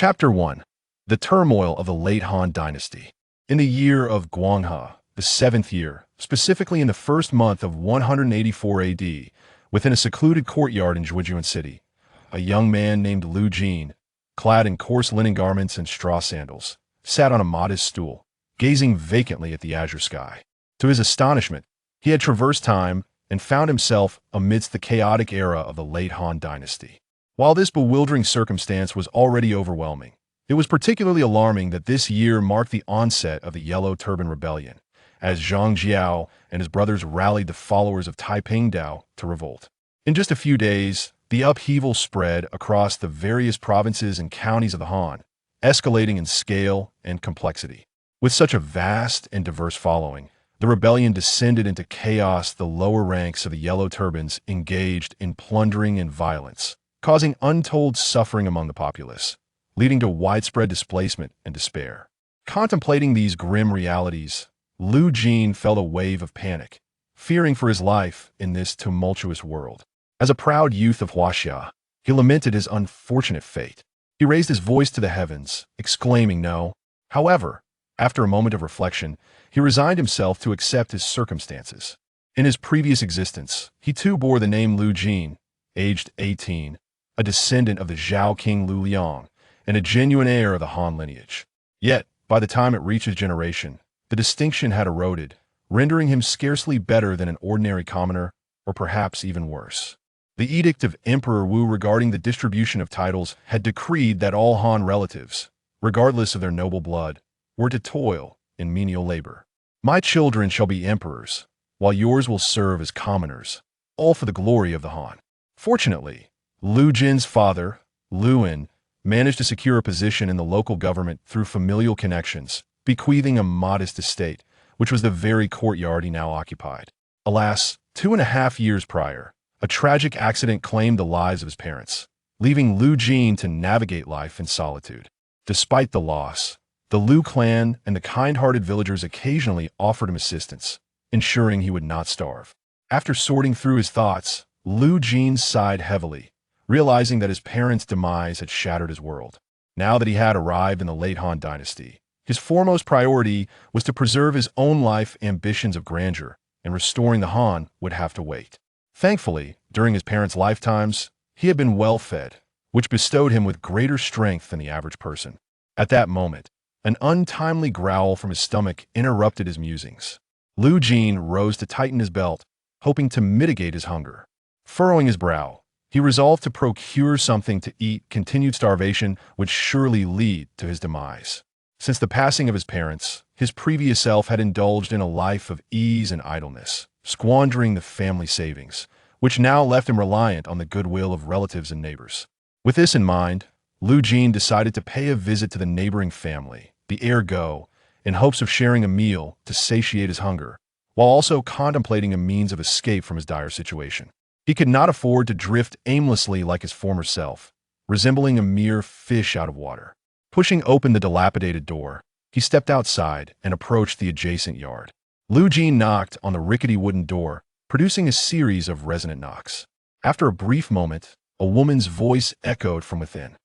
Chapter 1. The Turmoil of the Late Han Dynasty. In the year of Guan, the seventh year, specifically in the first month of 184 AD, within a secluded courtyard in Zhujian City, a young man named Lu Jin, clad in coarse linen garments and straw sandals, sat on a modest stool, gazing vacantly at the azure sky. To his astonishment, he had traversed time and found himself amidst the chaotic era of the late Han Dynasty. While this bewildering circumstance was already overwhelming, it was particularly alarming that this year marked the onset of the Yellow Turban Rebellion, as Zhang and his brothers rallied the followers of Taiping Dao to revolt. In just a few days, the upheaval spread across the various provinces and counties of the Han, escalating in scale and complexity. With such a vast and diverse following, the rebellion descended into chaos. The lower ranks of the Yellow Turbans engaged in plundering and violence, causing untold suffering among the populace, leading to widespread displacement and despair. Contemplating these grim realities, Lu Jin felt a wave of panic, fearing for his life in this tumultuous world. As a proud youth of Huaxia, he lamented his unfortunate fate. He raised his voice to the heavens, exclaiming no. However, after a moment of reflection, he resigned himself to accept his circumstances. In his previous existence, he too bore the name Lu Jin, aged 18, a descendant of the Zhao king Lu Liang, and a genuine heir of the Han lineage. Yet, by the time it reached his generation, the distinction had eroded, rendering him scarcely better than an ordinary commoner, or perhaps even worse. The edict of Emperor Wu regarding the distribution of titles had decreed that all Han relatives, regardless of their noble blood, were to toil in menial labor. My children shall be emperors, while yours will serve as commoners, all for the glory of the Han. Fortunately, Lu Jin's father, Luin, managed to secure a position in the local government through familial connections, bequeathing a modest estate, which was the very courtyard he now occupied. Alas, 2.5 years prior, a tragic accident claimed the lives of his parents, leaving Lu Jin to navigate life in solitude. Despite the loss, the Lu clan and the kind-hearted villagers occasionally offered him assistance, ensuring he would not starve. After sorting through his thoughts, Lu Jin sighed heavily, realizing that his parents' demise had shattered his world. Now that he had arrived in the late Han Dynasty, his foremost priority was to preserve his own life ambitions of grandeur, and restoring the Han would have to wait. Thankfully, during his parents' lifetimes, he had been well fed, which bestowed him with greater strength than the average person. At that moment, an untimely growl from his stomach interrupted his musings. Lu Jin rose to tighten his belt, hoping to mitigate his hunger. Furrowing his brow, he resolved to procure something to eat. Continued starvation would surely lead to his demise. Since the passing of his parents, his previous self had indulged in a life of ease and idleness, squandering the family savings, which now left him reliant on the goodwill of relatives and neighbors. With this in mind, Lu Jin decided to pay a visit to the neighboring family, the Ergo, in hopes of sharing a meal to satiate his hunger, while also contemplating a means of escape from his dire situation. He could not afford to drift aimlessly like his former self, resembling a mere fish out of water. Pushing open the dilapidated door, he stepped outside and approached the adjacent yard. Lu Jin knocked on the rickety wooden door, producing a series of resonant knocks. After a brief moment, a woman's voice echoed from within.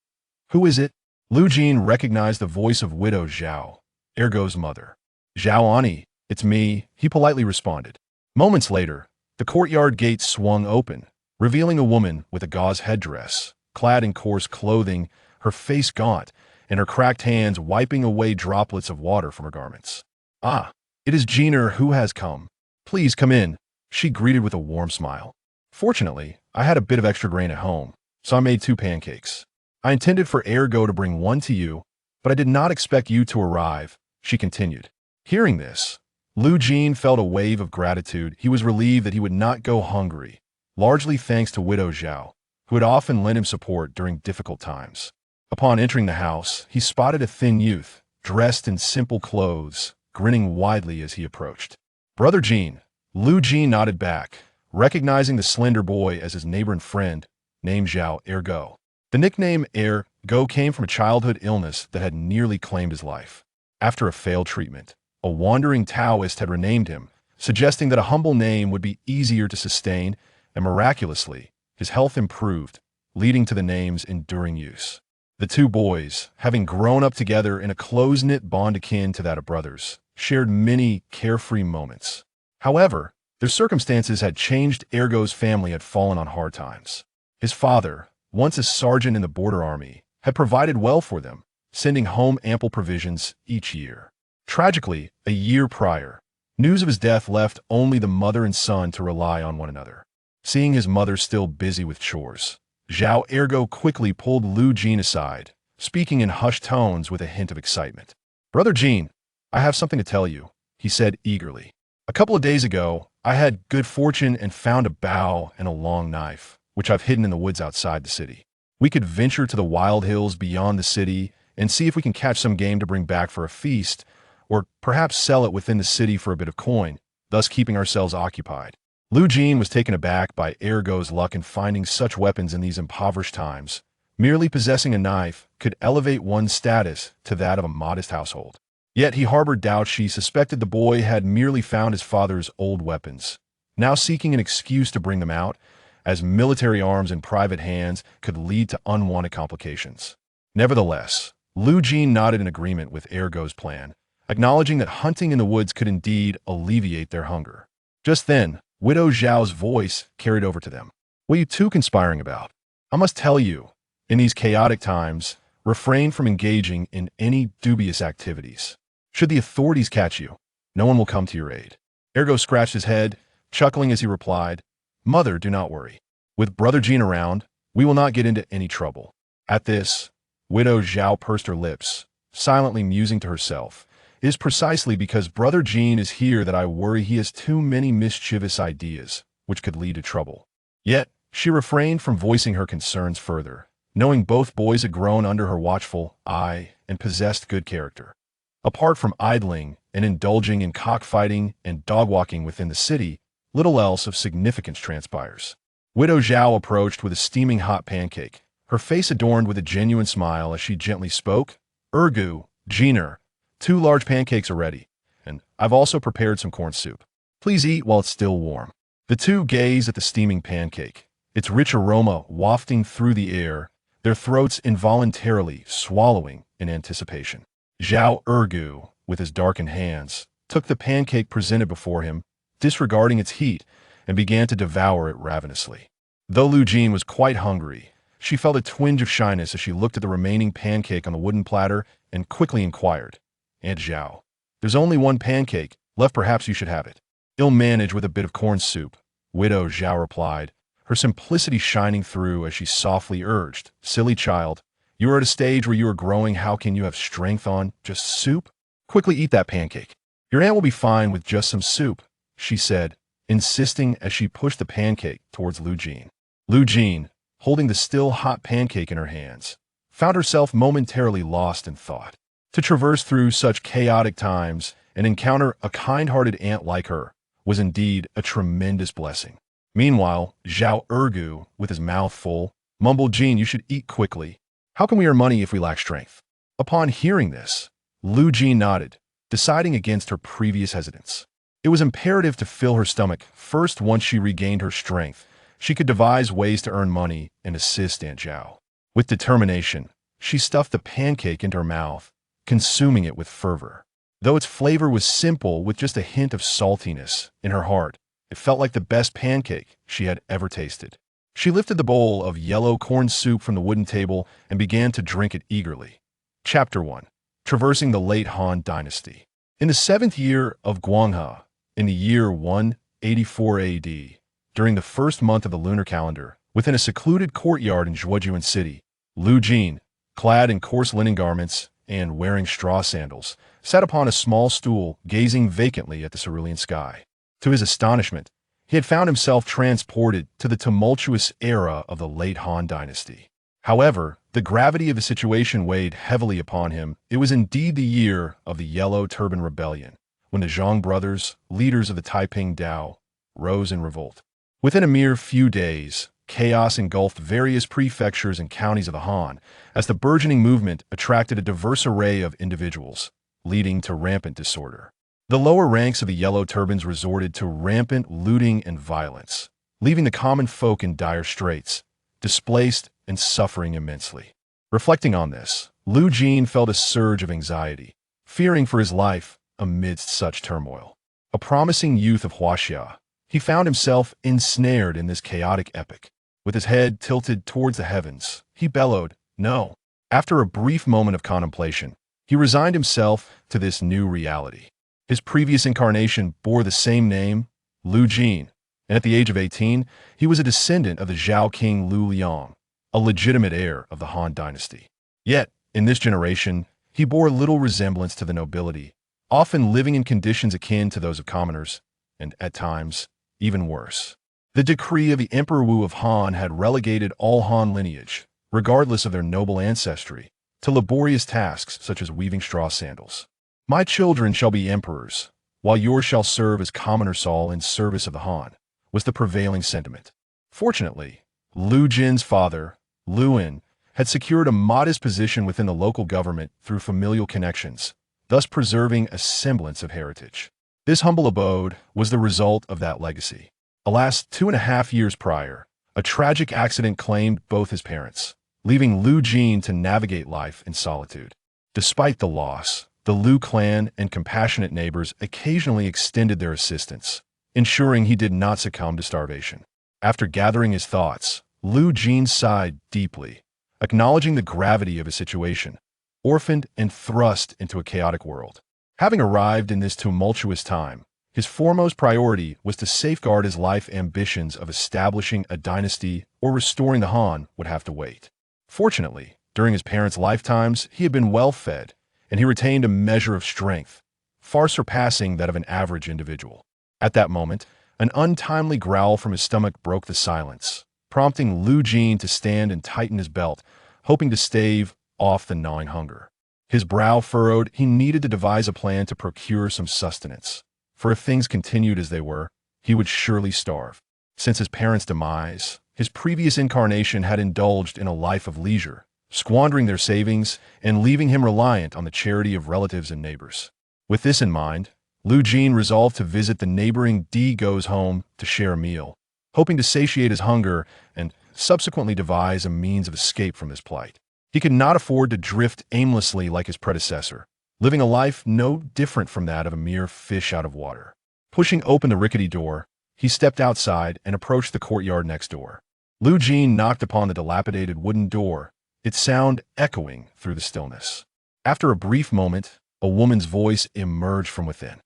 "Who is it?" Lu Jin recognized the voice of widow Zhao, Ergo's mother. "Zhao Ani, it's me," he politely responded. Moments later, the courtyard gate swung open, revealing a woman with a gauze headdress, clad in coarse clothing, her face gaunt, and her cracked hands wiping away droplets of water from her garments. "Ah, it is Jiner who has come. Please come in," she greeted with a warm smile. "Fortunately, I had a bit of extra grain at home, so I made 2 pancakes. I intended for Ergo to bring one to you, but I did not expect you to arrive," she continued. Hearing this, Lu Jin felt a wave of gratitude. He was relieved that he would not go hungry, largely thanks to widow Zhao, who had often lent him support during difficult times. Upon entering the house, he spotted a thin youth, dressed in simple clothes, grinning widely as he approached. "Brother Jin," Lu Jin nodded back, recognizing the slender boy as his neighbor and friend, named Zhao Ergo. The nickname Ergo came from a childhood illness that had nearly claimed his life. After a failed treatment, a wandering Taoist had renamed him, suggesting that a humble name would be easier to sustain, and miraculously, his health improved, leading to the name's enduring use. The two boys, having grown up together in a close-knit bond akin to that of brothers, shared many carefree moments. However, their circumstances had changed. Ergo's family had fallen on hard times. His father, once a sergeant in the border army, had provided well for them, sending home ample provisions each year. Tragically, a year prior, news of his death left only the mother and son to rely on one another. Seeing his mother still busy with chores, Zhao Ergo quickly pulled Lu Jin aside, speaking in hushed tones with a hint of excitement. "Brother Jin, I have something to tell you," he said eagerly. "A couple of days ago, I had good fortune and found a bow and a long knife, which I've hidden in the woods outside the city. We could venture to the wild hills beyond the city and see if we can catch some game to bring back for a feast, or perhaps sell it within the city for a bit of coin, thus keeping ourselves occupied." Lu Jin was taken aback by Ergo's luck in finding such weapons in these impoverished times. Merely possessing a knife could elevate one's status to that of a modest household. Yet he harbored doubts. She suspected the boy had merely found his father's old weapons, now seeking an excuse to bring them out, as military arms in private hands could lead to unwanted complications. Nevertheless, Lu Jin nodded in agreement with Ergo's plan, acknowledging that hunting in the woods could indeed alleviate their hunger. Just then, Widow Zhao's voice carried over to them. "What are you two conspiring about? I must tell you, in these chaotic times, refrain from engaging in any dubious activities. Should the authorities catch you, no one will come to your aid." Ergo scratched his head, chuckling as he replied, "Mother, do not worry. With Brother Jin around, we will not get into any trouble." At this, Widow Zhao pursed her lips, silently musing to herself, "It is precisely because Brother Jin is here that I worry. He has too many mischievous ideas, which could lead to trouble." Yet, she refrained from voicing her concerns further, knowing both boys had grown under her watchful eye and possessed good character. Apart from idling and indulging in cockfighting and dog-walking within the city, little else of significance transpires. Widow Zhao approached with a steaming hot pancake, her face adorned with a genuine smile as she gently spoke. "Ergu, Jiner, 2 large pancakes are ready, and I've also prepared some corn soup. Please eat while it's still warm." The two gazed at the steaming pancake, its rich aroma wafting through the air, their throats involuntarily swallowing in anticipation. Zhao Ergu, with his darkened hands, took the pancake presented before him, disregarding its heat, and began to devour it ravenously. Though Lu Jin was quite hungry, she felt a twinge of shyness as she looked at the remaining pancake on the wooden platter and quickly inquired, "Aunt Zhao, there's only one pancake left. Perhaps you should have it." "Ill managed with a bit of corn soup," Widow Zhao replied, her simplicity shining through as she softly urged, "Silly child, you are at a stage where you are growing. How can you have strength on just soup? Quickly eat that pancake. Your aunt will be fine with just some soup," she said, insisting as she pushed the pancake towards Lu Jin. Lu Jin, holding the still hot pancake in her hands, found herself momentarily lost in thought. To traverse through such chaotic times and encounter a kind-hearted aunt like her was indeed a tremendous blessing. Meanwhile, Zhao Ergu, with his mouth full, mumbled, "Jin, you should eat quickly. How can we earn money if we lack strength?" Upon hearing this, Lu Jin nodded, deciding against her previous hesitance. It was imperative to fill her stomach first. Once she regained her strength, she could devise ways to earn money and assist Aunt Zhao. With determination, she stuffed the pancake into her mouth, consuming it with fervor. Though its flavor was simple with just a hint of saltiness, in her heart, it felt like the best pancake she had ever tasted. She lifted the bowl of yellow corn soup from the wooden table and began to drink it eagerly. Chapter 1. Traversing the late Han Dynasty. In the 7th year of Guan, in the year 184 AD, during the first month of the lunar calendar, within a secluded courtyard in Zhuojuan City, Lu Jin, clad in coarse linen garments and wearing straw sandals, sat upon a small stool, gazing vacantly at the cerulean sky. To his astonishment, he had found himself transported to the tumultuous era of the late Han Dynasty. However, the gravity of the situation weighed heavily upon him. It was indeed the year of the Yellow Turban Rebellion, when the Zhang brothers, leaders of the Taiping Dao, rose in revolt. Within a mere few days, chaos engulfed various prefectures and counties of the Han, as the burgeoning movement attracted a diverse array of individuals, leading to rampant disorder. The lower ranks of the Yellow Turbans resorted to rampant looting and violence, leaving the common folk in dire straits, displaced and suffering immensely. Reflecting on this, Lu Jin felt a surge of anxiety, fearing for his life amidst such turmoil. A promising youth of Huaxia, he found himself ensnared in this chaotic epic. With his head tilted towards the heavens, he bellowed, "No." After a brief moment of contemplation, he resigned himself to this new reality. His previous incarnation bore the same name, Lu Jin, and at the age of 18, he was a descendant of the Zhao king Lu Liang, a legitimate heir of the Han Dynasty. Yet, in this generation, he bore little resemblance to the nobility, often living in conditions akin to those of commoners, and, at times, even worse. The decree of the Emperor Wu of Han had relegated all Han lineage, regardless of their noble ancestry, to laborious tasks such as weaving straw sandals. "My children shall be emperors, while yours shall serve as commoners all in service of the Han," was the prevailing sentiment. Fortunately, Lu Jin's father, Luin, had secured a modest position within the local government through familial connections, thus preserving a semblance of heritage. This humble abode was the result of that legacy. Alas, 2.5 years prior, a tragic accident claimed both his parents, leaving Lu Jin to navigate life in solitude. Despite the loss, the Lu clan and compassionate neighbors occasionally extended their assistance, ensuring he did not succumb to starvation. After gathering his thoughts, Lu Jin sighed deeply, acknowledging the gravity of his situation, orphaned and thrust into a chaotic world. Having arrived in this tumultuous time, his foremost priority was to safeguard his life ambitions of establishing a dynasty or restoring the Han would have to wait. Fortunately, during his parents' lifetimes, he had been well fed, and he retained a measure of strength, far surpassing that of an average individual. At that moment, an untimely growl from his stomach broke the silence, prompting Lu Jin to stand and tighten his belt, hoping to stave off the gnawing hunger. His brow furrowed, he needed to devise a plan to procure some sustenance, for if things continued as they were, he would surely starve. Since his parents' demise, his previous incarnation had indulged in a life of leisure, squandering their savings and leaving him reliant on the charity of relatives and neighbors. With this in mind, Lu Jin resolved to visit the neighboring Di Go's home to share a meal, hoping to satiate his hunger and subsequently devise a means of escape from this plight. He could not afford to drift aimlessly like his predecessor, living a life no different from that of a mere fish out of water. Pushing open the rickety door, he stepped outside and approached the courtyard next door. Lu Jin knocked upon the dilapidated wooden door, its sound echoing through the stillness. After a brief moment, a woman's voice emerged from within.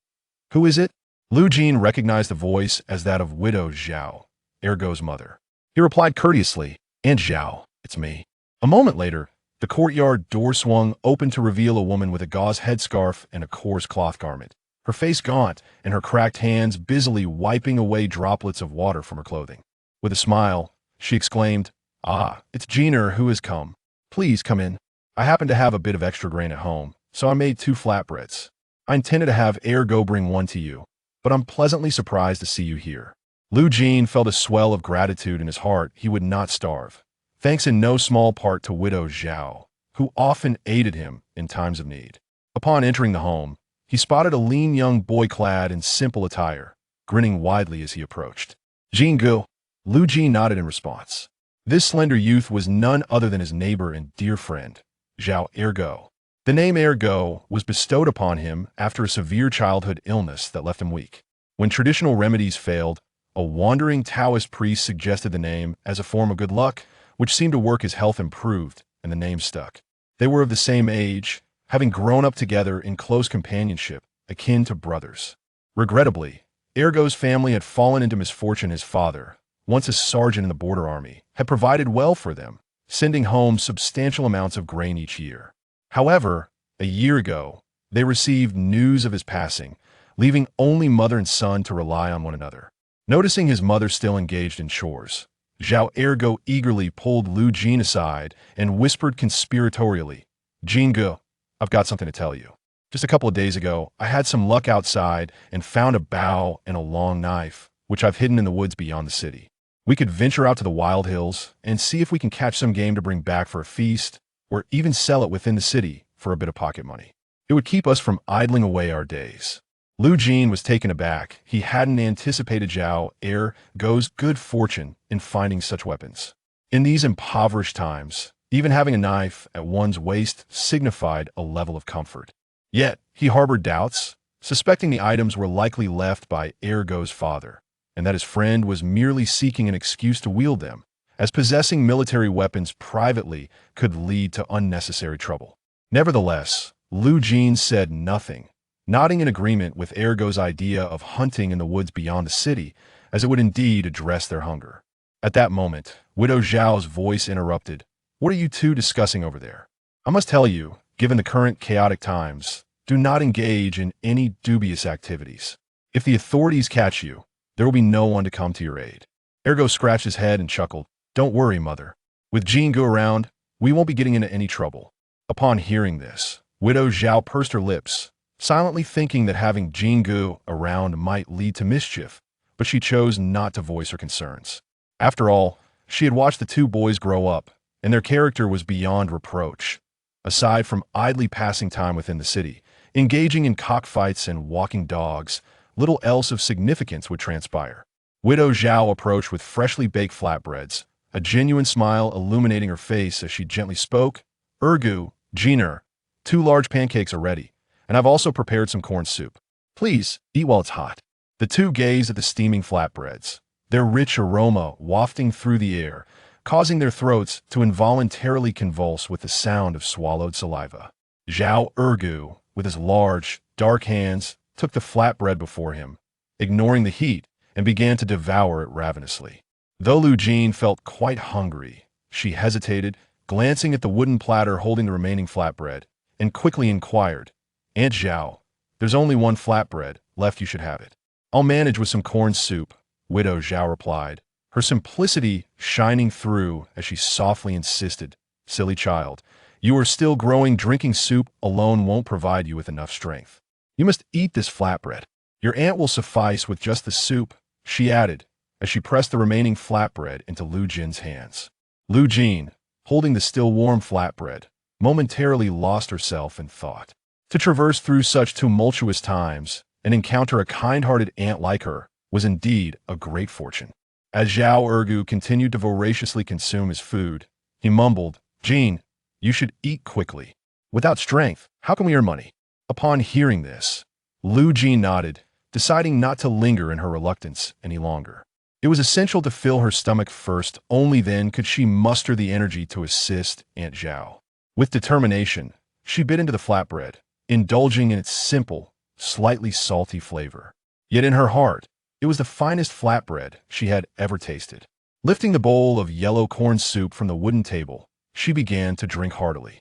"Who is it?" Lu Jin recognized the voice as that of widow Zhao, Ergo's mother. He replied courteously, "Aunt Zhao, it's me." A moment later, the courtyard door swung open to reveal a woman with a gauze headscarf and a coarse cloth garment, her face gaunt and her cracked hands busily wiping away droplets of water from her clothing. With a smile, she exclaimed, "Ah, it's Jeaner who has come. Please come in. I happen to have a bit of extra grain at home, so I made 2 flatbreads. I intended to have Ergo bring one to you, but I'm pleasantly surprised to see you here." Lu Jin felt a swell of gratitude in his heart. He would not starve, thanks in no small part to widow Zhao, who often aided him in times of need. Upon entering the home, he spotted a lean young boy clad in simple attire, grinning widely as he approached. "Jingu." Lu Jin nodded in response. This slender youth was none other than his neighbor and dear friend, Zhao Ergo. The name Ergo was bestowed upon him after a severe childhood illness that left him weak. When traditional remedies failed, a wandering Taoist priest suggested the name as a form of good luck, which seemed to work as health improved, and the name stuck. They were of the same age, having grown up together in close companionship, akin to brothers. Regrettably, Ergo's family had fallen into misfortune. His father, once a sergeant in the border army, had provided well for them, sending home substantial amounts of grain each year. However, a year ago, they received news of his passing, leaving only mother and son to rely on one another. Noticing his mother still engaged in chores, Zhao Ergo eagerly pulled Lu Jin aside and whispered conspiratorially, "Jingu, I've got something to tell you. Just a couple of days ago, I had some luck outside and found a bow and a long knife, which I've hidden in the woods beyond the city. We could venture out to the wild hills and see if we can catch some game to bring back for a feast, or even sell it within the city for a bit of pocket money. It would keep us from idling away our days." Lu Jin was taken aback. He hadn't anticipated Zhao Ergo's good fortune in finding such weapons. In these impoverished times, Even having a knife at one's waist signified a level of comfort. Yet, he harbored doubts, suspecting the items were likely left by Ergo's father, and that his friend was merely seeking an excuse to wield them, as possessing military weapons privately could lead to unnecessary trouble. Nevertheless, Lu Jin said nothing, nodding in agreement with Ergo's idea of hunting in the woods beyond the city, as it would indeed address their hunger. At that moment, Widow Zhao's voice interrupted. "What are you two discussing over there? I must tell you, given the current chaotic times, do not engage in any dubious activities. If the authorities catch you, there will be no one to come to your aid." Ergo scratched his head and chuckled. "Don't worry, mother. With Jingu around, we won't be getting into any trouble." Upon hearing this, Widow Zhao pursed her lips, silently thinking that having Jingu around might lead to mischief, but she chose not to voice her concerns. After all, she had watched the two boys grow up, and their character was beyond reproach. Aside from idly passing time within the city, engaging in cockfights and walking dogs, little else of significance would transpire. Widow Zhao approached with freshly baked flatbreads, a genuine smile illuminating her face as she gently spoke. "Ergu, Jiner, 2 large pancakes are ready, and I've also prepared some corn soup. Please, eat while it's hot." The two gazed at the steaming flatbreads, their rich aroma wafting through the air, causing their throats to involuntarily convulse with the sound of swallowed saliva. Zhao Ergu, with his large, dark hands, took the flatbread before him, ignoring the heat, and began to devour it ravenously. Though Lu Jin felt quite hungry, she hesitated, glancing at the wooden platter holding the remaining flatbread, and quickly inquired, "Aunt Zhao, there's only one flatbread left, you should have it." "I'll manage with some corn soup," Widow Zhao replied, her simplicity shining through as she softly insisted, "Silly child, you are still growing. Drinking soup alone won't provide you with enough strength. You must eat this flatbread. Your aunt will suffice with just the soup," she added, as she pressed the remaining flatbread into Lu Jin's hands. Lu Jin, holding the still warm flatbread, momentarily lost herself in thought. To traverse through such tumultuous times and encounter a kind-hearted aunt like her was indeed a great fortune. As Zhao Ergu continued to voraciously consume his food, he mumbled, "Jin, you should eat quickly. Without strength, how can we earn money?" Upon hearing this, Lu Jin nodded, deciding not to linger in her reluctance any longer. It was essential to fill her stomach first, only then could she muster the energy to assist Aunt Zhao. With determination, she bit into the flatbread, indulging in its simple, slightly salty flavor. Yet in her heart, it was the finest flatbread she had ever tasted. Lifting the bowl of yellow corn soup from the wooden table, she began to drink heartily.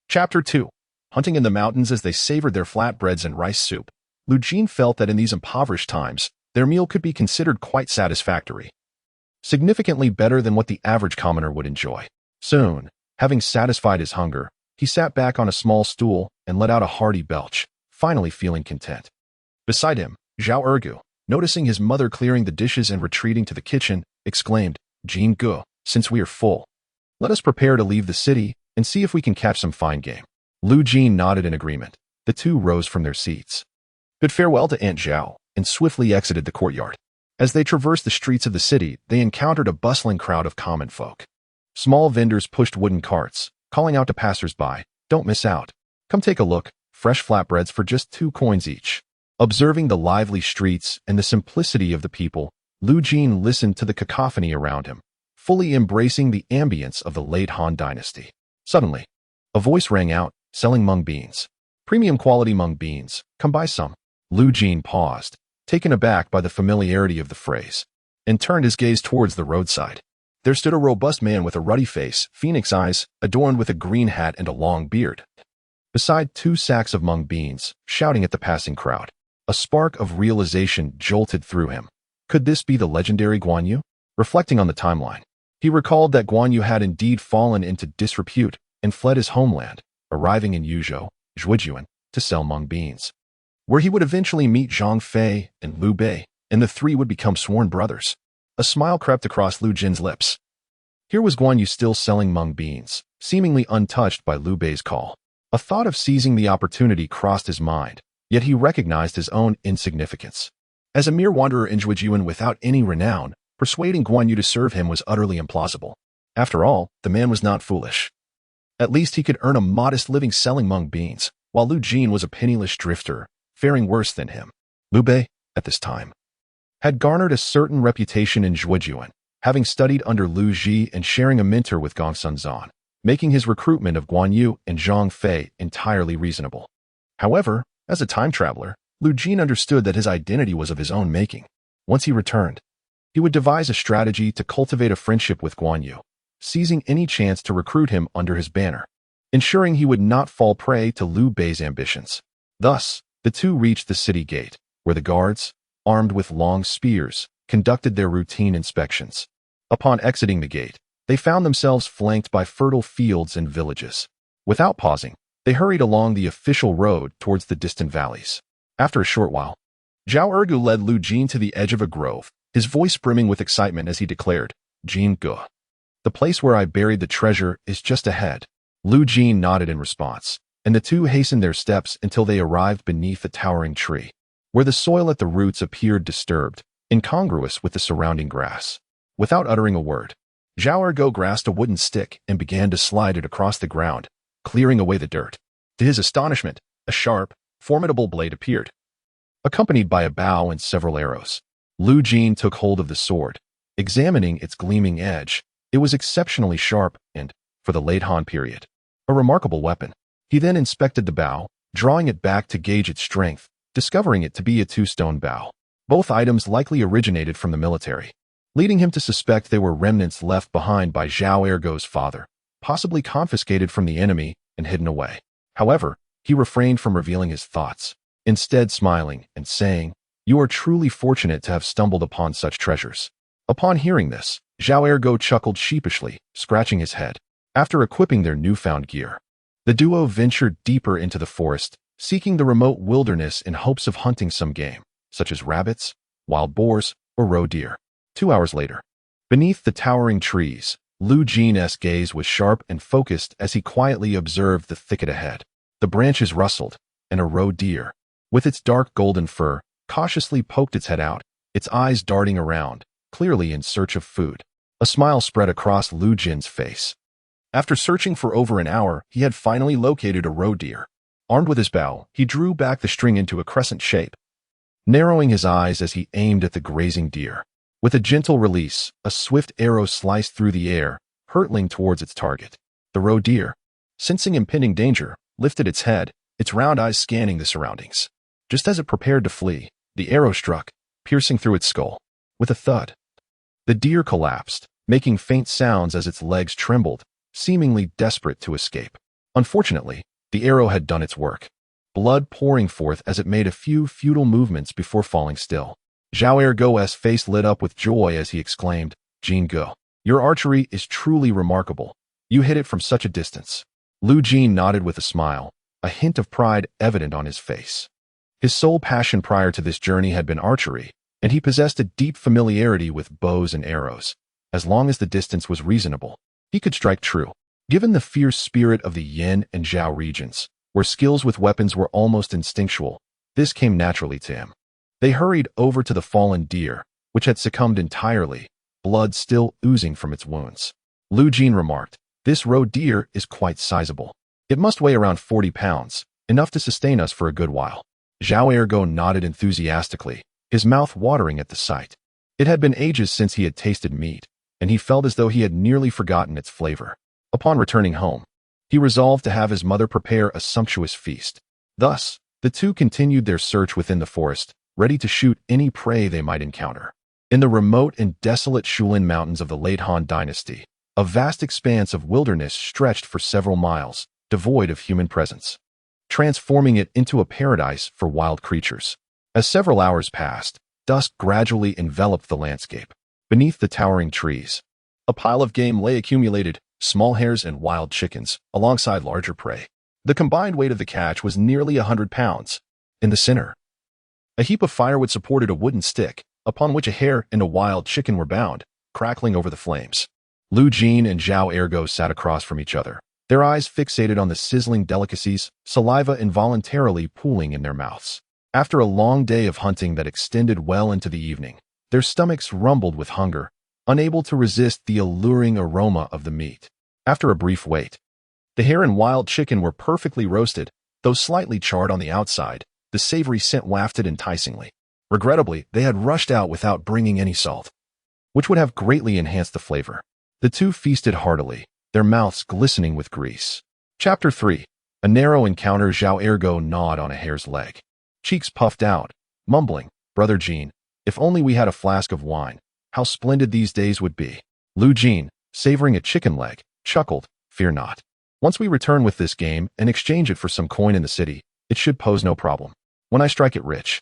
Chapter 2. Hunting in the mountains. As they savored their flatbreads and rice soup, Lu Jin felt that in these impoverished times, their meal could be considered quite satisfactory. Significantly better than what the average commoner would enjoy. Soon, having satisfied his hunger, he sat back on a small stool and let out a hearty belch, finally feeling content. Beside him, Zhao Ergu, noticing his mother clearing the dishes and retreating to the kitchen, exclaimed, "Jin Gu, since we are full, let us prepare to leave the city and see if we can catch some fine game." Lu Jin nodded in agreement. The two rose from their seats, bid farewell to Aunt Zhao, and swiftly exited the courtyard. As they traversed the streets of the city, they encountered a bustling crowd of common folk. Small vendors pushed wooden carts, calling out to passers-by, "Don't miss out. Come take a look, fresh flatbreads for just 2 coins each." Observing the lively streets and the simplicity of the people, Lu Jin listened to the cacophony around him, fully embracing the ambience of the late Han Dynasty. Suddenly, a voice rang out, selling mung beans. "Premium quality mung beans, come buy some." Lu Jin paused, taken aback by the familiarity of the phrase, and turned his gaze towards the roadside. There stood a robust man with a ruddy face, phoenix eyes, adorned with a green hat and a long beard, beside 2 sacks of mung beans, shouting at the passing crowd. A spark of realization jolted through him. Could this be the legendary Guan Yu? Reflecting on the timeline, he recalled that Guan Yu had indeed fallen into disrepute and fled his homeland, arriving in Yuzhou, Zhujian, to sell mung beans, where he would eventually meet Zhang Fei and Liu Bei, and the 3 would become sworn brothers. A smile crept across Lu Jin's lips. Here was Guan Yu still selling mung beans, seemingly untouched by Liu Bei's call. A thought of seizing the opportunity crossed his mind, yet he recognized his own insignificance. As a mere wanderer in Zhujian without any renown, persuading Guan Yu to serve him was utterly implausible. After all, the man was not foolish. At least he could earn a modest living selling mung beans, while Lu Jin was a penniless drifter, faring worse than him. Liu Bei, at this time, had garnered a certain reputation in Zhuojuan, having studied under Lu Ji and sharing a mentor with Gongsun Zan, making his recruitment of Guan Yu and Zhang Fei entirely reasonable. However, as a time traveler, Lu Jin understood that his identity was of his own making. Once he returned, he would devise a strategy to cultivate a friendship with Guan Yu, seizing any chance to recruit him under his banner, ensuring he would not fall prey to Liu Bei's ambitions. Thus, the two reached the city gate, where the guards, armed with long spears, conducted their routine inspections. Upon exiting the gate, they found themselves flanked by fertile fields and villages. Without pausing, they hurried along the official road towards the distant valleys. After a short while, Zhao Ergu led Lu Jin to the edge of a grove, his voice brimming with excitement as he declared, "Jin Gu. The place where I buried the treasure is just ahead." Lu Jin nodded in response, and the two hastened their steps until they arrived beneath a towering tree, where the soil at the roots appeared disturbed, incongruous with the surrounding grass. Without uttering a word, Zhao Ergu grasped a wooden stick and began to slide it across the ground, clearing away the dirt. To his astonishment, a sharp, formidable blade appeared, accompanied by a bow and several arrows. Lu Jin took hold of the sword, examining its gleaming edge. It was exceptionally sharp and, for the late Han period, a remarkable weapon. He then inspected the bow, drawing it back to gauge its strength, discovering it to be a two-stone bow. Both items likely originated from the military, leading him to suspect they were remnants left behind by Zhao Ergu's father, possibly confiscated from the enemy and hidden away. However, he refrained from revealing his thoughts, instead smiling and saying, "You are truly fortunate to have stumbled upon such treasures." Upon hearing this, Zhao Ergu chuckled sheepishly, scratching his head. After equipping their newfound gear, the duo ventured deeper into the forest, seeking the remote wilderness in hopes of hunting some game, such as rabbits, wild boars, or roe deer. 2 hours later, beneath the towering trees, Lu Jin's gaze was sharp and focused as he quietly observed the thicket ahead. The branches rustled, and a roe deer, with its dark golden fur, cautiously poked its head out, its eyes darting around, clearly in search of food. A smile spread across Lu Jin's face. After searching for over an hour, he had finally located a roe deer. Armed with his bow, he drew back the string into a crescent shape, narrowing his eyes as he aimed at the grazing deer. With a gentle release, a swift arrow sliced through the air, hurtling towards its target. The roe deer, sensing impending danger, lifted its head, its round eyes scanning the surroundings. Just as it prepared to flee, the arrow struck, piercing through its skull. With a thud, the deer collapsed, making faint sounds as its legs trembled, seemingly desperate to escape. Unfortunately, the arrow had done its work, blood pouring forth as it made a few futile movements before falling still. Zhao Ergu's face lit up with joy as he exclaimed, "Jin Gu, your archery is truly remarkable. You hit it from such a distance." Lu Jin nodded with a smile, a hint of pride evident on his face. His sole passion prior to this journey had been archery, and he possessed a deep familiarity with bows and arrows. As long as the distance was reasonable, he could strike true. Given the fierce spirit of the Yin and Zhao regions, where skills with weapons were almost instinctual, this came naturally to him. They hurried over to the fallen deer, which had succumbed entirely, blood still oozing from its wounds. Lu Jin remarked, "This roe deer is quite sizable. It must weigh around 40 pounds, enough to sustain us for a good while." Zhao Ergu nodded enthusiastically, his mouth watering at the sight. It had been ages since he had tasted meat, and he felt as though he had nearly forgotten its flavor. Upon returning home, he resolved to have his mother prepare a sumptuous feast. Thus, the two continued their search within the forest, ready to shoot any prey they might encounter. In the remote and desolate Shulin Mountains of the late Han Dynasty, a vast expanse of wilderness stretched for several miles, devoid of human presence, transforming it into a paradise for wild creatures. As several hours passed, dusk gradually enveloped the landscape. Beneath the towering trees, a pile of game lay accumulated, small hares and wild chickens, alongside larger prey. The combined weight of the catch was nearly 100 pounds. In the center, a heap of firewood supported a wooden stick, upon which a hare and a wild chicken were bound, crackling over the flames. Lu Jin and Zhao Ergu sat across from each other, their eyes fixated on the sizzling delicacies, saliva involuntarily pooling in their mouths. After a long day of hunting that extended well into the evening, their stomachs rumbled with hunger, unable to resist the alluring aroma of the meat. After a brief wait, The hare and wild chicken were perfectly roasted, though slightly charred on the outside. The savory scent wafted enticingly. Regrettably, they had rushed out without bringing any salt, which would have greatly enhanced the flavor. The two feasted heartily, their mouths glistening with grease. Chapter 3. A narrow encounter. Zhao Ergo gnawed on a hare's leg, cheeks puffed out, mumbling, "Brother Jean, if only we had a flask of wine, how splendid these days would be." Lu Jean, savoring a chicken leg, chuckled, "Fear not. Once we return with this game and exchange it for some coin in the city, it should pose no problem. When I strike it rich,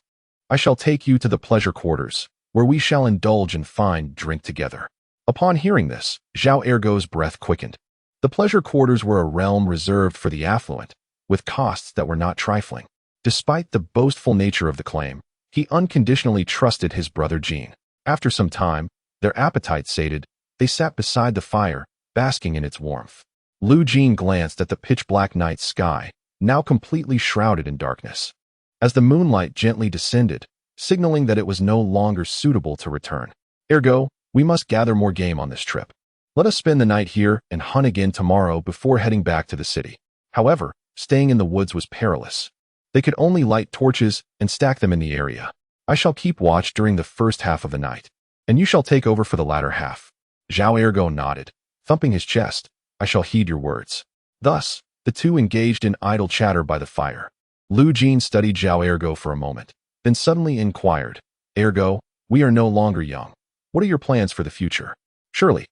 I shall take you to the pleasure quarters, where we shall indulge in fine drink together." Upon hearing this, Zhao Ergo's breath quickened. The pleasure quarters were a realm reserved for the affluent, with costs that were not trifling. Despite the boastful nature of the claim, he unconditionally trusted his brother Jean. After some time, their appetites sated, they sat beside the fire, basking in its warmth. Lu Jean glanced at the pitch-black night sky, now completely shrouded in darkness, as the moonlight gently descended, signaling that it was no longer suitable to return. "Ergo, we must gather more game on this trip. Let us spend the night here and hunt again tomorrow before heading back to the city." However, staying in the woods was perilous. They could only light torches and stack them in the area. "I shall keep watch during the first half of the night, and you shall take over for the latter half." Zhao Ergo nodded, thumping his chest. "I shall heed your words." Thus, the two engaged in idle chatter by the fire. Lu Jean studied Zhao Ergo for a moment, then suddenly inquired, "Ergo, we are no longer young. What are your plans for the future? Surely,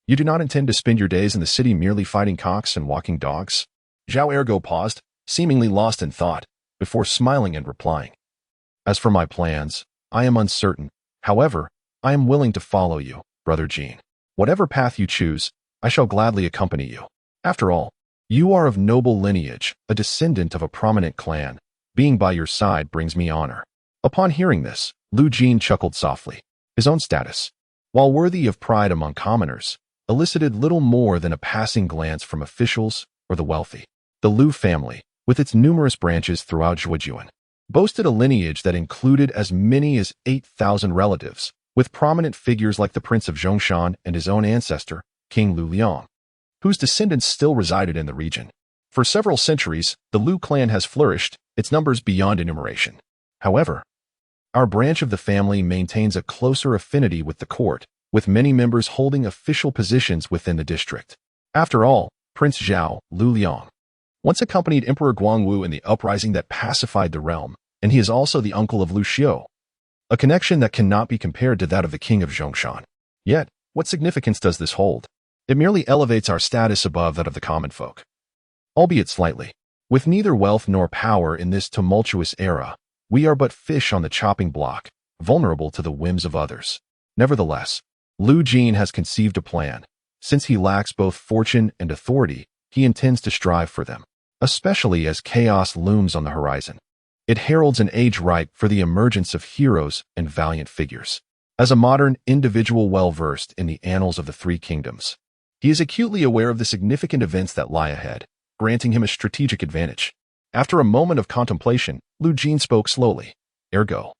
you do not intend to spend your days in the city merely fighting cocks and walking dogs?" Zhao Ergo paused, seemingly lost in thought, before smiling and replying, "As for my plans, I am uncertain. However, I am willing to follow you, Brother Jean. Whatever path you choose, I shall gladly accompany you. After all, you are of noble lineage, a descendant of a prominent clan. Being by your side brings me honor." Upon hearing this, Lu Jean chuckled softly. His own status, while worthy of pride among commoners, elicited little more than a passing glance from officials or the wealthy. The Lu family, with its numerous branches throughout Zhujian, boasted a lineage that included as many as 8,000 relatives, with prominent figures like the Prince of Zhongshan and his own ancestor, King Lu Liang, whose descendants still resided in the region. For several centuries, the Lu clan has flourished, its numbers beyond enumeration. However, our branch of the family maintains a closer affinity with the court, with many members holding official positions within the district. After all, Prince Zhao, Lu Liang, once accompanied Emperor Guangwu in the uprising that pacified the realm, and he is also the uncle of Lu Xiu, a connection that cannot be compared to that of the king of Zhongshan. Yet, what significance does this hold? It merely elevates our status above that of the common folk, albeit slightly. With neither wealth nor power in this tumultuous era, we are but fish on the chopping block, vulnerable to the whims of others. Nevertheless, Lu Jean has conceived a plan. Since he lacks both fortune and authority, he intends to strive for them, especially as chaos looms on the horizon. It heralds an age ripe for the emergence of heroes and valiant figures. As a modern individual well-versed in the annals of the Three Kingdoms, he is acutely aware of the significant events that lie ahead, granting him a strategic advantage. After a moment of contemplation, Lu Jean spoke slowly. "Ergo,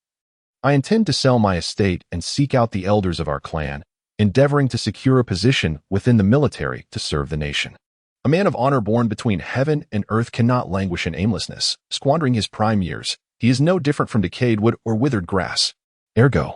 I intend to sell my estate and seek out the elders of our clan, endeavoring to secure a position within the military to serve the nation. A man of honor born between heaven and earth cannot languish in aimlessness, squandering his prime years. He is no different from decayed wood or withered grass." Ergo,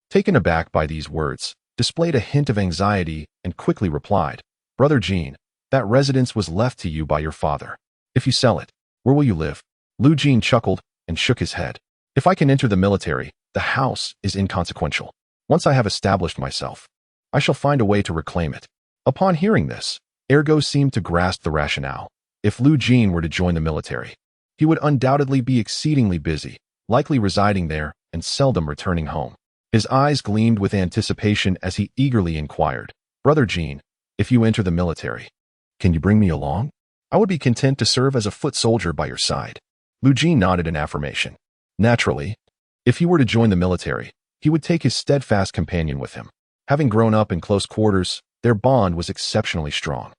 taken aback by these words, displayed a hint of anxiety and quickly replied, "Brother Jean, that residence was left to you by your father. If you sell it, where will you live?" Lu Jean chuckled and shook his head. "If I can enter the military, the house is inconsequential. Once I have established myself, I shall find a way to reclaim it." Upon hearing this, Ergo seemed to grasp the rationale. If Lu Jean were to join the military, he would undoubtedly be exceedingly busy, likely residing there and seldom returning home. His eyes gleamed with anticipation as he eagerly inquired, "Brother Jean, if you enter the military, can you bring me along? I would be content to serve as a foot soldier by your side." Lu Jean nodded in affirmation. Naturally, if he were to join the military, he would take his steadfast companion with him. Having grown up in close quarters, their bond was exceptionally strong.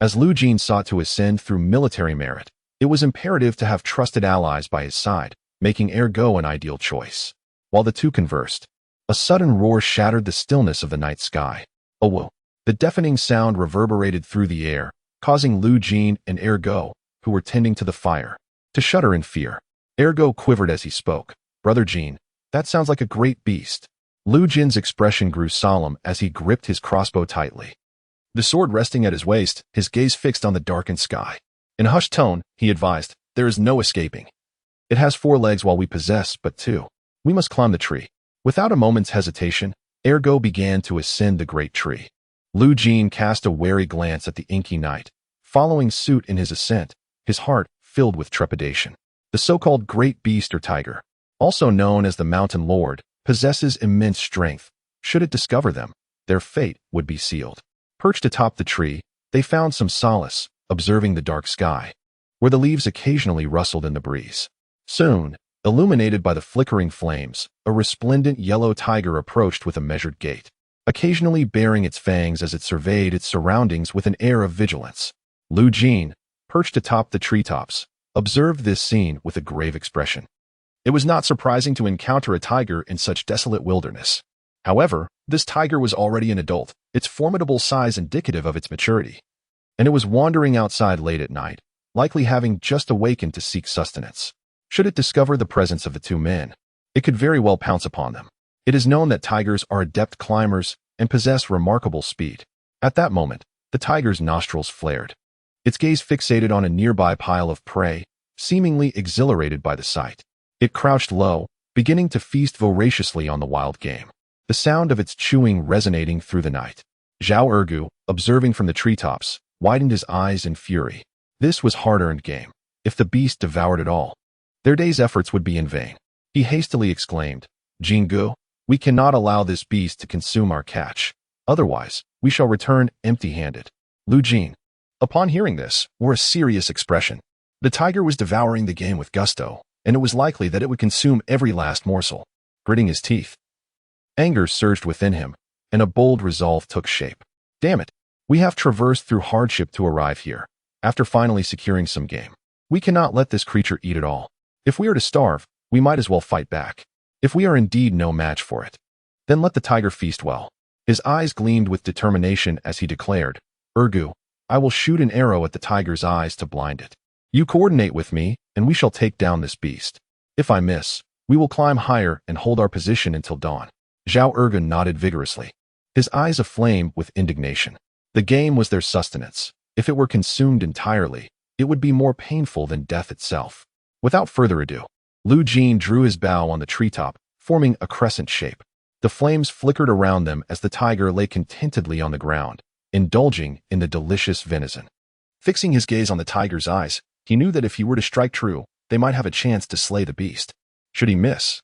As Lu Jean sought to ascend through military merit, it was imperative to have trusted allies by his side, making Ergo an ideal choice. While the two conversed, a sudden roar shattered the stillness of the night sky. A whoa! The deafening sound reverberated through the air, causing Lu Jin and Ergo, who were tending to the fire, to shudder in fear. Ergo quivered as he spoke. "Brother Jin, that sounds like a great beast." Lu Jin's expression grew solemn as he gripped his crossbow tightly. The sword resting at his waist, his gaze fixed on the darkened sky. In a hushed tone, he advised, "There is no escaping. It has 4 legs while we possess but 2. We must climb the tree." Without a moment's hesitation, Ergo began to ascend the great tree. Lu Jin cast a wary glance at the inky night, following suit in his ascent, his heart filled with trepidation. The so-called great beast or tiger, also known as the Mountain Lord, possesses immense strength. Should it discover them, their fate would be sealed. Perched atop the tree, they found some solace, observing the dark sky, where the leaves occasionally rustled in the breeze. Soon, illuminated by the flickering flames, a resplendent yellow tiger approached with a measured gait, occasionally baring its fangs as it surveyed its surroundings with an air of vigilance. Lu Jin, perched atop the treetops, observed this scene with a grave expression. It was not surprising to encounter a tiger in such desolate wilderness. However, this tiger was already an adult, its formidable size indicative of its maturity. And it was wandering outside late at night, likely having just awakened to seek sustenance. Should it discover the presence of the 2 men, it could very well pounce upon them. It is known that tigers are adept climbers and possess remarkable speed. At that moment, the tiger's nostrils flared. Its gaze fixated on a nearby pile of prey, seemingly exhilarated by the sight. It crouched low, beginning to feast voraciously on the wild game, the sound of its chewing resonating through the night. Zhao Ergu, observing from the treetops, widened his eyes in fury. This was hard-earned game. If the beast devoured it all, their day's efforts would be in vain. He hastily exclaimed, "Jingu, we cannot allow this beast to consume our catch. Otherwise, we shall return empty-handed." Lu Jin, upon hearing this, wore a serious expression. The tiger was devouring the game with gusto, and it was likely that it would consume every last morsel. Gritting his teeth, anger surged within him, and a bold resolve took shape. "Damn it, we have traversed through hardship to arrive here. After finally securing some game, we cannot let this creature eat it all. If we are to starve, we might as well fight back. If we are indeed no match for it, then let the tiger feast well." His eyes gleamed with determination as he declared, "Ergu, I will shoot an arrow at the tiger's eyes to blind it. You coordinate with me, and we shall take down this beast. If I miss, we will climb higher and hold our position until dawn." Zhao Ergun nodded vigorously, his eyes aflame with indignation. The game was their sustenance. If it were consumed entirely, it would be more painful than death itself. Without further ado, Lu Jin drew his bow on the treetop, forming a crescent shape. The flames flickered around them as the tiger lay contentedly on the ground, indulging in the delicious venison. Fixing his gaze on the tiger's eyes, he knew that if he were to strike true, they might have a chance to slay the beast. Should he miss,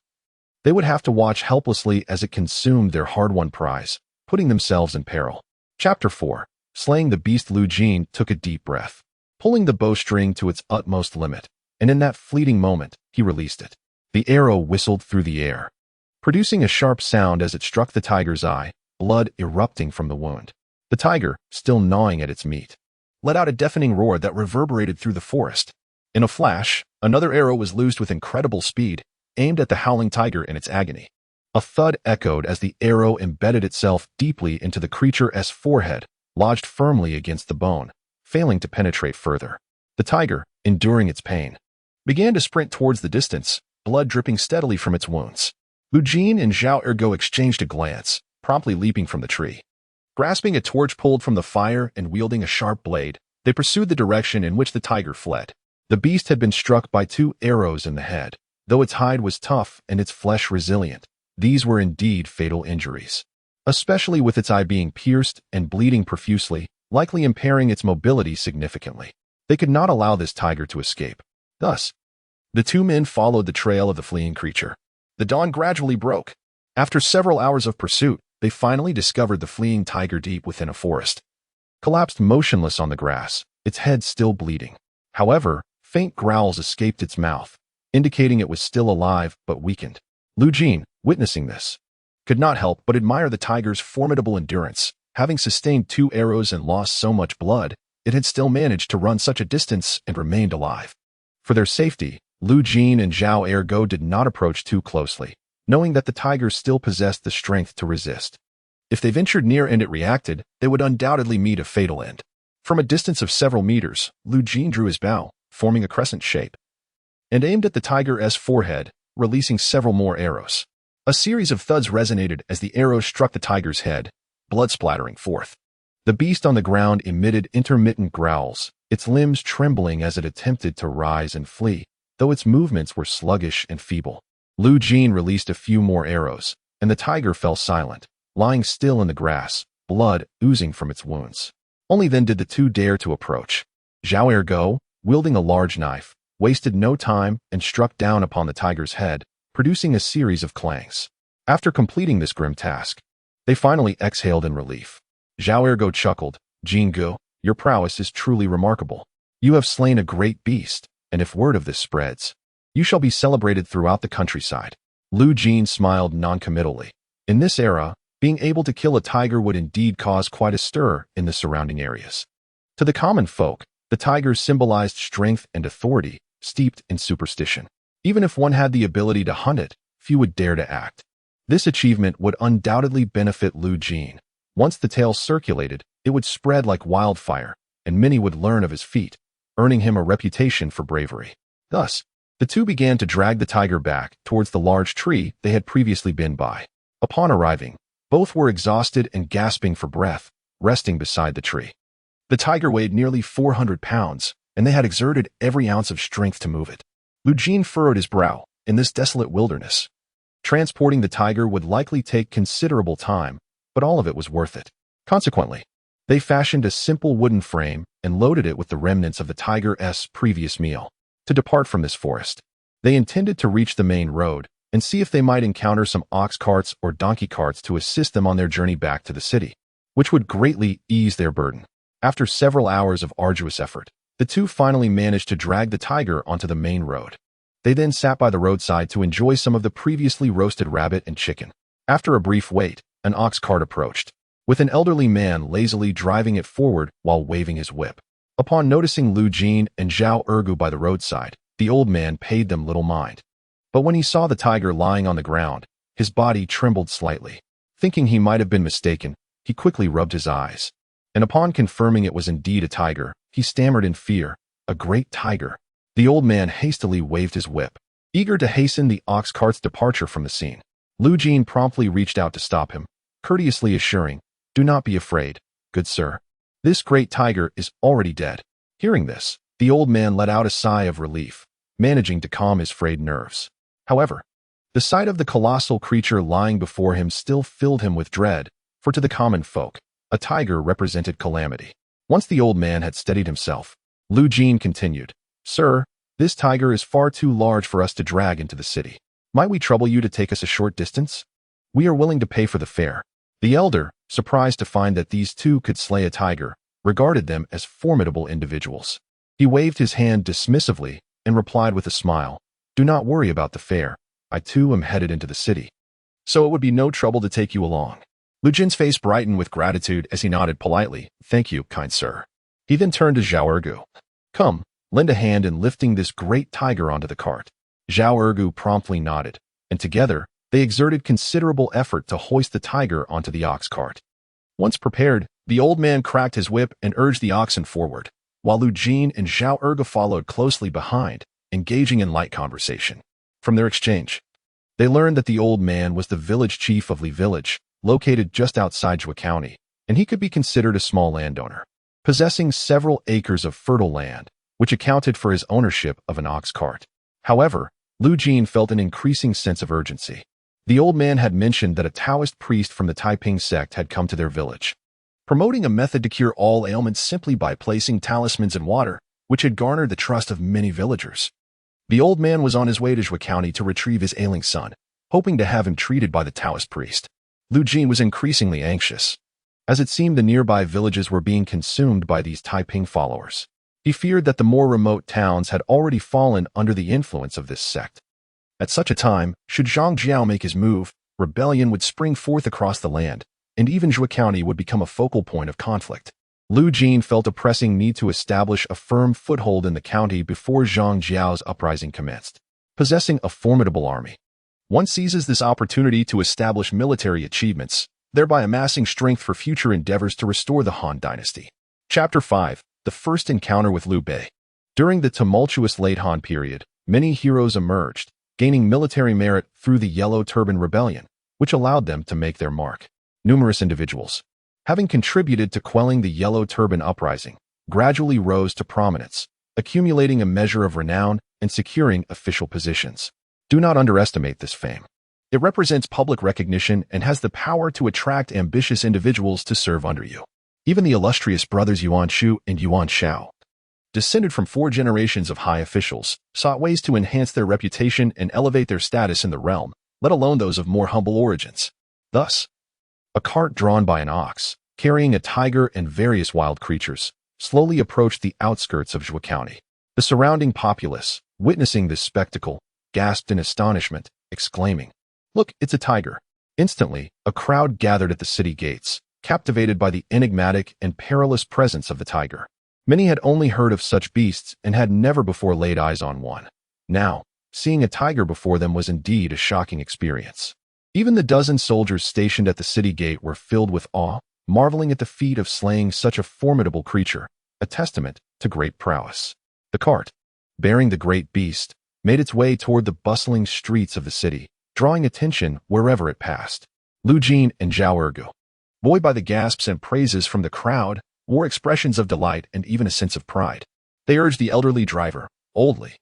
they would have to watch helplessly as it consumed their hard-won prize, putting themselves in peril. Chapter 4. Slaying the beast. Lu Jin took a deep breath, pulling the bowstring to its utmost limit, and in that fleeting moment, he released it. The arrow whistled through the air, producing a sharp sound as it struck the tiger's eye, blood erupting from the wound. The tiger, still gnawing at its meat, let out a deafening roar that reverberated through the forest. In a flash, another arrow was loosed with incredible speed, aimed at the howling tiger in its agony. A thud echoed as the arrow embedded itself deeply into the creature's forehead, lodged firmly against the bone, failing to penetrate further. The tiger, enduring its pain, began to sprint towards the distance, blood dripping steadily from its wounds. Lu Jin and Zhao Ergo exchanged a glance, promptly leaping from the tree. Grasping a torch pulled from the fire and wielding a sharp blade, they pursued the direction in which the tiger fled. The beast had been struck by 2 arrows in the head. Though its hide was tough and its flesh resilient, these were indeed fatal injuries, especially with its eye being pierced and bleeding profusely, likely impairing its mobility significantly. They could not allow this tiger to escape. Thus, the 2 men followed the trail of the fleeing creature. The dawn gradually broke. After several hours of pursuit, they finally discovered the fleeing tiger deep within a forest, collapsed motionless on the grass, its head still bleeding. However, faint growls escaped its mouth, indicating it was still alive but weakened. Lu Jin, witnessing this, could not help but admire the tiger's formidable endurance. Having sustained 2 arrows and lost so much blood, it had still managed to run such a distance and remained alive. For their safety, Lu Jin and Zhao Ergo did not approach too closely, knowing that the tiger still possessed the strength to resist. If they ventured near and it reacted, they would undoubtedly meet a fatal end. From a distance of several meters, Lu Jin drew his bow, forming a crescent shape, and aimed at the tiger's forehead, releasing several more arrows. A series of thuds resonated as the arrows struck the tiger's head, blood splattering forth. The beast on the ground emitted intermittent growls, its limbs trembling as it attempted to rise and flee, though its movements were sluggish and feeble. Lu Jin released a few more arrows, and the tiger fell silent, lying still in the grass, blood oozing from its wounds. Only then did the two dare to approach. Zhao Ergo, wielding a large knife, wasted no time and struck down upon the tiger's head, producing a series of clangs. After completing this grim task, they finally exhaled in relief. Zhao Ergo chuckled, "Jingu, your prowess is truly remarkable. You have slain a great beast, and if word of this spreads, you shall be celebrated throughout the countryside." Lu Jin smiled noncommittally. In this era, being able to kill a tiger would indeed cause quite a stir in the surrounding areas. To the common folk, the tigers symbolized strength and authority, steeped in superstition. Even if one had the ability to hunt it, few would dare to act. This achievement would undoubtedly benefit Lu Jin. Once the tale circulated, it would spread like wildfire, and many would learn of his feat, earning him a reputation for bravery. Thus, the two began to drag the tiger back towards the large tree they had previously been by. Upon arriving, both were exhausted and gasping for breath, resting beside the tree. The tiger weighed nearly 400 pounds, and they had exerted every ounce of strength to move it. Lu Jin furrowed his brow. In this desolate wilderness, transporting the tiger would likely take considerable time, but all of it was worth it. Consequently, they fashioned a simple wooden frame and loaded it with the remnants of the tiger's previous meal. To depart from this forest, they intended to reach the main road and see if they might encounter some ox carts or donkey carts to assist them on their journey back to the city, which would greatly ease their burden. After several hours of arduous effort, the two finally managed to drag the tiger onto the main road. They then sat by the roadside to enjoy some of the previously roasted rabbit and chicken. After a brief wait, an ox cart approached, with an elderly man lazily driving it forward while waving his whip. Upon noticing Lu Jin and Zhao Ergu by the roadside, the old man paid them little mind. But when he saw the tiger lying on the ground, his body trembled slightly. Thinking he might have been mistaken, he quickly rubbed his eyes. And upon confirming it was indeed a tiger, he stammered in fear, "A great tiger." The old man hastily waved his whip, eager to hasten the ox cart's departure from the scene. Lu Jin promptly reached out to stop him, courteously assuring, "Do not be afraid, good sir. This great tiger is already dead." Hearing this, the old man let out a sigh of relief, managing to calm his frayed nerves. However, the sight of the colossal creature lying before him still filled him with dread, for to the common folk, a tiger represented calamity. Once the old man had steadied himself, Lu Jin continued, "Sir, this tiger is far too large for us to drag into the city. Might we trouble you to take us a short distance? We are willing to pay for the fare." The elder, surprised to find that these two could slay a tiger, regarded them as formidable individuals. He waved his hand dismissively and replied with a smile, "Do not worry about the fare. I too am headed into the city, so it would be no trouble to take you along." Lu Jin's face brightened with gratitude as he nodded politely, "Thank you, kind sir." He then turned to Zhao Ergu. "Come, lend a hand in lifting this great tiger onto the cart." Zhao Ergu promptly nodded, and together, they exerted considerable effort to hoist the tiger onto the ox cart. Once prepared, the old man cracked his whip and urged the oxen forward, while Lu Jin and Zhao Ergu followed closely behind, engaging in light conversation. From their exchange, they learned that the old man was the village chief of Li Village, located just outside Jua County, and he could be considered a small landowner, possessing several acres of fertile land, which accounted for his ownership of an ox cart. However, Lu Jin felt an increasing sense of urgency. The old man had mentioned that a Taoist priest from the Taiping sect had come to their village, promoting a method to cure all ailments simply by placing talismans in water, which had garnered the trust of many villagers. The old man was on his way to Jua County to retrieve his ailing son, hoping to have him treated by the Taoist priest. Lu Jin was increasingly anxious, as it seemed the nearby villages were being consumed by these Taiping followers. He feared that the more remote towns had already fallen under the influence of this sect. At such a time, should Zhang Jiao make his move, rebellion would spring forth across the land, and even Jua County would become a focal point of conflict. Lu Jin felt a pressing need to establish a firm foothold in the county before Zhang Jiao's uprising commenced. Possessing a formidable army, one seizes this opportunity to establish military achievements, thereby amassing strength for future endeavors to restore the Han Dynasty. Chapter 5. The First Encounter with Liu Bei. During the tumultuous late Han period, many heroes emerged, gaining military merit through the Yellow Turban Rebellion, which allowed them to make their mark. Numerous individuals, having contributed to quelling the Yellow Turban uprising, gradually rose to prominence, accumulating a measure of renown and securing official positions. Do not underestimate this fame. It represents public recognition and has the power to attract ambitious individuals to serve under you. Even the illustrious brothers Yuan Shu and Yuan Shao, descended from 4 generations of high officials, sought ways to enhance their reputation and elevate their status in the realm, let alone those of more humble origins. Thus, a cart drawn by an ox, carrying a tiger and various wild creatures, slowly approached the outskirts of Zhou County. The surrounding populace, witnessing this spectacle, gasped in astonishment, exclaiming, "Look, it's a tiger." Instantly, a crowd gathered at the city gates, captivated by the enigmatic and perilous presence of the tiger. Many had only heard of such beasts and had never before laid eyes on one. Now, seeing a tiger before them was indeed a shocking experience. Even the dozen soldiers stationed at the city gate were filled with awe, marveling at the feat of slaying such a formidable creature, a testament to great prowess. The cart, bearing the great beast, made its way toward the bustling streets of the city, drawing attention wherever it passed. Lu Jin and Zhao Ergu, buoyed by the gasps and praises from the crowd, wore expressions of delight and even a sense of pride. They urged the elderly driver, Old Li,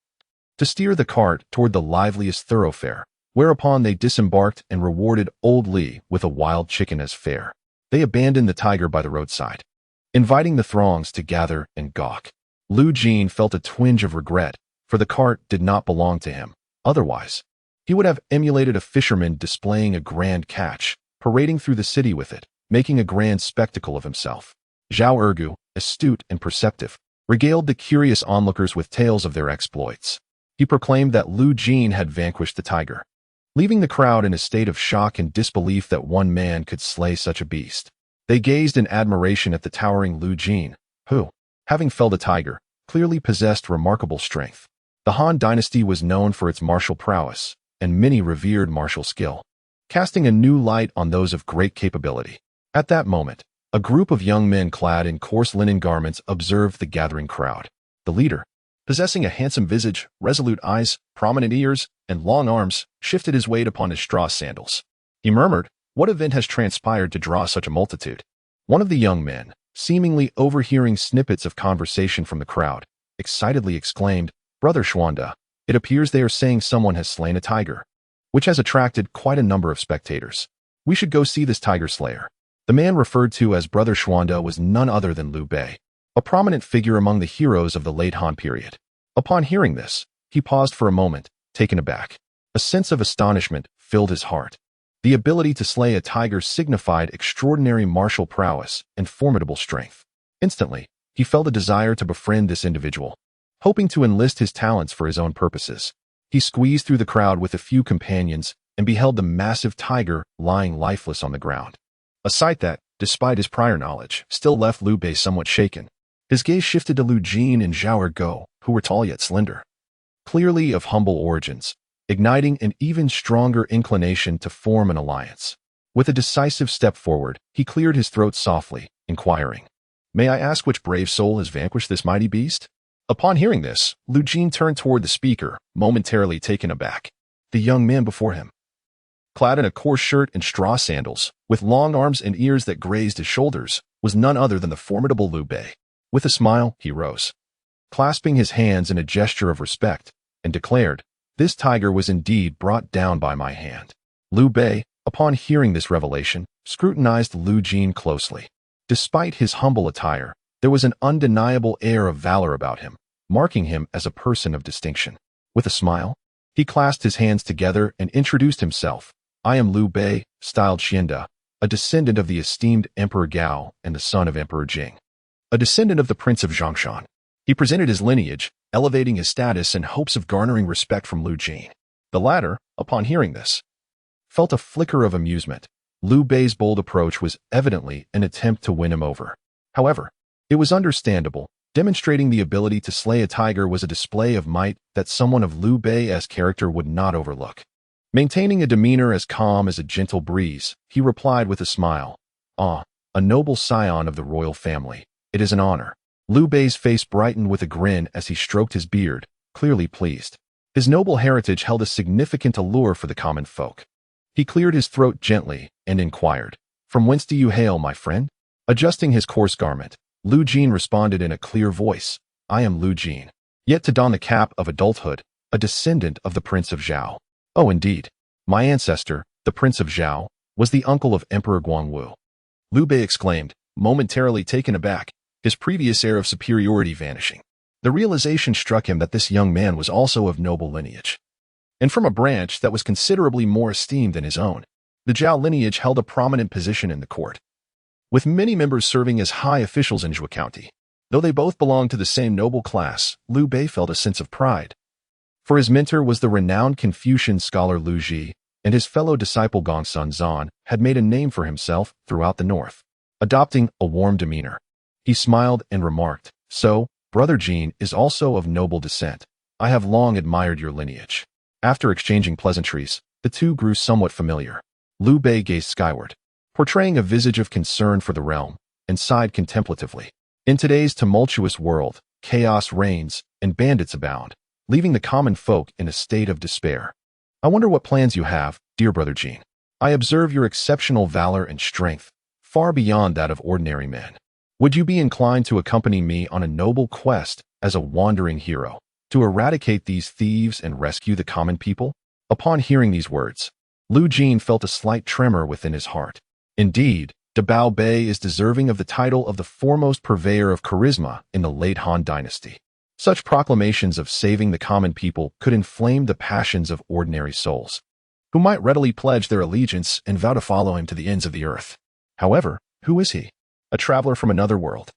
to steer the cart toward the liveliest thoroughfare, whereupon they disembarked and rewarded Old Li with a wild chicken as fare. They abandoned the tiger by the roadside, inviting the throngs to gather and gawk. Lu Jin felt a twinge of regret, for the cart did not belong to him. Otherwise, he would have emulated a fisherman displaying a grand catch, parading through the city with it, making a grand spectacle of himself. Zhao Ergu, astute and perceptive, regaled the curious onlookers with tales of their exploits. He proclaimed that Lu Jin had vanquished the tiger, leaving the crowd in a state of shock and disbelief that one man could slay such a beast. They gazed in admiration at the towering Lu Jin, who, having felled a tiger, clearly possessed remarkable strength. The Han Dynasty was known for its martial prowess, and many revered martial skill, casting a new light on those of great capability. At that moment, a group of young men clad in coarse linen garments observed the gathering crowd. The leader, possessing a handsome visage, resolute eyes, prominent ears, and long arms, shifted his weight upon his straw sandals. He murmured, "What event has transpired to draw such a multitude?" One of the young men, seemingly overhearing snippets of conversation from the crowd, excitedly exclaimed, "Brother Xuanda, it appears they are saying someone has slain a tiger, which has attracted quite a number of spectators. We should go see this tiger slayer." The man referred to as Brother Xuanda was none other than Liu Bei, a prominent figure among the heroes of the late Han period. Upon hearing this, he paused for a moment, taken aback. A sense of astonishment filled his heart. The ability to slay a tiger signified extraordinary martial prowess and formidable strength. Instantly, he felt a desire to befriend this individual, hoping to enlist his talents for his own purposes. He squeezed through the crowd with a few companions and beheld the massive tiger lying lifeless on the ground. A sight that, despite his prior knowledge, still left Liu Bei somewhat shaken. His gaze shifted to Lu Jin and Zhao Ergu, who were tall yet slender, clearly of humble origins, igniting an even stronger inclination to form an alliance. With a decisive step forward, he cleared his throat softly, inquiring, "May I ask which brave soul has vanquished this mighty beast?" Upon hearing this, Lu Jin turned toward the speaker, momentarily taken aback. The young man before him, clad in a coarse shirt and straw sandals, with long arms and ears that grazed his shoulders, was none other than the formidable Liu Bei. With a smile, he rose, clasping his hands in a gesture of respect, and declared, "This tiger was indeed brought down by my hand." Liu Bei, upon hearing this revelation, scrutinized Lu Jin closely. Despite his humble attire, there was an undeniable air of valor about him, marking him as a person of distinction. With a smile, he clasped his hands together and introduced himself. "I am Liu Bei, styled Xianda, a descendant of the esteemed Emperor Gao and the son of Emperor Jing, a descendant of the Prince of Zhongshan." He presented his lineage, elevating his status in hopes of garnering respect from Lu Jin. The latter, upon hearing this, felt a flicker of amusement. Liu Bei's bold approach was evidently an attempt to win him over. However, it was understandable. Demonstrating the ability to slay a tiger was a display of might that someone of Liu Bei's character would not overlook. Maintaining a demeanor as calm as a gentle breeze, he replied with a smile, "Ah, a noble scion of the royal family. It is an honor. Liu Bei's face brightened with a grin as he stroked his beard, clearly pleased. His noble heritage held a significant allure for the common folk. He cleared his throat gently and inquired, "From whence do you hail, my friend?" Adjusting his coarse garment, Lu Jin responded in a clear voice, "I am Lu Jin, yet to don the cap of adulthood, a descendant of the Prince of Zhao." "Oh, indeed. My ancestor, the Prince of Zhao, was the uncle of Emperor Guan." Liu Bei exclaimed, momentarily taken aback, his previous air of superiority vanishing. The realization struck him that this young man was also of noble lineage, and from a branch that was considerably more esteemed than his own. The Zhao lineage held a prominent position in the court, with many members serving as high officials in Zhou County. Though they both belonged to the same noble class, Liu Bei felt a sense of pride. For his mentor was the renowned Confucian scholar Lu Ji, and his fellow disciple Gongsun Zan had made a name for himself throughout the north. Adopting a warm demeanor, he smiled and remarked, "So, Brother Jin is also of noble descent. I have long admired your lineage." After exchanging pleasantries, the two grew somewhat familiar. Liu Bei gazed skyward, portraying a visage of concern for the realm, and sighed contemplatively. In today's tumultuous world, chaos reigns and bandits abound, leaving the common folk in a state of despair. "I wonder what plans you have, dear Brother Jin. I observe your exceptional valor and strength, far beyond that of ordinary men. Would you be inclined to accompany me on a noble quest as a wandering hero, to eradicate these thieves and rescue the common people?" Upon hearing these words, Lu Jin felt a slight tremor within his heart. Indeed, Dabao Bei is deserving of the title of the foremost purveyor of charisma in the late Han Dynasty. Such proclamations of saving the common people could inflame the passions of ordinary souls, who might readily pledge their allegiance and vow to follow him to the ends of the earth. However, who is he? A traveler from another world.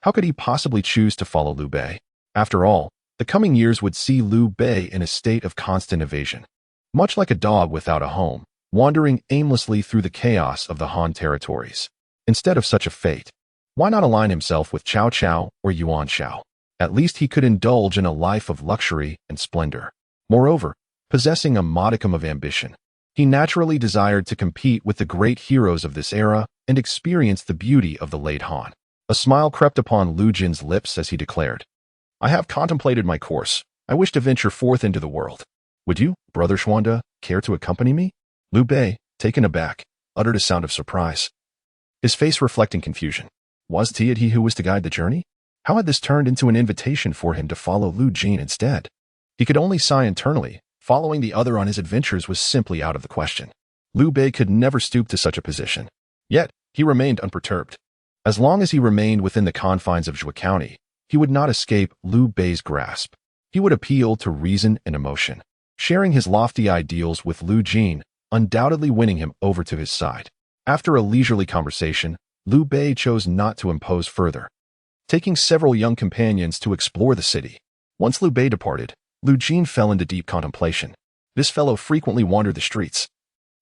How could he possibly choose to follow Liu Bei? After all, the coming years would see Liu Bei in a state of constant evasion, much like a dog without a home, wandering aimlessly through the chaos of the Han territories. Instead of such a fate, why not align himself with Cao Cao or Yuan Shao? At least he could indulge in a life of luxury and splendor. Moreover, possessing a modicum of ambition, he naturally desired to compete with the great heroes of this era and experience the beauty of the late Han. A smile crept upon Lu Jin's lips as he declared, "I have contemplated my course. I wish to venture forth into the world. Would you, Brother Xuanda, care to accompany me?" Liu Bei, taken aback, uttered a sound of surprise, his face reflecting confusion. Was it he who was to guide the journey? How had this turned into an invitation for him to follow Lu Jin instead? He could only sigh internally. Following the other on his adventures was simply out of the question. Liu Bei could never stoop to such a position. Yet, he remained unperturbed. As long as he remained within the confines of Zhou County, he would not escape Liu Bei's grasp. He would appeal to reason and emotion, sharing his lofty ideals with Lu Jin, undoubtedly winning him over to his side. After a leisurely conversation, Liu Bei chose not to impose further, taking several young companions to explore the city. Once Liu Bei departed, Lu Jin fell into deep contemplation. This fellow frequently wandered the streets,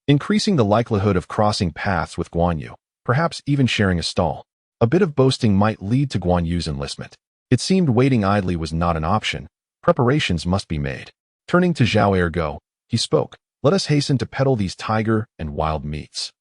increasing the likelihood of crossing paths with Guan Yu, perhaps even sharing a stall. A bit of boasting might lead to Guan Yu's enlistment. It seemed waiting idly was not an option. Preparations must be made. Turning to Zhao Ergo, he spoke, "Let us hasten to peddle these tiger and wild meats."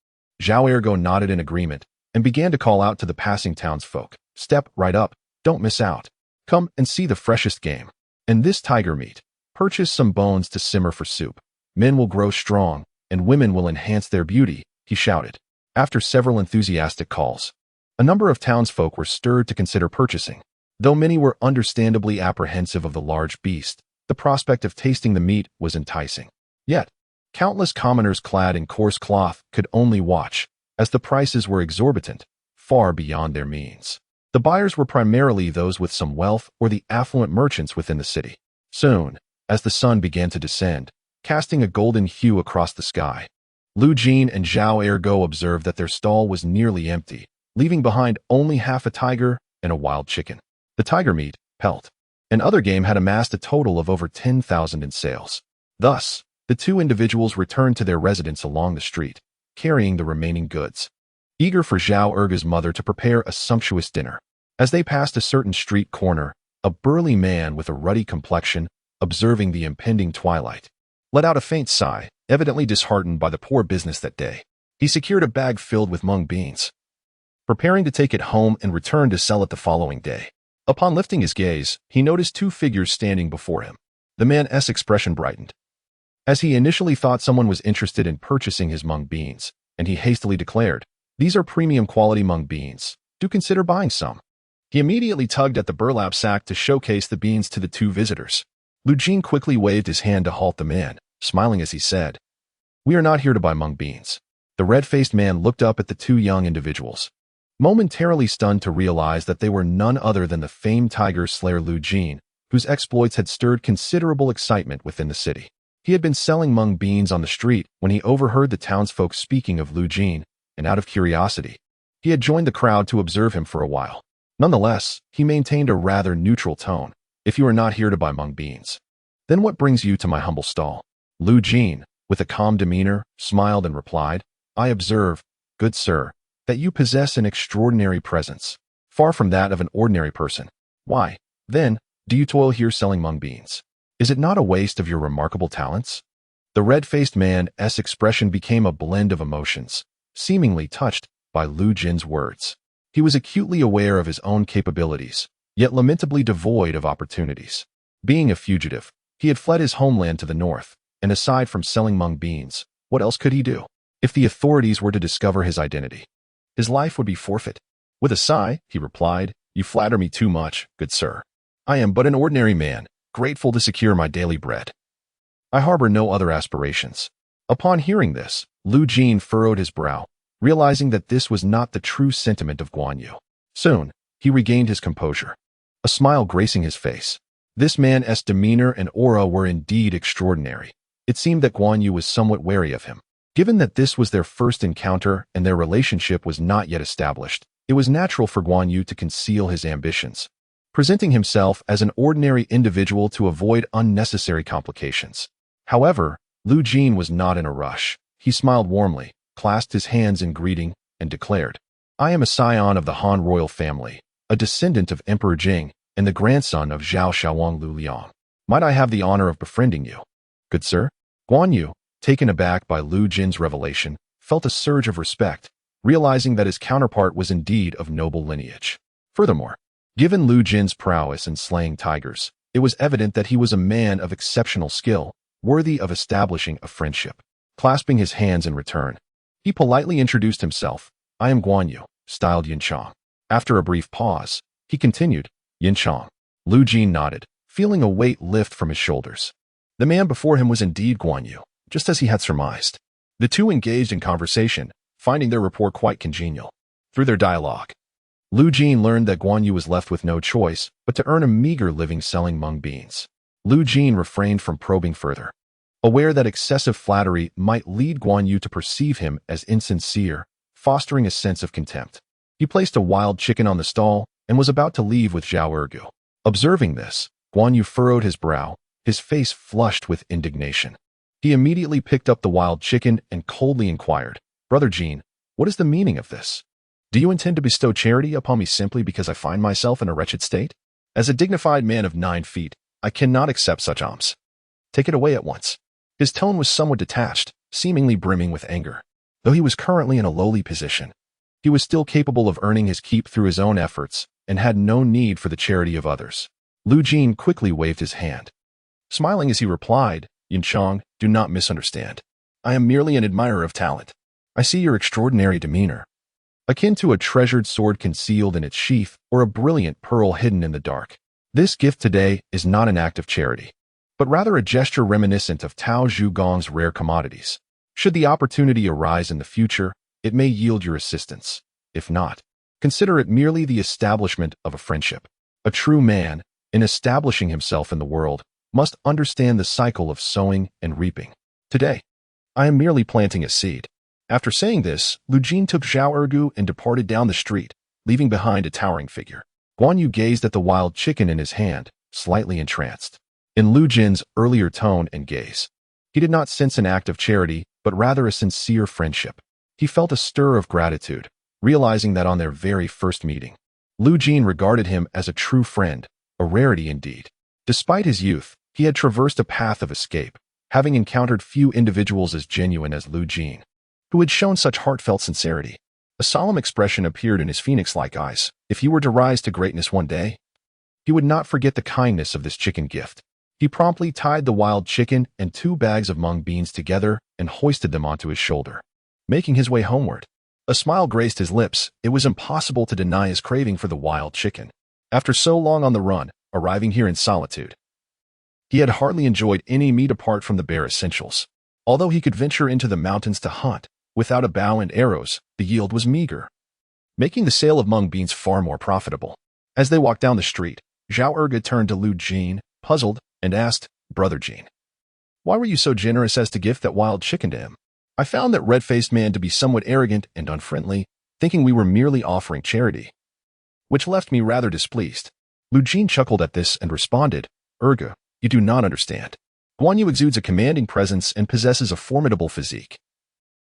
Zhao Ergo nodded in agreement and began to call out to the passing townsfolk, "Step right up, don't miss out. Come and see the freshest game. And this tiger meat, purchase some bones to simmer for soup. Men will grow strong, and women will enhance their beauty," he shouted. After several enthusiastic calls, a number of townsfolk were stirred to consider purchasing. Though many were understandably apprehensive of the large beast, the prospect of tasting the meat was enticing. Yet, countless commoners clad in coarse cloth could only watch, as the prices were exorbitant, far beyond their means. The buyers were primarily those with some wealth or the affluent merchants within the city. Soon, as the sun began to descend, casting a golden hue across the sky, Lu Jin and Zhao Ergo observed that their stall was nearly empty, leaving behind only half a tiger and a wild chicken. The tiger meat, pelt, and other game had amassed a total of over 10,000 in sales. Thus, the two individuals returned to their residence along the street, carrying the remaining goods, eager for Zhao Ergo's mother to prepare a sumptuous dinner. As they passed a certain street corner, a burly man with a ruddy complexion, observing the impending twilight, let out a faint sigh, evidently disheartened by the poor business that day. He secured a bag filled with mung beans, preparing to take it home and return to sell it the following day. Upon lifting his gaze, he noticed two figures standing before him. The man's expression brightened, as he initially thought someone was interested in purchasing his mung beans, and he hastily declared, "These are premium quality mung beans. Do consider buying some." He immediately tugged at the burlap sack to showcase the beans to the two visitors. Lu Jin quickly waved his hand to halt the man, smiling as he said, "We are not here to buy mung beans." The red-faced man looked up at the two young individuals, momentarily stunned to realize that they were none other than the famed tiger slayer Lu Jin, whose exploits had stirred considerable excitement within the city. He had been selling mung beans on the street when he overheard the townsfolk speaking of Lu Jin, and out of curiosity, he had joined the crowd to observe him for a while. Nonetheless, he maintained a rather neutral tone. "If you are not here to buy mung beans, then what brings you to my humble stall?" Lu Jin, with a calm demeanor, smiled and replied, "I observe, good sir, that you possess an extraordinary presence, far from that of an ordinary person. Why, then, do you toil here selling mung beans? Is it not a waste of your remarkable talents?" The red-faced man's expression became a blend of emotions, seemingly touched by Lu Jin's words. He was acutely aware of his own capabilities, yet lamentably devoid of opportunities. Being a fugitive, he had fled his homeland to the north, and aside from selling mung beans, what else could he do? If the authorities were to discover his identity, his life would be forfeit. With a sigh, he replied, "You flatter me too much, good sir. I am but an ordinary man, grateful to secure my daily bread. I harbor no other aspirations." Upon hearing this, Lu Jin furrowed his brow, realizing that this was not the true sentiment of Guan Yu. Soon, he regained his composure, a smile gracing his face. This man's demeanor and aura were indeed extraordinary. It seemed that Guan Yu was somewhat wary of him. Given that this was their first encounter and their relationship was not yet established, it was natural for Guan Yu to conceal his ambitions, presenting himself as an ordinary individual to avoid unnecessary complications. However, Lu Jin was not in a rush. He smiled warmly, clasped his hands in greeting, and declared, "I am a scion of the Han royal family, a descendant of Emperor Zhang, and the grandson of Zhao Shaowang Lu Liang. Might I have the honor of befriending you?" "Good sir?" Guan Yu, taken aback by Lu Jin's revelation, felt a surge of respect, realizing that his counterpart was indeed of noble lineage. Furthermore, given Lu Jin's prowess in slaying tigers, it was evident that he was a man of exceptional skill, worthy of establishing a friendship. Clasping his hands in return, he politely introduced himself. "I am Guan Yu, styled Yin Chong." After a brief pause, he continued, "Yin Chong." Lu Jin nodded, feeling a weight lift from his shoulders. The man before him was indeed Guan Yu, just as he had surmised. The two engaged in conversation, finding their rapport quite congenial. Through their dialogue, Lu Jin learned that Guan Yu was left with no choice but to earn a meager living selling mung beans. Lu Jin refrained from probing further, aware that excessive flattery might lead Guan Yu to perceive him as insincere, fostering a sense of contempt. He placed a wild chicken on the stall and was about to leave with Zhao Ergu. Observing this, Guan Yu furrowed his brow, his face flushed with indignation. He immediately picked up the wild chicken and coldly inquired, "Brother Jin, what is the meaning of this? Do you intend to bestow charity upon me simply because I find myself in a wretched state? As a dignified man of 9 feet, I cannot accept such alms. Take it away at once." His tone was somewhat detached, seemingly brimming with anger. Though he was currently in a lowly position, he was still capable of earning his keep through his own efforts and had no need for the charity of others. Lu Jin quickly waved his hand, smiling as he replied, "Yin Chong, do not misunderstand. I am merely an admirer of talent. I see your extraordinary demeanor, akin to a treasured sword concealed in its sheath or a brilliant pearl hidden in the dark. This gift today is not an act of charity, but rather a gesture reminiscent of Tao Zhugong's rare commodities. Should the opportunity arise in the future, it may yield your assistance. If not, consider it merely the establishment of a friendship. A true man, in establishing himself in the world, must understand the cycle of sowing and reaping. Today, I am merely planting a seed." After saying this, Lu Jin took Zhao Ergu and departed down the street, leaving behind a towering figure. Guan Yu gazed at the wild chicken in his hand, slightly entranced. In Lu Jin's earlier tone and gaze, he did not sense an act of charity, but rather a sincere friendship. He felt a stir of gratitude, realizing that on their very first meeting, Lu Jin regarded him as a true friend, a rarity indeed. Despite his youth, he had traversed a path of escape, having encountered few individuals as genuine as Lu Jin, who had shown such heartfelt sincerity. A solemn expression appeared in his phoenix-like eyes. If he were to rise to greatness one day, he would not forget the kindness of this chicken gift. He promptly tied the wild chicken and 2 bags of mung beans together and hoisted them onto his shoulder, making his way homeward. A smile graced his lips. It was impossible to deny his craving for the wild chicken. After so long on the run, arriving here in solitude, he had hardly enjoyed any meat apart from the bare essentials. Although he could venture into the mountains to hunt, without a bow and arrows, the yield was meager, making the sale of mung beans far more profitable. As they walked down the street, Zhao Erge turned to Lu Jin, puzzled, and asked, "Brother Jin, why were you so generous as to gift that wild chicken to him?" I found that red-faced man to be somewhat arrogant and unfriendly, thinking we were merely offering charity, which left me rather displeased. Lu Jin chuckled at this and responded, "Erge, you do not understand. Guan Yu exudes a commanding presence and possesses a formidable physique.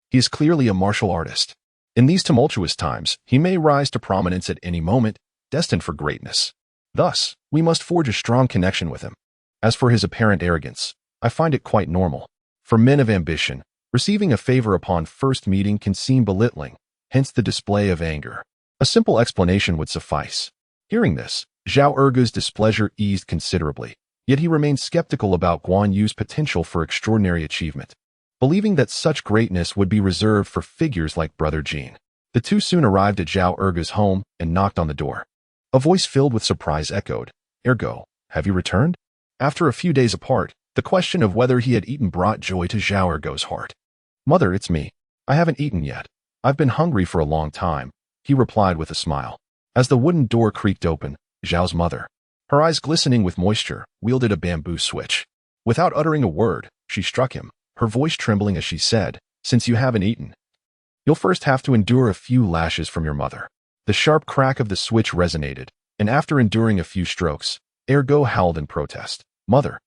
He is clearly a martial artist. In these tumultuous times, he may rise to prominence at any moment, destined for greatness. Thus, we must forge a strong connection with him. As for his apparent arrogance, I find it quite normal. For men of ambition, receiving a favor upon first meeting can seem belittling, hence the display of anger. A simple explanation would suffice." Hearing this, Zhao Erge's displeasure eased considerably, yet he remained skeptical about Guan Yu's potential for extraordinary achievement, believing that such greatness would be reserved for figures like Brother Jin. The two soon arrived at Zhao Erge's home and knocked on the door. A voice filled with surprise echoed, "Ergo, have you returned?" After a few days apart, the question of whether he had eaten brought joy to Zhao Erge's heart. "Mother, it's me. I haven't eaten yet. I've been hungry for a long time," he replied with a smile. As the wooden door creaked open, Zhao's mother, her eyes glistening with moisture, wielded a bamboo switch. Without uttering a word, she struck him, her voice trembling as she said, "Since you haven't eaten, you'll first have to endure a few lashes from your mother." The sharp crack of the switch resonated, and after enduring a few strokes, Ergo howled in protest, "Mother,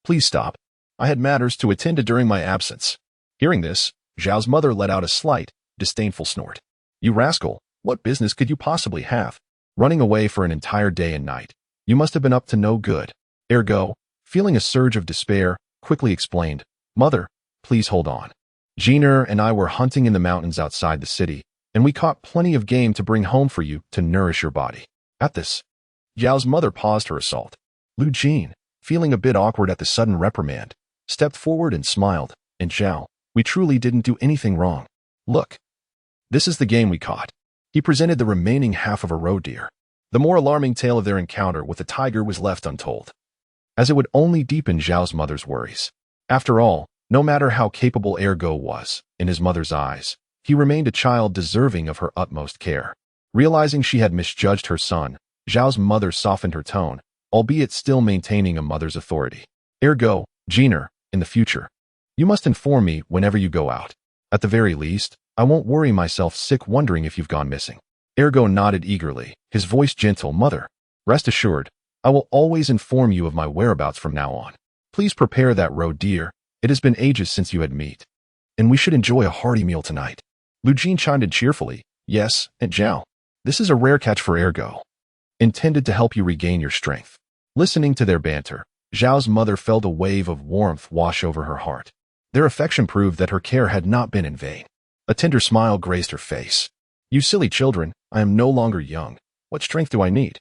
please stop. I had matters to attend to during my absence." Hearing this, Zhao's mother let out a slight, disdainful snort. "You rascal, what business could you possibly have? Running away for an entire day and night. You must have been up to no good." Ergo, feeling a surge of despair, quickly explained, "Mother, please hold on. Jiner and I were hunting in the mountains outside the city, and we caught plenty of game to bring home for you to nourish your body." At this, Zhao's mother paused her assault. Lu Jin, feeling a bit awkward at the sudden reprimand, stepped forward and smiled, "And Zhao, we truly didn't do anything wrong. Look, this is the game we caught." He presented the remaining half of a roe deer. The more alarming tale of their encounter with the tiger was left untold, as it would only deepen Zhao's mother's worries. After all, no matter how capable Ergo was, in his mother's eyes, he remained a child deserving of her utmost care. Realizing she had misjudged her son, Zhao's mother softened her tone, albeit still maintaining a mother's authority. "Ergo, Jiner, in the future, you must inform me whenever you go out. At the very least, I won't worry myself sick wondering if you've gone missing." Ergo nodded eagerly, his voice gentle, "Mother, rest assured, I will always inform you of my whereabouts from now on. Please prepare that roe deer. It has been ages since you had meat, and we should enjoy a hearty meal tonight." Lu Jin chimed in cheerfully, "Yes, Aunt Zhao. This is a rare catch for Ergo, intended to help you regain your strength." Listening to their banter, Zhao's mother felt a wave of warmth wash over her heart. Their affection proved that her care had not been in vain. A tender smile graced her face. "You silly children, I am no longer young. What strength do I need?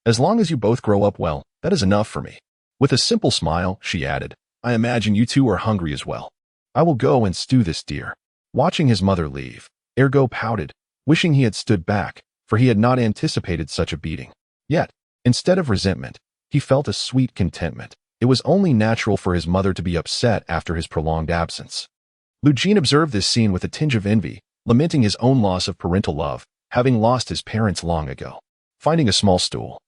As long as you both grow up well, that is enough for me." With a simple smile, she added, "I imagine you two are hungry as well. I will go and stew this deer." Watching his mother leave, Ergo pouted, wishing he had stood back, for he had not anticipated such a beating. Yet, instead of resentment, he felt a sweet contentment. It was only natural for his mother to be upset after his prolonged absence. Lu Jin observed this scene with a tinge of envy, lamenting his own loss of parental love, having lost his parents long ago. Finding a small stool,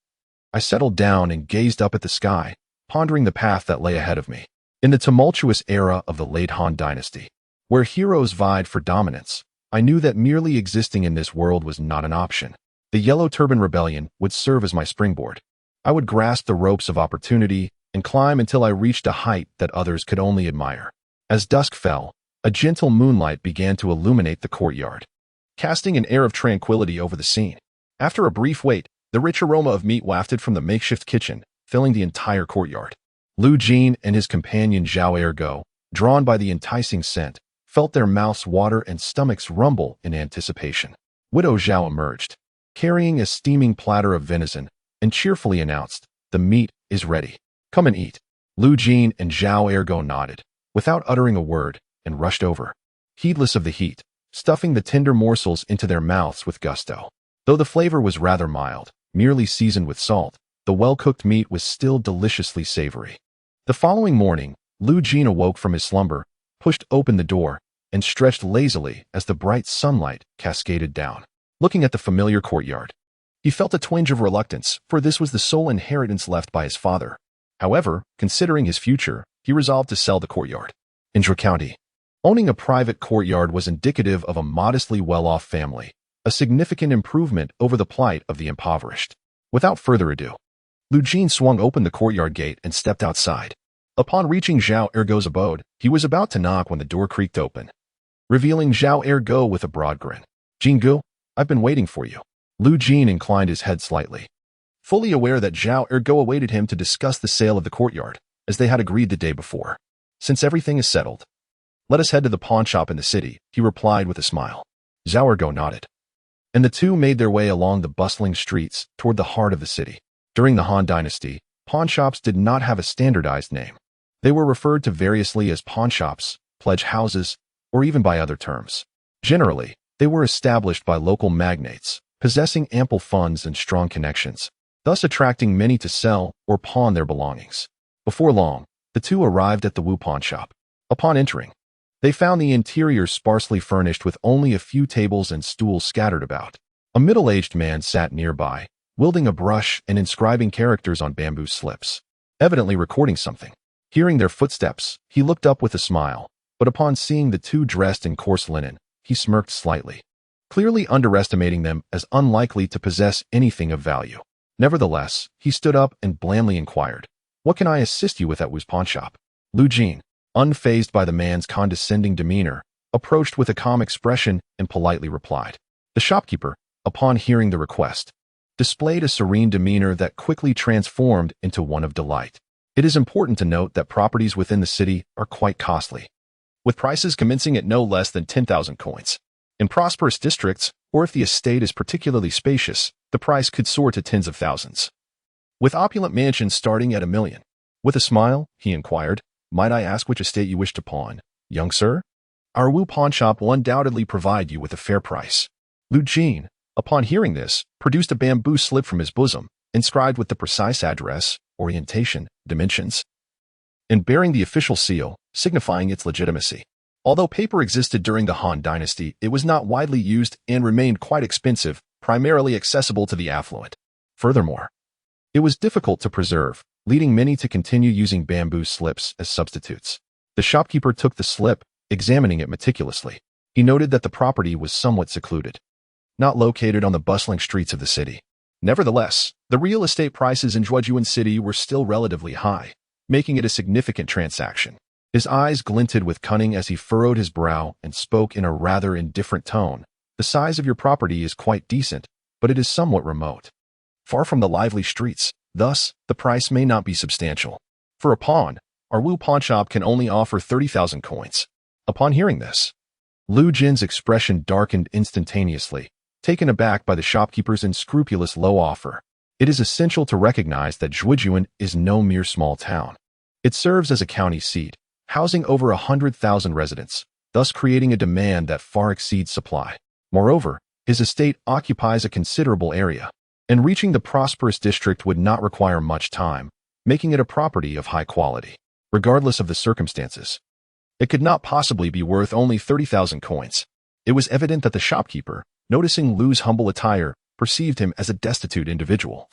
I settled down and gazed up at the sky, pondering the path that lay ahead of me. In the tumultuous era of the late Han Dynasty, where heroes vied for dominance, I knew that merely existing in this world was not an option. The Yellow Turban Rebellion would serve as my springboard. I would grasp the ropes of opportunity and climb until I reached a height that others could only admire. As dusk fell, a gentle moonlight began to illuminate the courtyard, casting an air of tranquility over the scene. After a brief wait, the rich aroma of meat wafted from the makeshift kitchen, filling the entire courtyard. Lu Jin and his companion Zhao Ergo, drawn by the enticing scent, felt their mouths water and stomachs rumble in anticipation. Widow Zhao emerged, carrying a steaming platter of venison, and cheerfully announced, "The meat is ready. Come and eat." Lu Jin and Zhao Ergo nodded, without uttering a word, and rushed over, heedless of the heat, stuffing the tender morsels into their mouths with gusto. Though the flavor was rather mild, merely seasoned with salt, the well-cooked meat was still deliciously savory. The following morning, Lu Jin awoke from his slumber, pushed open the door, and stretched lazily as the bright sunlight cascaded down. Looking at the familiar courtyard, he felt a twinge of reluctance, for this was the sole inheritance left by his father. However, considering his future, he resolved to sell the courtyard. In Zhou County, owning a private courtyard was indicative of a modestly well-off family, a significant improvement over the plight of the impoverished. Without further ado, Lu Jin swung open the courtyard gate and stepped outside. Upon reaching Zhao Ergo's abode, he was about to knock when the door creaked open, revealing Zhao Ergo with a broad grin. "Jingu, I've been waiting for you." Lu Jin inclined his head slightly, fully aware that Zhao Ergo awaited him to discuss the sale of the courtyard, as they had agreed the day before. "Since everything is settled, let us head to the pawn shop in the city," he replied with a smile. Zhao Ergo nodded, and the two made their way along the bustling streets toward the heart of the city. During the Han Dynasty, pawn shops did not have a standardized name. They were referred to variously as pawn shops, pledge houses, or even by other terms. Generally, they were established by local magnates, possessing ample funds and strong connections, thus attracting many to sell or pawn their belongings. Before long, the two arrived at the Wu pawn shop. Upon entering, they found the interior sparsely furnished with only a few tables and stools scattered about. A middle-aged man sat nearby, wielding a brush and inscribing characters on bamboo slips, evidently recording something. Hearing their footsteps, he looked up with a smile, but upon seeing the two dressed in coarse linen, he smirked slightly, clearly underestimating them as unlikely to possess anything of value. Nevertheless, he stood up and blandly inquired, "What can I assist you with at Wu's pawn shop?" Lu Jin, unfazed by the man's condescending demeanor, approached with a calm expression and politely replied. The shopkeeper, upon hearing the request, displayed a serene demeanor that quickly transformed into one of delight. It is important to note that properties within the city are quite costly, with prices commencing at no less than 10,000 coins. In prosperous districts, or if the estate is particularly spacious, the price could soar to tens of thousands, with opulent mansions starting at 1 million. With a smile, he inquired, "Might I ask which estate you wish to pawn, young sir? Our Wu pawn shop will undoubtedly provide you with a fair price." Lu Jin, upon hearing this, produced a bamboo slip from his bosom, inscribed with the precise address, orientation, dimensions, and bearing the official seal, signifying its legitimacy. Although paper existed during the Han Dynasty, it was not widely used and remained quite expensive, primarily accessible to the affluent. Furthermore, it was difficult to preserve, leading many to continue using bamboo slips as substitutes. The shopkeeper took the slip, examining it meticulously. He noted that the property was somewhat secluded, not located on the bustling streets of the city. Nevertheless, the real estate prices in Zhuojuan City were still relatively high, making it a significant transaction. His eyes glinted with cunning as he furrowed his brow and spoke in a rather indifferent tone. "The size of your property is quite decent, but it is somewhat remote, far from the lively streets. Thus, the price may not be substantial. For a pawn, our Wu pawn shop can only offer 30,000 coins." Upon hearing this, Lu Jin's expression darkened instantaneously, taken aback by the shopkeeper's unscrupulous low offer. It is essential to recognize that Zhuojuan is no mere small town. It serves as a county seat, housing over 100,000 residents, thus creating a demand that far exceeds supply. Moreover, his estate occupies a considerable area, and reaching the prosperous district would not require much time, making it a property of high quality. Regardless of the circumstances, it could not possibly be worth only 30,000 coins. It was evident that the shopkeeper, noticing Lu's humble attire, perceived him as a destitute individual,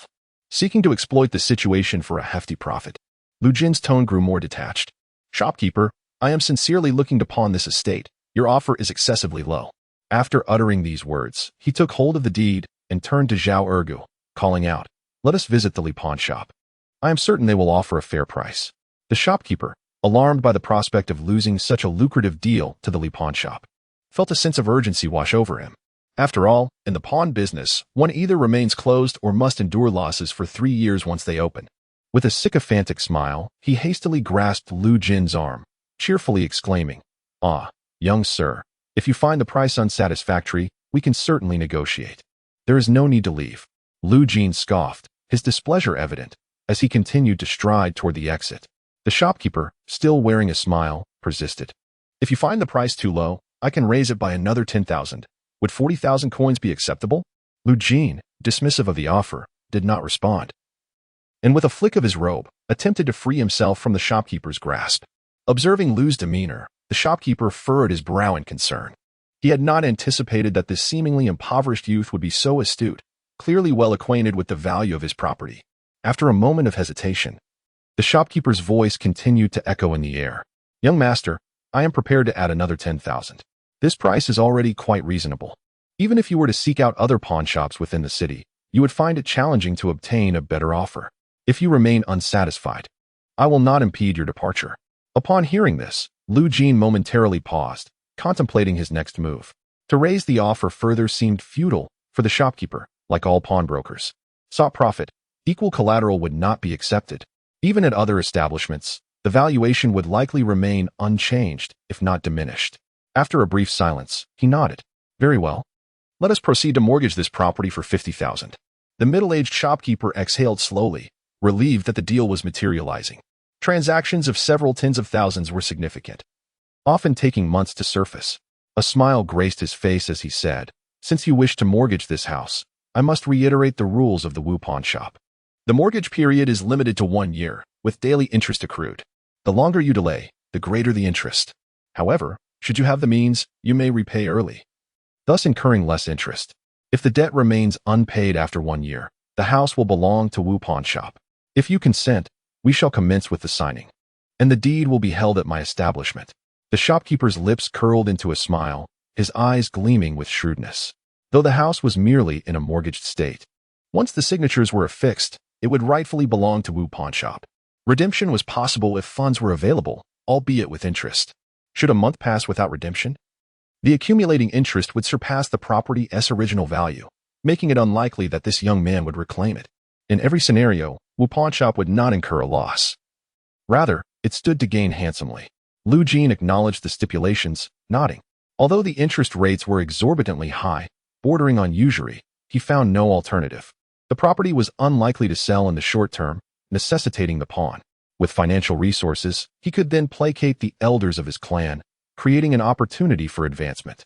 seeking to exploit the situation for a hefty profit. Lu Jin's tone grew more detached. "Shopkeeper, I am sincerely looking to pawn this estate. Your offer is excessively low." After uttering these words, he took hold of the deed and turned to Zhao Ergu, calling out, "Let us visit the Li pawn shop. I am certain they will offer a fair price." The shopkeeper, alarmed by the prospect of losing such a lucrative deal to the Li pawn shop, felt a sense of urgency wash over him. After all, in the pawn business, one either remains closed or must endure losses for 3 years once they open. With a sycophantic smile, he hastily grasped Lu Jin's arm, cheerfully exclaiming, "Ah, young sir, if you find the price unsatisfactory, we can certainly negotiate. There is no need to leave. Lu Jin scoffed, his displeasure evident, as he continued to stride toward the exit. The shopkeeper, still wearing a smile, persisted. If you find the price too low, I can raise it by another 10,000. Would 40,000 coins be acceptable? Lu Jin, dismissive of the offer, did not respond, and with a flick of his robe, attempted to free himself from the shopkeeper's grasp. Observing Lu's demeanor, the shopkeeper furrowed his brow in concern. He had not anticipated that this seemingly impoverished youth would be so astute, clearly well acquainted with the value of his property. After a moment of hesitation, the shopkeeper's voice continued to echo in the air. Young master, I am prepared to add another 10,000. This price is already quite reasonable. Even if you were to seek out other pawnshops within the city, you would find it challenging to obtain a better offer. If you remain unsatisfied, I will not impede your departure. Upon hearing this, Lu Jin momentarily paused, contemplating his next move. To raise the offer further seemed futile, for the shopkeeper, like all pawnbrokers, sought profit. Equal collateral would not be accepted. Even at other establishments, the valuation would likely remain unchanged, if not diminished. After a brief silence, he nodded. Very well. Let us proceed to mortgage this property for 50,000. The middle-aged shopkeeper exhaled slowly, relieved that the deal was materializing. Transactions of several tens of thousands were significant, often taking months to surface. A smile graced his face as he said, Since you wish to mortgage this house, I must reiterate the rules of the Wu pawnshop. The mortgage period is limited to 1 year, with daily interest accrued. The longer you delay, the greater the interest. However, should you have the means, you may repay early, thus incurring less interest. If the debt remains unpaid after 1 year, the house will belong to Wu pawnshop. If you consent, we shall commence with the signing, and the deed will be held at my establishment. The shopkeeper's lips curled into a smile, his eyes gleaming with shrewdness. Though the house was merely in a mortgaged state, once the signatures were affixed, it would rightfully belong to Wu pawnshop. Redemption was possible if funds were available, albeit with interest. Should a month pass without redemption, the accumulating interest would surpass the property's original value, making it unlikely that this young man would reclaim it. In every scenario, Wu pawnshop would not incur a loss. Rather, it stood to gain handsomely. Lu Jin acknowledged the stipulations, nodding. Although the interest rates were exorbitantly high, bordering on usury, he found no alternative. The property was unlikely to sell in the short term, necessitating the pawn. With financial resources, he could then placate the elders of his clan, creating an opportunity for advancement.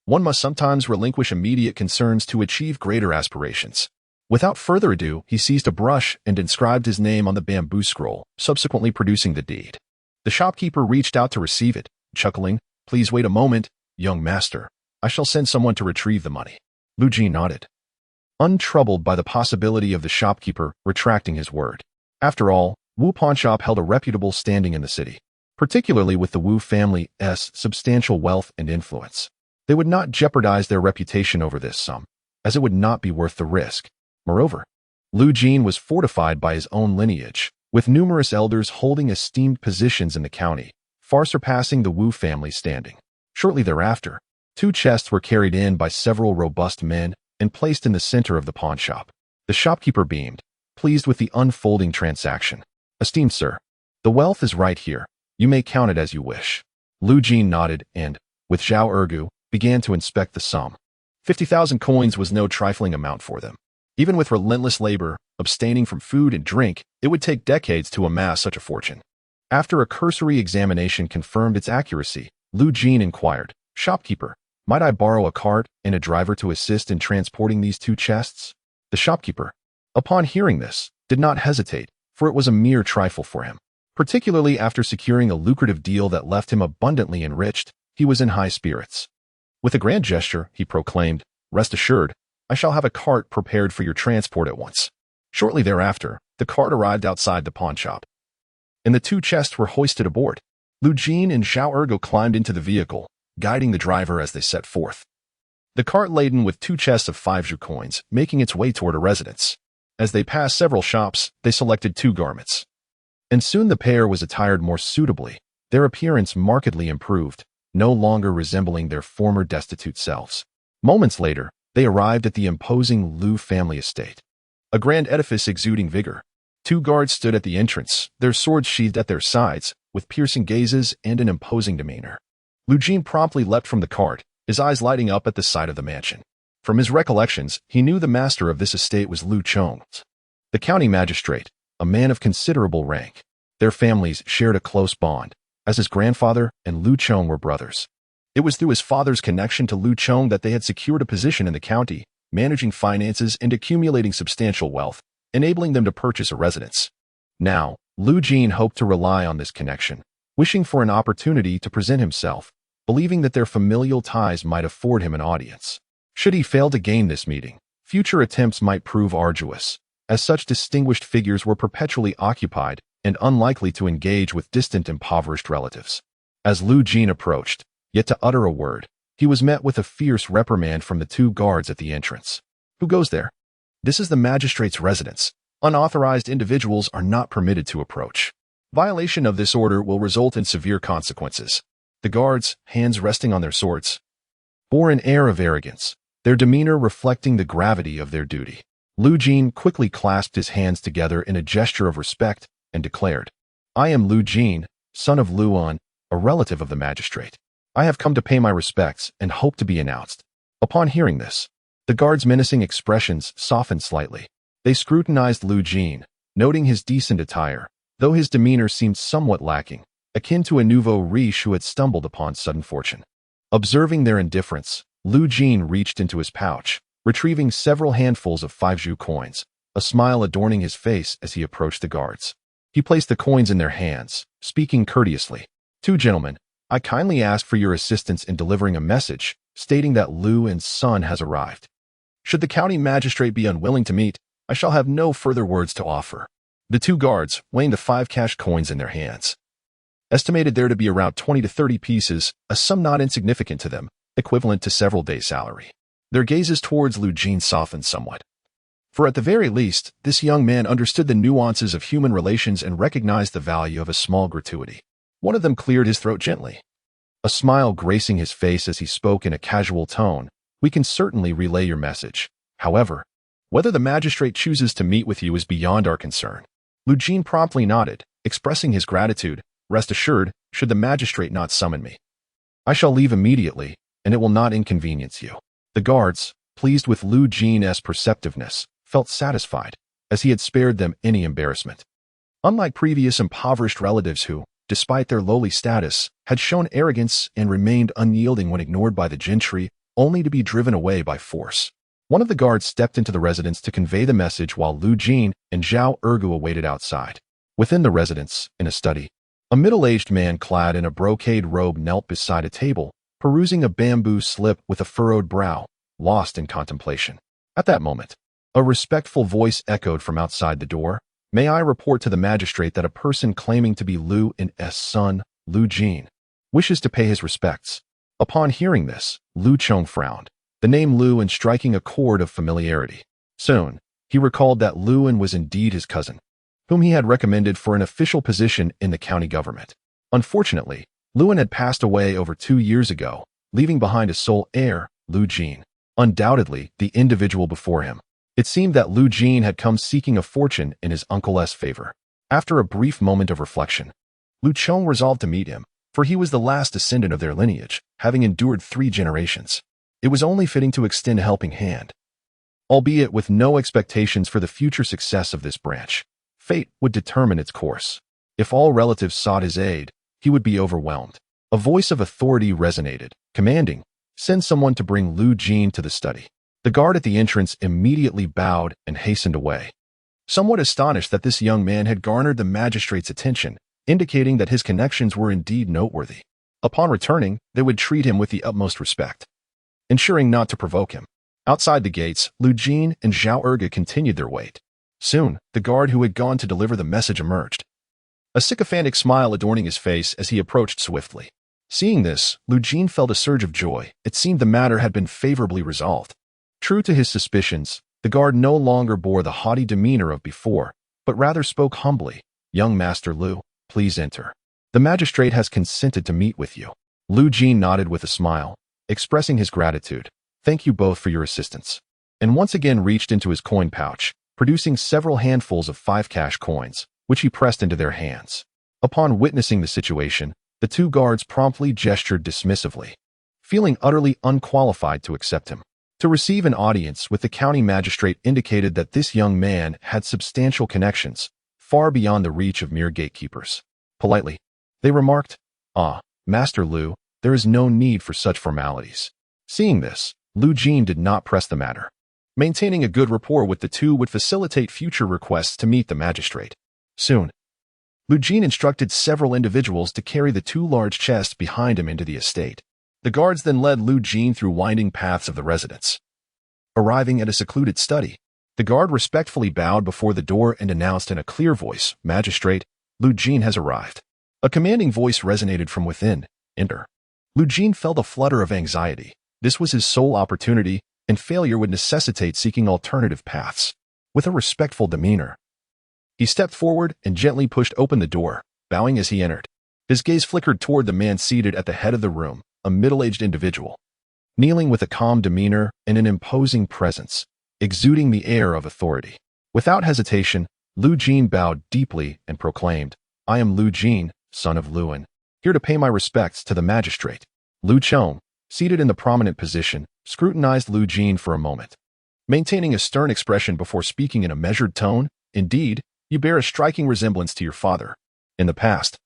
One must sometimes relinquish immediate concerns to achieve greater aspirations. Without further ado, he seized a brush and inscribed his name on the bamboo scroll, subsequently producing the deed. The shopkeeper reached out to receive it, chuckling, Please wait a moment, young master. I shall send someone to retrieve the money. Lu Jin nodded, untroubled by the possibility of the shopkeeper retracting his word. After all, Wu pawnshop held a reputable standing in the city, particularly with the Wu family's substantial wealth and influence. They would not jeopardize their reputation over this sum, as it would not be worth the risk. Moreover, Lu Jin was fortified by his own lineage, with numerous elders holding esteemed positions in the county, far surpassing the Wu family's standing. Shortly thereafter, 2 chests were carried in by several robust men and placed in the center of the pawnshop. The shopkeeper beamed, pleased with the unfolding transaction. Esteemed sir, the wealth is right here. You may count it as you wish. Lu Jin nodded and, with Zhao Ergu, began to inspect the sum. 50,000 coins was no trifling amount for them. Even with relentless labor, abstaining from food and drink, it would take decades to amass such a fortune. After a cursory examination confirmed its accuracy, Lu Jin inquired, Shopkeeper, might I borrow a cart and a driver to assist in transporting these 2 chests? The shopkeeper, upon hearing this, did not hesitate, for it was a mere trifle for him. Particularly after securing a lucrative deal that left him abundantly enriched, he was in high spirits. With a grand gesture, he proclaimed, Rest assured, I shall have a cart prepared for your transport at once. Shortly thereafter, the cart arrived outside the pawnshop, and the 2 chests were hoisted aboard. Lu Jin and Zhao Ergo climbed into the vehicle, guiding the driver as they set forth. The cart laden with 2 chests of 5 zhu coins, making its way toward a residence. As they passed several shops, they selected 2 garments. And soon the pair was attired more suitably, their appearance markedly improved, no longer resembling their former destitute selves. Moments later, they arrived at the imposing Lu family estate, a grand edifice exuding vigor. 2 guards stood at the entrance, their swords sheathed at their sides, with piercing gazes and an imposing demeanor. Lu Jin promptly leapt from the cart, his eyes lighting up at the sight of the mansion. From his recollections, he knew the master of this estate was Lu Chong, the county magistrate, a man of considerable rank. Their families shared a close bond, as his grandfather and Lu Chong were brothers. It was through his father's connection to Lu Chong that they had secured a position in the county, managing finances and accumulating substantial wealth, enabling them to purchase a residence. Now, Lu Jin hoped to rely on this connection, wishing for an opportunity to present himself, believing that their familial ties might afford him an audience. Should he fail to gain this meeting, future attempts might prove arduous, as such distinguished figures were perpetually occupied and unlikely to engage with distant impoverished relatives. As Lu Jin approached, yet to utter a word, he was met with a fierce reprimand from the two guards at the entrance. "Who goes there? This is the magistrate's residence. Unauthorized individuals are not permitted to approach. Violation of this order will result in severe consequences." The guards, hands resting on their swords, bore an air of arrogance, their demeanor reflecting the gravity of their duty. Lu Jin quickly clasped his hands together in a gesture of respect and declared, "I am Lu Jin, son of Luan, a relative of the magistrate. I have come to pay my respects and hope to be announced." Upon hearing this, the guards' menacing expressions softened slightly. They scrutinized Lu Jin, noting his decent attire, though his demeanor seemed somewhat lacking, akin to a nouveau riche who had stumbled upon sudden fortune. Observing their indifference, Lu Jin reached into his pouch, retrieving several handfuls of 5 coins, a smile adorning his face as he approached the guards. He placed the coins in their hands, speaking courteously. "Two gentlemen, I kindly ask for your assistance in delivering a message stating that Lu and son has arrived. Should the county magistrate be unwilling to meet, I shall have no further words to offer." The two guards, weighing the 5 cash coins in their hands, estimated there to be around 20 to 30 pieces, a sum not insignificant to them, equivalent to several days' salary. Their gazes towards Lu Jin softened somewhat. For at the very least, this young man understood the nuances of human relations and recognized the value of a small gratuity. One of them cleared his throat gently, a smile gracing his face as he spoke in a casual tone. "We can certainly relay your message. However, whether the magistrate chooses to meet with you is beyond our concern." Lu Jin promptly nodded, expressing his gratitude. "Rest assured, should the magistrate not summon me, I shall leave immediately, and it will not inconvenience you." The guards, pleased with Lu Jin's perceptiveness, felt satisfied, as he had spared them any embarrassment. Unlike previous impoverished relatives who, despite their lowly status, had shown arrogance and remained unyielding when ignored by the gentry, only to be driven away by force. One of the guards stepped into the residence to convey the message while Lu Jin and Zhao Ergu awaited outside. Within the residence, in a study, a middle-aged man clad in a brocade robe knelt beside a table, perusing a bamboo slip with a furrowed brow, lost in contemplation. At that moment, a respectful voice echoed from outside the door. "May I report to the magistrate that a person claiming to be Lu and S son, Lu Jin, wishes to pay his respects." Upon hearing this, Lu Chong frowned, the name Lu and striking a chord of familiarity. Soon, he recalled that Luan was indeed his cousin, whom he had recommended for an official position in the county government. Unfortunately, Luan had passed away over 2 years ago, leaving behind a sole heir, Lu Jin, undoubtedly the individual before him. It seemed that Lu Jin had come seeking a fortune in his uncle's favor. After a brief moment of reflection, Lu Chong resolved to meet him, for he was the last descendant of their lineage, having endured 3 generations. It was only fitting to extend a helping hand, albeit with no expectations for the future success of this branch. Fate would determine its course. If all relatives sought his aid, he would be overwhelmed. A voice of authority resonated, commanding, "Send someone to bring Lu Jin to the study." The guard at the entrance immediately bowed and hastened away, somewhat astonished that this young man had garnered the magistrate's attention, indicating that his connections were indeed noteworthy. Upon returning, they would treat him with the utmost respect, ensuring not to provoke him. Outside the gates, Lu Jin and Zhao Erge continued their wait. Soon, the guard who had gone to deliver the message emerged, a sycophantic smile adorning his face as he approached swiftly. Seeing this, Lu Jin felt a surge of joy. It seemed the matter had been favorably resolved. True to his suspicions, the guard no longer bore the haughty demeanor of before, but rather spoke humbly. "Young Master Lu, please enter. The magistrate has consented to meet with you." Lu Jin nodded with a smile, expressing his gratitude. "Thank you both for your assistance," and once again reached into his coin pouch, producing several handfuls of 5 cash coins, which he pressed into their hands. Upon witnessing the situation, the 2 guards promptly gestured dismissively. feeling utterly unqualified to accept him. To receive an audience with the county magistrate indicated that this young man had substantial connections, far beyond the reach of mere gatekeepers. Politely, they remarked, "Ah, Master Liu, there is no need for such formalities." Seeing this, Liu Jin did not press the matter. Maintaining a good rapport with the two would facilitate future requests to meet the magistrate. Soon, Liu Jin instructed several individuals to carry the two large chests behind him into the estate. The guards then led Liu Jin through winding paths of the residence. Arriving at a secluded study, the guard respectfully bowed before the door and announced in a clear voice, "Magistrate, Liu Jin has arrived." A commanding voice resonated from within, "Enter." Liu Jin felt a flutter of anxiety. This was his sole opportunity, and failure would necessitate seeking alternative paths. With a respectful demeanor, he stepped forward and gently pushed open the door, bowing as he entered. His gaze flickered toward the man seated at the head of the room, a middle-aged individual, kneeling with a calm demeanor and an imposing presence, exuding the air of authority. Without hesitation, Liu Jin bowed deeply and proclaimed, "I am Liu Jin, son of Luan, here to pay my respects to the magistrate." Liu Chong, seated in the prominent position, scrutinized Liu Jin for a moment, maintaining a stern expression before speaking in a measured tone. "Indeed, you bear a striking resemblance to your father. In the past,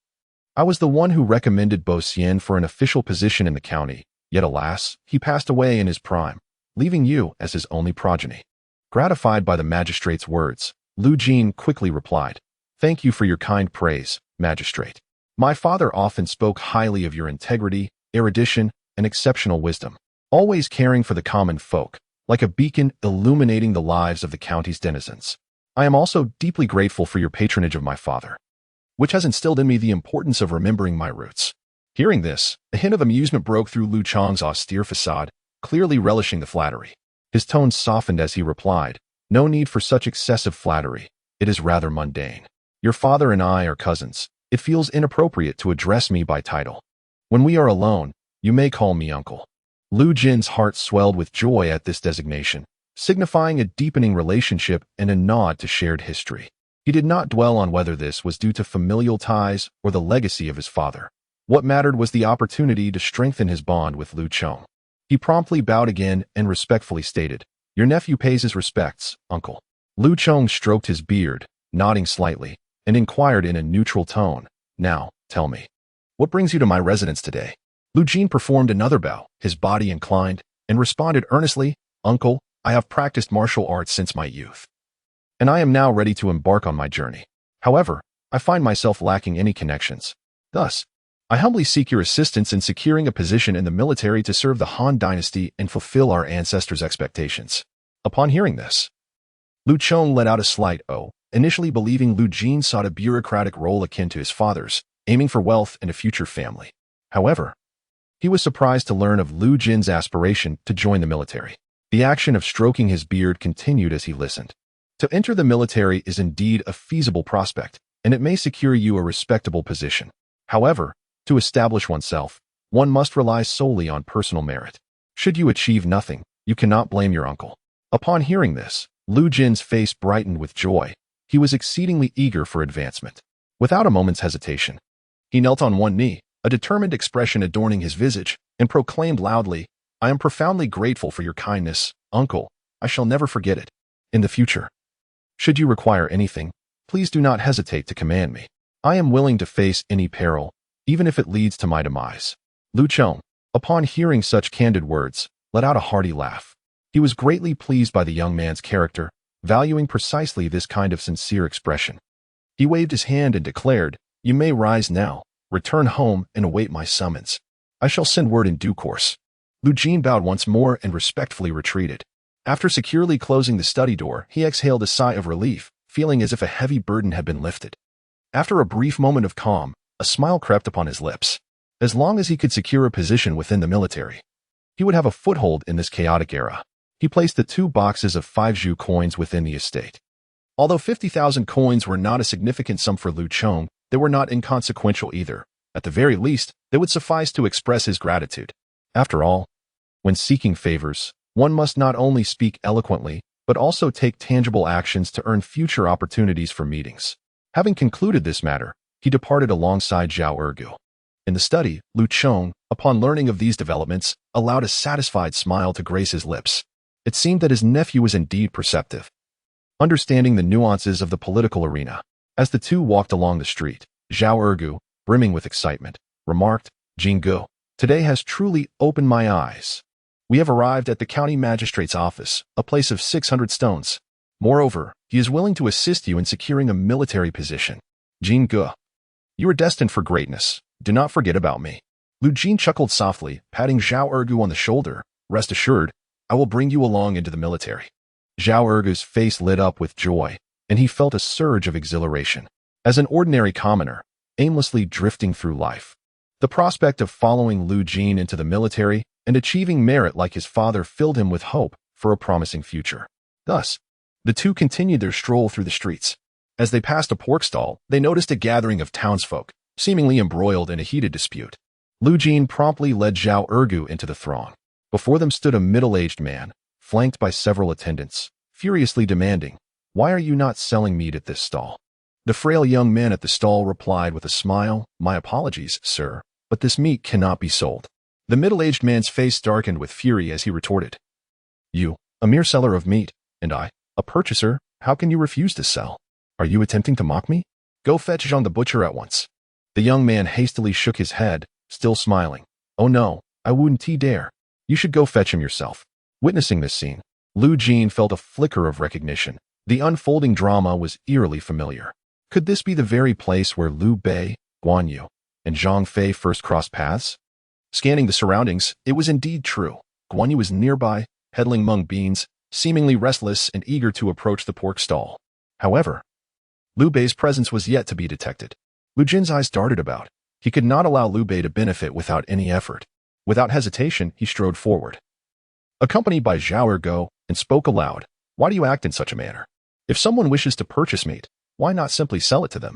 I was the one who recommended Bo Xian for an official position in the county, yet alas, he passed away in his prime, leaving you as his only progeny." Gratified by the magistrate's words, Liu Jin quickly replied, "Thank you for your kind praise, magistrate. My father often spoke highly of your integrity, erudition, and exceptional wisdom, always caring for the common folk, like a beacon illuminating the lives of the county's denizens. I am also deeply grateful for your patronage of my father, which has instilled in me the importance of remembering my roots." Hearing this, a hint of amusement broke through Liu Chong's austere facade, clearly relishing the flattery. His tone softened as he replied, "No need for such excessive flattery. It is rather mundane. Your father and I are cousins. It feels inappropriate to address me by title. When we are alone, you may call me uncle." Liu Jin's heart swelled with joy at this designation, signifying a deepening relationship and a nod to shared history. He did not dwell on whether this was due to familial ties or the legacy of his father. What mattered was the opportunity to strengthen his bond with Liu Chong. He promptly bowed again and respectfully stated, "Your nephew pays his respects, uncle." Liu Chong stroked his beard, nodding slightly, and inquired in a neutral tone, "Now, tell me, what brings you to my residence today?" Liu Jin performed another bow, his body inclined, and responded earnestly, "Uncle, I have practiced martial arts since my youth, and I am now ready to embark on my journey. However, I find myself lacking any connections. Thus, I humbly seek your assistance in securing a position in the military to serve the Han Dynasty and fulfill our ancestors' expectations." Upon hearing this, Liu Chong let out a slight "oh," initially believing Liu Jin sought a bureaucratic role akin to his father's, aiming for wealth and a future family. However, he was surprised to learn of Liu Jin's aspiration to join the military. The action of stroking his beard continued as he listened. To enter the military is indeed a feasible prospect, and it may secure you a respectable position. However, to establish oneself, one must rely solely on personal merit. Should you achieve nothing, you cannot blame your uncle. Upon hearing this, Liu Jin's face brightened with joy. He was exceedingly eager for advancement. Without a moment's hesitation, he knelt on one knee, a determined expression adorning his visage, and proclaimed loudly, "I am profoundly grateful for your kindness, uncle. I shall never forget it. In the future, should you require anything, please do not hesitate to command me. I am willing to face any peril, even if it leads to my demise." Liu Chong, upon hearing such candid words, let out a hearty laugh. He was greatly pleased by the young man's character, valuing precisely this kind of sincere expression. He waved his hand and declared, "You may rise now. Return home and await my summons. I shall send word in due course." Liu Jin bowed once more and respectfully retreated. After securely closing the study door, he exhaled a sigh of relief, feeling as if a heavy burden had been lifted. After a brief moment of calm, a smile crept upon his lips. As long as he could secure a position within the military, he would have a foothold in this chaotic era. He placed the 2 boxes of 5 Zhu coins within the estate. Although 50,000 coins were not a significant sum for Liu Chong, they were not inconsequential either. At the very least, they would suffice to express his gratitude. After all, when seeking favors, one must not only speak eloquently, but also take tangible actions to earn future opportunities for meetings. Having concluded this matter, he departed alongside Zhao Ergu. In the study, Lu Chong, upon learning of these developments, allowed a satisfied smile to grace his lips. It seemed that his nephew was indeed perceptive, understanding the nuances of the political arena. As the two walked along the street, Zhao Ergu, brimming with excitement, remarked, "Jinggu, today has truly opened my eyes. We have arrived at the county magistrate's office, a place of 600 stones. Moreover, he is willing to assist you in securing a military position. Jinggu, you are destined for greatness. Do not forget about me." Lu Jin chuckled softly, patting Zhao Ergu on the shoulder. "Rest assured, I will bring you along into the military." Zhao Ergu's face lit up with joy, and he felt a surge of exhilaration. As an ordinary commoner, aimlessly drifting through life, the prospect of following Lu Jin into the military and achieving merit like his father filled him with hope for a promising future. Thus, the two continued their stroll through the streets. As they passed a pork stall, they noticed a gathering of townsfolk, seemingly embroiled in a heated dispute. Lu Jin promptly led Zhao Ergu into the throng. Before them stood a middle-aged man, flanked by several attendants, furiously demanding, "Why are you not selling meat at this stall?" The frail young man at the stall replied with a smile, "My apologies, sir, but this meat cannot be sold." The middle-aged man's face darkened with fury as he retorted, "You, a mere seller of meat, and I, a purchaser, how can you refuse to sell? Are you attempting to mock me? Go fetch Zhang the butcher at once." The young man hastily shook his head, still smiling. "Oh no, I wouldn't dare. You should go fetch him yourself." Witnessing this scene, Lu Jin felt a flicker of recognition. The unfolding drama was eerily familiar. Could this be the very place where Liu Bei, Guan Yu, and Zhang Fei first crossed paths? Scanning the surroundings, it was indeed true. Guan Yu was nearby, peddling mung beans, seemingly restless and eager to approach the pork stall. However, Liu Bei's presence was yet to be detected. Lu Jin's eyes darted about. He could not allow Liu Bei to benefit without any effort. Without hesitation, he strode forward, accompanied by Zhao Ergu, and spoke aloud. "Why do you act in such a manner? If someone wishes to purchase meat, why not simply sell it to them?"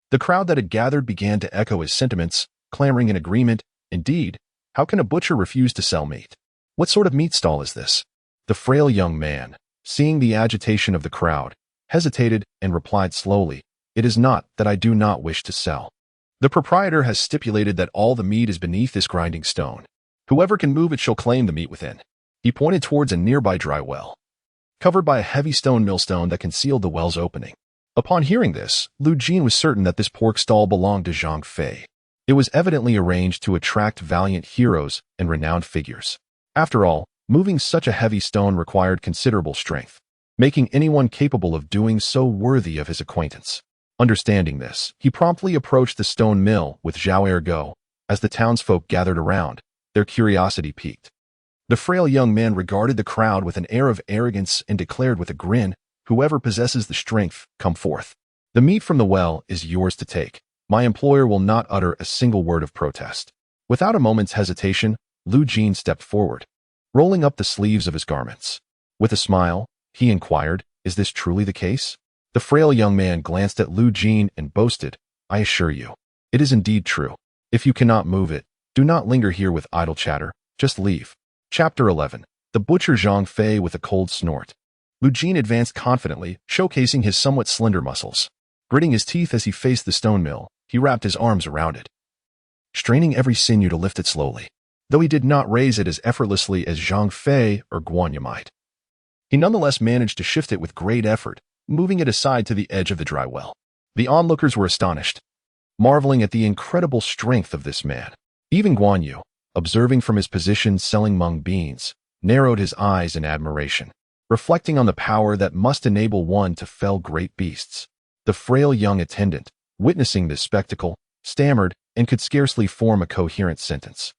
The crowd that had gathered began to echo his sentiments, clamoring in agreement. "Indeed, how can a butcher refuse to sell meat? What sort of meat stall is this?" The frail young man, seeing the agitation of the crowd, hesitated and replied slowly, "It is not that I do not wish to sell. The proprietor has stipulated that all the meat is beneath this grinding stone. Whoever can move it shall claim the meat within." He pointed towards a nearby dry well, covered by a heavy stone millstone that concealed the well's opening. Upon hearing this, Lu Jin was certain that this pork stall belonged to Zhang Fei. It was evidently arranged to attract valiant heroes and renowned figures. After all, moving such a heavy stone required considerable strength, making anyone capable of doing so worthy of his acquaintance. Understanding this, he promptly approached the stone mill with Zhao Ergu. As the townsfolk gathered around, their curiosity piqued. The frail young man regarded the crowd with an air of arrogance and declared with a grin, "Whoever possesses the strength, come forth. The meat from the well is yours to take. My employer will not utter a single word of protest." Without a moment's hesitation, Lu Jin stepped forward, rolling up the sleeves of his garments. With a smile, he inquired, "Is this truly the case?" The frail young man glanced at Lu Jin and boasted, "I assure you, it is indeed true. If you cannot move it, do not linger here with idle chatter, just leave." Chapter 11. The Butcher Zhang Fei with a Cold Snort. Lu Jin advanced confidently, showcasing his somewhat slender muscles. Gritting his teeth as he faced the stone mill, he wrapped his arms around it, straining every sinew to lift it slowly, though he did not raise it as effortlessly as Zhang Fei or Guan Yu might. He nonetheless managed to shift it with great effort, moving it aside to the edge of the dry well. The onlookers were astonished, marveling at the incredible strength of this man. Even Guan Yu, observing from his position selling mung beans, narrowed his eyes in admiration, reflecting on the power that must enable one to fell great beasts. The frail young attendant, witnessing this spectacle, stammered and could scarcely form a coherent sentence.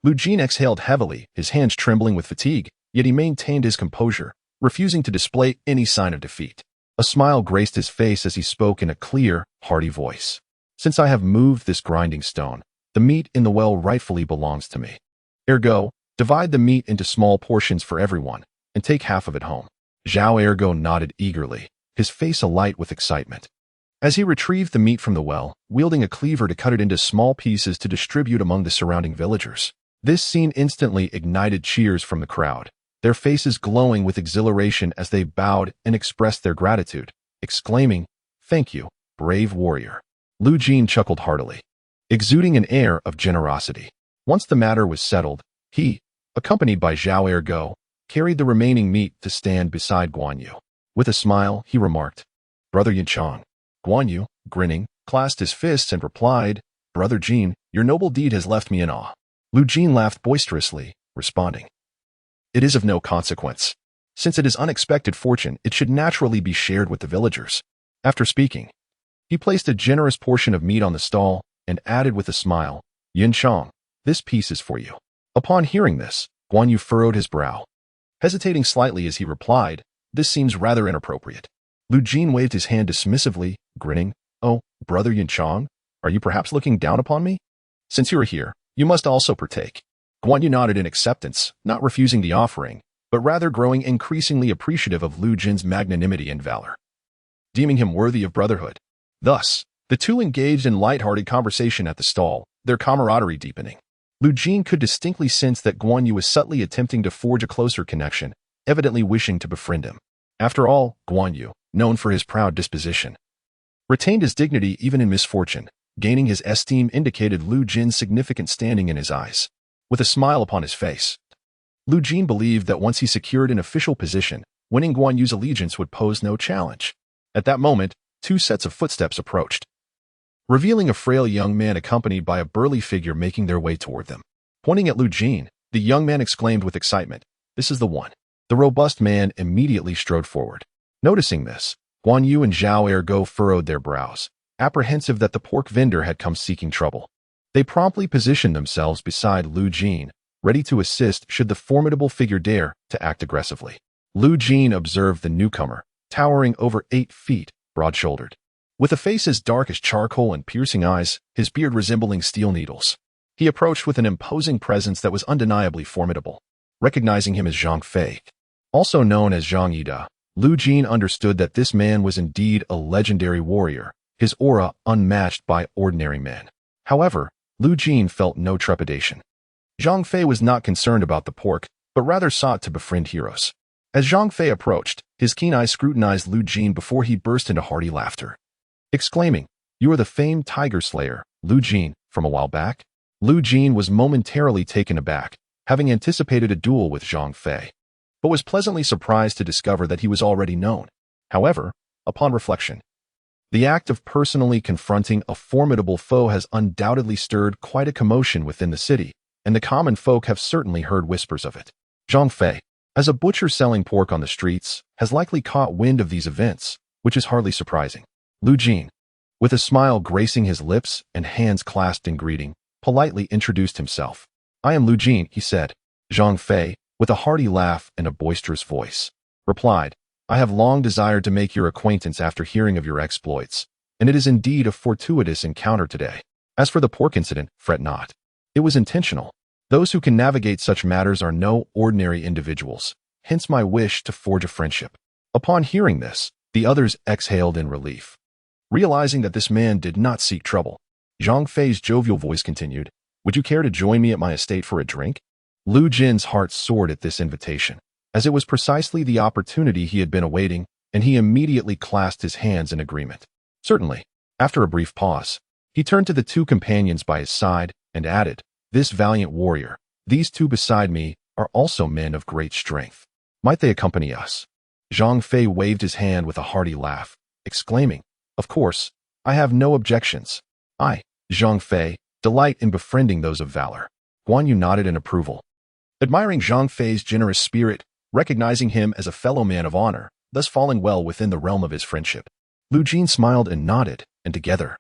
Lu Jin exhaled heavily, his hands trembling with fatigue, yet he maintained his composure, refusing to display any sign of defeat. A smile graced his face as he spoke in a clear, hearty voice. "Since I have moved this grinding stone, the meat in the well rightfully belongs to me. Ergo, divide the meat into small portions for everyone, and take half of it home." Zhao Ergu nodded eagerly, his face alight with excitement. As he retrieved the meat from the well, wielding a cleaver to cut it into small pieces to distribute among the surrounding villagers. This scene instantly ignited cheers from the crowd, their faces glowing with exhilaration as they bowed and expressed their gratitude, exclaiming, "Thank you, brave warrior." Lu Jin chuckled heartily. exuding an air of generosity. Once the matter was settled, he, accompanied by Zhao Ergo, carried the remaining meat to stand beside Guan Yu. With a smile, he remarked, "Brother Yinchang." Guan Yu, grinning, clasped his fists and replied, "Brother Jin, your noble deed has left me in awe." Lu Jin laughed boisterously, responding, "It is of no consequence. Since it is unexpected fortune, it should naturally be shared with the villagers." After speaking, he placed a generous portion of meat on the stall and added with a smile, "Yinchang, this piece is for you." Upon hearing this, Guan Yu furrowed his brow, hesitating slightly as he replied, "This seems rather inappropriate." Lu Jin waved his hand dismissively, grinning, "Oh, Brother Yinchang, are you perhaps looking down upon me? Since you are here, you must also partake." Guan Yu nodded in acceptance, not refusing the offering, but rather growing increasingly appreciative of Lu Jin's magnanimity and valor, deeming him worthy of brotherhood. Thus, the two engaged in light-hearted conversation at the stall, their camaraderie deepening. Lu Jin could distinctly sense that Guan Yu was subtly attempting to forge a closer connection, evidently wishing to befriend him. After all, Guan Yu, known for his proud disposition, retained his dignity even in misfortune. Gaining his esteem indicated Lu Jin's significant standing in his eyes. With a smile upon his face, Lu Jin believed that once he secured an official position, winning Guan Yu's allegiance would pose no challenge. At that moment, two sets of footsteps approached, revealing a frail young man accompanied by a burly figure making their way toward them. Pointing at Lu Jin, the young man exclaimed with excitement, "This is the one." The robust man immediately strode forward. Noticing this, Guan Yu and Zhao Ergo furrowed their brows, apprehensive that the pork vendor had come seeking trouble. They promptly positioned themselves beside Lu Jin, ready to assist should the formidable figure dare to act aggressively. Lu Jin observed the newcomer, towering over 8 feet, broad-shouldered, with a face as dark as charcoal and piercing eyes, his beard resembling steel needles. He approached with an imposing presence that was undeniably formidable. Recognizing him as Zhang Fei, also known as Zhang Yida, Lu Jin understood that this man was indeed a legendary warrior, his aura unmatched by ordinary men. However, Lu Jin felt no trepidation. Zhang Fei was not concerned about the pork, but rather sought to befriend heroes. As Zhang Fei approached, his keen eyes scrutinized Lu Jin before he burst into hearty laughter, exclaiming, "You are the famed tiger slayer, Lu Jin, from a while back?" Lu Jin was momentarily taken aback, having anticipated a duel with Zhang Fei, but was pleasantly surprised to discover that he was already known. However, upon reflection, the act of personally confronting a formidable foe has undoubtedly stirred quite a commotion within the city, and the common folk have certainly heard whispers of it. Zhang Fei, as a butcher selling pork on the streets, has likely caught wind of these events, which is hardly surprising. Lu Jin, with a smile gracing his lips and hands clasped in greeting, politely introduced himself. "I am Lu Jin," he said. Zhang Fei, with a hearty laugh and a boisterous voice, replied, "I have long desired to make your acquaintance after hearing of your exploits, and it is indeed a fortuitous encounter today. As for the pork incident, fret not. It was intentional. Those who can navigate such matters are no ordinary individuals, hence my wish to forge a friendship." Upon hearing this, the others exhaled in relief. Realizing that this man did not seek trouble, Zhang Fei's jovial voice continued, "Would you care to join me at my estate for a drink?" Lu Jin's heart soared at this invitation, as it was precisely the opportunity he had been awaiting, and he immediately clasped his hands in agreement. "Certainly." After a brief pause, he turned to the two companions by his side and added, "This valiant warrior, these two beside me, are also men of great strength. Might they accompany us?" Zhang Fei waved his hand with a hearty laugh, exclaiming, "Of course, I have no objections. I, Zhang Fei, delight in befriending those of valor." Guan Yu nodded in approval, admiring Zhang Fei's generous spirit, recognizing him as a fellow man of honor, thus falling well within the realm of his friendship. Lu Jin smiled and nodded, and together,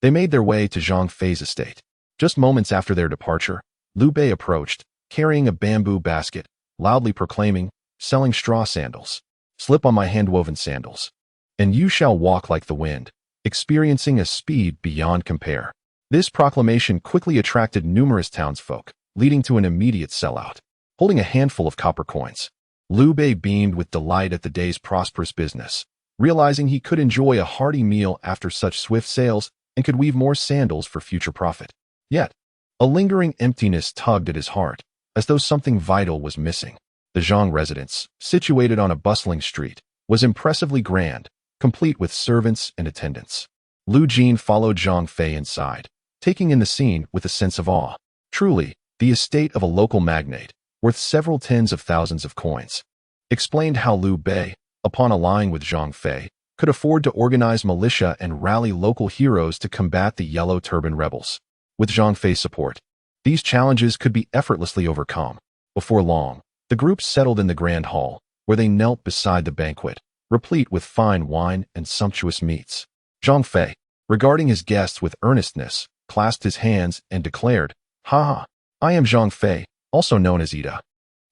they made their way to Zhang Fei's estate. Just moments after their departure, Liu Bei approached, carrying a bamboo basket, loudly proclaiming, "Selling straw sandals. Slip on my hand-woven sandals, and you shall walk like the wind, experiencing a speed beyond compare." This proclamation quickly attracted numerous townsfolk, leading to an immediate sellout. Holding a handful of copper coins, Liu Bei beamed with delight at the day's prosperous business, realizing he could enjoy a hearty meal after such swift sales and could weave more sandals for future profit. Yet, a lingering emptiness tugged at his heart, as though something vital was missing. The Zhang residence, situated on a bustling street, was impressively grand, complete with servants and attendants. Lu Jin followed Zhang Fei inside, taking in the scene with a sense of awe. Truly, the estate of a local magnate, worth several tens of thousands of coins. Explained how Liu Bei, upon allying with Zhang Fei, could afford to organize militia and rally local heroes to combat the Yellow Turban rebels. With Zhang Fei's support, these challenges could be effortlessly overcome. Before long, the group settled in the grand hall, where they knelt beside the banquet, replete with fine wine and sumptuous meats. Zhang Fei, regarding his guests with earnestness, clasped his hands and declared, "Ha ha, I am Zhang Fei, also known as Ida.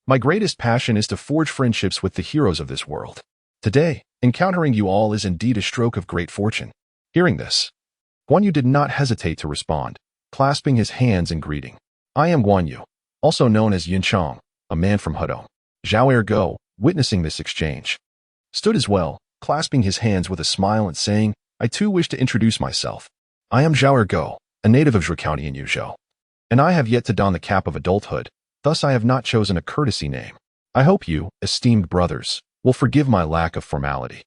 My greatest passion is to forge friendships with the heroes of this world. Today, encountering you all is indeed a stroke of great fortune." Hearing this, Guan Yu did not hesitate to respond, clasping his hands in greeting. "I am Guan Yu, also known as Yin Chang, a man from Hudong." Zhao Ergo, witnessing this exchange, stood as well, clasping his hands with a smile and saying, "I too wish to introduce myself. I am Zhao Ergo, a native of Zhou County in Yuzhou, and I have yet to don the cap of adulthood, thus I have not chosen a courtesy name. I hope you, esteemed brothers, will forgive my lack of formality."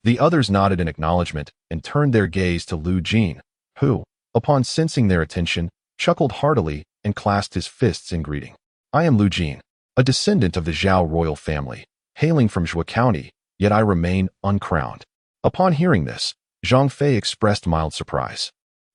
The others nodded in acknowledgement and turned their gaze to Liu Jin, who, upon sensing their attention, chuckled heartily and clasped his fists in greeting. "I am Liu Jin, a descendant of the Zhao royal family, hailing from Zhou County, yet I remain uncrowned." Upon hearing this, Zhang Fei expressed mild surprise.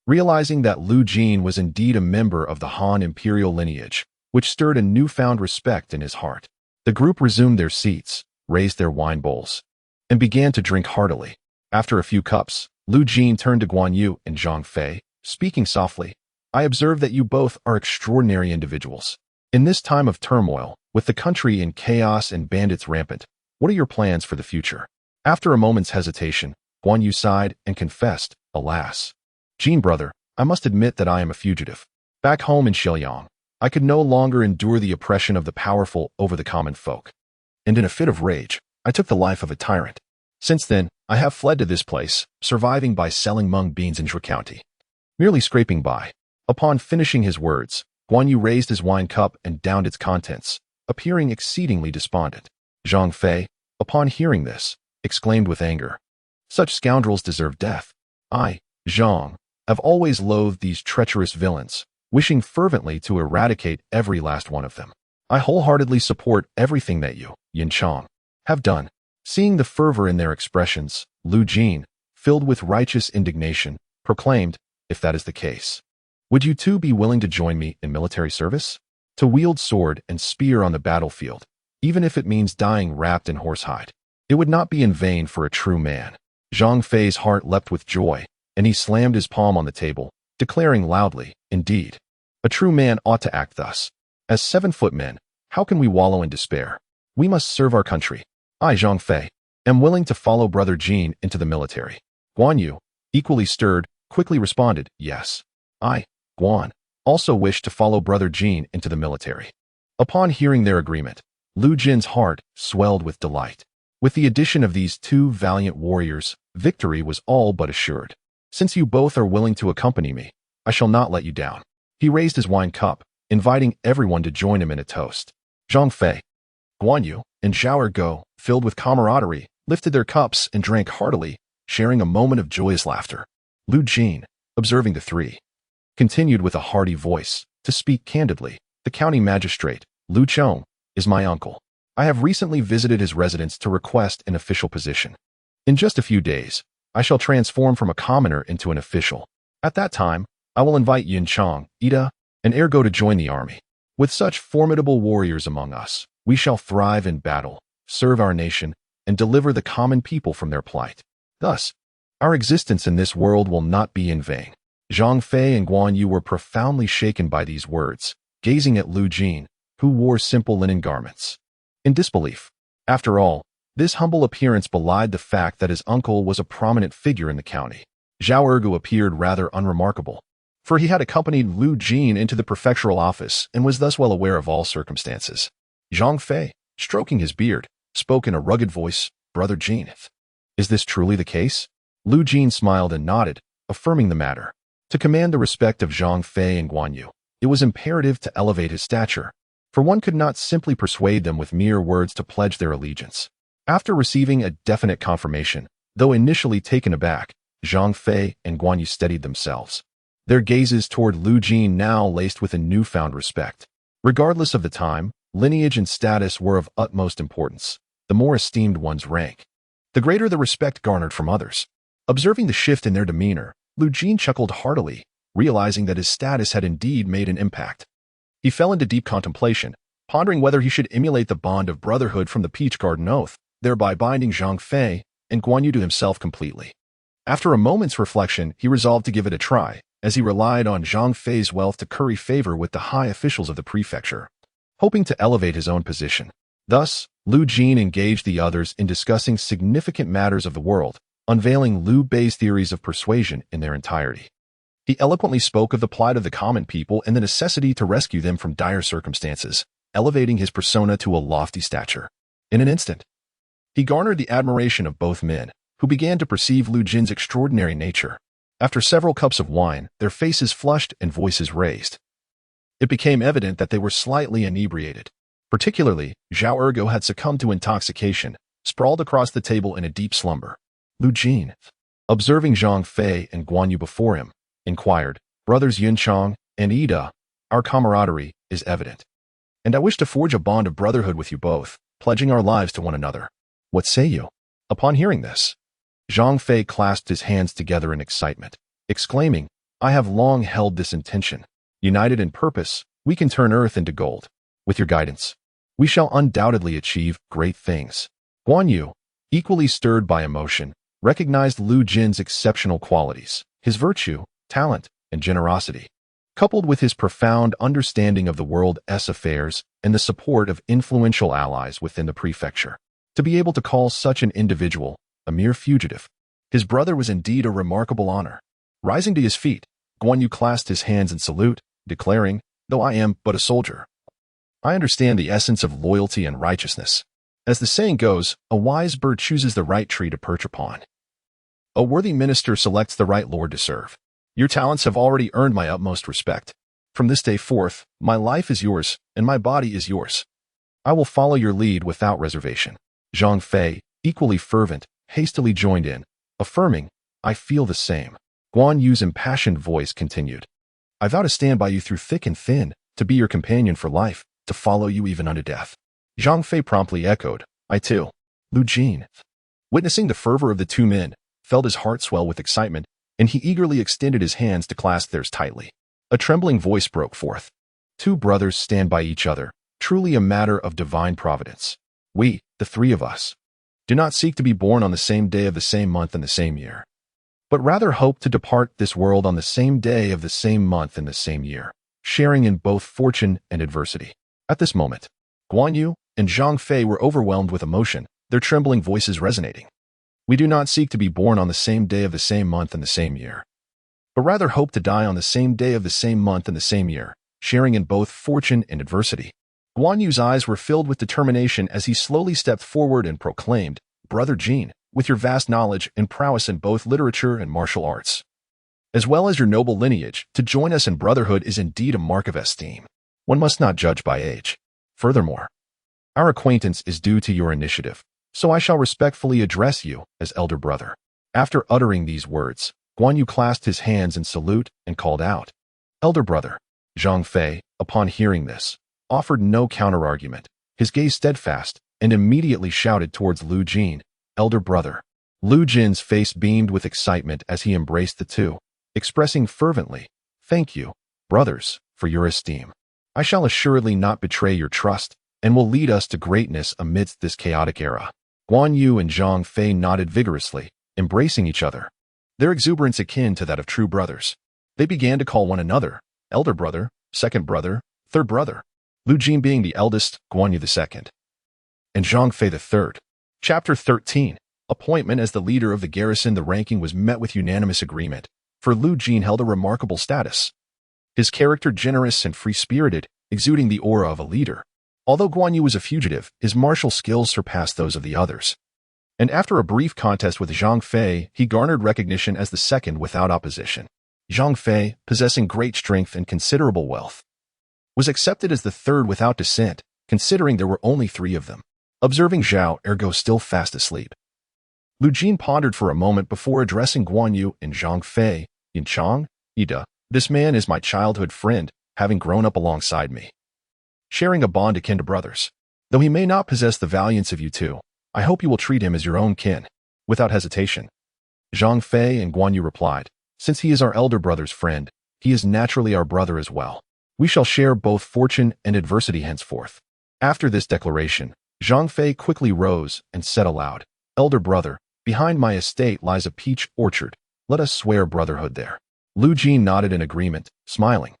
Realizing that Liu Jin was indeed a member of the Han Imperial lineage, which stirred a newfound respect in his heart. The group resumed their seats, raised their wine bowls, and began to drink heartily. After a few cups, Liu Jin turned to Guan Yu and Zhang Fei, speaking softly, "I observe that you both are extraordinary individuals. In this time of turmoil, with the country in chaos and bandits rampant, what are your plans for the future?" After a moment's hesitation, Guan Yu sighed and confessed, "Alas, Jin brother, I must admit that I am a fugitive. Back home in Xianyang, I could no longer endure the oppression of the powerful over the common folk. And in a fit of rage, I took the life of a tyrant. Since then, I have fled to this place, surviving by selling mung beans in Zhou County, merely scraping by." Upon finishing his words, Guan Yu raised his wine cup and downed its contents, appearing exceedingly despondent. Zhang Fei, upon hearing this, exclaimed with anger, "Such scoundrels deserve death. I, Zhang, have always loathed these treacherous villains, wishing fervently to eradicate every last one of them. I wholeheartedly support everything that you, Yin Chang, have done." Seeing the fervor in their expressions, Liu Jin, filled with righteous indignation, proclaimed, "If that is the case, would you too be willing to join me in military service? To wield sword and spear on the battlefield, even if it means dying wrapped in horsehide? It would not be in vain for a true man." Zhang Fei's heart leapt with joy, and he slammed his palm on the table, declaring loudly, "Indeed, a true man ought to act thus. As 7-foot men, how can we wallow in despair? We must serve our country. I, Zhang Fei, am willing to follow Brother Jin into the military." Guan Yu, equally stirred, quickly responded, "Yes. I, Guan, also wish to follow Brother Jin into the military." Upon hearing their agreement, Liu Jin's heart swelled with delight. With the addition of these two valiant warriors, victory was all but assured. "Since you both are willing to accompany me, I shall not let you down." He raised his wine cup, inviting everyone to join him in a toast. Zhang Fei, Guan Yu, and Zhao Ergo, filled with camaraderie, lifted their cups and drank heartily, sharing a moment of joyous laughter. Liu Jin, observing the three, continued with a hearty voice, "To speak candidly, the county magistrate, Liu Chong, is my uncle. I have recently visited his residence to request an official position. In just a few days, I shall transform from a commoner into an official. At that time, I will invite Yin Chang, Ida, and Ergo to join the army. With such formidable warriors among us, we shall thrive in battle, serve our nation, and deliver the common people from their plight. Thus, our existence in this world will not be in vain." Zhang Fei and Guan Yu were profoundly shaken by these words, gazing at Liu Jin, who wore simple linen garments, in disbelief. After all, this humble appearance belied the fact that his uncle was a prominent figure in the county. Zhao Ergu appeared rather unremarkable, for he had accompanied Liu Jin into the prefectural office and was thus well aware of all circumstances. Zhang Fei, stroking his beard, spoke in a rugged voice, "Brother Jin, is this truly the case?" Liu Jin smiled and nodded, affirming the matter. To command the respect of Zhang Fei and Guan Yu, it was imperative to elevate his stature, for one could not simply persuade them with mere words to pledge their allegiance. After receiving a definite confirmation, though initially taken aback, Zhang Fei and Guan Yu steadied themselves. their gazes toward Lu Jin now laced with a newfound respect. Regardless of the time, lineage and status were of utmost importance. The more esteemed one's rank, the greater the respect garnered from others. Observing the shift in their demeanor, Lu Jin chuckled heartily, realizing that his status had indeed made an impact. He fell into deep contemplation, pondering whether he should emulate the bond of brotherhood from the Peach Garden Oath, thereby binding Zhang Fei and Guan Yu to himself completely. After a moment's reflection, he resolved to give it a try, as he relied on Zhang Fei's wealth to curry favor with the high officials of the prefecture, hoping to elevate his own position. Thus, Lu Jin engaged the others in discussing significant matters of the world, unveiling Liu Bei's theories of persuasion in their entirety. He eloquently spoke of the plight of the common people and the necessity to rescue them from dire circumstances, elevating his persona to a lofty stature. In an instant, he garnered the admiration of both men, who began to perceive Lu Jin's extraordinary nature. After several cups of wine, their faces flushed and voices raised. It became evident that they were slightly inebriated. Particularly, Zhao Ergo had succumbed to intoxication, sprawled across the table in a deep slumber. Lu Jin, observing Zhang Fei and Guan Yu before him, inquired, "Brothers Yunchang and Ida, our camaraderie is evident, and I wish to forge a bond of brotherhood with you both, pledging our lives to one another. What say you?" Upon hearing this, Zhang Fei clasped his hands together in excitement, exclaiming, "I have long held this intention. United in purpose, we can turn earth into gold. With your guidance, we shall undoubtedly achieve great things." Guan Yu, equally stirred by emotion, recognized Lu Jin's exceptional qualities, his virtue, talent, and generosity, coupled with his profound understanding of the world's affairs and the support of influential allies within the prefecture. To be able to call such an individual a mere fugitive, his brother, was indeed a remarkable honor. Rising to his feet, Guan Yu clasped his hands in salute, declaring, "Though I am but a soldier, I understand the essence of loyalty and righteousness. As the saying goes, a wise bird chooses the right tree to perch upon. A worthy minister selects the right lord to serve. Your talents have already earned my utmost respect. From this day forth, my life is yours, and my body is yours. I will follow your lead without reservation." Zhang Fei, equally fervent, hastily joined in, affirming, "I feel the same." Guan Yu's impassioned voice continued, "I vow to stand by you through thick and thin, to be your companion for life, to follow you even unto death." Zhang Fei promptly echoed, "I too." Lu Jin, witnessing the fervor of the two men, felt his heart swell with excitement, and he eagerly extended his hands to clasp theirs tightly. A trembling voice broke forth. "Two brothers stand by each other, truly a matter of divine providence. We, the three of us, do not seek to be born on the same day of the same month in the same year, but rather hope to depart this world on the same day of the same month in the same year, sharing in both fortune and adversity." At this moment, Guan Yu and Zhang Fei were overwhelmed with emotion, their trembling voices resonating. "We do not seek to be born on the same day of the same month in the same year, but rather hope to die on the same day of the same month in the same year, sharing in both fortune and adversity." Guan Yu's eyes were filled with determination as he slowly stepped forward and proclaimed, "Brother Jin, with your vast knowledge and prowess in both literature and martial arts, as well as your noble lineage, to join us in brotherhood is indeed a mark of esteem. One must not judge by age. Furthermore, our acquaintance is due to your initiative, so I shall respectfully address you as elder brother." After uttering these words, Guan Yu clasped his hands in salute and called out, "Elder brother." Zhang Fei, upon hearing this, offered no counter-argument, his gaze steadfast, and immediately shouted towards Lu Jin, "Elder brother." Lu Jin's face beamed with excitement as he embraced the two, expressing fervently, "Thank you, brothers, for your esteem. I shall assuredly not betray your trust, and will lead us to greatness amidst this chaotic era." Guan Yu and Zhang Fei nodded vigorously, embracing each other, their exuberance akin to that of true brothers. They began to call one another elder brother, second brother, third brother, Lu Jin being the eldest, Guan Yu the second, and Zhang Fei the third. Chapter 13. Appointment as the leader of the garrison. The ranking was met with unanimous agreement, for Lu Jin held a remarkable status. His character generous and free-spirited, exuding the aura of a leader. Although Guan Yu was a fugitive, his martial skills surpassed those of the others. And after a brief contest with Zhang Fei, he garnered recognition as the second without opposition. Zhang Fei, possessing great strength and considerable wealth, was accepted as the third without dissent, considering there were only three of them. Observing Zhao Ergo still fast asleep, Lu Jin pondered for a moment before addressing Guan Yu and Zhang Fei, "Yunchang, Ida, This man is my childhood friend, having grown up alongside me, sharing a bond akin to brothers. Though he may not possess the valiance of you two, I hope you will treat him as your own kin, without hesitation. Zhang Fei and Guan Yu replied, since he is our elder brother's friend, he is naturally our brother as well. We shall share both fortune and adversity henceforth. After this declaration, Zhang Fei quickly rose and said aloud, Elder brother, behind my estate lies a peach orchard. Let us swear brotherhood there. Lu Jin nodded in agreement, smiling.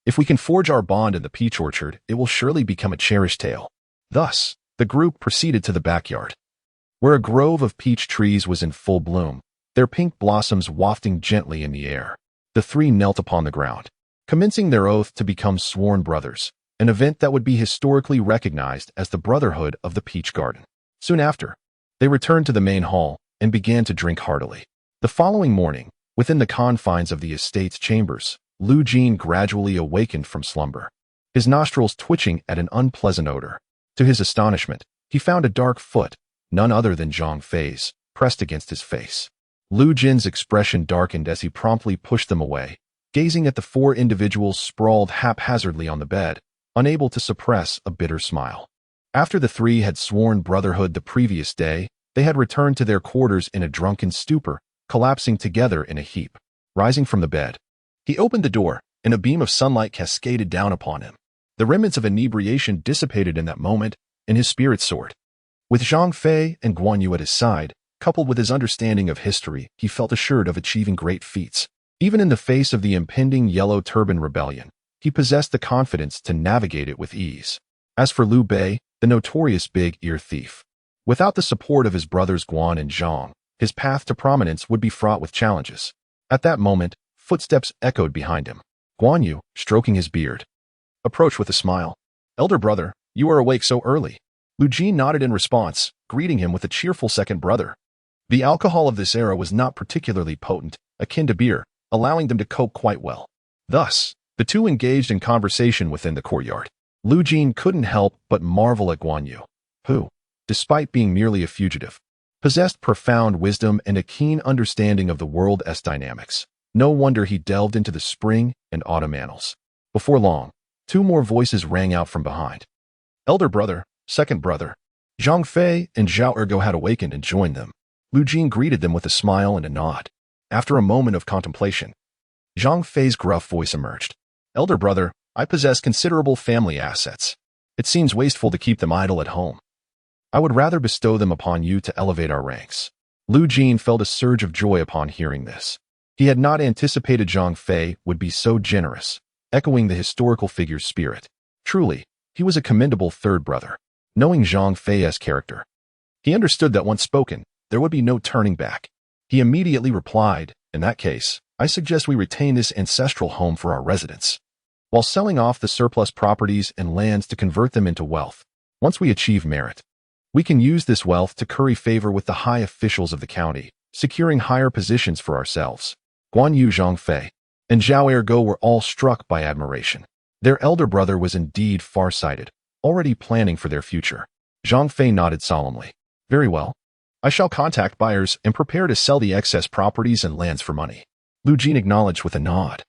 If we can forge our bond in the peach orchard, it will surely become a cherished tale. Thus, the group proceeded to the backyard, where a grove of peach trees was in full bloom, their pink blossoms wafting gently in the air. The three knelt upon the ground, commencing their oath to become sworn brothers, an event that would be historically recognized as the Brotherhood of the Peach Garden. Soon after, they returned to the main hall and began to drink heartily. The following morning, within the confines of the estate's chambers, Lu Jin gradually awakened from slumber, his nostrils twitching at an unpleasant odor. To his astonishment, he found a dark foot, none other than Zhang Fei's, pressed against his face. Lu Jin's expression darkened as he promptly pushed them away, gazing at the four individuals sprawled haphazardly on the bed, unable to suppress a bitter smile. After the three had sworn brotherhood the previous day, they had returned to their quarters in a drunken stupor, collapsing together in a heap. Rising from the bed, he opened the door, and a beam of sunlight cascaded down upon him. The remnants of inebriation dissipated in that moment, and his spirits soared. With Zhang Fei and Guan Yu at his side, coupled with his understanding of history, he felt assured of achieving great feats. Even in the face of the impending Yellow Turban Rebellion, he possessed the confidence to navigate it with ease. As for Liu Bei, the notorious big ear thief, without the support of his brothers Guan and Zhang, his path to prominence would be fraught with challenges. At that moment, footsteps echoed behind him. Guan Yu, stroking his beard, approached with a smile. Elder brother, you are awake so early. Lu Jin nodded in response, greeting him with a cheerful second brother. The alcohol of this era was not particularly potent, akin to beer, allowing them to cope quite well. Thus, the two engaged in conversation within the courtyard. Lu Jin couldn't help but marvel at Guan Yu, who, despite being merely a fugitive, possessed profound wisdom and a keen understanding of the world's dynamics. No wonder he delved into the spring and autumn annals. Before long, two more voices rang out from behind. Elder brother, second brother. Zhang Fei and Zhao Ergo had awakened and joined them. Lu Jin greeted them with a smile and a nod. After a moment of contemplation, Zhang Fei's gruff voice emerged. Elder brother, I possess considerable family assets. It seems wasteful to keep them idle at home. I would rather bestow them upon you to elevate our ranks. Lu Jin felt a surge of joy upon hearing this. He had not anticipated Zhang Fei would be so generous, echoing the historical figure's spirit. Truly, he was a commendable third brother. Knowing Zhang Fei's character, he understood that once spoken, there would be no turning back. He immediately replied, in that case, I suggest we retain this ancestral home for our residents, while selling off the surplus properties and lands to convert them into wealth. Once we achieve merit, we can use this wealth to curry favor with the high officials of the county, securing higher positions for ourselves. Guan Yu, Zhang Fei, and Zhao Ergo were all struck by admiration. Their elder brother was indeed far-sighted, already planning for their future. Zhang Fei nodded solemnly. Very well. I shall contact buyers and prepare to sell the excess properties and lands for money. Lu Jin acknowledged with a nod.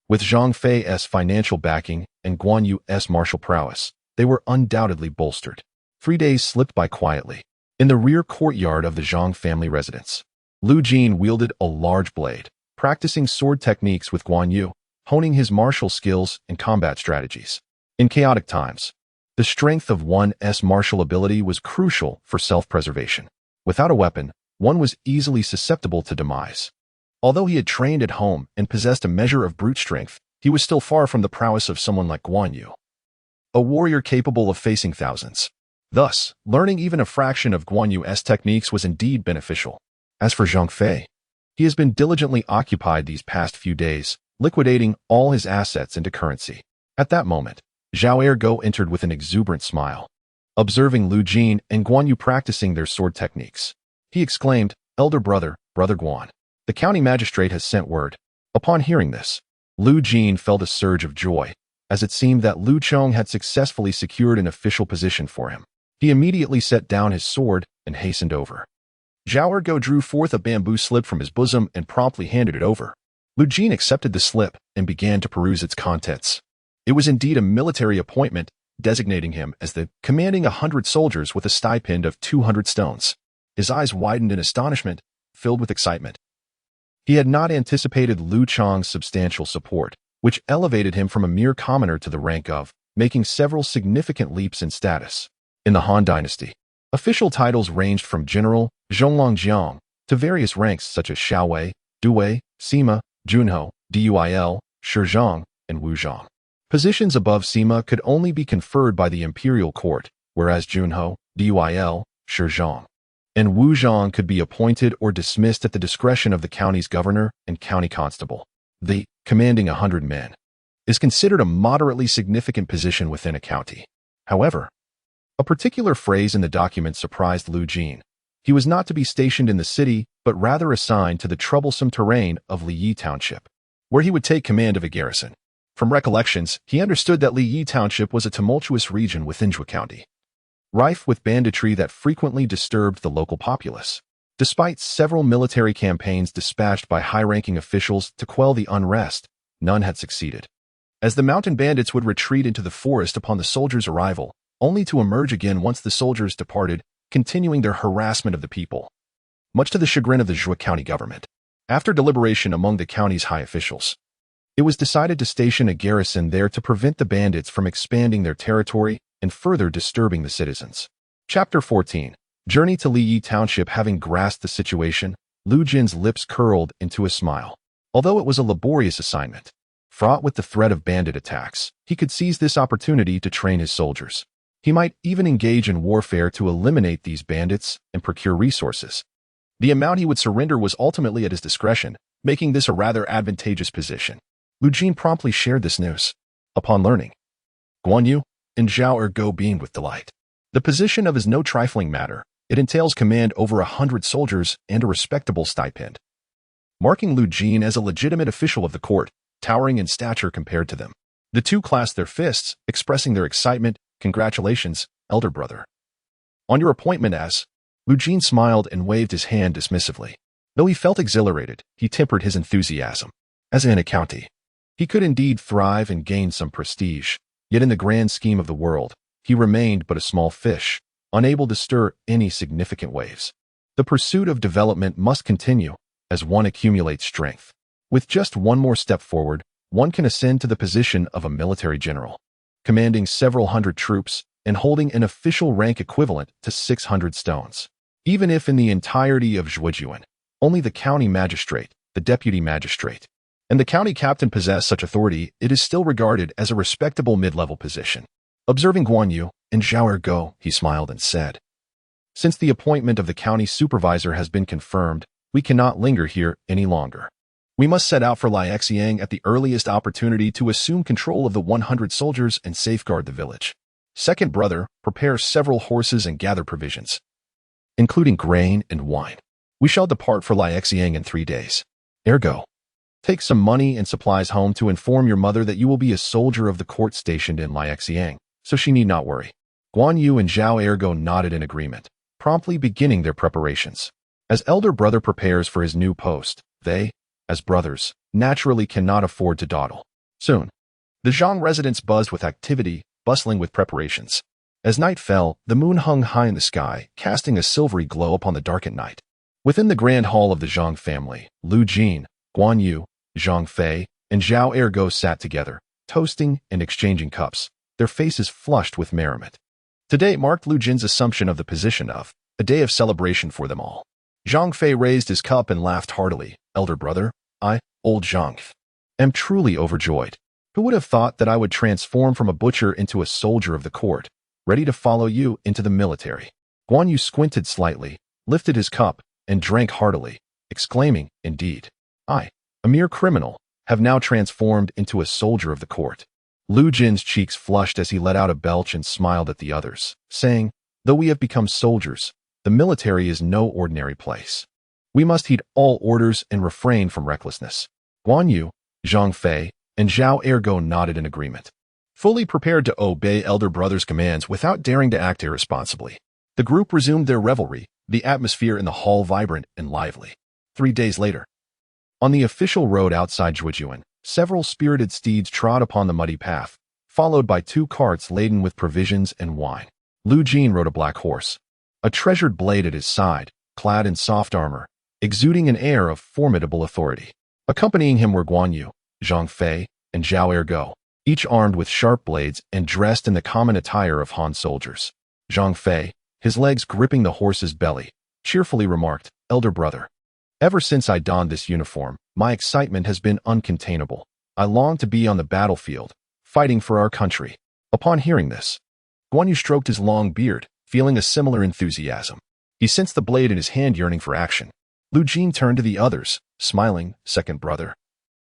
With Zhang Fei's financial backing and Guan Yu's martial prowess, they were undoubtedly bolstered. 3 days slipped by quietly. In the rear courtyard of the Zhang family residence, Lu Jin wielded a large blade, practicing sword techniques with Guan Yu, honing his martial skills and combat strategies. In chaotic times, the strength of one's martial ability was crucial for self-preservation. Without a weapon, one was easily susceptible to demise. Although he had trained at home and possessed a measure of brute strength, he was still far from the prowess of someone like Guan Yu, a warrior capable of facing thousands. Thus, learning even a fraction of Guan Yu's techniques was indeed beneficial. As for Zhang Fei, he has been diligently occupied these past few days, liquidating all his assets into currency. At that moment, Zhao Ergo entered with an exuberant smile. Observing Lu Jin and Guan Yu practicing their sword techniques, he exclaimed, Elder brother, Brother Guan, the county magistrate has sent word. Upon hearing this, Lu Jin felt a surge of joy, as it seemed that Lu Chong had successfully secured an official position for him. He immediately set down his sword and hastened over. Zhao Ergo drew forth a bamboo slip from his bosom and promptly handed it over. Lu Jin accepted the slip and began to peruse its contents. It was indeed a military appointment, designating him as the commanding 100 soldiers with a stipend of 200 stones. His eyes widened in astonishment, filled with excitement. He had not anticipated Lu Chang's substantial support, which elevated him from a mere commoner to the rank of, making several significant leaps in status. In the Han Dynasty, official titles ranged from General, Zhonglongjiang, to various ranks such as Xiaowei, Duwei, Sima, Junho, Duil, Shizhang, and Wuzhang. Positions above Sima could only be conferred by the Imperial court, whereas Junho, Duil, Shizhang, and Wuzhang could be appointed or dismissed at the discretion of the county's governor and county constable. The commanding 100 men is considered a moderately significant position within a county. However, a particular phrase in the document surprised Lu Jin. He was not to be stationed in the city, but rather assigned to the troublesome terrain of Liyi Township, where he would take command of a garrison. From recollections, he understood that Liyi Township was a tumultuous region within Zhou County, rife with banditry that frequently disturbed the local populace. Despite several military campaigns dispatched by high-ranking officials to quell the unrest, none had succeeded, as the mountain bandits would retreat into the forest upon the soldiers' arrival, only to emerge again once the soldiers departed, continuing their harassment of the people, much to the chagrin of the Zhou County government. After deliberation among the county's high officials, it was decided to station a garrison there to prevent the bandits from expanding their territory and further disturbing the citizens. Chapter 14. Journey to Liyi Township. Having grasped the situation, Lu Jin's lips curled into a smile. Although it was a laborious assignment, fraught with the threat of bandit attacks, he could seize this opportunity to train his soldiers. He might even engage in warfare to eliminate these bandits and procure resources. The amount he would surrender was ultimately at his discretion, making this a rather advantageous position. Lu Jin promptly shared this news. Upon learning, Guan Yu and Zhao Ergo beamed with delight. The position of is no trifling matter. It entails command over 100 soldiers and a respectable stipend, marking Lu Jin as a legitimate official of the court, towering in stature compared to them. The two clasped their fists, expressing their excitement. Congratulations, elder brother, on your appointment as. Lu Jin smiled and waved his hand dismissively. Though he felt exhilarated, he tempered his enthusiasm. As in a county, he could indeed thrive and gain some prestige, yet in the grand scheme of the world, he remained but a small fish, unable to stir any significant waves. The pursuit of development must continue as one accumulates strength. With just one more step forward, one can ascend to the position of a military general, commanding several hundred troops and holding an official rank equivalent to 600 stones. Even if in the entirety of Zhujian, only the county magistrate, the deputy magistrate, and the county captain possess such authority, it is still regarded as a respectable mid-level position. Observing Guan Yu and Zhao Ergo, he smiled and said, "Since the appointment of the county supervisor has been confirmed, we cannot linger here any longer. We must set out for Lixiang at the earliest opportunity to assume control of the 100 soldiers and safeguard the village. Second brother, prepare several horses and gather provisions, including grain and wine. We shall depart for Lixiang in 3 days. Ergo, take some money and supplies home to inform your mother that you will be a soldier of the court stationed in Lixiang, so she need not worry." Guan Yu and Zhao Ergo nodded in agreement, promptly beginning their preparations. As elder brother prepares for his new post, they, as brothers, naturally cannot afford to dawdle. Soon, the Zhang residence buzzed with activity, bustling with preparations. As night fell, the moon hung high in the sky, casting a silvery glow upon the darkened night. Within the grand hall of the Zhang family, Lu Jin, Guan Yu, Zhang Fei, and Zhao Ergo sat together, toasting and exchanging cups, their faces flushed with merriment. Today marked Lu Jin's assumption of the position of a day of celebration for them all. Zhang Fei raised his cup and laughed heartily. "Elder brother, I, old Zhang, am truly overjoyed. Who would have thought that I would transform from a butcher into a soldier of the court, ready to follow you into the military?" Guan Yu squinted slightly, lifted his cup, and drank heartily, exclaiming, "Indeed, I, a mere criminal, have now transformed into a soldier of the court." Lu Jin's cheeks flushed as he let out a belch and smiled at the others, saying, "Though we have become soldiers, the military is no ordinary place. We must heed all orders and refrain from recklessness." Guan Yu, Zhang Fei, and Zhao Ergo nodded in agreement, fully prepared to obey elder brother's commands without daring to act irresponsibly. The group resumed their revelry, the atmosphere in the hall vibrant and lively. 3 days later, On the official road outside Zhujian, several spirited steeds trod upon the muddy path, followed by 2 carts laden with provisions and wine. Lu Jin rode a black horse, a treasured blade at his side, clad in soft armor, exuding an air of formidable authority. Accompanying him were Guan Yu, Zhang Fei, and Zhao Ergo, each armed with sharp blades and dressed in the common attire of Han soldiers. Zhang Fei, his legs gripping the horse's belly, cheerfully remarked, "Elder brother, ever since I donned this uniform, my excitement has been uncontainable. I long to be on the battlefield, fighting for our country." Upon hearing this, Guan Yu stroked his long beard, feeling a similar enthusiasm. He sensed the blade in his hand yearning for action. Lu Jin turned to the others, smiling, "Second brother.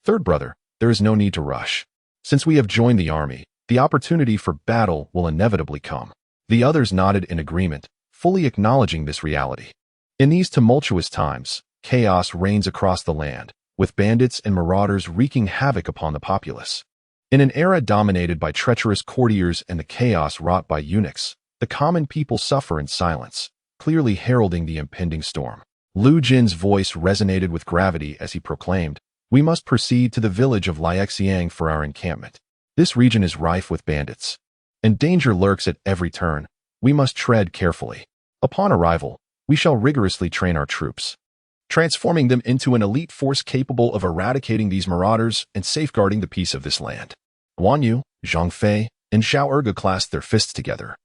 Third brother, there is no need to rush. Since we have joined the army, the opportunity for battle will inevitably come." The others nodded in agreement, fully acknowledging this reality. In these tumultuous times, chaos reigns across the land, with bandits and marauders wreaking havoc upon the populace. In an era dominated by treacherous courtiers and the chaos wrought by eunuchs, the common people suffer in silence, clearly heralding the impending storm. Lu Jin's voice resonated with gravity as he proclaimed, "We must proceed to the village of Liexiang for our encampment. This region is rife with bandits, and danger lurks at every turn. We must tread carefully. Upon arrival, we shall rigorously train our troops, transforming them into an elite force capable of eradicating these marauders and safeguarding the peace of this land." Guan Yu, Zhang Fei, and Zhao Erge clasped their fists together,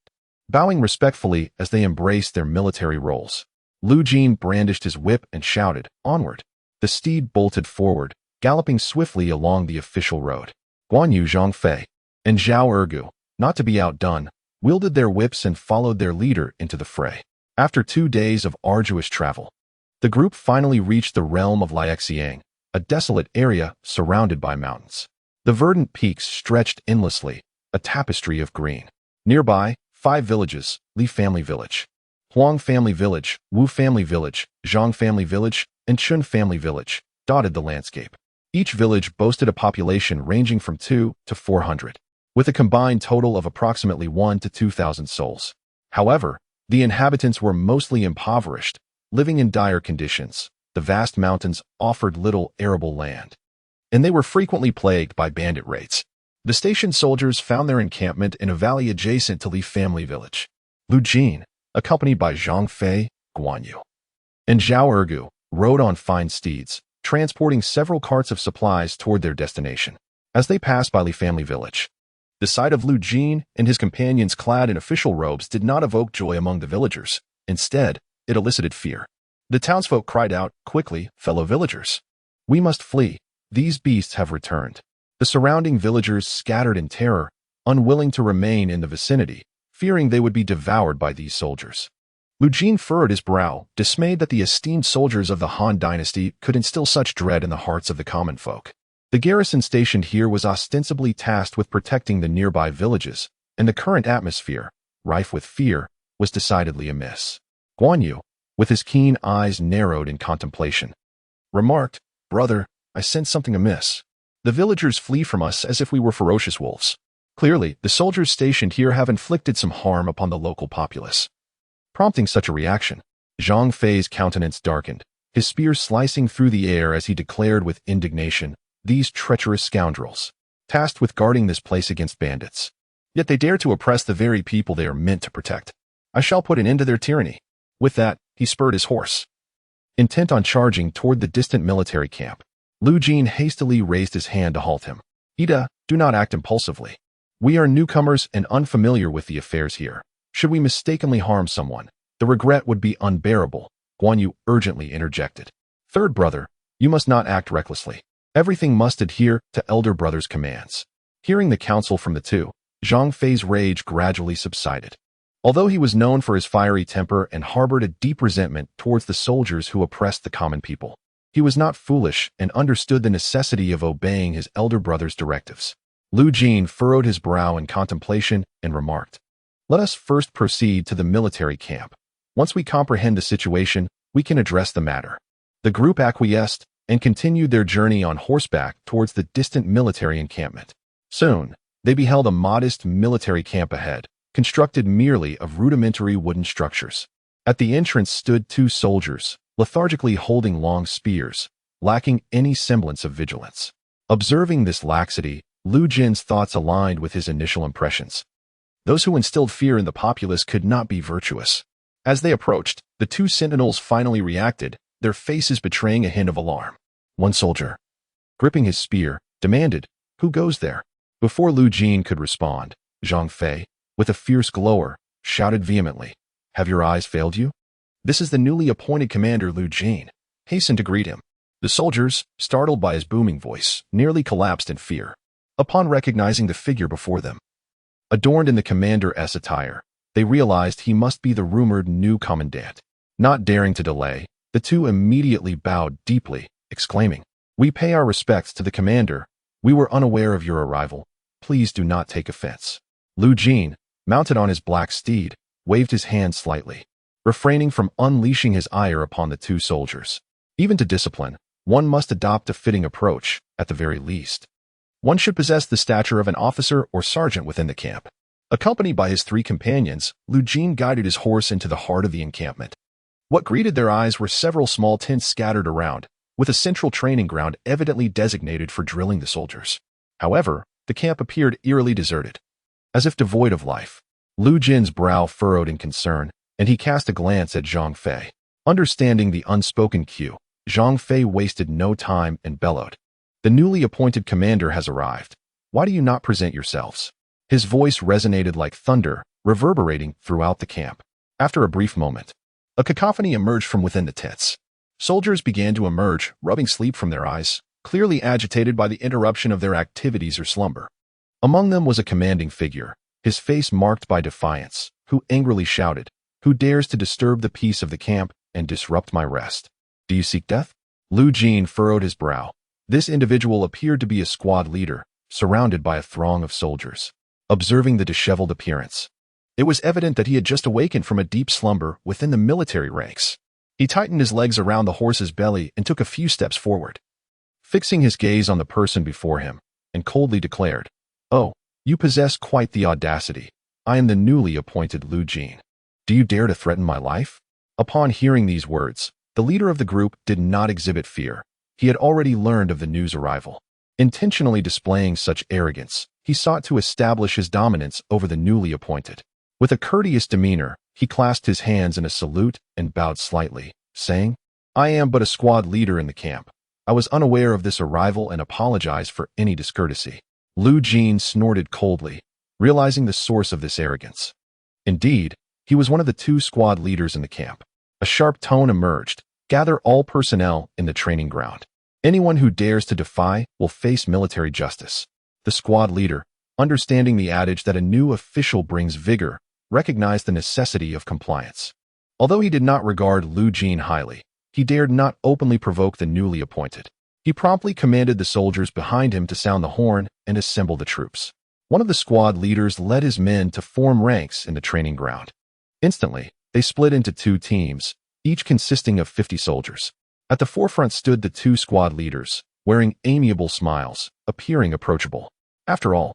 bowing respectfully as they embraced their military roles. Lu Jin brandished his whip and shouted, "Onward!" The steed bolted forward, galloping swiftly along the official road. Guan Yu, Zhang Fei, and Zhao Erge, not to be outdone, wielded their whips and followed their leader into the fray. After 2 days of arduous travel, the group finally reached the realm of Liexiang, a desolate area surrounded by mountains. The verdant peaks stretched endlessly, a tapestry of green. Nearby, 5 villages: Li Family Village, Huang Family Village, Wu Family Village, Zhang Family Village, and Chun Family Village, dotted the landscape. Each village boasted a population ranging from 2 to 400, with a combined total of approximately 1 to 2,000 souls. However, the inhabitants were mostly impoverished, living in dire conditions. The vast mountains offered little arable land, and they were frequently plagued by bandit raids. The stationed soldiers found their encampment in a valley adjacent to Li Family Village. Lu Jin, accompanied by Zhang Fei, Guan Yu, and Zhao Ergu, rode on fine steeds, transporting several carts of supplies toward their destination. As they passed by Li Family Village, the sight of Lu Jin and his companions clad in official robes did not evoke joy among the villagers. Instead, it elicited fear. The townsfolk cried out, "Quickly, fellow villagers! We must flee. These beasts have returned." The surrounding villagers scattered in terror, unwilling to remain in the vicinity, fearing they would be devoured by these soldiers. Lu Jin furrowed his brow, dismayed that the esteemed soldiers of the Han Dynasty could instill such dread in the hearts of the common folk. The garrison stationed here was ostensibly tasked with protecting the nearby villages, and the current atmosphere, rife with fear, was decidedly amiss. Guan Yu, with his keen eyes narrowed in contemplation, remarked, "Brother, I sense something amiss. The villagers flee from us as if we were ferocious wolves. Clearly, the soldiers stationed here have inflicted some harm upon the local populace." Prompting such a reaction, Zhang Fei's countenance darkened, his spear slicing through the air as he declared with indignation, "These treacherous scoundrels, tasked with guarding this place against bandits. Yet they dare to oppress the very people they are meant to protect. I shall put an end to their tyranny." With that, he spurred his horse, intent on charging toward the distant military camp. Lu Jin hastily raised his hand to halt him. "Ida, do not act impulsively. We are newcomers and unfamiliar with the affairs here. Should we mistakenly harm someone, the regret would be unbearable," Guan Yu urgently interjected. "Third brother, you must not act recklessly. Everything must adhere to elder brother's commands." Hearing the counsel from the two, Zhang Fei's rage gradually subsided. Although he was known for his fiery temper and harbored a deep resentment towards the soldiers who oppressed the common people, he was not foolish and understood the necessity of obeying his elder brother's directives. Lu Jin furrowed his brow in contemplation and remarked, "Let us first proceed to the military camp. Once we comprehend the situation, we can address the matter." The group acquiesced and continued their journey on horseback towards the distant military encampment. Soon, they beheld a modest military camp ahead, constructed merely of rudimentary wooden structures. At the entrance stood 2 soldiers, lethargically holding long spears, lacking any semblance of vigilance. Observing this laxity, Lu Jin's thoughts aligned with his initial impressions. Those who instilled fear in the populace could not be virtuous. As they approached, the two sentinels finally reacted, their faces betraying a hint of alarm. One soldier, gripping his spear, demanded, "Who goes there?" Before Lu Jin could respond, Zhang Fei, with a fierce glower, shouted vehemently, "Have your eyes failed you? This is the newly appointed commander Lu Jin. Hasten to greet him." The soldiers, startled by his booming voice, nearly collapsed in fear. Upon recognizing the figure before them, adorned in the commander's attire, they realized he must be the rumored new commandant. Not daring to delay, the two immediately bowed deeply, exclaiming, "We pay our respects to the commander. We were unaware of your arrival. Please do not take offense." Lu Jin, mounted on his black steed, waved his hand slightly, refraining from unleashing his ire upon the two soldiers. Even to discipline, one must adopt a fitting approach, at the very least. One should possess the stature of an officer or sergeant within the camp. Accompanied by his three companions, Lu Jin guided his horse into the heart of the encampment. What greeted their eyes were several small tents scattered around, with a central training ground evidently designated for drilling the soldiers. However, the camp appeared eerily deserted, as if devoid of life. Lu Jin's brow furrowed in concern, and he cast a glance at Zhang Fei. Understanding the unspoken cue, Zhang Fei wasted no time and bellowed, "The newly appointed commander has arrived. Why do you not present yourselves?" His voice resonated like thunder, reverberating throughout the camp. After a brief moment, a cacophony emerged from within the tents. Soldiers began to emerge, rubbing sleep from their eyes, clearly agitated by the interruption of their activities or slumber. Among them was a commanding figure, his face marked by defiance, who angrily shouted, "Who dares to disturb the peace of the camp and disrupt my rest? Do you seek death?" Lu Jin furrowed his brow. This individual appeared to be a squad leader, surrounded by a throng of soldiers. Observing the disheveled appearance, it was evident that he had just awakened from a deep slumber within the military ranks. He tightened his legs around the horse's belly and took a few steps forward, fixing his gaze on the person before him, and coldly declared, "Oh, you possess quite the audacity. I am the newly appointed Lu Jin. Do you dare to threaten my life?" Upon hearing these words, the leader of the group did not exhibit fear. He had already learned of the news arrival. Intentionally displaying such arrogance, he sought to establish his dominance over the newly appointed. With a courteous demeanor, he clasped his hands in a salute and bowed slightly, saying, "I am but a squad leader in the camp. I was unaware of this arrival and apologize for any discourtesy." Lu Jin snorted coldly, realizing the source of this arrogance. Indeed, he was one of the two squad leaders in the camp. A sharp tone emerged, "Gather all personnel in the training ground. Anyone who dares to defy will face military justice." The squad leader, understanding the adage that a new official brings vigor, recognized the necessity of compliance. Although he did not regard Lu Jin highly, he dared not openly provoke the newly appointed. He promptly commanded the soldiers behind him to sound the horn and assemble the troops. One of the squad leaders led his men to form ranks in the training ground. Instantly, they split into two teams, each consisting of 50 soldiers. At the forefront stood the two squad leaders, wearing amiable smiles, appearing approachable. After all,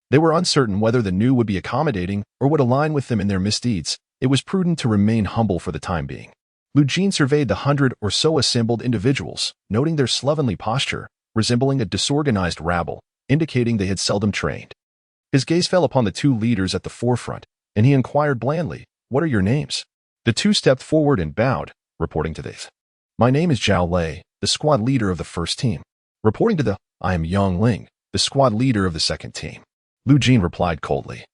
they were uncertain whether the new would be accommodating or would align with them in their misdeeds. It was prudent to remain humble for the time being. Lu Jin surveyed the 100 or so assembled individuals, noting their slovenly posture, resembling a disorganized rabble, indicating they had seldom trained. His gaze fell upon the two leaders at the forefront, and he inquired blandly, "What are your names?" The two stepped forward and bowed, reporting to this. "My name is Zhao Lei, the squad leader of the first team." Reporting to the, "I am Yang Ling, the squad leader of the second team." Lu Jin replied coldly,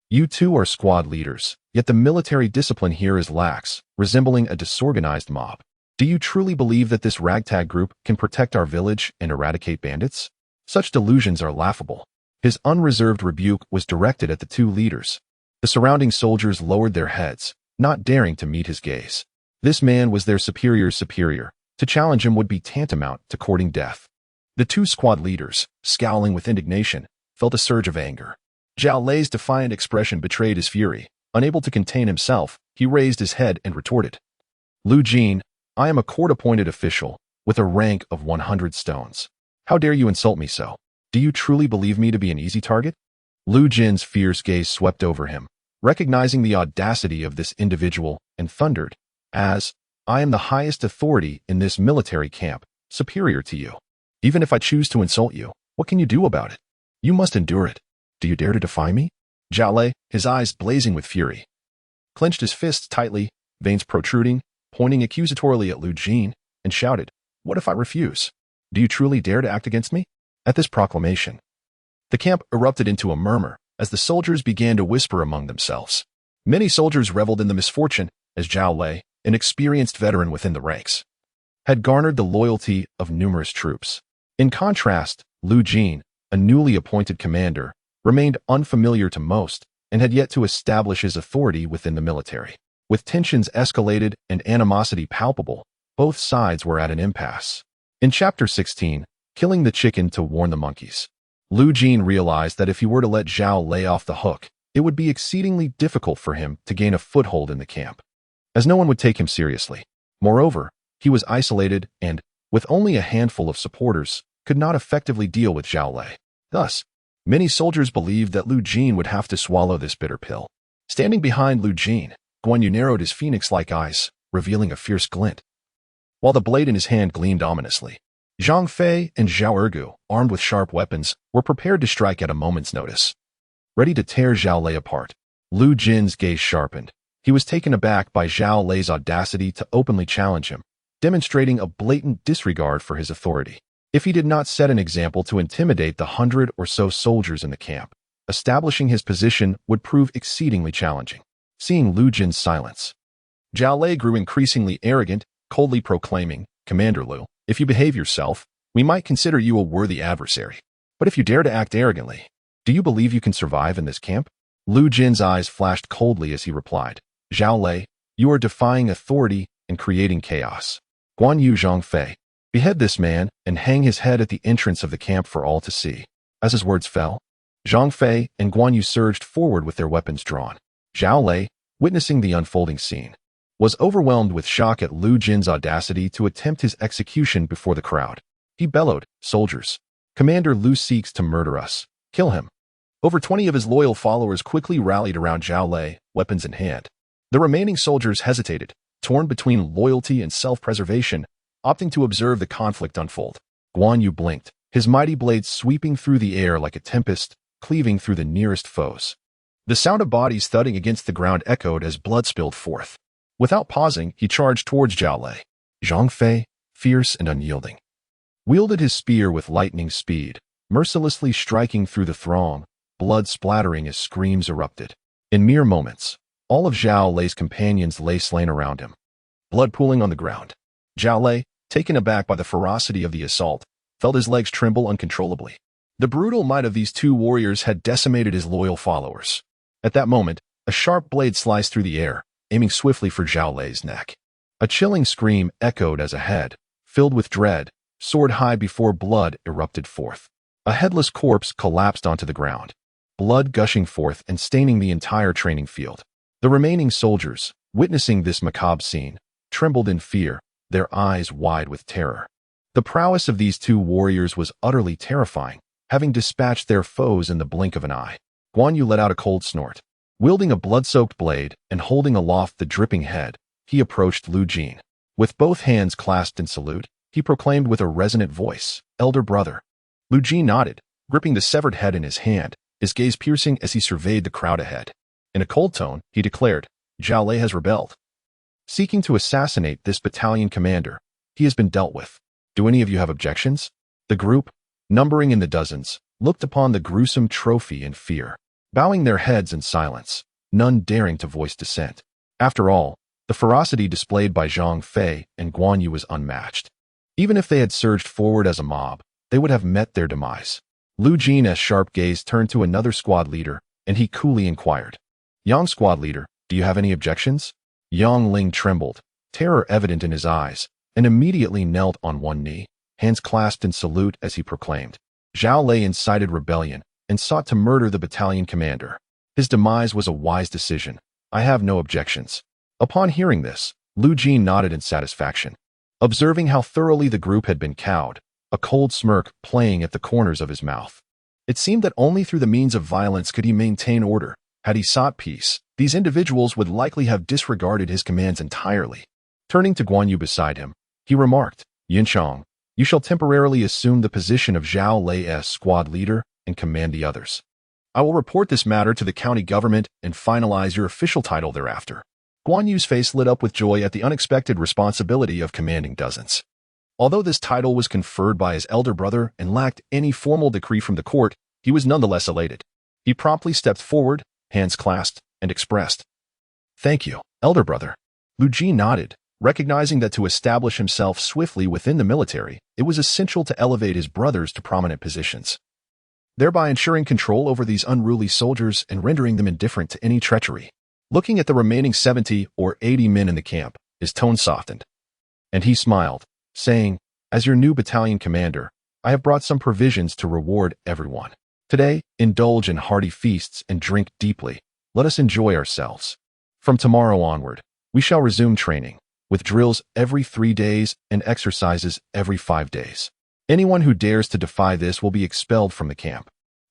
"You two are squad leaders, yet the military discipline here is lax, resembling a disorganized mob. Do you truly believe that this ragtag group can protect our village and eradicate bandits? Such delusions are laughable." His unreserved rebuke was directed at the two leaders. The surrounding soldiers lowered their heads, not daring to meet his gaze. This man was their superior's superior. To challenge him would be tantamount to courting death. The two squad leaders, scowling with indignation, felt a surge of anger. Zhao Lei's defiant expression betrayed his fury. Unable to contain himself, he raised his head and retorted, "Lu Jin, I am a court-appointed official, with a rank of 100 stones. How dare you insult me so? Do you truly believe me to be an easy target?" Lu Jin's fierce gaze swept over him, recognizing the audacity of this individual, and thundered, "As I am the highest authority in this military camp, superior to you. Even if I choose to insult you, what can you do about it? You must endure it. Do you dare to defy me? Zhao Lei, his eyes blazing with fury, clenched his fists tightly, veins protruding, pointing accusatorily at Lu Jin, and shouted, "What if I refuse? Do you truly dare to act against me?" At this proclamation, the camp erupted into a murmur as the soldiers began to whisper among themselves. Many soldiers reveled in the misfortune as Zhao Lei, an experienced veteran within the ranks, had garnered the loyalty of numerous troops. In contrast, Lu Jin, a newly appointed commander, remained unfamiliar to most and had yet to establish his authority within the military. With tensions escalated and animosity palpable, both sides were at an impasse. In Chapter 16, Killing the Chicken to Warn the Monkeys, Lu Jin realized that if he were to let Zhao Lei off the hook, it would be exceedingly difficult for him to gain a foothold in the camp, as no one would take him seriously. Moreover, he was isolated and, with only a handful of supporters, could not effectively deal with Zhao Lei. Thus, many soldiers believed that Lu Jin would have to swallow this bitter pill. Standing behind Lu Jin, Guan Yu narrowed his phoenix-like eyes, revealing a fierce glint, while the blade in his hand gleamed ominously. Zhang Fei and Zhao Ergu, armed with sharp weapons, were prepared to strike at a moment's notice, ready to tear Zhao Lei apart. Lu Jin's gaze sharpened. He was taken aback by Zhao Lei's audacity to openly challenge him, demonstrating a blatant disregard for his authority. If he did not set an example to intimidate the 100 or so soldiers in the camp, establishing his position would prove exceedingly challenging. Seeing Lu Jin's silence, Zhao Lei grew increasingly arrogant, coldly proclaiming, "Commander Lu, if you behave yourself, we might consider you a worthy adversary. But if you dare to act arrogantly, do you believe you can survive in this camp?" Lu Jin's eyes flashed coldly as he replied, "Zhao Lei, you are defying authority and creating chaos. Guan Yu Zhang Fei, behead this man and hang his head at the entrance of the camp for all to see." As his words fell, Zhang Fei and Guan Yu surged forward with their weapons drawn. Zhao Lei, witnessing the unfolding scene, was overwhelmed with shock at Lu Jin's audacity to attempt his execution before the crowd. He bellowed, "Soldiers, Commander Lu seeks to murder us. Kill him." Over 20 of his loyal followers quickly rallied around Zhao Lei, weapons in hand. The remaining soldiers hesitated, torn between loyalty and self-preservation, opting to observe the conflict unfold. Guan Yu blinked, his mighty blade sweeping through the air like a tempest, cleaving through the nearest foes. The sound of bodies thudding against the ground echoed as blood spilled forth. Without pausing, he charged towards Zhao Lei. Zhang Fei, fierce and unyielding, wielded his spear with lightning speed, mercilessly striking through the throng, blood splattering as screams erupted. In mere moments, all of Zhao Lei's companions lay slain around him, blood pooling on the ground. Zhao Lei, taken aback by the ferocity of the assault, felt his legs tremble uncontrollably. The brutal might of these two warriors had decimated his loyal followers. At that moment, a sharp blade sliced through the air, aiming swiftly for Zhao Lei's neck. A chilling scream echoed as a head, filled with dread, soared high before blood erupted forth. A headless corpse collapsed onto the ground, blood gushing forth and staining the entire training field. The remaining soldiers, witnessing this macabre scene, trembled in fear, their eyes wide with terror. The prowess of these two warriors was utterly terrifying, having dispatched their foes in the blink of an eye. Guan Yu let out a cold snort. Wielding a blood-soaked blade and holding aloft the dripping head, he approached Lu Jin. With both hands clasped in salute, he proclaimed with a resonant voice, "Elder brother." Lu Jin nodded, gripping the severed head in his hand, his gaze piercing as he surveyed the crowd ahead. In a cold tone, he declared, "Zhao Lei has rebelled. Seeking to assassinate this battalion commander, he has been dealt with. Do any of you have objections?" The group, numbering in the dozens, looked upon the gruesome trophy in fear, bowing their heads in silence, none daring to voice dissent. After all, the ferocity displayed by Zhang Fei and Guan Yu was unmatched. Even if they had surged forward as a mob, they would have met their demise. Lu Jin's sharp gaze turned to another squad leader, and he coolly inquired, "Yang squad leader, do you have any objections?" Yang Ling trembled, terror evident in his eyes, and immediately knelt on one knee, hands clasped in salute as he proclaimed, "Zhao Lei incited rebellion and sought to murder the battalion commander. His demise was a wise decision. I have no objections." Upon hearing this, Lu Jin nodded in satisfaction. Observing how thoroughly the group had been cowed, a cold smirk playing at the corners of his mouth. It seemed that only through the means of violence could he maintain order. Had he sought peace, these individuals would likely have disregarded his commands entirely. Turning to Guan Yu beside him, he remarked, "Yin Chang, You shall temporarily assume the position of Zhao Lei's squad leader and command the others. I will report this matter to the county government and finalize your official title thereafter." Guan Yu's face lit up with joy at the unexpected responsibility of commanding dozens. Although this title was conferred by his elder brother and lacked any formal decree from the court, he was nonetheless elated. He promptly stepped forward, hands clasped, and expressed, "Thank you, elder brother." Lu Jin nodded, recognizing that to establish himself swiftly within the military, it was essential to elevate his brothers to prominent positions, thereby ensuring control over these unruly soldiers and rendering them indifferent to any treachery. Looking at the remaining 70 or 80 men in the camp, his tone softened, and he smiled, saying, "As your new battalion commander, I have brought some provisions to reward everyone. Today, indulge in hearty feasts and drink deeply. Let us enjoy ourselves. From tomorrow onward, we shall resume training, with drills every 3 days and exercises every 5 days. Anyone who dares to defy this will be expelled from the camp."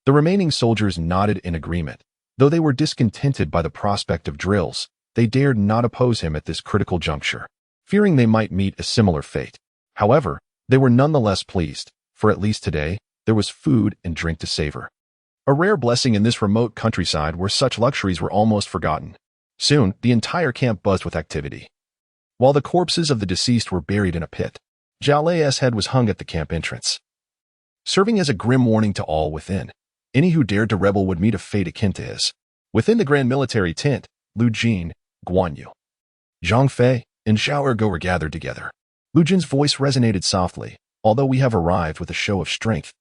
The remaining soldiers nodded in agreement. Though they were discontented by the prospect of drills, they dared not oppose him at this critical juncture, fearing they might meet a similar fate. However, they were nonetheless pleased, for at least today, there was food and drink to savor. A rare blessing in this remote countryside where such luxuries were almost forgotten. Soon, the entire camp buzzed with activity. While the corpses of the deceased were buried in a pit, Zhao Lei's head was hung at the camp entrance, serving as a grim warning to all within. Any who dared to rebel would meet a fate akin to his. Within the grand military tent, Lu Jin, Guan Yu, Zhang Fei, and Zhao Ergo were gathered together. Lu Jin's voice resonated softly. "Although we have arrived with a show of strength,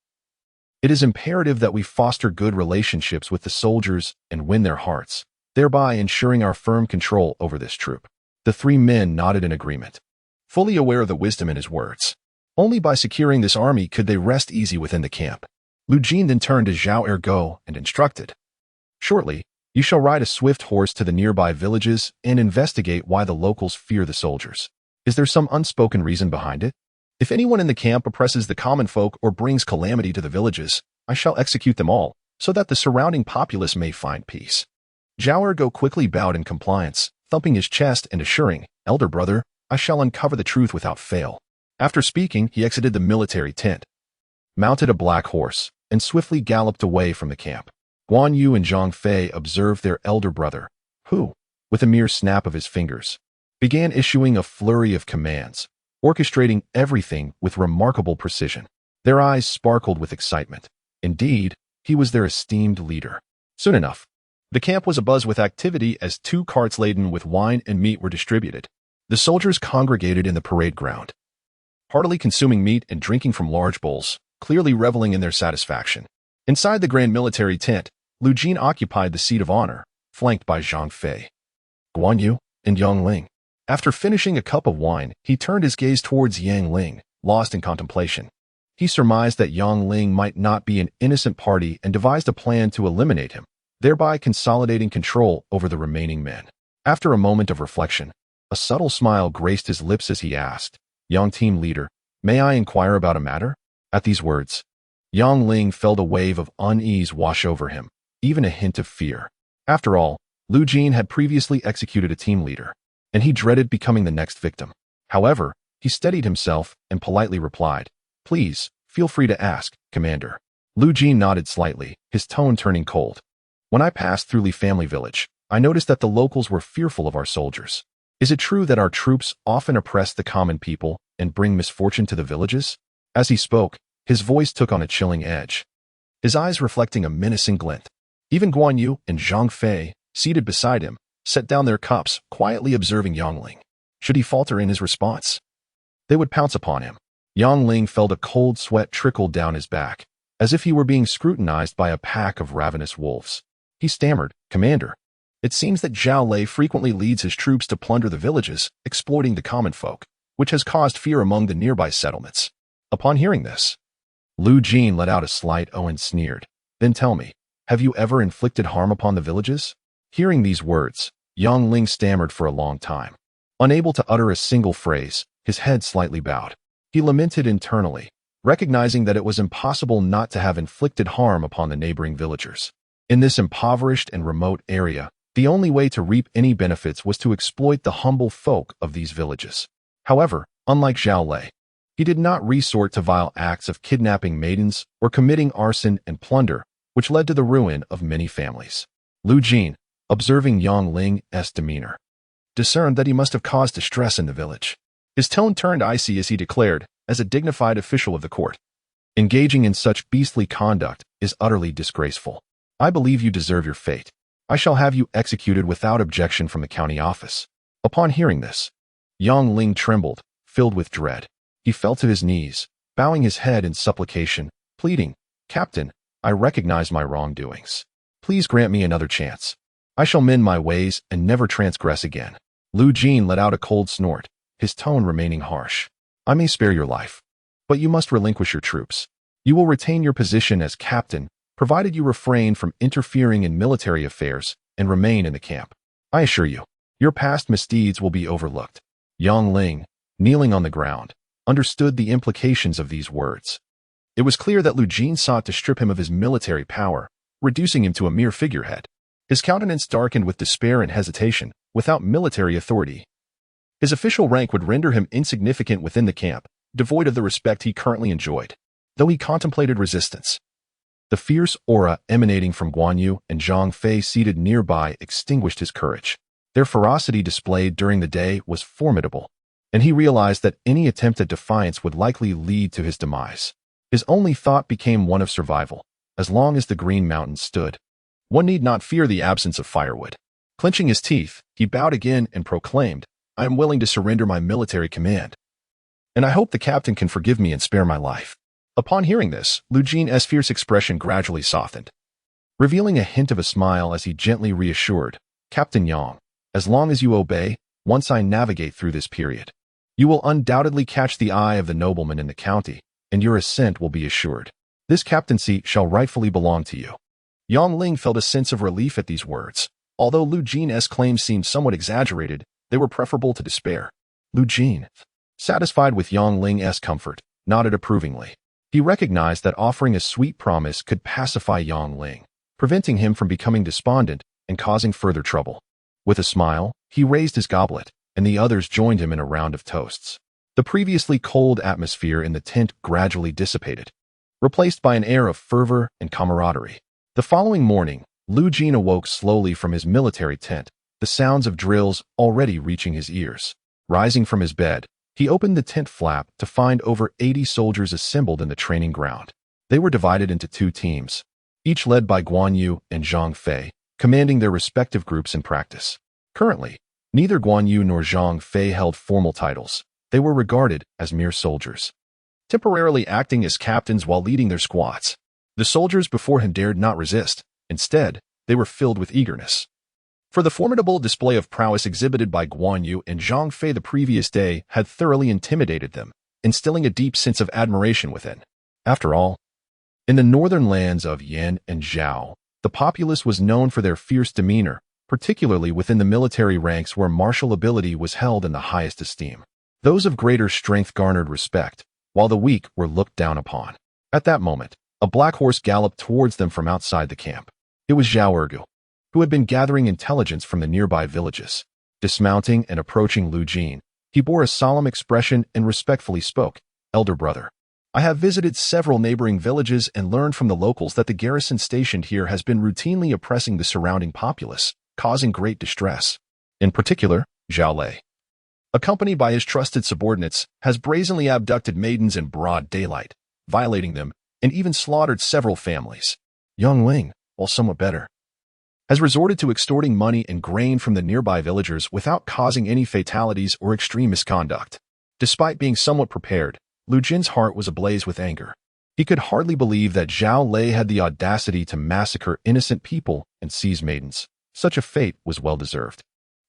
it is imperative that we foster good relationships with the soldiers and win their hearts, thereby ensuring our firm control over this troop." The 3 men nodded in agreement, fully aware of the wisdom in his words. Only by securing this army could they rest easy within the camp. Lu Jin then turned to Zhao Ergo and instructed, "Shortly, you shall ride a swift horse to the nearby villages and investigate why the locals fear the soldiers. Is there some unspoken reason behind it? If anyone in the camp oppresses the common folk or brings calamity to the villages, I shall execute them all, so that the surrounding populace may find peace." Zhao Ergo quickly bowed in compliance, thumping his chest and assuring, "Elder brother, I shall uncover the truth without fail." After speaking, he exited the military tent, mounted a black horse, and swiftly galloped away from the camp. Guan Yu and Zhang Fei observed their elder brother, who, with a mere snap of his fingers, began issuing a flurry of commands, orchestrating everything with remarkable precision. Their eyes sparkled with excitement. Indeed, he was their esteemed leader. Soon enough, the camp was abuzz with activity as 2 carts laden with wine and meat were distributed. The soldiers congregated in the parade ground, heartily consuming meat and drinking from large bowls, clearly reveling in their satisfaction. Inside the grand military tent, Lu Jin occupied the seat of honor, flanked by Zhang Fei, Guan Yu, and Yang Ling. After finishing a cup of wine, he turned his gaze towards Yang Ling, lost in contemplation. He surmised that Yang Ling might not be an innocent party and devised a plan to eliminate him, thereby consolidating control over the remaining men. After a moment of reflection, a subtle smile graced his lips as he asked, "Young team leader, may I inquire about a matter?" At these words, Yang Ling felt a wave of unease wash over him, even a hint of fear. After all, Lu Jin had previously executed a team leader, and he dreaded becoming the next victim. However, he steadied himself and politely replied, "Please, feel free to ask, Commander." Lu Jin nodded slightly, his tone turning cold. "When I passed through Li Family Village, I noticed that the locals were fearful of our soldiers. Is it true that our troops often oppress the common people and bring misfortune to the villages?" As he spoke, his voice took on a chilling edge, his eyes reflecting a menacing glint. Even Guan Yu and Zhang Fei, seated beside him, set down their cups, quietly observing Yang Ling. Should he falter in his response, they would pounce upon him. Yang Ling felt a cold sweat trickle down his back, as if he were being scrutinized by a pack of ravenous wolves. He stammered, "Commander, it seems that Zhao Lei frequently leads his troops to plunder the villages, exploiting the common folk, which has caused fear among the nearby settlements." Upon hearing this, Lu Jin let out a slight "oh" and sneered. "Then tell me, have you ever inflicted harm upon the villages?" Hearing these words, Yang Ling stammered for a long time. Unable to utter a single phrase, his head slightly bowed. He lamented internally, recognizing that it was impossible not to have inflicted harm upon the neighboring villagers. In this impoverished and remote area, the only way to reap any benefits was to exploit the humble folk of these villages. However, unlike Zhao Lei, He did not resort to vile acts of kidnapping maidens or committing arson and plunder, which led to the ruin of many families. Lu Jin, observing Yang Ling's demeanor, discerned that he must have caused distress in the village. His tone turned icy as he declared, as a dignified official of the court, "Engaging in such beastly conduct is utterly disgraceful. I believe you deserve your fate. I shall have you executed without objection from the county office." Upon hearing this, Yang Ling trembled, filled with dread. He fell to his knees, bowing his head in supplication, pleading, "Captain, I recognize my wrongdoings. Please grant me another chance. I shall mend my ways and never transgress again." Lu Jin let out a cold snort, his tone remaining harsh. "I may spare your life, but you must relinquish your troops. You will retain your position as captain, provided you refrain from interfering in military affairs and remain in the camp. I assure you, your past misdeeds will be overlooked." Yang Ling, kneeling on the ground, understood the implications of these words. It was clear that Lu Jin sought to strip him of his military power, reducing him to a mere figurehead. His countenance darkened with despair and hesitation. Without military authority, his official rank would render him insignificant within the camp, devoid of the respect he currently enjoyed. Though he contemplated resistance, the fierce aura emanating from Guan Yu and Zhang Fei seated nearby extinguished his courage. Their ferocity displayed during the day was formidable, and he realized that any attempt at defiance would likely lead to his demise. His only thought became one of survival. As long as the Green Mountains stood, one need not fear the absence of firewood. Clenching his teeth, he bowed again and proclaimed, "I am willing to surrender my military command, and I hope the captain can forgive me and spare my life." Upon hearing this, Lu Jin's fierce expression gradually softened, revealing a hint of a smile as he gently reassured, "Captain Yang, as long as you obey, once I navigate through this period, you will undoubtedly catch the eye of the nobleman in the county, and your ascent will be assured. This captaincy shall rightfully belong to you." Yang Ling felt a sense of relief at these words. Although Lu Jin's claims seemed somewhat exaggerated, they were preferable to despair. Lu Jin, satisfied with Yang Ling's comfort, nodded approvingly. He recognized that offering a sweet promise could pacify Yang Ling, preventing him from becoming despondent and causing further trouble. With a smile, he raised his goblet, and the others joined him in a round of toasts. The previously cold atmosphere in the tent gradually dissipated, replaced by an air of fervor and camaraderie. The following morning, Lu Jin awoke slowly from his military tent, the sounds of drills already reaching his ears. Rising from his bed, he opened the tent flap to find over 80 soldiers assembled in the training ground. They were divided into two teams, each led by Guan Yu and Zhang Fei, commanding their respective groups in practice. Currently, neither Guan Yu nor Zhang Fei held formal titles. They were regarded as mere soldiers, temporarily acting as captains while leading their squads. The soldiers beforehand dared not resist. Instead, they were filled with eagerness. For the formidable display of prowess exhibited by Guan Yu and Zhang Fei the previous day had thoroughly intimidated them, instilling a deep sense of admiration within. After all, in the northern lands of Yan and Zhao, the populace was known for their fierce demeanor, particularly within the military ranks where martial ability was held in the highest esteem. Those of greater strength garnered respect, while the weak were looked down upon. At that moment, a black horse galloped towards them from outside the camp. It was Zhao Ergu, who had been gathering intelligence from the nearby villages. Dismounting and approaching Lu Jin, he bore a solemn expression and respectfully spoke, "Elder brother, I have visited several neighboring villages and learned from the locals that the garrison stationed here has been routinely oppressing the surrounding populace, causing great distress. In particular, Zhao Lei, accompanied by his trusted subordinates, has brazenly abducted maidens in broad daylight, violating them, and even slaughtered several families. Yang Ling, while somewhat better, has resorted to extorting money and grain from the nearby villagers without causing any fatalities or extreme misconduct." Despite being somewhat prepared, Lu Jin's heart was ablaze with anger. He could hardly believe that Zhao Lei had the audacity to massacre innocent people and seize maidens. Such a fate was well-deserved.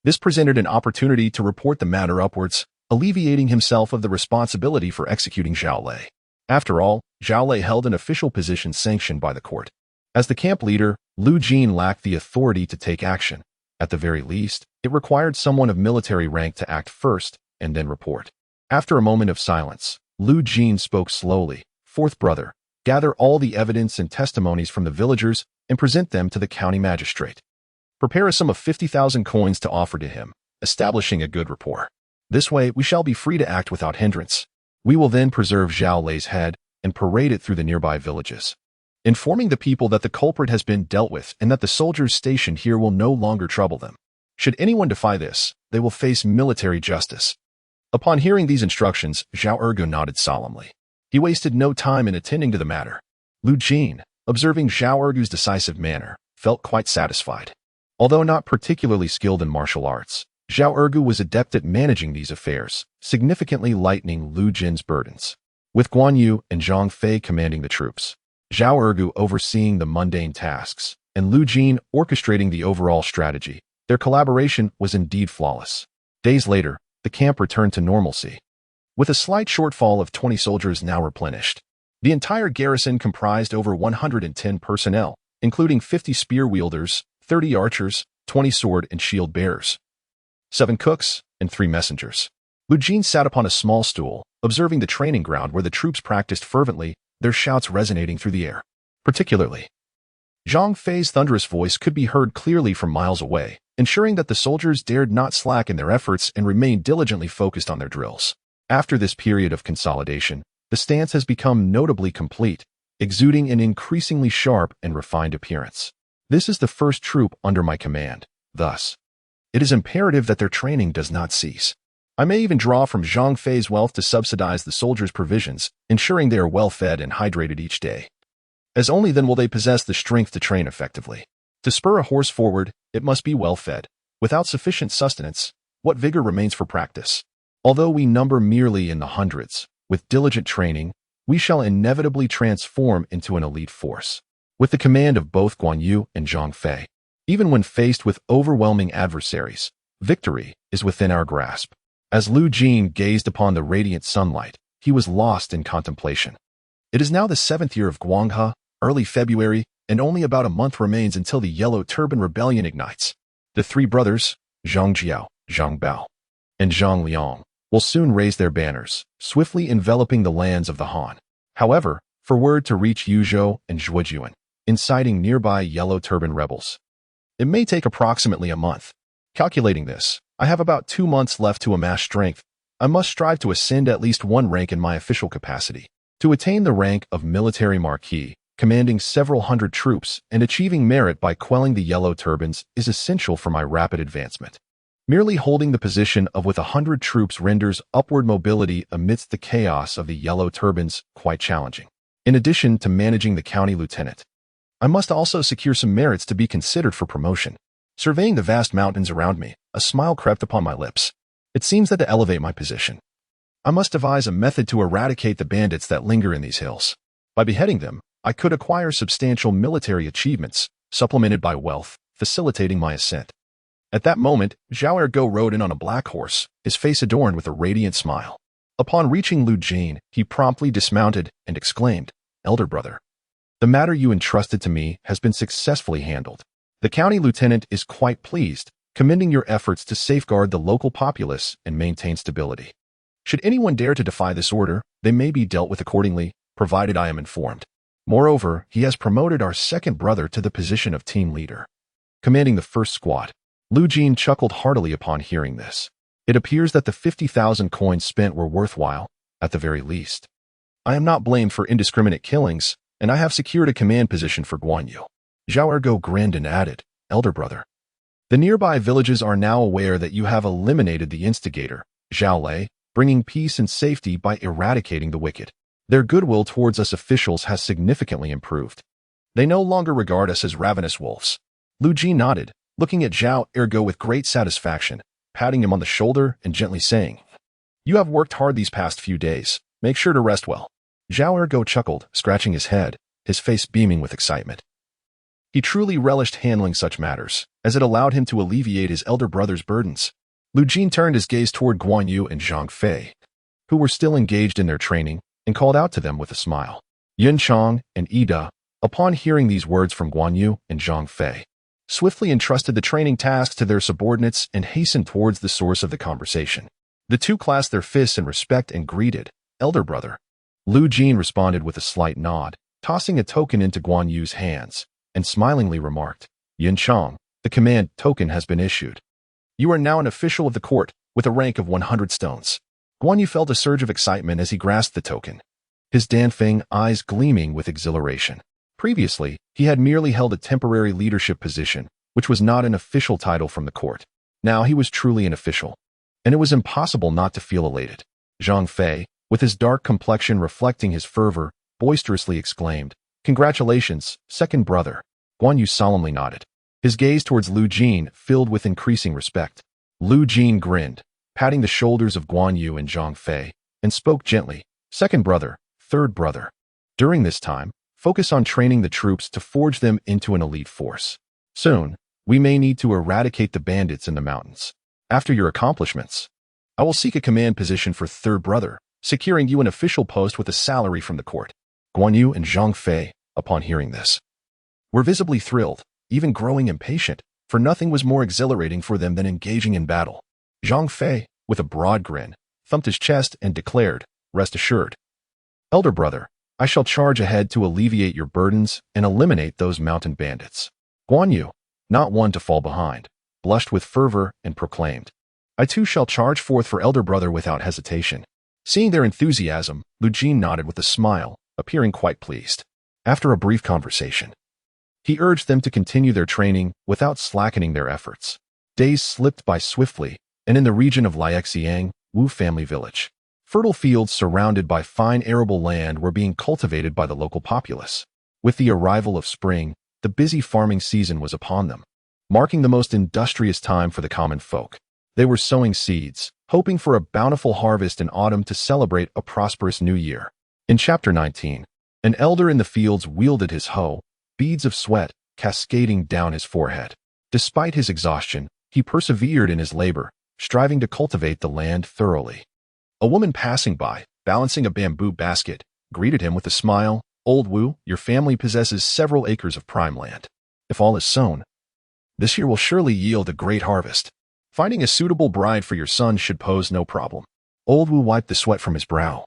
This presented an opportunity to report the matter upwards, alleviating himself of the responsibility for executing Zhao Lei. After all, Zhao Lei held an official position sanctioned by the court. As the camp leader, Lu Jin lacked the authority to take action. At the very least, it required someone of military rank to act first and then report. After a moment of silence, Lu Jin spoke slowly, "Fourth brother, gather all the evidence and testimonies from the villagers and present them to the county magistrate. Prepare a sum of 50,000 coins to offer to him, establishing a good rapport. This way we shall be free to act without hindrance." We will then preserve Zhao Lei's head and parade it through the nearby villages, informing the people that the culprit has been dealt with and that the soldiers stationed here will no longer trouble them. Should anyone defy this, they will face military justice. Upon hearing these instructions, Zhao Ergu nodded solemnly. He wasted no time in attending to the matter. Lu Jin, observing Zhao Ergu's decisive manner, felt quite satisfied. Although not particularly skilled in martial arts, Zhao Ergu was adept at managing these affairs, significantly lightening Lu Jin's burdens. With Guan Yu and Zhang Fei commanding the troops, Zhao Ergu overseeing the mundane tasks, and Lu Jin orchestrating the overall strategy, their collaboration was indeed flawless. Days later, the camp returned to normalcy. With a slight shortfall of 20 soldiers now replenished, the entire garrison comprised over 110 personnel, including 50 spear wielders, 30 archers, 20 sword and shield bearers, 7 cooks, and 3 messengers. Lu Jin sat upon a small stool, observing the training ground where the troops practiced fervently, their shouts resonating through the air. Particularly, Zhang Fei's thunderous voice could be heard clearly from miles away, ensuring that the soldiers dared not slacken their efforts and remained diligently focused on their drills. After this period of consolidation, the stance has become notably complete, exuding an increasingly sharp and refined appearance. This is the first troop under my command. Thus, it is imperative that their training does not cease. I may even draw from Zhang Fei's wealth to subsidize the soldiers' provisions, ensuring they are well fed and hydrated each day, as only then will they possess the strength to train effectively. To spur a horse forward, it must be well fed. Without sufficient sustenance, what vigor remains for practice? Although we number merely in the hundreds, with diligent training, we shall inevitably transform into an elite force. With the command of both Guan Yu and Zhang Fei, even when faced with overwhelming adversaries, victory is within our grasp. As Lu Jin gazed upon the radiant sunlight, he was lost in contemplation. It is now the 7th year of Guanghe, early February, and only about a month remains until the Yellow Turban Rebellion ignites. The 3 brothers, Zhang Jiao, Zhang Bao, and Zhang Liang, will soon raise their banners, swiftly enveloping the lands of the Han. However, for word to reach Yuzhou and Zhuojuan, inciting nearby Yellow Turban rebels, it may take approximately a month. Calculating this, I have about 2 months left to amass strength. I must strive to ascend at least 1 rank in my official capacity. To attain the rank of military marquis, commanding several hundred troops and achieving merit by quelling the Yellow Turbans is essential for my rapid advancement. Merely holding the position of with 100 troops renders upward mobility amidst the chaos of the Yellow Turbans quite challenging. In addition to managing the county lieutenant, I must also secure some merits to be considered for promotion. Surveying the vast mountains around me, a smile crept upon my lips. It seems that to elevate my position, I must devise a method to eradicate the bandits that linger in these hills. By beheading them, I could acquire substantial military achievements, supplemented by wealth, facilitating my ascent. At that moment, Zhao Ergu rode in on a black horse, his face adorned with a radiant smile. Upon reaching Lu Jin, he promptly dismounted and exclaimed, "Elder brother, the matter you entrusted to me has been successfully handled. The county lieutenant is quite pleased, commending your efforts to safeguard the local populace and maintain stability. Should anyone dare to defy this order, they may be dealt with accordingly, provided I am informed. Moreover, he has promoted our 2nd brother to the position of team leader, commanding the 1st squad." Lu Jin chuckled heartily upon hearing this. It appears that the 50,000 coins spent were worthwhile, at the very least. I am not blamed for indiscriminate killings, and I have secured a command position for Guan Yu. Zhao Ergu grinned and added, "Elder brother, the nearby villages are now aware that you have eliminated the instigator, Zhao Lei, bringing peace and safety by eradicating the wicked. Their goodwill towards us officials has significantly improved. They no longer regard us as ravenous wolves." Lu Jin nodded, looking at Zhao Ergu with great satisfaction, patting him on the shoulder and gently saying, "You have worked hard these past few days. Make sure to rest well." Zhao Ergu chuckled, scratching his head, his face beaming with excitement. He truly relished handling such matters, as it allowed him to alleviate his elder brother's burdens. Lu Jin turned his gaze toward Guan Yu and Zhang Fei, who were still engaged in their training, and called out to them with a smile. Yun Chang and Ida, upon hearing these words from Guan Yu and Zhang Fei, swiftly entrusted the training tasks to their subordinates and hastened towards the source of the conversation. The 2 clasped their fists in respect and greeted, "Elder brother." Lu Jin responded with a slight nod, tossing a token into Guan Yu's hands, and smilingly remarked, "Yun Chang, the command token has been issued. You are now an official of the court, with a rank of 100 stones." Guan Yu felt a surge of excitement as he grasped the token, his Danfeng eyes gleaming with exhilaration. Previously, he had merely held a temporary leadership position, which was not an official title from the court. Now he was truly an official, and it was impossible not to feel elated. Zhang Fei, with his dark complexion reflecting his fervor, boisterously exclaimed, "Congratulations, second brother." Guan Yu solemnly nodded, his gaze towards Lu Jin filled with increasing respect. Lu Jin grinned, patting the shoulders of Guan Yu and Zhang Fei, and spoke gently, "Second brother, third brother. During this time, focus on training the troops to forge them into an elite force. Soon, we may need to eradicate the bandits in the mountains. After your accomplishments, I will seek a command position for third brother, securing you an official post with a salary from the court." Guan Yu and Zhang Fei, upon hearing this, were visibly thrilled, even growing impatient, for nothing was more exhilarating for them than engaging in battle. Zhang Fei, with a broad grin, thumped his chest and declared, "Rest assured, elder brother, I shall charge ahead to alleviate your burdens and eliminate those mountain bandits." Guan Yu, not one to fall behind, blushed with fervor and proclaimed, "I too shall charge forth for elder brother without hesitation." Seeing their enthusiasm, Lu Jin nodded with a smile, appearing quite pleased. After a brief conversation, he urged them to continue their training without slackening their efforts. Days slipped by swiftly, and in the region of Liexiang, Wu family village, fertile fields surrounded by fine arable land were being cultivated by the local populace. With the arrival of spring, the busy farming season was upon them, marking the most industrious time for the common folk. They were sowing seeds, hoping for a bountiful harvest in autumn to celebrate a prosperous new year. In Chapter 19, an elder in the fields wielded his hoe, beads of sweat cascading down his forehead. Despite his exhaustion, he persevered in his labor, striving to cultivate the land thoroughly. A woman passing by, balancing a bamboo basket, greeted him with a smile, "Old Wu, your family possesses several acres of prime land. If all is sown, this year will surely yield a great harvest. Finding a suitable bride for your son should pose no problem." Old Wu wiped the sweat from his brow,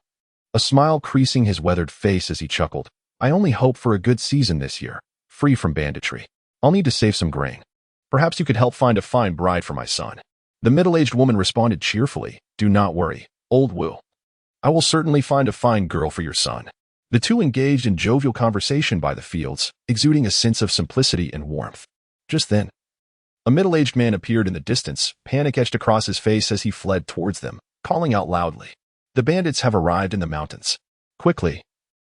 a smile creasing his weathered face as he chuckled, "I only hope for a good season this year, free from banditry. I'll need to save some grain. Perhaps you could help find a fine bride for my son." The middle-aged woman responded cheerfully, "Do not worry, Old Wu. I will certainly find a fine girl for your son." The two engaged in jovial conversation by the fields, exuding a sense of simplicity and warmth. Just then, a middle-aged man appeared in the distance, panic etched across his face as he fled towards them, calling out loudly, "The bandits have arrived in the mountains." Quickly,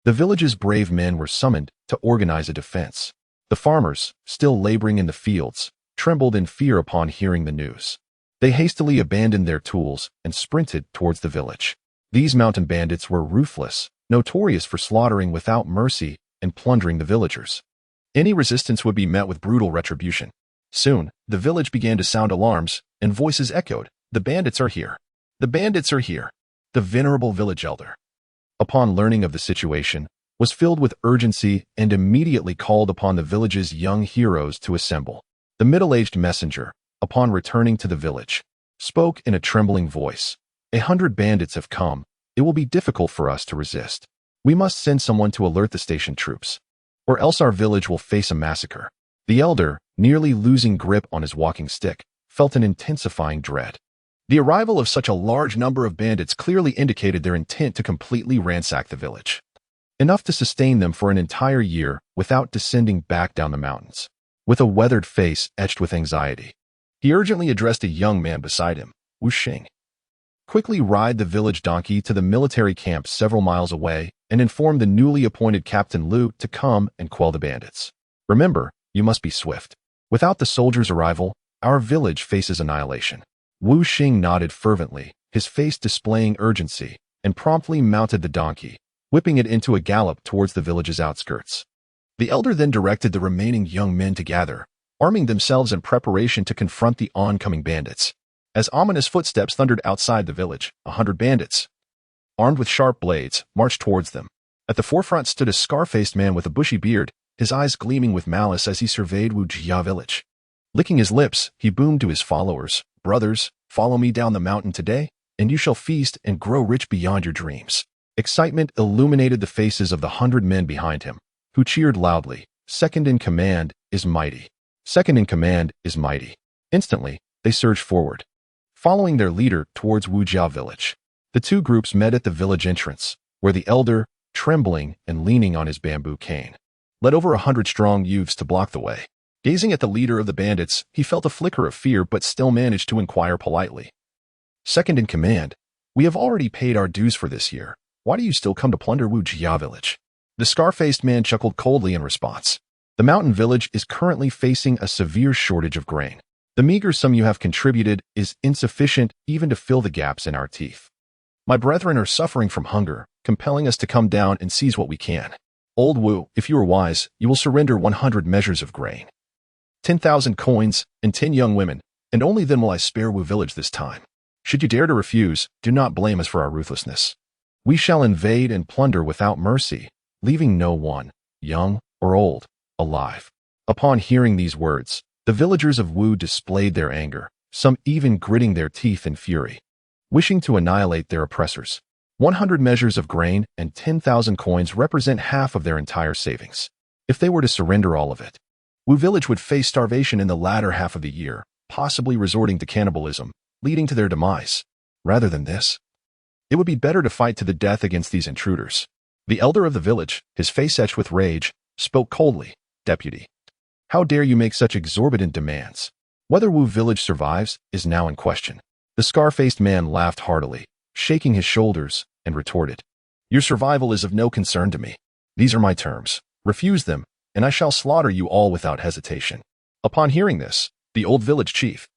the village's brave men were summoned to organize a defense. The farmers, still laboring in the fields, trembled in fear upon hearing the news. They hastily abandoned their tools and sprinted towards the village. These mountain bandits were ruthless, notorious for slaughtering without mercy and plundering the villagers. Any resistance would be met with brutal retribution. Soon, the village began to sound alarms, and voices echoed, "The bandits are here! The bandits are here!" The venerable village elder, upon learning of the situation, was filled with urgency and immediately called upon the village's young heroes to assemble. The middle-aged messenger, upon returning to the village, spoke in a trembling voice, "100 bandits have come. It will be difficult for us to resist. We must send someone to alert the station troops, or else our village will face a massacre." The elder, nearly losing grip on his walking stick, felt an intensifying dread. The arrival of such a large number of bandits clearly indicated their intent to completely ransack the village, enough to sustain them for an entire year without descending back down the mountains. With a weathered face etched with anxiety, he urgently addressed a young man beside him, "Wu Xing. Quickly ride the village donkey to the military camp several miles away and inform the newly appointed Captain Lu to come and quell the bandits. Remember, you must be swift. Without the soldiers' arrival, our village faces annihilation." Wu Xing nodded fervently, his face displaying urgency, and promptly mounted the donkey, whipping it into a gallop towards the village's outskirts. The elder then directed the remaining young men to gather, arming themselves in preparation to confront the oncoming bandits. As ominous footsteps thundered outside the village, 100 bandits, armed with sharp blades, marched towards them. At the forefront stood a scar-faced man with a bushy beard, his eyes gleaming with malice as he surveyed Wujia village. Licking his lips, he boomed to his followers, "Brothers, follow me down the mountain today, and you shall feast and grow rich beyond your dreams." Excitement illuminated the faces of the 100 men behind him, who cheered loudly, "Second in command is mighty. Second in command is mighty." Instantly, they surged forward, following their leader towards Wujia village. The two groups met at the village entrance, where the elder, trembling and leaning on his bamboo cane, led over 100 strong youths to block the way. Gazing at the leader of the bandits, he felt a flicker of fear but still managed to inquire politely. "Second in command, we have already paid our dues for this year. Why do you still come to plunder Wujia village?" The scar-faced man chuckled coldly in response. "The mountain village is currently facing a severe shortage of grain. The meager sum you have contributed is insufficient even to fill the gaps in our teeth. My brethren are suffering from hunger, compelling us to come down and seize what we can. Old Wu, if you are wise, you will surrender 100 measures of grain, 10,000 coins, and 10 young women, and only then will I spare Wu village this time. Should you dare to refuse, do not blame us for our ruthlessness. We shall invade and plunder without mercy, leaving no one, young or old, alive." Upon hearing these words, the villagers of Wu displayed their anger, some even gritting their teeth in fury, wishing to annihilate their oppressors. 100 measures of grain and 10,000 coins represent half of their entire savings. If they were to surrender all of it, Wu village would face starvation in the latter half of the year, possibly resorting to cannibalism, leading to their demise. Rather than this, it would be better to fight to the death against these intruders. The elder of the village, his face etched with rage, spoke coldly. "Deputy, how dare you make such exorbitant demands? Whether Wu village survives is now in question." The scar-faced man laughed heartily, shaking his shoulders, and retorted, "Your survival is of no concern to me. These are my terms. Refuse them, and I shall slaughter you all without hesitation." Upon hearing this, the old village chief,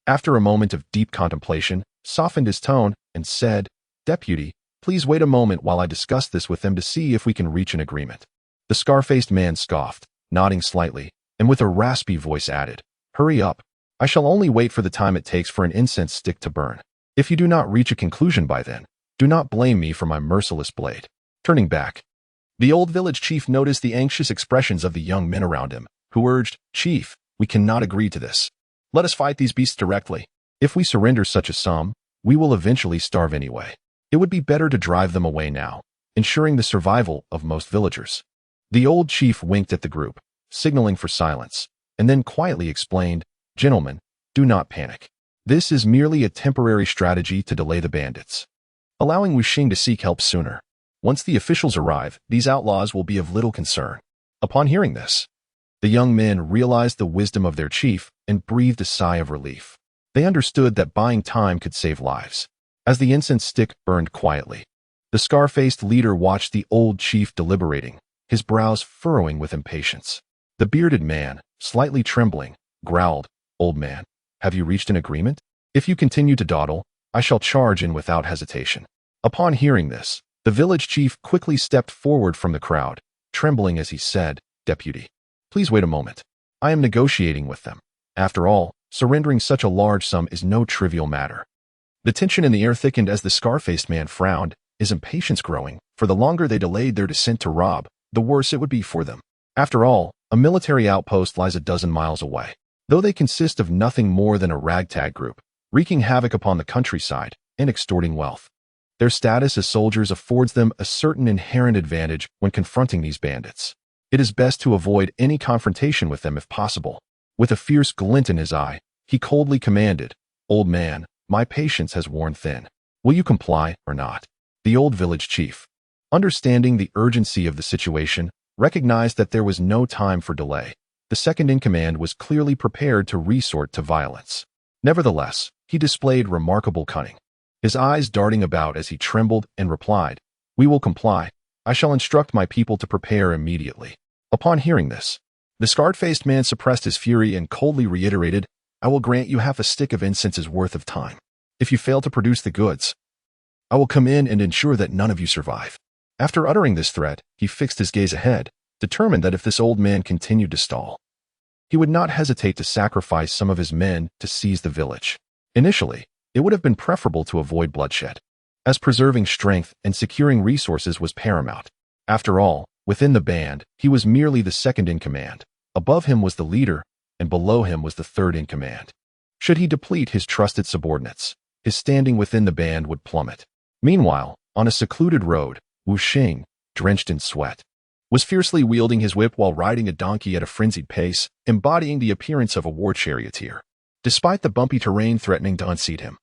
after a moment of deep contemplation, softened his tone and said, "Deputy, please wait a moment while I discuss this with them to see if we can reach an agreement." The scar-faced man scoffed, nodding slightly, and with a raspy voice added, "Hurry up. I shall only wait for the time it takes for an incense stick to burn. If you do not reach a conclusion by then, do not blame me for my merciless blade." Turning back, the old village chief noticed the anxious expressions of the young men around him, who urged, "Chief, we cannot agree to this. Let us fight these beasts directly. If we surrender such a sum, we will eventually starve anyway. It would be better to drive them away now, ensuring the survival of most villagers." The old chief winked at the group, signaling for silence, and then quietly explained, "Gentlemen, do not panic. This is merely a temporary strategy to delay the bandits, allowing Wuxing to seek help sooner. Once the officials arrive, these outlaws will be of little concern." Upon hearing this, the young men realized the wisdom of their chief and breathed a sigh of relief. They understood that buying time could save lives. As the incense stick burned quietly, the scar-faced leader watched the old chief deliberating, his brows furrowing with impatience. The bearded man, slightly trembling, growled, "Old man, have you reached an agreement? If you continue to dawdle, I shall charge in without hesitation." Upon hearing this, the village chief quickly stepped forward from the crowd, trembling as he said, "Deputy, please wait a moment. I am negotiating with them. After all, surrendering such a large sum is no trivial matter." The tension in the air thickened as the scar-faced man frowned, his impatience growing, for the longer they delayed their descent to rob, the worse it would be for them. After all, a military outpost lies a dozen miles away. Though they consist of nothing more than a ragtag group, wreaking havoc upon the countryside and extorting wealth, their status as soldiers affords them a certain inherent advantage when confronting these bandits. It is best to avoid any confrontation with them if possible. With a fierce glint in his eye, he coldly commanded, "Old man, my patience has worn thin. Will you comply or not?" The old village chief, understanding the urgency of the situation, recognized that there was no time for delay. The second-in-command was clearly prepared to resort to violence. Nevertheless, he displayed remarkable cunning, his eyes darting about as he trembled and replied, "We will comply. I shall instruct my people to prepare immediately." Upon hearing this, the scarred-faced man suppressed his fury and coldly reiterated, "I will grant you half a stick of incense's worth of time. If you fail to produce the goods, I will come in and ensure that none of you survive." After uttering this threat, he fixed his gaze ahead, determined that if this old man continued to stall, he would not hesitate to sacrifice some of his men to seize the village. Initially, it would have been preferable to avoid bloodshed, as preserving strength and securing resources was paramount. After all, within the band, he was merely the second-in-command. Above him was the leader, and below him was the third-in-command. Should he deplete his trusted subordinates, his standing within the band would plummet. Meanwhile, on a secluded road, Wuxing, drenched in sweat, was fiercely wielding his whip while riding a donkey at a frenzied pace, embodying the appearance of a war charioteer. Despite the bumpy terrain threatening to unseat him,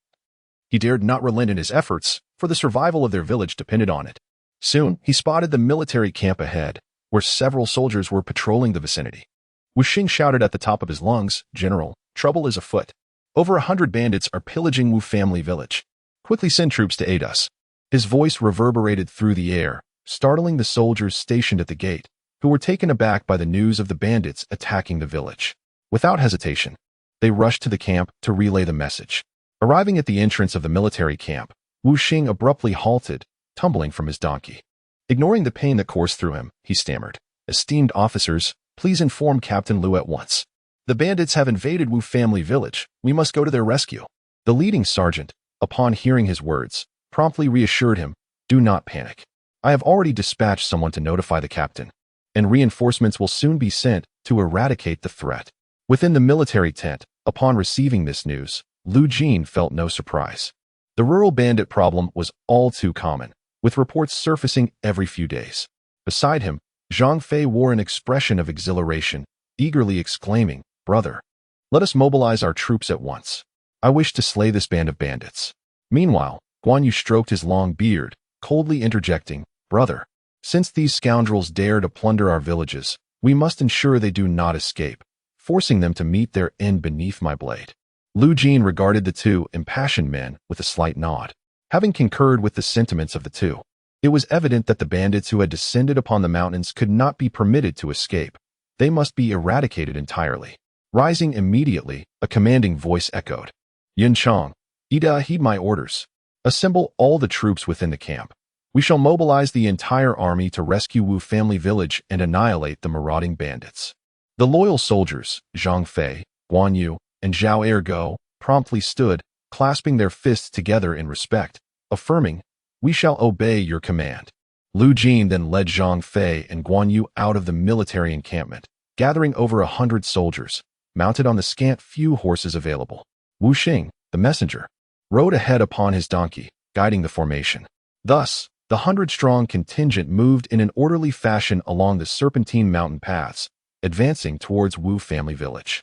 he dared not relent in his efforts, for the survival of their village depended on it. Soon, he spotted the military camp ahead, where several soldiers were patrolling the vicinity. Wu Xing shouted at the top of his lungs, "General, trouble is afoot. Over 100 bandits are pillaging Wu family village. Quickly send troops to aid us." His voice reverberated through the air, startling the soldiers stationed at the gate, who were taken aback by the news of the bandits attacking the village. Without hesitation, they rushed to the camp to relay the message. Arriving at the entrance of the military camp, Wu Xing abruptly halted, tumbling from his donkey. Ignoring the pain that coursed through him, he stammered, "Esteemed officers, please inform Captain Liu at once. The bandits have invaded Wu family village. We must go to their rescue." The leading sergeant, upon hearing his words, promptly reassured him, "Do not panic. I have already dispatched someone to notify the captain, and reinforcements will soon be sent to eradicate the threat." Within the military tent, upon receiving this news, Lu Jin felt no surprise. The rural bandit problem was all too common, with reports surfacing every few days. Beside him, Zhang Fei wore an expression of exhilaration, eagerly exclaiming, "Brother, let us mobilize our troops at once. I wish to slay this band of bandits." Meanwhile, Guan Yu stroked his long beard, coldly interjecting, "Brother, since these scoundrels dare to plunder our villages, we must ensure they do not escape, forcing them to meet their end beneath my blade." Lu Jin regarded the two impassioned men with a slight nod. Having concurred with the sentiments of the two, it was evident that the bandits who had descended upon the mountains could not be permitted to escape. They must be eradicated entirely. Rising immediately, a commanding voice echoed, "Yin Chang, Ida, heed my orders. Assemble all the troops within the camp. We shall mobilize the entire army to rescue Wu family village and annihilate the marauding bandits." The loyal soldiers, Zhang Fei, Guan Yu, and Zhao Ergo, promptly stood, clasping their fists together in respect, affirming, "We shall obey your command." Lu Jin then led Zhang Fei and Guan Yu out of the military encampment, gathering over 100 soldiers, mounted on the scant few horses available. Wu Xing, the messenger, rode ahead upon his donkey, guiding the formation. Thus, the 100-strong contingent moved in an orderly fashion along the serpentine mountain paths, advancing towards Wu family village.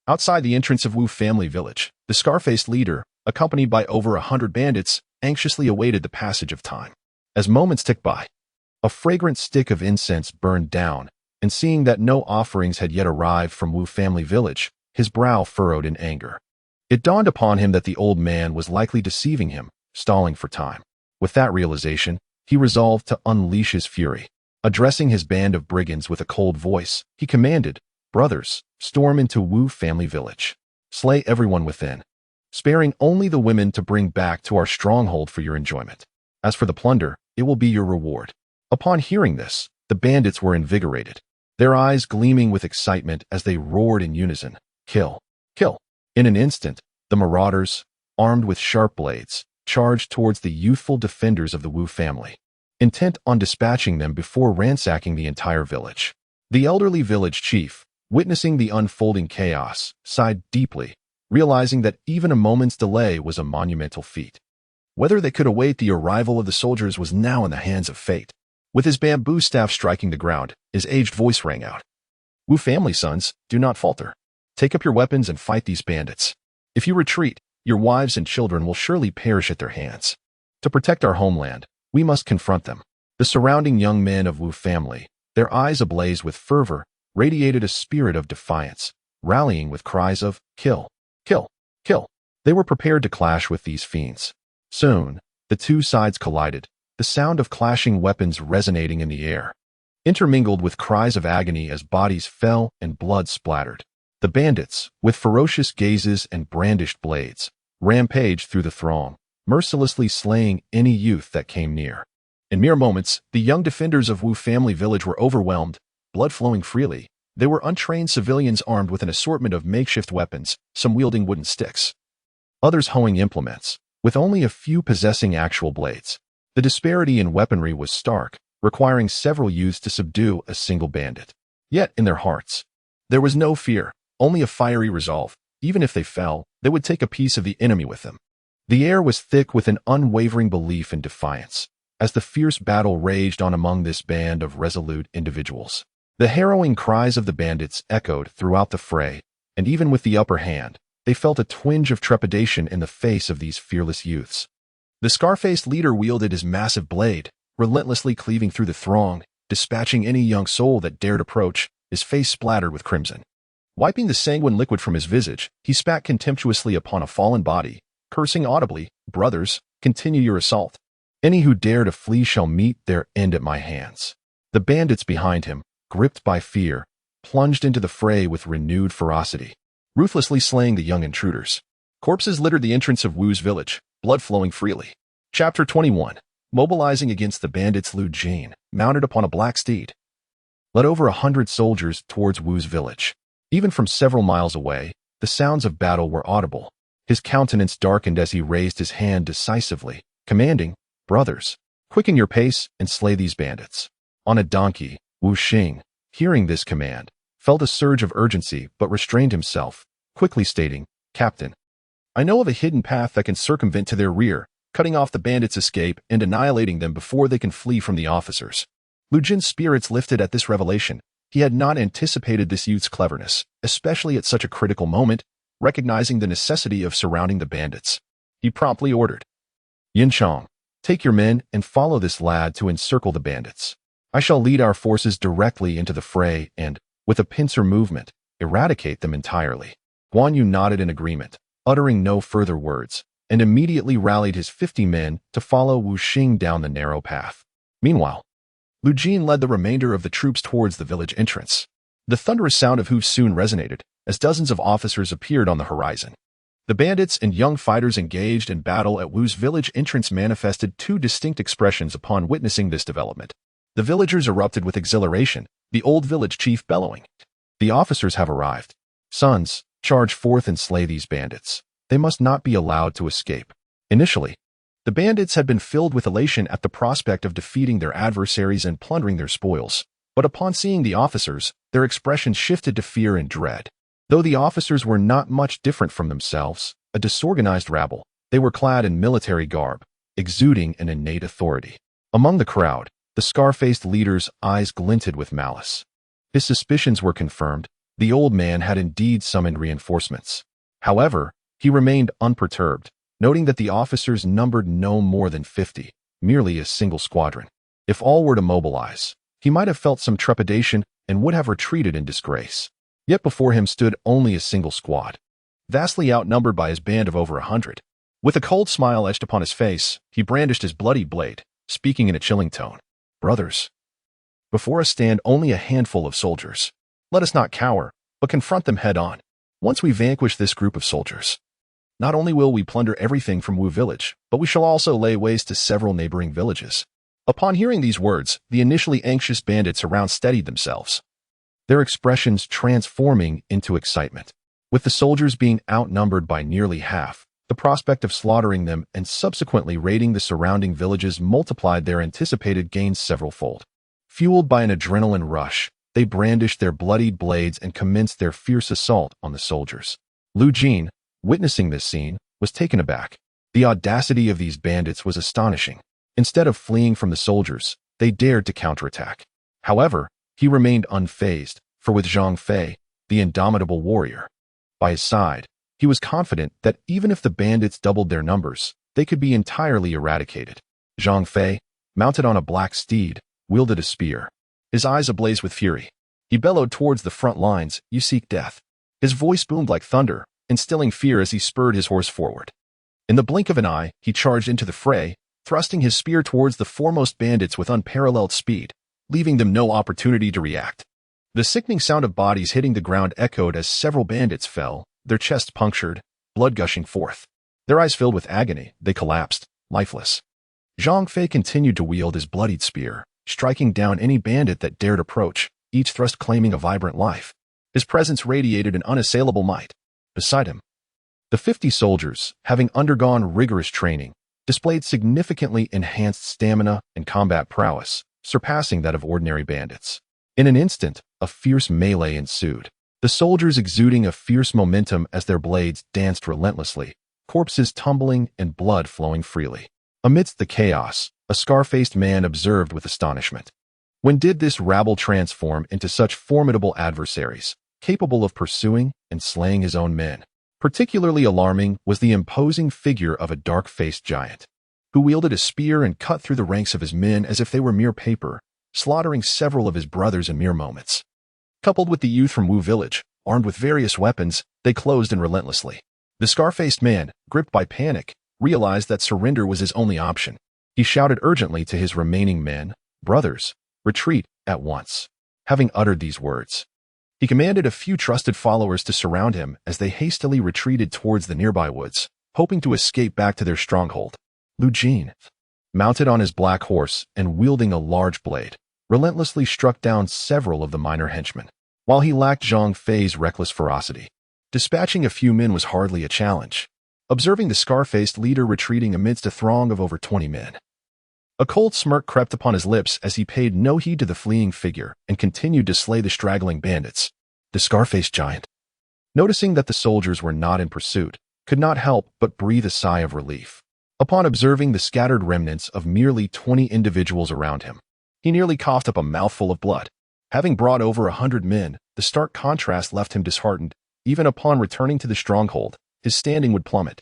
Outside the entrance of Wu family village, the scar-faced leader, accompanied by over 100 bandits, anxiously awaited the passage of time. As moments ticked by, a fragrant stick of incense burned down, and seeing that no offerings had yet arrived from Wu family village, his brow furrowed in anger. It dawned upon him that the old man was likely deceiving him, stalling for time. With that realization, he resolved to unleash his fury. Addressing his band of brigands with a cold voice, he commanded, "Brothers, storm into Wu family village. Slay everyone within, sparing only the women to bring back to our stronghold for your enjoyment. As for the plunder, it will be your reward." Upon hearing this, the bandits were invigorated, their eyes gleaming with excitement as they roared in unison, "Kill! Kill!" In an instant, the marauders, armed with sharp blades, charged towards the youthful defenders of the Wu family, intent on dispatching them before ransacking the entire village. The elderly village chief, witnessing the unfolding chaos, sighed deeply, realizing that even a moment's delay was a monumental feat. Whether they could await the arrival of the soldiers was now in the hands of fate. With his bamboo staff striking the ground, his aged voice rang out, "Wu family sons, do not falter. Take up your weapons and fight these bandits. If you retreat, your wives and children will surely perish at their hands. To protect our homeland, we must confront them." The surrounding young men of Wu family, their eyes ablaze with fervor, radiated a spirit of defiance, rallying with cries of, "Kill! Kill! Kill!" They were prepared to clash with these fiends. Soon, the two sides collided, the sound of clashing weapons resonating in the air, intermingled with cries of agony as bodies fell and blood splattered. The bandits, with ferocious gazes and brandished blades, rampaged through the throng, mercilessly slaying any youth that came near. In mere moments, the young defenders of Wu family village were overwhelmed, blood flowing freely. They were untrained civilians armed with an assortment of makeshift weapons, some wielding wooden sticks, others hoeing implements, with only a few possessing actual blades. The disparity in weaponry was stark, requiring several youths to subdue a single bandit. Yet, in their hearts, there was no fear, only a fiery resolve. Even if they fell, they would take a piece of the enemy with them. The air was thick with an unwavering belief in defiance, as the fierce battle raged on among this band of resolute individuals. The harrowing cries of the bandits echoed throughout the fray, and even with the upper hand, they felt a twinge of trepidation in the face of these fearless youths. The scar-faced leader wielded his massive blade, relentlessly cleaving through the throng, dispatching any young soul that dared approach, his face splattered with crimson. Wiping the sanguine liquid from his visage, he spat contemptuously upon a fallen body, cursing audibly, "Brothers, continue your assault. Any who dare to flee shall meet their end at my hands." The bandits behind him, gripped by fear, plunged into the fray with renewed ferocity, ruthlessly slaying the young intruders. Corpses littered the entrance of Wu's village, blood flowing freely. Chapter 21. Mobilizing against the bandits, Lu Jin, mounted upon a black steed, led over 100 soldiers towards Wu's village. Even from several miles away, the sounds of battle were audible. His countenance darkened as he raised his hand decisively, commanding, "Brothers, quicken your pace and slay these bandits." On a donkey, Wu Xing, hearing this command, felt a surge of urgency but restrained himself, quickly stating, "Captain, I know of a hidden path that can circumvent to their rear, cutting off the bandits' escape and annihilating them before they can flee from the officers." Lu Jin's spirits lifted at this revelation. He had not anticipated this youth's cleverness, especially at such a critical moment, recognizing the necessity of surrounding the bandits. He promptly ordered, "Yin Chong, take your men and follow this lad to encircle the bandits. I shall lead our forces directly into the fray and, with a pincer movement, eradicate them entirely." Guan Yu nodded in agreement, uttering no further words, and immediately rallied his 50 men to follow Wu Xing down the narrow path. Meanwhile, Lu Jin led the remainder of the troops towards the village entrance. The thunderous sound of hoofs soon resonated, as dozens of officers appeared on the horizon. The bandits and young fighters engaged in battle at Wu's village entrance manifested two distinct expressions upon witnessing this development. The villagers erupted with exhilaration, the old village chief bellowing, "The officers have arrived. Sons, charge forth and slay these bandits. They must not be allowed to escape." Initially, the bandits had been filled with elation at the prospect of defeating their adversaries and plundering their spoils, but upon seeing the officers, their expressions shifted to fear and dread. Though the officers were not much different from themselves, a disorganized rabble, they were clad in military garb, exuding an innate authority. Among the crowd, the scar-faced leader's eyes glinted with malice. His suspicions were confirmed. The old man had indeed summoned reinforcements. However, he remained unperturbed, noting that the officers numbered no more than 50, merely a single squadron. If all were to mobilize, he might have felt some trepidation and would have retreated in disgrace. Yet before him stood only a single squad, vastly outnumbered by his band of over 100. With a cold smile etched upon his face, he brandished his bloody blade, speaking in a chilling tone, "Brothers, before us stand only a handful of soldiers. Let us not cower, but confront them head-on. Once we vanquish this group of soldiers, not only will we plunder everything from Wu village, but we shall also lay waste to several neighboring villages." Upon hearing these words, the initially anxious bandits around steadied themselves, their expressions transforming into excitement. With the soldiers being outnumbered by nearly half, the prospect of slaughtering them and subsequently raiding the surrounding villages multiplied their anticipated gains several-fold. Fueled by an adrenaline rush, they brandished their bloodied blades and commenced their fierce assault on the soldiers. Lu Jin, witnessing this scene, was taken aback. The audacity of these bandits was astonishing. Instead of fleeing from the soldiers, they dared to counterattack. However, he remained unfazed, for with Zhang Fei, the indomitable warrior, by his side, he was confident that even if the bandits doubled their numbers, they could be entirely eradicated. Zhang Fei, mounted on a black steed, wielded a spear, his eyes ablaze with fury. He bellowed towards the front lines, "You seek death." His voice boomed like thunder, instilling fear as he spurred his horse forward. In the blink of an eye, he charged into the fray, thrusting his spear towards the foremost bandits with unparalleled speed, leaving them no opportunity to react. The sickening sound of bodies hitting the ground echoed as several bandits fell, their chests punctured, blood gushing forth. Their eyes filled with agony, they collapsed, lifeless. Zhang Fei continued to wield his bloodied spear, striking down any bandit that dared approach, each thrust claiming a vibrant life. His presence radiated an unassailable might. Beside him, the 50 soldiers, having undergone rigorous training, displayed significantly enhanced stamina and combat prowess, surpassing that of ordinary bandits. In an instant, a fierce melee ensued, the soldiers exuding a fierce momentum as their blades danced relentlessly, corpses tumbling and blood flowing freely. Amidst the chaos, a scar-faced man observed with astonishment. When did this rabble transform into such formidable adversaries, capable of pursuing and slaying his own men? Particularly alarming was the imposing figure of a dark-faced giant, who wielded a spear and cut through the ranks of his men as if they were mere paper, slaughtering several of his brothers in mere moments. Coupled with the youth from Wu village, armed with various weapons, they closed in relentlessly. The scar-faced man, gripped by panic, realized that surrender was his only option. He shouted urgently to his remaining men, "Brothers, retreat at once." Having uttered these words, he commanded a few trusted followers to surround him as they hastily retreated towards the nearby woods, hoping to escape back to their stronghold. Lu Jin, mounted on his black horse and wielding a large blade, relentlessly struck down several of the minor henchmen. While he lacked Zhang Fei's reckless ferocity, dispatching a few men was hardly a challenge. Observing the scar-faced leader retreating amidst a throng of over 20 men, a cold smirk crept upon his lips as he paid no heed to the fleeing figure and continued to slay the straggling bandits. The scar-faced giant, noticing that the soldiers were not in pursuit, could not help but breathe a sigh of relief. Upon observing the scattered remnants of merely 20 individuals around him, he nearly coughed up a mouthful of blood. Having brought over 100 men, the stark contrast left him disheartened. Even upon returning to the stronghold, his standing would plummet.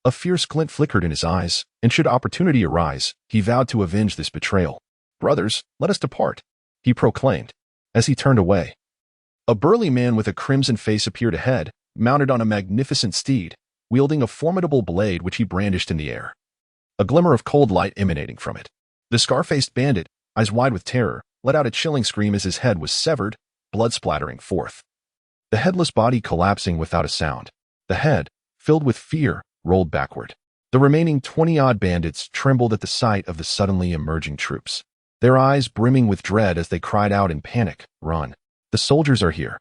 A fierce glint flickered in his eyes, and should opportunity arise, he vowed to avenge this betrayal. "Brothers, let us depart," he proclaimed. As he turned away, a burly man with a crimson face appeared ahead, mounted on a magnificent steed, wielding a formidable blade which he brandished in the air, a glimmer of cold light emanating from it. The scar-faced bandit, eyes wide with terror, let out a chilling scream as his head was severed, blood splattering forth, the headless body collapsing without a sound. The head, filled with fear, rolled backward. The remaining 20-odd bandits trembled at the sight of the suddenly emerging troops, their eyes brimming with dread as they cried out in panic, "Run! The soldiers are here!"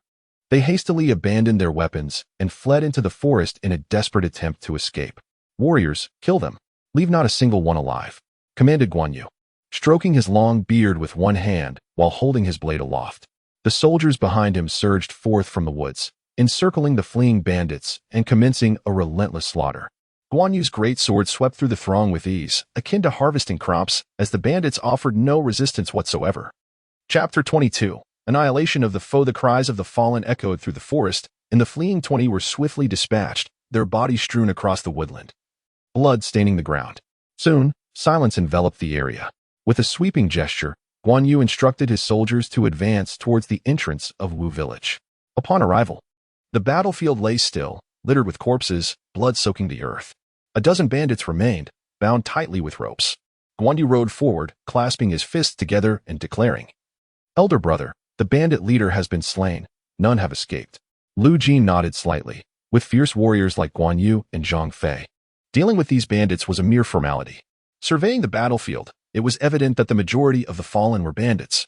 They hastily abandoned their weapons and fled into the forest in a desperate attempt to escape. "Warriors, kill them! Leave not a single one alive," commanded Guan Yu, stroking his long beard with one hand while holding his blade aloft. The soldiers behind him surged forth from the woods, encircling the fleeing bandits and commencing a relentless slaughter. Guan Yu's great sword swept through the throng with ease, akin to harvesting crops, as the bandits offered no resistance whatsoever. Chapter 22. Annihilation of the foe. The cries of the fallen echoed through the forest, and the fleeing 20 were swiftly dispatched, their bodies strewn across the woodland, blood staining the ground. Soon, silence enveloped the area. With a sweeping gesture, Guan Yu instructed his soldiers to advance towards the entrance of Wu village. Upon arrival, the battlefield lay still, littered with corpses, blood soaking the earth. A dozen bandits remained, bound tightly with ropes. Guan Yu rode forward, clasping his fists together and declaring, "Elder brother, the bandit leader has been slain. None have escaped." Lu Jin nodded slightly. With fierce warriors like Guan Yu and Zhang Fei, dealing with these bandits was a mere formality. Surveying the battlefield, it was evident that the majority of the fallen were bandits,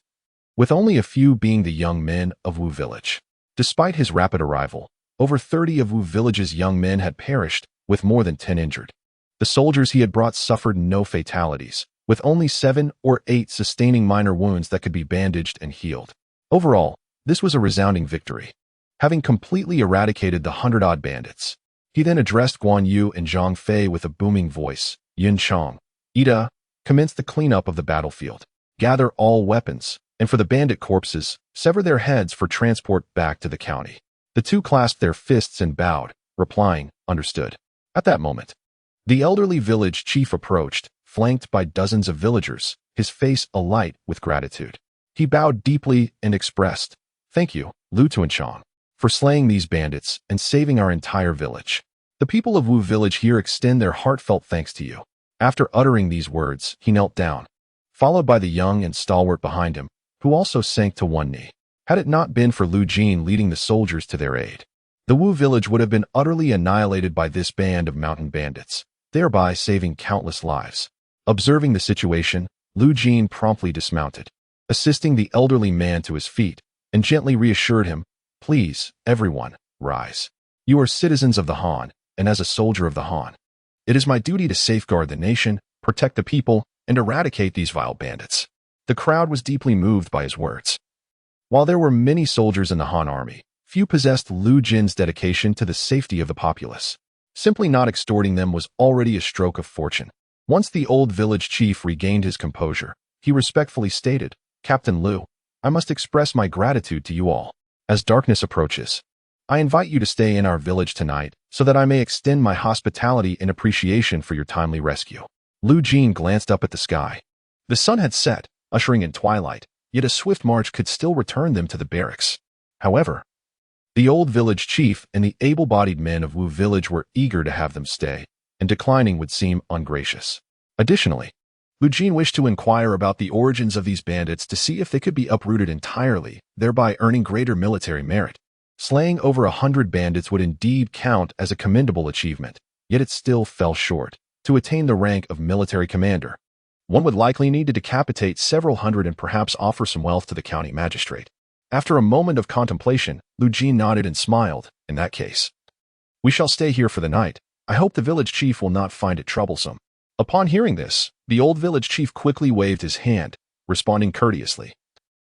with only a few being the young men of Wu village. Despite his rapid arrival, over 30 of Wu village's young men had perished, with more than 10 injured. The soldiers he had brought suffered no fatalities, with only 7 or 8 sustaining minor wounds that could be bandaged and healed. Overall, this was a resounding victory. Having completely eradicated the 100-odd bandits, he then addressed Guan Yu and Zhang Fei with a booming voice. "Yin Chong, Ida, commence the cleanup of the battlefield. Gather all weapons, and for the bandit corpses, sever their heads for transport back to the county." The two clasped their fists and bowed, replying, "Understood." At that moment, the elderly village chief approached, flanked by dozens of villagers, his face alight with gratitude. He bowed deeply and expressed, "Thank you, Lu Tuanchang, for slaying these bandits and saving our entire village. The people of Wu village here extend their heartfelt thanks to you." After uttering these words, he knelt down, followed by the young and stalwart behind him, who also sank to one knee. Had it not been for Lu Jin leading the soldiers to their aid, the Wu village would have been utterly annihilated by this band of mountain bandits, thereby saving countless lives. Observing the situation, Lu Jin promptly dismounted, assisting the elderly man to his feet, and gently reassured him, "Please, everyone, rise. You are citizens of the Han, and as a soldier of the Han, it is my duty to safeguard the nation, protect the people, and eradicate these vile bandits." The crowd was deeply moved by his words. While there were many soldiers in the Han army, few possessed Lu Jin's dedication to the safety of the populace. Simply not extorting them was already a stroke of fortune. Once the old village chief regained his composure, he respectfully stated, "Captain Lu, I must express my gratitude to you all. As darkness approaches, I invite you to stay in our village tonight so that I may extend my hospitality and appreciation for your timely rescue." Lu Jin glanced up at the sky. The sun had set, ushering in twilight, yet a swift march could still return them to the barracks. However, the old village chief and the able-bodied men of Wu village were eager to have them stay, and declining would seem ungracious. Additionally, Lu Jin wished to inquire about the origins of these bandits to see if they could be uprooted entirely, thereby earning greater military merit. Slaying over 100 bandits would indeed count as a commendable achievement, yet it still fell short. To attain the rank of military commander, one would likely need to decapitate several hundred and perhaps offer some wealth to the county magistrate. After a moment of contemplation, Lu Jin nodded and smiled. In that case, we shall stay here for the night. I hope the village chief will not find it troublesome. Upon hearing this, the old village chief quickly waved his hand, responding courteously.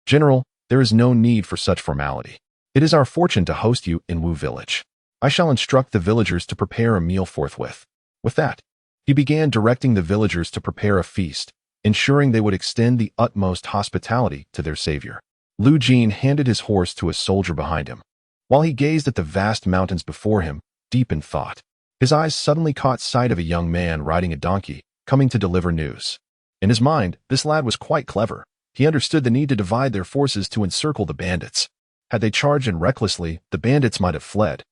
General, there is no need for such formality. It is our fortune to host you in Wu village. I shall instruct the villagers to prepare a meal forthwith. With that, he began directing the villagers to prepare a feast, ensuring they would extend the utmost hospitality to their savior. Lu Jin handed his horse to a soldier behind him. While he gazed at the vast mountains before him, deep in thought, his eyes suddenly caught sight of a young man riding a donkey, coming to deliver news. In his mind, this lad was quite clever. He understood the need to divide their forces to encircle the bandits. Had they charged in recklessly, the bandits might have fled,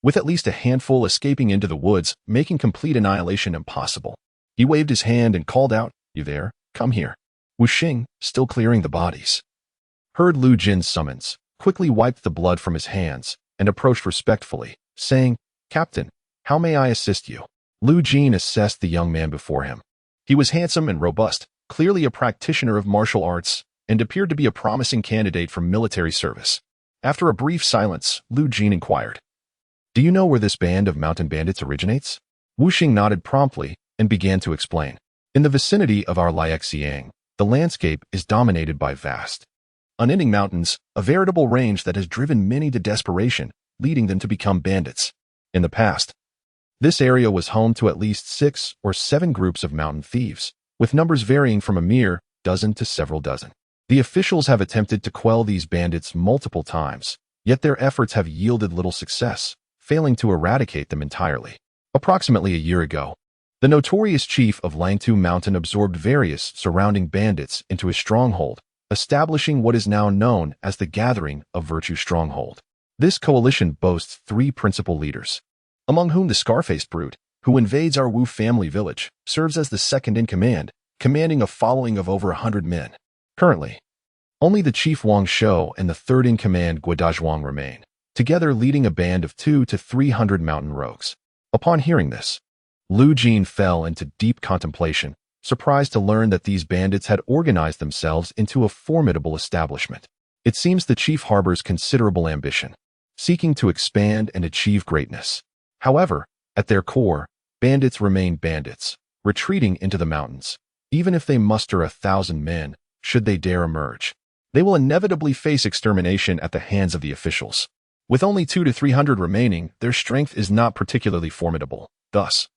with at least a handful escaping into the woods, making complete annihilation impossible. He waved his hand and called out, "You there? Come here." Wu Xing, still clearing the bodies, heard Lu Jin's summons, quickly wiped the blood from his hands, and approached respectfully, saying, "Captain, how may I assist you?" Lu Jin assessed the young man before him. He was handsome and robust, clearly a practitioner of martial arts, and appeared to be a promising candidate for military service. After a brief silence, Lu Jin inquired, "Do you know where this band of mountain bandits originates?" Wu Xing nodded promptly and began to explain. "In the vicinity of our Liaxiang, the landscape is dominated by vast, unending mountains, a veritable range that has driven many to desperation, leading them to become bandits. In the past, this area was home to at least 6 or 7 groups of mountain thieves, with numbers varying from a mere dozen to several dozen. The officials have attempted to quell these bandits multiple times, yet their efforts have yielded little success, failing to eradicate them entirely. Approximately a year ago, the notorious chief of Langtu Mountain absorbed various surrounding bandits into his stronghold, establishing what is now known as the Gathering of Virtue Stronghold. This coalition boasts 3 principal leaders, among whom the Scar-Faced Brute, who invades our Wu family village, serves as the second in command, commanding a following of over 100 men. Currently, only the chief Wang Shou and the third in command Guadazhuang remain, together leading a band of 200 to 300 mountain rogues. Upon hearing this, Lu Jin fell into deep contemplation, surprised to learn that these bandits had organized themselves into a formidable establishment. It seems the chief harbors considerable ambition, seeking to expand and achieve greatness. However, at their core, bandits remain bandits, retreating into the mountains. Even if they muster 1,000 men, should they dare emerge, they will inevitably face extermination at the hands of the officials. With only 200 to 300 remaining, their strength is not particularly formidable. Thus,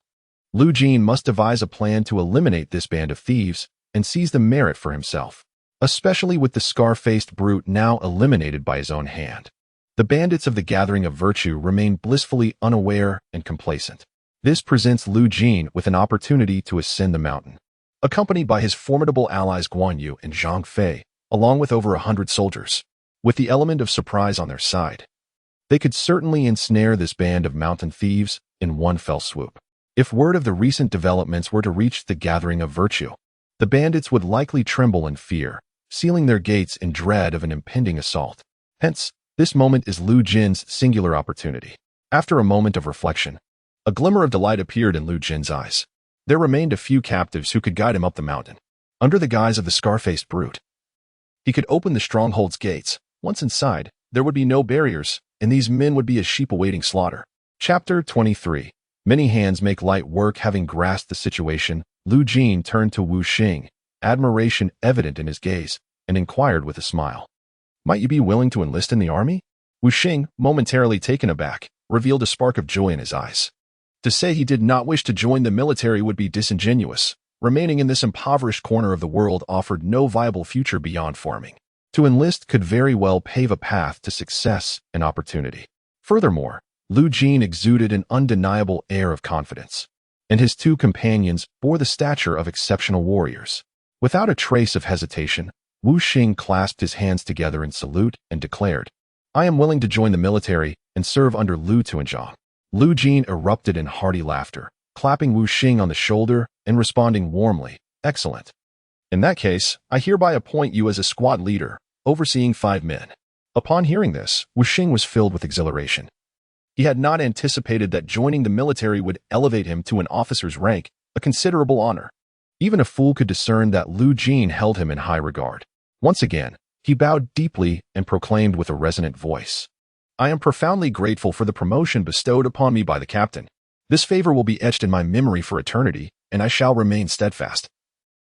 Lu Jin must devise a plan to eliminate this band of thieves and seize the merit for himself, especially with the Scar-Faced Brute now eliminated by his own hand. The bandits of the Gathering of Virtue remain blissfully unaware and complacent. This presents Lu Jin with an opportunity to ascend the mountain, accompanied by his formidable allies Guan Yu and Zhang Fei, along with over 100 soldiers. With the element of surprise on their side, they could certainly ensnare this band of mountain thieves in one fell swoop. If word of the recent developments were to reach the Gathering of Virtue, the bandits would likely tremble in fear, sealing their gates in dread of an impending assault. Hence, this moment is Lu Jin's singular opportunity. After a moment of reflection, a glimmer of delight appeared in Lu Jin's eyes. There remained a few captives who could guide him up the mountain. Under the guise of the Scar-Faced Brute, he could open the stronghold's gates. Once inside, there would be no barriers, and these men would be as sheep awaiting slaughter. Chapter 23. Many hands make light work. Having grasped the situation, Lu Jin turned to Wu Xing, admiration evident in his gaze, and inquired with a smile, "Might you be willing to enlist in the army?" Wu Xing, momentarily taken aback, revealed a spark of joy in his eyes. To say he did not wish to join the military would be disingenuous. Remaining in this impoverished corner of the world offered no viable future beyond farming. To enlist could very well pave a path to success and opportunity. Furthermore, Lu Jin exuded an undeniable air of confidence. and his two companions bore the stature of exceptional warriors. Without a trace of hesitation, Wu Xing clasped his hands together in salute and declared, "I am willing to join the military and serve under Lu Tu and Zhang." Lu Jin erupted in hearty laughter, clapping Wu Xing on the shoulder and responding warmly, "Excellent. In that case, I hereby appoint you as a squad leader, overseeing 5 men." Upon hearing this, Wu Xing was filled with exhilaration. He had not anticipated that joining the military would elevate him to an officer's rank, a considerable honor. Even a fool could discern that Lu Jin held him in high regard. Once again, he bowed deeply and proclaimed with a resonant voice, "I am profoundly grateful for the promotion bestowed upon me by the captain. This favor will be etched in my memory for eternity, and I shall remain steadfast.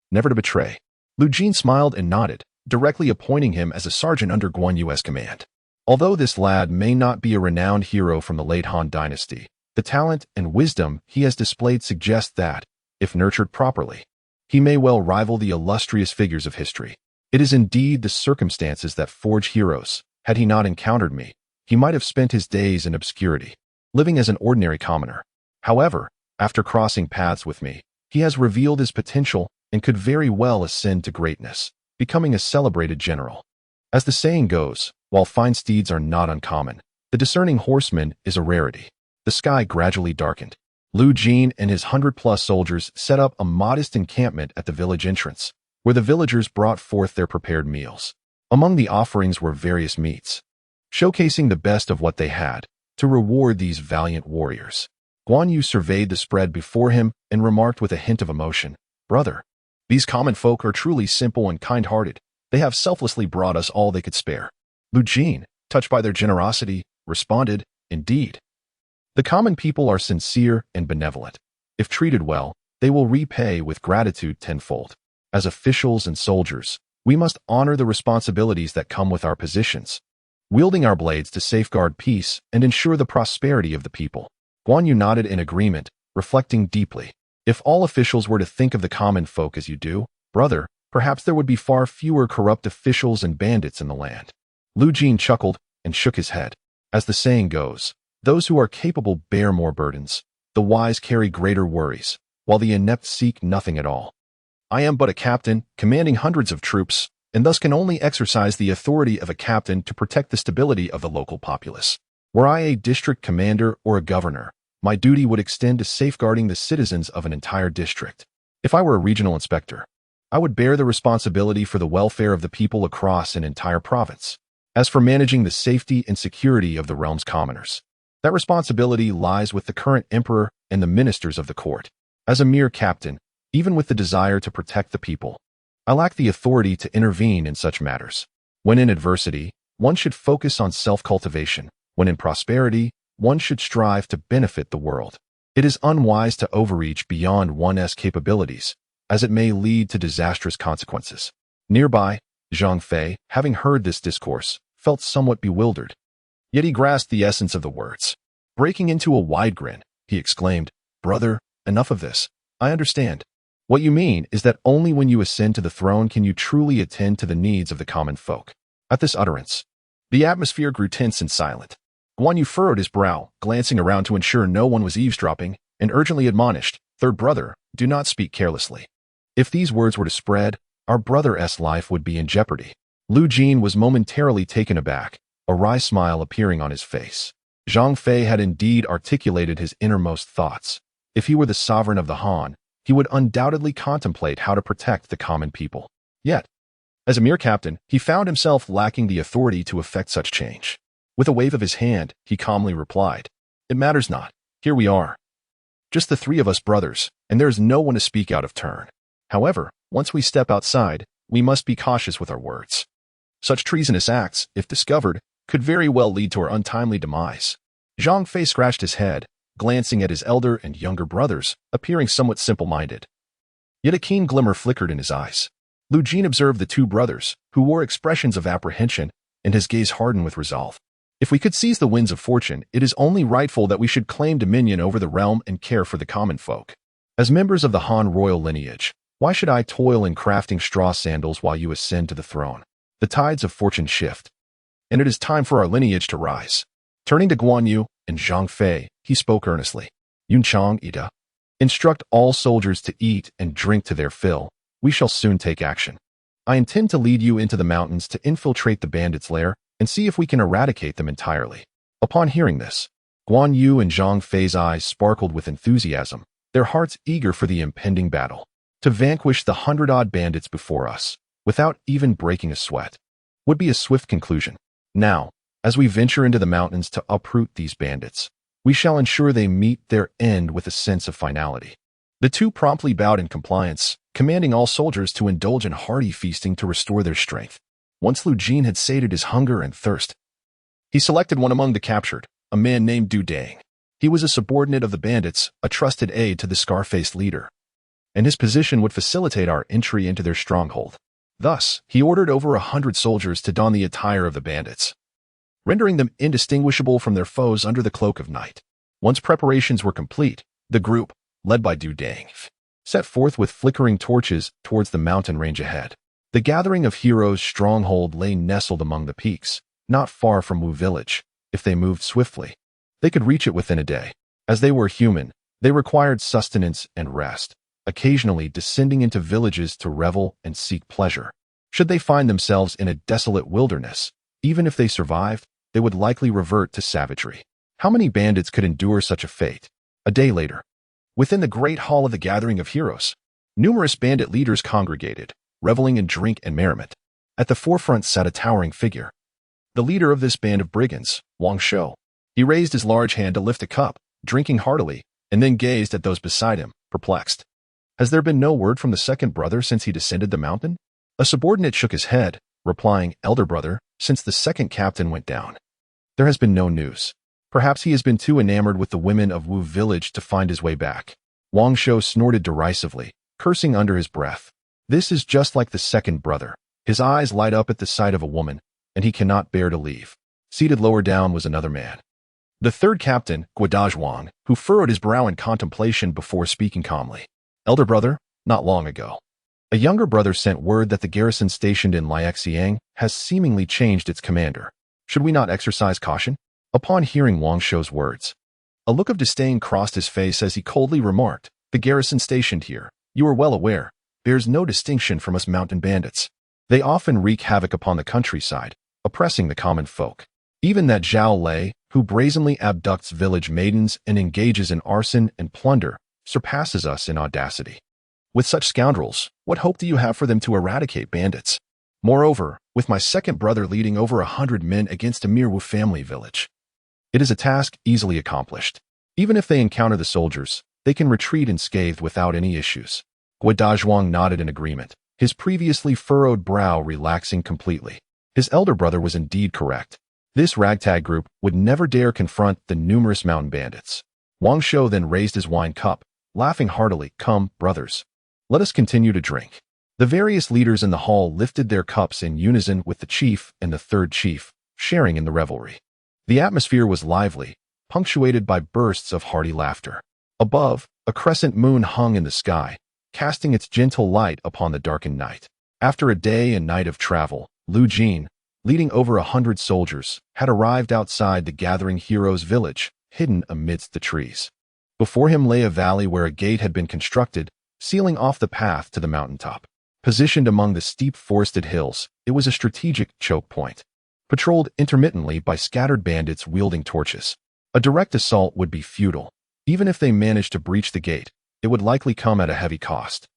Never to betray." Lu Jin smiled and nodded, directly appointing him as a sergeant under Guan Yu's command. Although this lad may not be a renowned hero from the late Han Dynasty, the talent and wisdom he has displayed suggest that, if nurtured properly, he may well rival the illustrious figures of history. It is indeed the circumstances that forge heroes. Had he not encountered me, he might have spent his days in obscurity, living as an ordinary commoner. However, after crossing paths with me, he has revealed his potential and could very well ascend to greatness, becoming a celebrated general. As the saying goes, while fine steeds are not uncommon, the discerning horseman is a rarity. The sky gradually darkened. Lu Jin and his 100+ soldiers set up a modest encampment at the village entrance, where the villagers brought forth their prepared meals. Among the offerings were various meats, showcasing the best of what they had, to reward these valiant warriors. Guan Yu surveyed the spread before him and remarked with a hint of emotion, "Brother, these common folk are truly simple and kind-hearted. They have selflessly brought us all they could spare." Lu Jin, touched by their generosity, responded, "Indeed. The common people are sincere and benevolent. If treated well, they will repay with gratitude tenfold. As officials and soldiers, we must honor the responsibilities that come with our positions, wielding our blades to safeguard peace and ensure the prosperity of the people." Guan Yu nodded in agreement, reflecting deeply. "If all officials were to think of the common folk as you do, brother, perhaps there would be far fewer corrupt officials and bandits in the land." Lu Jin chuckled and shook his head. As the saying goes, those who are capable bear more burdens, the wise carry greater worries, while the inept seek nothing at all. I am but a captain, commanding hundreds of troops, and thus can only exercise the authority of a captain to protect the stability of the local populace. Were I a district commander or a governor, my duty would extend to safeguarding the citizens of an entire district. If I were a regional inspector, I would bear the responsibility for the welfare of the people across an entire province. As for managing the safety and security of the realm's commoners, that responsibility lies with the current emperor and the ministers of the court. As a mere captain, even with the desire to protect the people, I lack the authority to intervene in such matters. When in adversity, one should focus on self-cultivation. When in prosperity, one should strive to benefit the world. It is unwise to overreach beyond one's capabilities, as it may lead to disastrous consequences. Nearby, Zhang Fei, having heard this discourse, felt somewhat bewildered. Yet he grasped the essence of the words. Breaking into a wide grin, he exclaimed, "Brother, enough of this. I understand. What you mean is that only when you ascend to the throne can you truly attend to the needs of the common folk." At this utterance, the atmosphere grew tense and silent. Guan Yu furrowed his brow, glancing around to ensure no one was eavesdropping, and urgently admonished, "Third brother, do not speak carelessly. If these words were to spread, our brother's life would be in jeopardy." Lu Jin was momentarily taken aback, a wry smile appearing on his face. Zhang Fei had indeed articulated his innermost thoughts. If he were the sovereign of the Han, he would undoubtedly contemplate how to protect the common people. Yet, as a mere captain, he found himself lacking the authority to effect such change. With a wave of his hand, he calmly replied, "It matters not. Here we are. Just the 3 of us brothers, and there is no one to speak out of turn. However, once we step outside, we must be cautious with our words. Such treasonous acts, if discovered, could very well lead to our untimely demise." Zhang Fei scratched his head, glancing at his elder and younger brothers, appearing somewhat simple-minded. Yet a keen glimmer flickered in his eyes. Lu Jin observed the 2 brothers, who wore expressions of apprehension, and his gaze hardened with resolve. "If we could seize the winds of fortune, it is only rightful that we should claim dominion over the realm and care for the common folk. As members of the Han royal lineage, why should I toil in crafting straw sandals while you ascend to the throne? The tides of fortune shift, and it is time for our lineage to rise." Turning to Guan Yu and Zhang Fei, he spoke earnestly. "Yunchang Ida, Instruct all soldiers to eat and drink to their fill. We shall soon take action. I intend to lead you into the mountains to infiltrate the bandits' lair and see if we can eradicate them entirely." Upon hearing this, Guan Yu and Zhang Fei's eyes sparkled with enthusiasm, their hearts eager for the impending battle. To vanquish the 100-odd bandits before us, without even breaking a sweat, would be a swift conclusion. Now, as we venture into the mountains to uproot these bandits, we shall ensure they meet their end with a sense of finality. The two promptly bowed in compliance, commanding all soldiers to indulge in hearty feasting to restore their strength. Once Lu Jin had sated his hunger and thirst, he selected one among the captured, a man named Du Dang. He was a subordinate of the bandits, a trusted aide to the scar-faced leader, and his position would facilitate our entry into their stronghold. Thus, he ordered over 100 soldiers to don the attire of the bandits, rendering them indistinguishable from their foes under the cloak of night. Once preparations were complete, the group, led by Du Dang, set forth with flickering torches towards the mountain range ahead. The gathering of heroes' stronghold lay nestled among the peaks, not far from Wu village. If they moved swiftly, they could reach it within a day. As they were human, they required sustenance and rest, occasionally descending into villages to revel and seek pleasure. Should they find themselves in a desolate wilderness, even if they survived, they would likely revert to savagery. How many bandits could endure such a fate? A day later, within the great hall of the Gathering of Heroes, numerous bandit leaders congregated, reveling in drink and merriment. At the forefront sat a towering figure, the leader of this band of brigands, Wang Shou. He raised his large hand to lift a cup, drinking heartily, and then gazed at those beside him, perplexed. Has there been no word from the second brother since he descended the mountain? A subordinate shook his head, replying, "Elder brother, since the second captain went down, there has been no news. Perhaps he has been too enamored with the women of Wu village to find his way back." Wang Shou snorted derisively, cursing under his breath. This is just like the second brother. His eyes light up at the sight of a woman, and he cannot bear to leave. Seated lower down was another man, the third captain, Guan, who furrowed his brow in contemplation before speaking calmly. "Elder brother, not long ago, a younger brother sent word that the garrison stationed in Liaxiang has seemingly changed its commander. Should we not exercise caution?" Upon hearing Wang Shou's words, a look of disdain crossed his face as he coldly remarked, "The garrison stationed here, you are well aware, bears no distinction from us mountain bandits. They often wreak havoc upon the countryside, oppressing the common folk. Even that Zhao Lei, who brazenly abducts village maidens and engages in arson and plunder, surpasses us in audacity. With such scoundrels, what hope do you have for them to eradicate bandits? Moreover, with my second brother leading over 100 men against a mere Wu family village, it is a task easily accomplished. Even if they encounter the soldiers, they can retreat unscathed without any issues." Guan nodded in agreement, his previously furrowed brow relaxing completely. His elder brother was indeed correct. This ragtag group would never dare confront the numerous mountain bandits. Wang Shou then raised his wine cup, laughing heartily. "Come, brothers, let us continue to drink." The various leaders in the hall lifted their cups in unison with the chief and the third chief, sharing in the revelry. The atmosphere was lively, punctuated by bursts of hearty laughter. Above, a crescent moon hung in the sky, casting its gentle light upon the darkened night. After a day and night of travel, Lu Jin, leading over 100 soldiers, had arrived outside the Gathering Heroes village, hidden amidst the trees. Before him lay a valley where a gate had been constructed, sealing off the path to the mountaintop. Positioned among the steep forested hills, it was a strategic choke point, patrolled intermittently by scattered bandits wielding torches. A direct assault would be futile. Even if they managed to breach the gate, it would likely come at a heavy cost.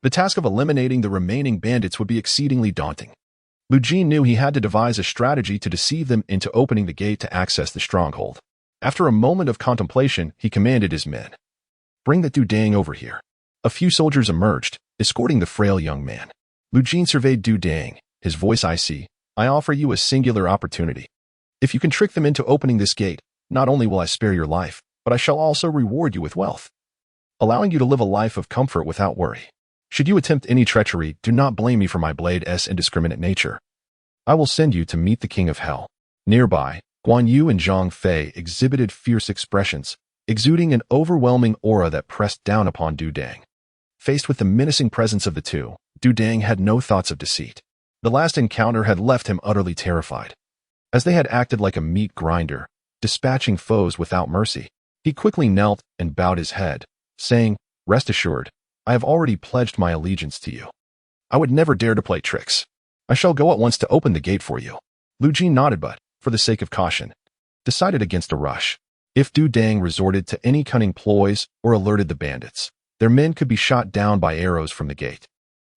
The task of eliminating the remaining bandits would be exceedingly daunting. Lu Jin knew he had to devise a strategy to deceive them into opening the gate to access the stronghold. After a moment of contemplation, he commanded his men, "Bring that Du Dang over here." A few soldiers emerged, escorting the frail young man. Lu Jin surveyed Du Dang, his voice icy. "I offer you a singular opportunity. If you can trick them into opening this gate, not only will I spare your life, but I shall also reward you with wealth, allowing you to live a life of comfort without worry. Should you attempt any treachery, do not blame me for my blade's indiscriminate nature. I will send you to meet the King of Hell." Nearby, Guan Yu and Zhang Fei exhibited fierce expressions, exuding an overwhelming aura that pressed down upon Du Dang. Faced with the menacing presence of the two, Du Dang had no thoughts of deceit. The last encounter had left him utterly terrified. As they had acted like a meat grinder, dispatching foes without mercy, he quickly knelt and bowed his head, saying, Rest assured, I have already pledged my allegiance to you. I would never dare to play tricks. I shall go at once to open the gate for you." Lu Jin nodded but, for the sake of caution, decided against a rush. If Du Dang resorted to any cunning ploys or alerted the bandits, their men could be shot down by arrows from the gate,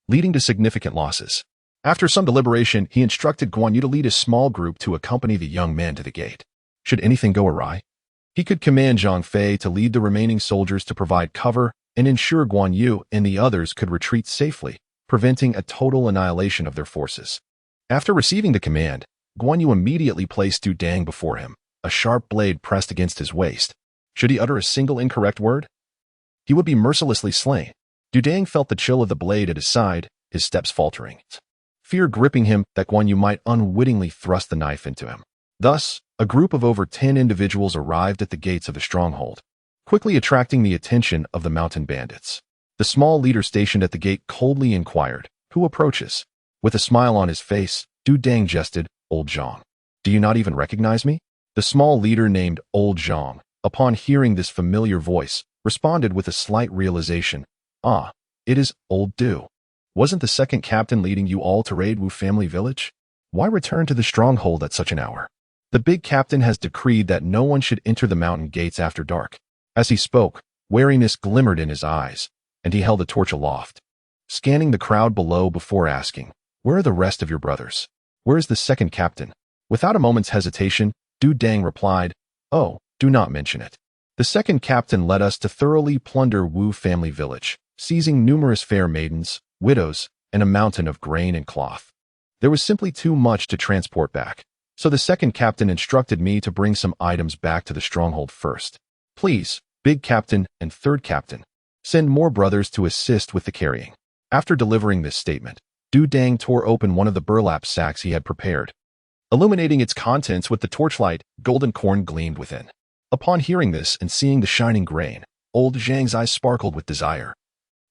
leading to significant losses. After some deliberation, he instructed Guan Yu to lead a small group to accompany the young men to the gate. Should anything go awry, he could command Zhang Fei to lead the remaining soldiers to provide cover and ensure Guan Yu and the others could retreat safely, preventing a total annihilation of their forces. After receiving the command, Guan Yu immediately placed Du Dang before him, a sharp blade pressed against his waist. Should he utter a single incorrect word, he would be mercilessly slain. Du Dang felt the chill of the blade at his side, his steps faltering, fear gripping him that Guan Yu might unwittingly thrust the knife into him. Thus, a group of over 10 individuals arrived at the gates of the stronghold, quickly attracting the attention of the mountain bandits. The small leader stationed at the gate coldly inquired, "Who approaches?" With a smile on his face, Du Dang jested, "Old Zhang. Do you not even recognize me?" The small leader named Old Zhang, upon hearing this familiar voice, responded with a slight realization. "Ah, it is Old Du. Wasn't the second captain leading you all to raid Wu family village? Why return to the stronghold at such an hour? The big captain has decreed that no one should enter the mountain gates after dark." As he spoke, wariness glimmered in his eyes, and he held a torch aloft, scanning the crowd below before asking, "Where are the rest of your brothers? Where is the second captain?" Without a moment's hesitation, Du Dang replied, "Oh, do not mention it. The second captain led us to thoroughly plunder Wu family village, seizing numerous fair maidens, widows, and a mountain of grain and cloth. There was simply too much to transport back, so the second captain instructed me to bring some items back to the stronghold first. Please, big captain and third captain, send more brothers to assist with the carrying." After delivering this statement, Du Dang tore open one of the burlap sacks he had prepared. Illuminating its contents with the torchlight, golden corn gleamed within. Upon hearing this and seeing the shining grain, Old Zhang's eyes sparkled with desire,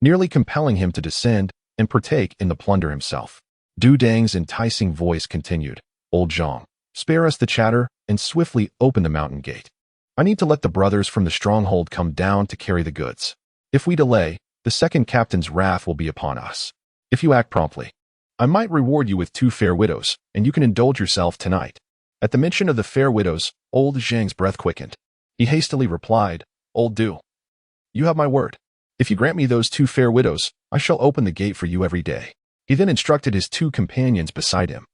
nearly compelling him to descend and partake in the plunder himself. Du Dang's enticing voice continued, "Old Zhang, spare us the chatter and swiftly open the mountain gate. I need to let the brothers from the stronghold come down to carry the goods. If we delay, the second captain's wrath will be upon us. If you act promptly, I might reward you with 2 fair widows, and you can indulge yourself tonight." At the mention of the fair widows, Old Zhang's breath quickened. He hastily replied, "Old Du, you have my word. If you grant me those 2 fair widows, I shall open the gate for you every day." He then instructed his 2 companions beside him,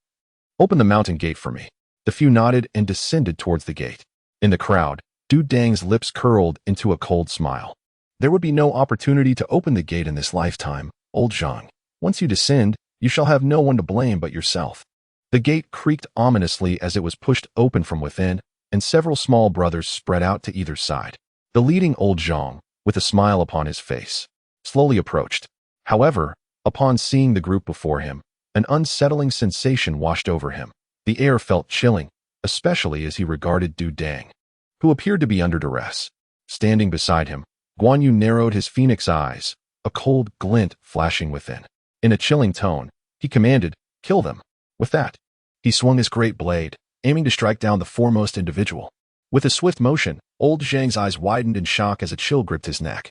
"Open the mountain gate for me." The few nodded and descended towards the gate. In the crowd, Du Dang's lips curled into a cold smile. "There would be no opportunity to open the gate in this lifetime, Old Zhang. Once you descend, you shall have no one to blame but yourself." The gate creaked ominously as it was pushed open from within, and several small brothers spread out to either side. The leading Old Zhang, with a smile upon his face, slowly approached. However, upon seeing the group before him, an unsettling sensation washed over him. The air felt chilling, especially as he regarded Du Dang, who appeared to be under duress. Standing beside him, Guan Yu narrowed his phoenix eyes, a cold glint flashing within. In a chilling tone, he commanded, "Kill them." With that, he swung his great blade, aiming to strike down the foremost individual. With a swift motion, Old Zhang's eyes widened in shock as a chill gripped his neck,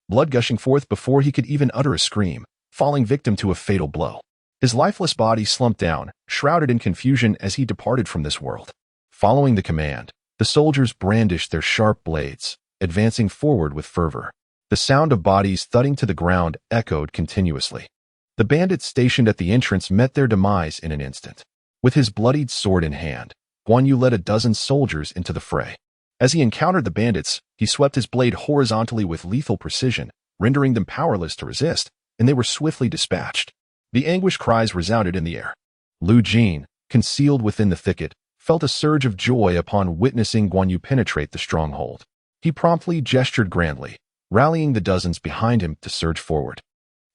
blood gushing forth before he could even utter a scream, falling victim to a fatal blow. His lifeless body slumped down, shrouded in confusion as he departed from this world. Following the command, the soldiers brandished their sharp blades, advancing forward with fervor. The sound of bodies thudding to the ground echoed continuously. The bandits stationed at the entrance met their demise in an instant. With his bloodied sword in hand, Guan Yu led a dozen soldiers into the fray. As he encountered the bandits, he swept his blade horizontally with lethal precision, rendering them powerless to resist, and they were swiftly dispatched. The anguished cries resounded in the air. Lu Jin, concealed within the thicket, felt a surge of joy upon witnessing Guan Yu penetrate the stronghold. He promptly gestured grandly, rallying the dozens behind him to surge forward,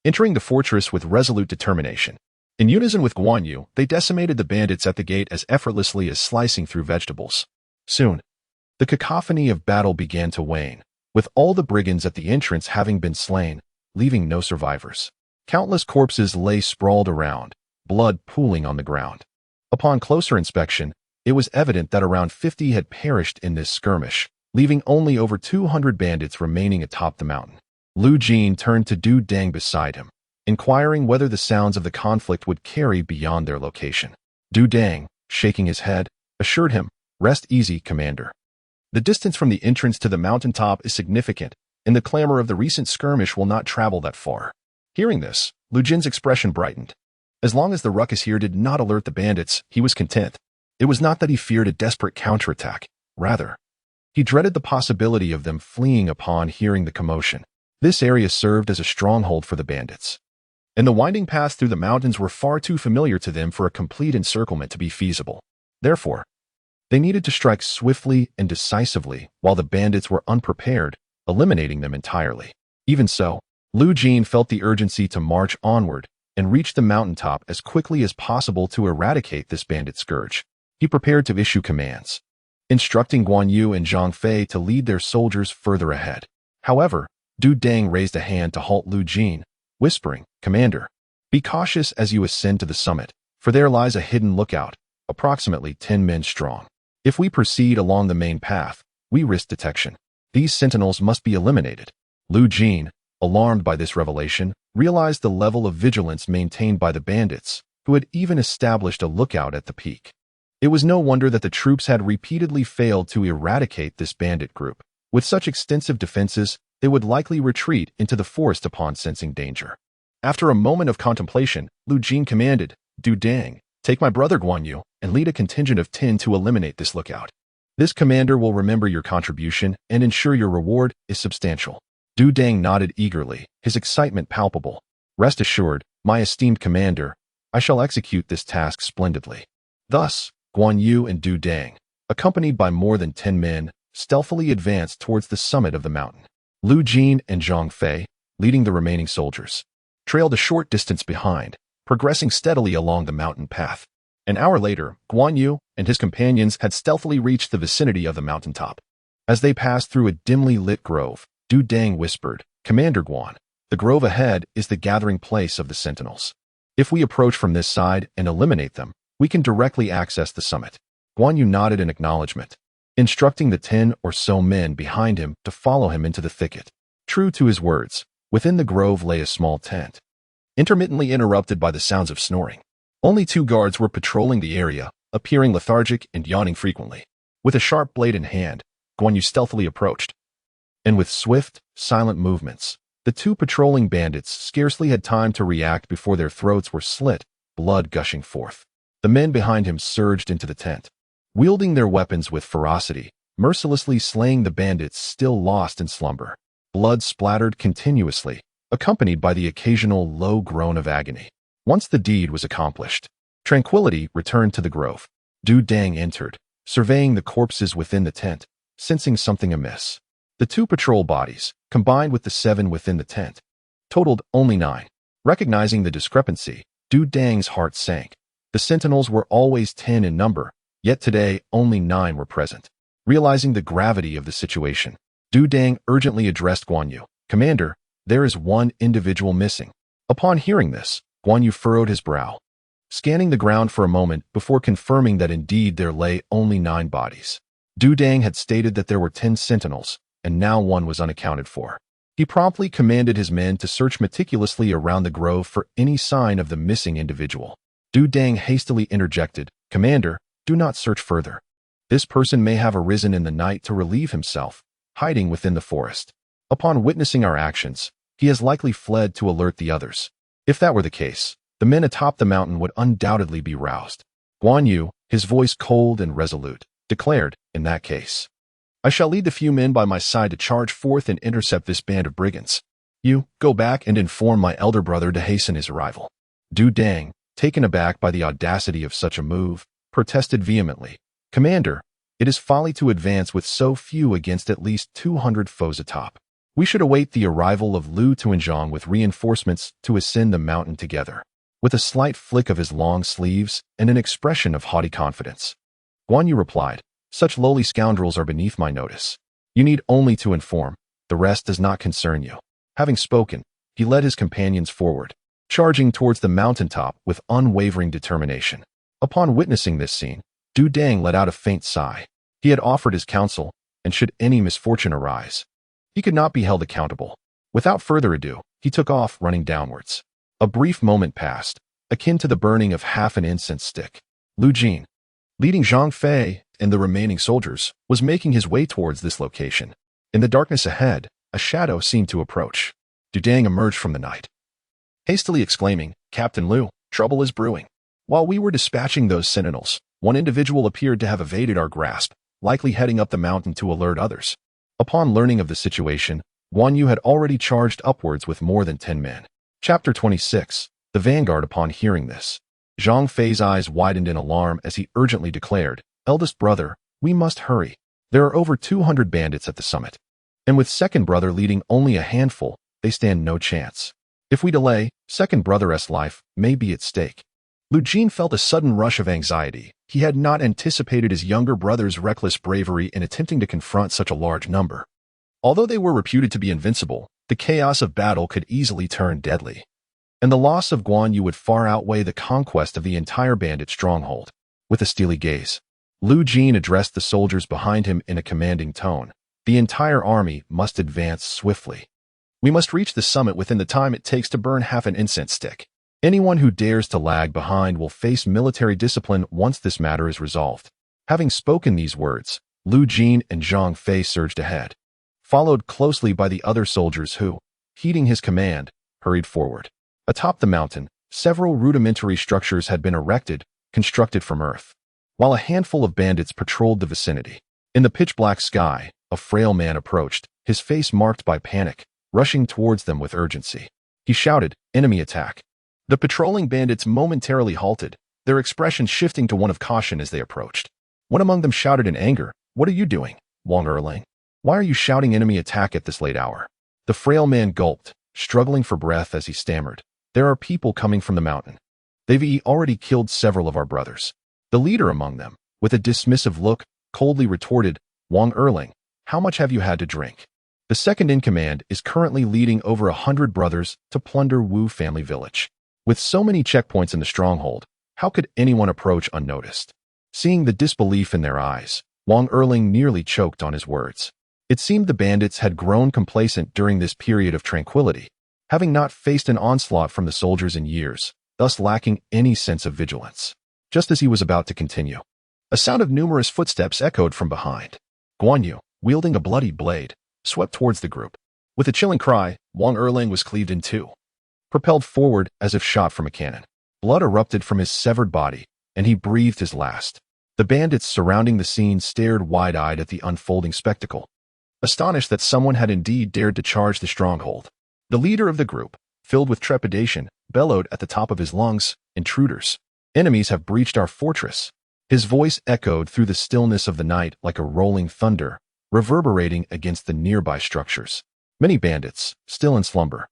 entering the fortress with resolute determination. In unison with Guan Yu, they decimated the bandits at the gate as effortlessly as slicing through vegetables. Soon, the cacophony of battle began to wane, with all the brigands at the entrance having been slain, leaving no survivors. Countless corpses lay sprawled around, blood pooling on the ground. Upon closer inspection, it was evident that around 50 had perished in this skirmish, leaving only over 200 bandits remaining atop the mountain. Lu Jin turned to Du Dang beside him, inquiring whether the sounds of the conflict would carry beyond their location. Du Dang, shaking his head, assured him, "Rest easy, Commander. The distance from the entrance to the mountaintop is significant, and the clamor of the recent skirmish will not travel that far." Hearing this, Lu Jin's expression brightened. As long as the ruckus here did not alert the bandits, he was content. It was not that he feared a desperate counterattack. Rather, he dreaded the possibility of them fleeing upon hearing the commotion. This area served as a stronghold for the bandits, and the winding paths through the mountains were far too familiar to them for a complete encirclement to be feasible. Therefore, they needed to strike swiftly and decisively while the bandits were unprepared, eliminating them entirely. Even so, Lu Jin felt the urgency to march onward and reach the mountaintop as quickly as possible to eradicate this bandit scourge. He prepared to issue commands, instructing Guan Yu and Zhang Fei to lead their soldiers further ahead. However, Du Dang raised a hand to halt Lu Jin, whispering, "Commander, be cautious as you ascend to the summit, for there lies a hidden lookout, approximately 10 men strong. If we proceed along the main path, we risk detection. These sentinels must be eliminated." Lu Jin, alarmed by this revelation, realized the level of vigilance maintained by the bandits, who had even established a lookout at the peak. It was no wonder that the troops had repeatedly failed to eradicate this bandit group. With such extensive defenses, they would likely retreat into the forest upon sensing danger. After a moment of contemplation, Lu Jin commanded, "Du Dang, take my brother Guan Yu and lead a contingent of 10 to eliminate this lookout. This commander will remember your contribution and ensure your reward is substantial." Du Dang nodded eagerly, his excitement palpable. "Rest assured, my esteemed commander, I shall execute this task splendidly." Thus, Guan Yu and Du Dang, accompanied by more than 10 men, stealthily advanced towards the summit of the mountain. Lu Jin and Zhang Fei, leading the remaining soldiers, trailed a short distance behind, progressing steadily along the mountain path. An hour later, Guan Yu and his companions had stealthily reached the vicinity of the mountaintop. As they passed through a dimly lit grove, Du Dang whispered, "Commander Guan, the grove ahead is the gathering place of the sentinels. If we approach from this side and eliminate them, we can directly access the summit." Guan Yu nodded in acknowledgement, instructing the 10 or so men behind him to follow him into the thicket. True to his words, within the grove lay a small tent, intermittently interrupted by the sounds of snoring. Only 2 guards were patrolling the area, appearing lethargic and yawning frequently. With a sharp blade in hand, Guan Yu stealthily approached, and with swift, silent movements, the 2 patrolling bandits scarcely had time to react before their throats were slit, blood gushing forth. The men behind him surged into the tent, wielding their weapons with ferocity, mercilessly slaying the bandits still lost in slumber. Blood splattered continuously, accompanied by the occasional low groan of agony. Once the deed was accomplished, tranquility returned to the grove. Du Dang entered, surveying the corpses within the tent, sensing something amiss. The 2 patrol bodies, combined with the 7 within the tent, totaled only 9. Recognizing the discrepancy, Du Dang's heart sank. The sentinels were always 10 in number, yet today only 9 were present. Realizing the gravity of the situation, Du Dang urgently addressed Guan Yu, "Commander, there is 1 individual missing." Upon hearing this, Guan Yu furrowed his brow, scanning the ground for a moment before confirming that indeed there lay only 9 bodies. Du Dang had stated that there were 10 sentinels, and now 1 was unaccounted for. He promptly commanded his men to search meticulously around the grove for any sign of the missing individual. Du Dang hastily interjected, "Commander, do not search further. This person may have arisen in the night to relieve himself, hiding within the forest. Upon witnessing our actions, he has likely fled to alert the others. If that were the case, the men atop the mountain would undoubtedly be roused." Guan Yu, his voice cold and resolute, declared, "In that case, I shall lead the few men by my side to charge forth and intercept this band of brigands. You, go back and inform my elder brother to hasten his arrival." Du Dang, taken aback by the audacity of such a move, protested vehemently, "Commander, it is folly to advance with so few against at least 200 foes atop. We should await the arrival of Lu Tuanzhang with reinforcements to ascend the mountain together." With a slight flick of his long sleeves and an expression of haughty confidence, Guan Yu replied, "Such lowly scoundrels are beneath my notice. You need only to inform. The rest does not concern you." Having spoken, he led his companions forward, charging towards the mountaintop with unwavering determination. Upon witnessing this scene, Du Dang let out a faint sigh. He had offered his counsel, and should any misfortune arise, he could not be held accountable. Without further ado, he took off running downwards. A brief moment passed, akin to the burning of half an incense stick. Lu Jin, leading Zhang Fei and the remaining soldiers, was making his way towards this location. In the darkness ahead, a shadow seemed to approach. Dudang emerged from the night, hastily exclaiming, "Captain Lu, trouble is brewing." While we were dispatching those sentinels, one individual appeared to have evaded our grasp, likely heading up the mountain to alert others. Upon learning of the situation, Guan Yu had already charged upwards with more than 10 men. Chapter 26. The Vanguard. Upon hearing this, Zhang Fei's eyes widened in alarm as he urgently declared, "Eldest brother, we must hurry. There are over 200 bandits at the summit. And with second brother leading only a handful, they stand no chance. If we delay, second brother's life may be at stake." Lu Jin felt a sudden rush of anxiety. He had not anticipated his younger brother's reckless bravery in attempting to confront such a large number. Although they were reputed to be invincible, the chaos of battle could easily turn deadly. And the loss of Guan Yu would far outweigh the conquest of the entire bandit stronghold. With a steely gaze, Lu Jin addressed the soldiers behind him in a commanding tone. The entire army must advance swiftly. We must reach the summit within the time it takes to burn half an incense stick. Anyone who dares to lag behind will face military discipline once this matter is resolved. Having spoken these words, Lu Jin and Zhang Fei surged ahead, followed closely by the other soldiers who, heeding his command, hurried forward. Atop the mountain, several rudimentary structures had been erected, constructed from earth, while a handful of bandits patrolled the vicinity. In the pitch-black sky, a frail man approached, his face marked by panic, rushing towards them with urgency. He shouted, "Enemy attack!" The patrolling bandits momentarily halted, their expression shifting to one of caution as they approached. One among them shouted in anger, "What are you doing, Wang Erling? Why are you shouting enemy attack at this late hour?" The frail man gulped, struggling for breath as he stammered, "There are people coming from the mountain. They've already killed several of our brothers." The leader among them, with a dismissive look, coldly retorted, "Wang Erling, how much have you had to drink? The second in command is currently leading over 100 brothers to plunder Wu family village. With so many checkpoints in the stronghold, how could anyone approach unnoticed?" Seeing the disbelief in their eyes, Wang Erling nearly choked on his words. It seemed the bandits had grown complacent during this period of tranquility, having not faced an onslaught from the soldiers in years, thus lacking any sense of vigilance. Just as he was about to continue, a sound of numerous footsteps echoed from behind. Guan Yu, wielding a bloody blade, swept towards the group. With a chilling cry, Wang Erling was cleaved in two, propelled forward as if shot from a cannon. Blood erupted from his severed body, and he breathed his last. The bandits surrounding the scene stared wide-eyed at the unfolding spectacle, astonished that someone had indeed dared to charge the stronghold. The leader of the group, filled with trepidation, bellowed at the top of his lungs, "Intruders! Enemies have breached our fortress!" His voice echoed through the stillness of the night like a rolling thunder, reverberating against the nearby structures. Many bandits, still in slumber,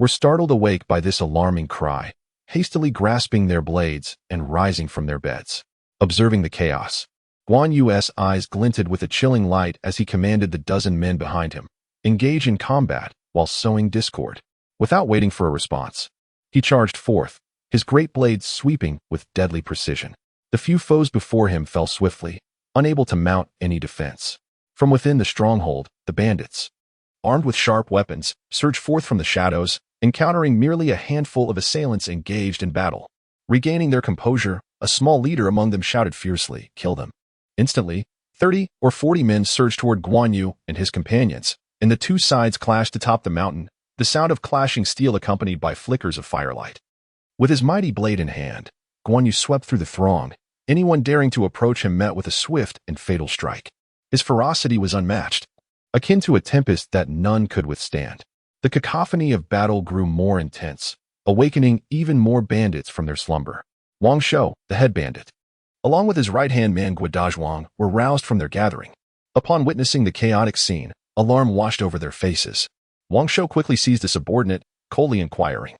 were startled awake by this alarming cry, hastily grasping their blades and rising from their beds. Observing the chaos, Guan Yu's eyes glinted with a chilling light as he commanded the dozen men behind him, engage in combat while sowing discord. Without waiting for a response, he charged forth, his great blades sweeping with deadly precision. The few foes before him fell swiftly, unable to mount any defense. From within the stronghold, the bandits, armed with sharp weapons, surged forth from the shadows, encountering merely a handful of assailants engaged in battle. Regaining their composure, a small leader among them shouted fiercely, "Kill them!" Instantly, 30 or 40 men surged toward Guan Yu and his companions, and the two sides clashed atop the mountain, the sound of clashing steel accompanied by flickers of firelight. With his mighty blade in hand, Guan Yu swept through the throng. Anyone daring to approach him met with a swift and fatal strike. His ferocity was unmatched, akin to a tempest that none could withstand. The cacophony of battle grew more intense, awakening even more bandits from their slumber. Wang Shou, the head bandit, along with his right-hand man Guadajwang, were roused from their gathering. Upon witnessing the chaotic scene, alarm washed over their faces. Wang Shou quickly seized a subordinate, coldly inquiring,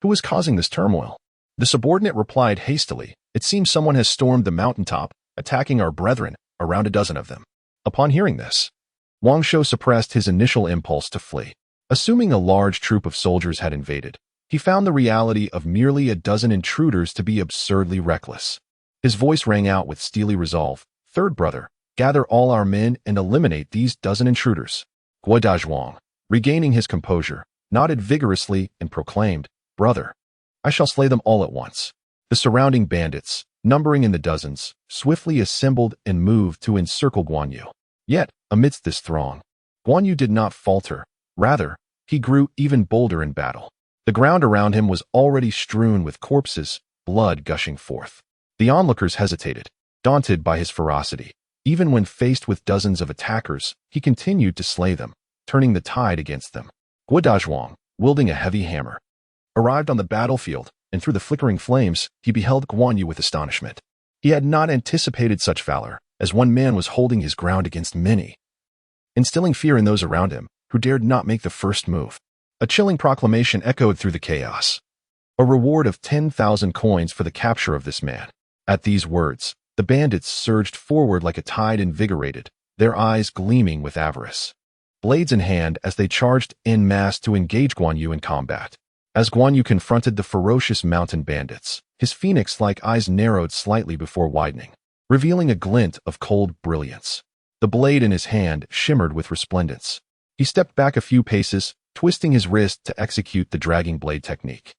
"Who is causing this turmoil?" The subordinate replied hastily, "It seems someone has stormed the mountaintop, attacking our brethren, around a dozen of them." Upon hearing this, Wang Shou suppressed his initial impulse to flee. Assuming a large troop of soldiers had invaded, he found the reality of merely a dozen intruders to be absurdly reckless. His voice rang out with steely resolve, "Third brother, gather all our men and eliminate these dozen intruders." Guodajwang, Regaining his composure, nodded vigorously and proclaimed, "Brother, I shall slay them all at once." The surrounding bandits, numbering in the dozens, swiftly assembled and moved to encircle Guan Yu. Yet, amidst this throng, Guan Yu did not falter. Rather, he grew even bolder in battle. The ground around him was already strewn with corpses, blood gushing forth. The onlookers hesitated, daunted by his ferocity. Even when faced with dozens of attackers, he continued to slay them, turning the tide against them. Zhang, wielding a heavy hammer, arrived on the battlefield, and through the flickering flames, he beheld Guan Yu with astonishment. He had not anticipated such valor, as one man was holding his ground against many, instilling fear in those around him, who dared not make the first move. A chilling proclamation echoed through the chaos. A reward of 10,000 coins for the capture of this man. At these words, the bandits surged forward like a tide invigorated, their eyes gleaming with avarice. Blades in hand as they charged en masse to engage Guan Yu in combat. As Guan Yu confronted the ferocious mountain bandits, his phoenix-like eyes narrowed slightly before widening, revealing a glint of cold brilliance. The blade in his hand shimmered with resplendence. He stepped back a few paces, twisting his wrist to execute the dragging blade technique,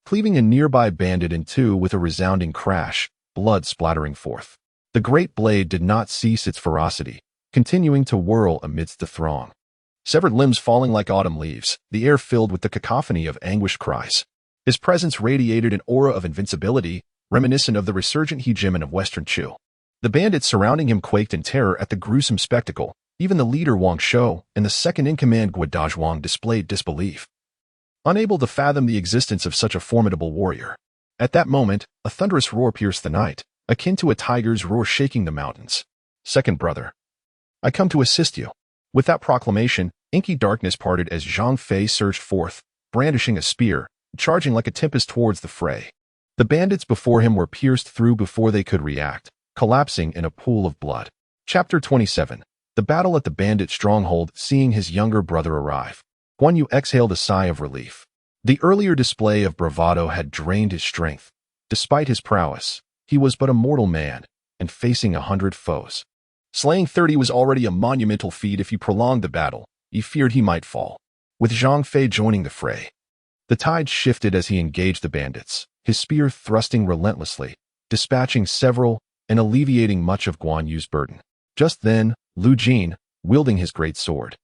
cleaving a nearby bandit in two with a resounding crash, blood splattering forth. The great blade did not cease its ferocity, continuing to whirl amidst the throng. Severed limbs falling like autumn leaves, the air filled with the cacophony of anguished cries. His presence radiated an aura of invincibility, reminiscent of the resurgent hegemon of Western Chu. The bandits surrounding him quaked in terror at the gruesome spectacle. Even the leader Wang Shou and the second-in-command Zhang displayed disbelief, unable to fathom the existence of such a formidable warrior. At that moment, a thunderous roar pierced the night, akin to a tiger's roar shaking the mountains. "Second brother, I come to assist you." With that proclamation, inky darkness parted as Zhang Fei surged forth, brandishing a spear, charging like a tempest towards the fray. The bandits before him were pierced through before they could react, collapsing in a pool of blood. Chapter 27. The battle at the bandit stronghold. Seeing his younger brother arrive, Guan Yu exhaled a sigh of relief. The earlier display of bravado had drained his strength. Despite his prowess, he was but a mortal man, and facing 100 foes. Slaying 30 was already a monumental feat. If he prolonged the battle, he feared he might fall. With Zhang Fei joining the fray, the tide shifted as he engaged the bandits, his spear thrusting relentlessly, dispatching several and alleviating much of Guan Yu's burden. Just then, Lu Jin, wielding his great sword,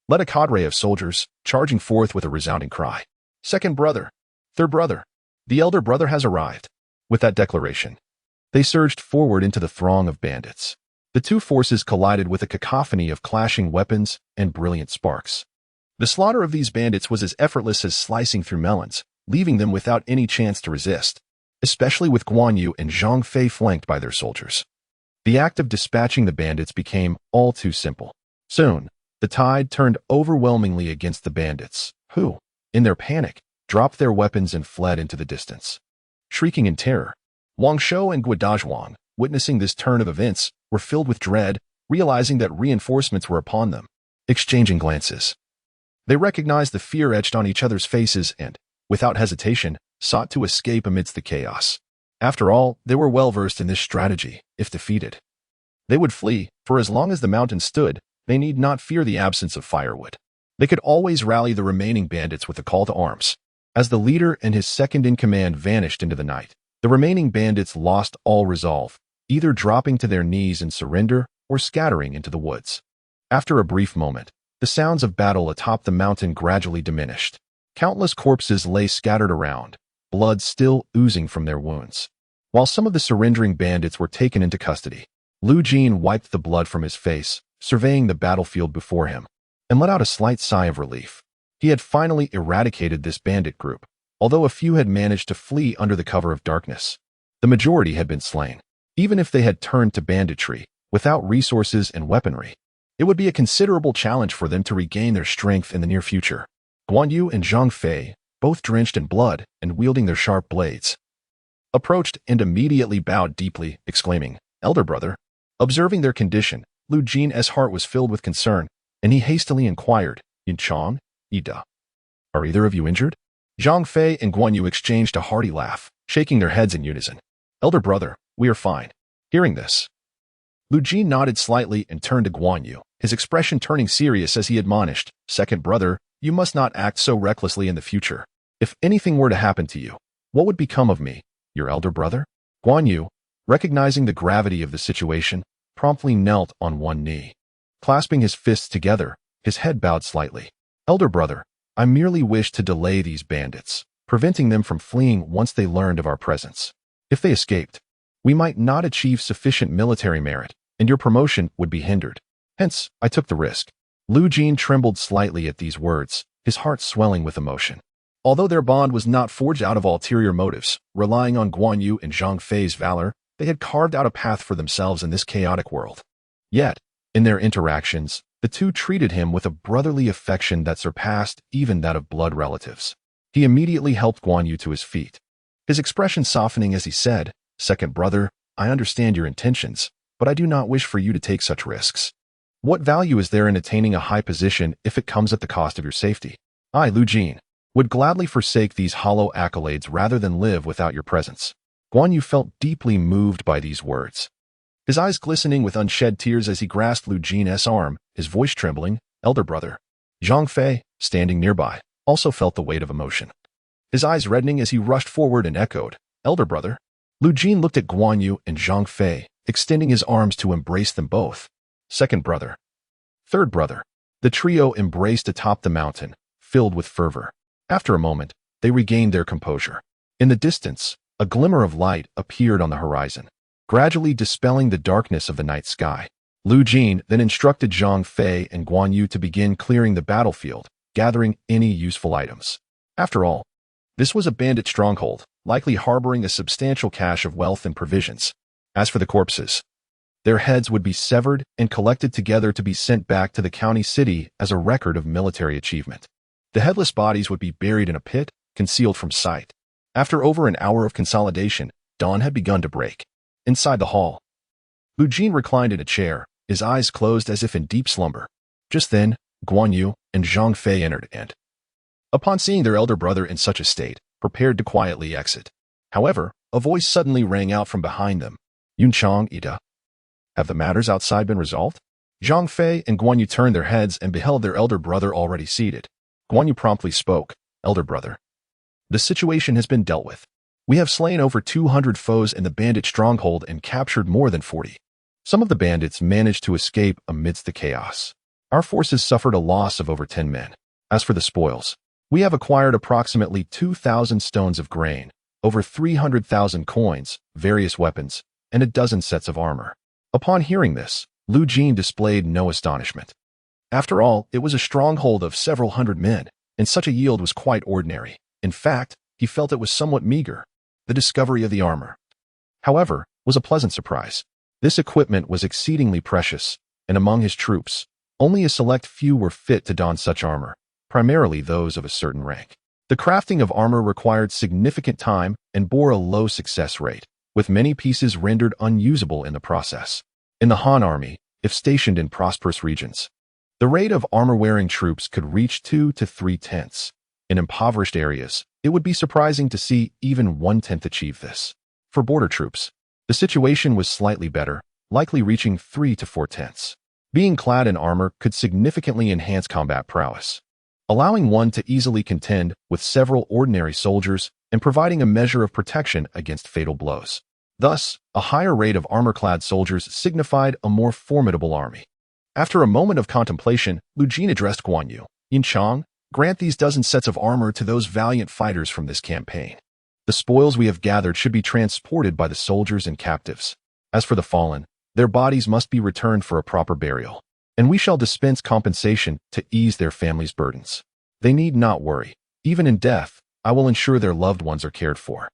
led a cadre of soldiers, charging forth with a resounding cry. "Second brother, third brother, the elder brother has arrived." With that declaration, they surged forward into the throng of bandits. The two forces collided with a cacophony of clashing weapons and brilliant sparks. The slaughter of these bandits was as effortless as slicing through melons, leaving them without any chance to resist, especially with Guan Yu and Zhang Fei flanked by their soldiers. The act of dispatching the bandits became all too simple. Soon, the tide turned overwhelmingly against the bandits, who, in their panic, dropped their weapons and fled into the distance. Shrieking in terror, Wang Shou and Zhang, witnessing this turn of events, were filled with dread, realizing that reinforcements were upon them. Exchanging glances, they recognized the fear etched on each other's faces and, without hesitation, sought to escape amidst the chaos. After all, they were well versed in this strategy. If defeated, they would flee, for as long as the mountain stood, they need not fear the absence of firewood. They could always rally the remaining bandits with a call to arms. As the leader and his second-in-command vanished into the night, the remaining bandits lost all resolve, either dropping to their knees in surrender or scattering into the woods. After a brief moment, the sounds of battle atop the mountain gradually diminished. Countless corpses lay scattered around, blood still oozing from their wounds. While some of the surrendering bandits were taken into custody, Lu Jin wiped the blood from his face, surveying the battlefield before him, and let out a slight sigh of relief. He had finally eradicated this bandit group, although a few had managed to flee under the cover of darkness. The majority had been slain. Even if they had turned to banditry, without resources and weaponry, it would be a considerable challenge for them to regain their strength in the near future. Guan Yu and Zhang Fei, both drenched in blood and wielding their sharp blades, approached and immediately bowed deeply, exclaiming, "Elder brother." Observing their condition, Lu Jin's heart was filled with concern, and he hastily inquired, "Yin Chang, Ida, are either of you injured?" Zhang Fei and Guan Yu exchanged a hearty laugh, shaking their heads in unison. "Elder brother, we are fine." Hearing this, Lu Jin nodded slightly and turned to Guan Yu, his expression turning serious as he admonished, "Second brother, you must not act so recklessly in the future. If anything were to happen to you, what would become of me, your elder brother? Guan Yu, recognizing the gravity of the situation, promptly knelt on one knee. Clasping his fists together, his head bowed slightly. Elder brother, I merely wish to delay these bandits, preventing them from fleeing once they learned of our presence. If they escaped, we might not achieve sufficient military merit, and your promotion would be hindered. Hence, I took the risk. Lu Jin trembled slightly at these words, his heart swelling with emotion. Although their bond was not forged out of ulterior motives, relying on Guan Yu and Zhang Fei's valor, they had carved out a path for themselves in this chaotic world. Yet, in their interactions, the two treated him with a brotherly affection that surpassed even that of blood relatives. He immediately helped Guan Yu to his feet, his expression softening as he said, "Second brother, I understand your intentions, but I do not wish for you to take such risks. What value is there in attaining a high position if it comes at the cost of your safety? I, Lu Jin, would gladly forsake these hollow accolades rather than live without your presence." Guan Yu felt deeply moved by these words, his eyes glistening with unshed tears as he grasped Lu Jin's arm, his voice trembling. Elder brother Zhang Fei, standing nearby, also felt the weight of emotion, his eyes reddening as he rushed forward and echoed, "Elder brother." Lu Jin looked at Guan Yu and Zhang Fei, extending his arms to embrace them both. "Second brother. Third brother." The trio embraced atop the mountain, filled with fervor. After a moment, they regained their composure. In the distance, a glimmer of light appeared on the horizon, gradually dispelling the darkness of the night sky. Lu Jin then instructed Zhang Fei and Guan Yu to begin clearing the battlefield, gathering any useful items. After all, this was a bandit stronghold, likely harboring a substantial cache of wealth and provisions. As for the corpses, their heads would be severed and collected together to be sent back to the county city as a record of military achievement. The headless bodies would be buried in a pit, concealed from sight. After over an hour of consolidation, dawn had begun to break. Inside the hall, Lu Jin reclined in a chair, his eyes closed as if in deep slumber. Just then, Guan Yu and Zhang Fei entered and, upon seeing their elder brother in such a state, prepared to quietly exit. However, a voice suddenly rang out from behind them. "Yunchang, Ida, have the matters outside been resolved?" Zhang Fei and Guan Yu turned their heads and beheld their elder brother already seated. Guan Yu promptly spoke, "Elder brother, the situation has been dealt with. We have slain over 200 foes in the bandit stronghold and captured more than 40. Some of the bandits managed to escape amidst the chaos. Our forces suffered a loss of over 10 men. As for the spoils, we have acquired approximately 2,000 stones of grain, over 300,000 coins, various weapons, and a dozen sets of armor." Upon hearing this, Lu Jin displayed no astonishment. After all, it was a stronghold of several hundred men, and such a yield was quite ordinary. In fact, he felt it was somewhat meager. The discovery of the armor, however, was a pleasant surprise. This equipment was exceedingly precious, and among his troops, only a select few were fit to don such armor, primarily those of a certain rank. The crafting of armor required significant time and bore a low success rate, with many pieces rendered unusable in the process. In the Han army, if stationed in prosperous regions, the rate of armor-wearing troops could reach 2 to 3 tenths. In impoverished areas, it would be surprising to see even 1/10 achieve this. For border troops, the situation was slightly better, likely reaching 3 to 4 tenths. Being clad in armor could significantly enhance combat prowess, allowing one to easily contend with several ordinary soldiers and providing a measure of protection against fatal blows. Thus, a higher rate of armor-clad soldiers signified a more formidable army. After a moment of contemplation, Lu Jin addressed Guan Yu. "Yunchang, grant these dozen sets of armor to those valiant fighters from this campaign. The spoils we have gathered should be transported by the soldiers and captives. As for the fallen, their bodies must be returned for a proper burial, and we shall dispense compensation to ease their families' burdens. They need not worry. Even in death, I will ensure their loved ones are cared for."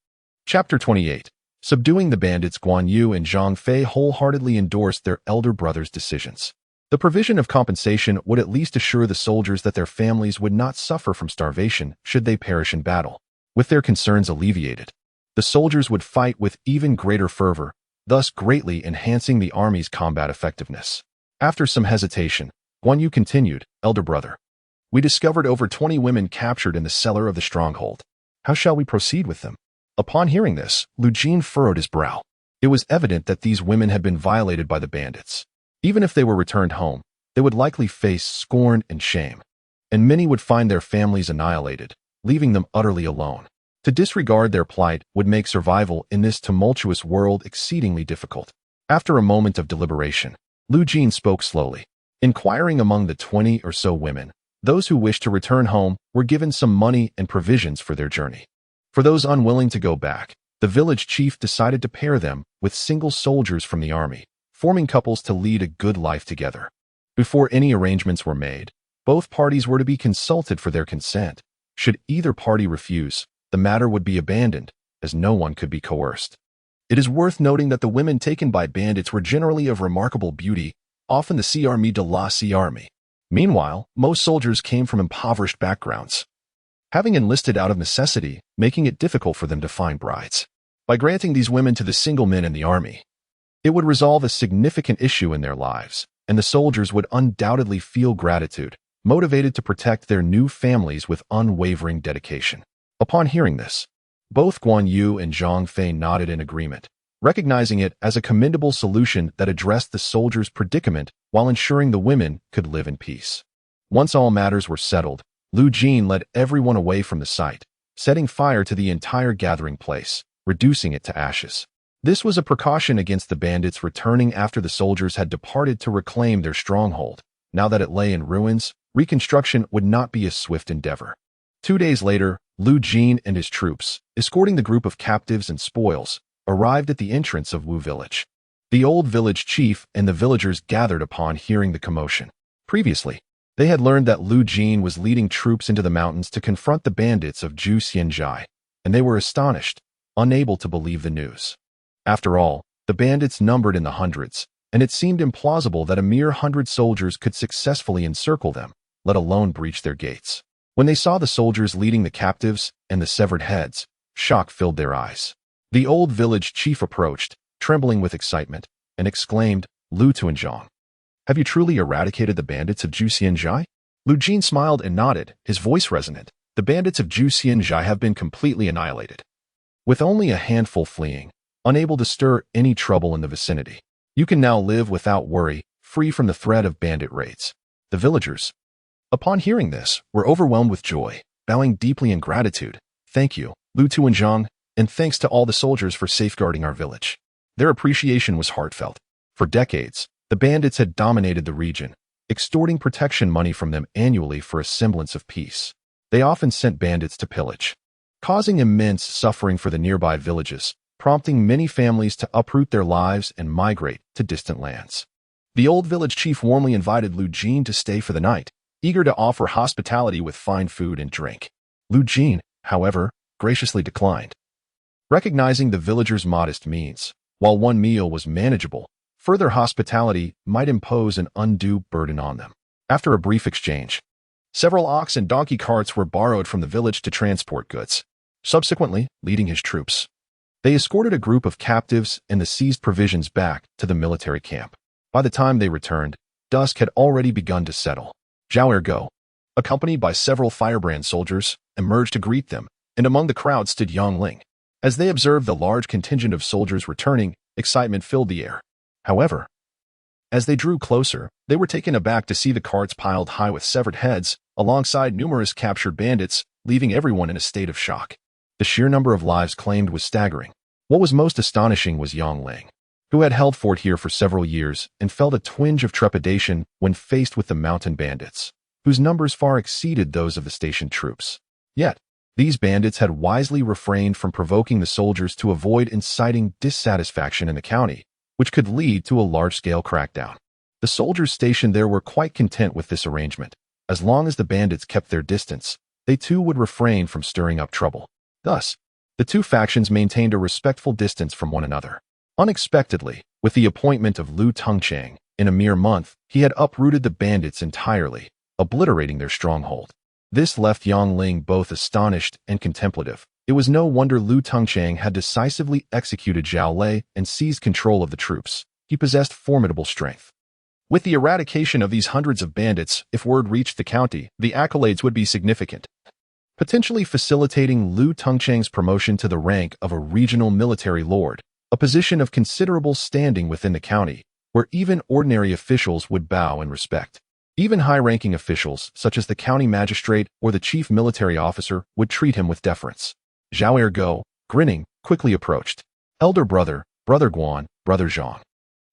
Chapter 28. Subduing the bandits, Guan Yu and Zhang Fei wholeheartedly endorsed their elder brother's decisions. The provision of compensation would at least assure the soldiers that their families would not suffer from starvation should they perish in battle. With their concerns alleviated, the soldiers would fight with even greater fervor, thus greatly enhancing the army's combat effectiveness. After some hesitation, Guan Yu continued, "Elder brother, we discovered over 20 women captured in the cellar of the stronghold. How shall we proceed with them?" Upon hearing this, Lu Jin furrowed his brow. It was evident that these women had been violated by the bandits. Even if they were returned home, they would likely face scorn and shame. and many would find their families annihilated, leaving them utterly alone. To disregard their plight would make survival in this tumultuous world exceedingly difficult. After a moment of deliberation, Lu Jin spoke slowly. Inquiring among the 20 or so women, those who wished to return home were given some money and provisions for their journey. For those unwilling to go back, the village chief decided to pair them with single soldiers from the army, forming couples to lead a good life together. Before any arrangements were made, both parties were to be consulted for their consent. Should either party refuse, the matter would be abandoned, as no one could be coerced. It is worth noting that the women taken by bandits were generally of remarkable beauty, often the Armée de la Armée. Meanwhile, most soldiers came from impoverished backgrounds, having enlisted out of necessity, making it difficult for them to find brides. By granting these women to the single men in the army, it would resolve a significant issue in their lives, and the soldiers would undoubtedly feel gratitude, motivated to protect their new families with unwavering dedication. Upon hearing this, both Guan Yu and Zhang Fei nodded in agreement, recognizing it as a commendable solution that addressed the soldiers' predicament while ensuring the women could live in peace. Once all matters were settled, Lu Jin led everyone away from the site, setting fire to the entire gathering place, reducing it to ashes. This was a precaution against the bandits returning after the soldiers had departed to reclaim their stronghold. Now that it lay in ruins, reconstruction would not be a swift endeavor. 2 days later, Lu Jin and his troops, escorting the group of captives and spoils, arrived at the entrance of Wu village. The old village chief and the villagers gathered upon hearing the commotion. Previously, they had learned that Lu Jin was leading troops into the mountains to confront the bandits of Zhu Xianzhai, and they were astonished, unable to believe the news. After all, the bandits numbered in the hundreds, and it seemed implausible that a mere 100 soldiers could successfully encircle them, let alone breach their gates. When they saw the soldiers leading the captives and the severed heads, shock filled their eyes. The old village chief approached, trembling with excitement, and exclaimed, "Lu Tuanzhang, have you truly eradicated the bandits of Zhu Xianzhai?" Lu Jin smiled and nodded, his voice resonant. "The bandits of Zhu Xianzhai have been completely annihilated, with only a handful fleeing, unable to stir any trouble in the vicinity. You can now live without worry, free from the threat of bandit raids." The villagers, upon hearing this, were overwhelmed with joy, bowing deeply in gratitude. "Thank you, Lu Tuanzhang, and thanks to all the soldiers for safeguarding our village." Their appreciation was heartfelt. For decades, the bandits had dominated the region, extorting protection money from them annually for a semblance of peace. They often sent bandits to pillage, causing immense suffering for the nearby villages, prompting many families to uproot their lives and migrate to distant lands. The old village chief warmly invited Lu Jin to stay for the night, eager to offer hospitality with fine food and drink. Lu Jin, however, graciously declined, recognizing the villagers' modest means. While one meal was manageable, further hospitality might impose an undue burden on them. After a brief exchange, several ox and donkey carts were borrowed from the village to transport goods. Subsequently, leading his troops, they escorted a group of captives and the seized provisions back to the military camp. By the time they returned, dusk had already begun to settle. Zhao Ergo, accompanied by several firebrand soldiers, emerged to greet them, and among the crowd stood Yang Ling. As they observed the large contingent of soldiers returning, excitement filled the air. However, as they drew closer, they were taken aback to see the carts piled high with severed heads, alongside numerous captured bandits, leaving everyone in a state of shock. The sheer number of lives claimed was staggering. What was most astonishing was Yang Ling, who had held fort here for several years and felt a twinge of trepidation when faced with the mountain bandits, whose numbers far exceeded those of the stationed troops. Yet, these bandits had wisely refrained from provoking the soldiers to avoid inciting dissatisfaction in the county, which could lead to a large-scale crackdown. The soldiers stationed there were quite content with this arrangement. As long as the bandits kept their distance, they too would refrain from stirring up trouble. Thus, the two factions maintained a respectful distance from one another. Unexpectedly, with the appointment of Lu Tongchang, in a mere month, he had uprooted the bandits entirely, obliterating their stronghold. This left Yang Ling both astonished and contemplative. It was no wonder Lu Tongchang had decisively executed Zhao Lei and seized control of the troops. He possessed formidable strength. With the eradication of these hundreds of bandits, if word reached the county, the accolades would be significant, potentially facilitating Lu Tongchang's promotion to the rank of a regional military lord, a position of considerable standing within the county, where even ordinary officials would bow in respect. Even high-ranking officials, such as the county magistrate or the chief military officer, would treat him with deference. Zhao Ergo, grinning, quickly approached. Elder brother, Brother Guan, Brother Zhang.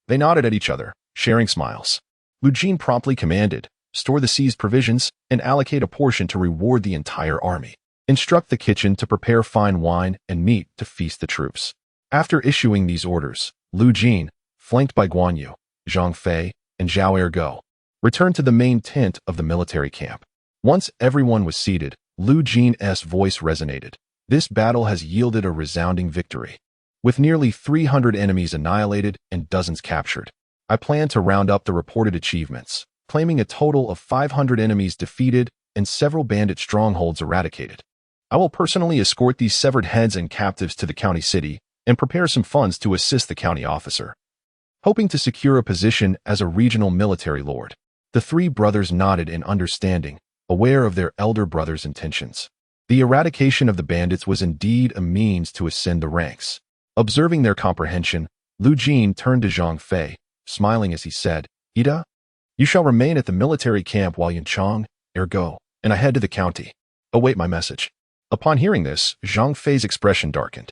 They nodded at each other, sharing smiles. Lu Jin promptly commanded, store the seized provisions, and allocate a portion to reward the entire army. Instruct the kitchen to prepare fine wine and meat to feast the troops. After issuing these orders, Lu Jin, flanked by Guan Yu, Zhang Fei, and Zhao Ergo, returned to the main tent of the military camp. Once everyone was seated, Lu Jin's voice resonated. This battle has yielded a resounding victory. With nearly 300 enemies annihilated and dozens captured, I plan to round up the reported achievements, claiming a total of 500 enemies defeated and several bandit strongholds eradicated. I will personally escort these severed heads and captives to the county city and prepare some funds to assist the county officer, hoping to secure a position as a regional military lord. The three brothers nodded in understanding, aware of their elder brother's intentions. The eradication of the bandits was indeed a means to ascend the ranks. Observing their comprehension, Lu Jin turned to Zhang Fei, smiling as he said, "Ida, you shall remain at the military camp while Yanchang, Ergo, and I head to the county. Await my message." Upon hearing this, Zhang Fei's expression darkened,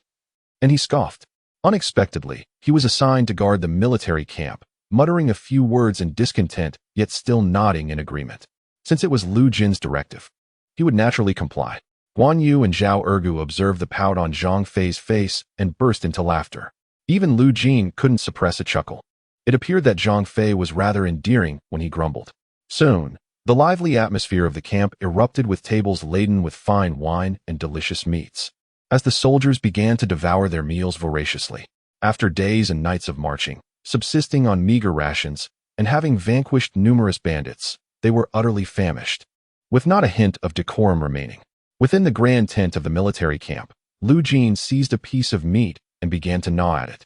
and he scoffed. Unexpectedly, he was assigned to guard the military camp, muttering a few words in discontent, yet still nodding in agreement. Since it was Lu Jin's directive, he would naturally comply. Guan Yu and Zhao Ergu observed the pout on Zhang Fei's face and burst into laughter. Even Lu Jin couldn't suppress a chuckle. It appeared that Zhang Fei was rather endearing when he grumbled. Soon, the lively atmosphere of the camp erupted with tables laden with fine wine and delicious meats, as the soldiers began to devour their meals voraciously. After days and nights of marching, subsisting on meager rations, and having vanquished numerous bandits, they were utterly famished, with not a hint of decorum remaining. Within the grand tent of the military camp, Lu Jin seized a piece of meat and began to gnaw at it,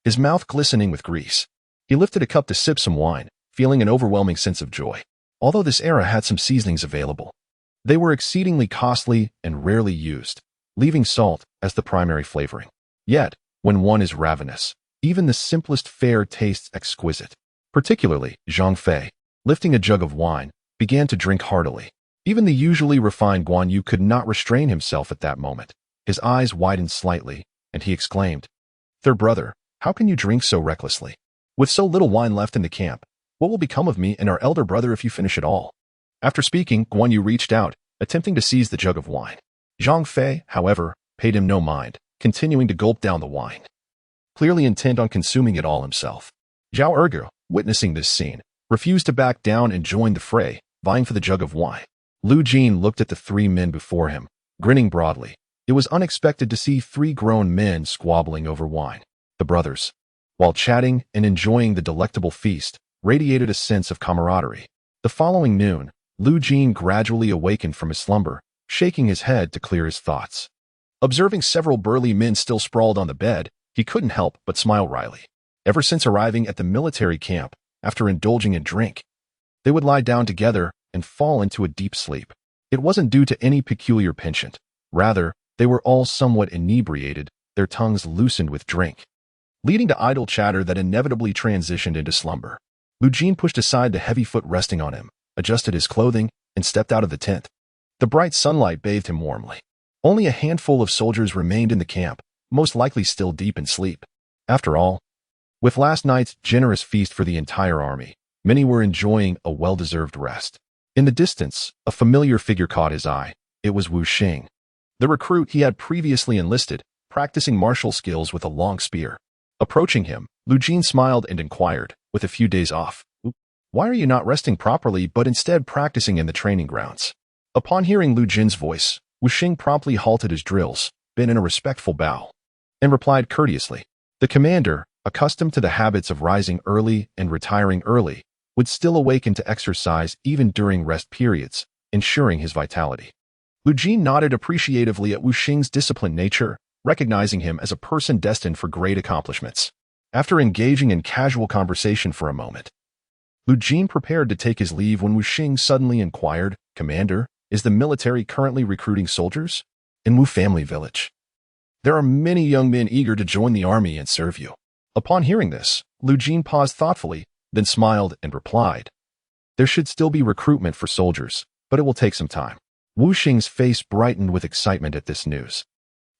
his mouth glistening with grease. He lifted a cup to sip some wine, feeling an overwhelming sense of joy. Although this era had some seasonings available, they were exceedingly costly and rarely used, leaving salt as the primary flavoring. Yet, when one is ravenous, even the simplest fare tastes exquisite. Particularly, Zhang Fei, lifting a jug of wine, began to drink heartily. Even the usually refined Guan Yu could not restrain himself at that moment. His eyes widened slightly, and he exclaimed, "Third brother, how can you drink so recklessly? With so little wine left in the camp, what will become of me and our elder brother if you finish it all?" After speaking, Guan Yu reached out, attempting to seize the jug of wine. Zhang Fei, however, paid him no mind, continuing to gulp down the wine, clearly intent on consuming it all himself. Zhao Ergu, witnessing this scene, refused to back down and joined the fray, vying for the jug of wine. Lu Jin looked at the three men before him, grinning broadly. It was unexpected to see three grown men squabbling over wine. The brothers, while chatting and enjoying the delectable feast, radiated a sense of camaraderie. The following noon, Lu Jin gradually awakened from his slumber, shaking his head to clear his thoughts. Observing several burly men still sprawled on the bed, he couldn't help but smile wryly. Ever since arriving at the military camp, after indulging in drink, they would lie down together and fall into a deep sleep. It wasn't due to any peculiar penchant. Rather, they were all somewhat inebriated, their tongues loosened with drink, leading to idle chatter that inevitably transitioned into slumber. Lu Jin pushed aside the heavy foot resting on him, adjusted his clothing, and stepped out of the tent. The bright sunlight bathed him warmly. Only a handful of soldiers remained in the camp, most likely still deep in sleep. After all, with last night's generous feast for the entire army, many were enjoying a well-deserved rest. In the distance, a familiar figure caught his eye. It was Wu Xing, the recruit he had previously enlisted, practicing martial skills with a long spear. Approaching him, Lu Jin smiled and inquired, with a few days off, "Why are you not resting properly but instead practicing in the training grounds?" Upon hearing Lu Jin's voice, Wu Xing promptly halted his drills, bent in a respectful bow, and replied courteously. The commander, accustomed to the habits of rising early and retiring early, would still awaken to exercise even during rest periods, ensuring his vitality. Lu Jin nodded appreciatively at Wu Xing's disciplined nature, recognizing him as a person destined for great accomplishments. After engaging in casual conversation for a moment, Lu Jin prepared to take his leave when Wu Xing suddenly inquired, "Commander, is the military currently recruiting soldiers?" "In Wu family village. There are many young men eager to join the army and serve you." Upon hearing this, Lu Jin paused thoughtfully, then smiled and replied, There should still be recruitment for soldiers, but it will take some time. Wu Xing's face brightened with excitement at this news.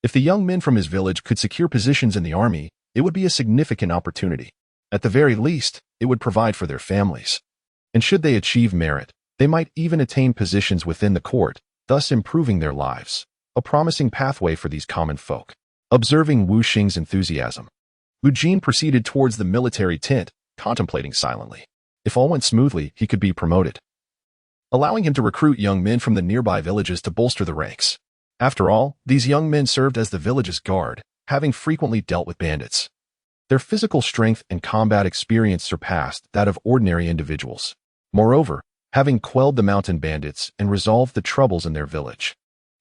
If the young men from his village could secure positions in the army, it would be a significant opportunity. At the very least, it would provide for their families. And should they achieve merit, they might even attain positions within the court, thus improving their lives. A promising pathway for these common folk. Observing Wu Xing's enthusiasm, Lu Jin proceeded towards the military tent, contemplating silently. If all went smoothly, he could be promoted, allowing him to recruit young men from the nearby villages to bolster the ranks. After all, these young men served as the village's guard, having frequently dealt with bandits. Their physical strength and combat experience surpassed that of ordinary individuals. Moreover, having quelled the mountain bandits and resolved the troubles in their village,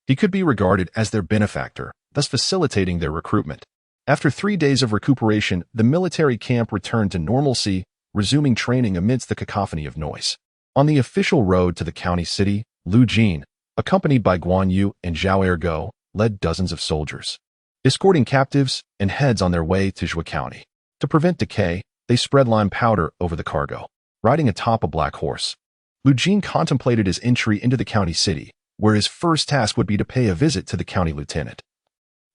he could be regarded as their benefactor, thus facilitating their recruitment. After 3 days of recuperation, the military camp returned to normalcy, resuming training amidst the cacophony of noise. On the official road to the county city, Lu Jin, accompanied by Guan Yu and Zhao Ergo, led dozens of soldiers, escorting captives and heads on their way to Zhou County. To prevent decay, they spread lime powder over the cargo. Riding atop a black horse, Lu Jin contemplated his entry into the county city, where his first task would be to pay a visit to the county lieutenant,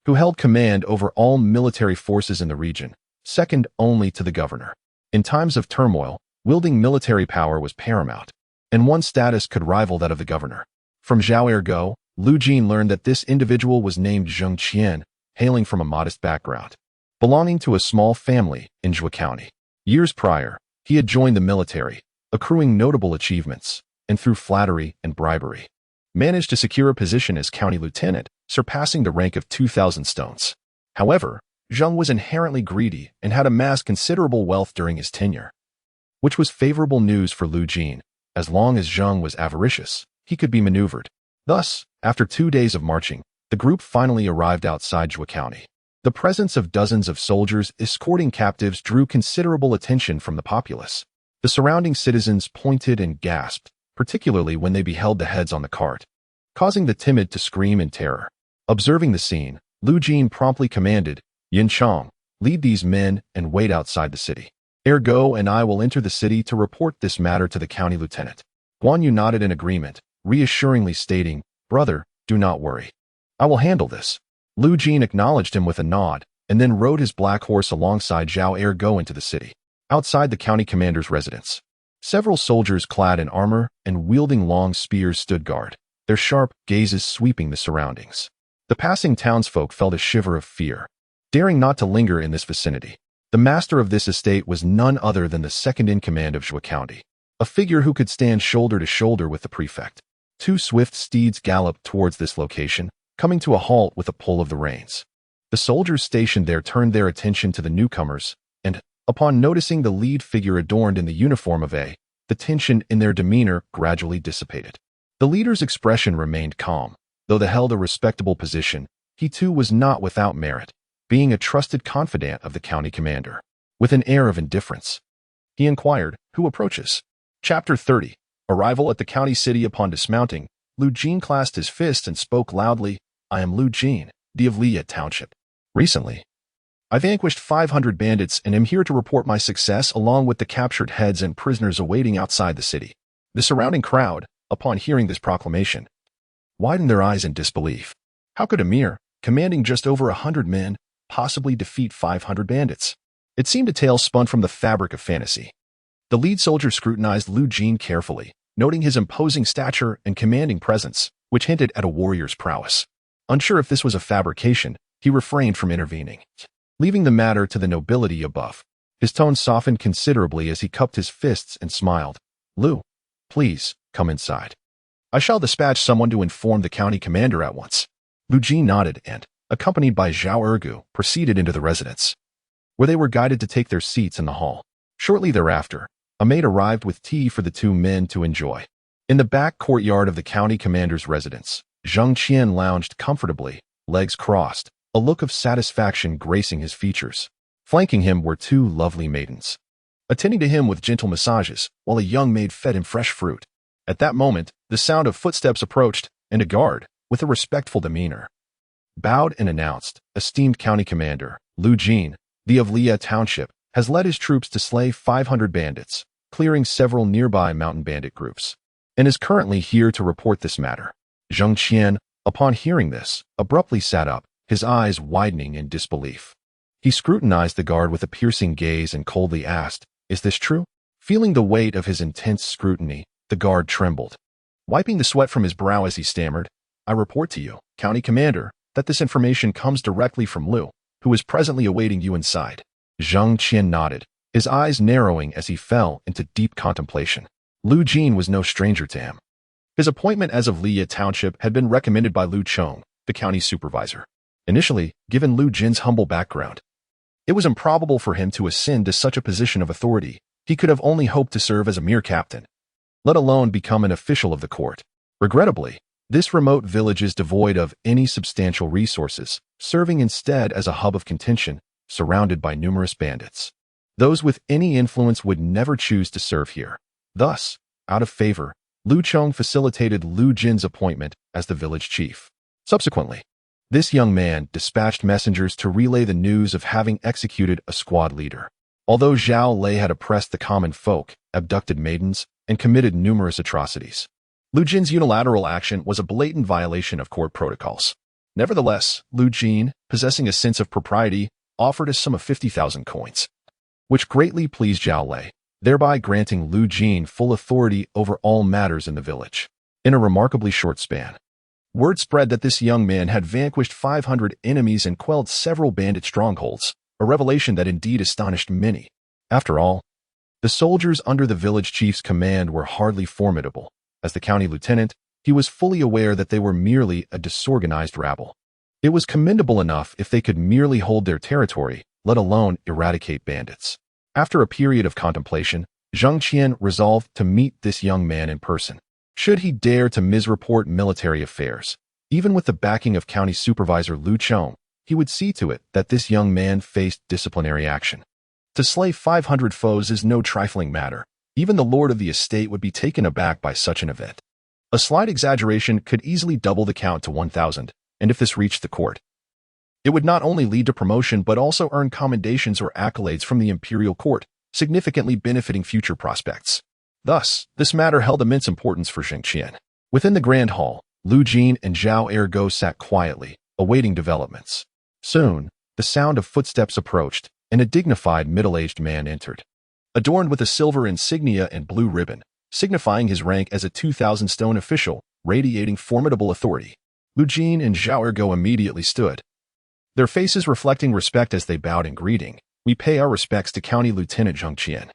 who held command over all military forces in the region, second only to the governor. In times of turmoil, wielding military power was paramount, and one's status could rival that of the governor. From Zhao Ergo, Lu Jin learned that this individual was named Zhang Qian, hailing from a modest background, belonging to a small family in Zhou County. Years prior, he had joined the military, accruing notable achievements, and through flattery and bribery, managed to secure a position as county lieutenant, surpassing the rank of 2,000 stones. However, Zhang was inherently greedy and had amassed considerable wealth during his tenure, which was favorable news for Lu Jin. As long as Zhang was avaricious, he could be maneuvered. Thus, after 2 days of marching, the group finally arrived outside Zhou County. The presence of dozens of soldiers escorting captives drew considerable attention from the populace. The surrounding citizens pointed and gasped, particularly when they beheld the heads on the cart, causing the timid to scream in terror. Observing the scene, Lu Jin promptly commanded, Yin Chong, lead these men and wait outside the city. Ergo and I will enter the city to report this matter to the county lieutenant. Guan Yu nodded in agreement, reassuringly stating, Brother, do not worry. I will handle this. Lu Jin acknowledged him with a nod, and then rode his black horse alongside Zhao Ergo into the city. Outside the county commander's residence, several soldiers clad in armor and wielding long spears stood guard, their sharp gazes sweeping the surroundings. The passing townsfolk felt a shiver of fear, daring not to linger in this vicinity. The master of this estate was none other than the second-in-command of Zhou County, a figure who could stand shoulder to shoulder with the prefect. 2 swift steeds galloped towards this location, coming to a halt with a pull of the reins. The soldiers stationed there turned their attention to the newcomers, and, upon noticing the lead figure adorned in the uniform of A, the tension in their demeanor gradually dissipated. The leader's expression remained calm. Though they held a respectable position, he too was not without merit, being a trusted confidant of the county commander. With an air of indifference, he inquired, Who approaches? Chapter 30. Arrival at the county city. Upon dismounting, Lu Jin clasped his fist and spoke loudly, I am Lu Jin, the of Liya Township. Recently, I vanquished 500 bandits and am here to report my success along with the captured heads and prisoners awaiting outside the city. The surrounding crowd, upon hearing this proclamation, widened their eyes in disbelief. How could Emir, commanding just over 100 men, possibly defeat 500 bandits? It seemed a tale spun from the fabric of fantasy. The lead soldier scrutinized Lu Jin carefully, noting his imposing stature and commanding presence, which hinted at a warrior's prowess. Unsure if this was a fabrication, he refrained from intervening, leaving the matter to the nobility above. His tone softened considerably as he cupped his fists and smiled. Lu, please, come inside. I shall dispatch someone to inform the county commander at once. Lu Jin nodded and, accompanied by Zhao Ergu, proceeded into the residence, where they were guided to take their seats in the hall. Shortly thereafter, a maid arrived with tea for the 2 men to enjoy. In the back courtyard of the county commander's residence, Zhang Qian lounged comfortably, legs crossed, a look of satisfaction gracing his features. Flanking him were 2 lovely maidens, attending to him with gentle massages, while a young maid fed him fresh fruit. At that moment, the sound of footsteps approached, and a guard, with a respectful demeanor, bowed and announced, Esteemed County Commander, Lu Jin, the of Liya Township, has led his troops to slay 500 bandits, clearing several nearby mountain bandit groups, and is currently here to report this matter. Zhang Qian, upon hearing this, abruptly sat up, his eyes widening in disbelief. He scrutinized the guard with a piercing gaze and coldly asked, "Is this true?" Feeling the weight of his intense scrutiny, the guard trembled. Wiping the sweat from his brow as he stammered, "I report to you, County Commander, that this information comes directly from Lu, who is presently awaiting you inside." Zhang Qian nodded, his eyes narrowing as he fell into deep contemplation. Lu Jin was no stranger to him. His appointment as of Liya Township had been recommended by Lu Chong, the county supervisor. Initially, given Lu Jin's humble background, it was improbable for him to ascend to such a position of authority. He could have only hoped to serve as a mere captain, let alone become an official of the court. Regrettably, this remote village is devoid of any substantial resources, serving instead as a hub of contention, surrounded by numerous bandits. Those with any influence would never choose to serve here. Thus, out of favor, Lu Chong facilitated Lu Jin's appointment as the village chief. Subsequently, this young man dispatched messengers to relay the news of having executed a squad leader. Although Zhao Lei had oppressed the common folk, abducted maidens, and committed numerous atrocities, Lu Jin's unilateral action was a blatant violation of court protocols. Nevertheless, Lu Jin, possessing a sense of propriety, offered a sum of 50,000 coins, which greatly pleased Zhao Lei, thereby granting Lu Jin full authority over all matters in the village. In a remarkably short span, word spread that this young man had vanquished 500 enemies and quelled several bandit strongholds, a revelation that indeed astonished many. After all, the soldiers under the village chief's command were hardly formidable. As the county lieutenant, he was fully aware that they were merely a disorganized rabble. It was commendable enough if they could merely hold their territory, let alone eradicate bandits. After a period of contemplation, Zhang Qian resolved to meet this young man in person. Should he dare to misreport military affairs, even with the backing of county supervisor Lu Chong, he would see to it that this young man faced disciplinary action. To slay 500 foes is no trifling matter. Even the lord of the estate would be taken aback by such an event. A slight exaggeration could easily double the count to 1,000, and if this reached the court, it would not only lead to promotion but also earn commendations or accolades from the Imperial court, significantly benefiting future prospects. Thus, this matter held immense importance for Zhang Qian. Within the grand hall, Lu Jin and Zhao Ergo sat quietly, awaiting developments. Soon, the sound of footsteps approached, and a dignified middle-aged man entered. Adorned with a silver insignia and blue ribbon, signifying his rank as a 2,000-stone official, radiating formidable authority, Lu Jin and Zhao Ergo immediately stood, their faces reflecting respect as they bowed in greeting. "We pay our respects to County Lieutenant Zhang Qian."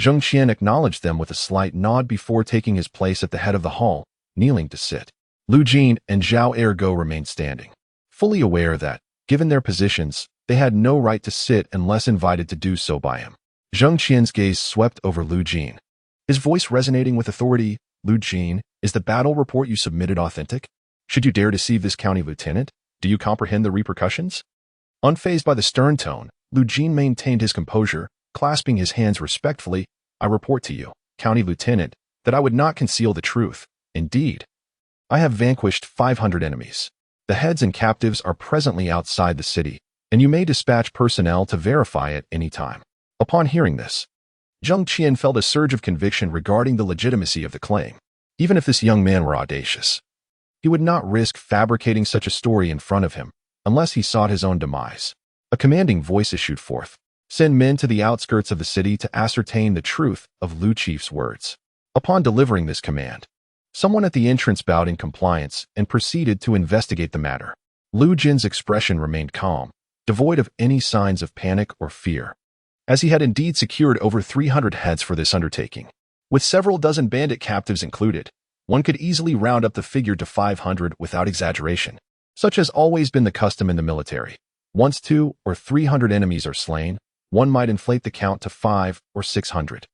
Zhang Qian acknowledged them with a slight nod before taking his place at the head of the hall, kneeling to sit. Lu Jin and Zhao Ergo remained standing, fully aware that, given their positions, they had no right to sit unless invited to do so by him. Zhang Qian's gaze swept over Lu Jin, his voice resonating with authority. "Lu Jin, is the battle report you submitted authentic? Should you dare deceive this county lieutenant, do you comprehend the repercussions?" Unfazed by the stern tone, Lu Jin maintained his composure, clasping his hands respectfully. "I report to you, County Lieutenant, that I would not conceal the truth. Indeed, I have vanquished 500 enemies. The heads and captives are presently outside the city, and you may dispatch personnel to verify at any time." Upon hearing this, Zhang Qian felt a surge of conviction regarding the legitimacy of the claim. Even if this young man were audacious, he would not risk fabricating such a story in front of him, unless he sought his own demise. A commanding voice issued forth. "Send men to the outskirts of the city to ascertain the truth of Lu Chief's words." Upon delivering this command, someone at the entrance bowed in compliance and proceeded to investigate the matter. Lu Jin's expression remained calm, devoid of any signs of panic or fear, as he had indeed secured over 300 heads for this undertaking. With several dozen bandit captives included, one could easily round up the figure to 500 without exaggeration. Such has always been the custom in the military. Once 200 or 300 enemies are slain, one might inflate the count to 500 or 600.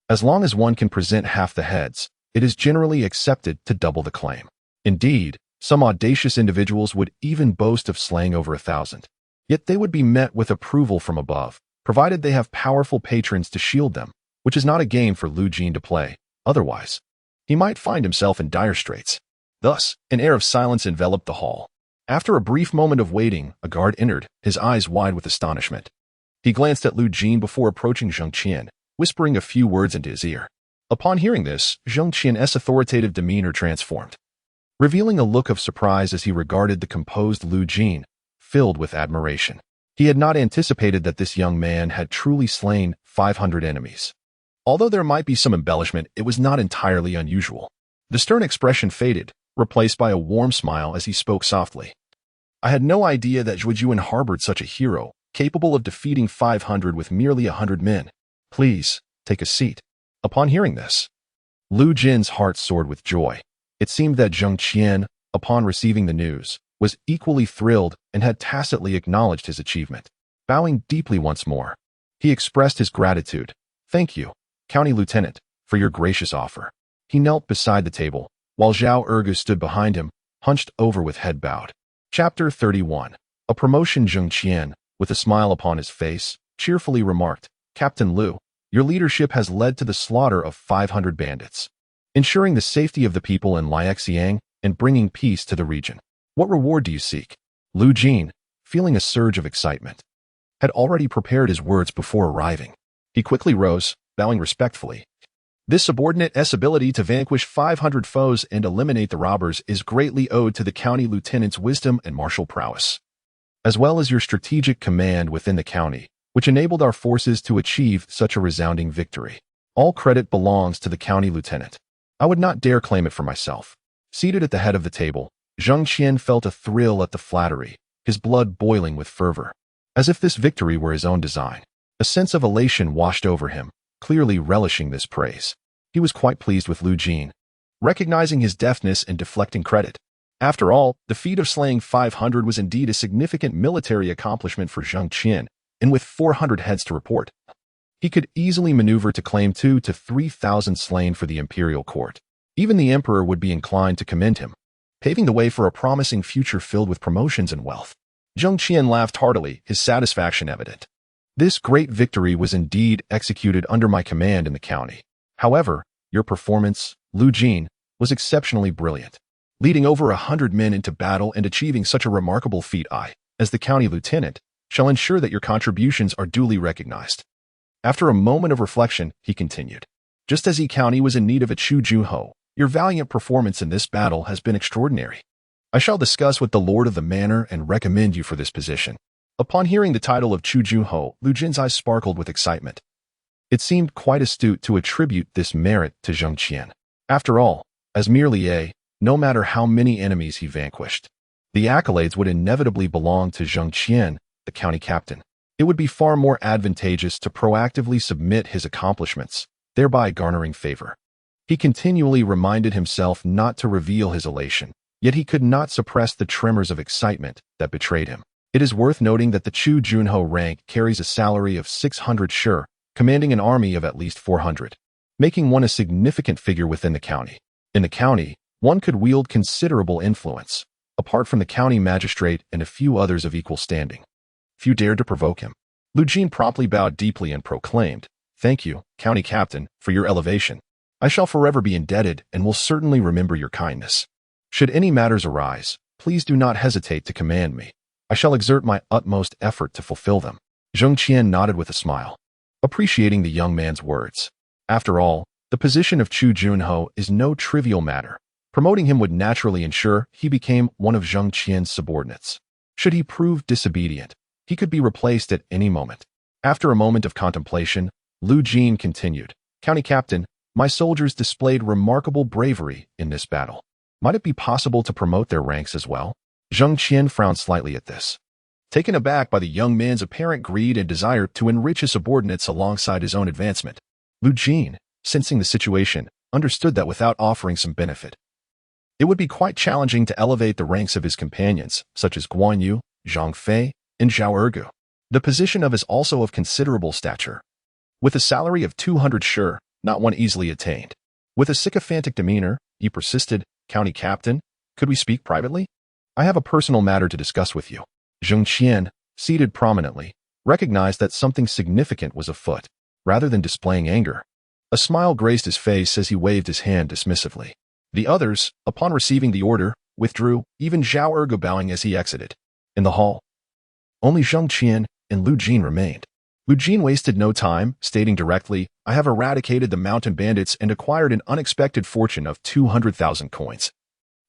As long as one can present half the heads, it is generally accepted to double the claim. Indeed, some audacious individuals would even boast of slaying over 1,000. Yet they would be met with approval from above, provided they have powerful patrons to shield them, which is not a game for Lu Jin to play. Otherwise, he might find himself in dire straits. Thus, an air of silence enveloped the hall. After a brief moment of waiting, a guard entered, his eyes wide with astonishment. He glanced at Lu Jin before approaching Zhang Qian, whispering a few words into his ear. Upon hearing this, Zhang Qian's authoritative demeanor transformed, revealing a look of surprise as he regarded the composed Lu Jin, filled with admiration. He had not anticipated that this young man had truly slain 500 enemies. Although there might be some embellishment, it was not entirely unusual. The stern expression faded, replaced by a warm smile as he spoke softly. I had no idea that Zhujian harbored such a hero, capable of defeating 500 with merely 100 men. Please, take a seat. Upon hearing this, Lu Jin's heart soared with joy. It seemed that Zhang Qian, upon receiving the news, was equally thrilled and had tacitly acknowledged his achievement. Bowing deeply once more, he expressed his gratitude. Thank you, County Lieutenant, for your gracious offer. He knelt beside the table, while Zhao Ergu stood behind him, hunched over with head bowed. Chapter 31. A promotion. Zhang Qian, with a smile upon his face, cheerfully remarked, Captain Lu, your leadership has led to the slaughter of 500 bandits, ensuring the safety of the people in Liaxiang and bringing peace to the region. What reward do you seek? Lu Jin, feeling a surge of excitement, had already prepared his words before arriving. He quickly rose, bowing respectfully. This subordinate's ability to vanquish 500 foes and eliminate the robbers is greatly owed to the county lieutenant's wisdom and martial prowess, as well as your strategic command within the county, which enabled our forces to achieve such a resounding victory. All credit belongs to the county lieutenant. I would not dare claim it for myself. Seated at the head of the table, Zhang Qian felt a thrill at the flattery, his blood boiling with fervor, as if this victory were his own design. A sense of elation washed over him, clearly relishing this praise. He was quite pleased with Lu Jin, recognizing his deftness and deflecting credit. After all, the feat of slaying 500 was indeed a significant military accomplishment for Zhang Qian, and with 400 heads to report, he could easily maneuver to claim 2,000 to 3,000 slain for the Imperial court. Even the Emperor would be inclined to commend him, paving the way for a promising future filled with promotions and wealth. Zhang Qian laughed heartily, his satisfaction evident. This great victory was indeed executed under my command in the county. However, your performance, Lu Jin, was exceptionally brilliant. Leading over 100 men into battle and achieving such a remarkable feat, I, as the county lieutenant, shall ensure that your contributions are duly recognized. After a moment of reflection, he continued. Just as Yi County was in need of a Chu Junho, your valiant performance in this battle has been extraordinary. I shall discuss with the Lord of the Manor and recommend you for this position. Upon hearing the title of Chu Junho, Lu Jin's eyes sparkled with excitement. It seemed quite astute to attribute this merit to Zhang Qian. After all, as merely no matter how many enemies he vanquished, the accolades would inevitably belong to Zhang Qian, the county captain. It would be far more advantageous to proactively submit his accomplishments, thereby garnering favor. He continually reminded himself not to reveal his elation, yet he could not suppress the tremors of excitement that betrayed him. It is worth noting that the Chu Junho rank carries a salary of 600 shi, commanding an army of at least 400, making one a significant figure within the county. In the county, one could wield considerable influence, apart from the county magistrate and a few others of equal standing. Few dared to provoke him. Lu Jin promptly bowed deeply and proclaimed, Thank you, county captain, for your elevation. I shall forever be indebted and will certainly remember your kindness. Should any matters arise, please do not hesitate to command me. I shall exert my utmost effort to fulfill them. Zhang Qian nodded with a smile, appreciating the young man's words. After all, the position of Chu Junho is no trivial matter. Promoting him would naturally ensure he became one of Zhang Qian's subordinates. Should he prove disobedient, he could be replaced at any moment. After a moment of contemplation, Lu Jin continued, County Captain, my soldiers displayed remarkable bravery in this battle. Might it be possible to promote their ranks as well? Zhang Qian frowned slightly at this, taken aback by the young man's apparent greed and desire to enrich his subordinates alongside his own advancement. Lu Jin, sensing the situation, understood that without offering some benefit, it would be quite challenging to elevate the ranks of his companions, such as Guan Yu, Zhang Fei, and Zhao Ergu. The position of is also of considerable stature. With a salary of 200 shi, not one easily attained. With a sycophantic demeanor, he persisted, County Captain, could we speak privately? I have a personal matter to discuss with you. Zhang Qian, seated prominently, recognized that something significant was afoot. Rather than displaying anger, a smile graced his face as he waved his hand dismissively. The others, upon receiving the order, withdrew, even Zhao Ergu bowing as he exited. In the hall, only Zhang Qian and Lu Jin remained. Lu Jin wasted no time, stating directly, I have eradicated the mountain bandits and acquired an unexpected fortune of 200,000 coins,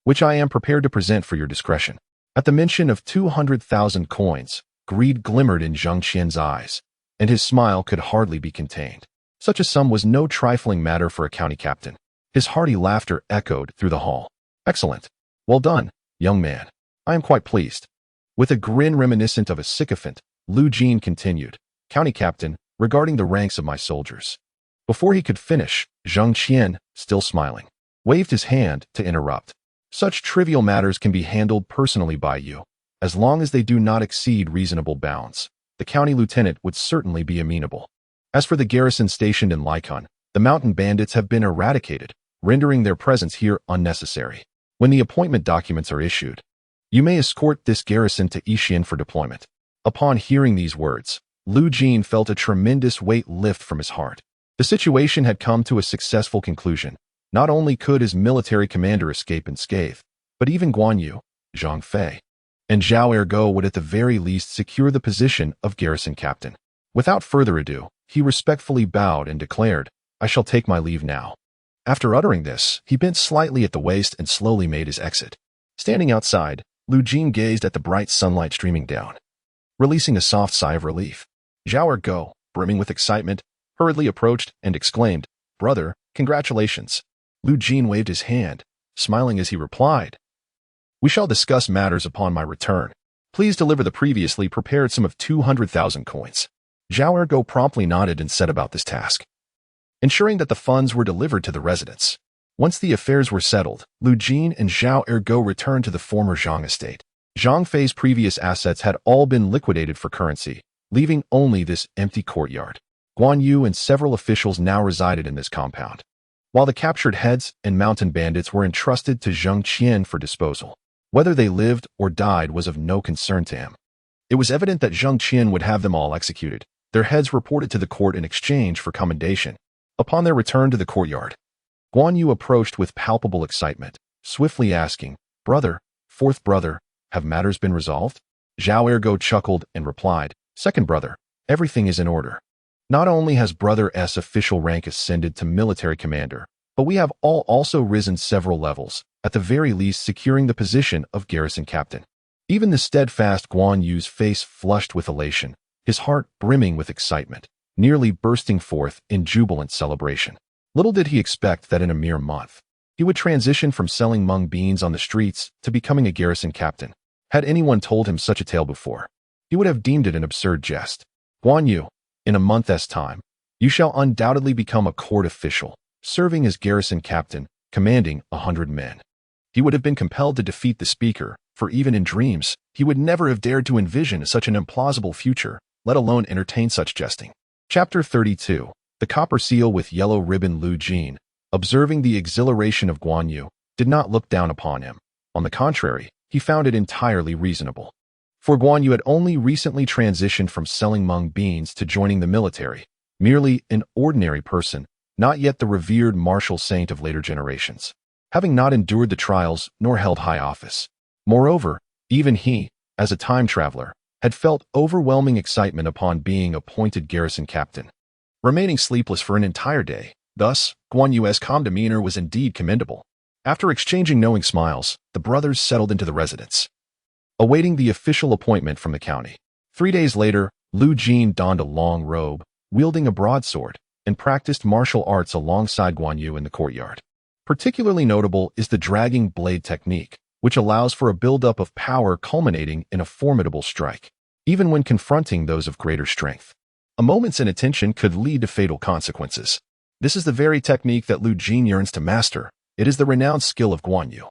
which I am prepared to present for your discretion. At the mention of 200,000 coins, greed glimmered in Zhang Qian's eyes, and his smile could hardly be contained. Such a sum was no trifling matter for a county captain. His hearty laughter echoed through the hall. Excellent. Well done, young man. I am quite pleased. With a grin reminiscent of a sycophant, Lu Jin continued, County captain, regarding the ranks of my soldiers. Before he could finish, Zhang Qian, still smiling, waved his hand to interrupt. Such trivial matters can be handled personally by you, as long as they do not exceed reasonable bounds. The county lieutenant would certainly be amenable. As for the garrison stationed in Lycon, the mountain bandits have been eradicated, rendering their presence here unnecessary. When the appointment documents are issued, you may escort this garrison to Yixian for deployment. Upon hearing these words, Lu Jin felt a tremendous weight lift from his heart. The situation had come to a successful conclusion. Not only could his military commander escape unscathed, but even Guan Yu, Zhang Fei, and Zhao Ergo would at the very least secure the position of garrison captain. Without further ado, he respectfully bowed and declared, I shall take my leave now. After uttering this, he bent slightly at the waist and slowly made his exit. Standing outside, Lu Jin gazed at the bright sunlight streaming down, releasing a soft sigh of relief. Zhao Ergo, brimming with excitement, hurriedly approached and exclaimed, Brother, congratulations. Lu Jin waved his hand, smiling as he replied, We shall discuss matters upon my return. Please deliver the previously prepared sum of 200,000 coins. Zhao Ergo promptly nodded and set about this task, ensuring that the funds were delivered to the residents. Once the affairs were settled, Lu Jin and Zhao Ergo returned to the former Zhang estate. Zhang Fei's previous assets had all been liquidated for currency, leaving only this empty courtyard. Guan Yu and several officials now resided in this compound, while the captured heads and mountain bandits were entrusted to Zhang Qian for disposal. Whether they lived or died was of no concern to him. It was evident that Zhang Qian would have them all executed, their heads reported to the court in exchange for commendation. Upon their return to the courtyard, Guan Yu approached with palpable excitement, swiftly asking, Brother, fourth brother, have matters been resolved? Zhao Ergo chuckled and replied, Second brother, everything is in order. Not only has Brother S official rank ascended to military commander, but we have all also risen several levels, at the very least securing the position of garrison captain. Even the steadfast Guan Yu's face flushed with elation, his heart brimming with excitement, nearly bursting forth in jubilant celebration. Little did he expect that in a mere month, he would transition from selling mung beans on the streets to becoming a garrison captain. Had anyone told him such a tale before, he would have deemed it an absurd jest. Guan Yu, in a month's time, you shall undoubtedly become a court official, serving as garrison captain, commanding 100 men. He would have been compelled to defeat the speaker, for even in dreams, he would never have dared to envision such an implausible future, let alone entertain such jesting. Chapter 32. The Copper Seal with Yellow Ribbon. Lu Jin, observing the exhilaration of Guan Yu, did not look down upon him. On the contrary, he found it entirely reasonable. For Guan Yu had only recently transitioned from selling mung beans to joining the military, merely an ordinary person, not yet the revered martial saint of later generations, having not endured the trials nor held high office. Moreover, even he, as a time traveler, had felt overwhelming excitement upon being appointed garrison captain, remaining sleepless for an entire day. Thus, Guan Yu's calm demeanor was indeed commendable. After exchanging knowing smiles, the brothers settled into the residence, awaiting the official appointment from the county. 3 days later, Lu Jin donned a long robe, wielding a broadsword, and practiced martial arts alongside Guan Yu in the courtyard. Particularly notable is the dragging blade technique, which allows for a buildup of power culminating in a formidable strike, even when confronting those of greater strength. A moment's inattention could lead to fatal consequences. This is the very technique that Lu Jin yearns to master. It is the renowned skill of Guan Yu,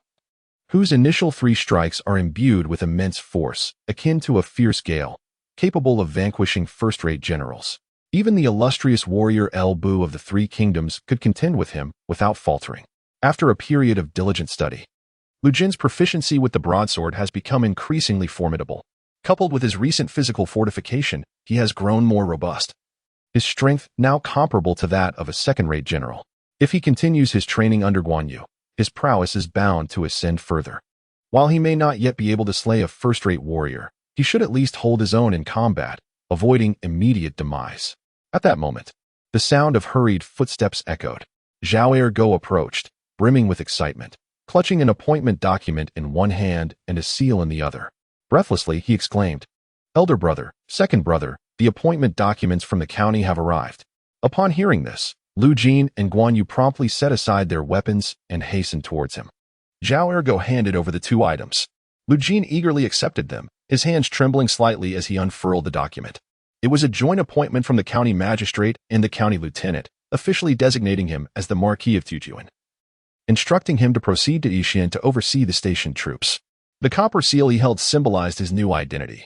whose initial 3 strikes are imbued with immense force, akin to a fierce gale, capable of vanquishing first-rate generals. Even the illustrious warrior El Bu of the 3 kingdoms could contend with him without faltering. After a period of diligent study, Lu Jin's proficiency with the broadsword has become increasingly formidable. Coupled with his recent physical fortification, he has grown more robust, his strength now comparable to that of a second-rate general. If he continues his training under Guan Yu, his prowess is bound to ascend further. While he may not yet be able to slay a first-rate warrior, he should at least hold his own in combat, avoiding immediate demise. At that moment, the sound of hurried footsteps echoed. Zhao Ergo approached, brimming with excitement, clutching an appointment document in one hand and a seal in the other. Breathlessly, he exclaimed, "Elder brother, second brother, the appointment documents from the county have arrived." Upon hearing this, Lu Jin and Guan Yu promptly set aside their weapons and hastened towards him. Zhao Ergo handed over the two items. Lu Jin eagerly accepted them, his hands trembling slightly as he unfurled the document. It was a joint appointment from the county magistrate and the county lieutenant, officially designating him as the Marquis of Tujuan, instructing him to proceed to Yixian to oversee the station troops. The copper seal he held symbolized his new identity,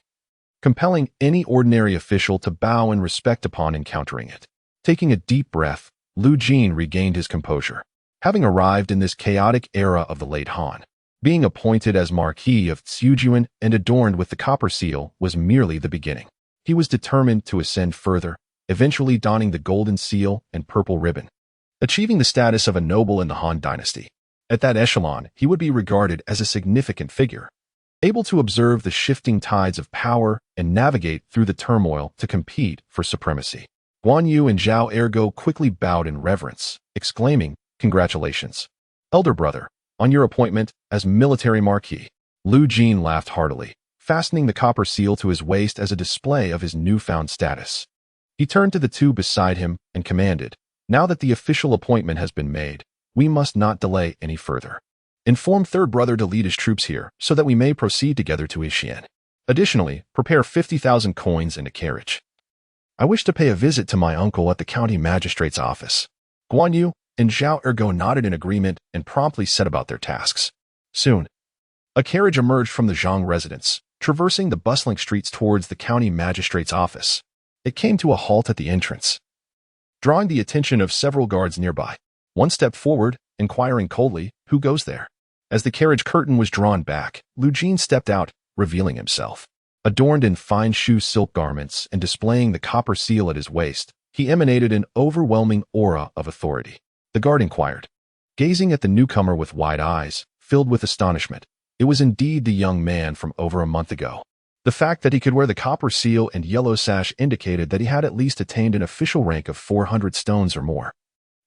compelling any ordinary official to bow in respect upon encountering it. Taking a deep breath, Lu Jin regained his composure. Having arrived in this chaotic era of the late Han, being appointed as Marquis of Tujuan and adorned with the copper seal was merely the beginning. He was determined to ascend further, eventually donning the golden seal and purple ribbon, achieving the status of a noble in the Han Dynasty. At that echelon, he would be regarded as a significant figure, able to observe the shifting tides of power and navigate through the turmoil to compete for supremacy. Guan Yu and Zhao Ergo quickly bowed in reverence, exclaiming, "Congratulations, elder brother, on your appointment as military marquis." Lu Jin laughed heartily, fastening the copper seal to his waist as a display of his newfound status. He turned to the two beside him and commanded, "Now that the official appointment has been made, we must not delay any further. Inform third brother to lead his troops here so that we may proceed together to Yixian. Additionally, prepare 50,000 coins and a carriage. I wish to pay a visit to my uncle at the county magistrate's office." Guan Yu and Zhao Ergo nodded in agreement and promptly set about their tasks. Soon, a carriage emerged from the Zhang residence, traversing the bustling streets towards the county magistrate's office. It came to a halt at the entrance, drawing the attention of several guards nearby. One stepped forward, inquiring coldly, "Who goes there?" As the carriage curtain was drawn back, Lu Jin stepped out, revealing himself. Adorned in fine shoe silk garments and displaying the copper seal at his waist, he emanated an overwhelming aura of authority. The guard inquired, gazing at the newcomer with wide eyes, filled with astonishment. It was indeed the young man from over a month ago. The fact that he could wear the copper seal and yellow sash indicated that he had at least attained an official rank of 400 stones or more,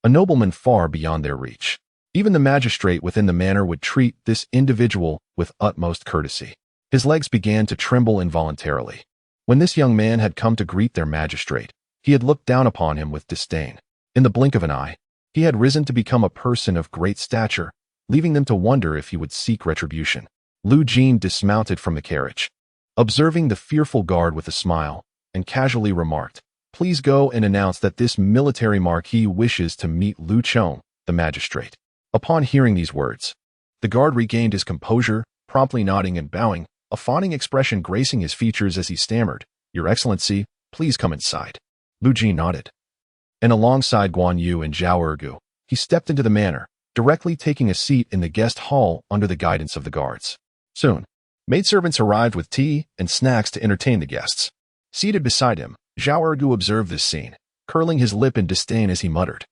a nobleman far beyond their reach. Even the magistrate within the manor would treat this individual with utmost courtesy. His legs began to tremble involuntarily. When this young man had come to greet their magistrate, he had looked down upon him with disdain. In the blink of an eye, he had risen to become a person of great stature, leaving them to wonder if he would seek retribution. Lu Jin dismounted from the carriage, observing the fearful guard with a smile, and casually remarked, "Please go and announce that this military marquis wishes to meet Lu Chong, the magistrate." Upon hearing these words, the guard regained his composure, promptly nodding and bowing, a fawning expression gracing his features as he stammered, "Your Excellency, please come inside." Lu Jin nodded, and alongside Guan Yu and Zhao Ergo, he stepped into the manor, directly taking a seat in the guest hall under the guidance of the guards. Soon, maidservants arrived with tea and snacks to entertain the guests. Seated beside him, Zhao Ergo observed this scene, curling his lip in disdain as he muttered,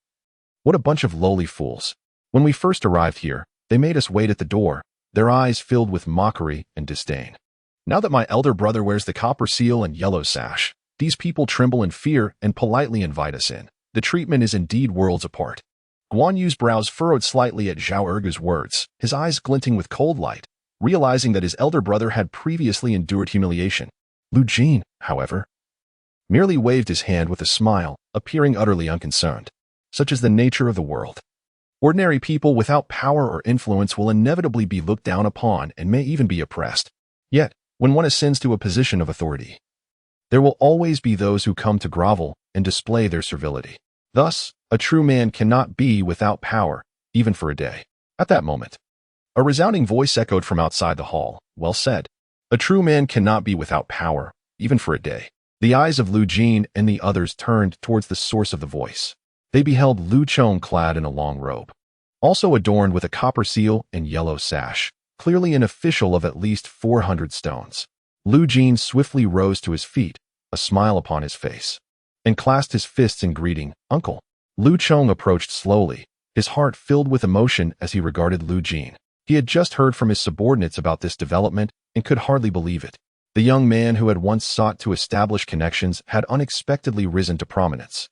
"What a bunch of lowly fools. When we first arrived here, they made us wait at the door, their eyes filled with mockery and disdain. Now that my elder brother wears the copper seal and yellow sash, these people tremble in fear and politely invite us in. The treatment is indeed worlds apart." Guan Yu's brows furrowed slightly at Zhao Ergo's words, his eyes glinting with cold light, realizing that his elder brother had previously endured humiliation. Lu Jin, however, merely waved his hand with a smile, appearing utterly unconcerned. Such is the nature of the world. Ordinary people without power or influence will inevitably be looked down upon and may even be oppressed. Yet, when one ascends to a position of authority, there will always be those who come to grovel and display their servility. Thus, a true man cannot be without power, even for a day. At that moment, a resounding voice echoed from outside the hall. "Well said. A true man cannot be without power, even for a day." The eyes of Lu Jin and the others turned towards the source of the voice. They beheld Lu Chong clad in a long robe, also adorned with a copper seal and yellow sash, clearly an official of at least 400 stones. Lu Jin swiftly rose to his feet, a smile upon his face, and clasped his fists in greeting. "Uncle." Lu Chong approached slowly, his heart filled with emotion as he regarded Lu Jin. He had just heard from his subordinates about this development and could hardly believe it. The young man who had once sought to establish connections had unexpectedly risen to prominence.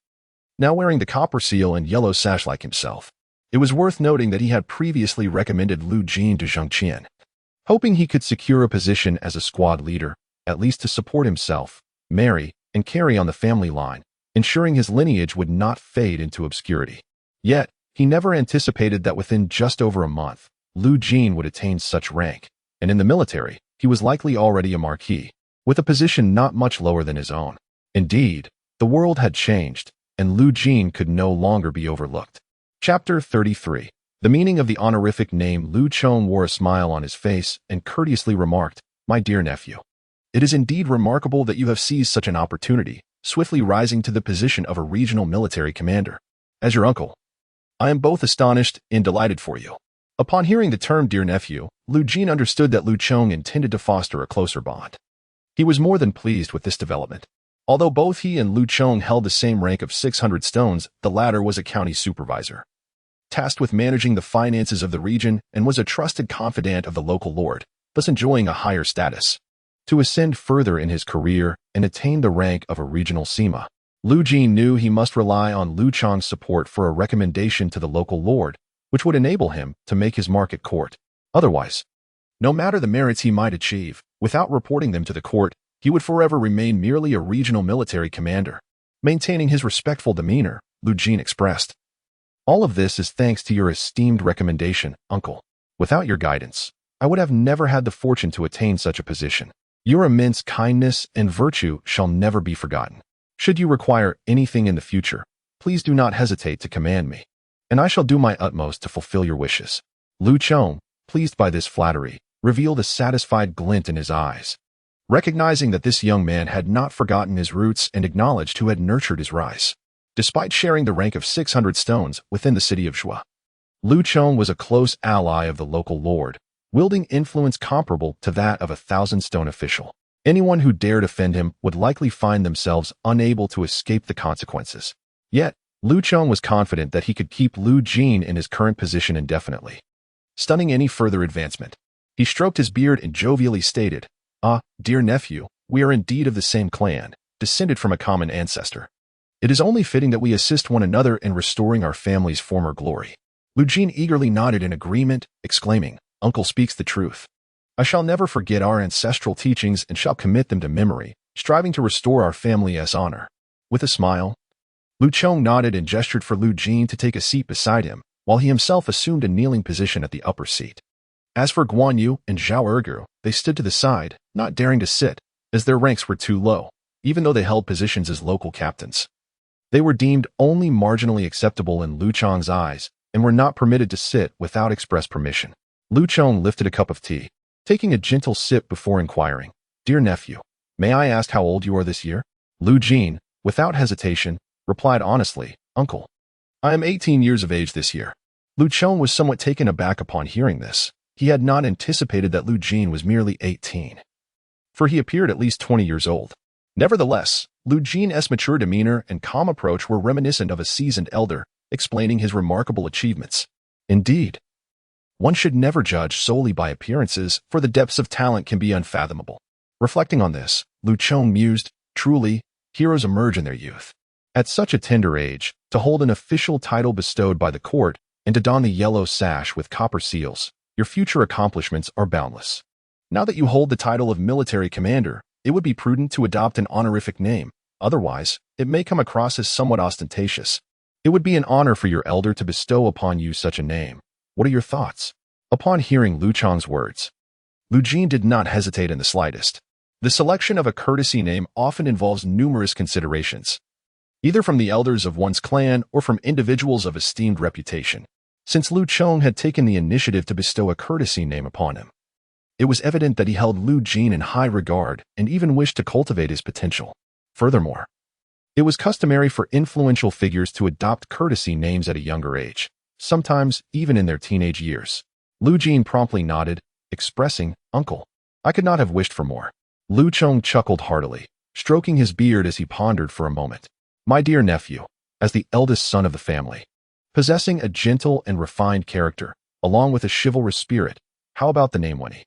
Now wearing the copper seal and yellow sash like himself, it was worth noting that he had previously recommended Lu Jin to Zhang Qian, hoping he could secure a position as a squad leader, at least to support himself, marry, and carry on the family line, ensuring his lineage would not fade into obscurity. Yet, he never anticipated that within just over a month, Lu Jin would attain such rank, and in the military, he was likely already a marquis, with a position not much lower than his own. Indeed, the world had changed, and Lu Jin could no longer be overlooked. Chapter 33. The meaning of the honorific name. Lu Chong wore a smile on his face and courteously remarked, "My dear nephew, it is indeed remarkable that you have seized such an opportunity, swiftly rising to the position of a regional military commander. As your uncle, I am both astonished and delighted for you." Upon hearing the term dear nephew, Lu Jin understood that Lu Chong intended to foster a closer bond. He was more than pleased with this development. Although both he and Lu Chong held the same rank of 600 stones, the latter was a county supervisor, tasked with managing the finances of the region, and was a trusted confidant of the local lord, thus enjoying a higher status. To ascend further in his career and attain the rank of a regional Sima, Lu Jin knew he must rely on Lu Chong's support for a recommendation to the local lord, which would enable him to make his mark at court. Otherwise, no matter the merits he might achieve, without reporting them to the court, he would forever remain merely a regional military commander. Maintaining his respectful demeanor, Lu Jin expressed, "All of this is thanks to your esteemed recommendation, uncle. Without your guidance, I would have never had the fortune to attain such a position. Your immense kindness and virtue shall never be forgotten. Should you require anything in the future, please do not hesitate to command me, and I shall do my utmost to fulfill your wishes." Lu Chong, pleased by this flattery, revealed a satisfied glint in his eyes, recognizing that this young man had not forgotten his roots and acknowledged who had nurtured his rise. Despite sharing the rank of 600 stones within the city of Zhua, Lu Chong was a close ally of the local lord, wielding influence comparable to that of a 1,000-stone official. Anyone who dared offend him would likely find themselves unable to escape the consequences. Yet, Lu Chong was confident that he could keep Lu Jin in his current position indefinitely. Stunning any further advancement, he stroked his beard and jovially stated, "Ah, dear nephew, we are indeed of the same clan, descended from a common ancestor. It is only fitting that we assist one another in restoring our family's former glory." Lu Jin eagerly nodded in agreement, exclaiming, "Uncle speaks the truth. I shall never forget our ancestral teachings and shall commit them to memory, striving to restore our family's honor." With a smile, Lu Chong nodded and gestured for Lu Jin to take a seat beside him, while he himself assumed a kneeling position at the upper seat. As for Guan Yu and Zhao Ergu, they stood to the side, not daring to sit, as their ranks were too low, even though they held positions as local captains. They were deemed only marginally acceptable in Lu Chong's eyes, and were not permitted to sit without express permission. Lu Chong lifted a cup of tea, taking a gentle sip before inquiring, "Dear nephew, may I ask how old you are this year?" Lu Jin, without hesitation, replied honestly, "Uncle, I am 18 years of age this year." Lu Chong was somewhat taken aback upon hearing this. He had not anticipated that Lu Jin was merely 18, for he appeared at least 20 years old. Nevertheless, Lu Jin's mature demeanor and calm approach were reminiscent of a seasoned elder, explaining his remarkable achievements. Indeed, one should never judge solely by appearances, for the depths of talent can be unfathomable. Reflecting on this, Lu Chong mused, "Truly, heroes emerge in their youth." At such a tender age, to hold an official title bestowed by the court and to don the yellow sash with copper seals, your future accomplishments are boundless. Now that you hold the title of military commander, it would be prudent to adopt an honorific name. Otherwise, it may come across as somewhat ostentatious. It would be an honor for your elder to bestow upon you such a name. What are your thoughts? Upon hearing Lu Chong's words, Lu Jin did not hesitate in the slightest. The selection of a courtesy name often involves numerous considerations, either from the elders of one's clan or from individuals of esteemed reputation. Since Lu Chong had taken the initiative to bestow a courtesy name upon him, it was evident that he held Lu Jin in high regard and even wished to cultivate his potential. Furthermore, it was customary for influential figures to adopt courtesy names at a younger age, sometimes even in their teenage years. Lu Jin promptly nodded, expressing, "Uncle, I could not have wished for more." Lu Chong chuckled heartily, stroking his beard as he pondered for a moment. "My dear nephew, as the eldest son of the family, possessing a gentle and refined character, along with a chivalrous spirit, how about the name Winnie?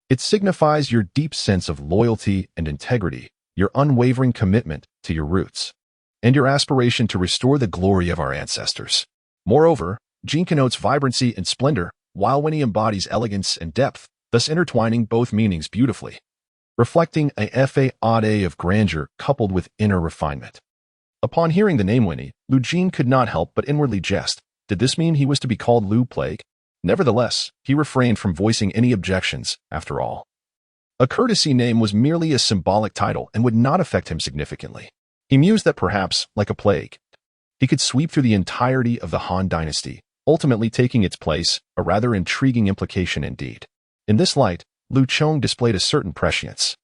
It signifies your deep sense of loyalty and integrity, your unwavering commitment to your roots, and your aspiration to restore the glory of our ancestors. Moreover, Jin connotes vibrancy and splendor, while Winnie embodies elegance and depth, thus intertwining both meanings beautifully, reflecting a facade of grandeur coupled with inner refinement. Upon hearing the name Winnie, Lu Jin could not help but inwardly jest. Did this mean he was to be called Lu Plague? Nevertheless, he refrained from voicing any objections, after all. A courtesy name was merely a symbolic title and would not affect him significantly. He mused that perhaps, like a plague, he could sweep through the entirety of the Han Dynasty, ultimately taking its place, a rather intriguing implication indeed. In this light, Lu Chong displayed a certain prescience.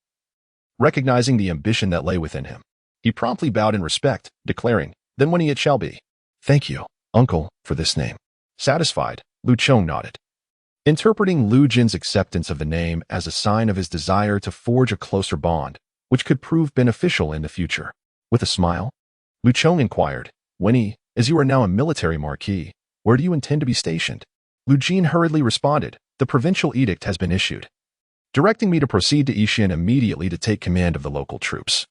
Recognizing the ambition that lay within him, he promptly bowed in respect, declaring, "Then Winnie it shall be." "Thank you, uncle, for this name." Satisfied, Lu Chong nodded, interpreting Lu Jin's acceptance of the name as a sign of his desire to forge a closer bond, which could prove beneficial in the future. With a smile, Lu Chong inquired, "Winnie, as you are now a military marquis, where do you intend to be stationed?" Lu Jin hurriedly responded, "The provincial edict has been issued, directing me to proceed to Yixian immediately to take command of the local troops,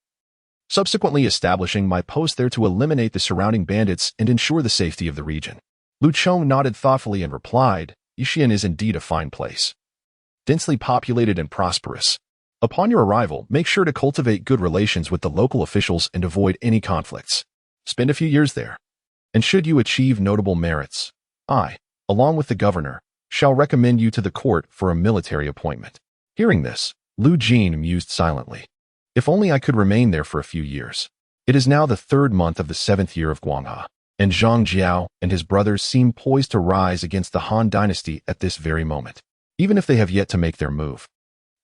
subsequently establishing my post there to eliminate the surrounding bandits and ensure the safety of the region." Lu Chong nodded thoughtfully and replied, "Yixian is indeed a fine place, densely populated and prosperous. Upon your arrival, make sure to cultivate good relations with the local officials and avoid any conflicts. Spend a few years there, and should you achieve notable merits, I, along with the governor, shall recommend you to the court for a military appointment." Hearing this, Lu Jin mused silently. If only I could remain there for a few years. It is now the 3rd month of the 7th year of Guan, and Zhang Jiao and his brothers seem poised to rise against the Han Dynasty at this very moment. Even if they have yet to make their move,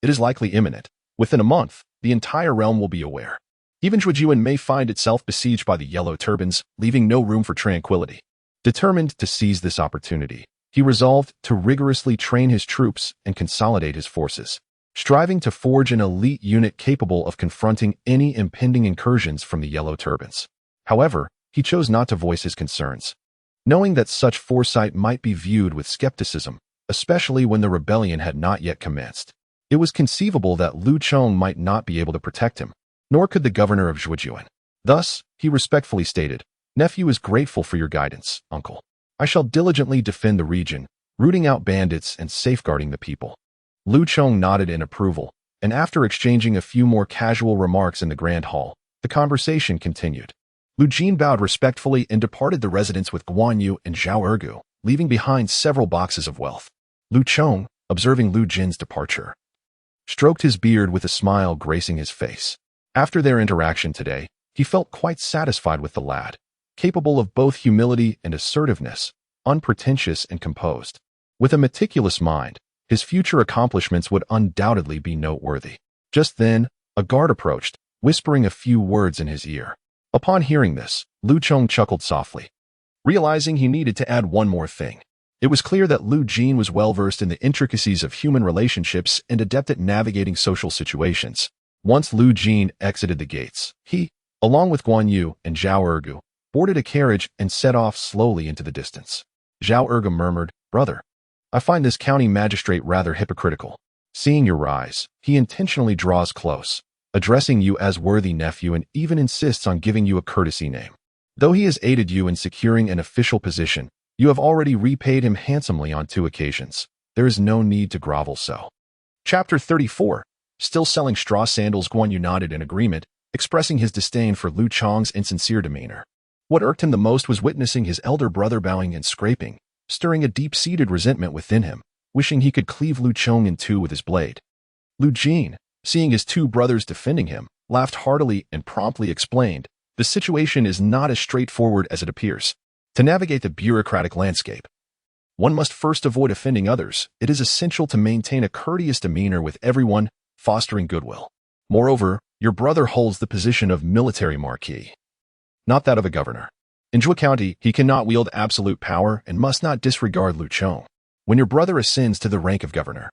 it is likely imminent. Within a month, the entire realm will be aware. Even Zhujian may find itself besieged by the Yellow Turbans, leaving no room for tranquility. Determined to seize this opportunity, he resolved to rigorously train his troops and consolidate his forces, striving to forge an elite unit capable of confronting any impending incursions from the Yellow Turbans. However, he chose not to voice his concerns, knowing that such foresight might be viewed with skepticism, especially when the rebellion had not yet commenced. It was conceivable that Lu Chong might not be able to protect him, nor could the governor of Zhujian. Thus, he respectfully stated, "Nephew is grateful for your guidance, uncle. I shall diligently defend the region, rooting out bandits and safeguarding the people." Lu Chong nodded in approval, and after exchanging a few more casual remarks in the grand hall, the conversation continued. Lu Jin bowed respectfully and departed the residence with Guan Yu and Zhao Ergu, leaving behind several boxes of wealth. Lu Chong, observing Lu Jin's departure, stroked his beard with a smile gracing his face. After their interaction today, he felt quite satisfied with the lad, capable of both humility and assertiveness, unpretentious and composed. With a meticulous mind, his future accomplishments would undoubtedly be noteworthy. Just then, a guard approached, whispering a few words in his ear. Upon hearing this, Lu Chong chuckled softly, realizing he needed to add one more thing. It was clear that Lu Jin was well-versed in the intricacies of human relationships and adept at navigating social situations. Once Lu Jin exited the gates, he, along with Guan Yu and Zhao Ergu, boarded a carriage and set off slowly into the distance. Zhao Ergu murmured, "Brother, I find this county magistrate rather hypocritical. Seeing your rise, he intentionally draws close, addressing you as worthy nephew and even insists on giving you a courtesy name. Though he has aided you in securing an official position, you have already repaid him handsomely on 2 occasions. There is no need to grovel so." Chapter 34. Still selling straw sandals, Guan Yu nodded in agreement, expressing his disdain for Lu Chong's insincere demeanor. What irked him the most was witnessing his elder brother bowing and scraping, stirring a deep-seated resentment within him, wishing he could cleave Lu Chong in 2 with his blade. Lu Jin, seeing his 2 brothers defending him, laughed heartily and promptly explained, "The situation is not as straightforward as it appears. To navigate the bureaucratic landscape, one must first avoid offending others. It is essential to maintain a courteous demeanor with everyone, fostering goodwill. Moreover, your brother holds the position of military marquis, not that of a governor. In Zhou County, he cannot wield absolute power and must not disregard Lu Chong. When your brother ascends to the rank of governor,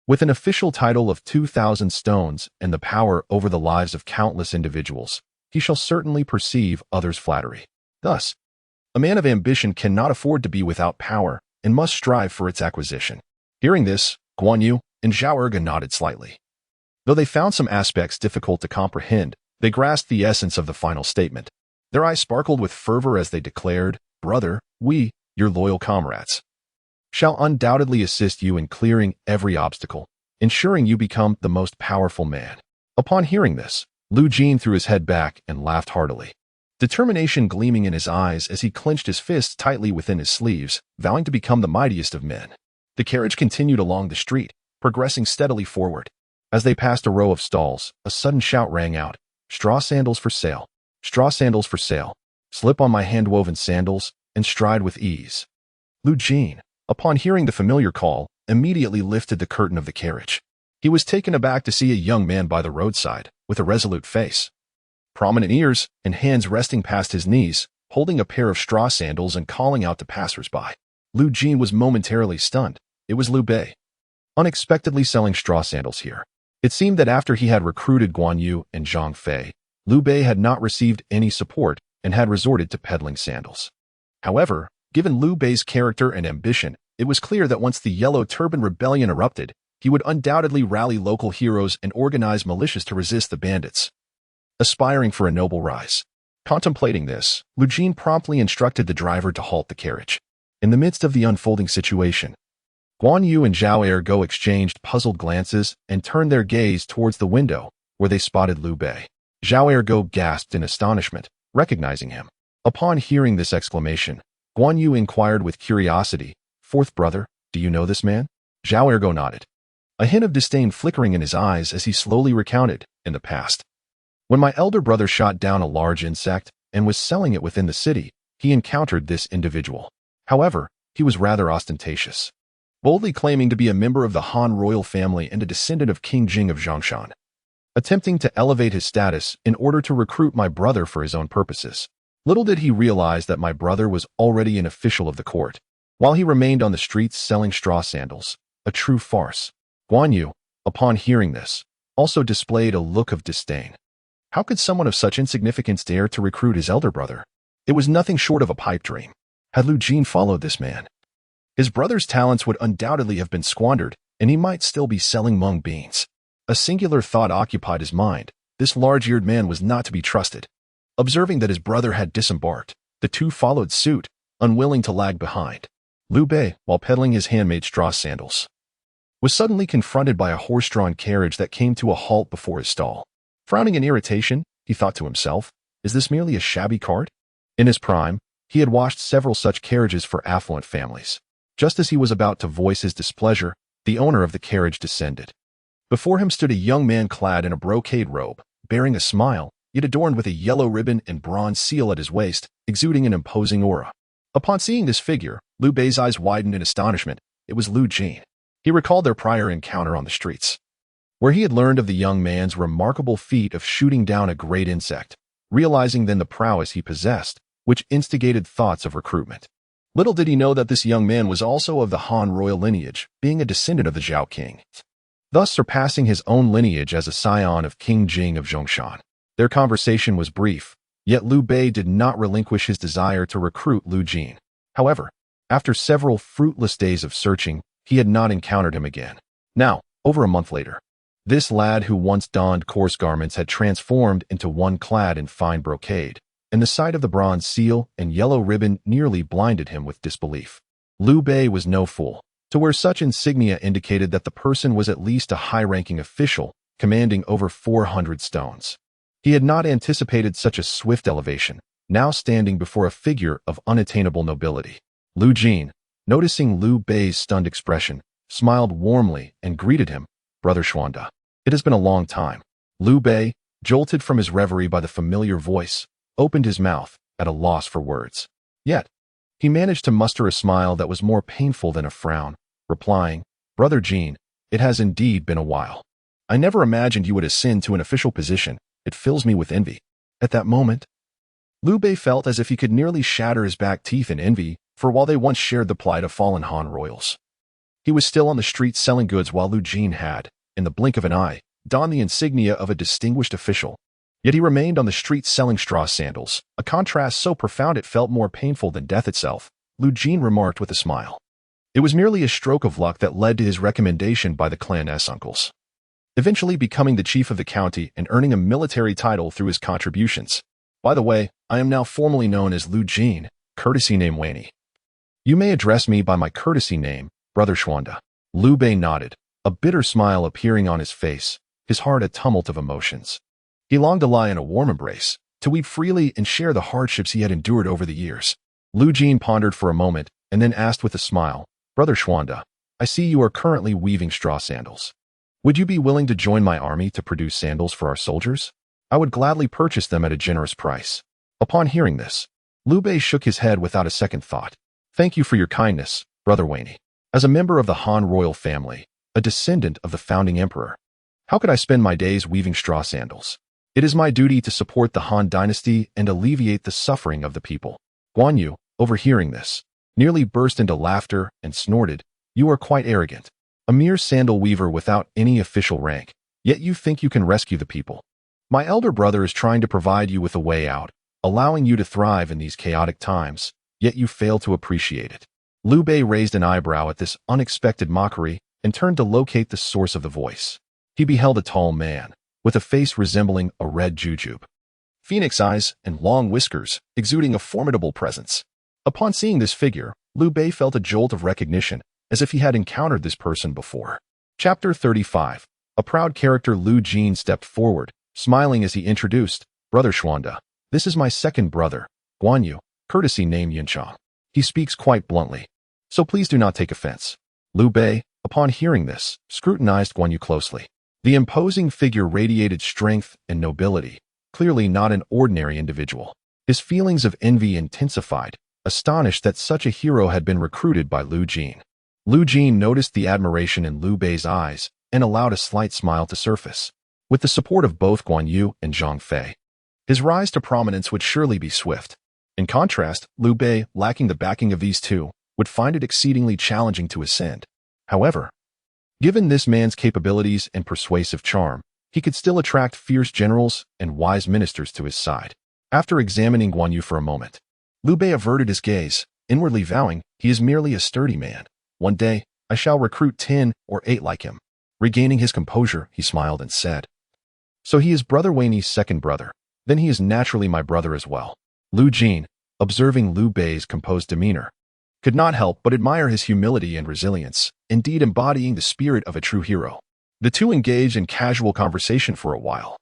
with an official title of 2,000 stones and the power over the lives of countless individuals, he shall certainly perceive others' flattery. Thus, a man of ambition cannot afford to be without power and must strive for its acquisition." Hearing this, Guan Yu and Zhao Erge nodded slightly. Though they found some aspects difficult to comprehend, they grasped the essence of the final statement. Their eyes sparkled with fervor as they declared, "Brother, we, your loyal comrades, shall undoubtedly assist you in clearing every obstacle, ensuring you become the most powerful man." Upon hearing this, Lu Jin threw his head back and laughed heartily, determination gleaming in his eyes as he clenched his fists tightly within his sleeves, vowing to become the mightiest of men. The carriage continued along the street, progressing steadily forward. As they passed a row of stalls, a sudden shout rang out, "Straw sandals for sale! Straw sandals for sale! Slip on my hand-woven sandals and stride with ease." Lu Jin, upon hearing the familiar call, immediately lifted the curtain of the carriage. He was taken aback to see a young man by the roadside, with a resolute face, prominent ears, and hands resting past his knees, holding a pair of straw sandals and calling out to passers-by. Lu Jin was momentarily stunned. It was Liu Bei, unexpectedly selling straw sandals here. It seemed that after he had recruited Guan Yu and Zhang Fei, Liu Bei had not received any support and had resorted to peddling sandals. However, given Liu Bei's character and ambition, it was clear that once the Yellow Turban Rebellion erupted, he would undoubtedly rally local heroes and organize militias to resist the bandits, aspiring for a noble rise. Contemplating this, Lu Jin promptly instructed the driver to halt the carriage. In the midst of the unfolding situation, Guan Yu and Zhao Erge exchanged puzzled glances and turned their gaze towards the window, where they spotted Liu Bei. Zhao Erge gasped in astonishment, recognizing him. Upon hearing this exclamation, Guan Yu inquired with curiosity, "Fourth brother, do you know this man?" Zhao Erge nodded, a hint of disdain flickering in his eyes as he slowly recounted, "In the past, when my elder brother shot down a large insect and was selling it within the city, he encountered this individual. However, he was rather ostentatious, boldly claiming to be a member of the Han royal family and a descendant of King Jing of Zhongshan, attempting to elevate his status in order to recruit my brother for his own purposes. Little did he realize that my brother was already an official of the court, while he remained on the streets selling straw sandals, a true farce." Guan Yu, upon hearing this, also displayed a look of disdain. How could someone of such insignificance dare to recruit his elder brother? It was nothing short of a pipe dream. Had Lu Jin followed this man, his brother's talents would undoubtedly have been squandered, and he might still be selling mung beans. A singular thought occupied his mind. This large-eared man was not to be trusted. Observing that his brother had disembarked, the two followed suit, unwilling to lag behind. Liu Bei, while peddling his handmade straw sandals, was suddenly confronted by a horse-drawn carriage that came to a halt before his stall. Frowning in irritation, he thought to himself, "Is this merely a shabby cart?" In his prime, he had washed several such carriages for affluent families. Just as he was about to voice his displeasure, the owner of the carriage descended. Before him stood a young man clad in a brocade robe, bearing a smile, yet adorned with a yellow ribbon and bronze seal at his waist, exuding an imposing aura. Upon seeing this figure, Liu Bei's eyes widened in astonishment. It was Lu Jin. He recalled their prior encounter on the streets, where he had learned of the young man's remarkable feat of shooting down a great insect, realizing then the prowess he possessed, which instigated thoughts of recruitment. Little did he know that this young man was also of the Han royal lineage, being a descendant of the Zhao King, thus surpassing his own lineage as a scion of King Jing of Zhongshan. Their conversation was brief, yet Liu Bei did not relinquish his desire to recruit Lu Jin. However, after several fruitless days of searching, he had not encountered him again. Now, over a month later, this lad who once donned coarse garments had transformed into one clad in fine brocade, and the sight of the bronze seal and yellow ribbon nearly blinded him with disbelief. Liu Bei was no fool. To wear such insignia indicated that the person was at least a high-ranking official, commanding over 400 stones. He had not anticipated such a swift elevation, now standing before a figure of unattainable nobility. Lu Jin, noticing Liu Bei's stunned expression, smiled warmly and greeted him, "Brother Xuanda, it has been a long time." Liu Bei, jolted from his reverie by the familiar voice, opened his mouth, at a loss for words. Yet, he managed to muster a smile that was more painful than a frown, replying, "Brother Jin, it has indeed been a while. I never imagined you would ascend to an official position. It fills me with envy." At that moment, Liu Bei felt as if he could nearly shatter his back teeth in envy, for while they once shared the plight of fallen Han royals, he was still on the streets selling goods while Lu Jin had, in the blink of an eye, donned the insignia of a distinguished official. Yet he remained on the streets selling straw sandals, a contrast so profound it felt more painful than death itself. Lu Jin remarked with a smile, It was merely a stroke of luck that led to his recommendation by the clan's uncles, eventually becoming the chief of the county and earning a military title through his contributions. By the way, I am now formally known as Lu Jin, courtesy name Wanyi. You may address me by my courtesy name, Brother Xuanda. Liu Bei nodded, a bitter smile appearing on his face, his heart a tumult of emotions. He longed to lie in a warm embrace, to weep freely and share the hardships he had endured over the years. Lu Jin pondered for a moment and then asked with a smile, Brother Xuanda, I see you are currently weaving straw sandals. Would you be willing to join my army to produce sandals for our soldiers? I would gladly purchase them at a generous price. Upon hearing this, Liu Bei shook his head without a second thought. Thank you for your kindness, Brother Wanyi. As a member of the Han royal family, a descendant of the founding emperor, how could I spend my days weaving straw sandals? It is my duty to support the Han Dynasty and alleviate the suffering of the people. Guan Yu, overhearing this, nearly burst into laughter and snorted, You are quite arrogant. A mere sandal weaver without any official rank, yet you think you can rescue the people. My elder brother is trying to provide you with a way out, allowing you to thrive in these chaotic times, yet you fail to appreciate it. Liu Bei raised an eyebrow at this unexpected mockery and turned to locate the source of the voice. He beheld a tall man, with a face resembling a red jujube, phoenix eyes and long whiskers, exuding a formidable presence. Upon seeing this figure, Liu Bei felt a jolt of recognition, as if he had encountered this person before. Chapter 35. A proud character. Lu Jin stepped forward, smiling as he introduced, Brother Xuanda, this is my second brother, Guan Yu, courtesy name Yinchang. He speaks quite bluntly, so please do not take offense. Liu Bei, upon hearing this, scrutinized Guan Yu closely. The imposing figure radiated strength and nobility, clearly not an ordinary individual. His feelings of envy intensified, astonished that such a hero had been recruited by Lu Jin. Lu Jin noticed the admiration in Liu Bei's eyes and allowed a slight smile to surface. With the support of both Guan Yu and Zhang Fei, his rise to prominence would surely be swift. In contrast, Liu Bei, lacking the backing of these two, would find it exceedingly challenging to ascend. However, given this man's capabilities and persuasive charm, he could still attract fierce generals and wise ministers to his side. After examining Guan Yu for a moment, Liu Bei averted his gaze, inwardly vowing, he is merely a sturdy man. One day, I shall recruit 10 or 8 like him. Regaining his composure, he smiled and said, So he is Brother Wanyi's second brother. Then he is naturally my brother as well. Lu Jin, observing Liu Bei's composed demeanor, could not help but admire his humility and resilience, indeed embodying the spirit of a true hero. The two engaged in casual conversation for a while,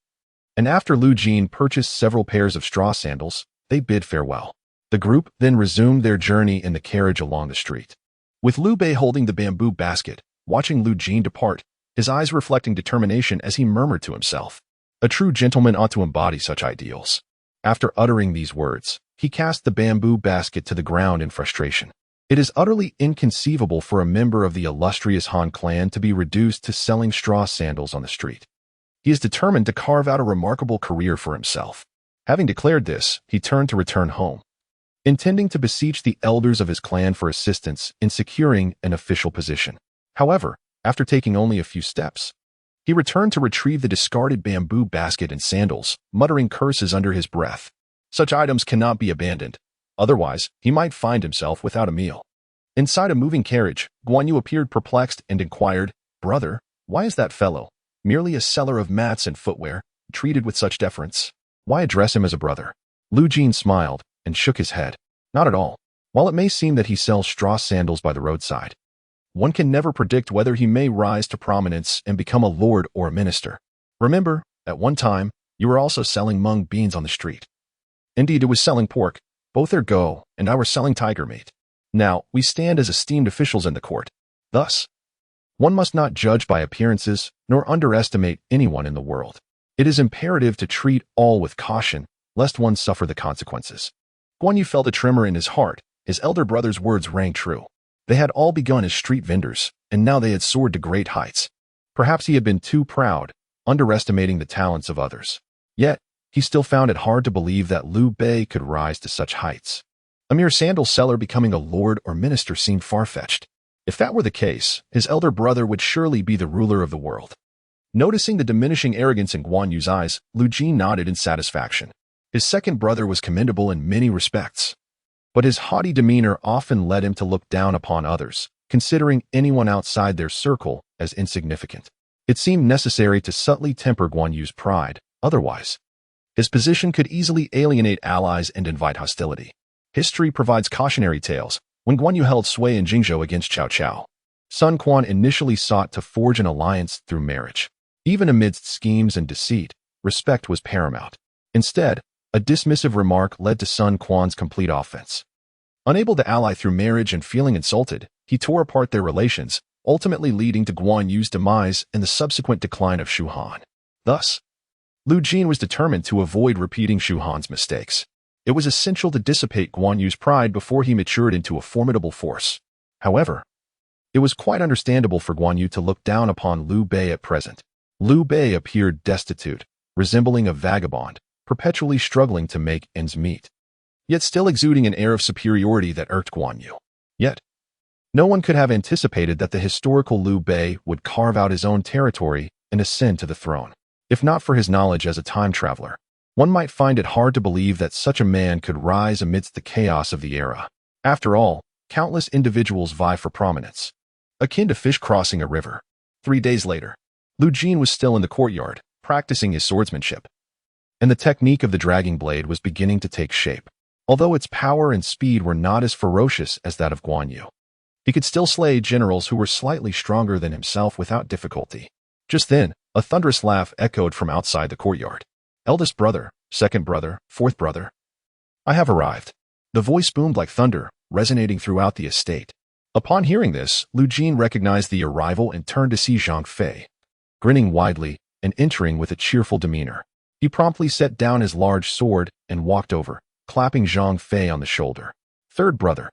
and after Lu Jin purchased several pairs of straw sandals, they bid farewell. The group then resumed their journey in the carriage along the street, with Liu Bei holding the bamboo basket, watching Lu Jin depart, his eyes reflecting determination as he murmured to himself, A true gentleman ought to embody such ideals. After uttering these words, he cast the bamboo basket to the ground in frustration. It is utterly inconceivable for a member of the illustrious Han clan to be reduced to selling straw sandals on the street. He is determined to carve out a remarkable career for himself. Having declared this, he turned to return home, intending to beseech the elders of his clan for assistance in securing an official position. However, after taking only a few steps, he returned to retrieve the discarded bamboo basket and sandals, muttering curses under his breath. Such items cannot be abandoned. Otherwise, he might find himself without a meal. Inside a moving carriage, Guan Yu appeared perplexed and inquired, Brother, why is that fellow, merely a seller of mats and footwear, treated with such deference? Why address him as a brother? Lu Jin smiled and shook his head. Not at all. While it may seem that he sells straw sandals by the roadside, one can never predict whether he may rise to prominence and become a lord or a minister. Remember, at one time, you were also selling mung beans on the street. Indeed, it was selling pork. Both are go, and I were selling tiger meat. Now, we stand as esteemed officials in the court. Thus, one must not judge by appearances, nor underestimate anyone in the world. It is imperative to treat all with caution, lest one suffer the consequences. Guan Yu felt a tremor in his heart. His elder brother's words rang true. They had all begun as street vendors, and now they had soared to great heights. Perhaps he had been too proud, underestimating the talents of others. Yet, he still found it hard to believe that Liu Bei could rise to such heights. A mere sandal seller becoming a lord or minister seemed far-fetched. If that were the case, his elder brother would surely be the ruler of the world. Noticing the diminishing arrogance in Guan Yu's eyes, Lu Jin nodded in satisfaction. His second brother was commendable in many respects, but his haughty demeanor often led him to look down upon others, considering anyone outside their circle as insignificant. It seemed necessary to subtly temper Guan Yu's pride, otherwise, his position could easily alienate allies and invite hostility. History provides cautionary tales. When Guan Yu held sway in Jingzhou against Cao Cao, Sun Quan initially sought to forge an alliance through marriage. Even amidst schemes and deceit, respect was paramount. Instead, a dismissive remark led to Sun Quan's complete offense. Unable to ally through marriage and feeling insulted, he tore apart their relations, ultimately leading to Guan Yu's demise and the subsequent decline of Shu Han. Thus, Lu Jin was determined to avoid repeating Shu Han's mistakes. It was essential to dissipate Guan Yu's pride before he matured into a formidable force. However, it was quite understandable for Guan Yu to look down upon Liu Bei at present. Liu Bei appeared destitute, resembling a vagabond, perpetually struggling to make ends meet, yet still exuding an air of superiority that irked Guan Yu. Yet, no one could have anticipated that the historical Liu Bei would carve out his own territory and ascend to the throne. If not for his knowledge as a time traveler, one might find it hard to believe that such a man could rise amidst the chaos of the era. After all, countless individuals vie for prominence, akin to fish crossing a river. 3 days later, Lu Jin was still in the courtyard, practicing his swordsmanship, and the technique of the dragging blade was beginning to take shape. Although its power and speed were not as ferocious as that of Guan Yu, he could still slay generals who were slightly stronger than himself without difficulty. Just then, a thunderous laugh echoed from outside the courtyard. Eldest brother, second brother, fourth brother, I have arrived. The voice boomed like thunder, resonating throughout the estate. Upon hearing this, Lu Jin recognized the arrival and turned to see Zhang Fei, grinning widely and entering with a cheerful demeanor. He promptly set down his large sword and walked over, clapping Zhang Fei on the shoulder. Third brother,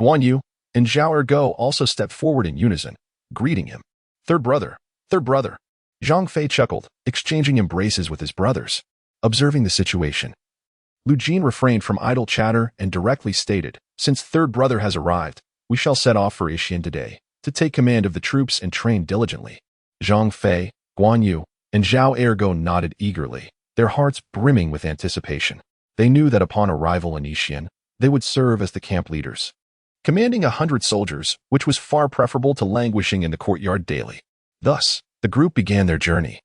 Guan Yu, and Zhao Ergo also stepped forward in unison, greeting him. Third brother, third brother. Zhang Fei chuckled, exchanging embraces with his brothers. Observing the situation, Lu Jin refrained from idle chatter and directly stated, since third brother has arrived, we shall set off for Xian today, to take command of the troops and train diligently. Zhang Fei, Guan Yu, and Zhao Ergo nodded eagerly, their hearts brimming with anticipation. They knew that upon arrival in Xian, they would serve as the camp leaders, commanding 100 soldiers, which was far preferable to languishing in the courtyard daily. Thus, the group began their journey,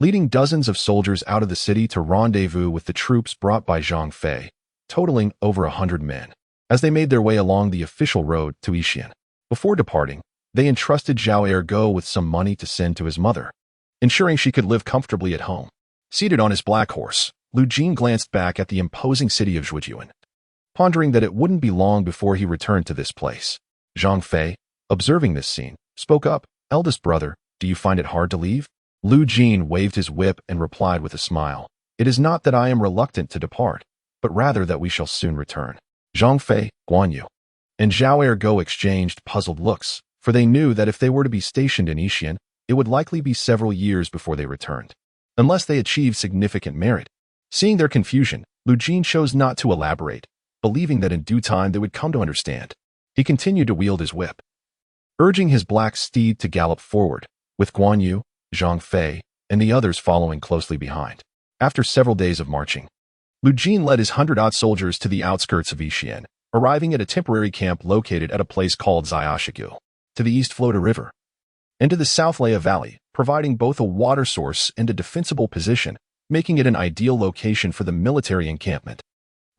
leading dozens of soldiers out of the city to rendezvous with the troops brought by Zhang Fei, totaling over 100 men. As they made their way along the official road to Xian, before departing, they entrusted Zhao Ergo with some money to send to his mother, ensuring she could live comfortably at home. Seated on his black horse, Lu Jin glanced back at the imposing city of Zhujian, pondering that it wouldn't be long before he returned to this place. Zhang Fei, observing this scene, spoke up, eldest brother, do you find it hard to leave? Lu Jin waved his whip and replied with a smile, it is not that I am reluctant to depart, but rather that we shall soon return. Zhang Fei, Guan Yu, and Zhao Ergo exchanged puzzled looks, for they knew that if they were to be stationed in Xian, it would likely be several years before they returned, unless they achieved significant merit. Seeing their confusion, Lu Jin chose not to elaborate, believing that in due time they would come to understand. He continued to wield his whip, urging his black steed to gallop forward, with Guan Yu, Zhang Fei, and the others following closely behind. After several days of marching, Lu Jin led his 100-odd soldiers to the outskirts of Xian, arriving at a temporary camp located at a place called Xiaoshigu. To the east flowed a river, and to the south lay a valley, providing both a water source and a defensible position, making it an ideal location for the military encampment.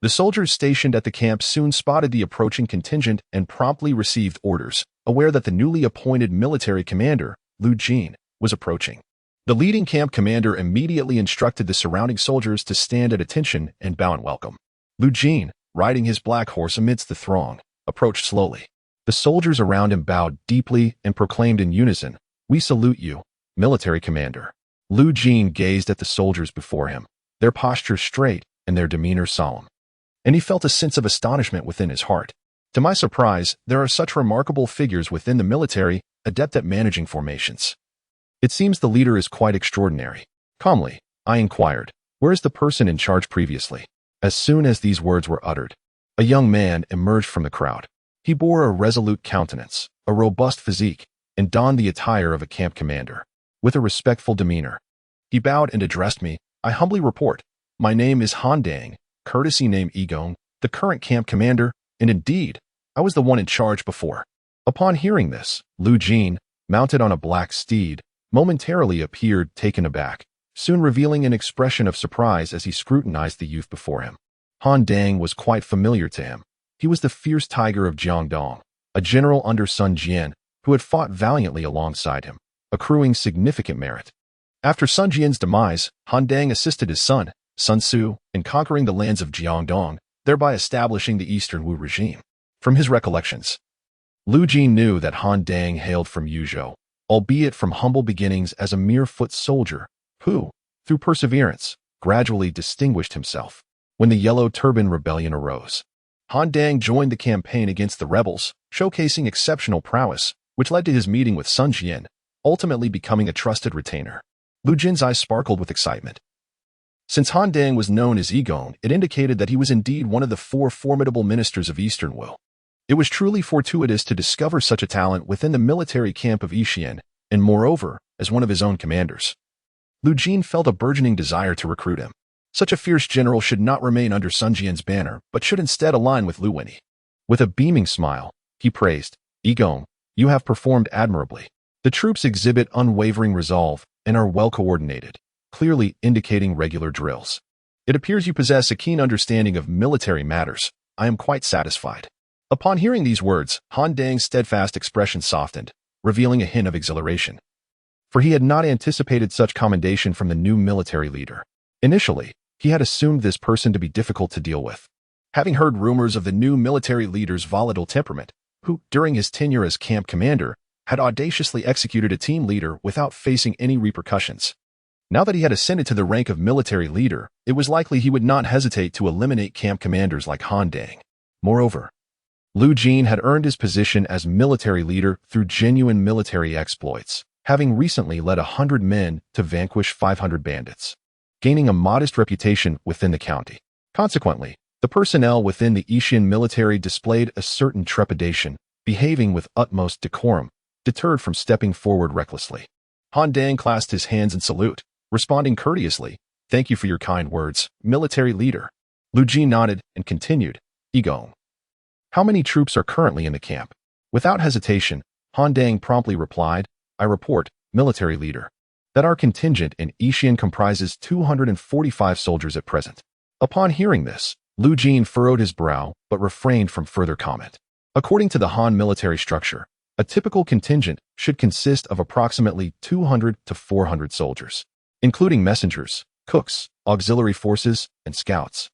The soldiers stationed at the camp soon spotted the approaching contingent and promptly received orders, aware that the newly appointed military commander, Lu Jin, was approaching. The leading camp commander immediately instructed the surrounding soldiers to stand at attention and bow in welcome. Lu Jin, riding his black horse amidst the throng, approached slowly. The soldiers around him bowed deeply and proclaimed in unison, we salute you, military commander. Lu Jin gazed at the soldiers before him, their posture straight and their demeanor solemn, and he felt a sense of astonishment within his heart. To my surprise, there are such remarkable figures within the military, adept at managing formations. It seems the leader is quite extraordinary. Calmly, I inquired, where is the person in charge previously? As soon as these words were uttered, a young man emerged from the crowd. He bore a resolute countenance, a robust physique, and donned the attire of a camp commander. With a respectful demeanor, he bowed and addressed me, I humbly report, my name is Han Dang, courtesy name Egong, the current camp commander, and indeed, I was the one in charge before. Upon hearing this, Lu Jin, mounted on a black steed, momentarily appeared taken aback, soon revealing an expression of surprise as he scrutinized the youth before him. Han Dang was quite familiar to him. He was the fierce tiger of Jiangdong, a general under Sun Jian who had fought valiantly alongside him, accruing significant merit. After Sun Jian's demise, Han Dang assisted his son, Sun Su, in conquering the lands of Jiangdong, thereby establishing the Eastern Wu regime. From his recollections, Lu Jin knew that Han Dang hailed from Yuzhou, albeit from humble beginnings as a mere foot soldier, who, through perseverance, gradually distinguished himself. When the Yellow Turban Rebellion arose, Han Dang joined the campaign against the rebels, showcasing exceptional prowess, which led to his meeting with Sun Jian, ultimately becoming a trusted retainer. Lu Jin's eyes sparkled with excitement. Since Han Dang was known as Egon, it indicated that he was indeed one of the 4 formidable ministers of Eastern Wu. It was truly fortuitous to discover such a talent within the military camp of Yixian, and moreover, as one of his own commanders. Lu Jin felt a burgeoning desire to recruit him. Such a fierce general should not remain under Sun Jian's banner, but should instead align with Lu Winnie. With a beaming smile, he praised, "Egon, you have performed admirably. The troops exhibit unwavering resolve and are well coordinated, clearly indicating regular drills. It appears you possess a keen understanding of military matters. I am quite satisfied." Upon hearing these words, Han Dang's steadfast expression softened, revealing a hint of exhilaration. For he had not anticipated such commendation from the new military leader. Initially, he had assumed this person to be difficult to deal with. Having heard rumors of the new military leader's volatile temperament, who, during his tenure as camp commander, had audaciously executed a team leader without facing any repercussions. Now that he had ascended to the rank of military leader, it was likely he would not hesitate to eliminate camp commanders like Han Dang. Moreover, Lu Jin had earned his position as military leader through genuine military exploits, having recently led 100 men to vanquish 500 bandits, gaining a modest reputation within the county. Consequently, the personnel within the Yixian military displayed a certain trepidation, behaving with utmost decorum, deterred from stepping forward recklessly. Han Dang clasped his hands in salute, responding courteously, "Thank you for your kind words, military leader." Lu Jin nodded and continued, "Egon, how many troops are currently in the camp?" Without hesitation, Han Dang promptly replied, "I report, military leader, that our contingent in Yixian comprises 245 soldiers at present." Upon hearing this, Lu Jin furrowed his brow but refrained from further comment. According to the Han military structure, a typical contingent should consist of approximately 200 to 400 soldiers, including messengers, cooks, auxiliary forces, and scouts.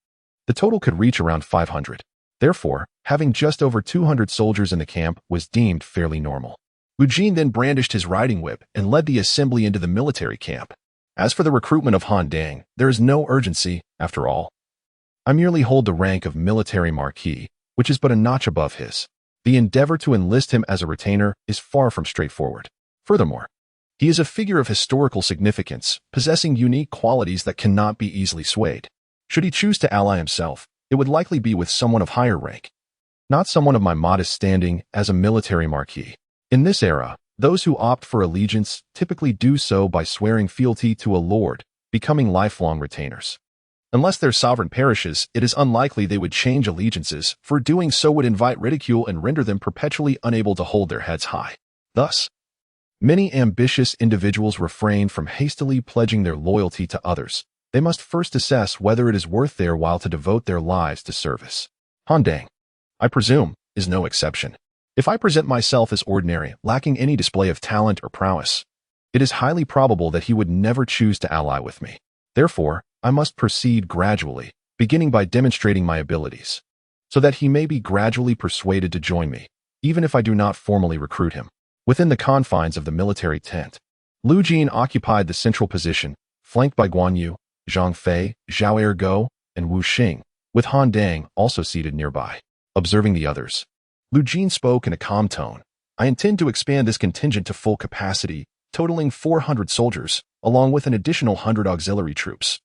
The total could reach around 500. Therefore, having just over 200 soldiers in the camp was deemed fairly normal. Lu Jin then brandished his riding whip and led the assembly into the military camp. As for the recruitment of Han Dang, there is no urgency, after all. I merely hold the rank of military marquis, which is but a notch above his. The endeavor to enlist him as a retainer is far from straightforward. Furthermore, he is a figure of historical significance, possessing unique qualities that cannot be easily swayed. Should he choose to ally himself, it would likely be with someone of higher rank, not someone of my modest standing as a military marquis. In this era, those who opt for allegiance typically do so by swearing fealty to a lord, becoming lifelong retainers. Unless their sovereign perishes, it is unlikely they would change allegiances, for doing so would invite ridicule and render them perpetually unable to hold their heads high. Thus, many ambitious individuals refrain from hastily pledging their loyalty to others. They must first assess whether it is worth their while to devote their lives to service. Han Dang, I presume, is no exception. If I present myself as ordinary, lacking any display of talent or prowess, it is highly probable that he would never choose to ally with me. Therefore, I must proceed gradually, beginning by demonstrating my abilities, so that he may be gradually persuaded to join me, even if I do not formally recruit him. Within the confines of the military tent, Lu Jin occupied the central position, flanked by Guan Yu, Zhang Fei, Zhao Ergo, and Wu Xing, with Han Dang also seated nearby. Observing the others, Lu Jin spoke in a calm tone. "I intend to expand this contingent to full capacity, totaling 400 soldiers, along with an additional 100 auxiliary troops,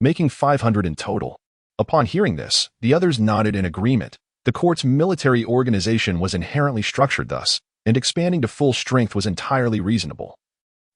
making 500 in total." Upon hearing this, the others nodded in agreement. The court's military organization was inherently structured thus, and expanding to full strength was entirely reasonable,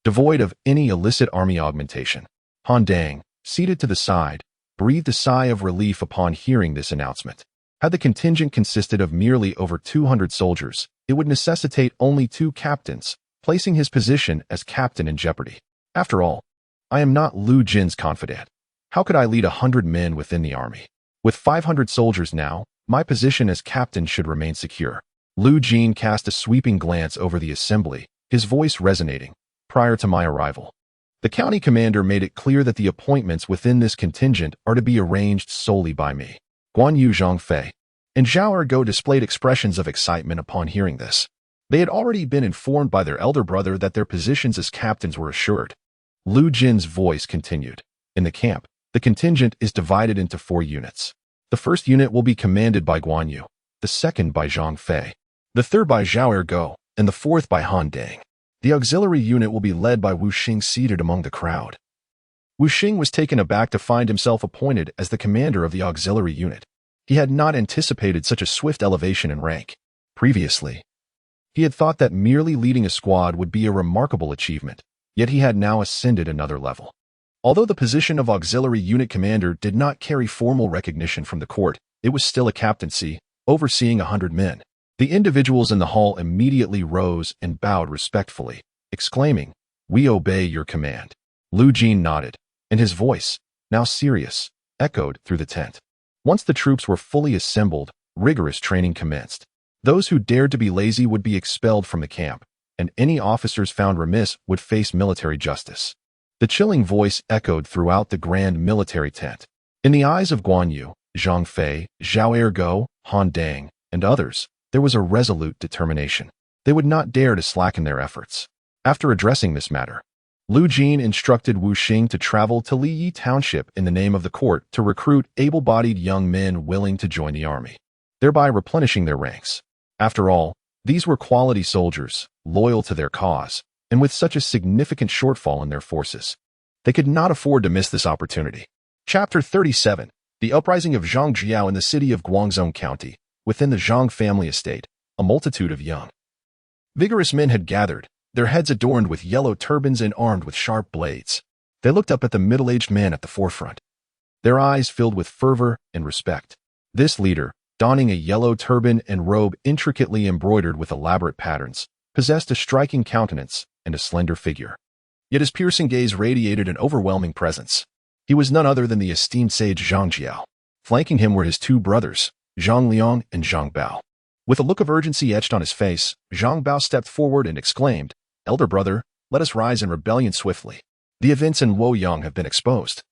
devoid of any illicit army augmentation. Han Dang, seated to the side, breathed a sigh of relief upon hearing this announcement. Had the contingent consisted of merely over 200 soldiers, it would necessitate only 2 captains, placing his position as captain in jeopardy. After all, I am not Lu Jin's confidant. How could I lead 100 men within the army? With 500 soldiers now, my position as captain should remain secure. Lu Jin cast a sweeping glance over the assembly, his voice resonating. Prior to my arrival, the county commander made it clear that the appointments within this contingent are to be arranged solely by me. Guan Yu, Zhang Fei, and Zhao Ergo displayed expressions of excitement upon hearing this. They had already been informed by their elder brother that their positions as captains were assured. Lu Jin's voice continued. In the camp, the contingent is divided into 4 units. The first unit will be commanded by Guan Yu, the second by Zhang Fei, the third by Zhao Ergo, and the fourth by Han Dang. The auxiliary unit will be led by Wu Xing seated among the crowd. Wu Xing was taken aback to find himself appointed as the commander of the auxiliary unit. He had not anticipated such a swift elevation in rank. Previously, he had thought that merely leading a squad would be a remarkable achievement, yet he had now ascended another level. Although the position of auxiliary unit commander did not carry formal recognition from the court, it was still a captaincy, overseeing 100 men. The individuals in the hall immediately rose and bowed respectfully, exclaiming, "We obey your command." Lu Jin nodded, and his voice, now serious, echoed through the tent. Once the troops were fully assembled, rigorous training commenced. Those who dared to be lazy would be expelled from the camp, and any officers found remiss would face military justice. The chilling voice echoed throughout the grand military tent. In the eyes of Guan Yu, Zhang Fei, Zhao Ergo, Han Dang, and others, there was a resolute determination. They would not dare to slacken their efforts. After addressing this matter, Lu Jin instructed Wu Xing to travel to Liyi Township in the name of the court to recruit able-bodied young men willing to join the army, thereby replenishing their ranks. After all, these were quality soldiers, loyal to their cause, and with such a significant shortfall in their forces, they could not afford to miss this opportunity. Chapter 37. The uprising of Zhang Jiao in the city of Guangzhou County. Within the Zhang family estate, a multitude of young, vigorous men had gathered, their heads adorned with yellow turbans and armed with sharp blades. They looked up at the middle-aged man at the forefront, their eyes filled with fervor and respect. This leader, donning a yellow turban and robe intricately embroidered with elaborate patterns, possessed a striking countenance and a slender figure. Yet his piercing gaze radiated an overwhelming presence. He was none other than the esteemed sage Zhang Jiao. Flanking him were his 2 brothers, Zhang Liang and Zhang Bao. With a look of urgency etched on his face, Zhang Bao stepped forward and exclaimed, "Elder brother, let us rise in rebellion swiftly. The events in Luoyang have been exposed,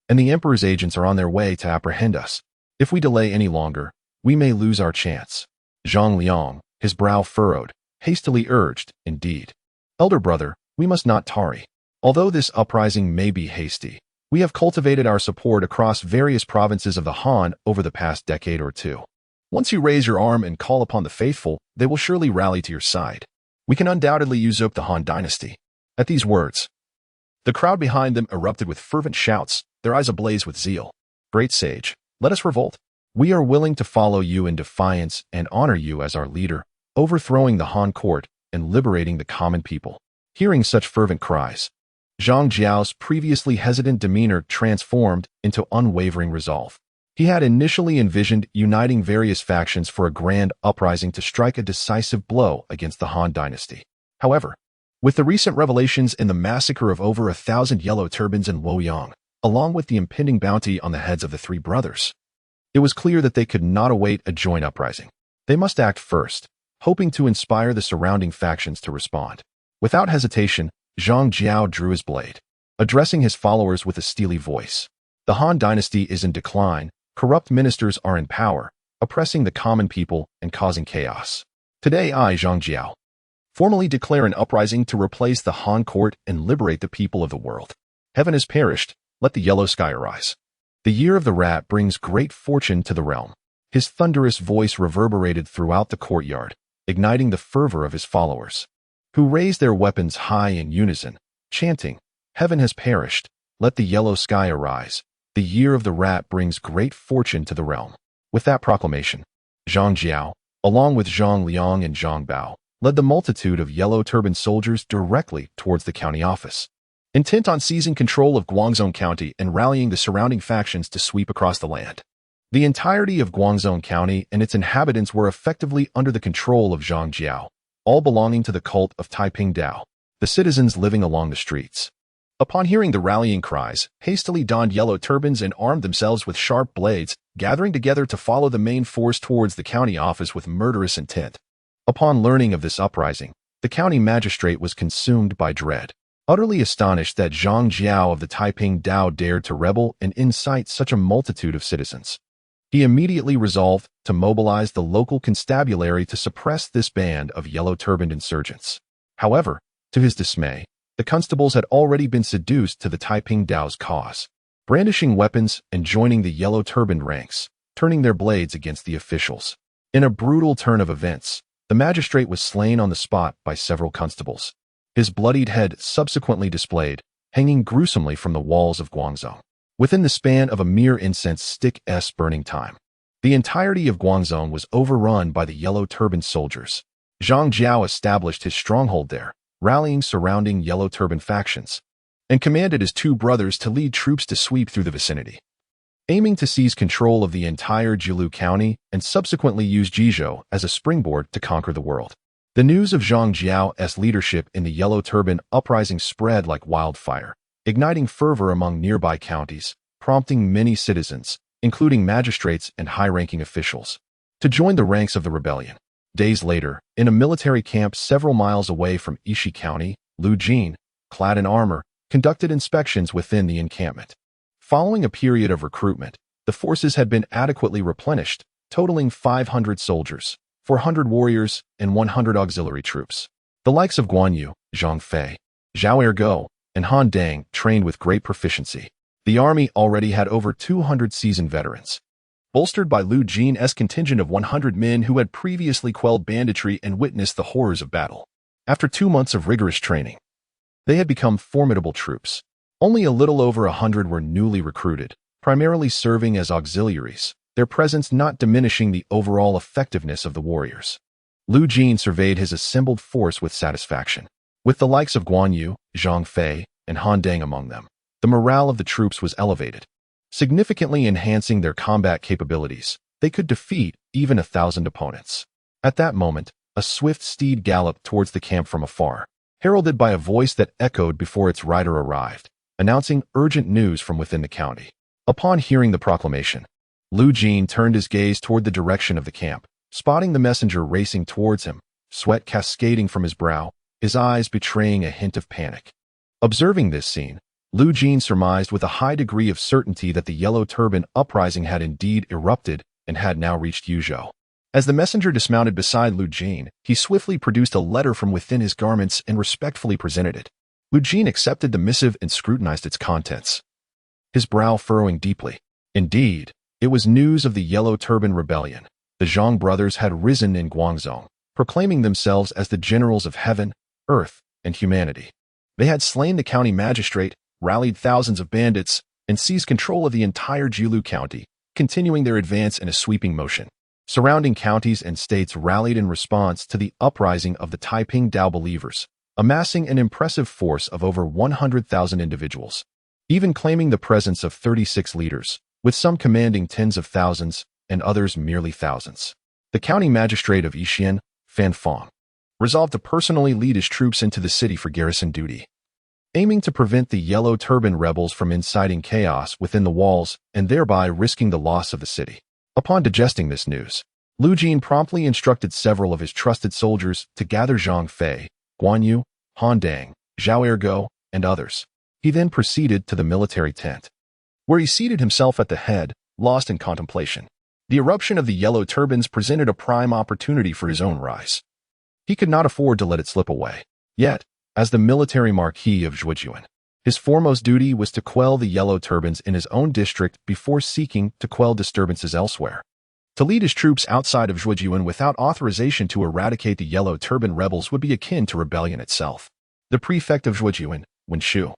and the emperor's agents are on their way to apprehend us. If we delay any longer, we may lose our chance." Zhang Liang, his brow furrowed, hastily urged, "Indeed, elder brother, we must not tarry. Although this uprising may be hasty, we have cultivated our support across various provinces of the Han over the past decade or 2. Once you raise your arm and call upon the faithful, they will surely rally to your side. We can undoubtedly usurp the Han Dynasty." At these words, the crowd behind them erupted with fervent shouts, their eyes ablaze with zeal. "Great sage, let us revolt. We are willing to follow you in defiance and honor you as our leader, overthrowing the Han court and liberating the common people." Hearing such fervent cries, Zhang Jiao's previously hesitant demeanor transformed into unwavering resolve. He had initially envisioned uniting various factions for a grand uprising to strike a decisive blow against the Han Dynasty. However, with the recent revelations in the massacre of over 1,000 yellow turbans in Luoyang, along with the impending bounty on the heads of the 3 brothers, it was clear that they could not await a joint uprising. They must act first, hoping to inspire the surrounding factions to respond. Without hesitation, Zhang Jiao drew his blade, addressing his followers with a steely voice. "The Han Dynasty is in decline, corrupt ministers are in power, oppressing the common people and causing chaos. Today I, Zhang Jiao, formally declare an uprising to replace the Han court and liberate the people of the world. Heaven has perished, let the yellow sky arise. The year of the rat brings great fortune to the realm." His thunderous voice reverberated throughout the courtyard, igniting the fervor of his followers, who raised their weapons high in unison, chanting, "Heaven has perished, let the yellow sky arise. The year of the rat brings great fortune to the realm." With that proclamation, Zhang Jiao, along with Zhang Liang and Zhang Bao, led the multitude of yellow turban soldiers directly towards the county office, intent on seizing control of Guangzhou County and rallying the surrounding factions to sweep across the land. The entirety of Guangzhou County and its inhabitants were effectively under the control of Zhang Jiao, all belonging to the cult of Taiping Dao, the citizens living along the streets. Upon hearing the rallying cries, hastily donned yellow turbans and armed themselves with sharp blades, gathering together to follow the main force towards the county office with murderous intent. Upon learning of this uprising, the county magistrate was consumed by dread, utterly astonished that Zhang Jiao of the Taiping Dao dared to rebel and incite such a multitude of citizens. He immediately resolved to mobilize the local constabulary to suppress this band of yellow-turbaned insurgents. However, to his dismay, the constables had already been seduced to the Taiping Dao's cause, brandishing weapons and joining the yellow-turbaned ranks, turning their blades against the officials. In a brutal turn of events, the magistrate was slain on the spot by several constables, his bloodied head subsequently displayed, hanging gruesomely from the walls of Guangzhou. Within the span of a mere incense stick's burning time, the entirety of Guangzhou was overrun by the yellow-turbaned soldiers. Zhang Jiao established his stronghold there, rallying surrounding yellow turban factions, and commanded his two brothers to lead troops to sweep through the vicinity, aiming to seize control of the entire Jilu County and subsequently use Jizhou as a springboard to conquer the world. The news of Zhang Jiao's leadership in the yellow turban uprising spread like wildfire, igniting fervor among nearby counties, prompting many citizens, including magistrates and high-ranking officials, to join the ranks of the rebellion. Days later, in a military camp several miles away from Yishi County, Lu Jin, clad in armor, conducted inspections within the encampment. Following a period of recruitment, the forces had been adequately replenished, totaling 500 soldiers, 400 warriors, and 100 auxiliary troops. The likes of Guan Yu, Zhang Fei, Zhao Ergo, and Han Dang trained with great proficiency. The army already had over 200 seasoned veterans, bolstered by Lu Jin's contingent of 100 men who had previously quelled banditry and witnessed the horrors of battle. After 2 months of rigorous training, they had become formidable troops. Only a little over 100 were newly recruited, primarily serving as auxiliaries, their presence not diminishing the overall effectiveness of the warriors. Lu Jin surveyed his assembled force with satisfaction. With the likes of Guan Yu, Zhang Fei, and Han Dang among them, the morale of the troops was elevated, significantly enhancing their combat capabilities. They could defeat even 1,000 opponents. At that moment, a swift steed galloped towards the camp from afar, heralded by a voice that echoed before its rider arrived, announcing urgent news from within the county. Upon hearing the proclamation, Lu Jin turned his gaze toward the direction of the camp, spotting the messenger racing towards him, sweat cascading from his brow, his eyes betraying a hint of panic. Observing this scene, Lu Jin surmised with a high degree of certainty that the Yellow Turban uprising had indeed erupted and had now reached Yuzhou. As the messenger dismounted beside Lu Jin, he swiftly produced a letter from within his garments and respectfully presented it. Lu Jin accepted the missive and scrutinized its contents, his brow furrowing deeply. Indeed, it was news of the Yellow Turban Rebellion. The Zhang brothers had risen in Guangzhou, proclaiming themselves as the generals of heaven, earth, and humanity. They had slain the county magistrate, rallied thousands of bandits, and seized control of the entire Jilu County, continuing their advance in a sweeping motion. Surrounding counties and states rallied in response to the uprising of the Taiping Dao believers, amassing an impressive force of over 100,000 individuals, even claiming the presence of 36 leaders, with some commanding tens of thousands and others merely thousands. The county magistrate of Yixian, Fan Fong, resolved to personally lead his troops into the city for garrison duty, aiming to prevent the Yellow Turban rebels from inciting chaos within the walls and thereby risking the loss of the city. Upon digesting this news, Lu Jin promptly instructed several of his trusted soldiers to gather Zhang Fei, Guan Yu, Han Dang, Zhao Ergo, and others. He then proceeded to the military tent, where he seated himself at the head, lost in contemplation. The eruption of the Yellow Turbans presented a prime opportunity for his own rise. He could not afford to let it slip away. Yet, as the military marquis of Zhujian, his foremost duty was to quell the Yellow Turbans in his own district before seeking to quell disturbances elsewhere. To lead his troops outside of Zhujian without authorization to eradicate the Yellow Turban rebels would be akin to rebellion itself. The prefect of Zhujian, Wen Shu,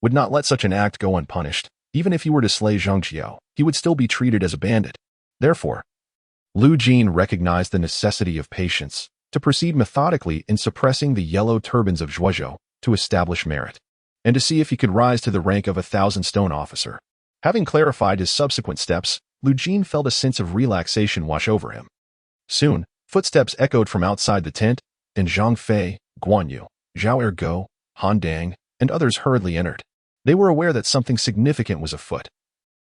would not let such an act go unpunished. Even if he were to slay Zhang Jiao, he would still be treated as a bandit. Therefore, Lu Jin recognized the necessity of patience to proceed methodically in suppressing the Yellow Turbans of Zhuozhou to establish merit, and to see if he could rise to the rank of 1,000 stone officer. Having clarified his subsequent steps, Lu Jin felt a sense of relaxation wash over him. Soon, footsteps echoed from outside the tent, and Zhang Fei, Guan Yu, Zhao Ergo, Han Dang, and others hurriedly entered. They were aware that something significant was afoot,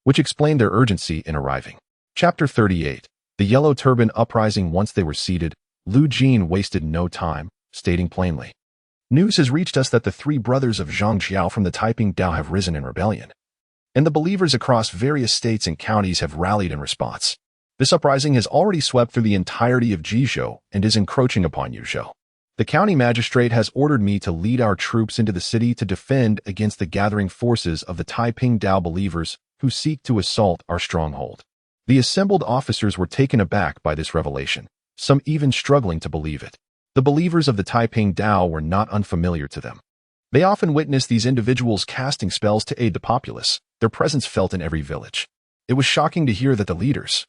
which explained their urgency in arriving. Chapter 38. The Yellow Turban Uprising. Once they were seated, Lu Jin wasted no time, stating plainly, "News has reached us that the three brothers of Zhang Jiao from the Taiping Dao have risen in rebellion, and the believers across various states and counties have rallied in response. This uprising has already swept through the entirety of Jizhou and is encroaching upon Yuzhou. The county magistrate has ordered me to lead our troops into the city to defend against the gathering forces of the Taiping Dao believers who seek to assault our stronghold." The assembled officers were taken aback by this revelation, some even struggling to believe it. The believers of the Taiping Dao were not unfamiliar to them. They often witnessed these individuals casting spells to aid the populace, their presence felt in every village. It was shocking to hear that the leaders,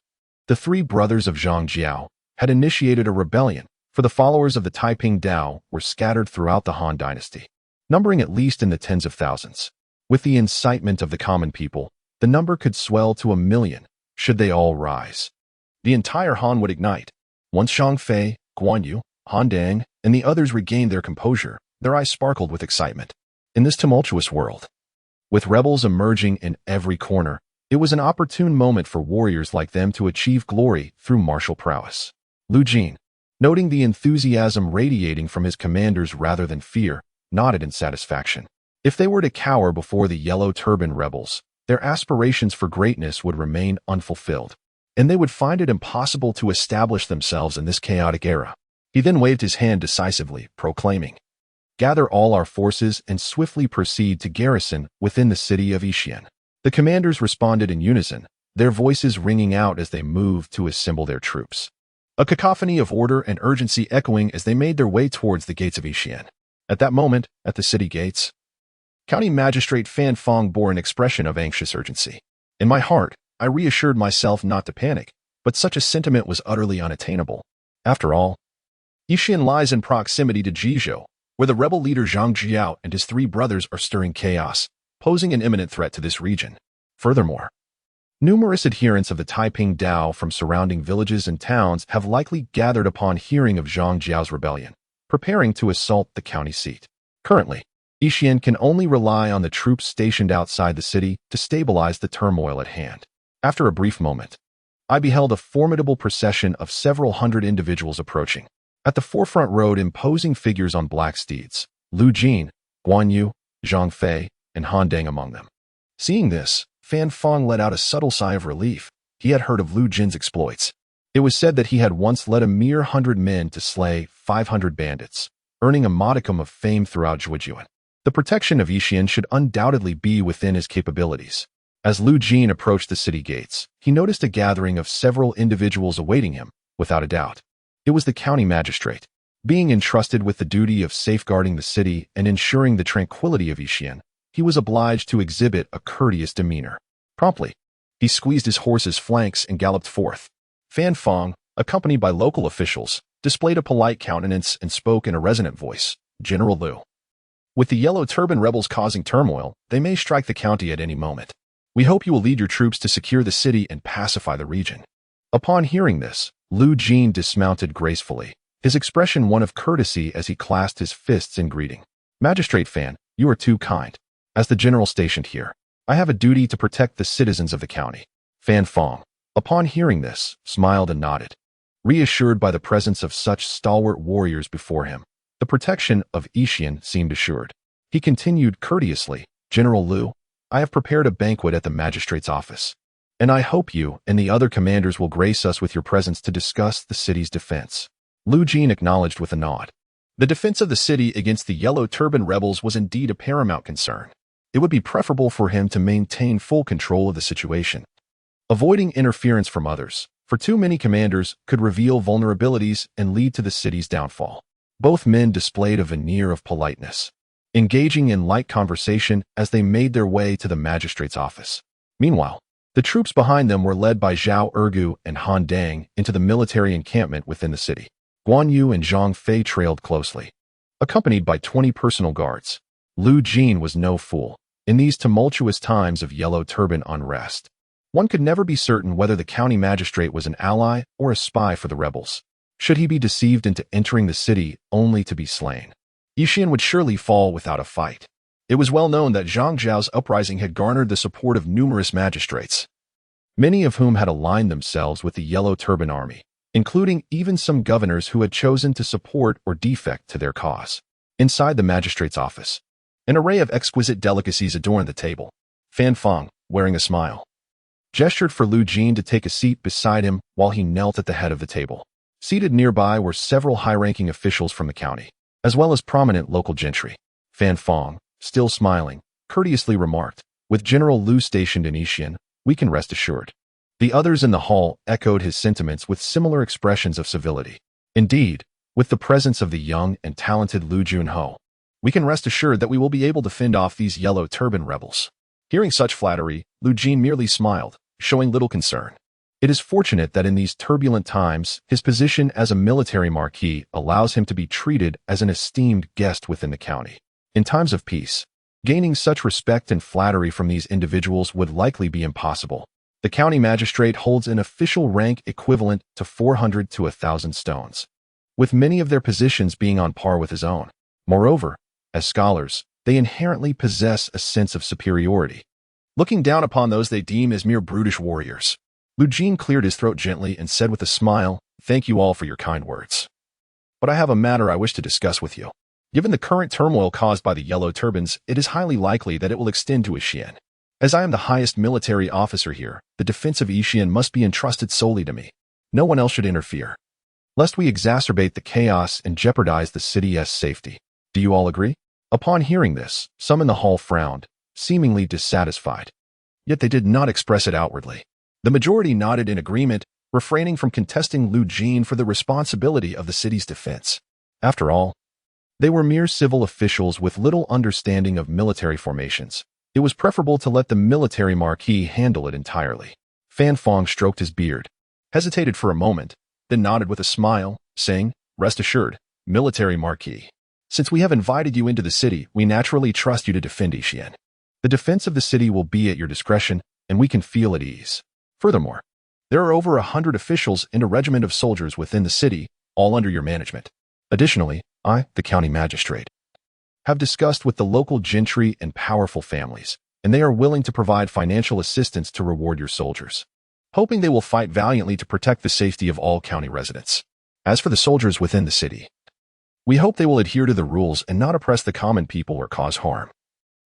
the three brothers of Zhang Jiao, had initiated a rebellion, for the followers of the Taiping Dao were scattered throughout the Han Dynasty, numbering at least in the tens of thousands. With the incitement of the common people, the number could swell to 1 million, should they all rise. The entire Han would ignite. Once Zhang Fei, Guan Yu, Han Dang, and the others regained their composure, their eyes sparkled with excitement. In this tumultuous world, with rebels emerging in every corner, it was an opportune moment for warriors like them to achieve glory through martial prowess. Lu Jin, noting the enthusiasm radiating from his commanders rather than fear, nodded in satisfaction. If they were to cower before the Yellow Turban rebels, their aspirations for greatness would remain unfulfilled, and they would find it impossible to establish themselves in this chaotic era. He then waved his hand decisively, proclaiming, "Gather all our forces and swiftly proceed to garrison within the city of Yixian." The commanders responded in unison, their voices ringing out as they moved to assemble their troops. A cacophony of order and urgency echoing as they made their way towards the gates of Yixian. At that moment, at the city gates, County Magistrate Fan Fong bore an expression of anxious urgency. In my heart, I reassured myself not to panic, but such a sentiment was utterly unattainable. After all, Yixian lies in proximity to Jizhou, where the rebel leader Zhang Jiao and his three brothers are stirring chaos, posing an imminent threat to this region. Furthermore, numerous adherents of the Taiping Dao from surrounding villages and towns have likely gathered upon hearing of Zhang Jiao's rebellion, preparing to assault the county seat. Currently, Yixian can only rely on the troops stationed outside the city to stabilize the turmoil at hand. After a brief moment, I beheld a formidable procession of several hundred individuals approaching. At the forefront rode imposing figures on black steeds, Lu Jin, Guan Yu, Zhang Fei, and Han Dang among them. Seeing this, Fan Fong let out a subtle sigh of relief. He had heard of Lu Jin's exploits. It was said that he had once led a mere 100 men to slay 500 bandits, earning a modicum of fame throughout Zhujian. The protection of Yixian should undoubtedly be within his capabilities. As Lu Jin approached the city gates, he noticed a gathering of several individuals awaiting him, without a doubt. It was the county magistrate. Being entrusted with the duty of safeguarding the city and ensuring the tranquility of Yixian, he was obliged to exhibit a courteous demeanor. Promptly, he squeezed his horse's flanks and galloped forth. Fan Fong, accompanied by local officials, displayed a polite countenance and spoke in a resonant voice. "General Lu, with the Yellow Turban rebels causing turmoil, they may strike the county at any moment. We hope you will lead your troops to secure the city and pacify the region." Upon hearing this, Lu Jin dismounted gracefully, his expression one of courtesy as he clasped his fists in greeting. "Magistrate Fan, you are too kind. As the general stationed here, I have a duty to protect the citizens of the county." Fan Fong, upon hearing this, smiled and nodded. Reassured by the presence of such stalwart warriors before him, the protection of Yixian seemed assured. He continued courteously, "General Lu, I have prepared a banquet at the magistrate's office, and I hope you and the other commanders will grace us with your presence to discuss the city's defense." Lu Jin acknowledged with a nod. The defense of the city against the Yellow Turban rebels was indeed a paramount concern. It would be preferable for him to maintain full control of the situation. Avoiding interference from others, for too many commanders, could reveal vulnerabilities and lead to the city's downfall. Both men displayed a veneer of politeness, engaging in light conversation as they made their way to the magistrate's office. Meanwhile, the troops behind them were led by Zhao Ergu and Han Dang into the military encampment within the city. Guan Yu and Zhang Fei trailed closely, accompanied by 20 personal guards. Lu Jin was no fool in these tumultuous times of Yellow Turban unrest. One could never be certain whether the county magistrate was an ally or a spy for the rebels. Should he be deceived into entering the city only to be slain? Yixian would surely fall without a fight. It was well known that Zhang Zhao's uprising had garnered the support of numerous magistrates, many of whom had aligned themselves with the Yellow Turban Army, including even some governors who had chosen to support or defect to their cause. Inside the magistrate's office, an array of exquisite delicacies adorned the table. Fan Feng, wearing a smile, gestured for Lu Jin to take a seat beside him while he knelt at the head of the table. Seated nearby were several high-ranking officials from the county, as well as prominent local gentry. Fan Feng, still smiling, courteously remarked, "With General Lu stationed in Yixian, we can rest assured." The others in the hall echoed his sentiments with similar expressions of civility. Indeed, with the presence of the young and talented Lu Junho, we can rest assured that we will be able to fend off these Yellow Turban rebels. Hearing such flattery, Lu Jin merely smiled, showing little concern. It is fortunate that in these turbulent times, his position as a military marquis allows him to be treated as an esteemed guest within the county. In times of peace, gaining such respect and flattery from these individuals would likely be impossible. The county magistrate holds an official rank equivalent to 400 to 1,000 stones, with many of their positions being on par with his own. Moreover, as scholars, they inherently possess a sense of superiority, looking down upon those they deem as mere brutish warriors. Lu Jin cleared his throat gently and said with a smile, "Thank you all for your kind words. But I have a matter I wish to discuss with you. Given the current turmoil caused by the Yellow Turbans, it is highly likely that it will extend to Yixian. As I am the highest military officer here, the defense of Yixian must be entrusted solely to me. No one else should interfere, lest we exacerbate the chaos and jeopardize the city's safety. Do you all agree?" Upon hearing this, some in the hall frowned, seemingly dissatisfied. Yet they did not express it outwardly. The majority nodded in agreement, refraining from contesting Lu Jin for the responsibility of the city's defense. After all, they were mere civil officials with little understanding of military formations. It was preferable to let the military marquis handle it entirely. Fan Feng stroked his beard, hesitated for a moment, then nodded with a smile, saying, "Rest assured, military marquis. Since we have invited you into the city, we naturally trust you to defend Yixian. The defense of the city will be at your discretion, and we can feel at ease. Furthermore, there are over 100 officials and a regiment of soldiers within the city, all under your management. Additionally, I, the county magistrate, have discussed with the local gentry and powerful families, and they are willing to provide financial assistance to reward your soldiers, hoping they will fight valiantly to protect the safety of all county residents. As for the soldiers within the city, we hope they will adhere to the rules and not oppress the common people or cause harm,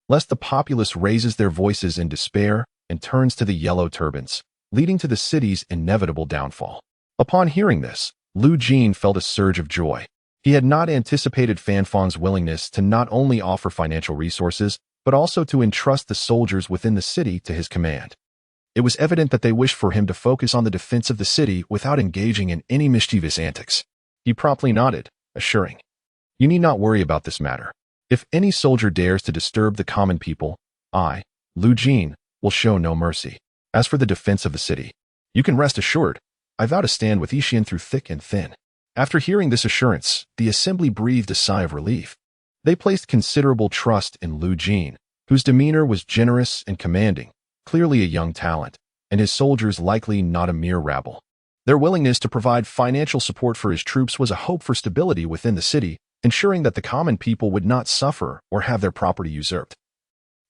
lest the populace raises their voices in despair and turns to the Yellow Turbans, leading to the city's inevitable downfall." Upon hearing this, Lu Jin felt a surge of joy. He had not anticipated Fan Feng's willingness to not only offer financial resources, but also to entrust the soldiers within the city to his command. It was evident that they wished for him to focus on the defense of the city without engaging in any mischievous antics. He promptly nodded, assuring, "You need not worry about this matter. If any soldier dares to disturb the common people, I, Lu Jin, will show no mercy. As for the defense of the city, you can rest assured, I vow to stand with Yixian through thick and thin." After hearing this assurance, the assembly breathed a sigh of relief. They placed considerable trust in Lu Jin, whose demeanor was generous and commanding, clearly a young talent, and his soldiers likely not a mere rabble. Their willingness to provide financial support for his troops was a hope for stability within the city, ensuring that the common people would not suffer or have their property usurped,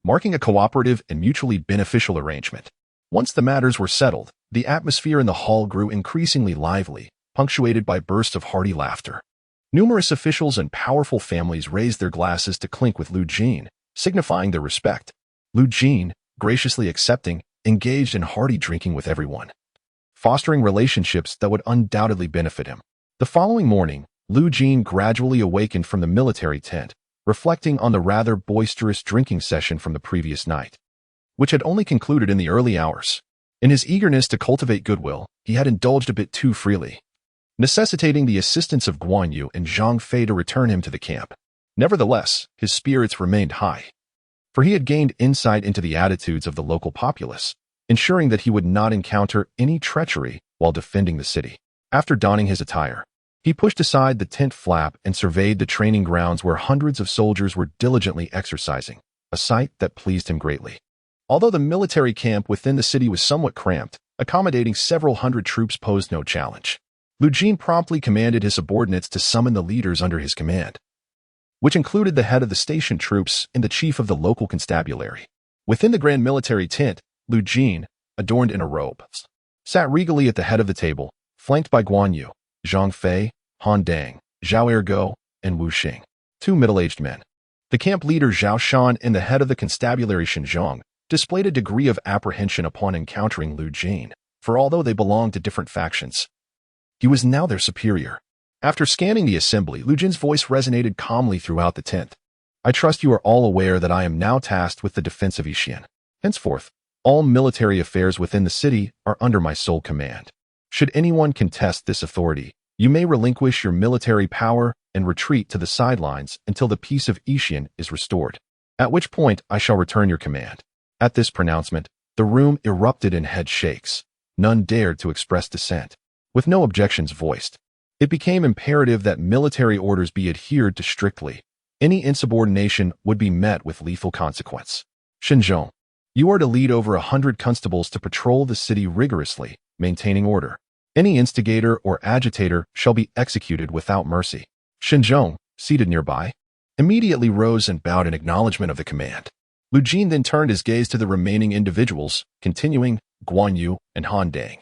marking a cooperative and mutually beneficial arrangement. Once the matters were settled, the atmosphere in the hall grew increasingly lively, punctuated by bursts of hearty laughter. Numerous officials and powerful families raised their glasses to clink with Lu Jin, signifying their respect. Lu Jin, graciously accepting, engaged in hearty drinking with everyone, fostering relationships that would undoubtedly benefit him. The following morning, Lu Jin gradually awakened from the military tent, reflecting on the rather boisterous drinking session from the previous night, which had only concluded in the early hours. In his eagerness to cultivate goodwill, he had indulged a bit too freely, necessitating the assistance of Guan Yu and Zhang Fei to return him to the camp. Nevertheless, his spirits remained high, for he had gained insight into the attitudes of the local populace, ensuring that he would not encounter any treachery while defending the city. After donning his attire, he pushed aside the tent flap and surveyed the training grounds where hundreds of soldiers were diligently exercising, a sight that pleased him greatly. Although the military camp within the city was somewhat cramped, accommodating several hundred troops posed no challenge. Lu Jin promptly commanded his subordinates to summon the leaders under his command, which included the head of the station troops and the chief of the local constabulary. Within the grand military tent, Lu Jin, adorned in a robe, sat regally at the head of the table, flanked by Guan Yu, Zhang Fei, Han Dang, Zhao Ergo, and Wu Xing, two middle-aged men. The camp leader Zhao Shan and the head of the constabulary Xinjiang displayed a degree of apprehension upon encountering Lu Jin, for although they belonged to different factions, he was now their superior. After scanning the assembly, Lu Jin's voice resonated calmly throughout the tent. I trust you are all aware that I am now tasked with the defense of Yixian. Henceforth, all military affairs within the city are under my sole command. Should anyone contest this authority, you may relinquish your military power and retreat to the sidelines until the peace of Yixian is restored, at which point I shall return your command. At this pronouncement, the room erupted in head shakes. None dared to express dissent. With no objections voiced, it became imperative that military orders be adhered to strictly. Any insubordination would be met with lethal consequence. Xinjiang, you are to lead over 100 constables to patrol the city rigorously, maintaining order. Any instigator or agitator shall be executed without mercy. Xinjiang, seated nearby, immediately rose and bowed in acknowledgement of the command. Lu Jin then turned his gaze to the remaining individuals, continuing, Guan Yu and Han Dang.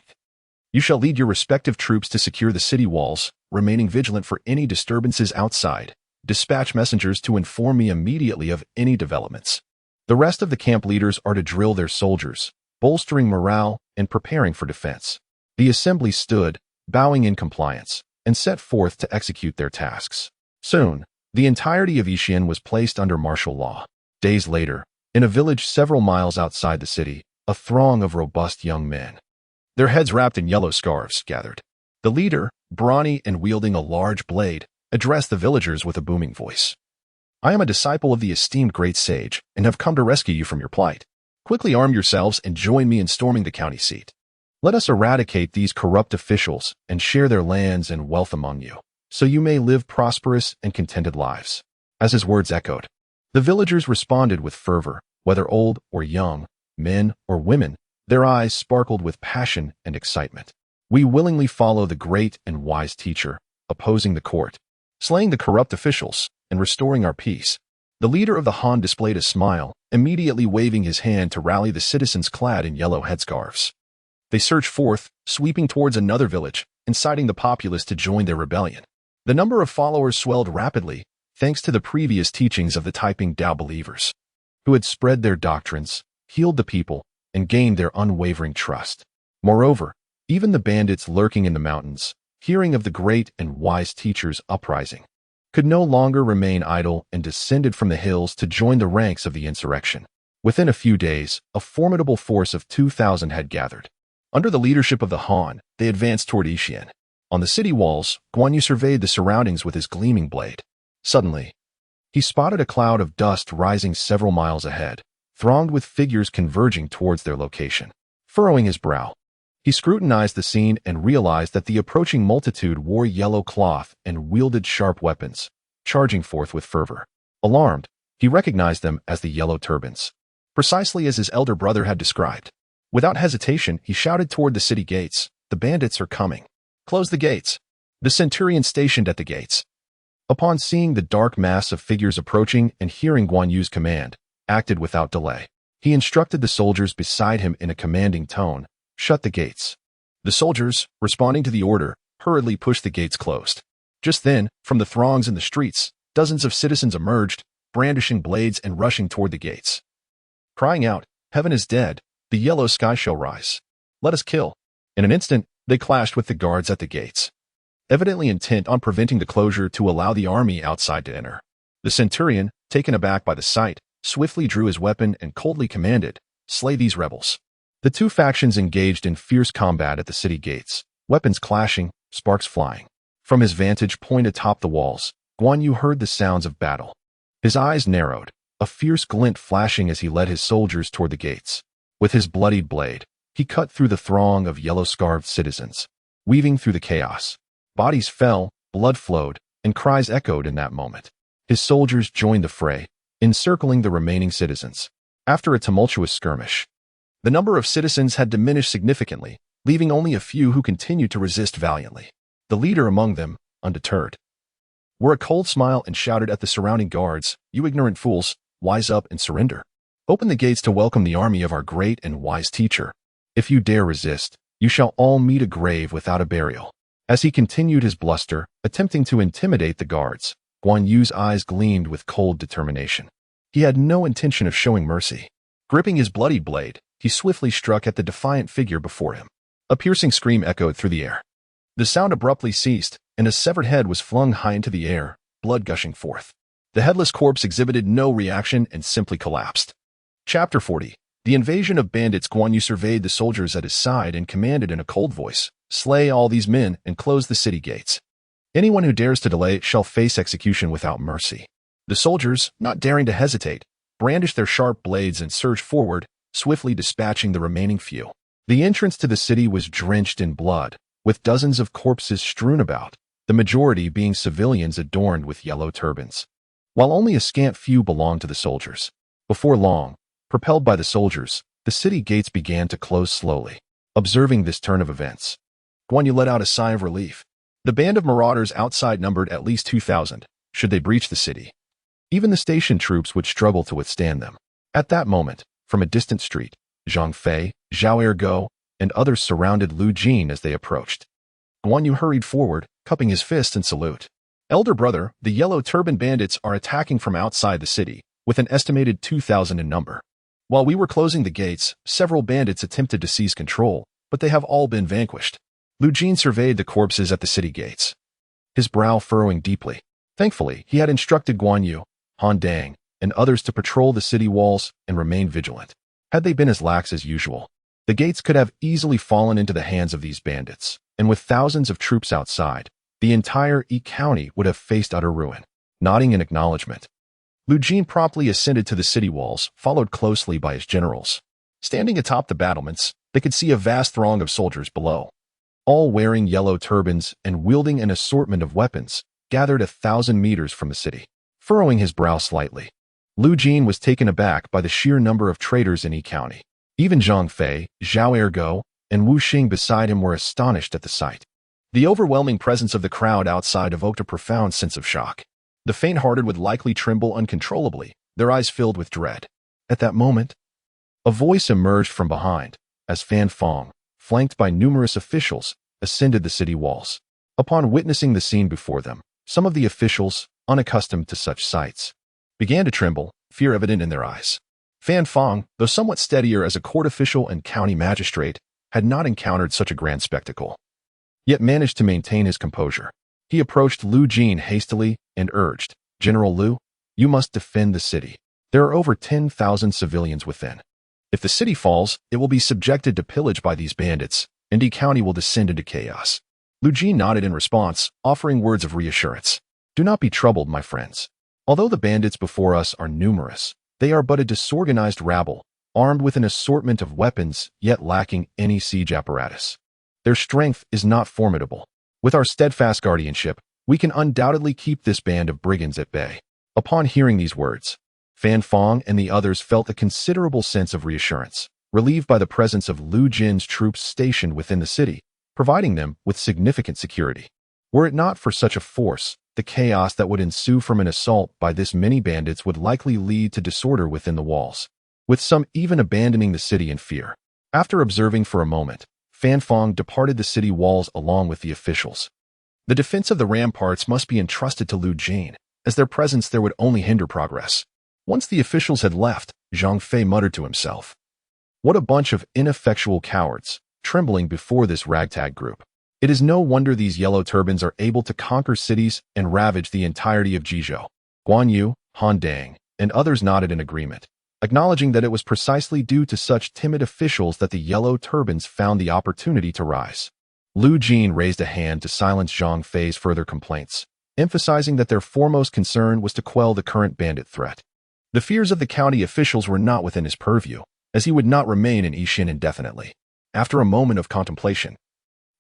You shall lead your respective troops to secure the city walls, remaining vigilant for any disturbances outside. Dispatch messengers to inform me immediately of any developments. The rest of the camp leaders are to drill their soldiers, bolstering morale and preparing for defense. The assembly stood, bowing in compliance, and set forth to execute their tasks. Soon, the entirety of Yixian was placed under martial law. Days later, in a village several miles outside the city, a throng of robust young men, their heads wrapped in yellow scarves, gathered. The leader, brawny and wielding a large blade, addressed the villagers with a booming voice. I am a disciple of the esteemed great sage and have come to rescue you from your plight. Quickly arm yourselves and join me in storming the county seat. Let us eradicate these corrupt officials and share their lands and wealth among you, so you may live prosperous and contented lives. As his words echoed, the villagers responded with fervor, whether old or young, men or women. Their eyes sparkled with passion and excitement. We willingly follow the great and wise teacher, opposing the court, slaying the corrupt officials, and restoring our peace. The leader of the Han displayed a smile, immediately waving his hand to rally the citizens clad in yellow headscarves. They surged forth, sweeping towards another village, inciting the populace to join their rebellion. The number of followers swelled rapidly, thanks to the previous teachings of the Taiping Tao believers, who had spread their doctrines, healed the people, and gained their unwavering trust. Moreover, even the bandits lurking in the mountains, hearing of the great and wise teacher's uprising, could no longer remain idle and descended from the hills to join the ranks of the insurrection. Within a few days, a formidable force of 2,000 had gathered. Under the leadership of the Han, they advanced toward Yixian. On the city walls, Guan Yu surveyed the surroundings with his gleaming blade. Suddenly, he spotted a cloud of dust rising several miles ahead, thronged with figures converging towards their location. Furrowing his brow, he scrutinized the scene and realized that the approaching multitude wore yellow cloth and wielded sharp weapons, charging forth with fervor. Alarmed, he recognized them as the Yellow Turbans, precisely as his elder brother had described. Without hesitation, he shouted toward the city gates, "The bandits are coming. Close the gates." The centurion stationed at the gates, upon seeing the dark mass of figures approaching and hearing Guan Yu's command, acted without delay. He instructed the soldiers beside him in a commanding tone, "Shut the gates." The soldiers, responding to the order, hurriedly pushed the gates closed. Just then, from the throngs in the streets, dozens of citizens emerged, brandishing blades and rushing toward the gates, crying out, "Heaven is dead, the yellow sky shall rise. Let us kill." In an instant, they clashed with the guards at the gates, evidently intent on preventing the closure to allow the army outside to enter. The centurion, taken aback by the sight, swiftly drew his weapon and coldly commanded, "Slay these rebels." The two factions engaged in fierce combat at the city gates, weapons clashing, sparks flying. From his vantage point atop the walls, Guan Yu heard the sounds of battle. His eyes narrowed, a fierce glint flashing as he led his soldiers toward the gates. With his bloodied blade, he cut through the throng of yellow-scarved citizens, weaving through the chaos. Bodies fell, blood flowed, and cries echoed in that moment. His soldiers joined the fray, encircling the remaining citizens. After a tumultuous skirmish, the number of citizens had diminished significantly, leaving only a few who continued to resist valiantly. The leader among them, undeterred, wore a cold smile and shouted at the surrounding guards, "You ignorant fools, wise up and surrender. Open the gates to welcome the army of our great and wise teacher. If you dare resist, you shall all meet a grave without a burial." As he continued his bluster, attempting to intimidate the guards, Guan Yu's eyes gleamed with cold determination. He had no intention of showing mercy. Gripping his bloodied blade, he swiftly struck at the defiant figure before him. A piercing scream echoed through the air. The sound abruptly ceased, and a severed head was flung high into the air, blood gushing forth. The headless corpse exhibited no reaction and simply collapsed. Chapter 40. The invasion of bandits. Guan Yu surveyed the soldiers at his side and commanded in a cold voice, "Slay all these men and close the city gates. Anyone who dares to delay shall face execution without mercy." The soldiers, not daring to hesitate, brandished their sharp blades and surged forward, swiftly dispatching the remaining few. The entrance to the city was drenched in blood, with dozens of corpses strewn about, the majority being civilians adorned with yellow turbans, while only a scant few belonged to the soldiers. Before long, propelled by the soldiers, the city gates began to close slowly. Observing this turn of events, Guan Yu let out a sigh of relief. The band of marauders outside numbered at least 2,000, should they breach the city. Even the station troops would struggle to withstand them. At that moment, from a distant street, Zhang Fei, Zhao Ergo, and others surrounded Lu Jin as they approached. Guan Yu hurried forward, cupping his fist in salute. "Elder brother, the Yellow Turban bandits are attacking from outside the city, with an estimated 2,000 in number. While we were closing the gates, several bandits attempted to seize control, but they have all been vanquished." Lu Jin surveyed the corpses at the city gates, his brow furrowing deeply. Thankfully, he had instructed Guan Yu, Han Dynasty, and others to patrol the city walls and remain vigilant. Had they been as lax as usual, the gates could have easily fallen into the hands of these bandits, and with thousands of troops outside, the entire county would have faced utter ruin. Nodding in acknowledgement, Lu Jin promptly ascended to the city walls, followed closely by his generals. Standing atop the battlements, they could see a vast throng of soldiers below, all wearing yellow turbans and wielding an assortment of weapons, gathered 1,000 meters from the city. Furrowing his brow slightly, Lu Jin was taken aback by the sheer number of traitors in county. Even Zhang Fei, Zhao Ergo, and Wu Xing beside him were astonished at the sight. The overwhelming presence of the crowd outside evoked a profound sense of shock. The faint-hearted would likely tremble uncontrollably, their eyes filled with dread. At that moment, a voice emerged from behind, as Fan Fong, flanked by numerous officials, ascended the city walls. Upon witnessing the scene before them, some of the officials, unaccustomed to such sights, began to tremble, fear evident in their eyes. Fan Fong, though somewhat steadier as a court official and county magistrate, had not encountered such a grand spectacle, yet managed to maintain his composure. He approached Lu Jin hastily and urged, "General Lu, you must defend the city. There are over 10,000 civilians within. If the city falls, it will be subjected to pillage by these bandits, and the county will descend into chaos." Lu Jin nodded in response, offering words of reassurance. "Do not be troubled, my friends. Although the bandits before us are numerous, they are but a disorganized rabble, armed with an assortment of weapons, yet lacking any siege apparatus. Their strength is not formidable. With our steadfast guardianship, we can undoubtedly keep this band of brigands at bay." Upon hearing these words, Fan Fong and the others felt a considerable sense of reassurance, relieved by the presence of Lu Jin's troops stationed within the city, providing them with significant security. Were it not for such a force, the chaos that would ensue from an assault by this many bandits would likely lead to disorder within the walls, with some even abandoning the city in fear. After observing for a moment, Fan Fong departed the city walls along with the officials. The defense of the ramparts must be entrusted to Lu Jin, as their presence there would only hinder progress. Once the officials had left, Zhang Fei muttered to himself, "What a bunch of ineffectual cowards, trembling before this ragtag group. It is no wonder these yellow turbans are able to conquer cities and ravage the entirety of Jizhou." Guan Yu, Han Dynasty, and others nodded in agreement, acknowledging that it was precisely due to such timid officials that the yellow turbans found the opportunity to rise. Lu Jin raised a hand to silence Zhang Fei's further complaints, emphasizing that their foremost concern was to quell the current bandit threat. The fears of the county officials were not within his purview, as he would not remain in Yixin indefinitely. After a moment of contemplation,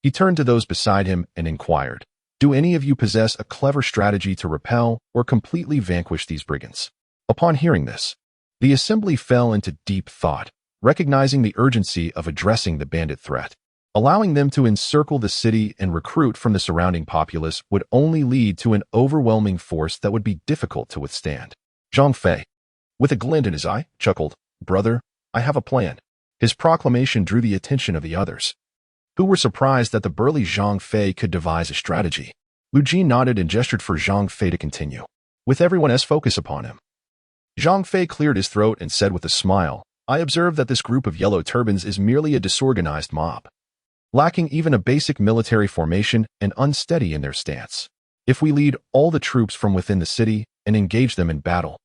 he turned to those beside him and inquired, "Do any of you possess a clever strategy to repel or completely vanquish these brigands?" Upon hearing this, The assembly fell into deep thought, recognizing the urgency of addressing the bandit threat. Allowing them to encircle the city and recruit from the surrounding populace would only lead to an overwhelming force that would be difficult to withstand. Zhang Fei, with a glint in his eye, chuckled, "Brother, I have a plan." His proclamation drew the attention of the others, who were surprised that the burly Zhang Fei could devise a strategy. Lu Jin nodded and gestured for Zhang Fei to continue, with everyone's focus upon him. Zhang Fei cleared his throat and said with a smile, "I observe that this group of yellow turbans is merely a disorganized mob, lacking even a basic military formation and unsteady in their stance. If we lead all the troops from within the city and engage them in battle,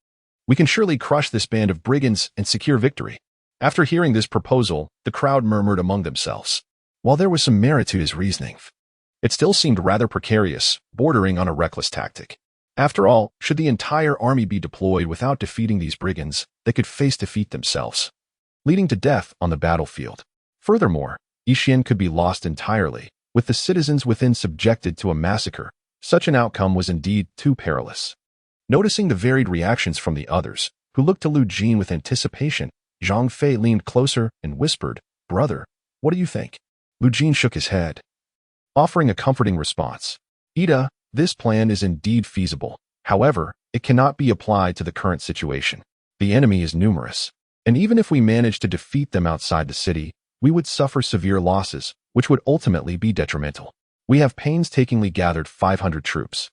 we can surely crush this band of brigands and secure victory." After hearing this proposal, the crowd murmured among themselves. While there was some merit to his reasoning, it still seemed rather precarious, bordering on a reckless tactic. After all, should the entire army be deployed without defeating these brigands, they could face defeat themselves, leading to death on the battlefield. Furthermore, Yixian could be lost entirely, with the citizens within subjected to a massacre. Such an outcome was indeed too perilous. Noticing the varied reactions from the others, who looked to Lu Jin with anticipation, Zhang Fei leaned closer and whispered, "Brother, what do you think?" Lu Jin shook his head, offering a comforting response. "Ida, this plan is indeed feasible. However, it cannot be applied to the current situation. The enemy is numerous, and even if we manage to defeat them outside the city, we would suffer severe losses, which would ultimately be detrimental. We have painstakingly gathered 500 troops.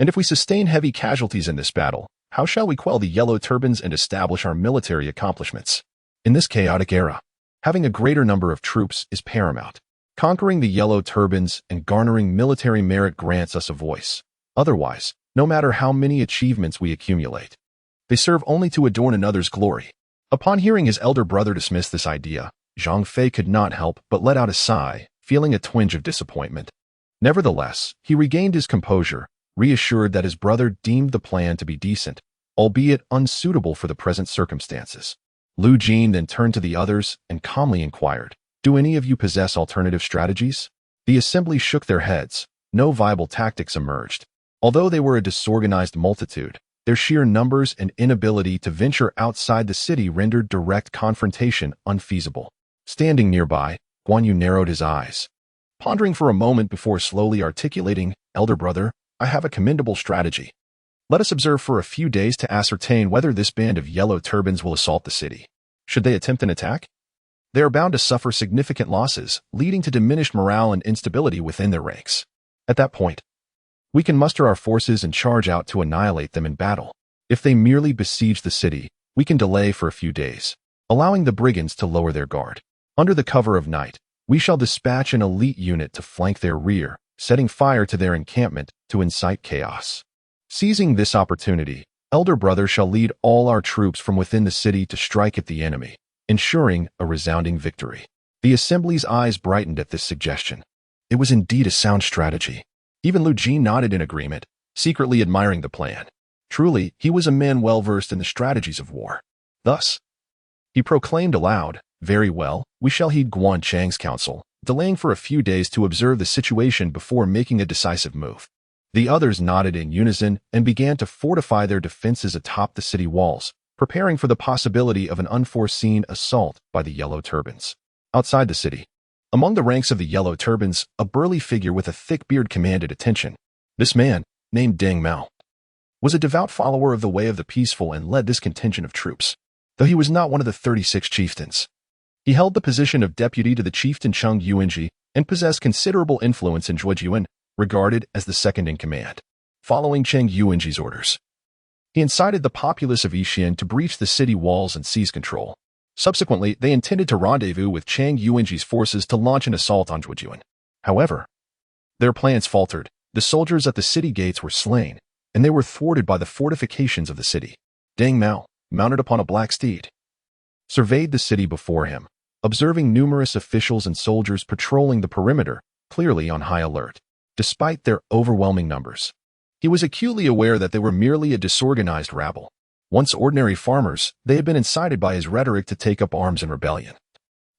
And if we sustain heavy casualties in this battle, how shall we quell the yellow turbans and establish our military accomplishments? In this chaotic era, having a greater number of troops is paramount. Conquering the yellow turbans and garnering military merit grants us a voice. Otherwise, no matter how many achievements we accumulate, they serve only to adorn another's glory." Upon hearing his elder brother dismiss this idea, Zhang Fei could not help but let out a sigh, feeling a twinge of disappointment. Nevertheless, he regained his composure, reassured that his brother deemed the plan to be decent, albeit unsuitable for the present circumstances. Lu Jin then turned to the others and calmly inquired, "Do any of you possess alternative strategies?" The assembly shook their heads. No viable tactics emerged. Although they were a disorganized multitude, their sheer numbers and inability to venture outside the city rendered direct confrontation unfeasible. Standing nearby, Guan Yu narrowed his eyes, pondering for a moment before slowly articulating, "Elder brother, I have a commendable strategy. Let us observe for a few days to ascertain whether this band of yellow turbans will assault the city. Should they attempt an attack, they are bound to suffer significant losses, leading to diminished morale and instability within their ranks. At that point, we can muster our forces and charge out to annihilate them in battle. If they merely besiege the city, we can delay for a few days, allowing the brigands to lower their guard. Under the cover of night, we shall dispatch an elite unit to flank their rear, setting fire to their encampment to incite chaos. Seizing this opportunity, Elder Brother shall lead all our troops from within the city to strike at the enemy, ensuring a resounding victory." The assembly's eyes brightened at this suggestion. It was indeed a sound strategy. Even Lu Jin nodded in agreement, secretly admiring the plan. Truly, he was a man well versed in the strategies of war. Thus, he proclaimed aloud, "Very well, we shall heed Guan Chang's counsel, delaying for a few days to observe the situation before making a decisive move." The others nodded in unison and began to fortify their defenses atop the city walls, preparing for the possibility of an unforeseen assault by the Yellow Turbans. Outside the city, among the ranks of the Yellow Turbans, a burly figure with a thick beard commanded attention. This man, named Deng Mao, was a devout follower of the way of the peaceful and led this contingent of troops. Though he was not one of the 36 chieftains, he held the position of deputy to the chieftain Cheng Yuanji and possessed considerable influence in Zhuojuan, regarded as the second in command. Following Cheng Yuanji's orders, he incited the populace of Yixian to breach the city walls and seize control. Subsequently, they intended to rendezvous with Cheng Yuanji's forces to launch an assault on Zhuojuan. However, their plans faltered. The soldiers at the city gates were slain, and they were thwarted by the fortifications of the city. Deng Mao, mounted upon a black steed, surveyed the city before him, observing numerous officials and soldiers patrolling the perimeter, clearly on high alert. Despite their overwhelming numbers, he was acutely aware that they were merely a disorganized rabble. Once ordinary farmers, they had been incited by his rhetoric to take up arms in rebellion,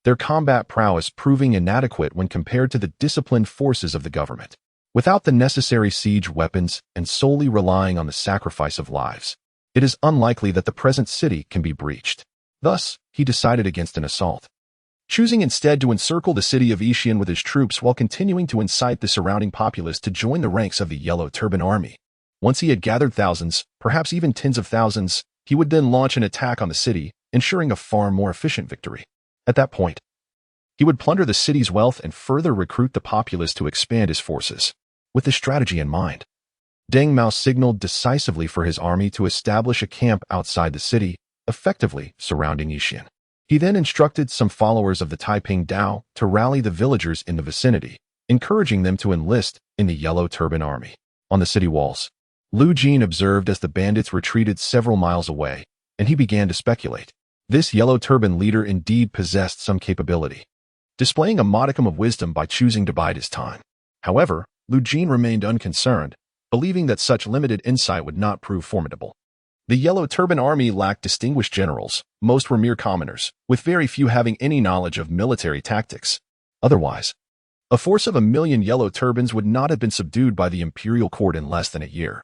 their combat prowess proving inadequate when compared to the disciplined forces of the government. Without the necessary siege weapons and solely relying on the sacrifice of lives, it is unlikely that the present city can be breached. Thus, he decided against an assault, choosing instead to encircle the city of Xi'an with his troops while continuing to incite the surrounding populace to join the ranks of the Yellow Turban Army. Once he had gathered thousands, perhaps even tens of thousands, he would then launch an attack on the city, ensuring a far more efficient victory. At that point, he would plunder the city's wealth and further recruit the populace to expand his forces. With this strategy in mind, Deng Mao signaled decisively for his army to establish a camp outside the city, effectively surrounding Xi'an. He then instructed some followers of the Taiping Dao to rally the villagers in the vicinity, encouraging them to enlist in the Yellow Turban Army. On the city walls, Lu Jin observed as the bandits retreated several miles away, and he began to speculate. This Yellow Turban leader indeed possessed some capability, displaying a modicum of wisdom by choosing to bide his time. However, Lu Jin remained unconcerned, believing that such limited insight would not prove formidable. The Yellow Turban Army lacked distinguished generals. Most were mere commoners, with very few having any knowledge of military tactics. Otherwise, a force of 1 million Yellow Turbans would not have been subdued by the Imperial court in less than a year,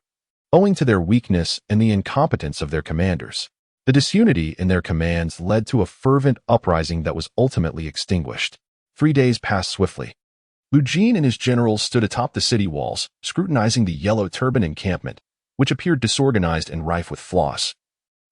owing to their weakness and the incompetence of their commanders. The disunity in their commands led to a fervent uprising that was ultimately extinguished. 3 days passed swiftly. Lu Jin and his generals stood atop the city walls, scrutinizing the Yellow Turban encampment, which appeared disorganized and rife with flaws,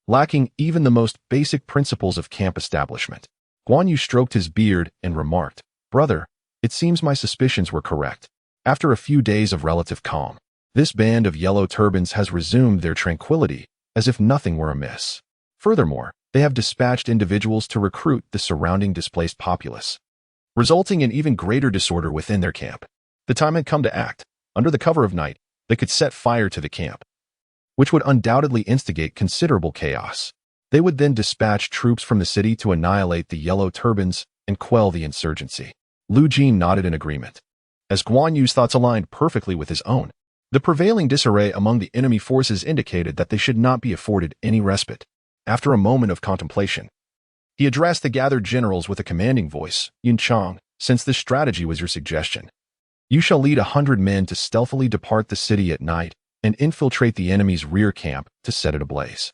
lacking even the most basic principles of camp establishment. Guan Yu stroked his beard and remarked, "Brother, it seems my suspicions were correct. After a few days of relative calm, this band of Yellow Turbans has resumed their tranquility as if nothing were amiss. Furthermore, they have dispatched individuals to recruit the surrounding displaced populace, resulting in even greater disorder within their camp. The time had come to act. Under the cover of night, they could set fire to the camp, which would undoubtedly instigate considerable chaos. They would then dispatch troops from the city to annihilate the Yellow Turbans and quell the insurgency." Lu Jin nodded in agreement, as Guan Yu's thoughts aligned perfectly with his own. The prevailing disarray among the enemy forces indicated that they should not be afforded any respite. After a moment of contemplation, he addressed the gathered generals with a commanding voice. "Yun Chang, since this strategy was your suggestion, you shall lead 100 men to stealthily depart the city at night and infiltrate the enemy's rear camp to set it ablaze.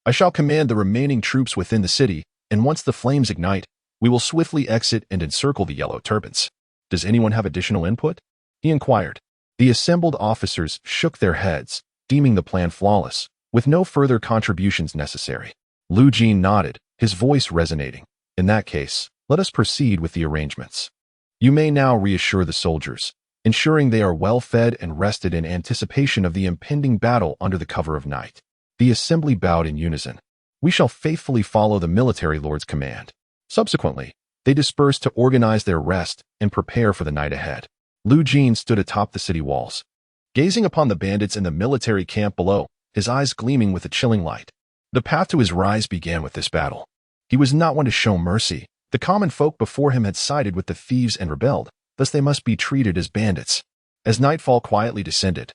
I shall command the remaining troops within the city, and once the flames ignite, we will swiftly exit and encircle the Yellow Turbans. Does anyone have additional input?" he inquired. The assembled officers shook their heads, deeming the plan flawless, with no further contributions necessary. Lu Jin nodded, his voice resonating. "In that case, let us proceed with the arrangements. You may now reassure the soldiers, ensuring they are well fed and rested in anticipation of the impending battle under the cover of night." The assembly bowed in unison. "We shall faithfully follow the military lord's command." Subsequently, they dispersed to organize their rest and prepare for the night ahead. Lu Jin stood atop the city walls, gazing upon the bandits in the military camp below, his eyes gleaming with a chilling light. The path to his rise began with this battle. He was not one to show mercy. The common folk before him had sided with the thieves and rebelled, thus they must be treated as bandits. As nightfall quietly descended,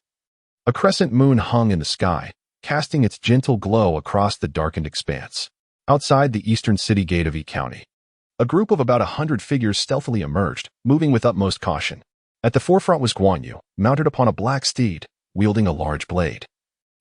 a crescent moon hung in the sky, casting its gentle glow across the darkened expanse. Outside the eastern city gate of Yi County, a group of about 100 figures stealthily emerged, moving with utmost caution. At the forefront was Guan Yu, mounted upon a black steed, wielding a large blade,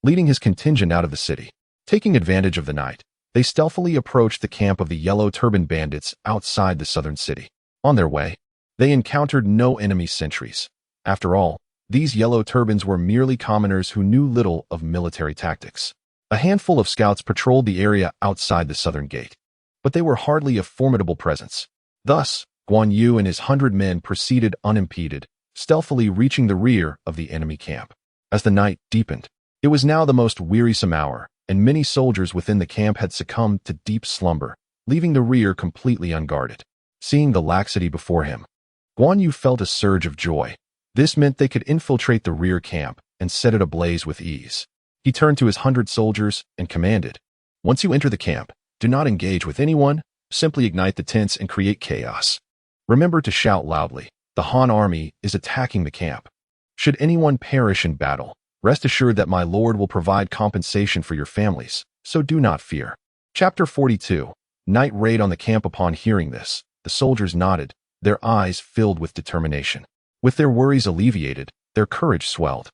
leading his contingent out of the city. Taking advantage of the night, they stealthily approached the camp of the Yellow Turban bandits outside the southern city. On their way, they encountered no enemy sentries. After all, these Yellow Turbans were merely commoners who knew little of military tactics. A handful of scouts patrolled the area outside the southern gate, but they were hardly a formidable presence. Thus, Guan Yu and his 100 men proceeded unimpeded, stealthily reaching the rear of the enemy camp. As the night deepened, it was now the most wearisome hour, and many soldiers within the camp had succumbed to deep slumber, leaving the rear completely unguarded. Seeing the laxity before him, Guan Yu felt a surge of joy. This meant they could infiltrate the rear camp and set it ablaze with ease. He turned to his 100 soldiers and commanded, "Once you enter the camp, do not engage with anyone, simply ignite the tents and create chaos. Remember to shout loudly, 'The Han army is attacking the camp.' Should anyone perish in battle, rest assured that my lord will provide compensation for your families, so do not fear." Chapter 42. Night Raid on the Camp. Upon hearing this, the soldiers nodded, their eyes filled with determination. With their worries alleviated, their courage swelled.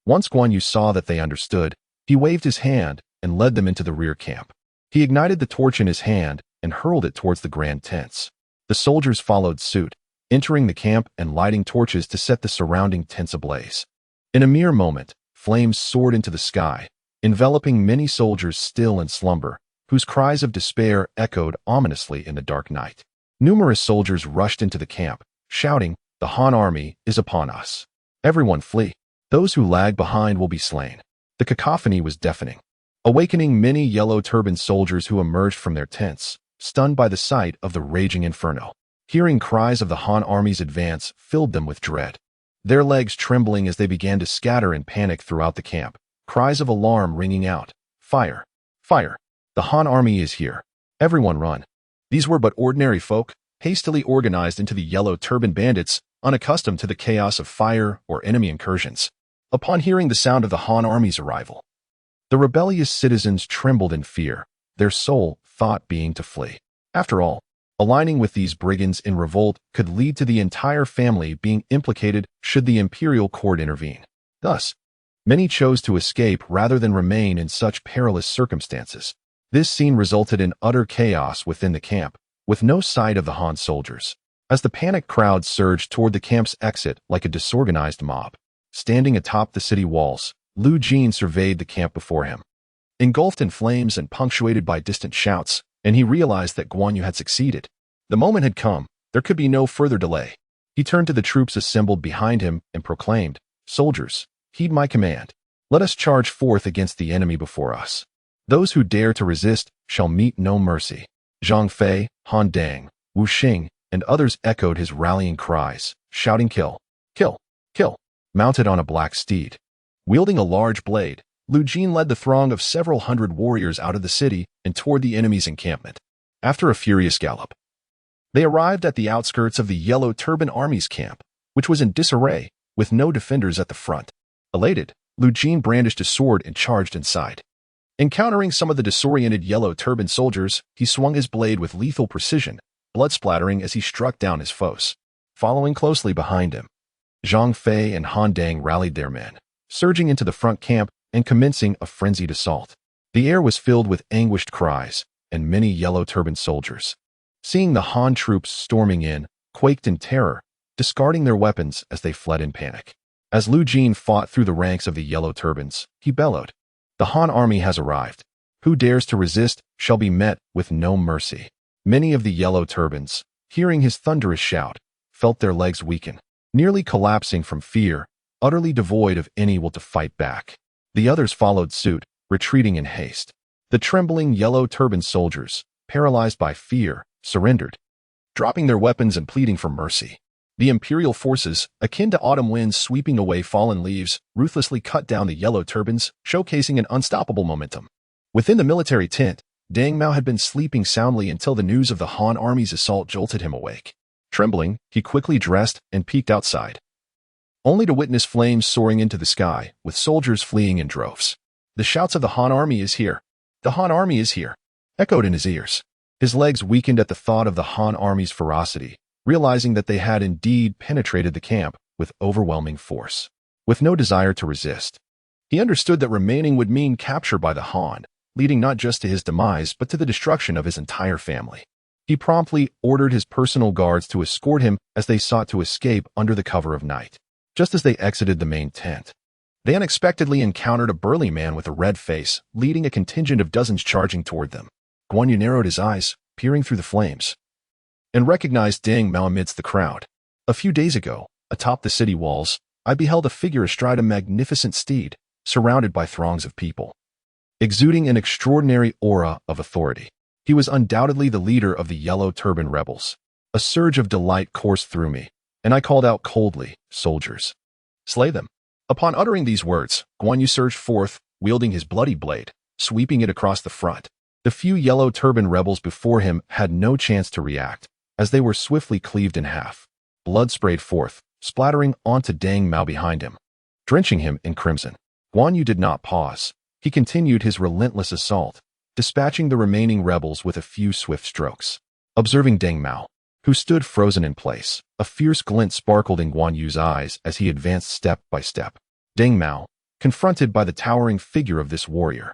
Once Guan Yu saw that they understood, he waved his hand, and led them into the rear camp. He ignited the torch in his hand and hurled it towards the grand tents. The soldiers followed suit, entering the camp and lighting torches to set the surrounding tents ablaze. In a mere moment, flames soared into the sky, enveloping many soldiers still in slumber, whose cries of despair echoed ominously in the dark night. Numerous soldiers rushed into the camp, shouting, "The Han army is upon us. Everyone flee. Those who lag behind will be slain." The cacophony was deafening, awakening many Yellow Turban soldiers who emerged from their tents, stunned by the sight of the raging inferno. Hearing cries of the Han army's advance filled them with dread, their legs trembling as they began to scatter in panic throughout the camp, cries of alarm ringing out, "Fire! Fire! The Han army is here. Everyone run." These were but ordinary folk, hastily organized into the Yellow Turban Bandits, unaccustomed to the chaos of fire or enemy incursions. Upon hearing the sound of the Han army's arrival, the rebellious citizens trembled in fear, their sole thought being to flee. After all, aligning with these brigands in revolt could lead to the entire family being implicated should the imperial court intervene. Thus, many chose to escape rather than remain in such perilous circumstances. This scene resulted in utter chaos within the camp, with no sight of the Han soldiers. As the panicked crowd surged toward the camp's exit like a disorganized mob, standing atop the city walls, Lu Jin surveyed the camp before him. Engulfed in flames and punctuated by distant shouts, and he realized that Guan Yu had succeeded. The moment had come. There could be no further delay. He turned to the troops assembled behind him and proclaimed, "Soldiers, heed my command. Let us charge forth against the enemy before us. Those who dare to resist shall meet no mercy." Zhang Fei, Han Dang, Wu Xing, and others echoed his rallying cries, shouting, "Kill! Kill! Kill!" Mounted on a black steed, wielding a large blade, Lu Jin led the throng of several hundred warriors out of the city and toward the enemy's encampment. After a furious gallop, they arrived at the outskirts of the Yellow Turban Army's camp, which was in disarray, with no defenders at the front. Elated, Lu Jin brandished a sword and charged inside. Encountering some of the disoriented Yellow Turban soldiers, he swung his blade with lethal precision, blood splattering as he struck down his foes. Following closely behind him, Zhang Fei and Han Dang rallied their men, surging into the front camp and commencing a frenzied assault. The air was filled with anguished cries, and many Yellow Turban soldiers, seeing the Han troops storming in, quaked in terror, discarding their weapons as they fled in panic. As Lu Jin fought through the ranks of the Yellow Turbans, he bellowed, "The Han army has arrived. Who dares to resist shall be met with no mercy." Many of the Yellow Turbans, hearing his thunderous shout, felt their legs weaken, nearly collapsing from fear, utterly devoid of any will to fight back. The others followed suit, retreating in haste. The trembling Yellow Turban soldiers, paralyzed by fear, surrendered, dropping their weapons and pleading for mercy. The Imperial forces, akin to autumn winds sweeping away fallen leaves, ruthlessly cut down the Yellow Turbans, showcasing an unstoppable momentum. Within the military tent, Dang Mao had been sleeping soundly until the news of the Han army's assault jolted him awake. Trembling, he quickly dressed and peeked outside, only to witness flames soaring into the sky, with soldiers fleeing in droves. The shouts of "The Han army is here! The Han army is here!" echoed in his ears. His legs weakened at the thought of the Han army's ferocity, realizing that they had indeed penetrated the camp with overwhelming force. With no desire to resist, he understood that remaining would mean capture by the Han, leading not just to his demise but to the destruction of his entire family. He promptly ordered his personal guards to escort him as they sought to escape under the cover of night. Just as they exited the main tent, they unexpectedly encountered a burly man with a red face, leading a contingent of dozens charging toward them. Guan Yu narrowed his eyes, peering through the flames, and recognized Dang Mao amidst the crowd. "A few days ago, atop the city walls, I beheld a figure astride a magnificent steed, surrounded by throngs of people, exuding an extraordinary aura of authority. He was undoubtedly the leader of the Yellow Turban rebels." A surge of delight coursed through me, and I called out coldly, "Soldiers, slay them." Upon uttering these words, Guan Yu surged forth, wielding his bloody blade, sweeping it across the front. The few Yellow Turban rebels before him had no chance to react, as they were swiftly cleaved in half. Blood sprayed forth, splattering onto Dang Mao behind him, drenching him in crimson. Guan Yu did not pause. He continued his relentless assault, dispatching the remaining rebels with a few swift strokes. Observing Dang Mao, who stood frozen in place, a fierce glint sparkled in Guan Yu's eyes as he advanced step by step. Dang Mao, confronted by the towering figure of this warrior,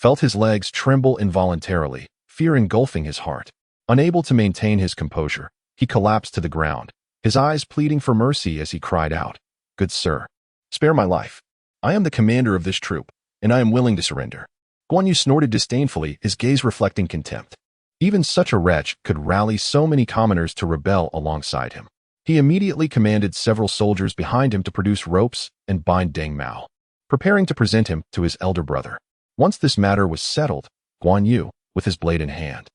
felt his legs tremble involuntarily, fear engulfing his heart. Unable to maintain his composure, he collapsed to the ground, his eyes pleading for mercy as he cried out, "Good sir, spare my life. I am the commander of this troop, and I am willing to surrender." Guan Yu snorted disdainfully, his gaze reflecting contempt. Even such a wretch could rally so many commoners to rebel alongside him. He immediately commanded several soldiers behind him to produce ropes and bind Deng Mao, preparing to present him to his elder brother. Once this matter was settled, Guan Yu, with his blade in hand,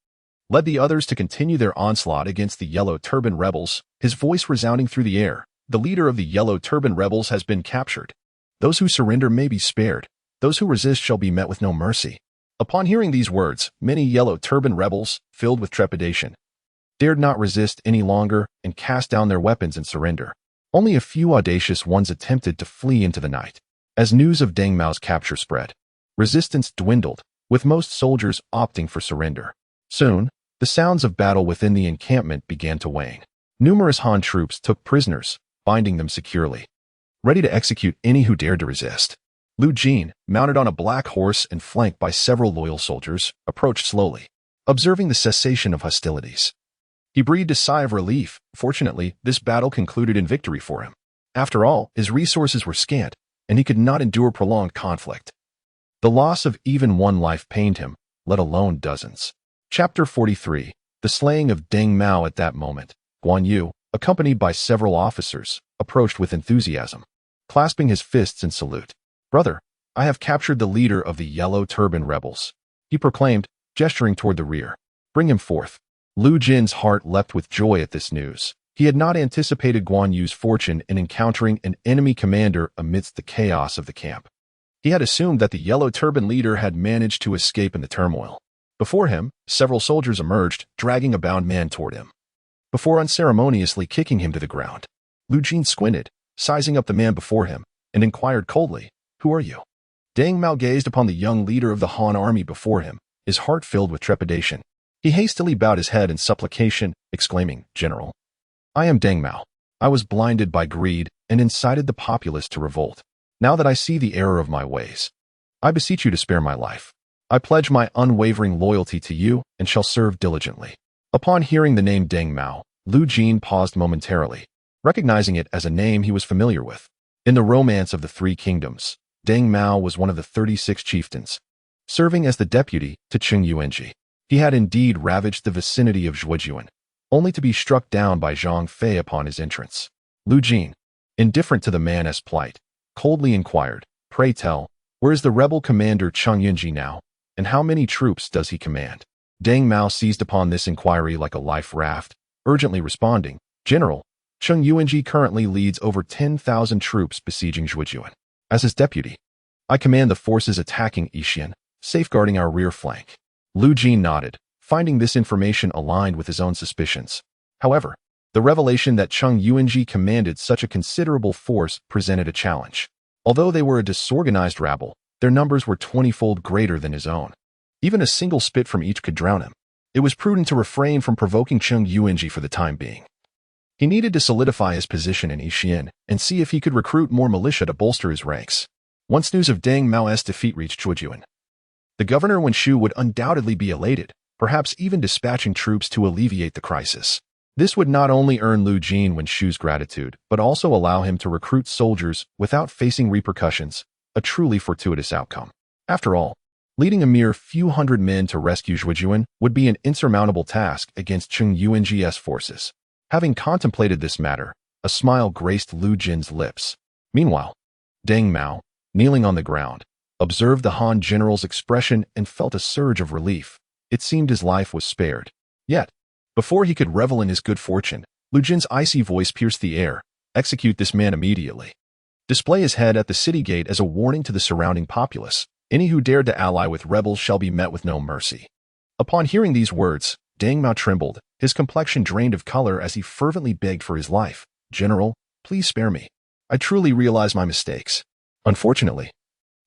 led the others to continue their onslaught against the Yellow Turban rebels, his voice resounding through the air. "The leader of the Yellow Turban rebels has been captured. Those who surrender may be spared. Those who resist shall be met with no mercy." Upon hearing these words, many Yellow Turban rebels, filled with trepidation, dared not resist any longer and cast down their weapons in surrender. Only a few audacious ones attempted to flee into the night. As news of Deng Mao's capture spread, resistance dwindled, with most soldiers opting for surrender. Soon, the sounds of battle within the encampment began to wane. Numerous Han troops took prisoners, binding them securely, ready to execute any who dared to resist. Lu Jin, mounted on a black horse and flanked by several loyal soldiers, approached slowly, observing the cessation of hostilities. He breathed a sigh of relief. Fortunately, this battle concluded in victory for him. After all, his resources were scant, and he could not endure prolonged conflict. The loss of even one life pained him, let alone dozens. Chapter 43. The slaying of Deng Mao. At that moment, Guan Yu, accompanied by several officers, approached with enthusiasm, clasping his fists in salute. "Brother, I have captured the leader of the Yellow Turban rebels," he proclaimed, gesturing toward the rear. "Bring him forth." Lu Jin's heart leapt with joy at this news. He had not anticipated Guan Yu's fortune in encountering an enemy commander amidst the chaos of the camp. He had assumed that the Yellow Turban leader had managed to escape in the turmoil. Before him, several soldiers emerged, dragging a bound man toward him, before unceremoniously kicking him to the ground. Lu Jin squinted, sizing up the man before him, and inquired coldly, "Who are you?" Deng Mao gazed upon the young leader of the Han army before him, his heart filled with trepidation. He hastily bowed his head in supplication, exclaiming, "General, I am Deng Mao. I was blinded by greed and incited the populace to revolt. Now that I see the error of my ways, I beseech you to spare my life. I pledge my unwavering loyalty to you and shall serve diligently." Upon hearing the name Deng Mao, Lu Jin paused momentarily, recognizing it as a name he was familiar with. In the romance of the Three Kingdoms, Deng Mao was one of the 36 chieftains, serving as the deputy to Cheng Yuanji. He had indeed ravaged the vicinity of Zhuojuan, only to be struck down by Zhang Fei upon his entrance. Lu Jin, indifferent to the man's plight, coldly inquired, "Pray tell, where is the rebel commander Cheng Yuanji now, and how many troops does he command?" Deng Mao seized upon this inquiry like a life raft, urgently responding, "General, Cheng Yuanji currently leads over 10,000 troops besieging Zhuojuan. As his deputy, I command the forces attacking Yixian, safeguarding our rear flank." Lu Jin nodded, finding this information aligned with his own suspicions. However, the revelation that Cheng Yuanji commanded such a considerable force presented a challenge. Although they were a disorganized rabble, their numbers were 20-fold greater than his own. Even a single spit from each could drown him. It was prudent to refrain from provoking Cheng Yuanji for the time being. He needed to solidify his position in Yixian and see if he could recruit more militia to bolster his ranks. Once news of Deng Mao's defeat reached Zhuojuan, the governor Wen Shu would undoubtedly be elated, perhaps even dispatching troops to alleviate the crisis. This would not only earn Lu Jin Wen Shu's gratitude, but also allow him to recruit soldiers without facing repercussions, a truly fortuitous outcome. After all, leading a mere few hundred men to rescue Zhuojuan would be an insurmountable task against Cheng Yuanji's forces. Having contemplated this matter, a smile graced Lu Jin's lips. Meanwhile, Deng Mao, kneeling on the ground, observed the Han general's expression and felt a surge of relief. It seemed his life was spared. Yet, before he could revel in his good fortune, Lu Jin's icy voice pierced the air. "Execute this man immediately. Display his head at the city gate as a warning to the surrounding populace. Any who dared to ally with rebels shall be met with no mercy." Upon hearing these words, Deng Mao trembled, his complexion drained of color as he fervently begged for his life. "General, please spare me. I truly realize my mistakes." Unfortunately,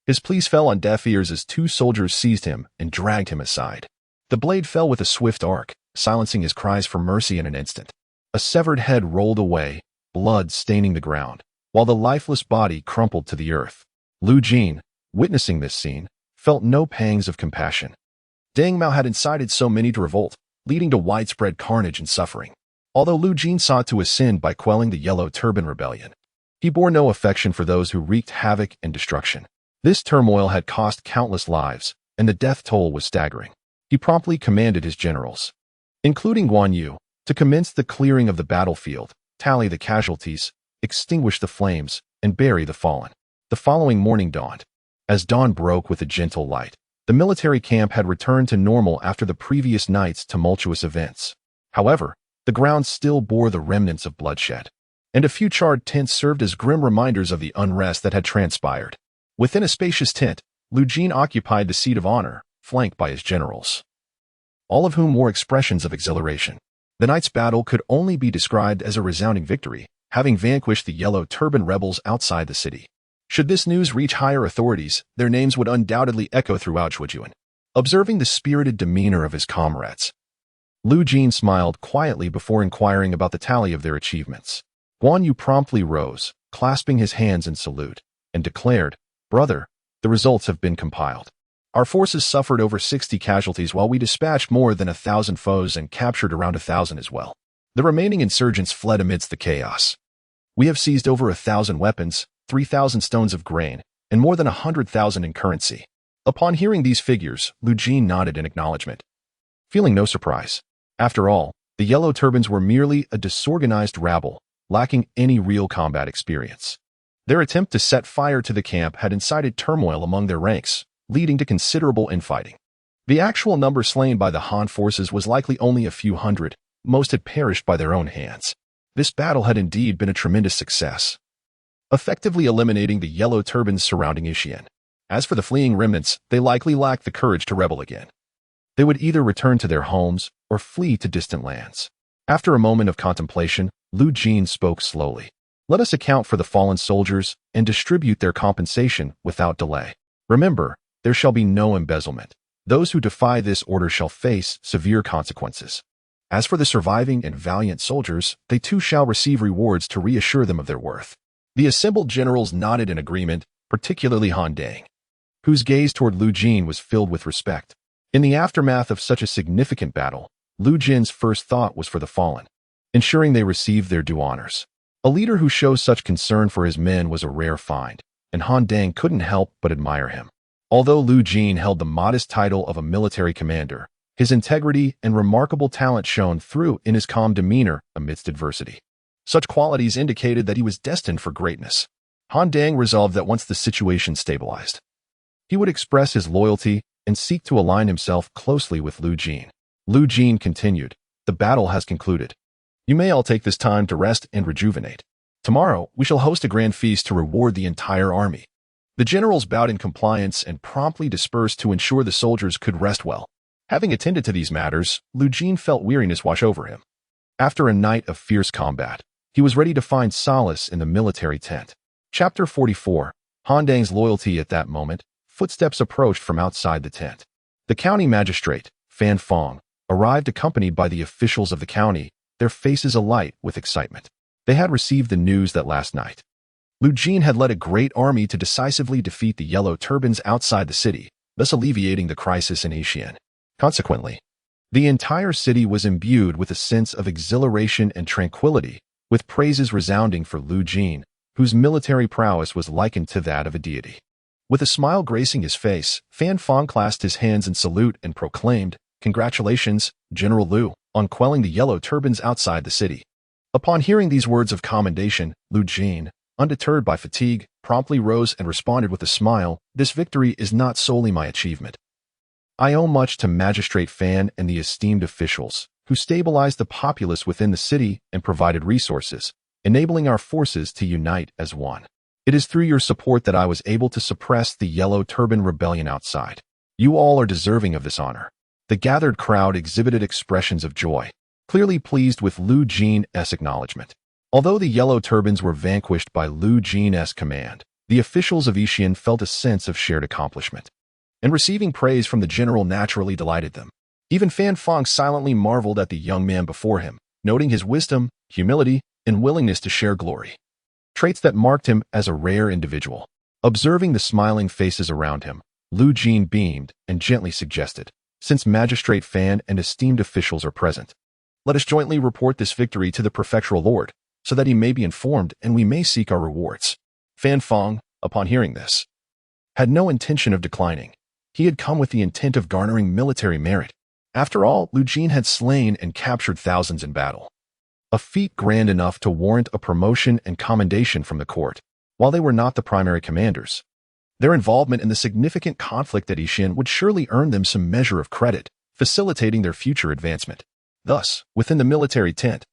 his pleas fell on deaf ears as two soldiers seized him and dragged him aside. The blade fell with a swift arc, silencing his cries for mercy in an instant. A severed head rolled away, blood staining the ground, while the lifeless body crumpled to the earth. Lu Jin, witnessing this scene, felt felt no pangs of compassion. Deng Mao had incited so many to revolt, leading to widespread carnage and suffering. Although Lu Jin sought to ascend by quelling the Yellow Turban Rebellion, he bore no affection for those who wreaked havoc and destruction. This turmoil had cost countless lives, and the death toll was staggering. He promptly commanded his generals, including Guan Yu, to commence the clearing of the battlefield, tally the casualties, extinguish the flames, and bury the fallen. The following morning dawned. As dawn broke with a gentle light, the military camp had returned to normal after the previous night's tumultuous events. However, the ground still bore the remnants of bloodshed, and a few charred tents served as grim reminders of the unrest that had transpired. Within a spacious tent, Lu Jin occupied the seat of honor, flanked by his generals, all of whom wore expressions of exhilaration. The night's battle could only be described as a resounding victory, having vanquished the Yellow Turban rebels outside the city. Should this news reach higher authorities, their names would undoubtedly echo throughout Zhujian. Observing the spirited demeanor of his comrades, Lu Jin smiled quietly before inquiring about the tally of their achievements. Guan Yu promptly rose, clasping his hands in salute, and declared, "Brother, the results have been compiled. Our forces suffered over 60 casualties while we dispatched more than 1,000 foes and captured around 1,000 as well. The remaining insurgents fled amidst the chaos. We have seized over 1,000 weapons, 3,000 stones of grain, and more than 100,000 in currency." Upon hearing these figures, Lu Jin nodded in acknowledgement, feeling no surprise. After all, the Yellow Turbans were merely a disorganized rabble, lacking any real combat experience. Their attempt to set fire to the camp had incited turmoil among their ranks, leading to considerable infighting. The actual number slain by the Han forces was likely only a few hundred. Most had perished by their own hands. This battle had indeed been a tremendous success, effectively eliminating the Yellow Turbans surrounding Xian. As for the fleeing remnants, they likely lacked the courage to rebel again. They would either return to their homes or flee to distant lands. After a moment of contemplation, Lu Jin spoke slowly. "Let us account for the fallen soldiers and distribute their compensation without delay. Remember, there shall be no embezzlement. Those who defy this order shall face severe consequences. As for the surviving and valiant soldiers, they too shall receive rewards to reassure them of their worth." The assembled generals nodded in agreement, particularly Han Dynasty, whose gaze toward Lu Jin was filled with respect. In the aftermath of such a significant battle, Lu Jin's first thought was for the fallen, ensuring they received their due honors. A leader who shows such concern for his men was a rare find, and Han Dynasty couldn't help but admire him. Although Lu Jin held the modest title of a military commander, his integrity and remarkable talent shone through in his calm demeanor amidst adversity. Such qualities indicated that he was destined for greatness. Han Dynasty resolved that once the situation stabilized, he would express his loyalty and seek to align himself closely with Lu Jin. Lu Jin continued, "The battle has concluded. You may all take this time to rest and rejuvenate. Tomorrow, we shall host a grand feast to reward the entire army." The generals bowed in compliance and promptly dispersed to ensure the soldiers could rest well. Having attended to these matters, Lu Jin felt weariness wash over him. After a night of fierce combat, he was ready to find solace in the military tent. Chapter 44. Han Dang's loyalty. At that moment, footsteps approached from outside the tent. The county magistrate, Fan Fong, arrived accompanied by the officials of the county, their faces alight with excitement. They had received the news that last night, Lu Jin had led a great army to decisively defeat the Yellow Turbans outside the city, thus alleviating the crisis in Xian. Consequently, the entire city was imbued with a sense of exhilaration and tranquility, with praises resounding for Lu Jin, whose military prowess was likened to that of a deity. With a smile gracing his face, Fan Fong clasped his hands in salute and proclaimed, "Congratulations, General Lu, on quelling the Yellow Turbans outside the city." Upon hearing these words of commendation, Lu Jin, undeterred by fatigue, promptly rose and responded with a smile, "This victory is not solely my achievement. I owe much to Magistrate Fan and the esteemed officials, who stabilized the populace within the city and provided resources, enabling our forces to unite as one. It is through your support that I was able to suppress the Yellow Turban Rebellion outside. You all are deserving of this honor." The gathered crowd exhibited expressions of joy, clearly pleased with Lu Jin's acknowledgement. Although the Yellow Turbans were vanquished by Lu Jin's command, the officials of Xian felt a sense of shared accomplishment, and receiving praise from the general naturally delighted them. Even Fan Fong silently marveled at the young man before him, noting his wisdom, humility, and willingness to share glory, traits that marked him as a rare individual. Observing the smiling faces around him, Lu Jin beamed and gently suggested, since Magistrate Fan and esteemed officials are present, let us jointly report this victory to the prefectural lord, so that he may be informed and we may seek our rewards. Fan Fong, upon hearing this, had no intention of declining. He had come with the intent of garnering military merit. After all, Lu Jin had slain and captured thousands in battle, a feat grand enough to warrant a promotion and commendation from the court. While they were not the primary commanders, their involvement in the significant conflict at Yixin would surely earn them some measure of credit, facilitating their future advancement. Thus, within the military tent,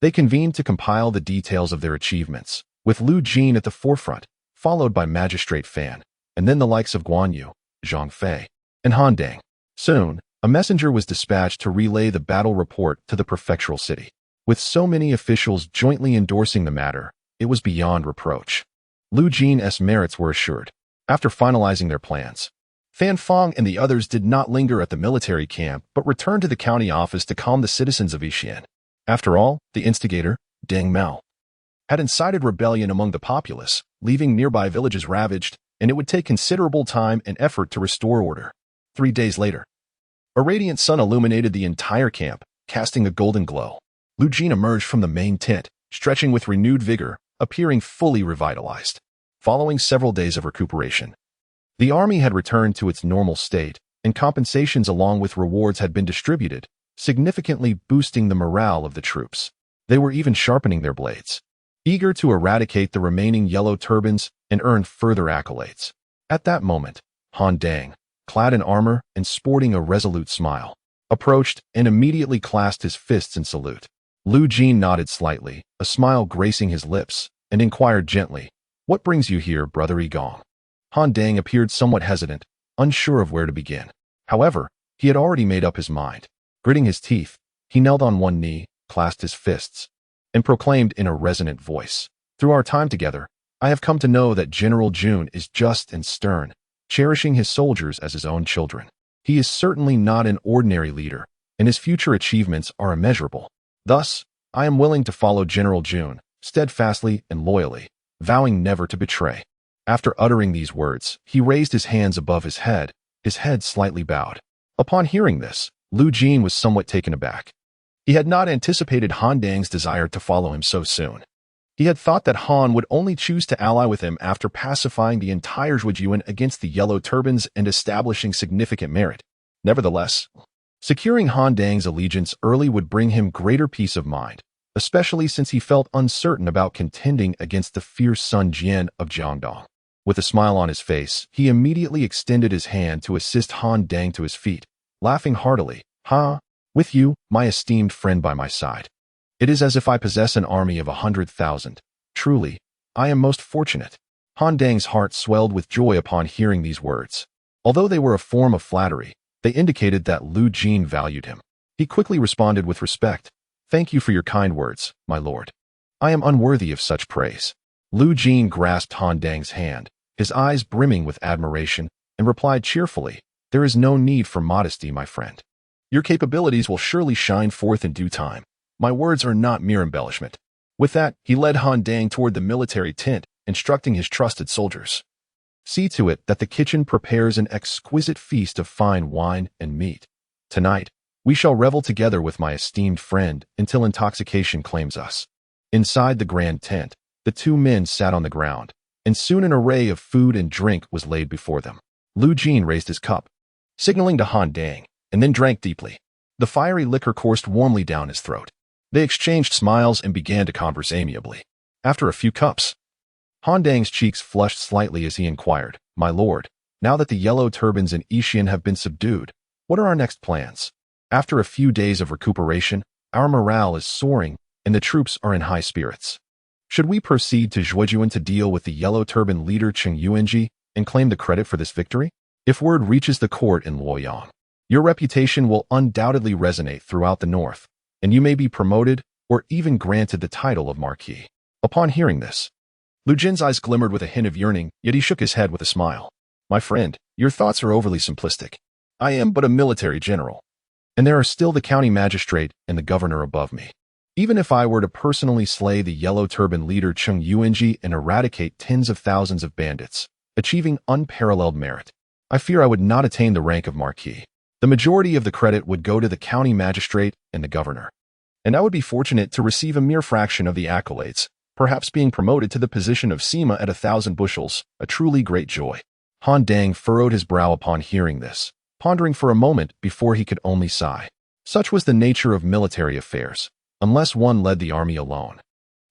they convened to compile the details of their achievements, with Lu Jin at the forefront, followed by Magistrate Fan, and then the likes of Guan Yu, Zhang Fei, and Han Dang. Soon, a messenger was dispatched to relay the battle report to the prefectural city. With so many officials jointly endorsing the matter, it was beyond reproach. Lu Jin's merits were assured. After finalizing their plans, Fan Fong and the others did not linger at the military camp but returned to the county office to calm the citizens of Yixin. After all, the instigator, Deng Mao, had incited rebellion among the populace, leaving nearby villages ravaged, and it would take considerable time and effort to restore order. 3 days later, a radiant sun illuminated the entire camp, casting a golden glow. Lu Jin emerged from the main tent, stretching with renewed vigor, appearing fully revitalized. Following several days of recuperation, the army had returned to its normal state, and compensations along with rewards had been distributed, significantly boosting the morale of the troops. They were even sharpening their blades, eager to eradicate the remaining yellow turbans and earn further accolades. At that moment, Han Dang, clad in armor and sporting a resolute smile, approached and immediately clasped his fists in salute. Lu Jin nodded slightly, a smile gracing his lips, and inquired gently, "What brings you here, Brother Yigong?" Han Dang appeared somewhat hesitant, unsure of where to begin. However, he had already made up his mind. Gritting his teeth, he knelt on one knee, clasped his fists, and proclaimed in a resonant voice, "Through our time together, I have come to know that General Jun is just and stern, cherishing his soldiers as his own children. He is certainly not an ordinary leader, and his future achievements are immeasurable. Thus, I am willing to follow General Jun, steadfastly and loyally, vowing never to betray." After uttering these words, he raised his hands above his head slightly bowed. Upon hearing this, Lu Jin was somewhat taken aback. He had not anticipated Han Dang's desire to follow him so soon. He had thought that Han would only choose to ally with him after pacifying the entire Zhujian against the Yellow Turbans and establishing significant merit. Nevertheless, securing Han Dang's allegiance early would bring him greater peace of mind, especially since he felt uncertain about contending against the fierce Sun Jian of Jiangdong. With a smile on his face, he immediately extended his hand to assist Han Dang to his feet, laughing heartily. "Ha! With you, my esteemed friend by my side, it is as if I possess an army of 100,000. Truly, I am most fortunate." Han Dang's heart swelled with joy upon hearing these words. Although they were a form of flattery, they indicated that Lu Jin valued him. He quickly responded with respect, "Thank you for your kind words, my lord. I am unworthy of such praise." Lu Jin grasped Han Dang's hand, his eyes brimming with admiration, and replied cheerfully, "There is no need for modesty, my friend. Your capabilities will surely shine forth in due time. My words are not mere embellishment." With that, he led Han Dang toward the military tent, instructing his trusted soldiers, "See to it that the kitchen prepares an exquisite feast of fine wine and meat. Tonight, we shall revel together with my esteemed friend until intoxication claims us." Inside the grand tent, the two men sat on the ground, and soon an array of food and drink was laid before them. Lu Jin raised his cup, signaling to Han Dang, and then drank deeply. The fiery liquor coursed warmly down his throat. They exchanged smiles and began to converse amiably. After a few cups, Han Dang's cheeks flushed slightly as he inquired, "My lord, now that the Yellow Turbans in Yixin have been subdued, what are our next plans? After a few days of recuperation, our morale is soaring, and the troops are in high spirits. Should we proceed to Zhujian to deal with the Yellow Turban leader Cheng Yuanji and claim the credit for this victory? If word reaches the court in Luoyang, your reputation will undoubtedly resonate throughout the north, and you may be promoted or even granted the title of Marquis." Upon hearing this, Lu Jin's eyes glimmered with a hint of yearning, yet he shook his head with a smile. "My friend, your thoughts are overly simplistic. I am but a military general, and there are still the county magistrate and the governor above me. Even if I were to personally slay the Yellow Turban leader Cheng Yuanji and eradicate tens of thousands of bandits, achieving unparalleled merit, I fear I would not attain the rank of Marquis. The majority of the credit would go to the county magistrate and the governor. And I would be fortunate to receive a mere fraction of the accolades, perhaps being promoted to the position of Sima at 1,000 bushels, a truly great joy. Han Dang furrowed his brow upon hearing this, pondering for a moment before he could only sigh. Such was the nature of military affairs, unless one led the army alone.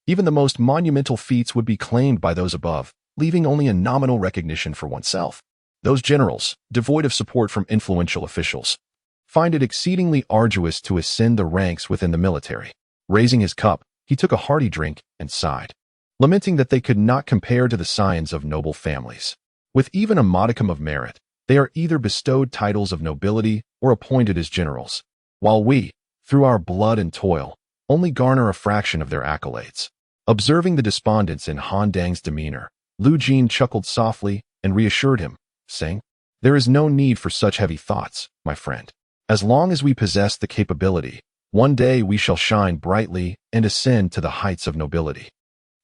Even the most monumental feats would be claimed by those above, leaving only a nominal recognition for oneself. Those generals, devoid of support from influential officials, find it exceedingly arduous to ascend the ranks within the military. Raising his cup, he took a hearty drink and sighed, lamenting that they could not compare to the scions of noble families. With even a modicum of merit, they are either bestowed titles of nobility or appointed as generals, while we, through our blood and toil, only garner a fraction of their accolades. Observing the despondence in Han Dang's demeanor, Lu Jin chuckled softly and reassured him, saying, "There is no need for such heavy thoughts, my friend. As long as we possess the capability, one day we shall shine brightly and ascend to the heights of nobility,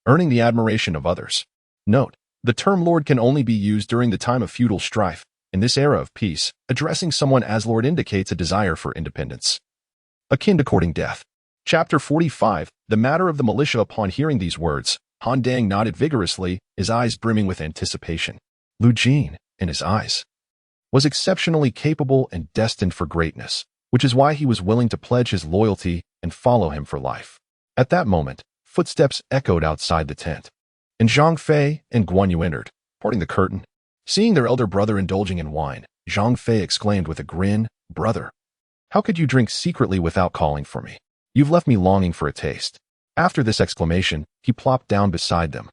earning the admiration of others." Note: the term lord can only be used during the time of feudal strife. In this era of peace, addressing someone as lord indicates a desire for independence, akin to courting death. Chapter 45, The Matter of the Militia. Upon hearing these words, Han Dang nodded vigorously, his eyes brimming with anticipation. Lu Jin, in his eyes, was exceptionally capable and destined for greatness, which is why he was willing to pledge his loyalty and follow him for life. At that moment, footsteps echoed outside the tent, and Zhang Fei and Guan Yu entered, parting the curtain. Seeing their elder brother indulging in wine, Zhang Fei exclaimed with a grin, "Brother, how could you drink secretly without calling for me? You've left me longing for a taste." After this exclamation, he plopped down beside them,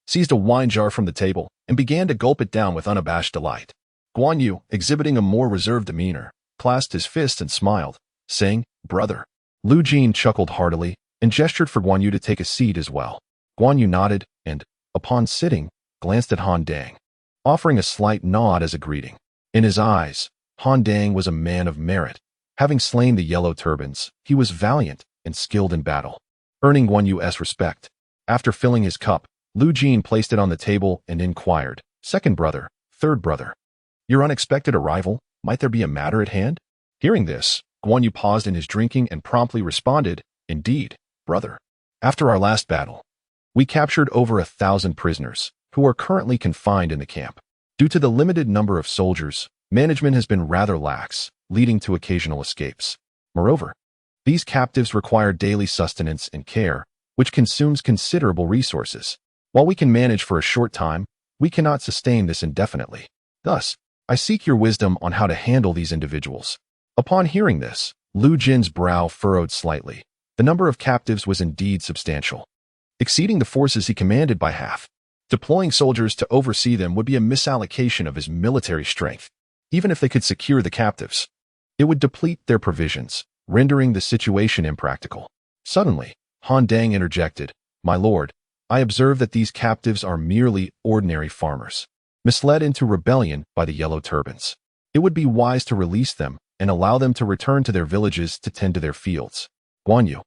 seized a wine jar from the table, and began to gulp it down with unabashed delight. Guan Yu, exhibiting a more reserved demeanor, clasped his fist and smiled, saying, "Brother." Lu Jin chuckled heartily and gestured for Guan Yu to take a seat as well. Guan Yu nodded and, upon sitting, glanced at Han Dang, offering a slight nod as a greeting. In his eyes, Han Dang was a man of merit. Having slain the Yellow Turbans, he was valiant and skilled in battle, earning Guan Yu's respect. After filling his cup, Lu Jin placed it on the table and inquired, "Second brother, third brother, your unexpected arrival, might there be a matter at hand?" Hearing this, Guan Yu paused in his drinking and promptly responded, "Indeed, brother. After our last battle, we captured over 1,000 prisoners, who are currently confined in the camp. Due to the limited number of soldiers, management has been rather lax, leading to occasional escapes. Moreover, these captives require daily sustenance and care, which consumes considerable resources. While we can manage for a short time, we cannot sustain this indefinitely. Thus, I seek your wisdom on how to handle these individuals." Upon hearing this, Lu Jin's brow furrowed slightly. The number of captives was indeed substantial, exceeding the forces he commanded by half. Deploying soldiers to oversee them would be a misallocation of his military strength. Even if they could secure the captives, it would deplete their provisions, rendering the situation impractical. Suddenly, Han Dang interjected, "My lord, I observe that these captives are merely ordinary farmers, misled into rebellion by the Yellow Turbans. It would be wise to release them and allow them to return to their villages to tend to their fields." Guan Yu,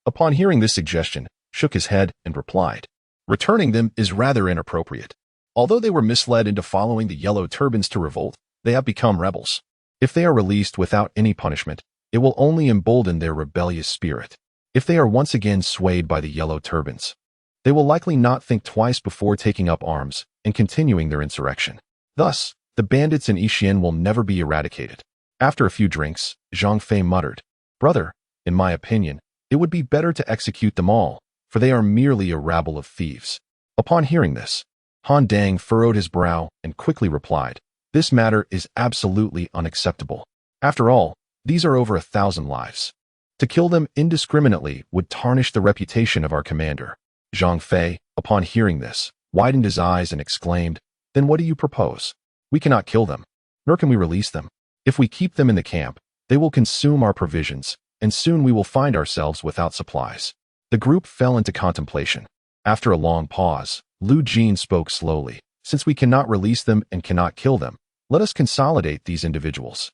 upon hearing this suggestion, shook his head and replied, "Returning them is rather inappropriate. Although they were misled into following the Yellow Turbans to revolt, they have become rebels. If they are released without any punishment, it will only embolden their rebellious spirit. If they are once again swayed by the Yellow Turbans, they will likely not think twice before taking up arms and continuing their insurrection. Thus, the bandits in Yixian will never be eradicated." After a few drinks, Zhang Fei muttered, "Brother, in my opinion, it would be better to execute them all, for they are merely a rabble of thieves." Upon hearing this, Han Dang furrowed his brow and quickly replied, "This matter is absolutely unacceptable. After all, these are over 1,000 lives. To kill them indiscriminately would tarnish the reputation of our commander." Zhang Fei, upon hearing this, widened his eyes and exclaimed, "Then what do you propose? We cannot kill them, nor can we release them. If we keep them in the camp, they will consume our provisions, and soon we will find ourselves without supplies." The group fell into contemplation. After a long pause, Lu Jin spoke slowly, "Since we cannot release them and cannot kill them, let us consolidate these individuals.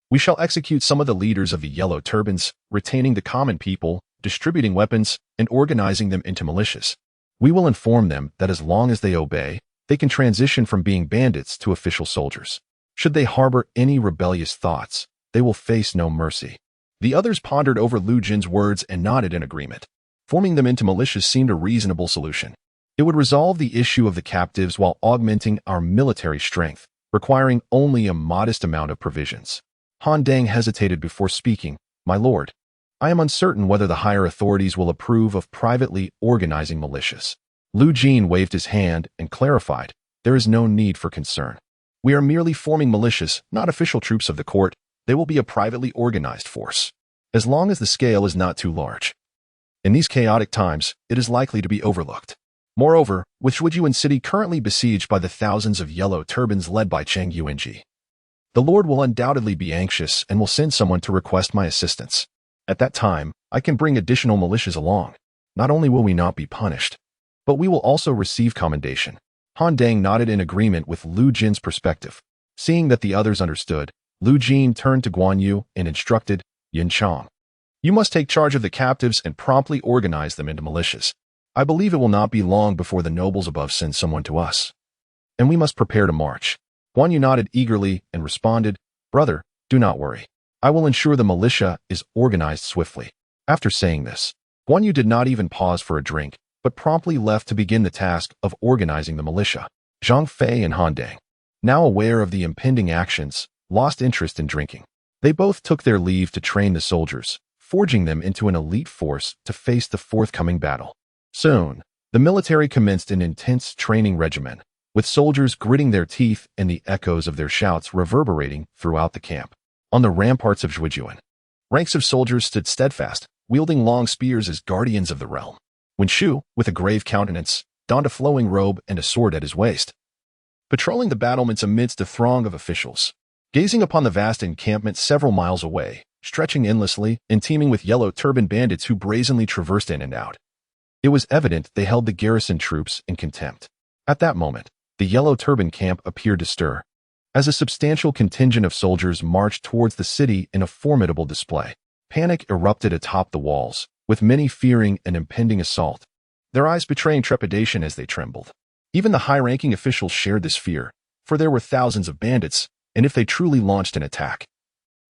We shall execute some of the leaders of the Yellow Turbans, retaining the common people, distributing weapons, and organizing them into militias. We will inform them that as long as they obey, they can transition from being bandits to official soldiers. Should they harbor any rebellious thoughts, they will face no mercy. The others pondered over Lu Jin's words and nodded in agreement. Forming them into militias seemed a reasonable solution. It would resolve the issue of the captives while augmenting our military strength, requiring only a modest amount of provisions. Han Dang hesitated before speaking. My lord, I am uncertain whether the higher authorities will approve of privately organizing militias. Lu Jin waved his hand and clarified, there is no need for concern. We are merely forming militias, not official troops of the court. They will be a privately organized force, as long as the scale is not too large. In these chaotic times, it is likely to be overlooked. Moreover, with Zhujiuan City currently besieged by the thousands of yellow turbans led by Cheng Yuanji, the Lord will undoubtedly be anxious and will send someone to request my assistance. At that time, I can bring additional militias along. Not only will we not be punished, but we will also receive commendation. Han Dang nodded in agreement with Lu Jin's perspective. Seeing that the others understood, Lu Jin turned to Guan Yu and instructed, Yin Chang, you must take charge of the captives and promptly organize them into militias. I believe it will not be long before the nobles above send someone to us, and we must prepare to march. Guan Yu nodded eagerly and responded, brother, do not worry. I will ensure the militia is organized swiftly. After saying this, Guan Yu did not even pause for a drink, but promptly left to begin the task of organizing the militia. Zhang Fei and Han Dang, now aware of the impending actions, lost interest in drinking. They both took their leave to train the soldiers, forging them into an elite force to face the forthcoming battle. Soon, the military commenced an intense training regimen, with soldiers gritting their teeth and the echoes of their shouts reverberating throughout the camp. On the ramparts of Zhujiuan, ranks of soldiers stood steadfast, wielding long spears as guardians of the realm. Wen Shu, with a grave countenance, donned a flowing robe and a sword at his waist, patrolling the battlements amidst a throng of officials. Gazing upon the vast encampment several miles away, stretching endlessly and teeming with yellow turban bandits who brazenly traversed in and out, it was evident they held the garrison troops in contempt. At that moment, the yellow turban camp appeared to stir, as a substantial contingent of soldiers marched towards the city in a formidable display. Panic erupted atop the walls, with many fearing an impending assault, their eyes betraying trepidation as they trembled. Even the high-ranking officials shared this fear, for there were thousands of bandits, and if they truly launched an attack,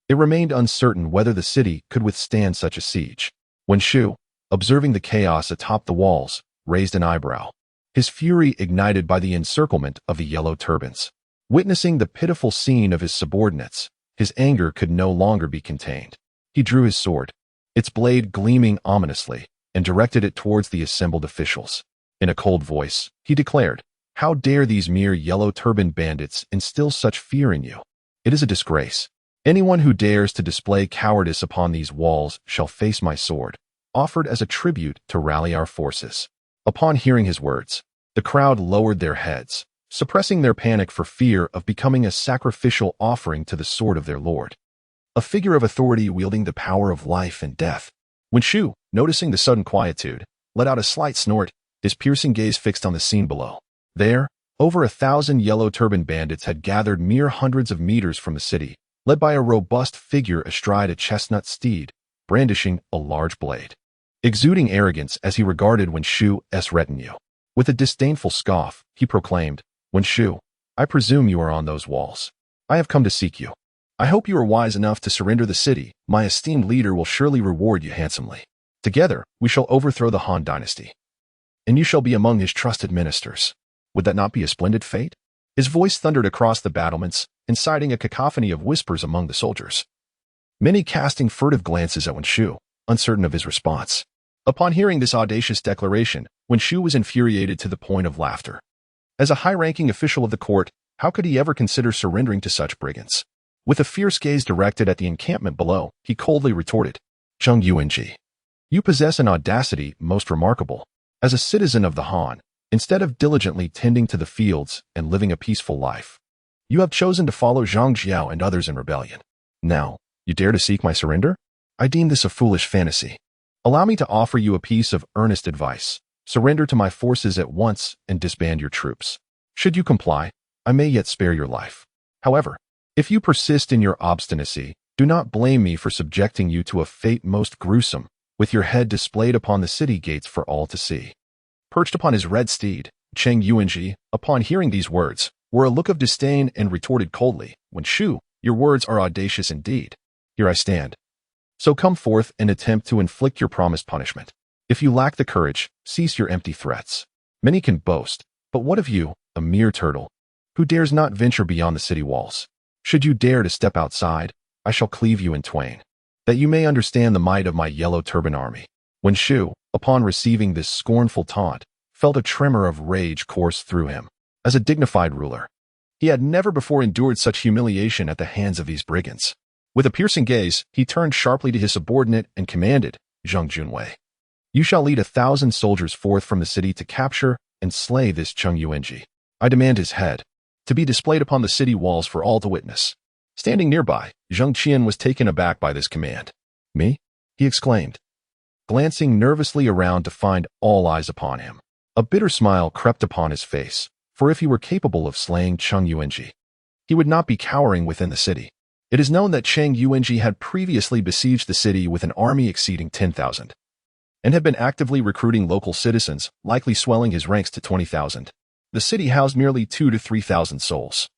it remained uncertain whether the city could withstand such a siege. Wen Shu, observing the chaos atop the walls, raised an eyebrow, his fury ignited by the encirclement of the yellow turbans. Witnessing the pitiful scene of his subordinates, his anger could no longer be contained. He drew his sword, its blade gleaming ominously, and directed it towards the assembled officials. In a cold voice, he declared, how dare these mere yellow turban bandits instill such fear in you? It is a disgrace. Anyone who dares to display cowardice upon these walls shall face my sword, offered as a tribute to rally our forces. Upon hearing his words, the crowd lowered their heads, suppressing their panic for fear of becoming a sacrificial offering to the sword of their lord, a figure of authority wielding the power of life and death. Wen Shu, noticing the sudden quietude, let out a slight snort, his piercing gaze fixed on the scene below. There, over 1,000 yellow turban bandits had gathered mere hundreds of meters from the city, led by a robust figure astride a chestnut steed, brandishing a large blade. Exuding arrogance as he regarded Wen Shu's retinue. With a disdainful scoff, he proclaimed, Wen Shu, I presume you are on those walls. I have come to seek you. I hope you are wise enough to surrender the city. My esteemed leader will surely reward you handsomely. Together, we shall overthrow the Han Dynasty, and you shall be among his trusted ministers. Would that not be a splendid fate? His voice thundered across the battlements, inciting a cacophony of whispers among the soldiers, many casting furtive glances at Wen Shu, uncertain of his response. Upon hearing this audacious declaration, Wen Shu was infuriated to the point of laughter. As a high-ranking official of the court, how could he ever consider surrendering to such brigands? With a fierce gaze directed at the encampment below, he coldly retorted, Cheng Yuanji, you possess an audacity most remarkable. As a citizen of the Han, instead of diligently tending to the fields and living a peaceful life, you have chosen to follow Zhang Jiao and others in rebellion. Now, you dare to seek my surrender? I deem this a foolish fantasy. Allow me to offer you a piece of earnest advice. Surrender to my forces at once and disband your troops. Should you comply, I may yet spare your life. However, if you persist in your obstinacy, do not blame me for subjecting you to a fate most gruesome, with your head displayed upon the city gates for all to see. Perched upon his red steed, Cheng Yuanji, upon hearing these words, wore a look of disdain and retorted coldly, "Wen Shu, your words are audacious indeed. Here I stand. So come forth and attempt to inflict your promised punishment. If you lack the courage, cease your empty threats. Many can boast, but what of you, a mere turtle, who dares not venture beyond the city walls? Should you dare to step outside, I shall cleave you in twain, that you may understand the might of my Yellow Turban army." Wen Shu, upon receiving this scornful taunt, felt a tremor of rage course through him. As a dignified ruler, he had never before endured such humiliation at the hands of these brigands. With a piercing gaze, he turned sharply to his subordinate and commanded, "Zhang Junwei, you shall lead 1,000 soldiers forth from the city to capture and slay this Cheng Yuanji. I demand his head, to be displayed upon the city walls for all to witness." Standing nearby, Zhang Qian was taken aback by this command. "Me?" he exclaimed, glancing nervously around to find all eyes upon him. A bitter smile crept upon his face, for if he were capable of slaying Cheng Yuanji, he would not be cowering within the city. It is known that Cheng Yuanji had previously besieged the city with an army exceeding 10,000, and had been actively recruiting local citizens, likely swelling his ranks to 20,000. The city housed merely 2,000 to 3,000 souls.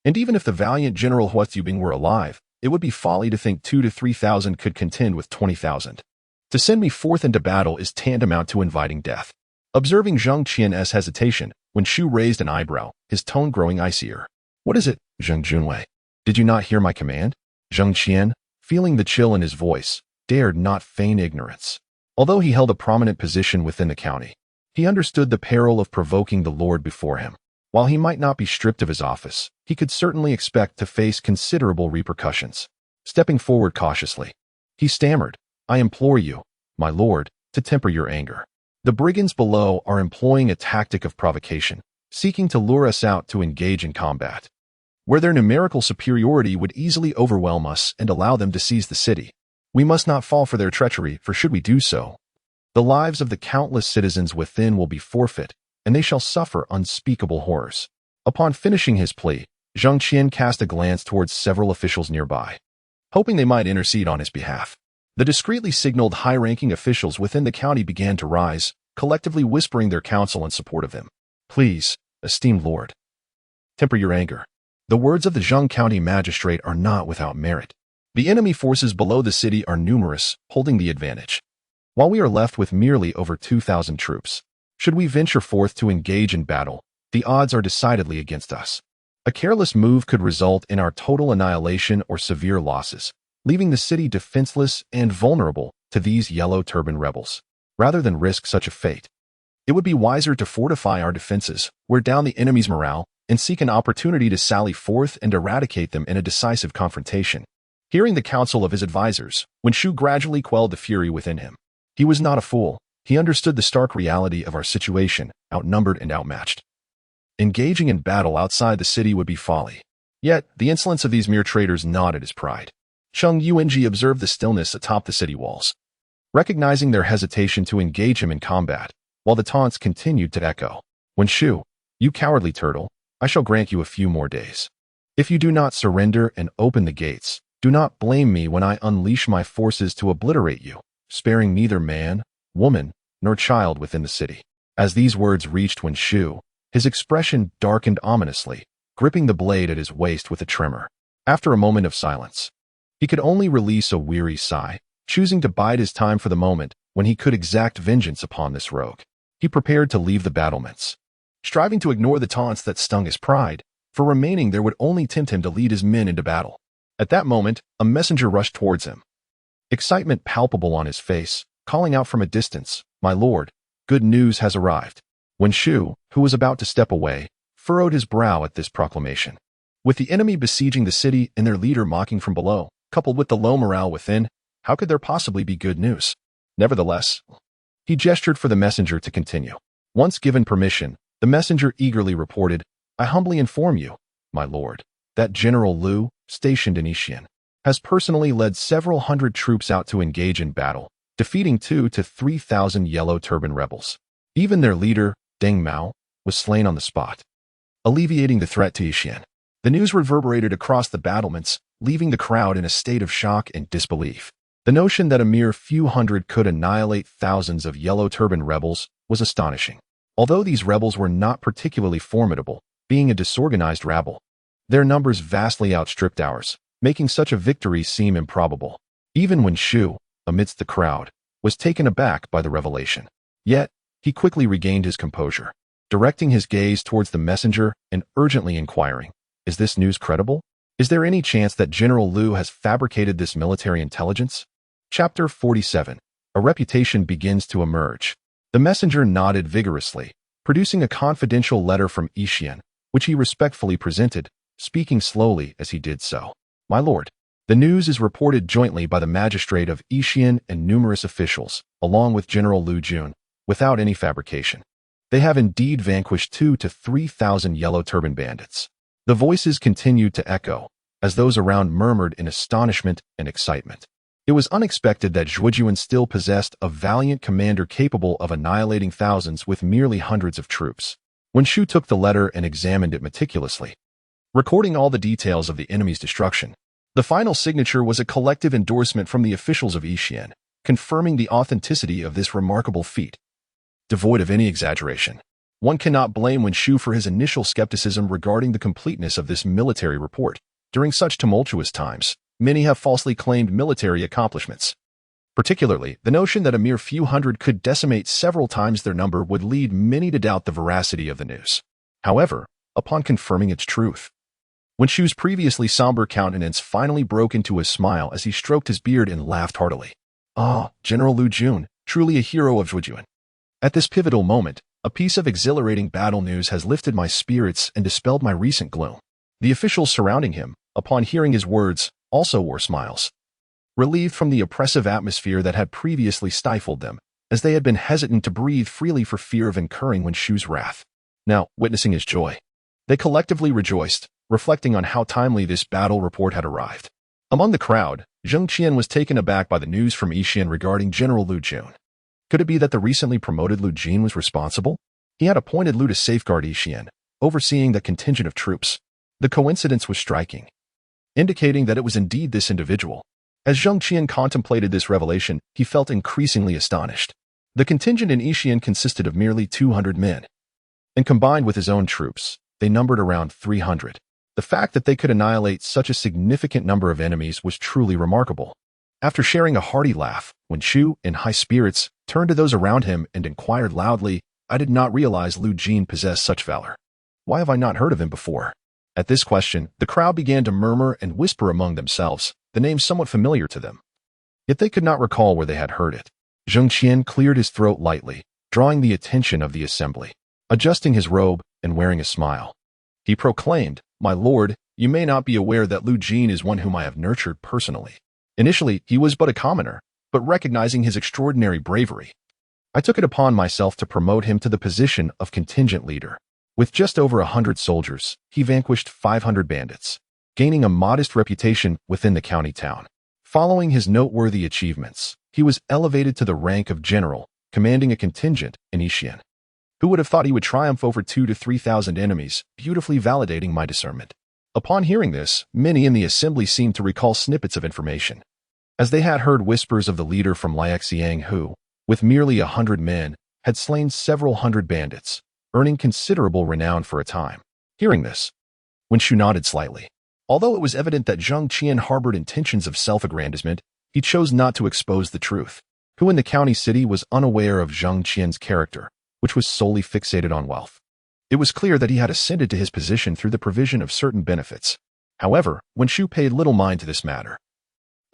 And even if the valiant General Hua Thubing were alive, it would be folly to think 2,000 to 3,000 could contend with 20,000. To send me forth into battle is tantamount to inviting death. Observing Zhang Qian's hesitation, Wen Shu raised an eyebrow, his tone growing icier. "What is it, Zhang Junwei? Did you not hear my command?" Zhang Qian, feeling the chill in his voice, dared not feign ignorance. Although he held a prominent position within the county, he understood the peril of provoking the lord before him. While he might not be stripped of his office, he could certainly expect to face considerable repercussions. Stepping forward cautiously, he stammered, "I implore you, my lord, to temper your anger. The brigands below are employing a tactic of provocation, seeking to lure us out to engage in combat, where their numerical superiority would easily overwhelm us and allow them to seize the city. We must not fall for their treachery, for should we do so, the lives of the countless citizens within will be forfeit, and they shall suffer unspeakable horrors." Upon finishing his plea, Zhang Qian cast a glance towards several officials nearby, hoping they might intercede on his behalf. The discreetly signaled high-ranking officials within the county began to rise, collectively whispering their counsel in support of him. "Please, esteemed lord, temper your anger. The words of the Zhang County magistrate are not without merit. The enemy forces below the city are numerous, holding the advantage, while we are left with merely over 2,000 troops. Should we venture forth to engage in battle, the odds are decidedly against us. A careless move could result in our total annihilation or severe losses, leaving the city defenseless and vulnerable to these Yellow Turban rebels. Rather than risk such a fate, it would be wiser to fortify our defenses, wear down the enemy's morale, and seek an opportunity to sally forth and eradicate them in a decisive confrontation." Hearing the counsel of his advisors, Wen Shu gradually quelled the fury within him. He was not a fool. He understood the stark reality of our situation, outnumbered and outmatched. Engaging in battle outside the city would be folly. Yet, the insolence of these mere traitors gnawed at his pride. Cheng Yuanji observed the stillness atop the city walls, recognizing their hesitation to engage him in combat, while the taunts continued to echo. "Wen Shu, you cowardly turtle, I shall grant you a few more days. If you do not surrender and open the gates, do not blame me when I unleash my forces to obliterate you, sparing neither man, woman, nor child within the city." As these words reached Wen Shu, his expression darkened ominously, gripping the blade at his waist with a tremor. After a moment of silence, he could only release a weary sigh, choosing to bide his time for the moment when he could exact vengeance upon this rogue. He prepared to leave the battlements, striving to ignore the taunts that stung his pride, for remaining there would only tempt him to lead his men into battle. At that moment, a messenger rushed towards him, excitement palpable on his face, calling out from a distance, "My lord, good news has arrived." Wen Shu, who was about to step away, furrowed his brow at this proclamation. With the enemy besieging the city and their leader mocking from below, coupled with the low morale within, how could there possibly be good news? Nevertheless, he gestured for the messenger to continue. Once given permission, the messenger eagerly reported, "I humbly inform you, my lord, that General Liu, stationed in Yixian, has personally led several hundred troops out to engage in battle, defeating 2,000 to 3,000 Yellow Turban rebels. Even their leader, Deng Mao, was slain on the spot, alleviating the threat to Yixian." The news reverberated across the battlements, leaving the crowd in a state of shock and disbelief. The notion that a mere few hundred could annihilate thousands of Yellow Turban rebels was astonishing. Although these rebels were not particularly formidable, being a disorganized rabble. Their numbers vastly outstripped ours, making such a victory seem improbable. Even when Shu, amidst the crowd, was taken aback by the revelation. Yet, he quickly regained his composure, directing his gaze towards the messenger and urgently inquiring, "Is this news credible? Is there any chance that General Liu has fabricated this military intelligence?" Chapter 47. A reputation begins to emerge. The messenger nodded vigorously, producing a confidential letter from Yixian, which he respectfully presented, speaking slowly as he did so. "My lord, the news is reported jointly by the magistrate of Yixian and numerous officials, along with General Liu Jun, without any fabrication. They have indeed vanquished 2,000 to 3,000 Yellow Turban bandits." The voices continued to echo, as those around murmured in astonishment and excitement. It was unexpected that Zhuojuan still possessed a valiant commander capable of annihilating thousands with merely hundreds of troops. When Shu took the letter and examined it meticulously, recording all the details of the enemy's destruction, the final signature was a collective endorsement from the officials of Yixian, confirming the authenticity of this remarkable feat. Devoid of any exaggeration, one cannot blame Wen Shu for his initial skepticism regarding the completeness of this military report. During such tumultuous times, many have falsely claimed military accomplishments. Particularly, the notion that a mere few hundred could decimate several times their number would lead many to doubt the veracity of the news. However, upon confirming its truth, Wen Shu's previously somber countenance finally broke into a smile as he stroked his beard and laughed heartily. "Ah, General Liu Jun, truly a hero of Zhuojuan. At this pivotal moment, a piece of exhilarating battle news has lifted my spirits and dispelled my recent gloom." The officials surrounding him, upon hearing his words, also wore smiles, relieved from the oppressive atmosphere that had previously stifled them, as they had been hesitant to breathe freely for fear of incurring Wen Shu's wrath. Now, witnessing his joy, they collectively rejoiced, reflecting on how timely this battle report had arrived. Among the crowd, Zhang Qian was taken aback by the news from Yixian regarding General Liu Jun. Could it be that the recently promoted Liu Jin was responsible? He had appointed Liu to safeguard Yixian, overseeing the contingent of troops. The coincidence was striking, indicating that it was indeed this individual. As Zhang Qian contemplated this revelation, he felt increasingly astonished. The contingent in Yixian consisted of merely 200 men, and combined with his own troops, they numbered around 300. The fact that they could annihilate such a significant number of enemies was truly remarkable. After sharing a hearty laugh, Wen Shu, in high spirits, turned to those around him and inquired loudly, "I did not realize Liu Jin possessed such valor. Why have I not heard of him before?" At this question, the crowd began to murmur and whisper among themselves, the name somewhat familiar to them. Yet they could not recall where they had heard it. Zhang Qian cleared his throat lightly, drawing the attention of the assembly. Adjusting his robe and wearing a smile, he proclaimed, "My lord, you may not be aware that Liu Jin is one whom I have nurtured personally. Initially, he was but a commoner, but recognizing his extraordinary bravery, I took it upon myself to promote him to the position of contingent leader. With just over 100 soldiers, he vanquished 500 bandits, gaining a modest reputation within the county town. Following his noteworthy achievements, he was elevated to the rank of general, commanding a contingent in Yixian. Who would have thought he would triumph over 2,000 to 3,000 enemies, beautifully validating my discernment?" Upon hearing this, many in the assembly seemed to recall snippets of information, as they had heard whispers of the leader from Liaxiang who, with merely 100 men, had slain several hundred bandits, earning considerable renown for a time. Hearing this, Wen Shu nodded slightly. Although it was evident that Zhang Qian harbored intentions of self-aggrandizement, he chose not to expose the truth. Who in the county city was unaware of Zhang Qian's character, which was solely fixated on wealth? It was clear that he had ascended to his position through the provision of certain benefits. However, Wen Shu paid little mind to this matter.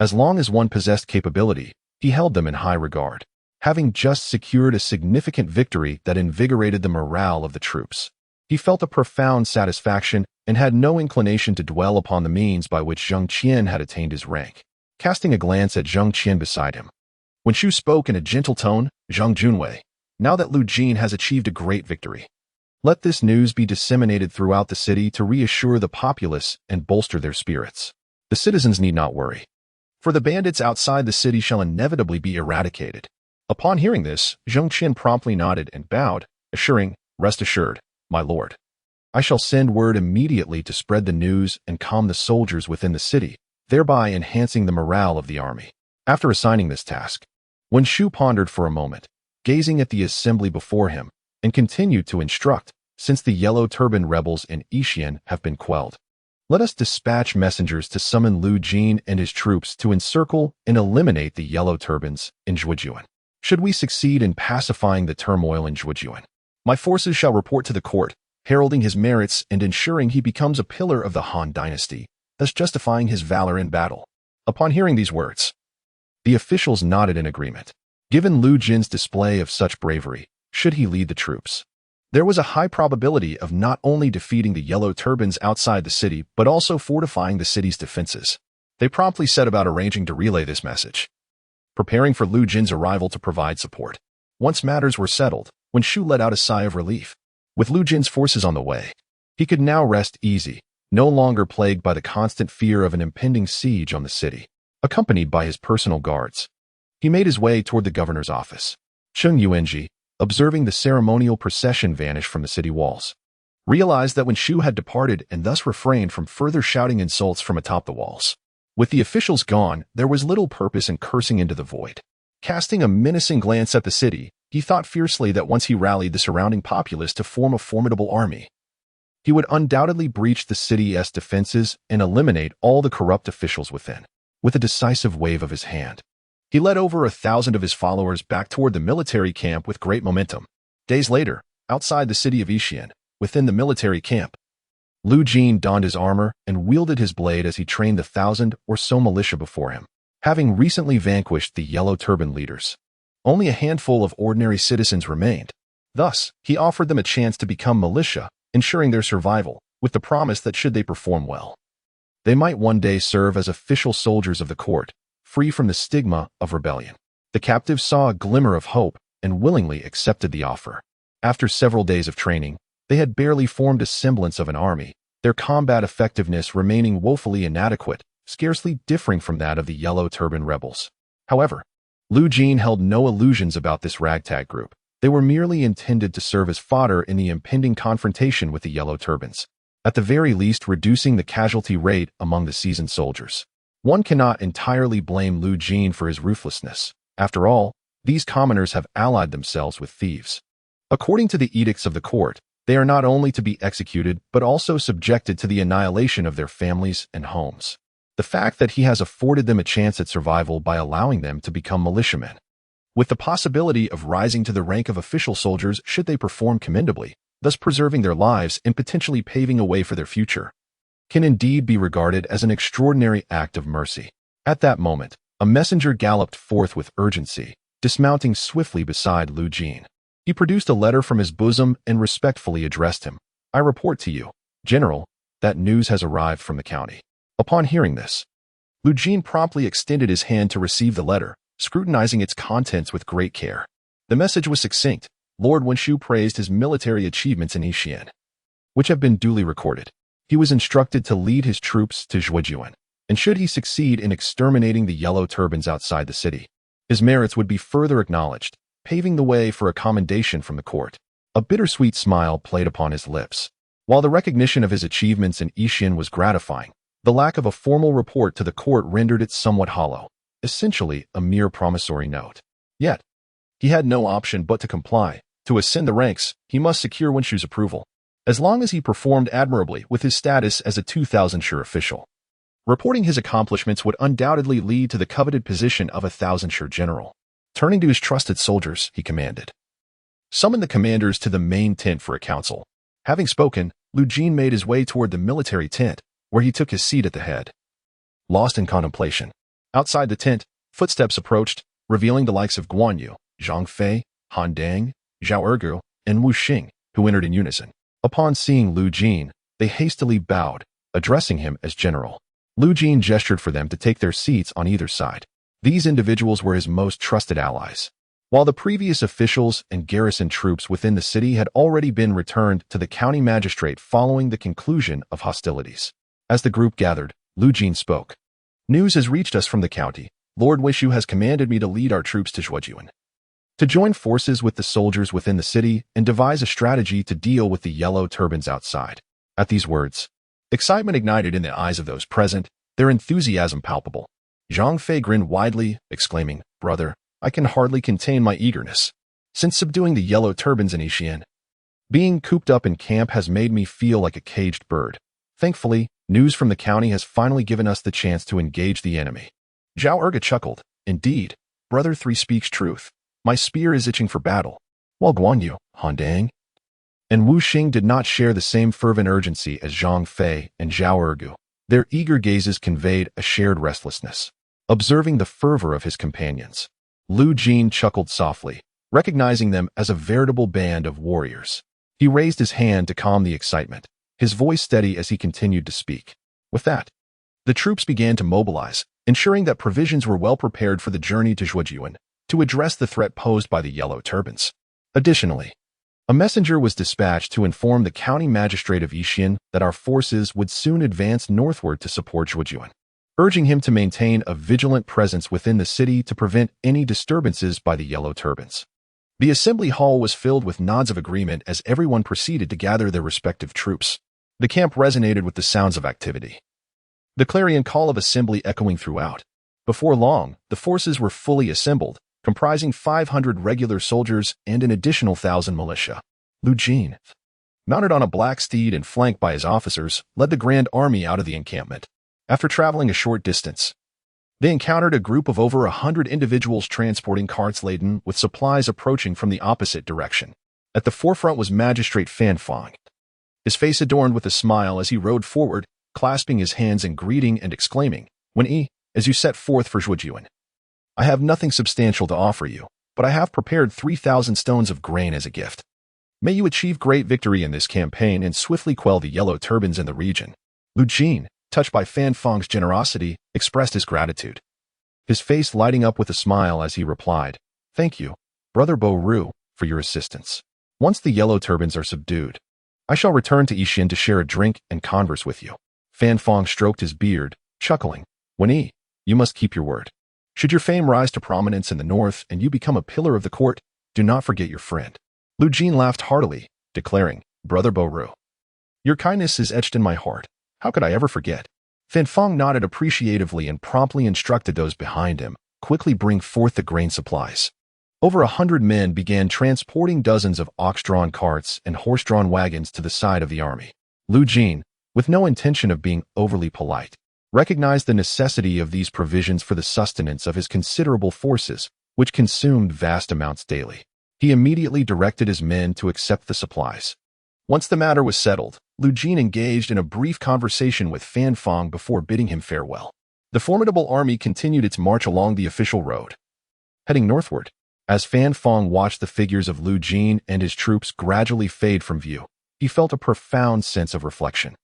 As long as one possessed capability, he held them in high regard, having just secured a significant victory that invigorated the morale of the troops. He felt a profound satisfaction and had no inclination to dwell upon the means by which Zhang Qian had attained his rank. Casting a glance at Zhang Qian beside him, Wen Shu spoke in a gentle tone, "Zhang Junwei, now that Liu Jin has achieved a great victory, let this news be disseminated throughout the city to reassure the populace and bolster their spirits. The citizens need not worry, for the bandits outside the city shall inevitably be eradicated." Upon hearing this, Zhang Qian promptly nodded and bowed, assuring, "Rest assured, my lord. I shall send word immediately to spread the news and calm the soldiers within the city, thereby enhancing the morale of the army." After assigning this task, Wen Shu pondered for a moment, gazing at the assembly before him, and continued to instruct, since the Yellow Turban rebels in Yixian have been quelled. Let us dispatch messengers to summon Lu Jin and his troops to encircle and eliminate the Yellow Turbans in Zhujiuan. Should we succeed in pacifying the turmoil in Zhujiuan, my forces shall report to the court, heralding his merits and ensuring he becomes a pillar of the Han Dynasty, thus justifying his valor in battle. Upon hearing these words, the officials nodded in agreement. Given Lu Jin's display of such bravery, should he lead the troops, there was a high probability of not only defeating the Yellow Turbans outside the city, but also fortifying the city's defenses. They promptly set about arranging to relay this message, preparing for Lu Jin's arrival to provide support. Once matters were settled, Wen Shu let out a sigh of relief. With Lu Jin's forces on the way, he could now rest easy, no longer plagued by the constant fear of an impending siege on the city. Accompanied by his personal guards, he made his way toward the governor's office. Cheng Yuanji, observing the ceremonial procession vanish from the city walls, realized that Wen Shu had departed and thus refrained from further shouting insults from atop the walls. With the officials gone, there was little purpose in cursing into the void. Casting a menacing glance at the city, he thought fiercely that once he rallied the surrounding populace to form a formidable army, he would undoubtedly breach the city's defenses and eliminate all the corrupt officials within. With a decisive wave of his hand, he led over 1,000 of his followers back toward the military camp with great momentum. Days later, outside the city of Yixian, within the military camp, Lu Jin donned his armor and wielded his blade as he trained the 1,000 or so militia before him. Having recently vanquished the Yellow Turban leaders, only a handful of ordinary citizens remained. Thus, he offered them a chance to become militia, ensuring their survival, with the promise that should they perform well, they might one day serve as official soldiers of the court, free from the stigma of rebellion. The captives saw a glimmer of hope and willingly accepted the offer. After several days of training, they had barely formed a semblance of an army, their combat effectiveness remaining woefully inadequate, scarcely differing from that of the Yellow Turban rebels. However, Lu Jin held no illusions about this ragtag group. They were merely intended to serve as fodder in the impending confrontation with the Yellow Turbans, at the very least reducing the casualty rate among the seasoned soldiers. One cannot entirely blame Lu Jin for his ruthlessness. After all, these commoners have allied themselves with thieves. According to the edicts of the court, they are not only to be executed but also subjected to the annihilation of their families and homes. The fact that he has afforded them a chance at survival by allowing them to become militiamen, with the possibility of rising to the rank of official soldiers should they perform commendably, thus preserving their lives and potentially paving a way for their future, can indeed be regarded as an extraordinary act of mercy. At that moment, a messenger galloped forth with urgency, dismounting swiftly beside Lu Jin. He produced a letter from his bosom and respectfully addressed him. I report to you, General, that news has arrived from the county. Upon hearing this, Lu Jin promptly extended his hand to receive the letter, scrutinizing its contents with great care. The message was succinct. Lord Wen Shu praised his military achievements in Yixian, which have been duly recorded. He was instructed to lead his troops to Zhujiuan, and should he succeed in exterminating the Yellow Turbans outside the city, his merits would be further acknowledged, paving the way for a commendation from the court. A bittersweet smile played upon his lips. While the recognition of his achievements in Yixian was gratifying, the lack of a formal report to the court rendered it somewhat hollow, essentially a mere promissory note. Yet, he had no option but to comply. To ascend the ranks, he must secure Wen Shu's approval, as long as he performed admirably with his status as a 2,000-shire official. Reporting his accomplishments would undoubtedly lead to the coveted position of a 1,000-shire general. Turning to his trusted soldiers, he commanded, "Summon the commanders to the main tent for a council." Having spoken, Lu Jin made his way toward the military tent, where he took his seat at the head. Lost in contemplation, outside the tent, footsteps approached, revealing the likes of Guan Yu, Zhang Fei, Han Dang, Zhao Ergu, and Wu Xing, who entered in unison. Upon seeing Lu Jin, they hastily bowed, addressing him as general. Lu Jin gestured for them to take their seats on either side. These individuals were his most trusted allies. While the previous officials and garrison troops within the city had already been returned to the county magistrate following the conclusion of hostilities. As the group gathered, Lu Jin spoke. "News has reached us from the county. Lord Wen Shu has commanded me to lead our troops to Zhujiuan, to join forces with the soldiers within the city and devise a strategy to deal with the Yellow Turbans outside." At these words, excitement ignited in the eyes of those present, their enthusiasm palpable. Zhang Fei grinned widely, exclaiming, "Brother, I can hardly contain my eagerness. Since subduing the Yellow Turbans in Yixian, Being cooped up in camp has made me feel like a caged bird. Thankfully, news from the county has finally given us the chance to engage the enemy." Zhao Erga chuckled. "Indeed, Brother 3 speaks truth. My spear is itching for battle." While Guan Yu, Han Dang, and Wu Xing did not share the same fervent urgency as Zhang Fei and Zhao Ergu. Their eager gazes conveyed a shared restlessness. Observing the fervor of his companions, Lu Jin chuckled softly, recognizing them as a veritable band of warriors. He raised his hand to calm the excitement, his voice steady as he continued to speak. With that, the troops began to mobilize, ensuring that provisions were well prepared for the journey to Zhuojuan to address the threat posed by the Yellow Turbans. Additionally, a messenger was dispatched to inform the county magistrate of Yixian that our forces would soon advance northward to support Zhuojuan, urging him to maintain a vigilant presence within the city to prevent any disturbances by the Yellow Turbans. The assembly hall was filled with nods of agreement as everyone proceeded to gather their respective troops. The camp resonated with the sounds of activity, the clarion call of assembly echoing throughout. Before long, the forces were fully assembled, comprising 500 regular soldiers and an additional 1,000 militia. Lu Jin, mounted on a black steed and flanked by his officers, led the grand army out of the encampment. After traveling a short distance, they encountered a group of over 100 individuals transporting carts laden with supplies approaching from the opposite direction. At the forefront was Magistrate Fan Fang, his face adorned with a smile as he rode forward, clasping his hands in greeting and exclaiming, "Wen-yi, as you set forth for Zhuojuan, I have nothing substantial to offer you, but I have prepared 3,000 stones of grain as a gift. May you achieve great victory in this campaign and swiftly quell the Yellow Turbans in the region." Lu Jin, touched by Fan Fang's generosity, expressed his gratitude, his face lighting up with a smile as he replied, "Thank you, Brother Bo Ru, for your assistance. Once the Yellow Turbans are subdued, I shall return to Yixian to share a drink and converse with you." Fan Fang stroked his beard, chuckling, "Wen-yi, you must keep your word. Should your fame rise to prominence in the north and you become a pillar of the court, do not forget your friend." Lu Jin laughed heartily, declaring, "Brother Bo Ru, your kindness is etched in my heart. How could I ever forget?" Fan Fang nodded appreciatively and promptly instructed those behind him, quickly bring forth the grain supplies. Over 100 men began transporting dozens of ox-drawn carts and horse-drawn wagons to the side of the army. Lu Jin, with no intention of being overly polite, recognized the necessity of these provisions for the sustenance of his considerable forces, which consumed vast amounts daily. He immediately directed his men to accept the supplies. Once the matter was settled, Lu Jin engaged in a brief conversation with Fan Fang before bidding him farewell. The formidable army continued its march along the official road, heading northward. As Fan Fang watched the figures of Lu Jin and his troops gradually fade from view, he felt a profound sense of reflection.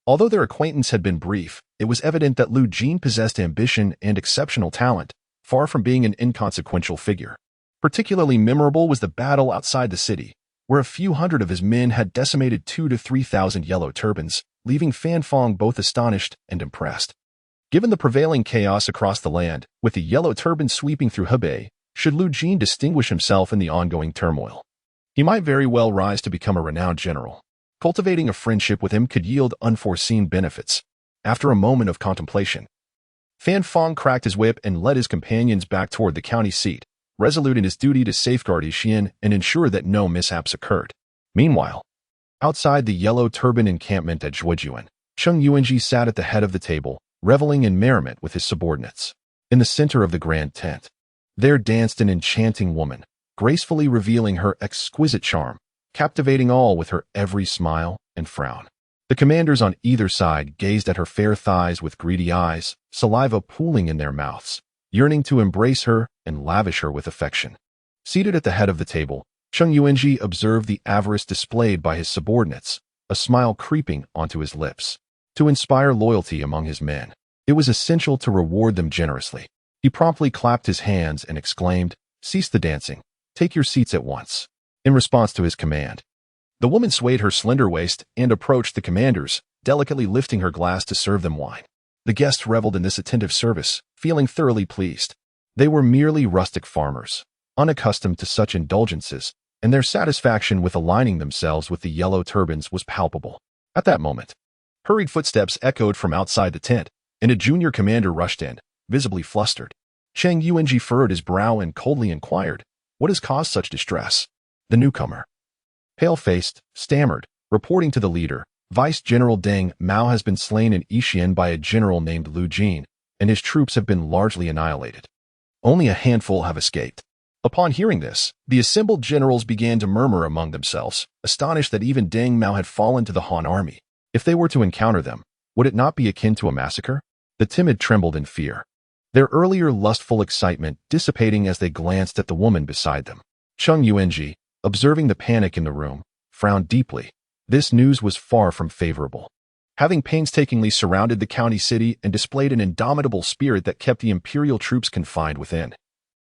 Although their acquaintance had been brief, it was evident that Lu Jin possessed ambition and exceptional talent, far from being an inconsequential figure. Particularly memorable was the battle outside the city, where a few hundred of his men had decimated 2,000 to 3,000 Yellow Turbans, leaving Fan Fang both astonished and impressed. Given the prevailing chaos across the land, with the Yellow Turbans sweeping through Hebei, should Lu Jin distinguish himself in the ongoing turmoil, he might very well rise to become a renowned general. Cultivating a friendship with him could yield unforeseen benefits. After a moment of contemplation, Fan Fang cracked his whip and led his companions back toward the county seat, resolute in his duty to safeguard Yixian and ensure that no mishaps occurred. Meanwhile, outside the Yellow Turban encampment at Zhuojuan, Cheng Yuanji sat at the head of the table, reveling in merriment with his subordinates. In the center of the grand tent, there danced an enchanting woman, gracefully revealing her exquisite charm, captivating all with her every smile and frown. The commanders on either side gazed at her fair thighs with greedy eyes, saliva pooling in their mouths, yearning to embrace her and lavish her with affection. Seated at the head of the table, Cheng Yuanji observed the avarice displayed by his subordinates, a smile creeping onto his lips. To inspire loyalty among his men, it was essential to reward them generously. He promptly clapped his hands and exclaimed, "Cease the dancing. Take your seats at once." In response to his command, the woman swayed her slender waist and approached the commanders, delicately lifting her glass to serve them wine. The guests reveled in this attentive service, feeling thoroughly pleased. They were merely rustic farmers, unaccustomed to such indulgences, and their satisfaction with aligning themselves with the Yellow Turbans was palpable. At that moment, hurried footsteps echoed from outside the tent, and a junior commander rushed in, visibly flustered. Cheng Yuanji furrowed his brow and coldly inquired, "What has caused such distress?" The newcomer, Pale-faced, stammered, reporting to the leader, Vice General Deng Mao has been slain in Yixian by a general named Lu Jin, and his troops have been largely annihilated. Only a handful have escaped. Upon hearing this, the assembled generals began to murmur among themselves, astonished that even Deng Mao had fallen to the Han army. If they were to encounter them, would it not be akin to a massacre? The timid trembled in fear, their earlier lustful excitement dissipating as they glanced at the woman beside them. Cheng Yuanji, observing the panic in the room, frowned deeply. This news was far from favorable. Having painstakingly surrounded the county city and displayed an indomitable spirit that kept the imperial troops confined within,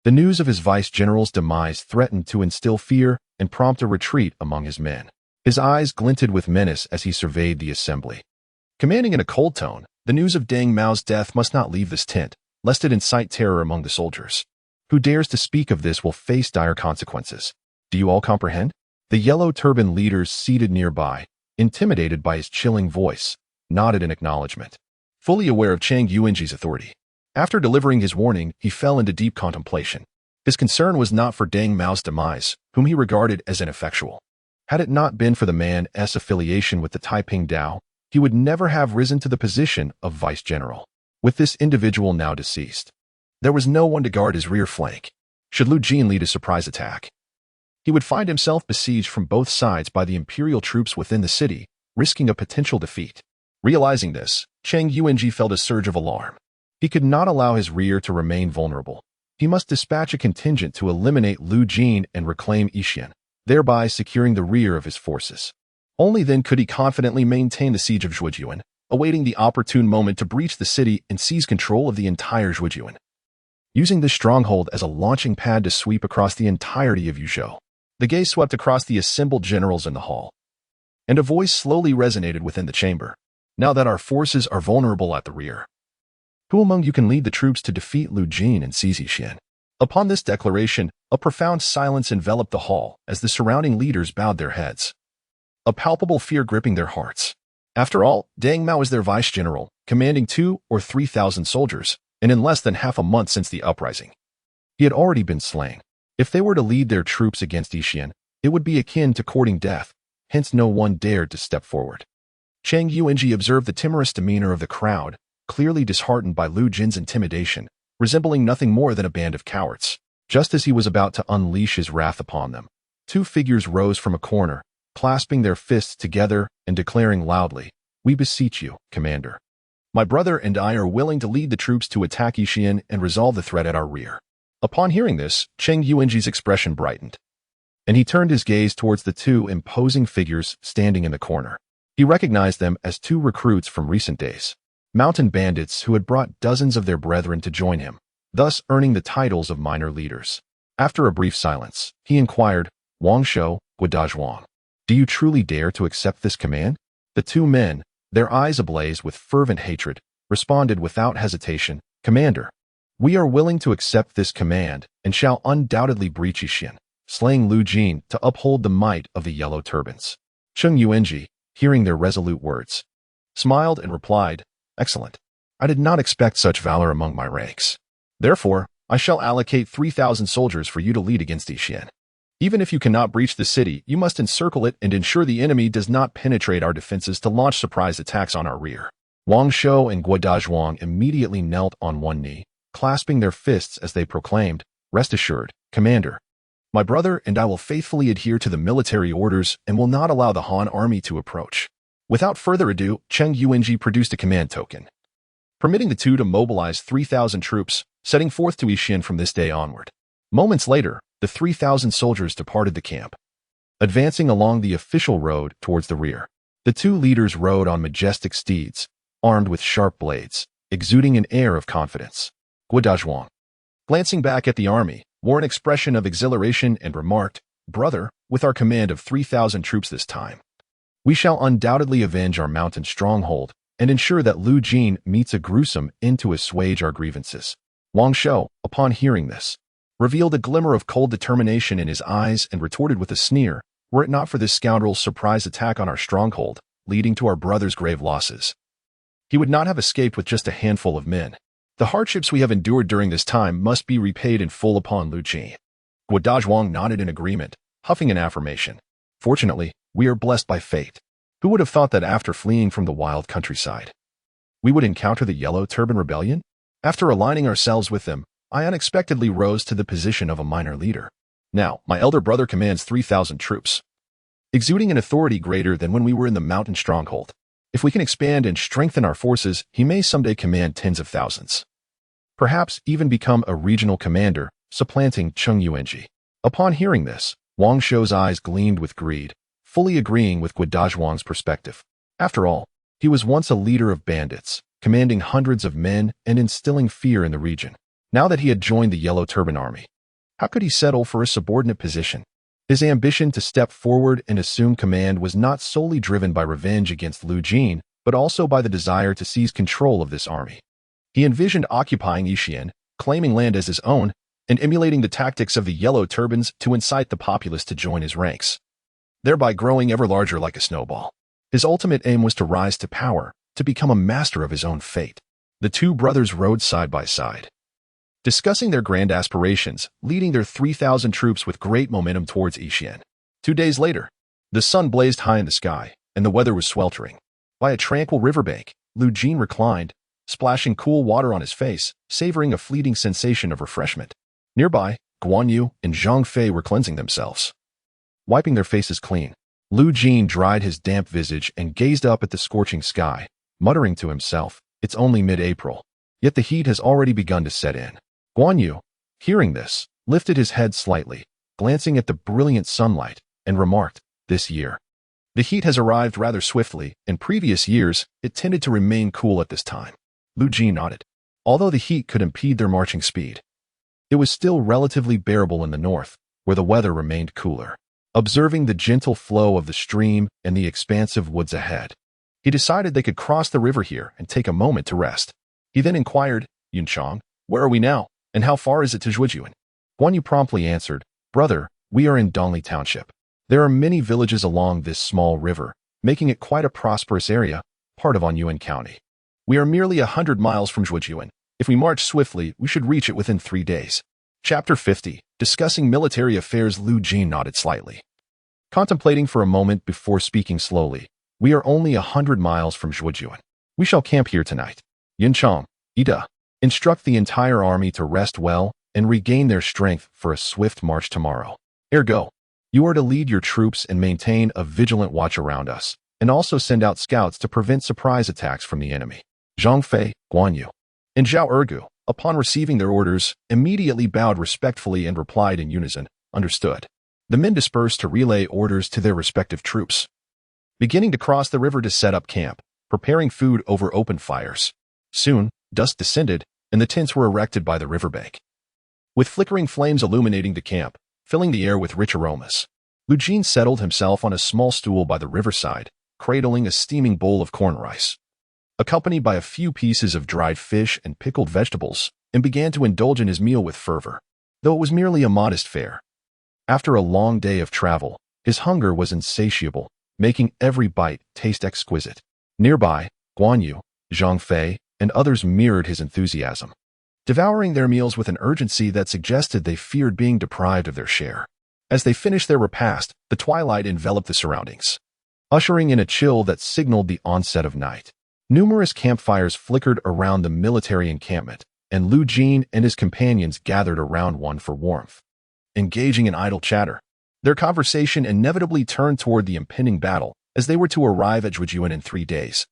the news of his vice-general's demise threatened to instill fear and prompt a retreat among his men. His eyes glinted with menace as he surveyed the assembly. Commanding in a cold tone, the news of Deng Mao's death must not leave this tent, lest it incite terror among the soldiers. Who dares to speak of this will face dire consequences. Do you all comprehend? The Yellow Turban leaders seated nearby, intimidated by his chilling voice, nodded in acknowledgement, fully aware of Cheng Yuanji's authority. After delivering his warning, he fell into deep contemplation. His concern was not for Deng Mao's demise, whom he regarded as ineffectual. Had it not been for the man's affiliation with the Taiping Dao, he would never have risen to the position of vice-general. With this individual now deceased, there was no one to guard his rear flank. Should Lu Jin lead a surprise attack, he would find himself besieged from both sides by the imperial troops within the city, risking a potential defeat. Realizing this, Cheng Yuanji felt a surge of alarm. He could not allow his rear to remain vulnerable. He must dispatch a contingent to eliminate Lu Jin and reclaim Yixian, thereby securing the rear of his forces. Only then could he confidently maintain the siege of Zhujiuan, awaiting the opportune moment to breach the city and seize control of the entire Zhujiuan, using this stronghold as a launching pad to sweep across the entirety of Yuzhou. The gaze swept across the assembled generals in the hall, and a voice slowly resonated within the chamber. Now that our forces are vulnerable at the rear, who among you can lead the troops to defeat Lu Jin and seize Yixian? Upon this declaration, a profound silence enveloped the hall as the surrounding leaders bowed their heads, a palpable fear gripping their hearts. After all, Deng Mao is their vice-general, commanding 2,000 or 3,000 soldiers, and in less than half a month since the uprising, he had already been slain. If they were to lead their troops against Yixian, it would be akin to courting death, hence no one dared to step forward. Cheng Yuanji observed the timorous demeanor of the crowd, clearly disheartened by Lu Jin's intimidation, resembling nothing more than a band of cowards. Just as he was about to unleash his wrath upon them, two figures rose from a corner, clasping their fists together and declaring loudly, "We beseech you, Commander. My brother and I are willing to lead the troops to attack Yixian and resolve the threat at our rear." Upon hearing this, Cheng Yuanji's expression brightened, and he turned his gaze towards the two imposing figures standing in the corner. He recognized them as two recruits from recent days, mountain bandits who had brought dozens of their brethren to join him, thus earning the titles of minor leaders. After a brief silence, he inquired, "Wang Shou, Guan, do you truly dare to accept this command?" The two men, their eyes ablaze with fervent hatred, responded without hesitation, "Commander, we are willing to accept this command and shall undoubtedly breach Yixian, slaying Lu Jin to uphold the might of the Yellow Turbans." Cheng Yuanji, hearing their resolute words, smiled and replied, "Excellent. I did not expect such valor among my ranks. Therefore, I shall allocate 3,000 soldiers for you to lead against Yixian. Even if you cannot breach the city, you must encircle it and ensure the enemy does not penetrate our defenses to launch surprise attacks on our rear." Wang Shou and Guan immediately knelt on one knee, clasping their fists as they proclaimed, "Rest assured, Commander. My brother and I will faithfully adhere to the military orders and will not allow the Han army to approach." Without further ado, Cheng Yuanji produced a command token, permitting the two to mobilize 3,000 troops, setting forth to Yixian from this day onward. Moments later, the 3,000 soldiers departed the camp, advancing along the official road towards the rear. The two leaders rode on majestic steeds, armed with sharp blades, exuding an air of confidence. Guan, glancing back at the army, wore an expression of exhilaration and remarked, "Brother, with our command of 3,000 troops this time, we shall undoubtedly avenge our mountain stronghold and ensure that Lu Jin meets a gruesome end to assuage our grievances." Wang Shou, upon hearing this, revealed a glimmer of cold determination in his eyes and retorted with a sneer, "Were it not for this scoundrel's surprise attack on our stronghold, leading to our brother's grave losses, he would not have escaped with just a handful of men. The hardships we have endured during this time must be repaid in full upon Lu Jin." Guan nodded in agreement, huffing an affirmation. Fortunately, we are blessed by fate. Who would have thought that after fleeing from the wild countryside, we would encounter the Yellow Turban Rebellion? After aligning ourselves with them, I unexpectedly rose to the position of a minor leader. Now, my elder brother commands 3,000 troops, exuding an authority greater than when we were in the mountain stronghold. If we can expand and strengthen our forces, he may someday command tens of thousands. Perhaps even become a regional commander, supplanting Cheng Yuanji. Upon hearing this, Wang Shou's eyes gleamed with greed, fully agreeing with Guadajwang's perspective. After all, he was once a leader of bandits, commanding hundreds of men and instilling fear in the region. Now that he had joined the Yellow Turban Army, how could he settle for a subordinate position? His ambition to step forward and assume command was not solely driven by revenge against Lu Jin, but also by the desire to seize control of this army. He envisioned occupying Yixian, claiming land as his own, and emulating the tactics of the Yellow Turbans to incite the populace to join his ranks, thereby growing ever larger like a snowball. His ultimate aim was to rise to power, to become a master of his own fate. The two brothers rode side by side, discussing their grand aspirations, leading their 3,000 troops with great momentum towards Yixian. 2 days later, the sun blazed high in the sky, and the weather was sweltering. By a tranquil riverbank, Lu Jin reclined, splashing cool water on his face, savoring a fleeting sensation of refreshment. Nearby, Guan Yu and Zhang Fei were cleansing themselves, wiping their faces clean. Lu Jin dried his damp visage and gazed up at the scorching sky, muttering to himself, "It's only mid-April, yet the heat has already begun to set in." Guan Yu, hearing this, lifted his head slightly, glancing at the brilliant sunlight, and remarked, "This year, the heat has arrived rather swiftly. In previous years, it tended to remain cool at this time." Lu Jin nodded. Although the heat could impede their marching speed, it was still relatively bearable in the north, where the weather remained cooler. Observing the gentle flow of the stream and the expansive woods ahead, he decided they could cross the river here and take a moment to rest. He then inquired, "Yunchang, where are we now, and how far is it to Zhujiuan?" Guan Yu promptly answered, "Brother, we are in Dongli Township. There are many villages along this small river, making it quite a prosperous area, part of Anyuan County. We are merely 100 miles from Zhujiuan. If we march swiftly, we should reach it within 3 days." Chapter 50. Discussing military affairs. Lu Jin nodded slightly, contemplating for a moment before speaking slowly. "We are only 100 miles from Zhujiuan. We shall camp here tonight. Yunchang, Ida, instruct the entire army to rest well and regain their strength for a swift march tomorrow. Ergo, you are to lead your troops and maintain a vigilant watch around us, and also send out scouts to prevent surprise attacks from the enemy." Zhang Fei, Guan Yu, and Zhao Ergu, upon receiving their orders, immediately bowed respectfully and replied in unison, "Understood." The men dispersed to relay orders to their respective troops, beginning to cross the river to set up camp, preparing food over open fires. Soon, dusk descended, and the tents were erected by the riverbank, with flickering flames illuminating the camp, filling the air with rich aromas. Lu Jin settled himself on a small stool by the riverside, cradling a steaming bowl of corn rice, accompanied by a few pieces of dried fish and pickled vegetables, and began to indulge in his meal with fervor, though it was merely a modest fare. After a long day of travel, his hunger was insatiable, making every bite taste exquisite. Nearby, Guan Yu, Zhang Fei, and others mirrored his enthusiasm, devouring their meals with an urgency that suggested they feared being deprived of their share. As they finished their repast, the twilight enveloped the surroundings, ushering in a chill that signaled the onset of night. Numerous campfires flickered around the military encampment, and Lu Jin and his companions gathered around one for warmth, engaging in idle chatter. Their conversation inevitably turned toward the impending battle, as they were to arrive at Zhujiuan in 3 days,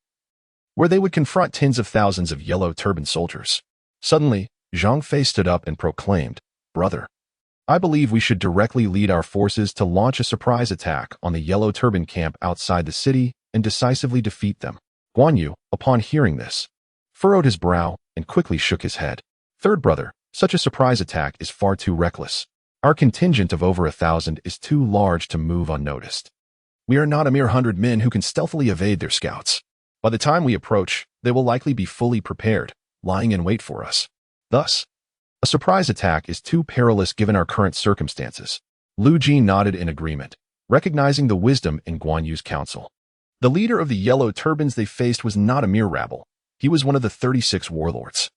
where they would confront tens of thousands of Yellow Turban soldiers. Suddenly, Zhang Fei stood up and proclaimed, "Brother, I believe we should directly lead our forces to launch a surprise attack on the Yellow Turban camp outside the city and decisively defeat them." Guan Yu, upon hearing this, furrowed his brow and quickly shook his head. "Third brother, such a surprise attack is far too reckless. Our contingent of over 1,000 is too large to move unnoticed. We are not a mere 100 men who can stealthily evade their scouts. By the time we approach, they will likely be fully prepared, lying in wait for us. Thus, a surprise attack is too perilous given our current circumstances." Lu Jin nodded in agreement, recognizing the wisdom in Guan Yu's counsel. The leader of the Yellow Turbans they faced was not a mere rabble. He was one of the 36 warlords,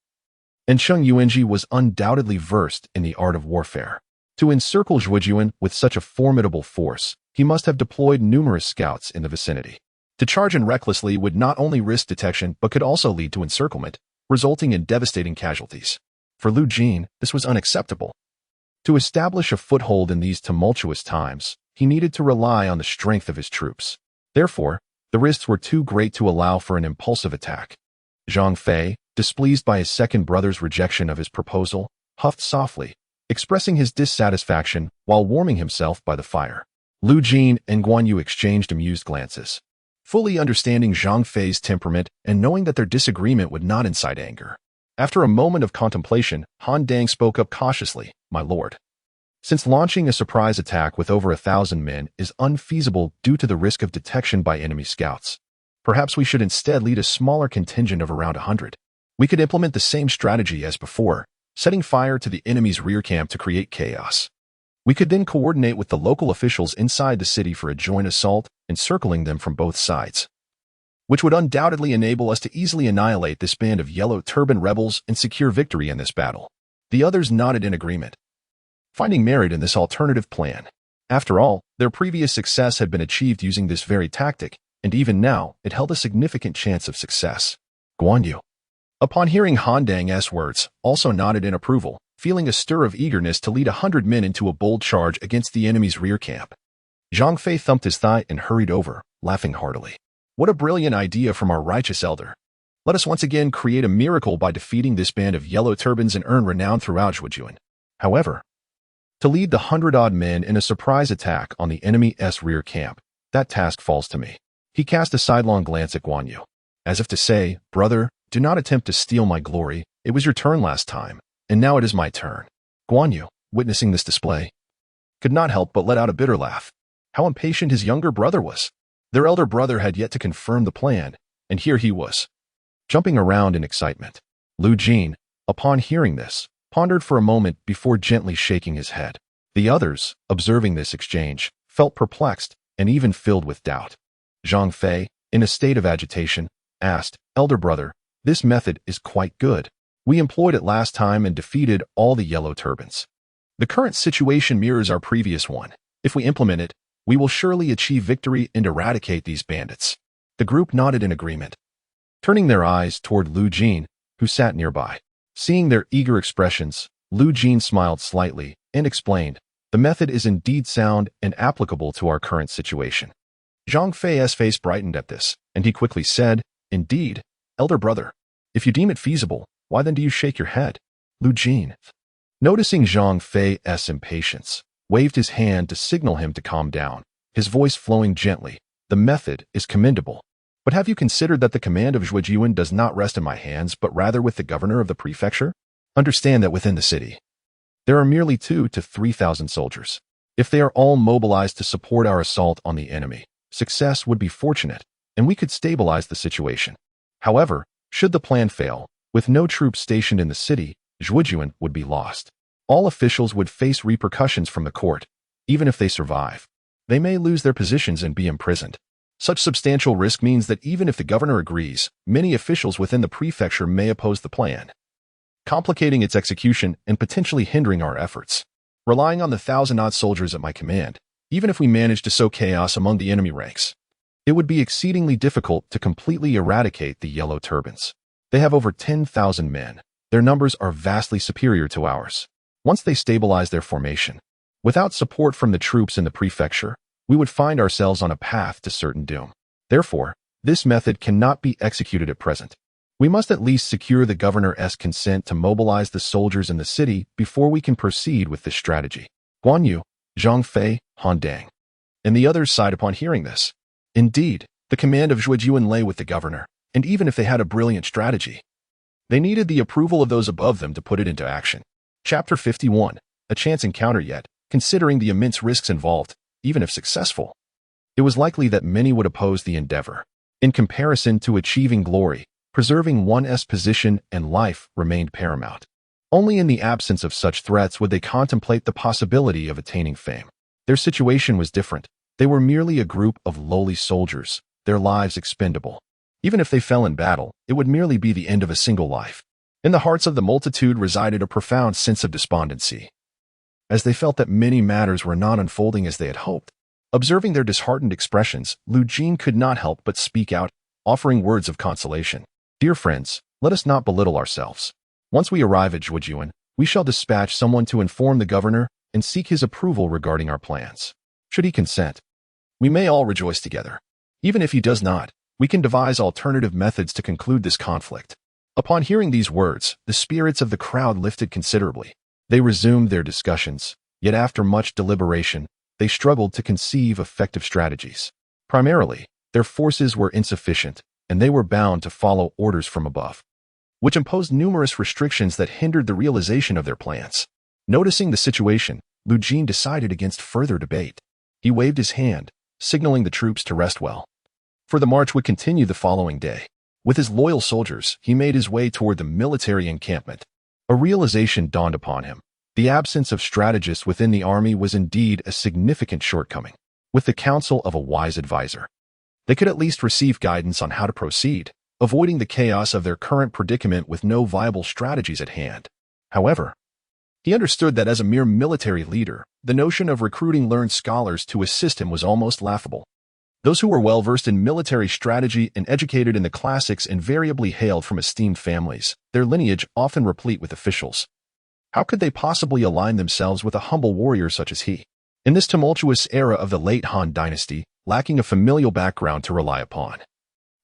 and Cheng Yuanji was undoubtedly versed in the art of warfare. To encircle Zhujiuan with such a formidable force, he must have deployed numerous scouts in the vicinity. To charge in recklessly would not only risk detection but could also lead to encirclement, resulting in devastating casualties. For Lu Jin, this was unacceptable. To establish a foothold in these tumultuous times, he needed to rely on the strength of his troops. Therefore, the risks were too great to allow for an impulsive attack. Zhang Fei, displeased by his second brother's rejection of his proposal, huffed softly, expressing his dissatisfaction while warming himself by the fire. Lu Jin and Guan Yu exchanged amused glances. Fully understanding Zhang Fei's temperament and knowing that their disagreement would not incite anger. After a moment of contemplation, Han Dang spoke up cautiously, "My lord. Since launching a surprise attack with over 1,000 men is unfeasible due to the risk of detection by enemy scouts, perhaps we should instead lead a smaller contingent of around 100. We could implement the same strategy as before, setting fire to the enemy's rear camp to create chaos. We could then coordinate with the local officials inside the city for a joint assault, encircling them from both sides, which would undoubtedly enable us to easily annihilate this band of Yellow Turban rebels and secure victory in this battle." The others nodded in agreement, finding merit in this alternative plan. After all, their previous success had been achieved using this very tactic, and even now, it held a significant chance of success. Guan Yu, upon hearing Han Dang's words, also nodded in approval, feeling a stir of eagerness to lead 100 men into a bold charge against the enemy's rear camp. Zhang Fei thumped his thigh and hurried over, laughing heartily. "What a brilliant idea from our righteous elder. Let us once again create a miracle by defeating this band of yellow turbans and earn renown throughout Zhujian." However, to lead the 100-odd men in a surprise attack on the enemy's rear camp, that task falls to me. He cast a sidelong glance at Guan Yu, as if to say, "Brother, do not attempt to steal my glory. It was your turn last time, and now it is my turn." Guan Yu, witnessing this display, could not help but let out a bitter laugh. How impatient his younger brother was. Their elder brother had yet to confirm the plan, and here he was, jumping around in excitement. Lu Jin, upon hearing this, pondered for a moment before gently shaking his head. The others, observing this exchange, felt perplexed and even filled with doubt. Zhang Fei, in a state of agitation, asked, "Elder brother, this method is quite good. We employed it last time and defeated all the yellow turbans. The current situation mirrors our previous one. If we implement it, we will surely achieve victory and eradicate these bandits." The group nodded in agreement, turning their eyes toward Lu Jin, who sat nearby. Seeing their eager expressions, Lu Jin smiled slightly and explained, "The method is indeed sound and applicable to our current situation." Zhang Fei's face brightened at this, and he quickly said, "Indeed, elder brother. If you deem it feasible, why then do you shake your head?" Lu Jin, noticing Zhang Fei's impatience, waved his hand to signal him to calm down, his voice flowing gently. "The method is commendable. But have you considered that the command of Zhujian does not rest in my hands, but rather with the governor of the prefecture? Understand that within the city, there are merely 2,000 to 3,000 soldiers. If they are all mobilized to support our assault on the enemy, success would be fortunate, and we could stabilize the situation. However, should the plan fail, with no troops stationed in the city, Zhujian would be lost. All officials would face repercussions from the court. Even if they survive, they may lose their positions and be imprisoned. Such substantial risk means that even if the governor agrees, many officials within the prefecture may oppose the plan, complicating its execution and potentially hindering our efforts. Relying on the 1,000-odd soldiers at my command, even if we manage to sow chaos among the enemy ranks, it would be exceedingly difficult to completely eradicate the yellow turbans. They have over 10,000 men. Their numbers are vastly superior to ours. Once they stabilize their formation, without support from the troops in the prefecture, we would find ourselves on a path to certain doom. Therefore, this method cannot be executed at present. We must at least secure the governor's consent to mobilize the soldiers in the city before we can proceed with this strategy." Guan Yu, Zhang Fei, Han Dang, and the others sighed upon hearing this. Indeed, the command of Zhujian lay with the governor, and even if they had a brilliant strategy, they needed the approval of those above them to put it into action. Chapter 51, a chance encounter yet, considering the immense risks involved, even if successful, it was likely that many would oppose the endeavor. In comparison to achieving glory, preserving one's position and life remained paramount. Only in the absence of such threats would they contemplate the possibility of attaining fame. Their situation was different. They were merely a group of lowly soldiers, their lives expendable. Even if they fell in battle, it would merely be the end of a single life. In the hearts of the multitude resided a profound sense of despondency, as they felt that many matters were not unfolding as they had hoped. Observing their disheartened expressions, Lu Jin could not help but speak out, offering words of consolation. Dear friends, let us not belittle ourselves. Once we arrive at Zhujian, we shall dispatch someone to inform the governor and seek his approval regarding our plans. Should he consent, we may all rejoice together. Even if he does not, we can devise alternative methods to conclude this conflict. Upon hearing these words, the spirits of the crowd lifted considerably. They resumed their discussions, yet after much deliberation, they struggled to conceive effective strategies. Primarily, their forces were insufficient, and they were bound to follow orders from above, which imposed numerous restrictions that hindered the realization of their plans. Noticing the situation, Lu Jin decided against further debate. He waved his hand, signaling the troops to rest well. For the march would continue the following day. With his loyal soldiers, he made his way toward the military encampment. A realization dawned upon him. The absence of strategists within the army was indeed a significant shortcoming. With the counsel of a wise advisor, they could at least receive guidance on how to proceed, avoiding the chaos of their current predicament with no viable strategies at hand. However, he understood that as a mere military leader, the notion of recruiting learned scholars to assist him was almost laughable. Those who were well-versed in military strategy and educated in the classics invariably hailed from esteemed families, their lineage often replete with officials. How could they possibly align themselves with a humble warrior such as he? In this tumultuous era of the late Han Dynasty, lacking a familial background to rely upon,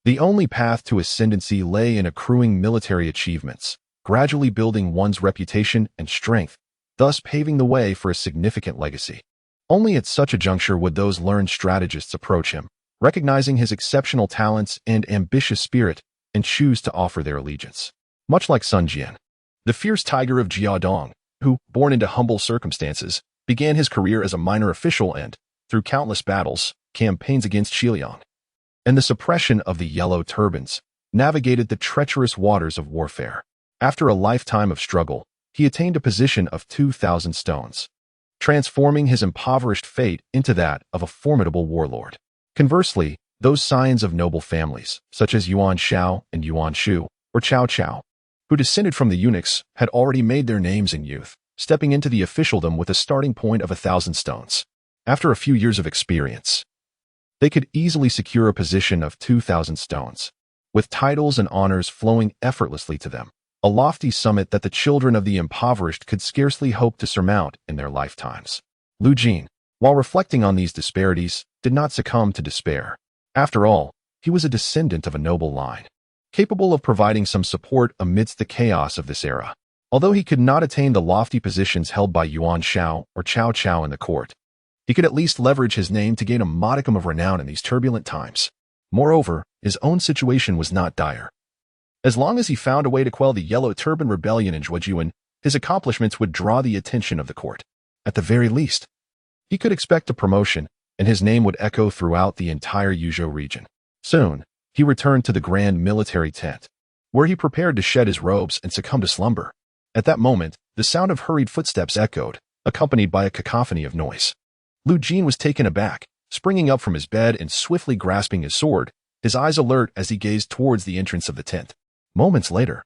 the only path to ascendancy lay in accruing military achievements, gradually building one's reputation and strength, thus paving the way for a significant legacy. Only at such a juncture would those learned strategists approach him, recognizing his exceptional talents and ambitious spirit, and choose to offer their allegiance. Much like Sun Jian, the fierce tiger of Jiadong, who, born into humble circumstances, began his career as a minor official and, through countless battles, campaigns against Xiliang, and the suppression of the Yellow Turbans, navigated the treacherous waters of warfare. After a lifetime of struggle, he attained a position of 2,000 stones, transforming his impoverished fate into that of a formidable warlord. Conversely, those scions of noble families, such as Yuan Shao and Yuan Shu, or Cao Cao, who descended from the eunuchs, had already made their names in youth, stepping into the officialdom with a starting point of 1,000 stones. After a few years of experience, they could easily secure a position of 2,000 stones, with titles and honors flowing effortlessly to them, a lofty summit that the children of the impoverished could scarcely hope to surmount in their lifetimes. Lu Jin, while reflecting on these disparities, did not succumb to despair. After all, he was a descendant of a noble line, capable of providing some support amidst the chaos of this era. Although he could not attain the lofty positions held by Yuan Shao or Cao Cao in the court, he could at least leverage his name to gain a modicum of renown in these turbulent times. Moreover, his own situation was not dire. As long as he found a way to quell the Yellow Turban Rebellion in Zhujian, his accomplishments would draw the attention of the court. At the very least, he could expect a promotion, and his name would echo throughout the entire Yuzhou region. Soon, he returned to the grand military tent, where he prepared to shed his robes and succumb to slumber. At that moment, the sound of hurried footsteps echoed, accompanied by a cacophony of noise. Lu Jin was taken aback, springing up from his bed and swiftly grasping his sword, his eyes alert as he gazed towards the entrance of the tent. Moments later,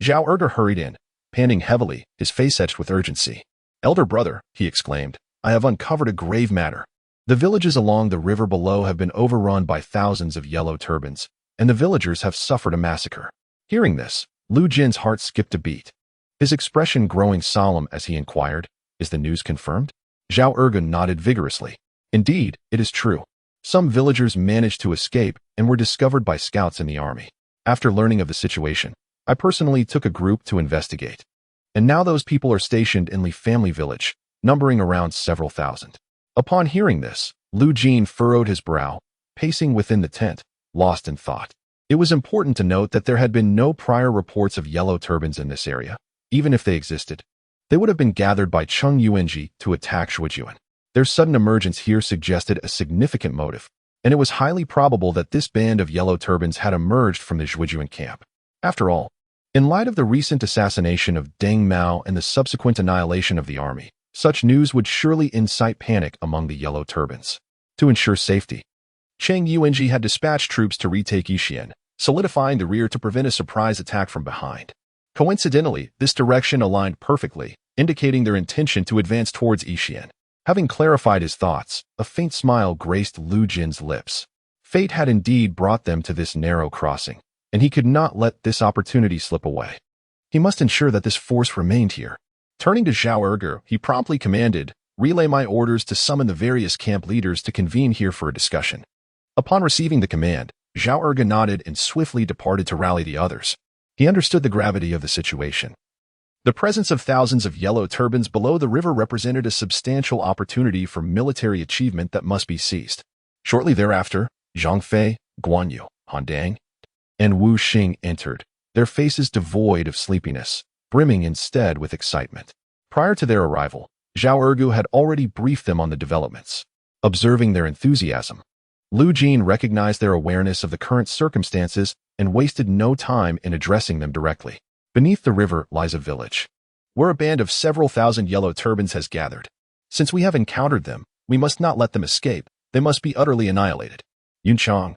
Zhao Erge hurried in, panting heavily, his face etched with urgency. "Elder brother," he exclaimed, "I have uncovered a grave matter. The villages along the river below have been overrun by thousands of yellow turbans, and the villagers have suffered a massacre." Hearing this, Lu Jin's heart skipped a beat, his expression growing solemn as he inquired, "Is the news confirmed?" Zhao Erge nodded vigorously. "Indeed, it is true. Some villagers managed to escape and were discovered by scouts in the army. After learning of the situation, I personally took a group to investigate. And now those people are stationed in Li Family Village, numbering around several thousand." Upon hearing this, Lu Jin furrowed his brow, pacing within the tent, lost in thought. It was important to note that there had been no prior reports of yellow turbans in this area. Even if they existed, they would have been gathered by Cheng Yuanji to attack Zhujian. Their sudden emergence here suggested a significant motive, and it was highly probable that this band of yellow turbans had emerged from the Zhujian camp. After all, in light of the recent assassination of Deng Mao and the subsequent annihilation of the army, such news would surely incite panic among the yellow turbans. To ensure safety, Cheng Yuanji had dispatched troops to retake Yixian, solidifying the rear to prevent a surprise attack from behind. Coincidentally, this direction aligned perfectly, indicating their intention to advance towards Yixian. Having clarified his thoughts, a faint smile graced Lu Jin's lips. Fate had indeed brought them to this narrow crossing, and he could not let this opportunity slip away. He must ensure that this force remained here. Turning to Zhao Ergu, he promptly commanded, "Relay my orders to summon the various camp leaders to convene here for a discussion." Upon receiving the command, Zhao Ergu nodded and swiftly departed to rally the others. He understood the gravity of the situation. The presence of thousands of yellow turbans below the river represented a substantial opportunity for military achievement that must be seized. Shortly thereafter, Zhang Fei, Guan Yu, Han Dang, and Wu Xing entered, their faces devoid of sleepiness, brimming instead with excitement. Prior to their arrival, Zhao Ergu had already briefed them on the developments. Observing their enthusiasm, Lu Jin recognized their awareness of the current circumstances and wasted no time in addressing them directly. Beneath the river lies a village, where a band of several thousand yellow turbans has gathered. Since we have encountered them, we must not let them escape. They must be utterly annihilated. Yun Chang,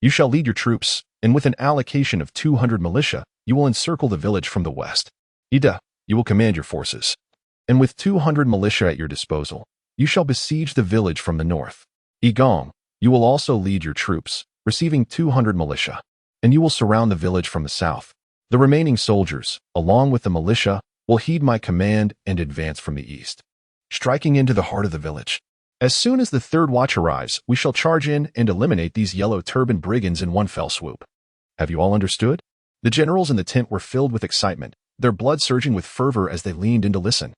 you shall lead your troops, and with an allocation of 200 militia, you will encircle the village from the west. Ida, you will command your forces, and with 200 militia at your disposal, you shall besiege the village from the north. Igong, you will also lead your troops, receiving 200 militia, and you will surround the village from the south. The remaining soldiers, along with the militia, will heed my command and advance from the east, striking into the heart of the village. As soon as the third watch arrives, we shall charge in and eliminate these yellow turban brigands in one fell swoop. Have you all understood? The generals in the tent were filled with excitement, their blood surging with fervor as they leaned in to listen.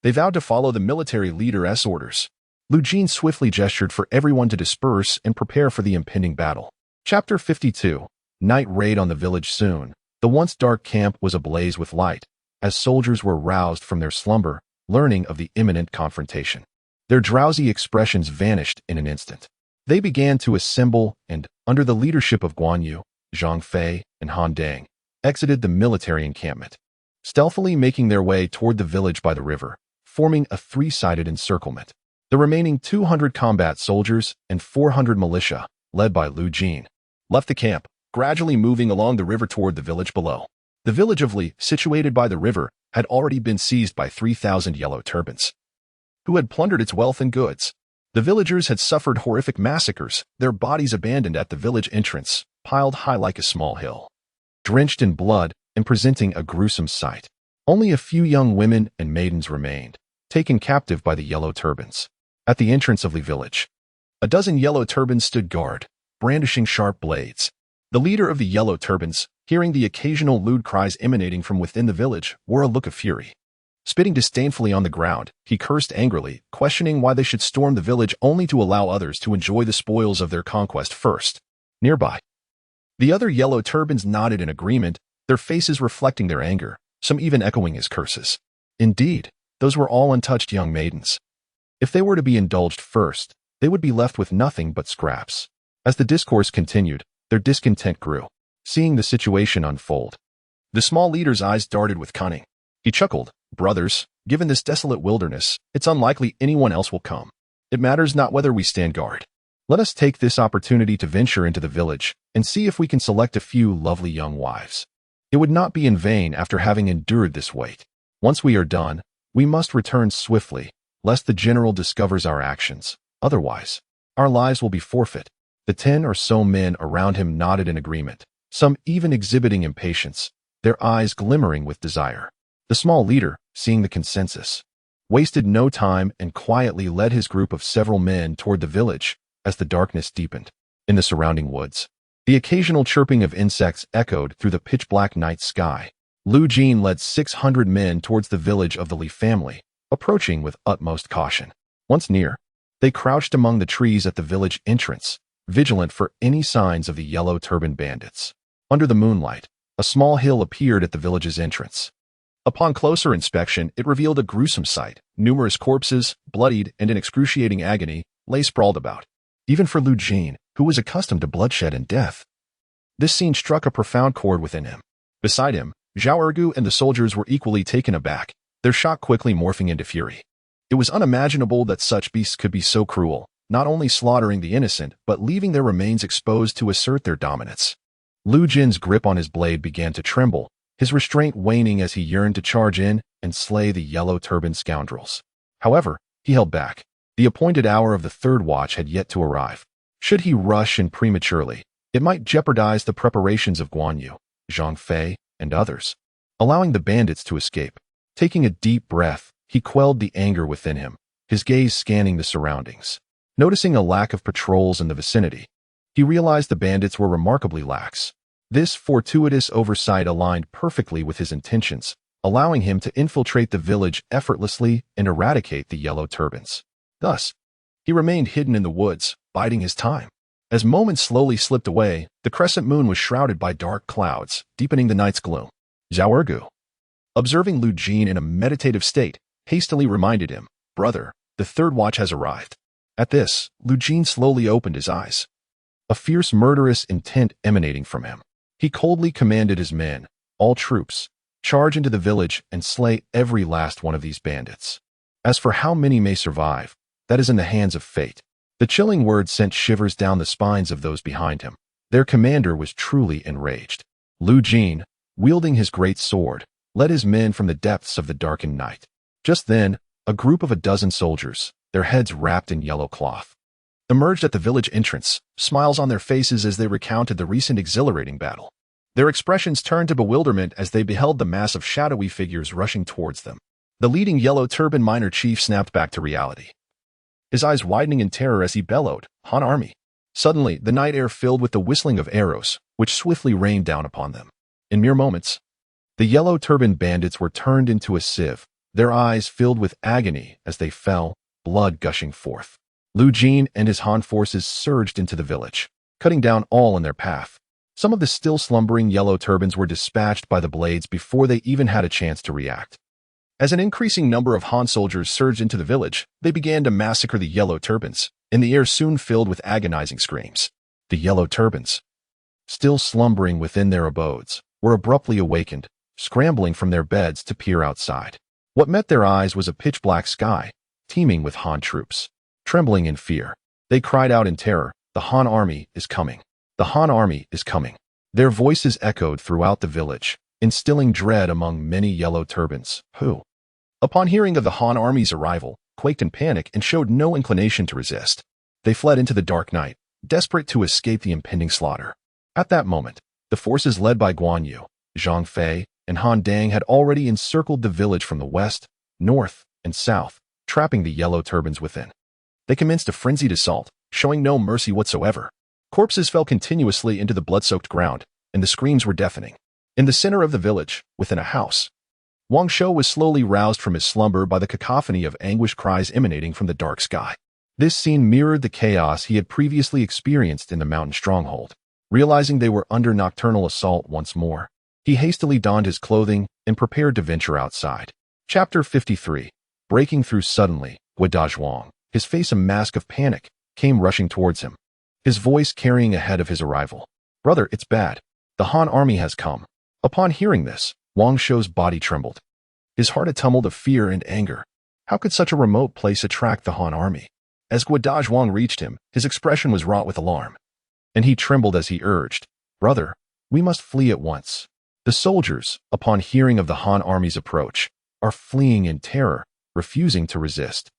They vowed to follow the military leader's orders. Lu Jin swiftly gestured for everyone to disperse and prepare for the impending battle. Chapter 52. Night raid on the village soon. The once dark camp was ablaze with light, as soldiers were roused from their slumber, learning of the imminent confrontation. Their drowsy expressions vanished in an instant. They began to assemble and, under the leadership of Guan Yu, Zhang Fei, and Han Dang, exited the military encampment, stealthily making their way toward the village by the river, forming a three-sided encirclement. The remaining 200 combat soldiers and 400 militia, led by Lu Jin, left the camp, gradually moving along the river toward the village below. The village of Li, situated by the river, had already been seized by 3,000 yellow turbans, who had plundered its wealth and goods. The villagers had suffered horrific massacres, their bodies abandoned at the village entrance, piled high like a small hill, drenched in blood and presenting a gruesome sight. Only a few young women and maidens remained, taken captive by the yellow turbans. At the entrance of Li village, a dozen yellow turbans stood guard, brandishing sharp blades. The leader of the yellow turbans, hearing the occasional lewd cries emanating from within the village, wore a look of fury. Spitting disdainfully on the ground, he cursed angrily, questioning why they should storm the village only to allow others to enjoy the spoils of their conquest first. Nearby, the other yellow turbans nodded in agreement, their faces reflecting their anger, some even echoing his curses. Indeed, those were all untouched young maidens. If they were to be indulged first, they would be left with nothing but scraps. As the discourse continued, their discontent grew, seeing the situation unfold. The small leader's eyes darted with cunning. He chuckled, "Brothers, given this desolate wilderness, it's unlikely anyone else will come. It matters not whether we stand guard. Let us take this opportunity to venture into the village and see if we can select a few lovely young wives. It would not be in vain after having endured this wait. Once we are done, we must return swiftly, lest the general discovers our actions. Otherwise, our lives will be forfeit." The 10 or so men around him nodded in agreement, some even exhibiting impatience, their eyes glimmering with desire. The small leader, seeing the consensus, wasted no time and quietly led his group of several men toward the village as the darkness deepened. In the surrounding woods, the occasional chirping of insects echoed through the pitch-black night sky. Lu Jin led 600 men towards the village of the Li family, approaching with utmost caution. Once near, they crouched among the trees at the village entrance, vigilant for any signs of the yellow turban bandits. Under the moonlight, a small hill appeared at the village's entrance. Upon closer inspection, it revealed a gruesome sight. Numerous corpses, bloodied and in excruciating agony, lay sprawled about. Even for Lu Jin, who was accustomed to bloodshed and death, this scene struck a profound chord within him. Beside him, Zhao Ergu and the soldiers were equally taken aback, their shock quickly morphing into fury. It was unimaginable that such beasts could be so cruel, not only slaughtering the innocent, but leaving their remains exposed to assert their dominance. Lu Jin's grip on his blade began to tremble, his restraint waning as he yearned to charge in and slay the yellow turban scoundrels. However, He held back. The appointed hour of the third watch had yet to arrive. Should he rush in prematurely, it might jeopardize the preparations of Guan Yu, Zhang, and others, allowing the bandits to escape. Taking a deep breath, he quelled the anger within him, his gaze scanning the surroundings. Noticing a lack of patrols in the vicinity, he realized the bandits were remarkably lax. This fortuitous oversight aligned perfectly with his intentions, allowing him to infiltrate the village effortlessly and eradicate the Yellow Turbans. Thus, he remained hidden in the woods, biding his time. As moments slowly slipped away, the crescent moon was shrouded by dark clouds, deepening the night's gloom. Zhao Ergu, observing Lu Jin in a meditative state, hastily reminded him, "Brother, the third watch has arrived." At this, Lu Jin slowly opened his eyes, a fierce murderous intent emanating from him. He coldly commanded his men, "All troops, charge into the village and slay every last one of these bandits. As for how many may survive, that is in the hands of fate." The chilling words sent shivers down the spines of those behind him. Their commander was truly enraged. Lu Jin, wielding his great sword, led his men from the depths of the darkened night. Just then, a group of a dozen soldiers, their heads wrapped in yellow cloth, emerged at the village entrance, smiles on their faces as they recounted the recent exhilarating battle. Their expressions turned to bewilderment as they beheld the mass of shadowy figures rushing towards them. The leading Yellow Turban minor chief snapped back to reality, his eyes widening in terror as he bellowed, "Han army!" Suddenly, the night air filled with the whistling of arrows, which swiftly rained down upon them. In mere moments, the Yellow Turban bandits were turned into a sieve, their eyes filled with agony as they fell, blood gushing forth. Lu Jin and his Han forces surged into the village, cutting down all in their path. Some of the still slumbering Yellow Turbans were dispatched by the blades before they even had a chance to react. As an increasing number of Han soldiers surged into the village, they began to massacre the Yellow Turbans, and the air soon filled with agonizing screams. The Yellow Turbans, still slumbering within their abodes, were abruptly awakened, scrambling from their beds to peer outside. What met their eyes was a pitch-black sky, teeming with Han troops. Trembling in fear, they cried out in terror, "The Han army is coming! The Han army is coming!" Their voices echoed throughout the village, instilling dread among many Yellow Turbans, who, upon hearing of the Han army's arrival, quaked in panic and showed no inclination to resist. They fled into the dark night, desperate to escape the impending slaughter. At that moment, the forces led by Guan Yu, Zhang, and Han Dang had already encircled the village from the west, north, and south, trapping the Yellow Turbans within. They commenced a frenzied assault, showing no mercy whatsoever. Corpses fell continuously into the blood-soaked ground, and the screams were deafening. In the center of the village, within a house, Wang Shou was slowly roused from his slumber by the cacophony of anguished cries emanating from the dark sky. This scene mirrored the chaos he had previously experienced in the mountain stronghold. Realizing they were under nocturnal assault once more, he hastily donned his clothing and prepared to venture outside. Chapter 53. Breaking through suddenly, Guan, his face a mask of panic, came rushing towards him, his voice carrying ahead of his arrival. "Brother, it's bad. The Han army has come." Upon hearing this, Wang Shou's body trembled, his heart a tumult of fear and anger. How could such a remote place attract the Han army? As Guan reached him, his expression was wrought with alarm, and he trembled as he urged, "Brother, we must flee at once." The soldiers, upon hearing of the Han army's approach, are fleeing in terror, refusing to resist,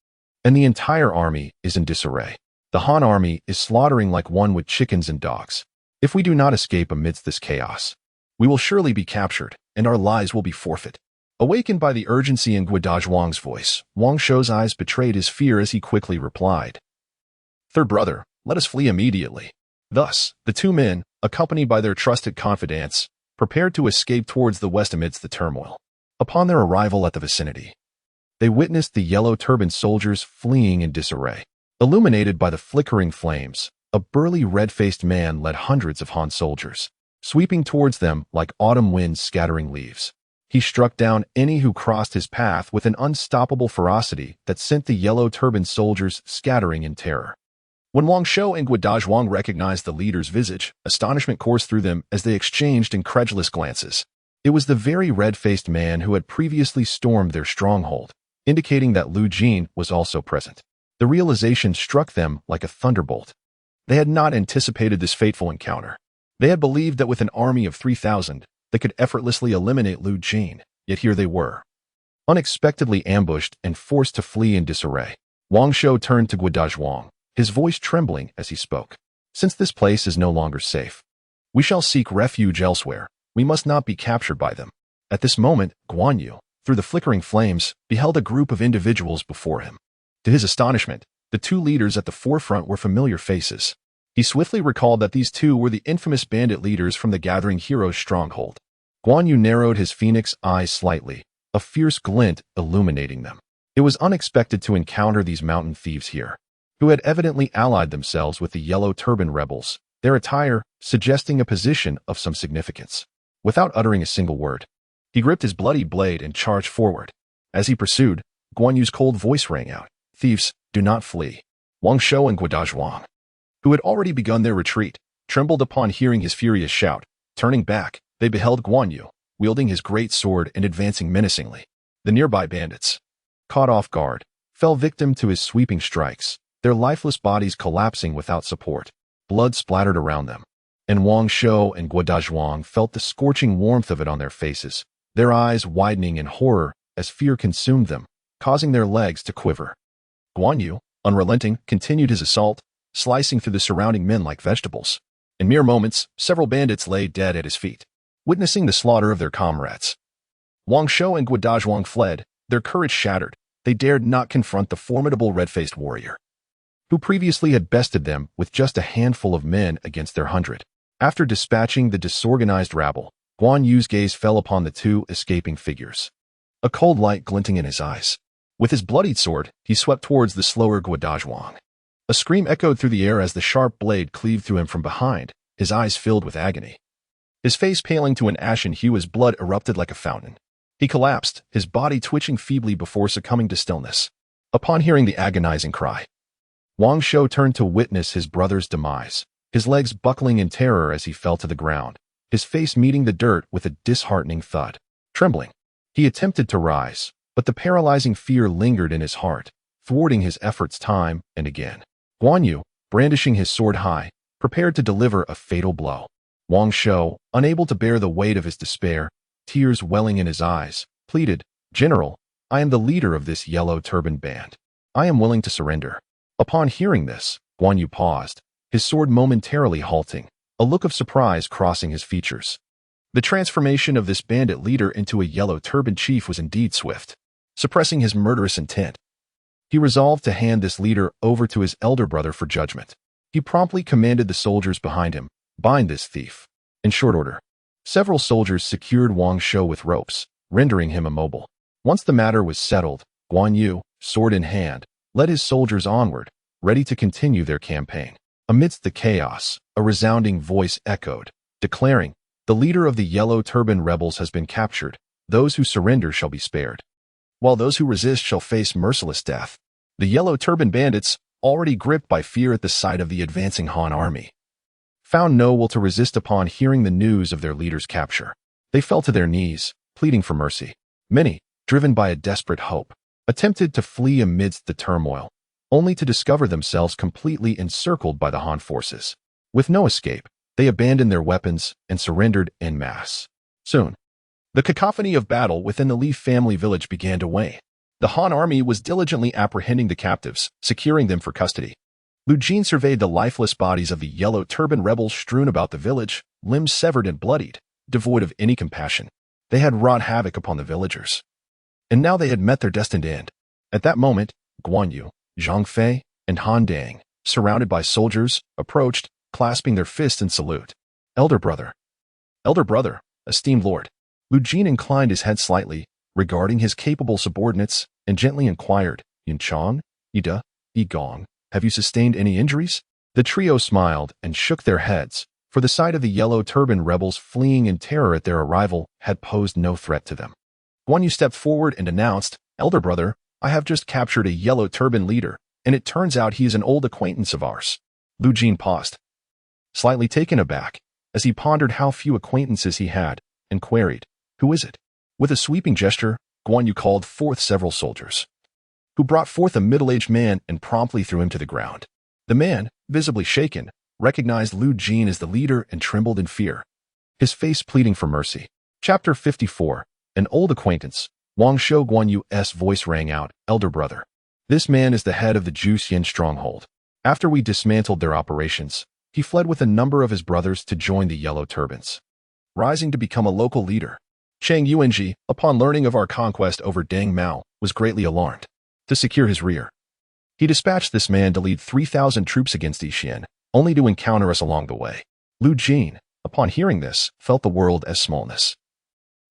and the entire army is in disarray. The Han army is slaughtering like one with chickens and dogs. If we do not escape amidst this chaos, we will surely be captured, and our lives will be forfeit. Awakened by the urgency in Guan voice, Wang Shou's eyes betrayed his fear as he quickly replied, "Third brother, let us flee immediately." Thus, the two men, accompanied by their trusted confidants, prepared to escape towards the west amidst the turmoil. Upon their arrival at the vicinity, they witnessed the Yellow Turban soldiers fleeing in disarray. Illuminated by the flickering flames, a burly red-faced man led hundreds of Han soldiers, sweeping towards them like autumn winds scattering leaves. He struck down any who crossed his path with an unstoppable ferocity that sent the Yellow Turban soldiers scattering in terror. When Wang Shou and Guan recognized the leader's visage, astonishment coursed through them as they exchanged incredulous glances. It was the very red-faced man who had previously stormed their stronghold, indicating that Lu Jin was also present. The realization struck them like a thunderbolt. They had not anticipated this fateful encounter. They had believed that with an army of 3,000, they could effortlessly eliminate Lu Jin, yet here they were, unexpectedly ambushed and forced to flee in disarray. Wang Shou turned to Guan, his voice trembling as he spoke. Since this place is no longer safe, we shall seek refuge elsewhere. We must not be captured by them. At this moment, Guan Yu, through the flickering flames, beheld a group of individuals before him. To his astonishment, the two leaders at the forefront were familiar faces. He swiftly recalled that these two were the infamous bandit leaders from the Gathering Heroes' stronghold. Guan Yu narrowed his phoenix eyes slightly, a fierce glint illuminating them. It was unexpected to encounter these mountain thieves here, who had evidently allied themselves with the Yellow Turban rebels, their attire suggesting a position of some significance. Without uttering a single word, he gripped his bloody blade and charged forward. As he pursued, Guan Yu's cold voice rang out, "Thieves, do not flee." Wang Shou and Guan, who had already begun their retreat, trembled upon hearing his furious shout. Turning back, they beheld Guan Yu, wielding his great sword and advancing menacingly. The nearby bandits, caught off guard, fell victim to his sweeping strikes, their lifeless bodies collapsing without support. Blood splattered around them, and Wang Shou and Guan felt the scorching warmth of it on their faces, their eyes widening in horror as fear consumed them, causing their legs to quiver. Guan Yu, unrelenting, continued his assault, slicing through the surrounding men like vegetables. In mere moments, several bandits lay dead at his feet, witnessing the slaughter of their comrades. Wang Shou and Guan fled, their courage shattered. They dared not confront the formidable red-faced warrior, who previously had bested them with just a handful of men against their 100. After dispatching the disorganized rabble, Guan Yu's gaze fell upon the two escaping figures, a cold light glinting in his eyes. With his bloodied sword, he swept towards the slower Guan. A scream echoed through the air as the sharp blade cleaved through him from behind, his eyes filled with agony. His face paling to an ashen hue as blood erupted like a fountain. He collapsed, his body twitching feebly before succumbing to stillness. Upon hearing the agonizing cry, Wang Shou turned to witness his brother's demise, his legs buckling in terror as he fell to the ground, his face meeting the dirt with a disheartening thud. Trembling, he attempted to rise, but the paralyzing fear lingered in his heart, thwarting his efforts time and again. Guan Yu, brandishing his sword high, prepared to deliver a fatal blow. Wang Shou, unable to bear the weight of his despair, tears welling in his eyes, pleaded, "General, I am the leader of this Yellow Turban band. I am willing to surrender." Upon hearing this, Guan Yu paused, his sword momentarily halting, a look of surprise crossing his features. The transformation of this bandit leader into a Yellow Turban chief was indeed swift. Suppressing his murderous intent, he resolved to hand this leader over to his elder brother for judgment. He promptly commanded the soldiers behind him, "Bind this thief." In short order, several soldiers secured Wang Shou with ropes, rendering him immobile. Once the matter was settled, Guan Yu, sword in hand, led his soldiers onward, ready to continue their campaign. Amidst the chaos, a resounding voice echoed, declaring, "The leader of the Yellow Turban rebels has been captured. Those who surrender shall be spared, while those who resist shall face merciless death." The Yellow Turban bandits, already gripped by fear at the sight of the advancing Han army, found no will to resist upon hearing the news of their leader's capture. They fell to their knees, pleading for mercy. Many, driven by a desperate hope, attempted to flee amidst the turmoil, only to discover themselves completely encircled by the Han forces. With no escape, they abandoned their weapons and surrendered en masse. Soon, the cacophony of battle within the Li family village began to wane. The Han army was diligently apprehending the captives, securing them for custody. Lu Jin surveyed the lifeless bodies of the Yellow Turban rebels strewn about the village, limbs severed and bloodied, devoid of any compassion. They had wrought havoc upon the villagers, and now they had met their destined end. At that moment, Guan Yu, Zhang Fei, and Han Dang, surrounded by soldiers, approached, clasping their fists in salute. Elder brother, esteemed lord." Lu Jin inclined his head slightly, regarding his capable subordinates, and gently inquired, "Yin Chong, Ida, Yi Gong, have you sustained any injuries?" The trio smiled and shook their heads, for the sight of the Yellow Turban rebels fleeing in terror at their arrival had posed no threat to them. Guan Yu stepped forward and announced, "Elder brother, I have just captured a Yellow Turban leader, and it turns out he is an old acquaintance of ours." Lu Jin paused, slightly taken aback, as he pondered how few acquaintances he had, and queried, "Who is it?" With a sweeping gesture, Guan Yu called forth several soldiers, who brought forth a middle-aged man and promptly threw him to the ground. The man, visibly shaken, recognized Lu Jin as the leader and trembled in fear, his face pleading for mercy. Chapter 54. An old acquaintance. Wang Shou. Guan Yu's voice rang out, "Elder brother, This man is the head of the Juxian stronghold. After we dismantled their operations, he fled with a number of his brothers to join the Yellow Turbans, rising to become a local leader. Chang Yuanji, upon learning of our conquest over Deng Mao, was greatly alarmed. To secure his rear, he dispatched this man to lead 3,000 troops against Yixian, only to encounter us along the way. Lu Jin, upon hearing this, felt the world as smallness.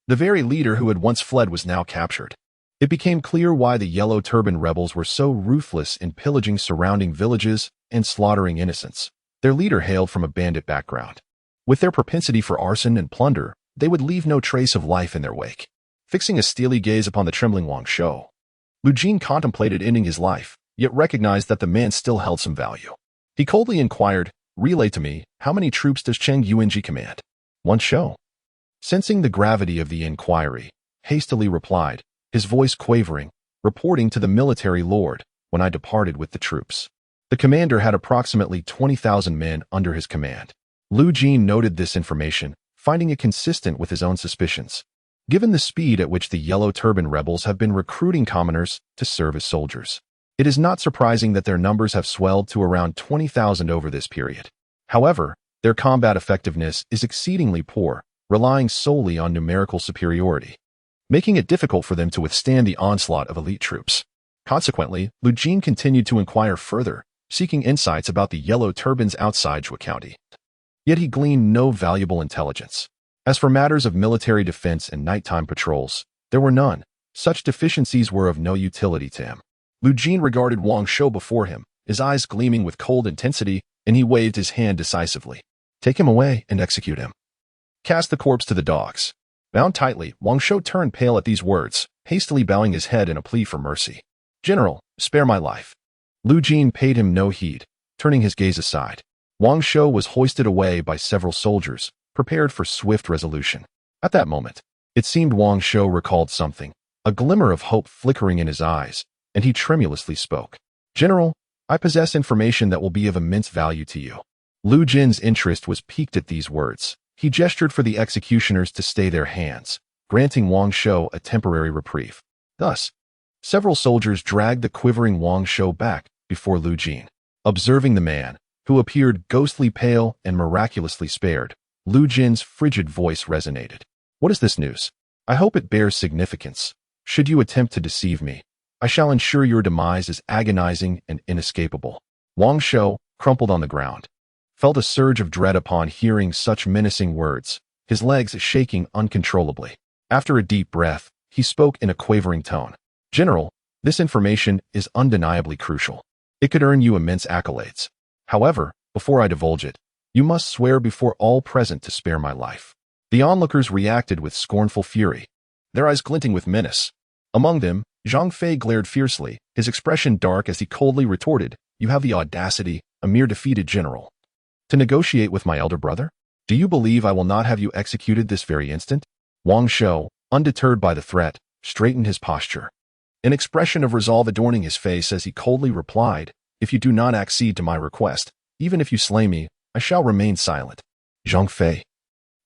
The very leader who had once fled was now captured. It became clear why the Yellow Turban rebels were so ruthless in pillaging surrounding villages and slaughtering innocents. Their leader hailed from a bandit background. With their propensity for arson and plunder, they would leave no trace of life in their wake. Fixing a steely gaze upon the trembling Wang Shou, Lu Jin contemplated ending his life, yet recognized that the man still held some value. He coldly inquired, "Relay to me, how many troops does Chang Yuanji command?" Wang Shou, sensing the gravity of the inquiry, hastily replied, his voice quavering, reporting to the military lord, "When I departed with the troops, the commander had approximately 20,000 men under his command." Lu Jin noted this information, finding it consistent with his own suspicions. Given the speed at which the Yellow Turban rebels have been recruiting commoners to serve as soldiers, it is not surprising that their numbers have swelled to around 20,000 over this period. However, their combat effectiveness is exceedingly poor, relying solely on numerical superiority, making it difficult for them to withstand the onslaught of elite troops. Consequently, Lu Jin continued to inquire further, seeking insights about the Yellow Turbans outside Zhou County. Yet he gleaned no valuable intelligence. As for matters of military defense and nighttime patrols, there were none. Such deficiencies were of no utility to him. Lu Jin regarded Wang Shou before him, his eyes gleaming with cold intensity, and he waved his hand decisively. "Take him away and execute him. Cast the corpse to the dogs." Bound tightly, Wang Shou turned pale at these words, hastily bowing his head in a plea for mercy. "General, spare my life." Lu Jin paid him no heed, turning his gaze aside. Wang Shou was hoisted away by several soldiers, prepared for swift resolution. At that moment, it seemed Wang Shou recalled something, a glimmer of hope flickering in his eyes, and he tremulously spoke. "General, I possess information that will be of immense value to you." Lu Jin's interest was piqued at these words. He gestured for the executioners to stay their hands, granting Wang Shou a temporary reprieve. Thus, several soldiers dragged the quivering Wang Shou back before Lu Jin. Observing the man, who appeared ghostly pale and miraculously spared, Lu Jin's frigid voice resonated. "What is this news? I hope it bears significance. Should you attempt to deceive me, I shall ensure your demise is agonizing and inescapable." Wang Shou, crumpled on the ground, felt a surge of dread upon hearing such menacing words, his legs shaking uncontrollably. After a deep breath, he spoke in a quavering tone. "General, this information is undeniably crucial. It could earn you immense accolades. However, before I divulge it, you must swear before all present to spare my life." The onlookers reacted with scornful fury, their eyes glinting with menace. Among them, Zhang Fei glared fiercely, his expression dark as he coldly retorted, "You have the audacity, a mere defeated general, to negotiate with my elder brother? Do you believe I will not have you executed this very instant?" Wang Shou, undeterred by the threat, straightened his posture, an expression of resolve adorning his face as he coldly replied, "If you do not accede to my request, even if you slay me, I shall remain silent." Zhang Fei,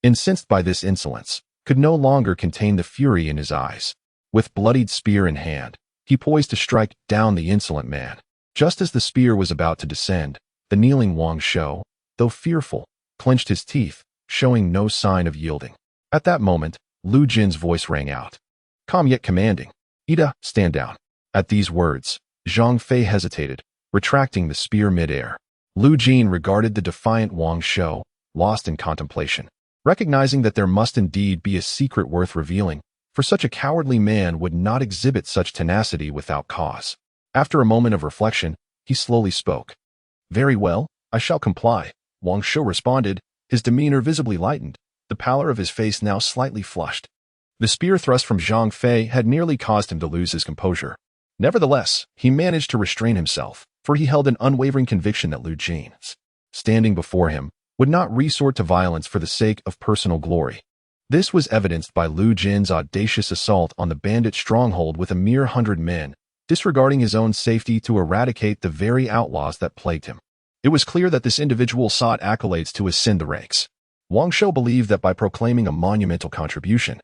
incensed by this insolence, could no longer contain the fury in his eyes. With bloodied spear in hand, he poised to strike down the insolent man. Just as the spear was about to descend, the kneeling Wang Shou, though fearful, clenched his teeth, showing no sign of yielding. At that moment, Lu Jin's voice rang out, calm yet commanding, "Ida, stand down." At these words, Zhang Fei hesitated, retracting the spear mid-air. Lu Jin regarded the defiant Wang Shou, lost in contemplation. Recognizing that there must indeed be a secret worth revealing, for such a cowardly man would not exhibit such tenacity without cause. After a moment of reflection, he slowly spoke. "Very well, I shall comply." Wang Shou responded, his demeanor visibly lightened, the pallor of his face now slightly flushed. The spear thrust from Zhang Fei had nearly caused him to lose his composure. Nevertheless, he managed to restrain himself, for he held an unwavering conviction that Lu Jin, standing before him, would not resort to violence for the sake of personal glory. This was evidenced by Lu Jin's audacious assault on the bandit stronghold with a mere 100 men, disregarding his own safety to eradicate the very outlaws that plagued him. It was clear that this individual sought accolades to ascend the ranks. Wang Shou believed that by proclaiming a monumental contribution,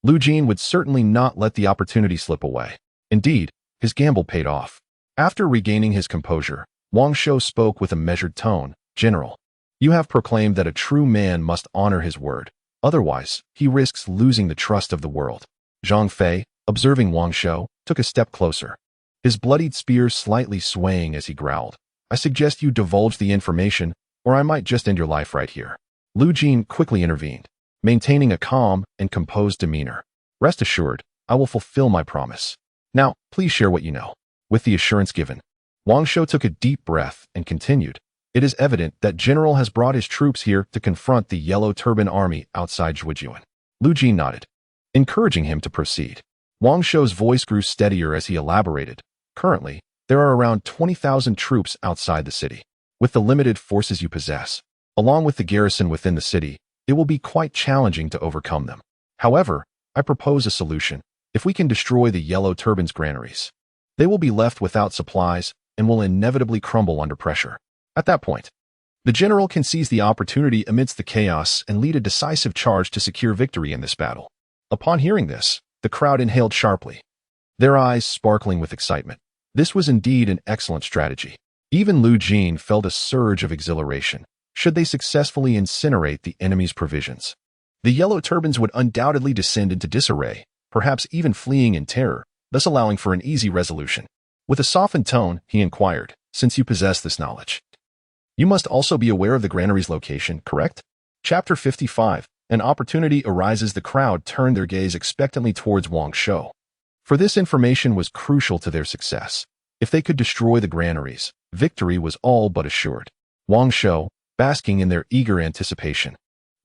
Lu Jin would certainly not let the opportunity slip away. Indeed, his gamble paid off. After regaining his composure, Wang Shou spoke with a measured tone. General, you have proclaimed that a true man must honor his word. Otherwise, he risks losing the trust of the world. Zhang Fei, observing Wang Shou, took a step closer. His bloodied spear slightly swaying as he growled. I suggest you divulge the information, or I might just end your life right here. Lu Jin quickly intervened, maintaining a calm and composed demeanor. Rest assured, I will fulfill my promise. Now, please share what you know. With the assurance given, Wang Shou took a deep breath and continued. It is evident that General has brought his troops here to confront the Yellow Turban army outside Zhujian. Lu Jin nodded, encouraging him to proceed. Wang Shou's voice grew steadier as he elaborated. Currently, there are around 20,000 troops outside the city. With the limited forces you possess, along with the garrison within the city, it will be quite challenging to overcome them. However, I propose a solution. If we can destroy the Yellow Turban's granaries, they will be left without supplies and will inevitably crumble under pressure. At that point, the general can seize the opportunity amidst the chaos and lead a decisive charge to secure victory in this battle. Upon hearing this, the crowd inhaled sharply, their eyes sparkling with excitement. This was indeed an excellent strategy. Even Lu Jin felt a surge of exhilaration. Should they successfully incinerate the enemy's provisions, the Yellow Turbans would undoubtedly descend into disarray, perhaps even fleeing in terror, thus allowing for an easy resolution. With a softened tone, he inquired, since you possess this knowledge, you must also be aware of the granary's location, correct? Chapter 55. An opportunity arises. The crowd turned their gaze expectantly towards Wang Shou. For this information was crucial to their success. If they could destroy the granaries, victory was all but assured. Wang Shou, basking in their eager anticipation,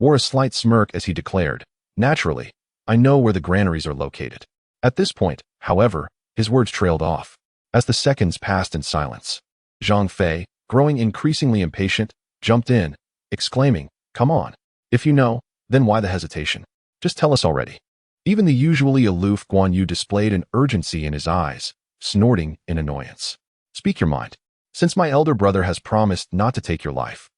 wore a slight smirk as he declared, naturally, I know where the granaries are located. At this point, however, his words trailed off. As the seconds passed in silence, Zhang Fei, growing increasingly impatient, jumped in, exclaiming, come on. If you know, then why the hesitation? Just tell us already. Even the usually aloof Guan Yu displayed an urgency in his eyes, snorting in annoyance. Speak your mind. Since my elder brother has promised not to take your life,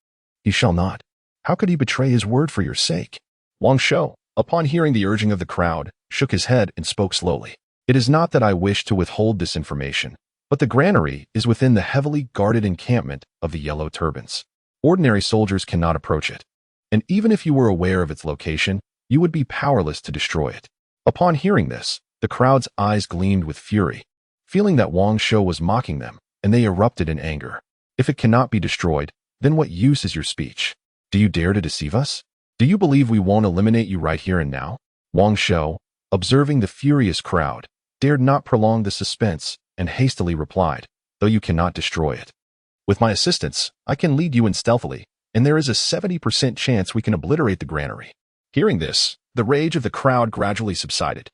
he shall not. How could he betray his word for your sake? Wang Shou, upon hearing the urging of the crowd, shook his head and spoke slowly. It is not that I wish to withhold this information, but the granary is within the heavily guarded encampment of the Yellow Turbans. Ordinary soldiers cannot approach it, and even if you were aware of its location, you would be powerless to destroy it. Upon hearing this, the crowd's eyes gleamed with fury, feeling that Wang Shou was mocking them, and they erupted in anger. If it cannot be destroyed, then what use is your speech? Do you dare to deceive us? Do you believe we won't eliminate you right here and now? Wang Shou, observing the furious crowd, dared not prolong the suspense and hastily replied, though you cannot destroy it. With my assistance, I can lead you in stealthily, and there is a 70% chance we can obliterate the granary. Hearing this, the rage of the crowd gradually subsided.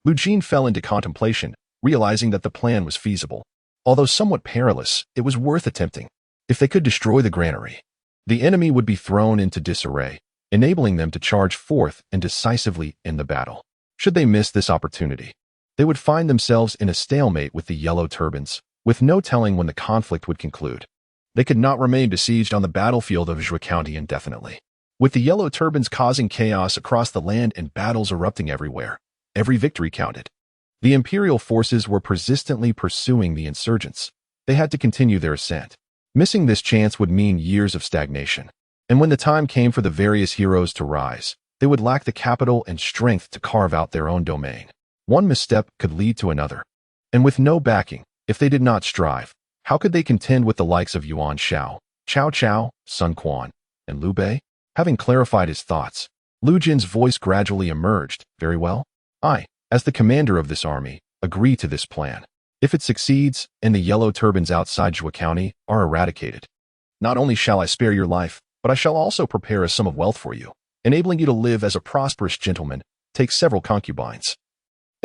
Lu Jin fell into contemplation, realizing that the plan was feasible. Although somewhat perilous, it was worth attempting. If they could destroy the granary, the enemy would be thrown into disarray, enabling them to charge forth and decisively end the battle. Should they miss this opportunity, they would find themselves in a stalemate with the Yellow Turbans, with no telling when the conflict would conclude. They could not remain besieged on the battlefield of Zhuo County indefinitely. With the Yellow Turbans causing chaos across the land and battles erupting everywhere, every victory counted. The Imperial forces were persistently pursuing the insurgents. They had to continue their ascent. Missing this chance would mean years of stagnation. And when the time came for the various heroes to rise, they would lack the capital and strength to carve out their own domain. One misstep could lead to another. And with no backing, if they did not strive, how could they contend with the likes of Yuan Shao, Cao Cao, Sun Quan, and Liu Bei? Having clarified his thoughts, Lu Jin's voice gradually emerged. Very well. I, as the commander of this army, agree to this plan. If it succeeds, and the Yellow Turbans outside Zhuo County are eradicated, not only shall I spare your life, but I shall also prepare a sum of wealth for you, enabling you to live as a prosperous gentleman, take several concubines,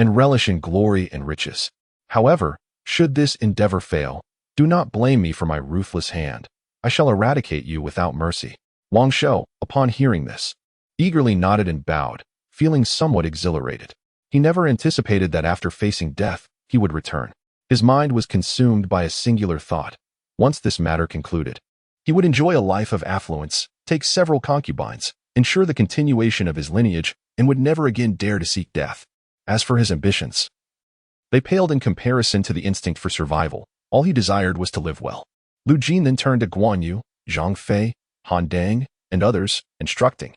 and relish in glory and riches. However, should this endeavor fail, do not blame me for my ruthless hand. I shall eradicate you without mercy. Wang Shou, upon hearing this, eagerly nodded and bowed, feeling somewhat exhilarated. He never anticipated that after facing death, he would return. His mind was consumed by a singular thought. Once this matter concluded, he would enjoy a life of affluence, take several concubines, ensure the continuation of his lineage, and would never again dare to seek death. As for his ambitions, they paled in comparison to the instinct for survival. All he desired was to live well. Lu Jin then turned to Guan Yu, Zhang Fei, Han Dang, and others, instructing,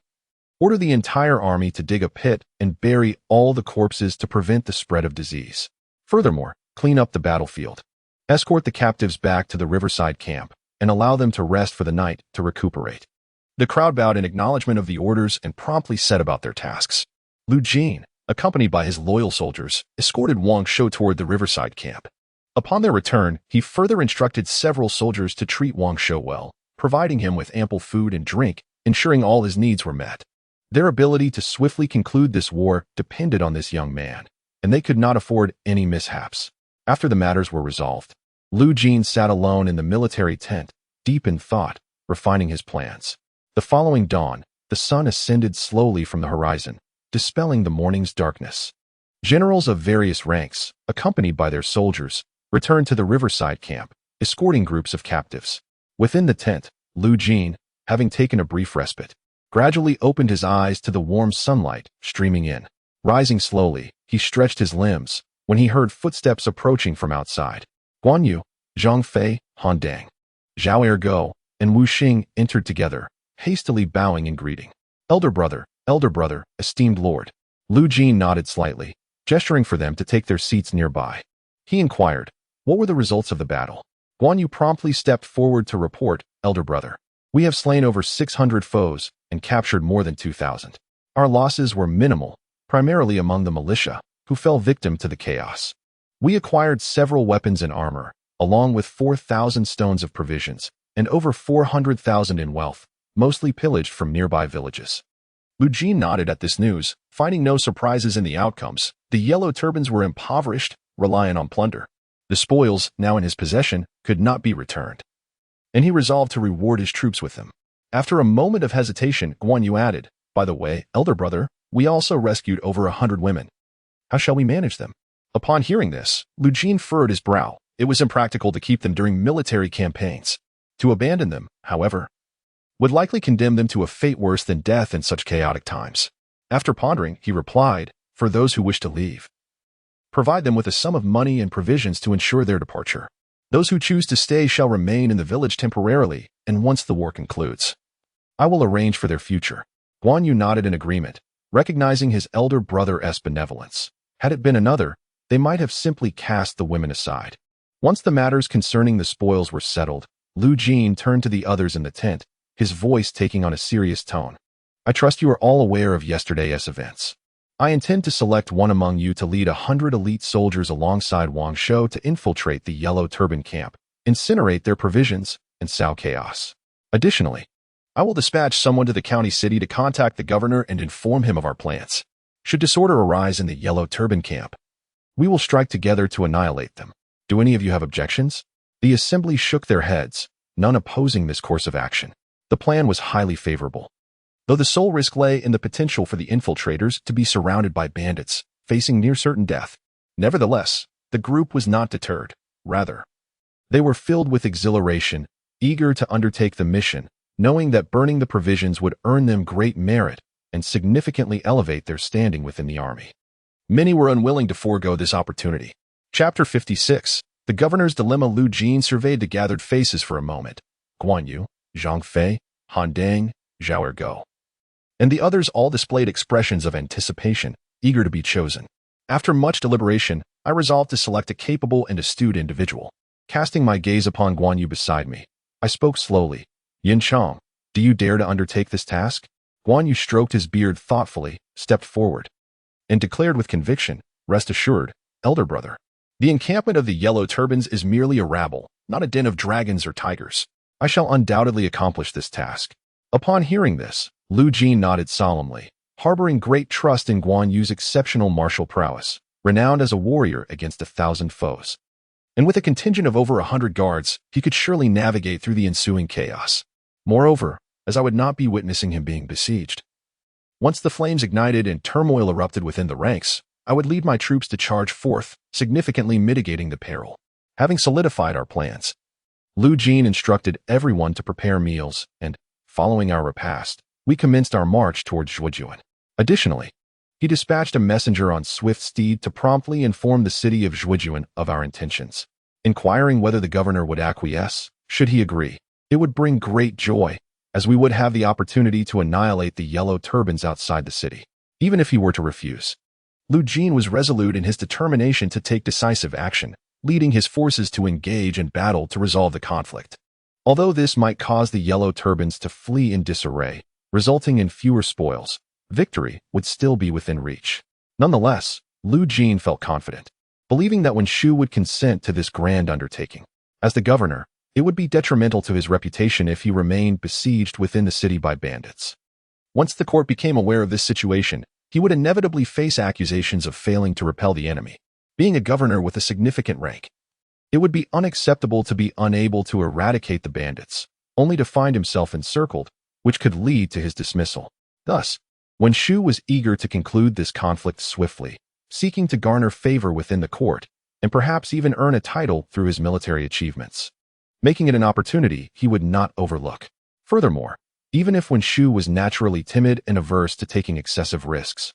"Order the entire army to dig a pit and bury all the corpses to prevent the spread of disease. Furthermore, clean up the battlefield. Escort the captives back to the riverside camp and allow them to rest for the night to recuperate." The crowd bowed in acknowledgement of the orders and promptly set about their tasks. Lu Jin, accompanied by his loyal soldiers, escorted Wang Shou toward the riverside camp. Upon their return, he further instructed several soldiers to treat Wang Shou well, providing him with ample food and drink, ensuring all his needs were met. Their ability to swiftly conclude this war depended on this young man, and they could not afford any mishaps. After the matters were resolved, Lu Jin sat alone in the military tent, deep in thought, refining his plans. The following dawn, the sun ascended slowly from the horizon, dispelling the morning's darkness. Generals of various ranks, accompanied by their soldiers, returned to the riverside camp, escorting groups of captives. Within the tent, Lu Jin, having taken a brief respite, gradually opened his eyes to the warm sunlight streaming in. Rising slowly, he stretched his limbs when he heard footsteps approaching from outside. Guan Yu, Zhang Fei, Han Dang, Zhao Ergo, and Wu Xing entered together, hastily bowing in greeting. Elder brother, esteemed lord." Lu Jin nodded slightly, gesturing for them to take their seats nearby. He inquired, "What were the results of the battle?" Guan Yu promptly stepped forward to report, "Elder brother, we have slain over 600 foes and captured more than 2,000. Our losses were minimal, primarily among the militia, who fell victim to the chaos. We acquired several weapons and armor, along with 4,000 stones of provisions, and over 400,000 in wealth, mostly pillaged from nearby villages." Lu Jin nodded at this news, finding no surprises in the outcomes. The Yellow Turbans were impoverished, reliant on plunder. The spoils, now in his possession, could not be returned, and he resolved to reward his troops with them. After a moment of hesitation, Guan Yu added, "By the way, elder brother, we also rescued over 100 women. How shall we manage them?" Upon hearing this, Lu Jin furrowed his brow. It was impractical to keep them during military campaigns. To abandon them, however, would likely condemn them to a fate worse than death in such chaotic times. After pondering, he replied, "For those who wish to leave, provide them with a sum of money and provisions to ensure their departure. Those who choose to stay shall remain in the village temporarily, and once the war concludes, I will arrange for their future." Guan Yu nodded in agreement, recognizing his elder brother's benevolence. Had it been another, they might have simply cast the women aside. Once the matters concerning the spoils were settled, Lu Jin turned to the others in the tent, his voice taking on a serious tone. "I trust you are all aware of yesterday's events. I intend to select one among you to lead 100 elite soldiers alongside Wang Shou to infiltrate the Yellow Turban camp, incinerate their provisions, and sow chaos. Additionally, I will dispatch someone to the county city to contact the governor and inform him of our plans. Should disorder arise in the Yellow Turban camp, we will strike together to annihilate them. Do any of you have objections?" The assembly shook their heads, none opposing this course of action. The plan was highly favorable, though the sole risk lay in the potential for the infiltrators to be surrounded by bandits, facing near certain death. Nevertheless, the group was not deterred. Rather, they were filled with exhilaration, eager to undertake the mission, knowing that burning the provisions would earn them great merit and significantly elevate their standing within the army. Many were unwilling to forego this opportunity. Chapter 56. The Governor's Dilemma. Lu Jin surveyed the gathered faces for a moment. Guan Yu, Zhang Fei, Han Dang, Zhao Ergo, and the others all displayed expressions of anticipation, eager to be chosen. After much deliberation, I resolved to select a capable and astute individual. Casting my gaze upon Guan Yu beside me, I spoke slowly. "Yin Chang, do you dare to undertake this task?" Guan Yu stroked his beard thoughtfully, stepped forward, and declared with conviction, "Rest assured, elder brother. The encampment of the Yellow Turbans is merely a rabble, not a den of dragons or tigers. I shall undoubtedly accomplish this task." Upon hearing this, Lu Jin nodded solemnly, harboring great trust in Guan Yu's exceptional martial prowess, renowned as a warrior against 1,000 foes. And with a contingent of over 100 guards, he could surely navigate through the ensuing chaos. Moreover, as I would not be witnessing him being besieged. Once the flames ignited and turmoil erupted within the ranks, I would lead my troops to charge forth, significantly mitigating the peril. Having solidified our plans, Lu Jin instructed everyone to prepare meals, and, following our repast, we commenced our march towards Zhujian. Additionally, he dispatched a messenger on swift steed to promptly inform the city of Zhujian of our intentions. inquiring whether the governor would acquiesce. Should he agree, it would bring great joy, as we would have the opportunity to annihilate the Yellow Turbans outside the city. Even if he were to refuse, Lu Jin was resolute in his determination to take decisive action, leading his forces to engage in battle to resolve the conflict. Although this might cause the Yellow Turbans to flee in disarray, resulting in fewer spoils, victory would still be within reach. Nonetheless, Lu Jin felt confident, believing that when Shu would consent to this grand undertaking, as the governor, it would be detrimental to his reputation if he remained besieged within the city by bandits. Once the court became aware of this situation, he would inevitably face accusations of failing to repel the enemy. Being a governor with a significant rank, it would be unacceptable to be unable to eradicate the bandits, only to find himself encircled, which could lead to his dismissal. Thus, when Shu was eager to conclude this conflict swiftly, seeking to garner favor within the court, and perhaps even earn a title through his military achievements, making it an opportunity he would not overlook. Furthermore, even if when Shu was naturally timid and averse to taking excessive risks,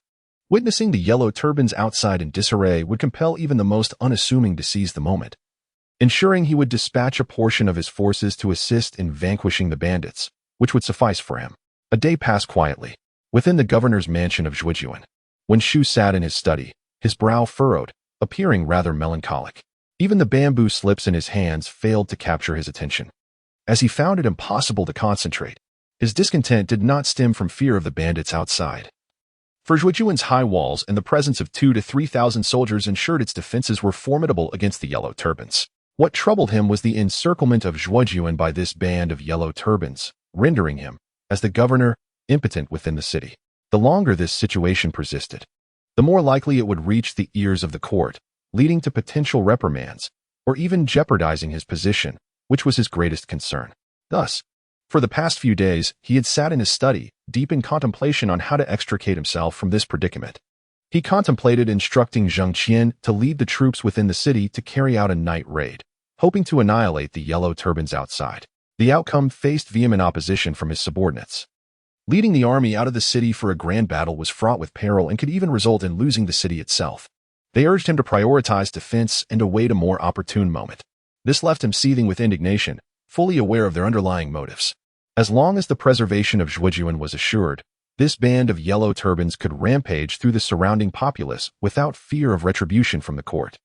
witnessing the Yellow Turbans outside in disarray would compel even the most unassuming to seize the moment, ensuring he would dispatch a portion of his forces to assist in vanquishing the bandits, which would suffice for him. A day passed quietly within the governor's mansion of Zhujian. When Shu sat in his study, his brow furrowed, appearing rather melancholic. Even the bamboo slips in his hands failed to capture his attention, as he found it impossible to concentrate. His discontent did not stem from fear of the bandits outside. For Zhujian's high walls and the presence of 2,000 to 3,000 soldiers ensured its defenses were formidable against the Yellow Turbans. What troubled him was the encirclement of Zhujian by this band of Yellow Turbans, rendering him, as the governor, impotent within the city. The longer this situation persisted, the more likely it would reach the ears of the court, leading to potential reprimands, or even jeopardizing his position, which was his greatest concern. Thus, for the past few days, he had sat in his study, deep in contemplation on how to extricate himself from this predicament. He contemplated instructing Zhang Qian to lead the troops within the city to carry out a night raid, hoping to annihilate the Yellow Turbans outside. The outcome faced vehement opposition from his subordinates. Leading the army out of the city for a grand battle was fraught with peril and could even result in losing the city itself. They urged him to prioritize defense and await a more opportune moment. This left him seething with indignation, fully aware of their underlying motives. As long as the preservation of Zhujian was assured, this band of Yellow Turbans could rampage through the surrounding populace without fear of retribution from the court,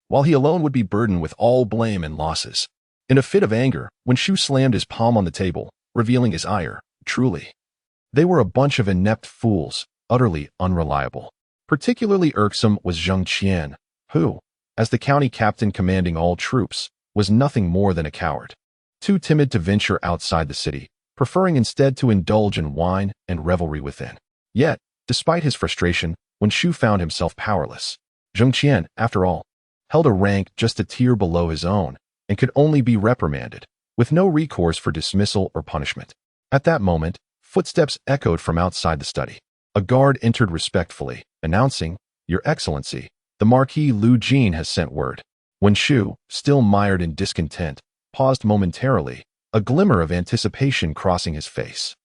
while he alone would be burdened with all blame and losses. In a fit of anger, when Shu slammed his palm on the table, revealing his ire, truly, they were a bunch of inept fools, utterly unreliable. Particularly irksome was Zhang Qian, who, as the county captain commanding all troops, was nothing more than a coward, too timid to venture outside the city, preferring instead to indulge in wine and revelry within. Yet, despite his frustration, when Shu found himself powerless, Zhang Qian, after all, held a rank just a tier below his own and could only be reprimanded, with no recourse for dismissal or punishment. At that moment, footsteps echoed from outside the study. A guard entered respectfully, announcing, "Your Excellency, the Marquis Lu Jin has sent word." When Shu, still mired in discontent, paused momentarily, a glimmer of anticipation crossing his face.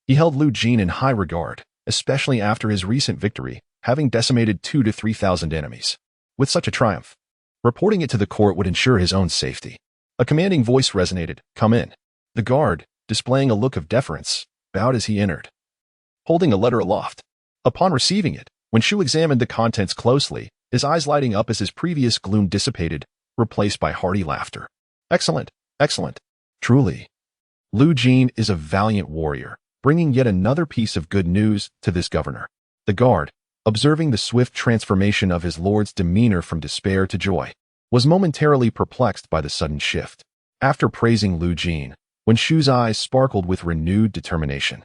He held Lu Jin in high regard, especially after his recent victory, having decimated 2,000 to 3,000 enemies. With such a triumph, reporting it to the court would ensure his own safety. A commanding voice resonated, "Come in." The guard, displaying a look of deference, bowed as he entered, holding a letter aloft. Upon receiving it, when Shu examined the contents closely, his eyes lighting up as his previous gloom dissipated, replaced by hearty laughter. "Excellent, excellent. Truly, Lu Jin is a valiant warrior, bringing yet another piece of good news to this governor." The guard, observing the swift transformation of his lord's demeanor from despair to joy, was momentarily perplexed by the sudden shift. After praising Lu Jin, when Shu's eyes sparkled with renewed determination,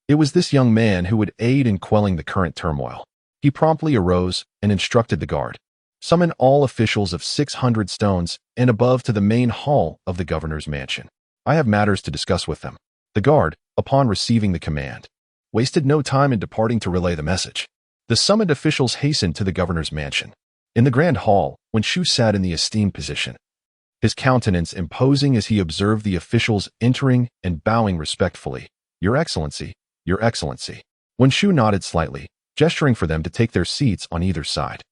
it was this young man who would aid in quelling the current turmoil. He promptly arose and instructed the guard, "Summon all officials of 600 stones and above to the main hall of the governor's mansion. I have matters to discuss with them." The guard, upon receiving the command, wasted no time in departing to relay the message. The summoned officials hastened to the governor's mansion. In the grand hall, when Shu sat in the esteemed position, his countenance imposing as he observed the officials entering and bowing respectfully, "Your Excellency, Your Excellency." When Shu nodded slightly, gesturing for them to take their seats on either side.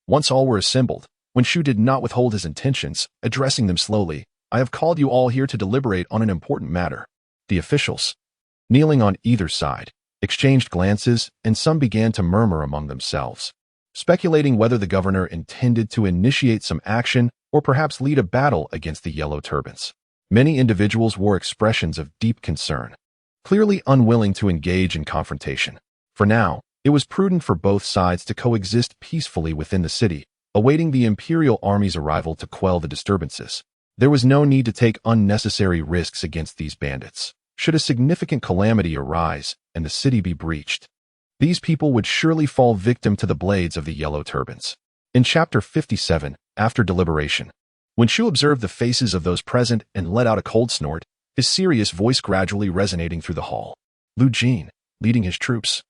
Once all were assembled, When Shu did not withhold his intentions, addressing them slowly, "I have called you all here to deliberate on an important matter." The officials, kneeling on either side, exchanged glances, and some began to murmur among themselves, speculating whether the governor intended to initiate some action or perhaps lead a battle against the Yellow Turbans. Many individuals wore expressions of deep concern, clearly unwilling to engage in confrontation. For now, it was prudent for both sides to coexist peacefully within the city, awaiting the Imperial army's arrival to quell the disturbances. There was no need to take unnecessary risks against these bandits. Should a significant calamity arise and the city be breached, these people would surely fall victim to the blades of the Yellow Turbans. In Chapter 57, after deliberation, when Shu observed the faces of those present and let out a cold snort, his serious voice gradually resonating through the hall. Lu Jin, leading his troops,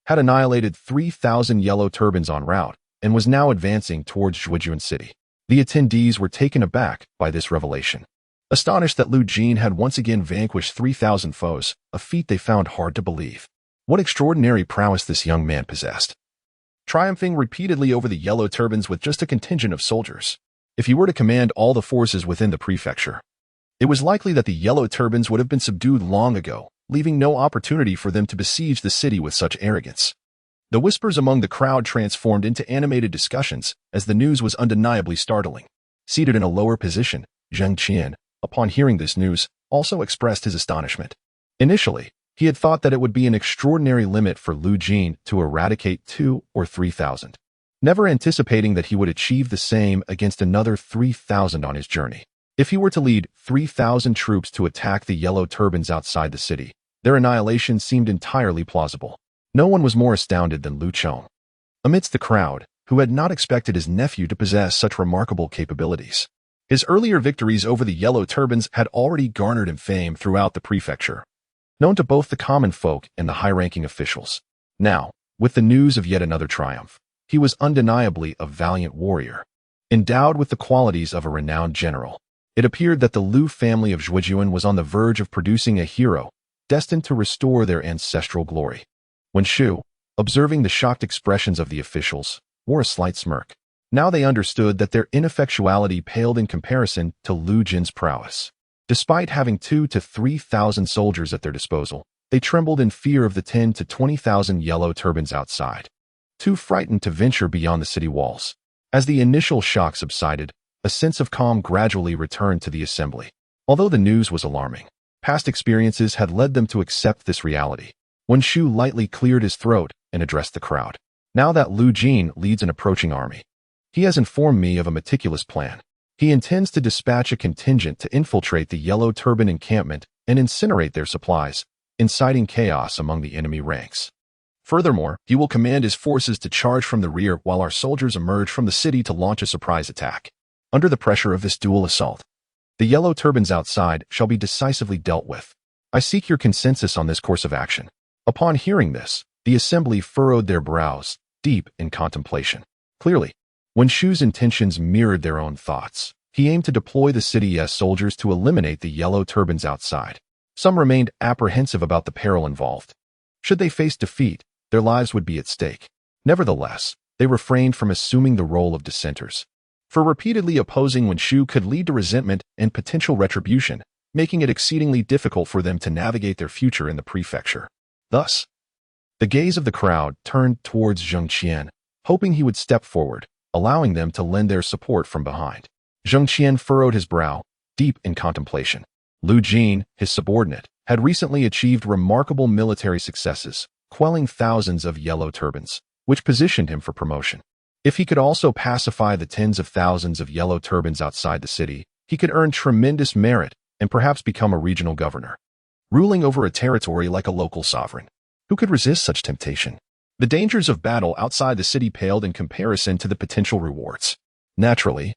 had annihilated 3,000 Yellow Turbans en route and was now advancing towards Zhujian City. The attendees were taken aback by this revelation, astonished that Lu Jin had once again vanquished 3,000 foes, a feat they found hard to believe. What extraordinary prowess this young man possessed, triumphing repeatedly over the Yellow Turbans with just a contingent of soldiers. If he were to command all the forces within the prefecture, it was likely that the Yellow Turbans would have been subdued long ago, leaving no opportunity for them to besiege the city with such arrogance. The whispers among the crowd transformed into animated discussions as the news was undeniably startling. Seated in a lower position, Zhang Qian, upon hearing this news, also expressed his astonishment. Initially, he had thought that it would be an extraordinary limit for Lu Jin to eradicate 2,000 or 3,000, never anticipating that he would achieve the same against another 3,000 on his journey. If he were to lead 3,000 troops to attack the Yellow Turbans outside the city, their annihilation seemed entirely plausible. No one was more astounded than Lu Chong. Amidst the crowd, who had not expected his nephew to possess such remarkable capabilities. His earlier victories over the Yellow Turbans had already garnered him fame throughout the prefecture, known to both the common folk and the high-ranking officials. Now, with the news of yet another triumph, he was undeniably a valiant warrior, endowed with the qualities of a renowned general. It appeared that the Lu family of Zhujian was on the verge of producing a hero, destined to restore their ancestral glory. When Shu, observing the shocked expressions of the officials, wore a slight smirk. Now they understood that their ineffectuality paled in comparison to Lu Jin's prowess. Despite having 2,000 to 3,000 soldiers at their disposal, they trembled in fear of the 10,000 to 20,000 Yellow Turbans outside, too frightened to venture beyond the city walls. As the initial shock subsided, a sense of calm gradually returned to the assembly. Although the news was alarming, past experiences had led them to accept this reality. When Shu lightly cleared his throat and addressed the crowd, "Now that Lu Jin leads an approaching army, he has informed me of a meticulous plan. He intends to dispatch a contingent to infiltrate the Yellow Turban encampment and incinerate their supplies, inciting chaos among the enemy ranks. Furthermore, he will command his forces to charge from the rear while our soldiers emerge from the city to launch a surprise attack. Under the pressure of this dual assault, the Yellow Turbans outside shall be decisively dealt with. I seek your consensus on this course of action." Upon hearing this, the assembly furrowed their brows, deep in contemplation. Clearly, when Shu's intentions mirrored their own thoughts, he aimed to deploy the city's soldiers to eliminate the Yellow Turbans outside. Some remained apprehensive about the peril involved. Should they face defeat, their lives would be at stake. Nevertheless, they refrained from assuming the role of dissenters, for repeatedly opposing when Shu could lead to resentment and potential retribution, making it exceedingly difficult for them to navigate their future in the prefecture. Thus, the gaze of the crowd turned towards Zhang Qian, hoping he would step forward, allowing them to lend their support from behind. Zhang Qian furrowed his brow, deep in contemplation. Lu Jin, his subordinate, had recently achieved remarkable military successes, quelling thousands of Yellow Turbans, which positioned him for promotion. If he could also pacify the tens of thousands of Yellow Turbans outside the city, he could earn tremendous merit and perhaps become a regional governor, ruling over a territory like a local sovereign. Who could resist such temptation? The dangers of battle outside the city paled in comparison to the potential rewards. Naturally,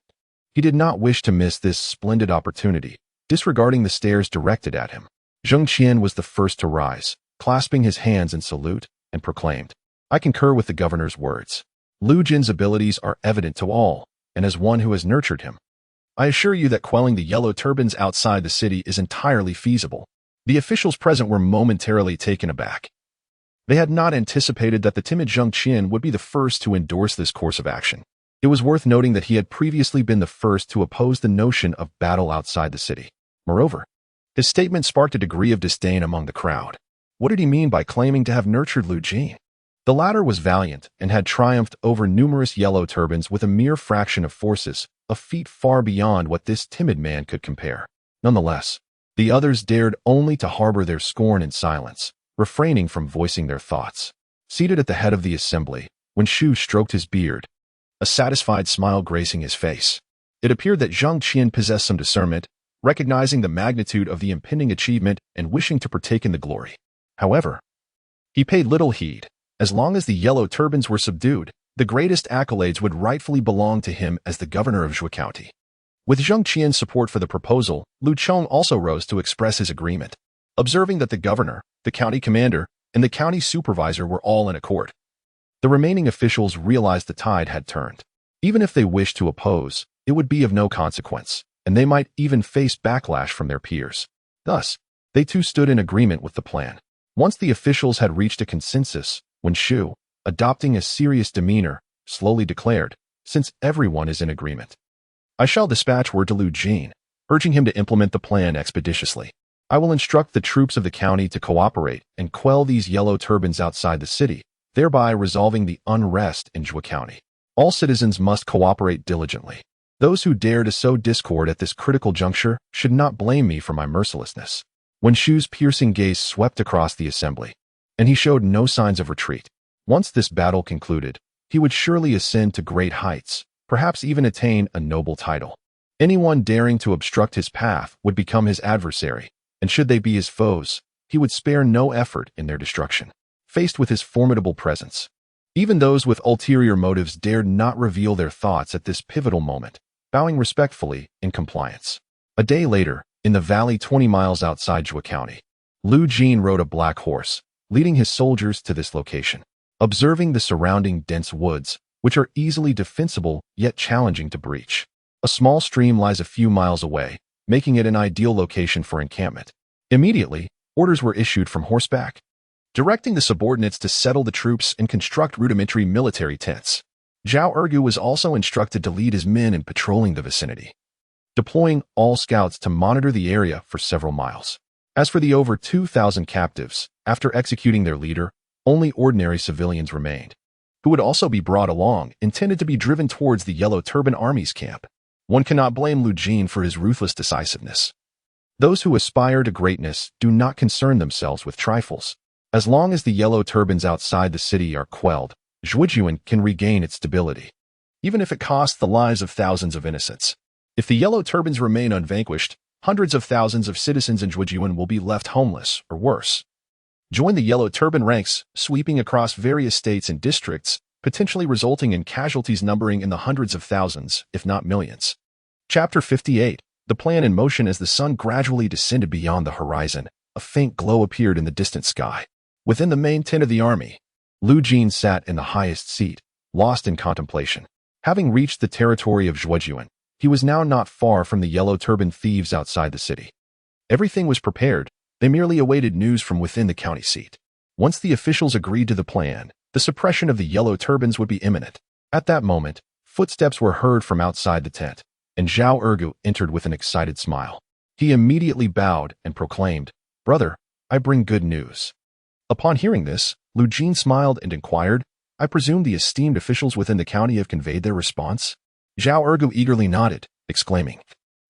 he did not wish to miss this splendid opportunity, disregarding the stares directed at him. Zhang Qian was the first to rise, clasping his hands in salute, and proclaimed, "I concur with the governor's words. Lu Jin's abilities are evident to all, and as one who has nurtured him, I assure you that quelling the Yellow Turbans outside the city is entirely feasible." The officials present were momentarily taken aback. They had not anticipated that the timid Zhang Qian would be the first to endorse this course of action. It was worth noting that he had previously been the first to oppose the notion of battle outside the city. Moreover, his statement sparked a degree of disdain among the crowd. What did he mean by claiming to have nurtured Lu Jin? The latter was valiant and had triumphed over numerous Yellow Turbans with a mere fraction of forces, a feat far beyond what this timid man could compare. Nonetheless, the others dared only to harbor their scorn in silence, refraining from voicing their thoughts. Seated at the head of the assembly, when Shu stroked his beard, a satisfied smile gracing his face, it appeared that Zhang Qian possessed some discernment, recognizing the magnitude of the impending achievement and wishing to partake in the glory. However, he paid little heed. As long as the Yellow Turbans were subdued, the greatest accolades would rightfully belong to him as the governor of Zhou County. With Zhang Qian's support for the proposal, Lu Cheng also rose to express his agreement. Observing that the governor, the county commander, and the county supervisor were all in accord, the remaining officials realized the tide had turned. Even if they wished to oppose, it would be of no consequence, and they might even face backlash from their peers. Thus, they too stood in agreement with the plan. Once the officials had reached a consensus, when Shu, adopting a serious demeanor, slowly declared, "Since everyone is in agreement, I shall dispatch word to Lu Jin, urging him to implement the plan expeditiously. I will instruct the troops of the county to cooperate and quell these Yellow Turbans outside the city, thereby resolving the unrest in Zhou County. All citizens must cooperate diligently. Those who dare to sow discord at this critical juncture should not blame me for my mercilessness." When Shu's piercing gaze swept across the assembly, and he showed no signs of retreat. Once this battle concluded, he would surely ascend to great heights, perhaps even attain a noble title. Anyone daring to obstruct his path would become his adversary, and should they be his foes, he would spare no effort in their destruction. Faced with his formidable presence, even those with ulterior motives dared not reveal their thoughts at this pivotal moment, bowing respectfully in compliance. A day later, in the valley 20 miles outside Zhou County, Lu Jin rode a black horse, leading his soldiers to this location. Observing the surrounding dense woods, which are easily defensible yet challenging to breach, a small stream lies a few miles away, making it an ideal location for encampment. Immediately, orders were issued from horseback, directing the subordinates to settle the troops and construct rudimentary military tents. Zhao Ergu was also instructed to lead his men in patrolling the vicinity, deploying all scouts to monitor the area for several miles. As for the over 2,000 captives, after executing their leader, only ordinary civilians remained, who would also be brought along, intended to be driven towards the Yellow Turban Army's camp. One cannot blame Lu Jin for his ruthless decisiveness. Those who aspire to greatness do not concern themselves with trifles. As long as the Yellow Turbans outside the city are quelled, Zhujian can regain its stability, even if it costs the lives of thousands of innocents. If the Yellow Turbans remain unvanquished, hundreds of thousands of citizens in Zhujian will be left homeless, or worse. Join the Yellow Turban ranks, sweeping across various states and districts, potentially resulting in casualties numbering in the hundreds of thousands, if not millions. Chapter 58. The plan in motion. As the sun gradually descended beyond the horizon, a faint glow appeared in the distant sky. Within the main tent of the army, Lu Jin sat in the highest seat, lost in contemplation. Having reached the territory of Zhujian, he was now not far from the Yellow Turban thieves outside the city. Everything was prepared. They merely awaited news from within the county seat. Once the officials agreed to the plan, the suppression of the Yellow Turbans would be imminent. At that moment, footsteps were heard from outside the tent, and Zhao Ergu entered with an excited smile. He immediately bowed and proclaimed, "Brother, I bring good news." Upon hearing this, Lu Jin smiled and inquired, "I presume the esteemed officials within the county have conveyed their response?" Zhao Ergu eagerly nodded, exclaiming,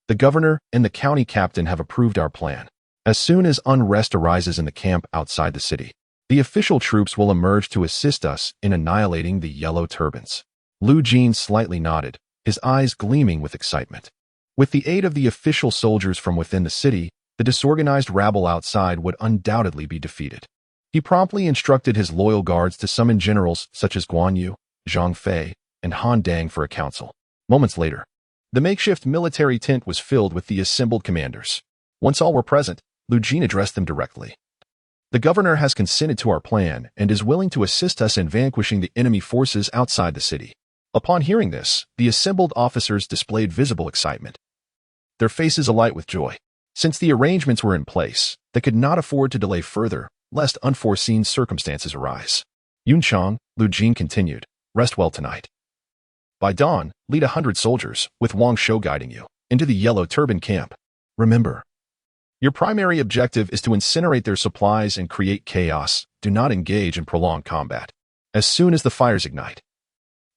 "The governor and the county captain have approved our plan. As soon as unrest arises in the camp outside the city, the official troops will emerge to assist us in annihilating the Yellow Turbans." Lu Jin slightly nodded, his eyes gleaming with excitement. With the aid of the official soldiers from within the city, the disorganized rabble outside would undoubtedly be defeated. He promptly instructed his loyal guards to summon generals such as Guan Yu, Zhang Fei, and Han Dang for a council. Moments later, the makeshift military tent was filled with the assembled commanders. Once all were present, Lu Jin addressed them directly. "The governor has consented to our plan and is willing to assist us in vanquishing the enemy forces outside the city." Upon hearing this, the assembled officers displayed visible excitement, their faces alight with joy. Since the arrangements were in place, they could not afford to delay further, lest unforeseen circumstances arise. "Yunchang," Lu Jin continued, "rest well tonight. By dawn, lead 100 soldiers, with Wang Shou guiding you, into the Yellow Turban camp. Remember, your primary objective is to incinerate their supplies and create chaos. Do not engage in prolonged combat. As soon as the fires ignite,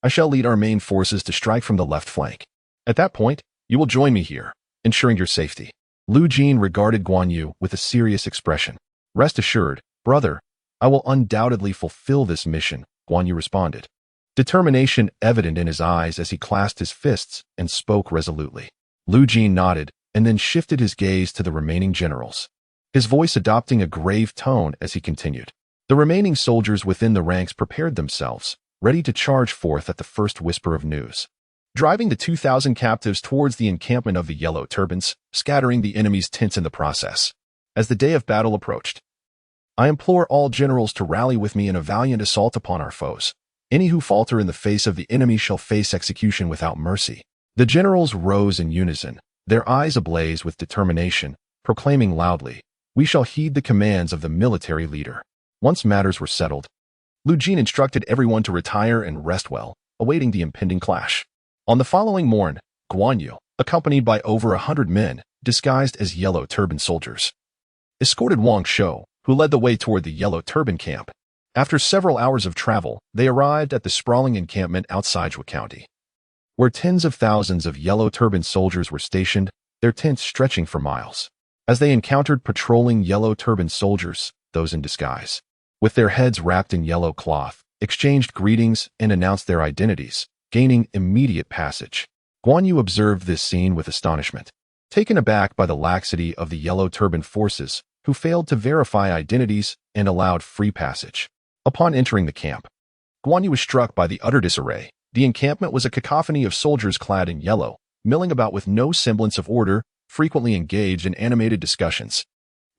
I shall lead our main forces to strike from the left flank. At that point, you will join me here, ensuring your safety. Lu Jin regarded Guan Yu with a serious expression. Rest assured, brother, I will undoubtedly fulfill this mission, Guan Yu responded. Determination evident in his eyes as he clasped his fists and spoke resolutely. Lu Jin nodded and then shifted his gaze to the remaining generals, his voice adopting a grave tone as he continued. The remaining soldiers within the ranks prepared themselves, ready to charge forth at the first whisper of news, driving the 2,000 captives towards the encampment of the Yellow Turbans, scattering the enemy's tents in the process. As the day of battle approached, I implore all generals to rally with me in a valiant assault upon our foes. Any who falter in the face of the enemy shall face execution without mercy. The generals rose in unison, their eyes ablaze with determination, proclaiming loudly, "We shall heed the commands of the military leader." Once matters were settled, Lu Jin instructed everyone to retire and rest well, awaiting the impending clash. On the following morn, Guan Yu, accompanied by over 100 men, disguised as Yellow Turban soldiers, escorted Wang Shou, who led the way toward the Yellow Turban camp. After several hours of travel, they arrived at the sprawling encampment outside Zhou County, where tens of thousands of Yellow Turban soldiers were stationed, their tents stretching for miles. As they encountered patrolling Yellow Turban soldiers, those in disguise, with their heads wrapped in yellow cloth, exchanged greetings and announced their identities, gaining immediate passage. Guan Yu observed this scene with astonishment, taken aback by the laxity of the Yellow Turban forces, who failed to verify identities and allowed free passage. Upon entering the camp, Guan Yu was struck by the utter disarray. The encampment was a cacophony of soldiers clad in yellow, milling about with no semblance of order, frequently engaged in animated discussions.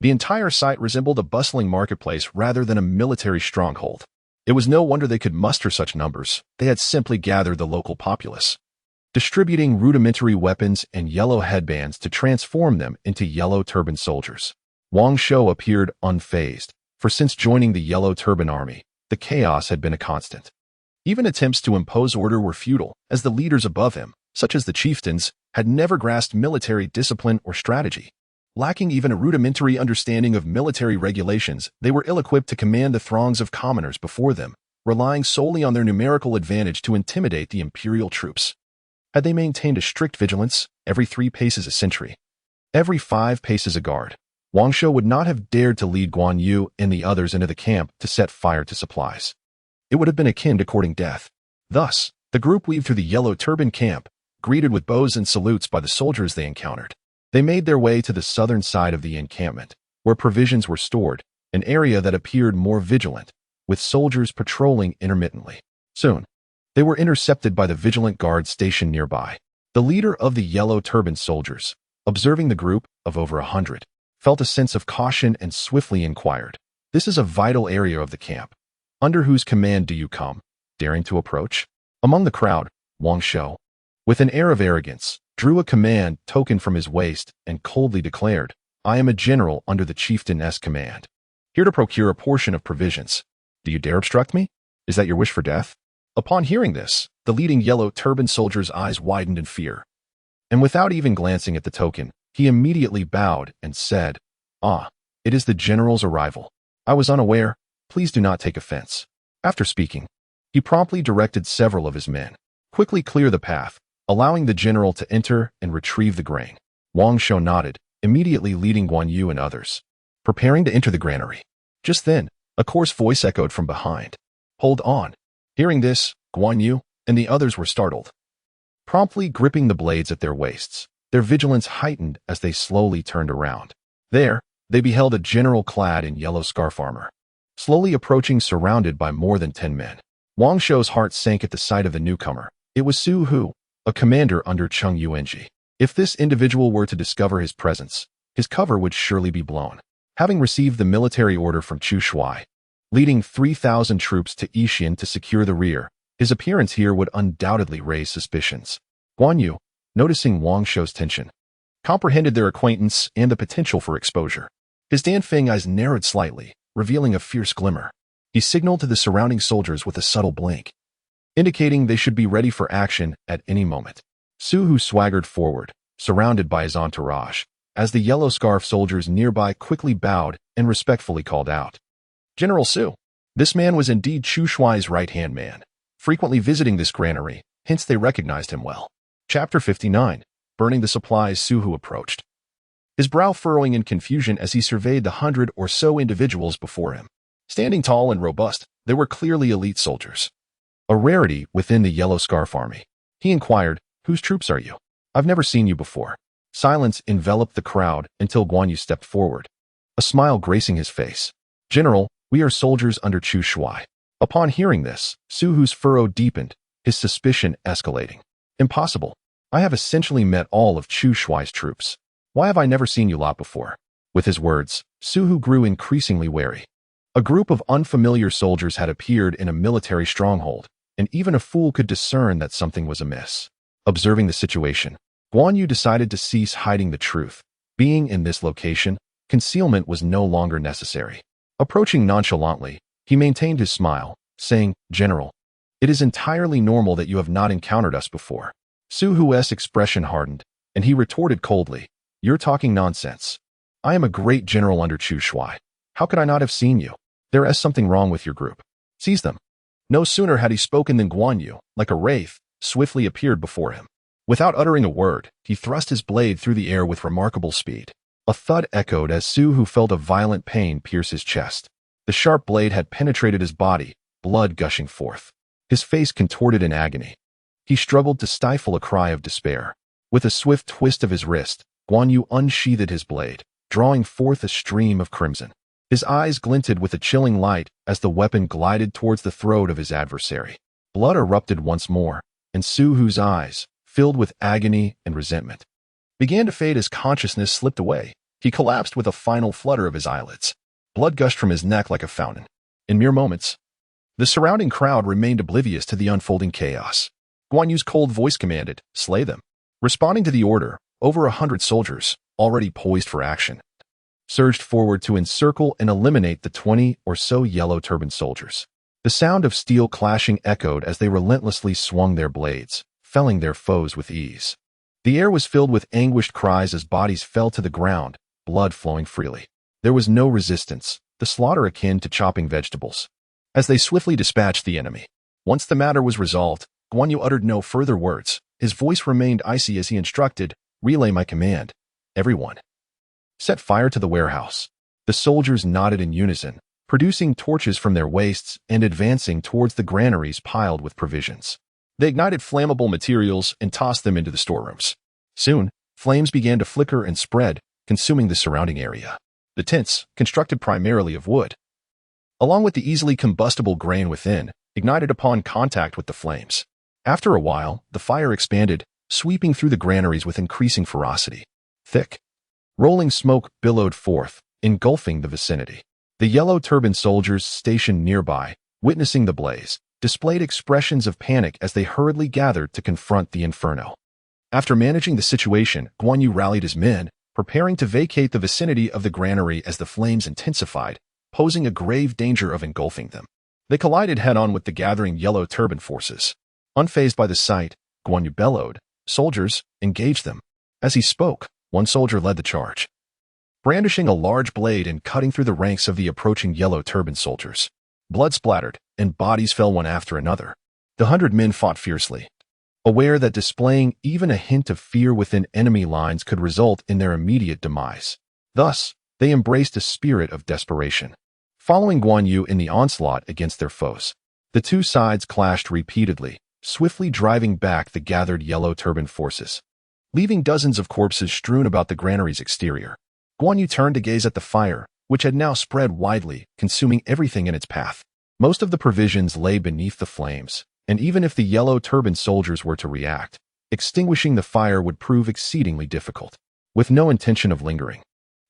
The entire site resembled a bustling marketplace rather than a military stronghold. It was no wonder they could muster such numbers. They had simply gathered the local populace, distributing rudimentary weapons and yellow headbands to transform them into Yellow Turban soldiers. Wang Shou appeared unfazed, for since joining the Yellow Turban army, the chaos had been a constant. Even attempts to impose order were futile, as the leaders above him, such as the chieftains, had never grasped military discipline or strategy. Lacking even a rudimentary understanding of military regulations, they were ill-equipped to command the throngs of commoners before them, relying solely on their numerical advantage to intimidate the Imperial troops. Had they maintained a strict vigilance, every 3 paces a sentry, every 5 paces a guard, Wang Shou would not have dared to lead Guan Yu and the others into the camp to set fire to supplies. It would have been akin to courting death. Thus, the group weaved through the Yellow Turban camp, greeted with bows and salutes by the soldiers they encountered. They made their way to the southern side of the encampment, where provisions were stored, an area that appeared more vigilant, with soldiers patrolling intermittently. Soon, they were intercepted by the vigilant guards stationed nearby. The leader of the Yellow Turban soldiers, observing the group of over 100, felt a sense of caution and swiftly inquired, "This is a vital area of the camp. Under whose command do you come?" Daring to approach? Among the crowd, Wang Shou, with an air of arrogance, drew a command token from his waist and coldly declared, "I am a general under the chieftain's command, here to procure a portion of provisions. Do you dare obstruct me? Is that your wish for death?" Upon hearing this, the leading Yellow Turban soldier's eyes widened in fear, and without even glancing at the token, he immediately bowed and said, "Ah, it is the general's arrival. I was unaware. Please do not take offense." After speaking, he promptly directed several of his men, "Quickly clear the path," allowing the general to enter and retrieve the grain. Wang Shou nodded, immediately leading Guan Yu and others, preparing to enter the granary. Just then, a coarse voice echoed from behind, "Hold on." Hearing this, Guan Yu and the others were startled, promptly gripping the blades at their waists. Their vigilance heightened as they slowly turned around. There, they beheld a general clad in yellow scarf armor, slowly approaching surrounded by more than 10 men. Wang Shou's heart sank at the sight of the newcomer. It was Su Hu, a commander under Cheng Yuanji. If this individual were to discover his presence, his cover would surely be blown. Having received the military order from Chu Shui, leading 3,000 troops to Yixin to secure the rear, his appearance here would undoubtedly raise suspicions. Guan Yu, noticing Wang Shou's tension, comprehended their acquaintance and the potential for exposure. His Dan-Feng eyes narrowed slightly, revealing a fierce glimmer. He signaled to the surrounding soldiers with a subtle blink, indicating they should be ready for action at any moment. Su Hu swaggered forward, surrounded by his entourage, as the yellow scarf soldiers nearby quickly bowed and respectfully called out, "General Su." This man was indeed Chu Shuai's right-hand man, frequently visiting this granary, hence they recognized him well. Chapter 59. Burning the supplies. Su Hu approached, his brow furrowing in confusion as he surveyed the 100 or so individuals before him. Standing tall and robust, they were clearly elite soldiers, a rarity within the Yellow Scarf Army. He inquired, "Whose troops are you? I've never seen you before." Silence enveloped the crowd until Guan Yu stepped forward, a smile gracing his face. "General, we are soldiers under Chu Shuai." Upon hearing this, Su Hu's furrow deepened, his suspicion escalating. "Impossible. I have essentially met all of Chu Shuai's troops. Why have I never seen you lot before?" With his words, Su Hu grew increasingly wary. A group of unfamiliar soldiers had appeared in a military stronghold, and even a fool could discern that something was amiss. Observing the situation, Guan Yu decided to cease hiding the truth. Being in this location, concealment was no longer necessary. Approaching nonchalantly, he maintained his smile, saying, "General, it is entirely normal that you have not encountered us before." Su Hu's expression hardened, and he retorted coldly, "You're talking nonsense. I am a great general under Chu Shuai. How could I not have seen you? There is something wrong with your group. Seize them." No sooner had he spoken than Guan Yu, like a wraith, swiftly appeared before him. Without uttering a word, he thrust his blade through the air with remarkable speed. A thud echoed as Su Hu felt a violent pain pierce his chest. The sharp blade had penetrated his body, blood gushing forth. His face contorted in agony. He struggled to stifle a cry of despair. With a swift twist of his wrist, Guan Yu unsheathed his blade, drawing forth a stream of crimson. His eyes glinted with a chilling light as the weapon glided towards the throat of his adversary. Blood erupted once more, and Su Hu's eyes, filled with agony and resentment, began to fade as consciousness slipped away. He collapsed with a final flutter of his eyelids. Blood gushed from his neck like a fountain. In mere moments, the surrounding crowd remained oblivious to the unfolding chaos. Guan Yu's cold voice commanded, "Slay them." Responding to the order, over 100 soldiers, already poised for action, surged forward to encircle and eliminate the 20 or so Yellow Turban soldiers. The sound of steel clashing echoed as they relentlessly swung their blades, felling their foes with ease. The air was filled with anguished cries as bodies fell to the ground, blood flowing freely. There was no resistance, the slaughter akin to chopping vegetables, as they swiftly dispatched the enemy. Once the matter was resolved, Guan Yu uttered no further words. His voice remained icy as he instructed, "Relay my command. Everyone, set fire to the warehouse." The soldiers nodded in unison, producing torches from their waists and advancing towards the granaries piled with provisions. They ignited flammable materials and tossed them into the storerooms. Soon, flames began to flicker and spread, consuming the surrounding area. The tents, constructed primarily of wood, along with the easily combustible grain within, ignited upon contact with the flames. After a while, the fire expanded, sweeping through the granaries with increasing ferocity. Thick, rolling smoke billowed forth, engulfing the vicinity. The Yellow Turban soldiers stationed nearby, witnessing the blaze, displayed expressions of panic as they hurriedly gathered to confront the inferno. After managing the situation, Guan Yu rallied his men, preparing to vacate the vicinity of the granary as the flames intensified, posing a grave danger of engulfing them. They collided head-on with the gathering Yellow Turban forces. Unfazed by the sight, Guan Yu bellowed, "Soldiers, engage them." As he spoke, one soldier led the charge, brandishing a large blade and cutting through the ranks of the approaching Yellow Turban soldiers. Blood splattered, and bodies fell one after another. The 100 men fought fiercely, aware that displaying even a hint of fear within enemy lines could result in their immediate demise. Thus, they embraced a spirit of desperation. Following Guan Yu in the onslaught against their foes, the two sides clashed repeatedly, swiftly driving back the gathered Yellow Turban forces, leaving dozens of corpses strewn about the granary's exterior. Guan Yu turned to gaze at the fire, which had now spread widely, consuming everything in its path. Most of the provisions lay beneath the flames, and even if the Yellow Turban soldiers were to react, extinguishing the fire would prove exceedingly difficult. With no intention of lingering,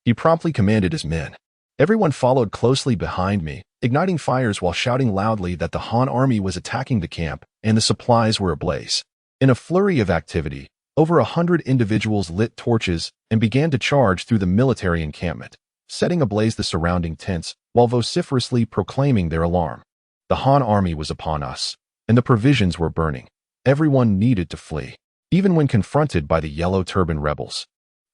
he promptly commanded his men. Everyone followed closely behind me, igniting fires while shouting loudly that the Han army was attacking the camp and the supplies were ablaze. In a flurry of activity, over 100 individuals lit torches and began to charge through the military encampment, setting ablaze the surrounding tents while vociferously proclaiming their alarm. The Han army was upon us, and the provisions were burning. Everyone needed to flee. Even when confronted by the Yellow Turban rebels,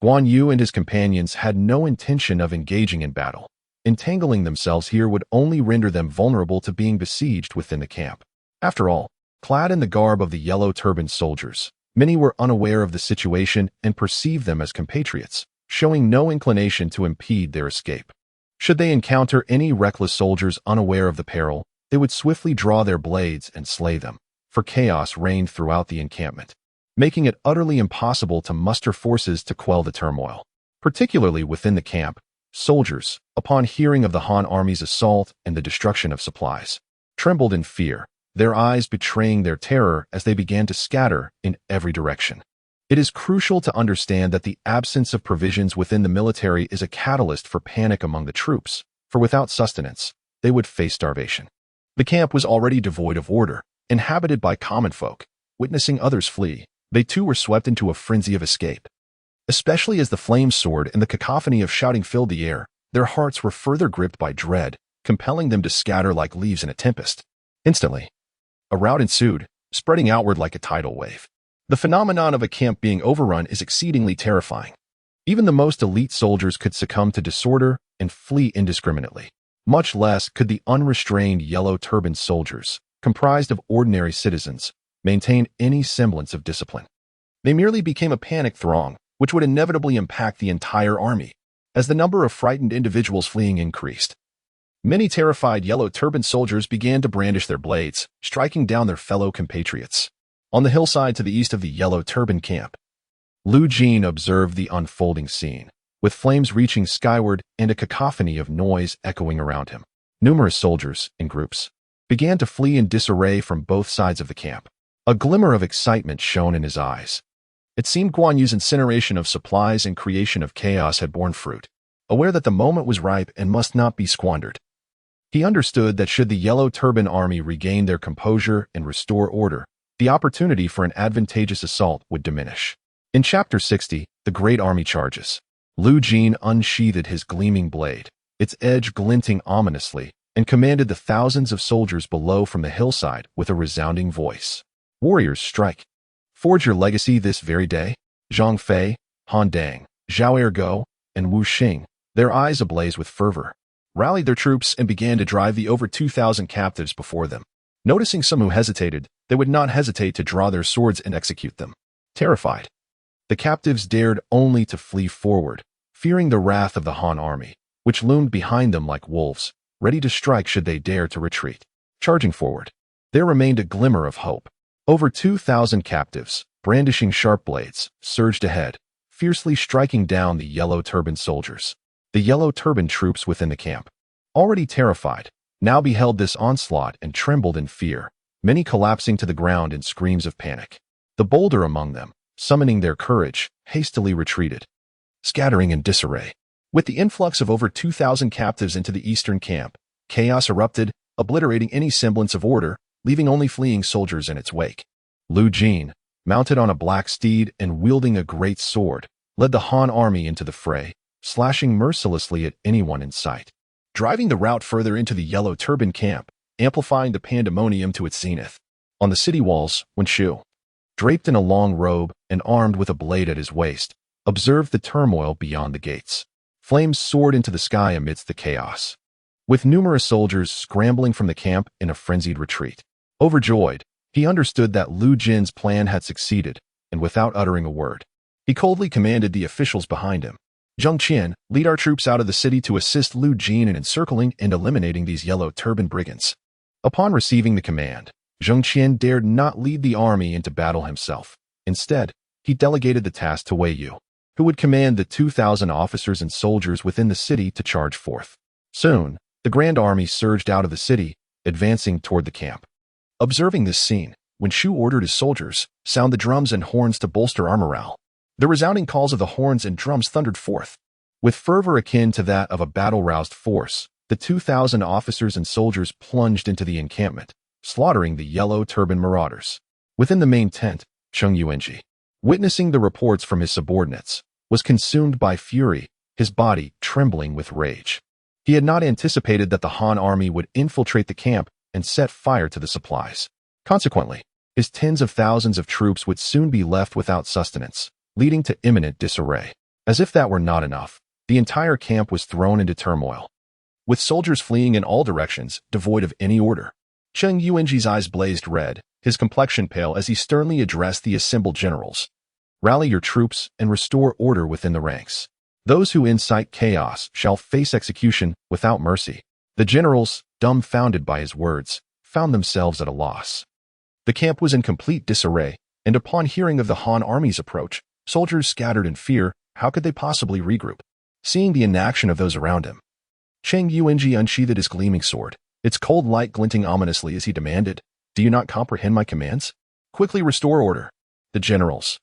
Guan Yu and his companions had no intention of engaging in battle. Entangling themselves here would only render them vulnerable to being besieged within the camp. After all, clad in the garb of the Yellow Turban soldiers, many were unaware of the situation and perceived them as compatriots, showing no inclination to impede their escape. Should they encounter any reckless soldiers unaware of the peril, they would swiftly draw their blades and slay them, for chaos reigned throughout the encampment, making it utterly impossible to muster forces to quell the turmoil. Particularly within the camp, soldiers, upon hearing of the Han army's assault and the destruction of supplies, trembled in fear, their eyes betraying their terror as they began to scatter in every direction. It is crucial to understand that the absence of provisions within the military is a catalyst for panic among the troops, for without sustenance, they would face starvation. The camp was already devoid of order, inhabited by common folk. Witnessing others flee, they too were swept into a frenzy of escape. Especially as the flames soared and the cacophony of shouting filled the air, their hearts were further gripped by dread, compelling them to scatter like leaves in a tempest. Instantly, a rout ensued, spreading outward like a tidal wave. The phenomenon of a camp being overrun is exceedingly terrifying. Even the most elite soldiers could succumb to disorder and flee indiscriminately. Much less could the unrestrained Yellow Turban soldiers, comprised of ordinary citizens, maintain any semblance of discipline. They merely became a panic throng, which would inevitably impact the entire army, as the number of frightened individuals fleeing increased. Many terrified Yellow Turban soldiers began to brandish their blades, striking down their fellow compatriots. On the hillside to the east of the Yellow Turban camp, Lu Jin observed the unfolding scene, with flames reaching skyward and a cacophony of noise echoing around him. Numerous soldiers, in groups, began to flee in disarray from both sides of the camp. A glimmer of excitement shone in his eyes. It seemed Guan Yu's incineration of supplies and creation of chaos had borne fruit. Aware that the moment was ripe and must not be squandered, he understood that should the Yellow Turban army regain their composure and restore order, the opportunity for an advantageous assault would diminish. In Chapter 60, The Great Army Charges, Lu Jin unsheathed his gleaming blade, its edge glinting ominously, and commanded the thousands of soldiers below from the hillside with a resounding voice. Warriors, strike! Forge your legacy this very day. Zhang Fei, Han Dang, Zhao Ergo, and Wu Xing, their eyes ablaze with fervor, rallied their troops and began to drive the over 2,000 captives before them. Noticing some who hesitated, they would not hesitate to draw their swords and execute them. Terrified, the captives dared only to flee forward, fearing the wrath of the Han army, which loomed behind them like wolves, ready to strike should they dare to retreat. Charging forward, there remained a glimmer of hope. Over 2,000 captives, brandishing sharp blades, surged ahead, fiercely striking down the Yellow Turban soldiers. The Yellow Turban troops within the camp, already terrified, now beheld this onslaught and trembled in fear, many collapsing to the ground in screams of panic. The bolder among them, summoning their courage, hastily retreated, scattering in disarray. With the influx of over 2,000 captives into the eastern camp, chaos erupted, obliterating any semblance of order, leaving only fleeing soldiers in its wake. Lu Jin, mounted on a black steed and wielding a great sword, led the Han army into the fray, slashing mercilessly at anyone in sight, driving the rout further into the Yellow Turban camp, amplifying the pandemonium to its zenith. On the city walls, Wen Shu, draped in a long robe and armed with a blade at his waist, observed the turmoil beyond the gates. Flames soared into the sky amidst the chaos, with numerous soldiers scrambling from the camp in a frenzied retreat. Overjoyed, he understood that Lu Jin's plan had succeeded, and without uttering a word, he coldly commanded the officials behind him, Zhang Qian, lead our troops out of the city to assist Lu Jin in encircling and eliminating these Yellow Turban brigands. Upon receiving the command, Zhang Qian dared not lead the army into battle himself. Instead, he delegated the task to Wei Yu, who would command the 2,000 officers and soldiers within the city to charge forth. Soon, the grand army surged out of the city, advancing toward the camp. Observing this scene, Wen Shu ordered his soldiers, sound the drums and horns to bolster our morale. The resounding calls of the horns and drums thundered forth. With fervor akin to that of a battle-roused force, the 2,000 officers and soldiers plunged into the encampment, slaughtering the Yellow Turban marauders. Within the main tent, Cheng Yuanji, witnessing the reports from his subordinates, was consumed by fury, his body trembling with rage. He had not anticipated that the Han army would infiltrate the camp and set fire to the supplies. Consequently, his tens of thousands of troops would soon be left without sustenance, leading to imminent disarray. As if that were not enough, the entire camp was thrown into turmoil, with soldiers fleeing in all directions, devoid of any order. Zhang Yuanji's eyes blazed red, his complexion pale as he sternly addressed the assembled generals. Rally your troops and restore order within the ranks. Those who incite chaos shall face execution without mercy. The generals, dumbfounded by his words, found themselves at a loss. The camp was in complete disarray, and upon hearing of the Han army's approach, soldiers scattered in fear. How could they possibly regroup? Seeing the inaction of those around him, Zhang Yuanji unsheathed his gleaming sword, its cold light glinting ominously as he demanded, "Do you not comprehend my commands? Quickly restore order." The generals,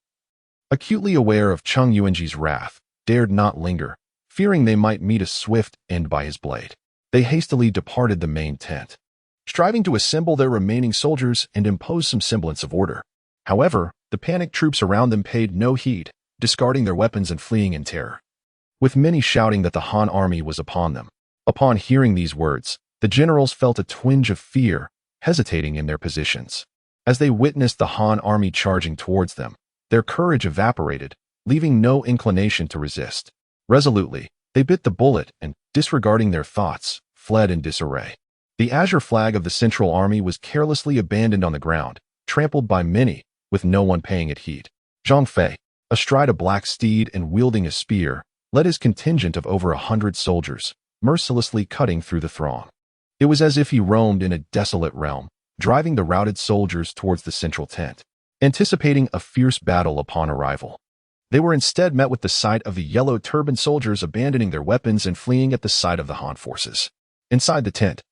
acutely aware of Zhang Yuanji's wrath, dared not linger, fearing they might meet a swift end by his blade. They hastily departed the main tent, striving to assemble their remaining soldiers and impose some semblance of order. However, the panicked troops around them paid no heed, discarding their weapons and fleeing in terror, with many shouting that the Han army was upon them. Upon hearing these words, the generals felt a twinge of fear, hesitating in their positions. As they witnessed the Han army charging towards them, their courage evaporated, leaving no inclination to resist. Resolutely, they bit the bullet and, disregarding their thoughts, fled in disarray. The azure flag of the Central Army was carelessly abandoned on the ground, trampled by many, with no one paying it heed. Zhang Fei, astride a black steed and wielding a spear, led his contingent of over 100 soldiers, mercilessly cutting through the throng. It was as if he roamed in a desolate realm, driving the routed soldiers towards the central tent, anticipating a fierce battle upon arrival. They were instead met with the sight of the Yellow Turban soldiers abandoning their weapons and fleeing at the sight of the Han forces. Inside the tent,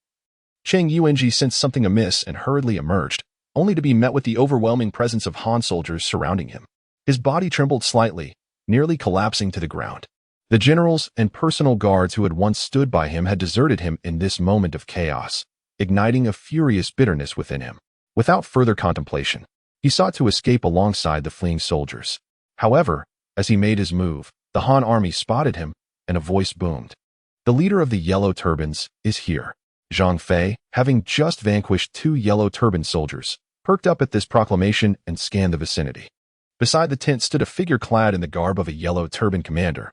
Zhang Yuanji sensed something amiss and hurriedly emerged, only to be met with the overwhelming presence of Han soldiers surrounding him. His body trembled slightly, nearly collapsing to the ground. The generals and personal guards who had once stood by him had deserted him in this moment of chaos, igniting a furious bitterness within him. Without further contemplation, he sought to escape alongside the fleeing soldiers. However, as he made his move, the Han army spotted him, and a voice boomed. The leader of the Yellow Turbans is here. Zhang Fei, having just vanquished 2 Yellow Turban soldiers, perked up at this proclamation and scanned the vicinity. Beside the tent stood a figure clad in the garb of a Yellow Turban commander,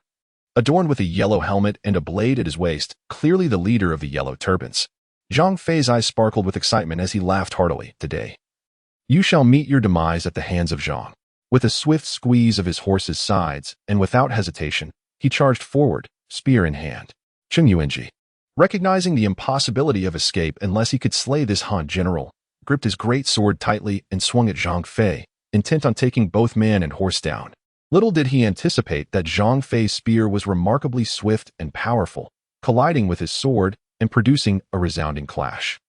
adorned with a yellow helmet and a blade at his waist, clearly the leader of the Yellow Turbans. Zhang Fei's eyes sparkled with excitement as he laughed heartily. "Today, you shall meet your demise at the hands of Zhang." With a swift squeeze of his horse's sides, and without hesitation, he charged forward, spear in hand. Zhang Yuanji, recognizing the impossibility of escape unless he could slay this Han general, gripped his great sword tightly and swung at Zhang Fei, intent on taking both man and horse down. Little did he anticipate that Zhang Fei's spear was remarkably swift and powerful, colliding with his sword and producing a resounding clash.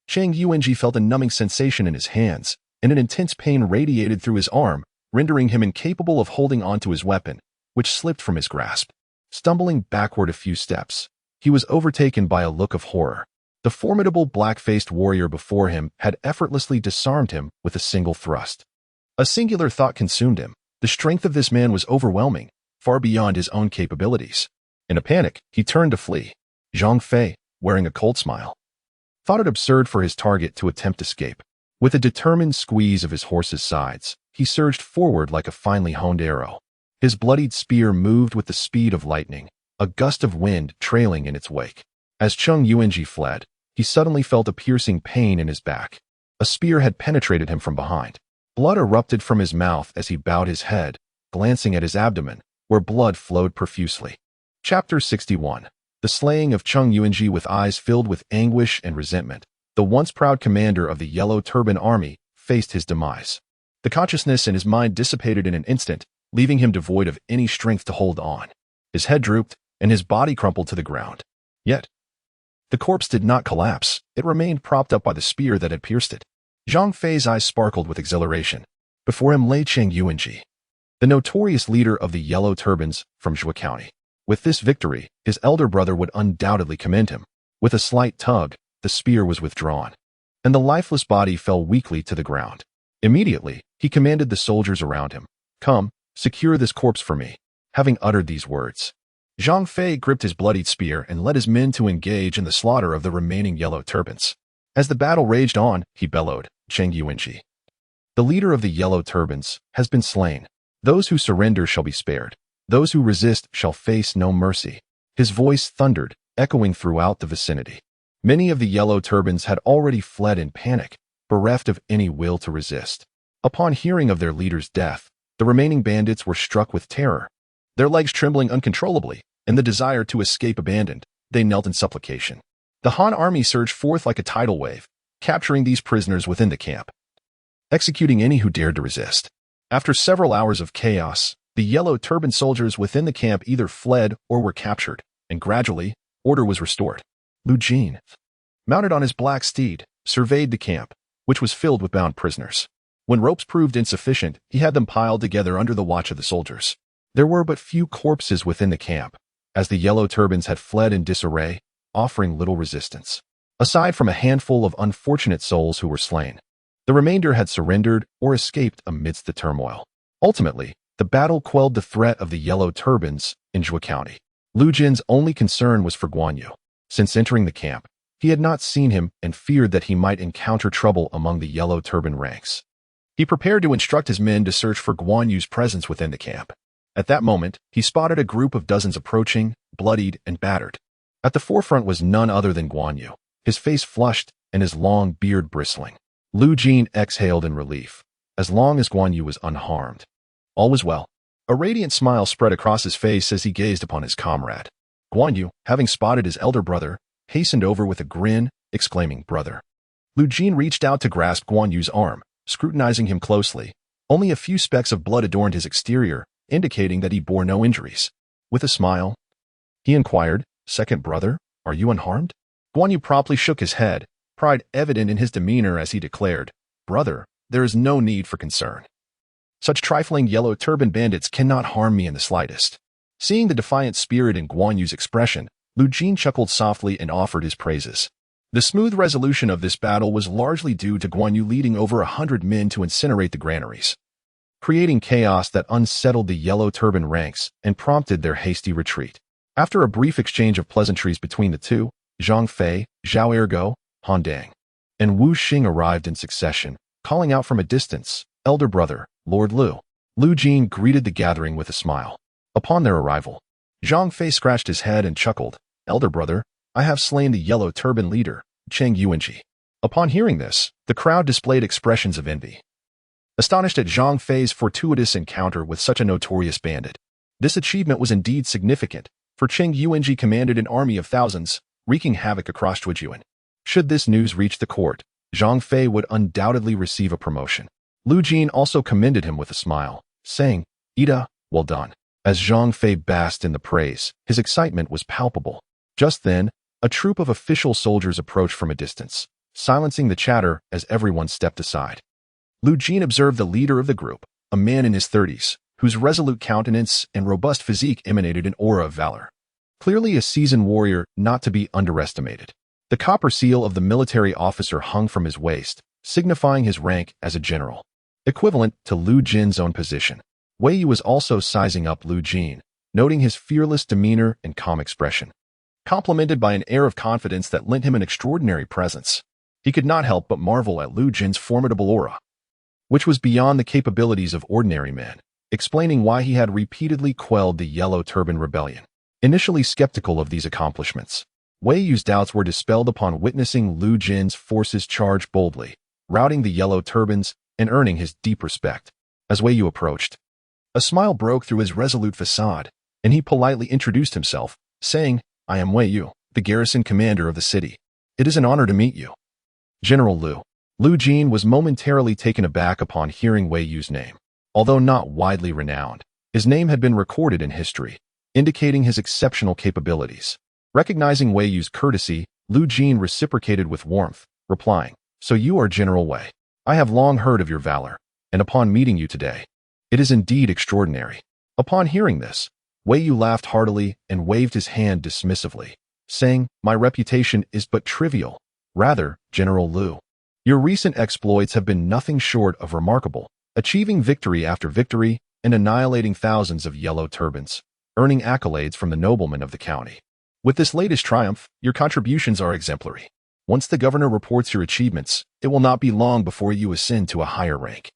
Zhang Yuanji felt a numbing sensation in his hands, and an intense pain radiated through his arm, rendering him incapable of holding onto his weapon, which slipped from his grasp. Stumbling backward a few steps, he was overtaken by a look of horror. The formidable black-faced warrior before him had effortlessly disarmed him with a single thrust. A singular thought consumed him. The strength of this man was overwhelming, far beyond his own capabilities. In a panic, he turned to flee. Zhang Fei, wearing a cold smile, thought it absurd for his target to attempt escape. With a determined squeeze of his horse's sides, he surged forward like a finely honed arrow. His bloodied spear moved with the speed of lightning, a gust of wind trailing in its wake. As Zhang Yuanji fled, he suddenly felt a piercing pain in his back. A spear had penetrated him from behind. Blood erupted from his mouth as he bowed his head, glancing at his abdomen, where blood flowed profusely. Chapter 61. The slaying of Zhang Yuanji. With eyes filled with anguish and resentment, the once proud commander of the Yellow Turban Army faced his demise. The consciousness in his mind dissipated in an instant, leaving him devoid of any strength to hold on. His head drooped, and his body crumpled to the ground. Yet, the corpse did not collapse. It remained propped up by the spear that had pierced it. Zhang Fei's eyes sparkled with exhilaration. Before him lay Zhang Yuanji, the notorious leader of the Yellow Turbans from Zhou County. With this victory, his elder brother would undoubtedly commend him. With a slight tug, the spear was withdrawn, and the lifeless body fell weakly to the ground. Immediately, he commanded the soldiers around him, "Come, secure this corpse for me." Having uttered these words, Zhang Fei gripped his bloodied spear and led his men to engage in the slaughter of the remaining Yellow Turbans. As the battle raged on, he bellowed, Cheng Yuanji. The leader of the Yellow Turbans has been slain. Those who surrender shall be spared. Those who resist shall face no mercy. His voice thundered, echoing throughout the vicinity. Many of the Yellow Turbans had already fled in panic, bereft of any will to resist. Upon hearing of their leader's death, the remaining bandits were struck with terror. Their legs trembling uncontrollably, and the desire to escape abandoned, they knelt in supplication. The Han army surged forth like a tidal wave, capturing these prisoners within the camp, executing any who dared to resist. After several hours of chaos, the Yellow Turban soldiers within the camp either fled or were captured, and gradually, order was restored. Lu Jin, mounted on his black steed, surveyed the camp, which was filled with bound prisoners. When ropes proved insufficient, he had them piled together under the watch of the soldiers. There were but few corpses within the camp, as the Yellow Turbans had fled in disarray, offering little resistance. Aside from a handful of unfortunate souls who were slain, the remainder had surrendered or escaped amidst the turmoil. Ultimately, the battle quelled the threat of the Yellow Turbans in Zhou County. Lu Jin's only concern was for Guan Yu. Since entering the camp, he had not seen him and feared that he might encounter trouble among the Yellow Turban ranks. He prepared to instruct his men to search for Guan Yu's presence within the camp. At that moment, he spotted a group of dozens approaching, bloodied and battered. At the forefront was none other than Guan Yu, his face flushed and his long beard bristling. Lu Jin exhaled in relief. As long as Guan Yu was unharmed, all was well. A radiant smile spread across his face as he gazed upon his comrade. Guan Yu, having spotted his elder brother, hastened over with a grin, exclaiming, "Brother." Lu Jin reached out to grasp Guan Yu's arm, scrutinizing him closely. Only a few specks of blood adorned his exterior, indicating that he bore no injuries. With a smile, he inquired, "Second brother, are you unharmed?" Guan Yu promptly shook his head, pride evident in his demeanor as he declared, "Brother, there is no need for concern. Such trifling Yellow Turban bandits cannot harm me in the slightest." Seeing the defiant spirit in Guan Yu's expression, Lu Jin chuckled softly and offered his praises. The smooth resolution of this battle was largely due to Guan Yu leading over 100 men to incinerate the granaries, creating chaos that unsettled the Yellow Turban ranks and prompted their hasty retreat. After a brief exchange of pleasantries between the two, Zhang Fei, Zhao Ergo, Han Dang, and Wu Xing arrived in succession, calling out from a distance, "Elder brother, Lord Lu." Lu Jin greeted the gathering with a smile. Upon their arrival, Zhang Fei scratched his head and chuckled, "Elder brother, I have slain the Yellow Turban leader, Cheng Yuanji." Upon hearing this, the crowd displayed expressions of envy, astonished at Zhang Fei's fortuitous encounter with such a notorious bandit. This achievement was indeed significant, for Cheng Yuanji commanded an army of thousands, wreaking havoc across Zhujian. Should this news reach the court, Zhang Fei would undoubtedly receive a promotion. Lu Jin also commended him with a smile, saying, "Ida, well done." As Zhang Fei basked in the praise, his excitement was palpable. Just then, a troop of official soldiers approached from a distance, silencing the chatter as everyone stepped aside. Lu Jin observed the leader of the group, a man in his 30s, whose resolute countenance and robust physique emanated an aura of valor. Clearly a seasoned warrior not to be underestimated. The copper seal of the military officer hung from his waist, signifying his rank as a general, equivalent to Lu Jin's own position. Wei Yu was also sizing up Lu Jin, noting his fearless demeanor and calm expression, complemented by an air of confidence that lent him an extraordinary presence. He could not help but marvel at Lu Jin's formidable aura, which was beyond the capabilities of ordinary men, explaining why he had repeatedly quelled the Yellow Turban Rebellion. Initially skeptical of these accomplishments, Wei Yu's doubts were dispelled upon witnessing Lu Jin's forces charge boldly, routing the Yellow Turbans and earning his deep respect. As Wei Yu approached, a smile broke through his resolute facade, and he politely introduced himself, saying, "I am Wei Yu, the garrison commander of the city. It is an honor to meet you." General Lu. Lu Jin was momentarily taken aback upon hearing Wei Yu's name. Although not widely renowned, his name had been recorded in history, indicating his exceptional capabilities. Recognizing Wei Yu's courtesy, Lu Jin reciprocated with warmth, replying, "So you are General Wei. I have long heard of your valor, and upon meeting you today, it is indeed extraordinary." Upon hearing this, Wei Yu laughed heartily and waved his hand dismissively, saying, "My reputation is but trivial. Rather, General Lu, your recent exploits have been nothing short of remarkable, achieving victory after victory and annihilating thousands of Yellow Turbans, earning accolades from the noblemen of the county. With this latest triumph, your contributions are exemplary. Once the governor reports your achievements, it will not be long before you ascend to a higher rank.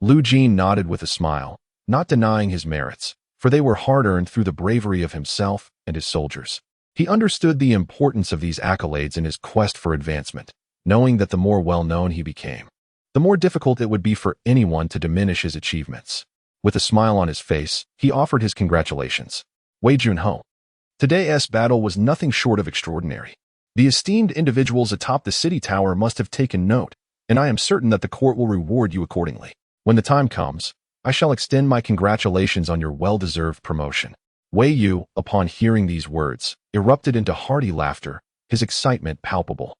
Lu Jin nodded with a smile, not denying his merits, for they were hard-earned through the bravery of himself and his soldiers. He understood the importance of these accolades in his quest for advancement, knowing that the more well-known he became, the more difficult it would be for anyone to diminish his achievements. With a smile on his face, he offered his congratulations. Wei Junho. Today's battle was nothing short of extraordinary. The esteemed individuals atop the city tower must have taken note, and I am certain that the court will reward you accordingly. When the time comes, I shall extend my congratulations on your well-deserved promotion. Wei Yu, upon hearing these words, erupted into hearty laughter, his excitement palpable.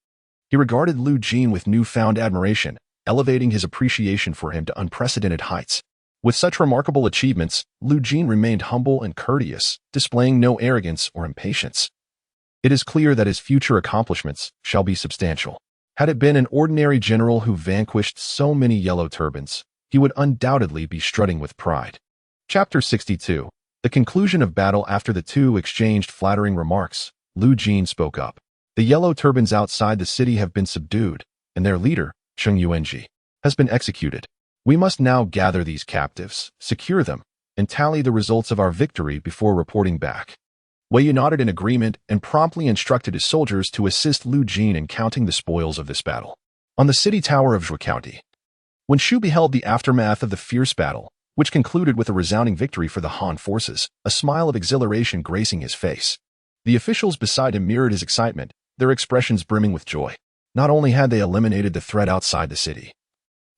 He regarded Lu Jin with newfound admiration, elevating his appreciation for him to unprecedented heights. With such remarkable achievements, Lu Jin remained humble and courteous, displaying no arrogance or impatience. It is clear that his future accomplishments shall be substantial. Had it been an ordinary general who vanquished so many yellow turbans, he would undoubtedly be strutting with pride. Chapter 62. The conclusion of battle. After the two exchanged flattering remarks, Lu Jin spoke up. The yellow turbans outside the city have been subdued, and their leader, Cheng Yuanji, has been executed. We must now gather these captives, secure them, and tally the results of our victory before reporting back. Wei Yu nodded in agreement and promptly instructed his soldiers to assist Lu Jin in counting the spoils of this battle. On the city tower of Zhou County, when Shu beheld the aftermath of the fierce battle, which concluded with a resounding victory for the Han forces, a smile of exhilaration gracing his face. The officials beside him mirrored his excitement, their expressions brimming with joy. Not only had they eliminated the threat outside the city,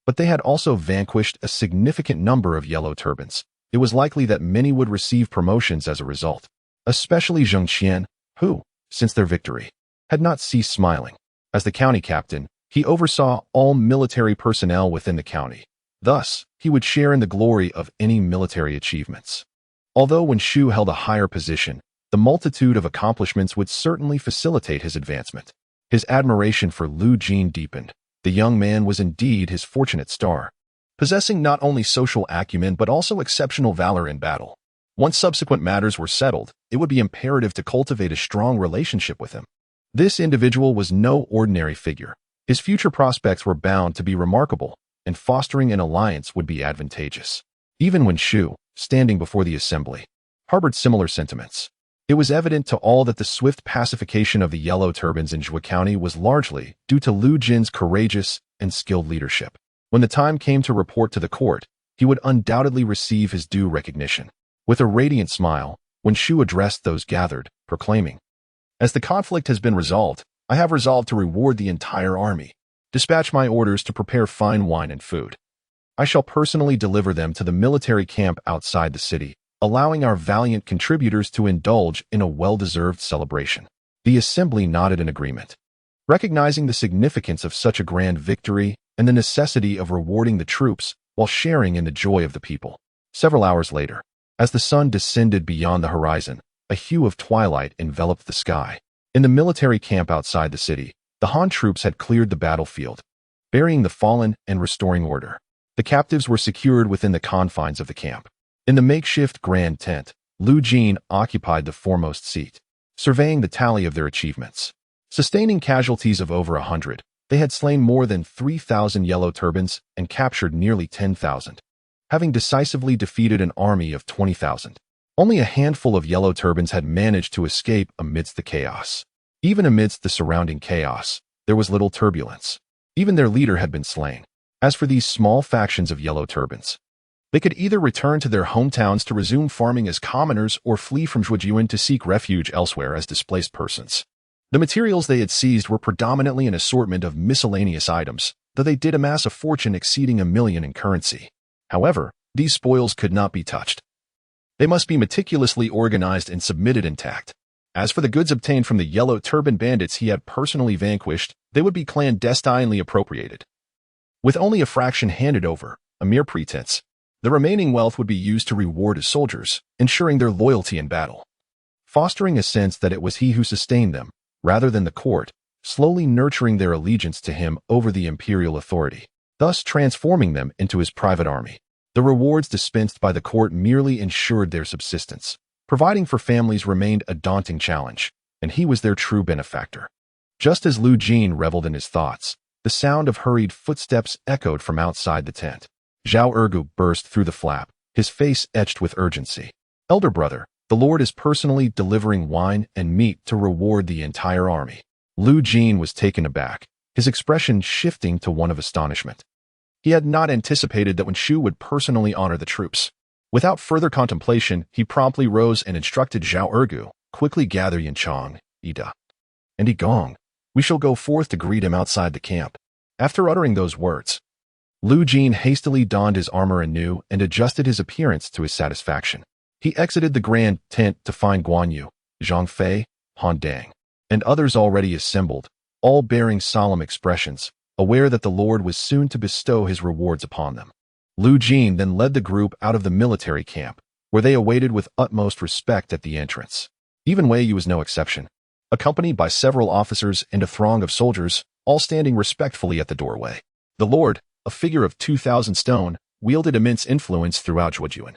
but they had also vanquished a significant number of yellow turbans. It was likely that many would receive promotions as a result, especially Zhang Qian, who, since their victory, had not ceased smiling. As the county captain, he oversaw all military personnel within the county. Thus, he would share in the glory of any military achievements. Although when Shu held a higher position, the multitude of accomplishments would certainly facilitate his advancement. His admiration for Lu Jin deepened. The young man was indeed his fortunate star, possessing not only social acumen but also exceptional valor in battle. Once subsequent matters were settled, it would be imperative to cultivate a strong relationship with him. This individual was no ordinary figure. His future prospects were bound to be remarkable, and fostering an alliance would be advantageous. Even when Shu, standing before the assembly, harbored similar sentiments, it was evident to all that the swift pacification of the Yellow Turbans in Zhou County was largely due to Lu Jin's courageous and skilled leadership. When the time came to report to the court, he would undoubtedly receive his due recognition. With a radiant smile, when Shu addressed those gathered, proclaiming, "As the conflict has been resolved, I have resolved to reward the entire army. Dispatch my orders to prepare fine wine and food. I shall personally deliver them to the military camp outside the city, allowing our valiant contributors to indulge in a well-deserved celebration." The assembly nodded in agreement, recognizing the significance of such a grand victory and the necessity of rewarding the troops while sharing in the joy of the people. Several hours later, as the sun descended beyond the horizon, a hue of twilight enveloped the sky. In the military camp outside the city, the Han troops had cleared the battlefield, burying the fallen and restoring order. The captives were secured within the confines of the camp. In the makeshift grand tent, Lu Jin occupied the foremost seat, surveying the tally of their achievements. Sustaining casualties of over 100, they had slain more than 3,000 yellow turbans and captured nearly 10,000, having decisively defeated an army of 20,000. Only a handful of yellow turbans had managed to escape amidst the chaos. Even amidst the surrounding chaos, there was little turbulence. Even their leader had been slain. As for these small factions of yellow turbans, they could either return to their hometowns to resume farming as commoners or flee from Zhujian to seek refuge elsewhere as displaced persons. The materials they had seized were predominantly an assortment of miscellaneous items, though they did amass a fortune exceeding 1 million in currency. However, these spoils could not be touched. They must be meticulously organized and submitted intact. As for the goods obtained from the Yellow Turban bandits he had personally vanquished, they would be clandestinely appropriated. With only a fraction handed over, a mere pretense, the remaining wealth would be used to reward his soldiers, ensuring their loyalty in battle. Fostering a sense that it was he who sustained them, rather than the court, slowly nurturing their allegiance to him over the imperial authority, thus transforming them into his private army. The rewards dispensed by the court merely ensured their subsistence. Providing for families remained a daunting challenge, and he was their true benefactor. Just as Lu Jin reveled in his thoughts, the sound of hurried footsteps echoed from outside the tent. Zhao Ergu burst through the flap, his face etched with urgency. "Elder brother, the Lord is personally delivering wine and meat to reward the entire army." Lu Jin was taken aback, his expression shifting to one of astonishment. He had not anticipated that Wen Shu would personally honor the troops. Without further contemplation, he promptly rose and instructed Zhao Ergu, "Quickly gather Yanchang, Ida, and Igong. We shall go forth to greet him outside the camp." After uttering those words, Lu Jin hastily donned his armor anew and adjusted his appearance to his satisfaction. He exited the grand tent to find Guan Yu, Zhang Fei, Han Dang, and others already assembled, all bearing solemn expressions, aware that the Lord was soon to bestow his rewards upon them. Lu Jin then led the group out of the military camp, where they awaited with utmost respect at the entrance. Even Wei Yu was no exception, accompanied by several officers and a throng of soldiers, all standing respectfully at the doorway. The Lord, a figure of 2,000 stone, wielded immense influence throughout Zhuojuan,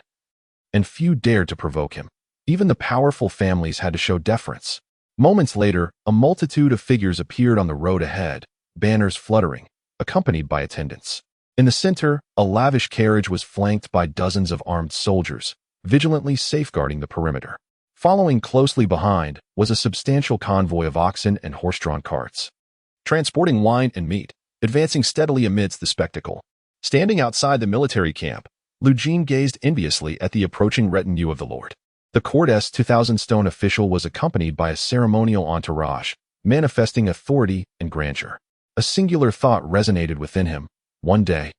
and few dared to provoke him. Even the powerful families had to show deference. Moments later, a multitude of figures appeared on the road ahead, banners fluttering, accompanied by attendants. In the center, a lavish carriage was flanked by dozens of armed soldiers, vigilantly safeguarding the perimeter. Following closely behind was a substantial convoy of oxen and horse-drawn carts, transporting wine and meat, advancing steadily amidst the spectacle. Standing outside the military camp, Lu Jin gazed enviously at the approaching retinue of the Lord. The court's 2,000 stone official was accompanied by a ceremonial entourage, manifesting authority and grandeur. A singular thought resonated within him. One day,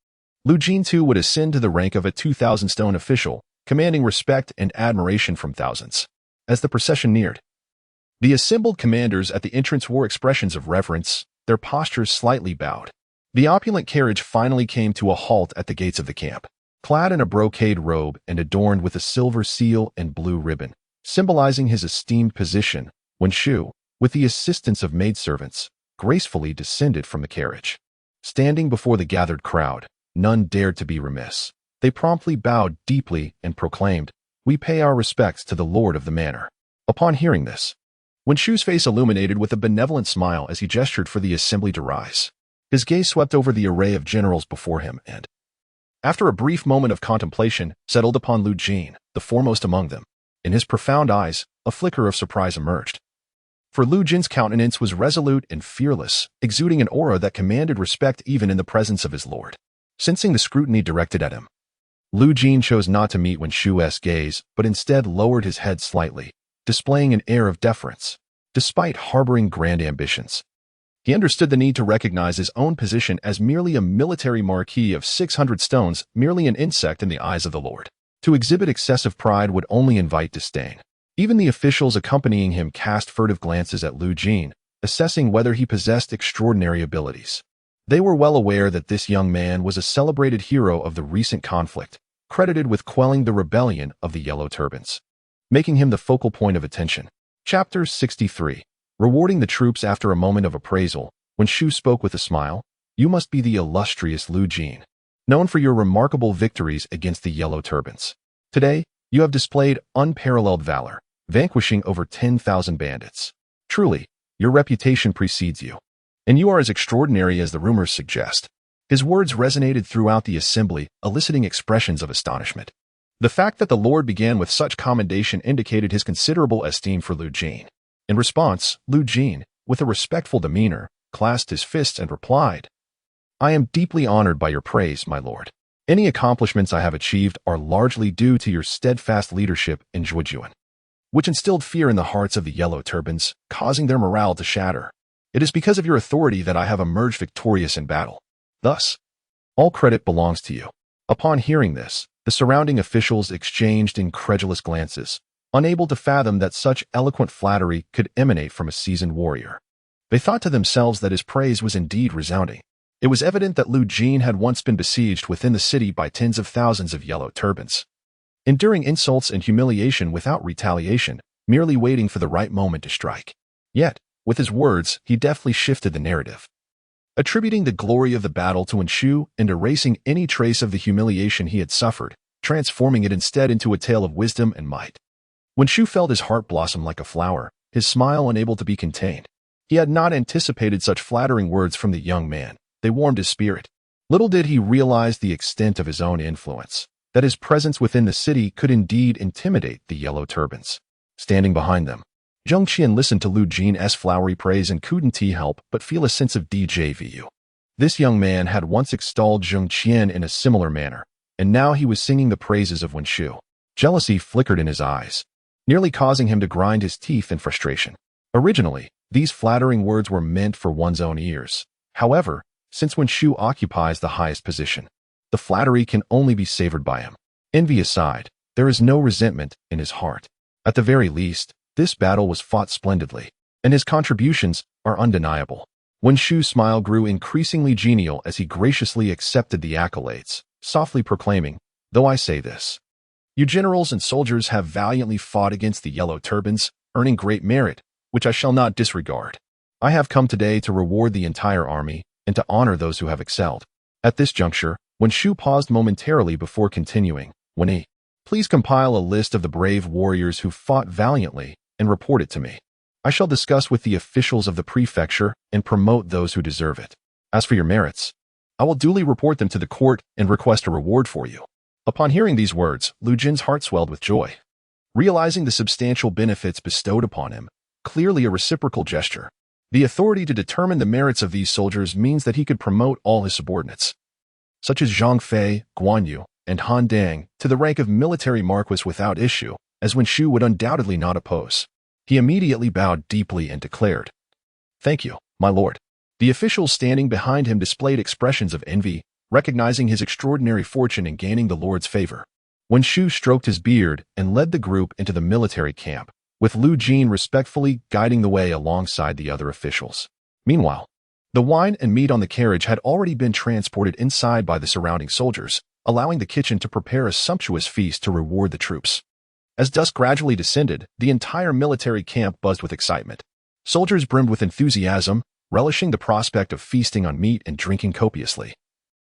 Lu Jin too would ascend to the rank of a 2,000 stone official, commanding respect and admiration from thousands. As the procession neared, the assembled commanders at the entrance wore expressions of reverence, their postures slightly bowed. The opulent carriage finally came to a halt at the gates of the camp. Clad in a brocade robe and adorned with a silver seal and blue ribbon, symbolizing his esteemed position, Wen Shu, with the assistance of maidservants, gracefully descended from the carriage. Standing before the gathered crowd, none dared to be remiss. They promptly bowed deeply and proclaimed, "We pay our respects to the lord of the manor." Upon hearing this, Wen Shu's face illuminated with a benevolent smile as he gestured for the assembly to rise. His gaze swept over the array of generals before him and, after a brief moment of contemplation, settled upon Lu Jin, the foremost among them. In his profound eyes, a flicker of surprise emerged. For Lu Jin's countenance was resolute and fearless, exuding an aura that commanded respect even in the presence of his lord. Sensing the scrutiny directed at him, Lu Jin chose not to meet Wen Shu's gaze, but instead lowered his head slightly, displaying an air of deference. Despite harboring grand ambitions, he understood the need to recognize his own position as merely a military marquis of 600 stones, merely an insect in the eyes of the Lord. To exhibit excessive pride would only invite disdain. Even the officials accompanying him cast furtive glances at Lu Jin, assessing whether he possessed extraordinary abilities. They were well aware that this young man was a celebrated hero of the recent conflict, credited with quelling the rebellion of the Yellow Turbans, making him the focal point of attention. Chapter 63. Rewarding the troops. After a moment of appraisal, Wen Shu spoke with a smile, "You must be the illustrious Lu Jin, known for your remarkable victories against the Yellow Turbans. Today, you have displayed unparalleled valor, vanquishing over 10,000 bandits. Truly, your reputation precedes you, and you are as extraordinary as the rumors suggest." His words resonated throughout the assembly, eliciting expressions of astonishment. The fact that the Lord began with such commendation indicated his considerable esteem for Lu Jin. In response, Lu Jin, with a respectful demeanor, clasped his fists and replied, "I am deeply honored by your praise, my lord. Any accomplishments I have achieved are largely due to your steadfast leadership in Zhuojuan, which instilled fear in the hearts of the Yellow Turbans, causing their morale to shatter. It is because of your authority that I have emerged victorious in battle. Thus, all credit belongs to you." Upon hearing this, the surrounding officials exchanged incredulous glances, unable to fathom that such eloquent flattery could emanate from a seasoned warrior. They thought to themselves that his praise was indeed resounding. It was evident that Lu Jin had once been besieged within the city by tens of thousands of Yellow Turbans, enduring insults and humiliation without retaliation, merely waiting for the right moment to strike. Yet, with his words, he deftly shifted the narrative, attributing the glory of the battle to Wen Shu and erasing any trace of the humiliation he had suffered, transforming it instead into a tale of wisdom and might. Wen Shu felt his heart blossom like a flower, his smile unable to be contained. He had not anticipated such flattering words from the young man. They warmed his spirit. Little did he realize the extent of his own influence, that his presence within the city could indeed intimidate the Yellow Turbans. Standing behind them, Zhang Qian listened to Lu Jin's flowery praise and couldn't help but feel a sense of déjà vu. This young man had once extolled Zhang Qian in a similar manner, and now he was singing the praises of Wen Shu. Jealousy flickered in his eyes, nearly causing him to grind his teeth in frustration. Originally, these flattering words were meant for one's own ears. However, since Wen Shu occupies the highest position, the flattery can only be savored by him. Envy aside, there is no resentment in his heart. At the very least, this battle was fought splendidly, and his contributions are undeniable. Wen Shu's smile grew increasingly genial as he graciously accepted the accolades, softly proclaiming, "Though I say this, you generals and soldiers have valiantly fought against the Yellow Turbans, earning great merit, which I shall not disregard. I have come today to reward the entire army and to honor those who have excelled." At this juncture, Wen Shu paused momentarily before continuing, "Wen, please compile a list of the brave warriors who fought valiantly and report it to me. I shall discuss with the officials of the prefecture and promote those who deserve it. As for your merits, I will duly report them to the court and request a reward for you." Upon hearing these words, Lu Jin's heart swelled with joy. Realizing the substantial benefits bestowed upon him, clearly a reciprocal gesture, the authority to determine the merits of these soldiers means that he could promote all his subordinates, such as Zhang Fei, Guan Yu, and Han Dang, to the rank of military marquis without issue, as Wen Shu would undoubtedly not oppose. He immediately bowed deeply and declared, "Thank you, my lord." The officials standing behind him displayed expressions of envy, recognizing his extraordinary fortune in gaining the lord's favor. Wen Shu stroked his beard and led the group into the military camp, with Lu Jin respectfully guiding the way alongside the other officials. Meanwhile, the wine and meat on the carriage had already been transported inside by the surrounding soldiers, allowing the kitchen to prepare a sumptuous feast to reward the troops. As dusk gradually descended, the entire military camp buzzed with excitement. Soldiers brimmed with enthusiasm, relishing the prospect of feasting on meat and drinking copiously.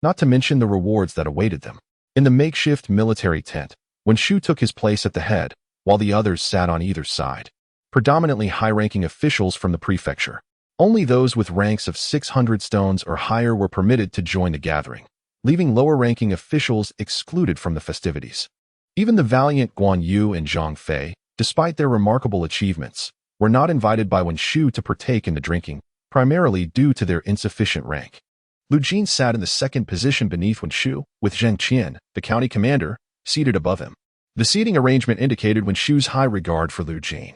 Not to mention the rewards that awaited them. In the makeshift military tent, Wen Shu took his place at the head, while the others sat on either side, predominantly high-ranking officials from the prefecture. Only those with ranks of 600 stones or higher were permitted to join the gathering, leaving lower-ranking officials excluded from the festivities. Even the valiant Guan Yu and Zhang Fei, despite their remarkable achievements, were not invited by Wen Shu to partake in the drinking, primarily due to their insufficient rank. Lu Jin sat in the second position beneath Wen Shu, with Zhang Qian, the county commander, seated above him. The seating arrangement indicated Wen Shu's high regard for Lu Jin,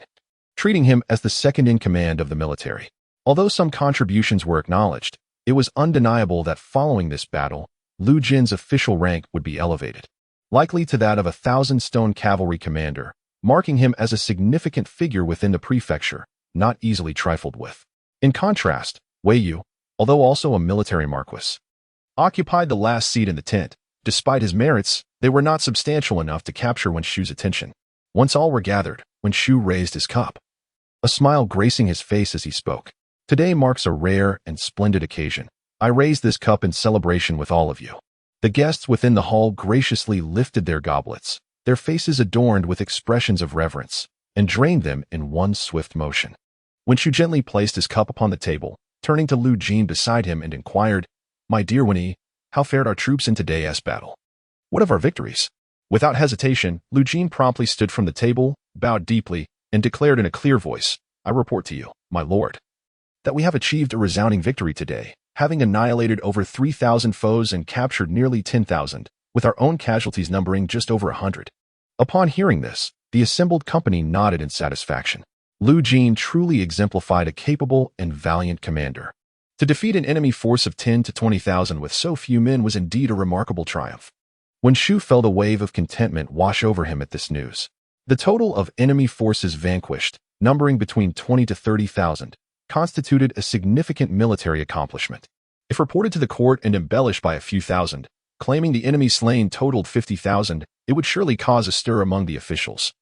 treating him as the second in command of the military. Although some contributions were acknowledged, it was undeniable that following this battle, Lu Jin's official rank would be elevated, likely to that of a 1,000-stone cavalry commander, marking him as a significant figure within the prefecture, not easily trifled with. In contrast, Wei Yu, although also a military marquis, occupied the last seat in the tent. Despite his merits, they were not substantial enough to capture Wen Shu's attention. Once all were gathered, Wen Shu raised his cup, a smile gracing his face as he spoke. "Today marks a rare and splendid occasion. I raise this cup in celebration with all of you." The guests within the hall graciously lifted their goblets, their faces adorned with expressions of reverence, and drained them in one swift motion. Wen Shu gently placed his cup upon the table, turning to Lu Jin beside him and inquired, "My dear Wen, how fared our troops in today's battle? What of our victories?" Without hesitation, Lu Jin promptly stood from the table, bowed deeply, and declared in a clear voice, "I report to you, my lord, that we have achieved a resounding victory today, having annihilated over 3,000 foes and captured nearly 10,000, with our own casualties numbering just over 100. Upon hearing this, the assembled company nodded in satisfaction. Lu Jin truly exemplified a capable and valiant commander. To defeat an enemy force of 10 to 20,000 with so few men was indeed a remarkable triumph. Wen Shu felt a wave of contentment wash over him at this news. The total of enemy forces vanquished, numbering between 20 to 30,000, constituted a significant military accomplishment. If reported to the court and embellished by a few thousand, claiming the enemy slain totaled 50,000, it would surely cause a stir among the officials,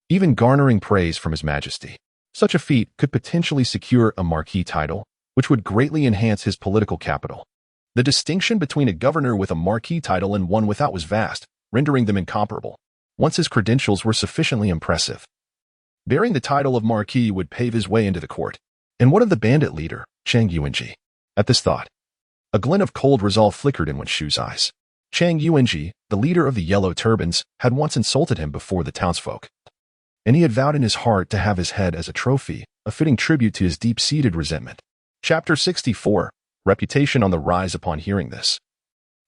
even garnering praise from His Majesty. Such a feat could potentially secure a marquis title, which would greatly enhance his political capital. The distinction between a governor with a marquis title and one without was vast, rendering them incomparable, once his credentials were sufficiently impressive. Bearing the title of marquis would pave his way into the court. And what of the bandit leader, Chang Yuanji? At this thought, a glint of cold resolve flickered in Wen Shu's eyes. Chang Yuanji, the leader of the Yellow Turbans, had once insulted him before the townsfolk, and he had vowed in his heart to have his head as a trophy, a fitting tribute to his deep-seated resentment. Chapter 64. Reputation on the rise. Upon hearing this,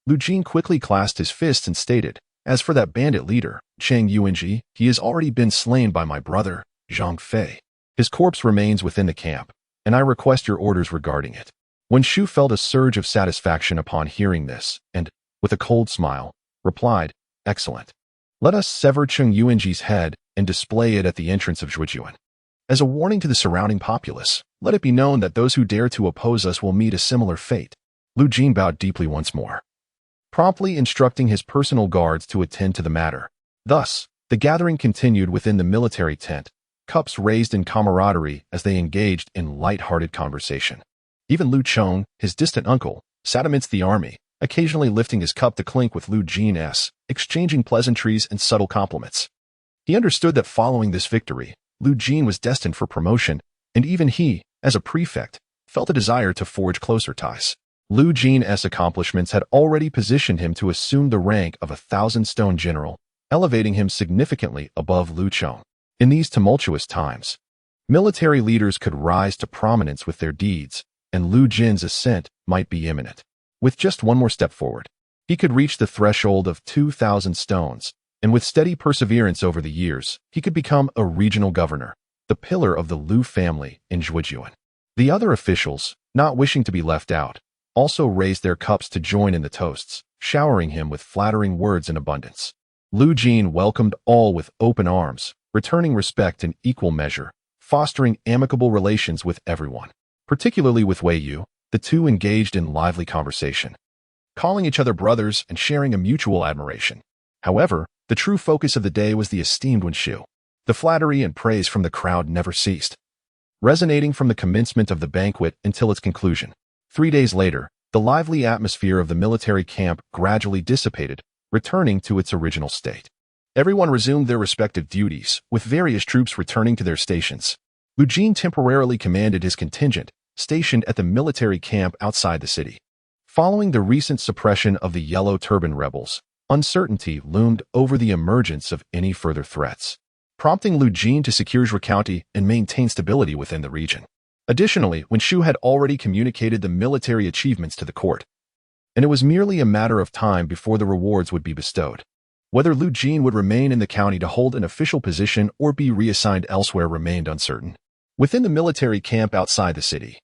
Lu Jin quickly clasped his fists and stated, "As for that bandit leader, Chang Yuanji, he has already been slain by my brother, Zhang Fei. His corpse remains within the camp, and I request your orders regarding it." Wen Shu felt a surge of satisfaction upon hearing this, and, with a cold smile, replied, "Excellent. Let us sever Chang Yuanji's head and display it at the entrance of Zhujiuan. As a warning to the surrounding populace, let it be known that those who dare to oppose us will meet a similar fate." Lu Jin bowed deeply once more, promptly instructing his personal guards to attend to the matter. Thus, the gathering continued within the military tent, cups raised in camaraderie as they engaged in light-hearted conversation. Even Lu Chong, his distant uncle, sat amidst the army, occasionally lifting his cup to clink with Lu Jin's, exchanging pleasantries and subtle compliments. He understood that following this victory, Lu Jin was destined for promotion, and even he, as a prefect, felt a desire to forge closer ties. Lu Jin's accomplishments had already positioned him to assume the rank of a 1,000-stone general, elevating him significantly above Lu Chong. In these tumultuous times, military leaders could rise to prominence with their deeds, and Lu Jin's ascent might be imminent. With just one more step forward, he could reach the threshold of 2,000 stones, and with steady perseverance over the years, he could become a regional governor, the pillar of the Lu family in Zhujiuan. The other officials, not wishing to be left out, also raised their cups to join in the toasts, showering him with flattering words in abundance. Lu Jin welcomed all with open arms, returning respect in equal measure, fostering amicable relations with everyone. Particularly with Wei Yu, the two engaged in lively conversation, calling each other brothers and sharing a mutual admiration. However, the true focus of the day was the esteemed Wen Shu. The flattery and praise from the crowd never ceased, resonating from the commencement of the banquet until its conclusion. 3 days later, the lively atmosphere of the military camp gradually dissipated, returning to its original state. Everyone resumed their respective duties, with various troops returning to their stations. Lu Jin temporarily commanded his contingent, stationed at the military camp outside the city. Following the recent suppression of the Yellow Turban rebels, uncertainty loomed over the emergence of any further threats, prompting Lu Jin to secure Zhou County and maintain stability within the region. Additionally, Wen Shu had already communicated the military achievements to the court, and it was merely a matter of time before the rewards would be bestowed. Whether Lu Jin would remain in the county to hold an official position or be reassigned elsewhere remained uncertain. Within the military camp outside the city,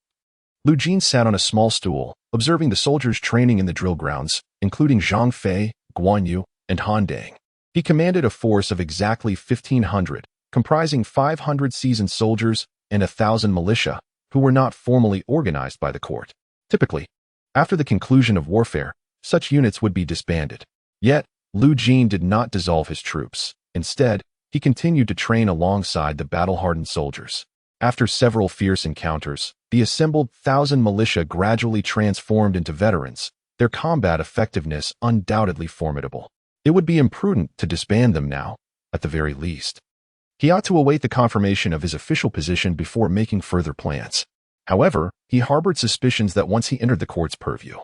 Lu Jin sat on a small stool, observing the soldiers training in the drill grounds, including Zhang Fei, Guan Yu, and Han Dynasty. He commanded a force of exactly 1,500, comprising 500 seasoned soldiers and 1,000 militia, who were not formally organized by the court. Typically, after the conclusion of warfare, such units would be disbanded. Yet, Lu Jin did not dissolve his troops. Instead, he continued to train alongside the battle-hardened soldiers. After several fierce encounters, the assembled 1,000 militia gradually transformed into veterans, their combat effectiveness undoubtedly formidable. It would be imprudent to disband them now, at the very least. He ought to await the confirmation of his official position before making further plans. However, he harbored suspicions that once he entered the court's purview,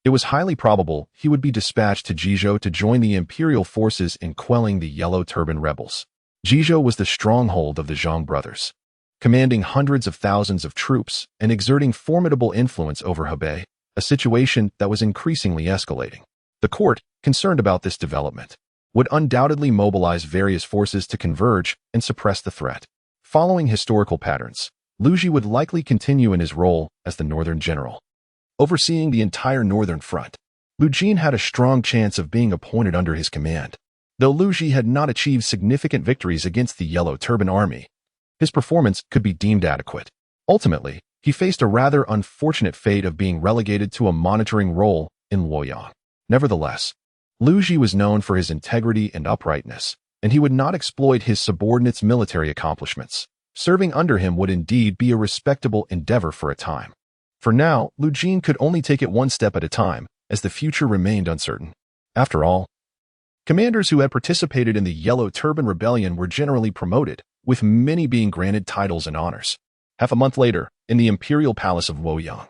it was highly probable he would be dispatched to Jizhou to join the Imperial forces in quelling the Yellow Turban rebels. Jizhou was the stronghold of the Zhang brothers, commanding hundreds of thousands of troops and exerting formidable influence over Hebei, a situation that was increasingly escalating. The court, concerned about this development, would undoubtedly mobilize various forces to converge and suppress the threat. Following historical patterns, Lu Ji would likely continue in his role as the northern general, overseeing the entire northern front. Lu Jin had a strong chance of being appointed under his command. Though Lu Ji had not achieved significant victories against the Yellow Turban army, his performance could be deemed adequate. Ultimately, he faced a rather unfortunate fate of being relegated to a monitoring role in Luoyang. Nevertheless, Lu Ji was known for his integrity and uprightness, and he would not exploit his subordinates' military accomplishments. Serving under him would indeed be a respectable endeavor for a time. For now, Lu Jin could only take it one step at a time, as the future remained uncertain. After all, commanders who had participated in the Yellow Turban Rebellion were generally promoted, with many being granted titles and honors. Half a month later, in the Imperial Palace of Luoyang.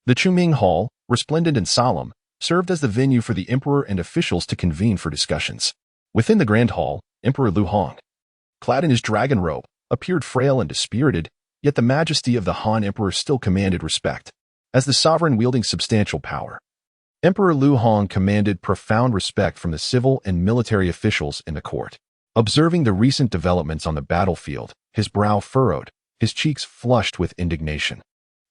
The Chuming Hall, resplendent and solemn, served as the venue for the emperor and officials to convene for discussions. Within the Grand Hall, Emperor Lu Hong, clad in his dragon robe, appeared frail and dispirited, yet the majesty of the Han Emperor still commanded respect. As the sovereign wielding substantial power, Emperor Lu Hong commanded profound respect from the civil and military officials in the court. Observing the recent developments on the battlefield, his brow furrowed, his cheeks flushed with indignation.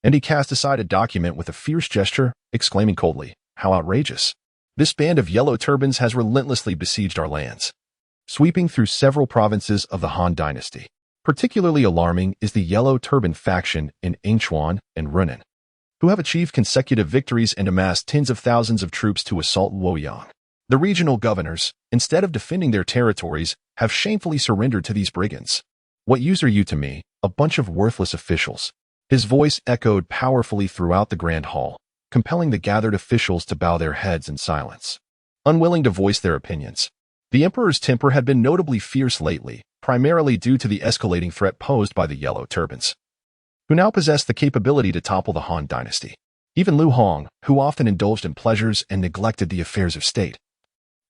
And he cast aside a document with a fierce gesture, exclaiming coldly, "How outrageous! This band of yellow turbans has relentlessly besieged our lands, sweeping through several provinces of the Han Dynasty. Particularly alarming is the Yellow Turban faction in Yingchuan and Runan, who have achieved consecutive victories and amassed tens of thousands of troops to assault Luoyang. The regional governors, instead of defending their territories, have shamefully surrendered to these brigands. What use are you to me, a bunch of worthless officials?" His voice echoed powerfully throughout the Grand Hall, compelling the gathered officials to bow their heads in silence, unwilling to voice their opinions. The emperor's temper had been notably fierce lately, primarily due to the escalating threat posed by the Yellow Turbans, who now possessed the capability to topple the Han Dynasty. Even Lu Hong, who often indulged in pleasures and neglected the affairs of state,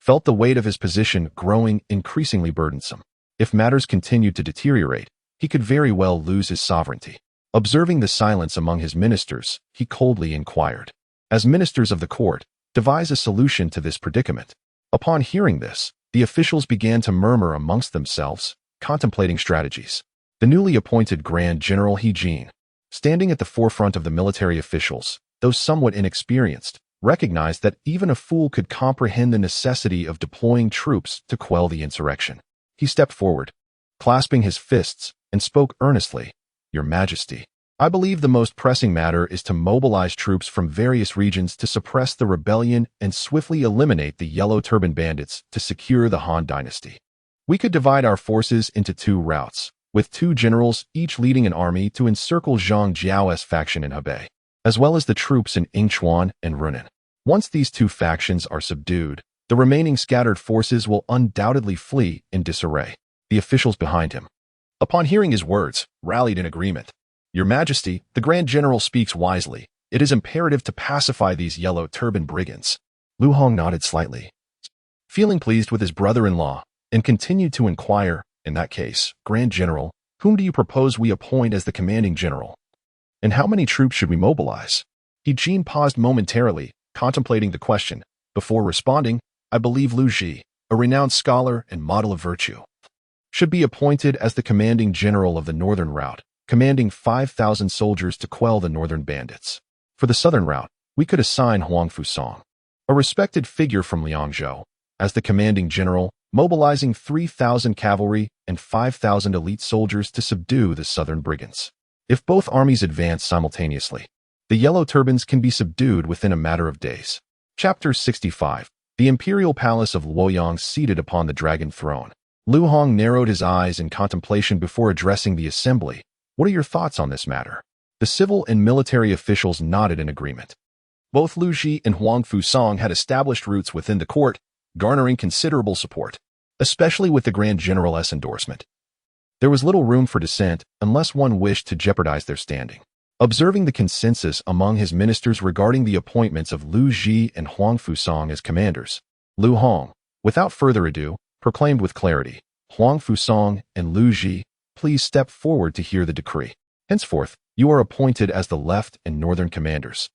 felt the weight of his position growing increasingly burdensome. If matters continued to deteriorate, he could very well lose his sovereignty. Observing the silence among his ministers, he coldly inquired, "As ministers of the court, devise a solution to this predicament." Upon hearing this, the officials began to murmur amongst themselves, contemplating strategies. The newly appointed Grand General He Jin, standing at the forefront of the military officials, though somewhat inexperienced, recognized that even a fool could comprehend the necessity of deploying troops to quell the insurrection. He stepped forward, clasping his fists, and spoke earnestly, "Your Majesty, I believe the most pressing matter is to mobilize troops from various regions to suppress the rebellion and swiftly eliminate the Yellow Turban bandits to secure the Han Dynasty. We could divide our forces into two routes, with two generals each leading an army to encircle Zhang Jiao's faction in Hebei, as well as the troops in Yingchuan and Runan. Once these two factions are subdued, the remaining scattered forces will undoubtedly flee in disarray." The officials behind him, upon hearing his words, rallied in agreement. "Your Majesty, the Grand General speaks wisely. It is imperative to pacify these Yellow Turban brigands." Lu Hong nodded slightly, feeling pleased with his brother-in-law, and continued to inquire, "In that case, Grand General, whom do you propose we appoint as the commanding general? And how many troops should we mobilize?" He Jin paused momentarily, contemplating the question. Before responding, "I believe Lu Ji, a renowned scholar and model of virtue, should be appointed as the commanding general of the northern route, commanding 5,000 soldiers to quell the northern bandits. For the southern route, we could assign Huang Fusong, a respected figure from Liangzhou, as the commanding general, mobilizing 3,000 cavalry and 5,000 elite soldiers to subdue the southern brigands. If both armies advance simultaneously, the Yellow Turbans can be subdued within a matter of days." Chapter 65. The Imperial Palace of Luoyang seated upon the dragon throne. Lu Hong narrowed his eyes in contemplation before addressing the assembly. "What are your thoughts on this matter?" The civil and military officials nodded in agreement. Both Lu Ji and Huang Fusong had established roots within the court, garnering considerable support, especially with the Grand General's endorsement. There was little room for dissent unless one wished to jeopardize their standing. Observing the consensus among his ministers regarding the appointments of Lu Ji and Huang Fusong as commanders, Lu Hong, without further ado, proclaimed with clarity, "Huang Fusong and Lu Ji, please step forward to hear the decree. Henceforth, you are appointed as the left and northern commanders,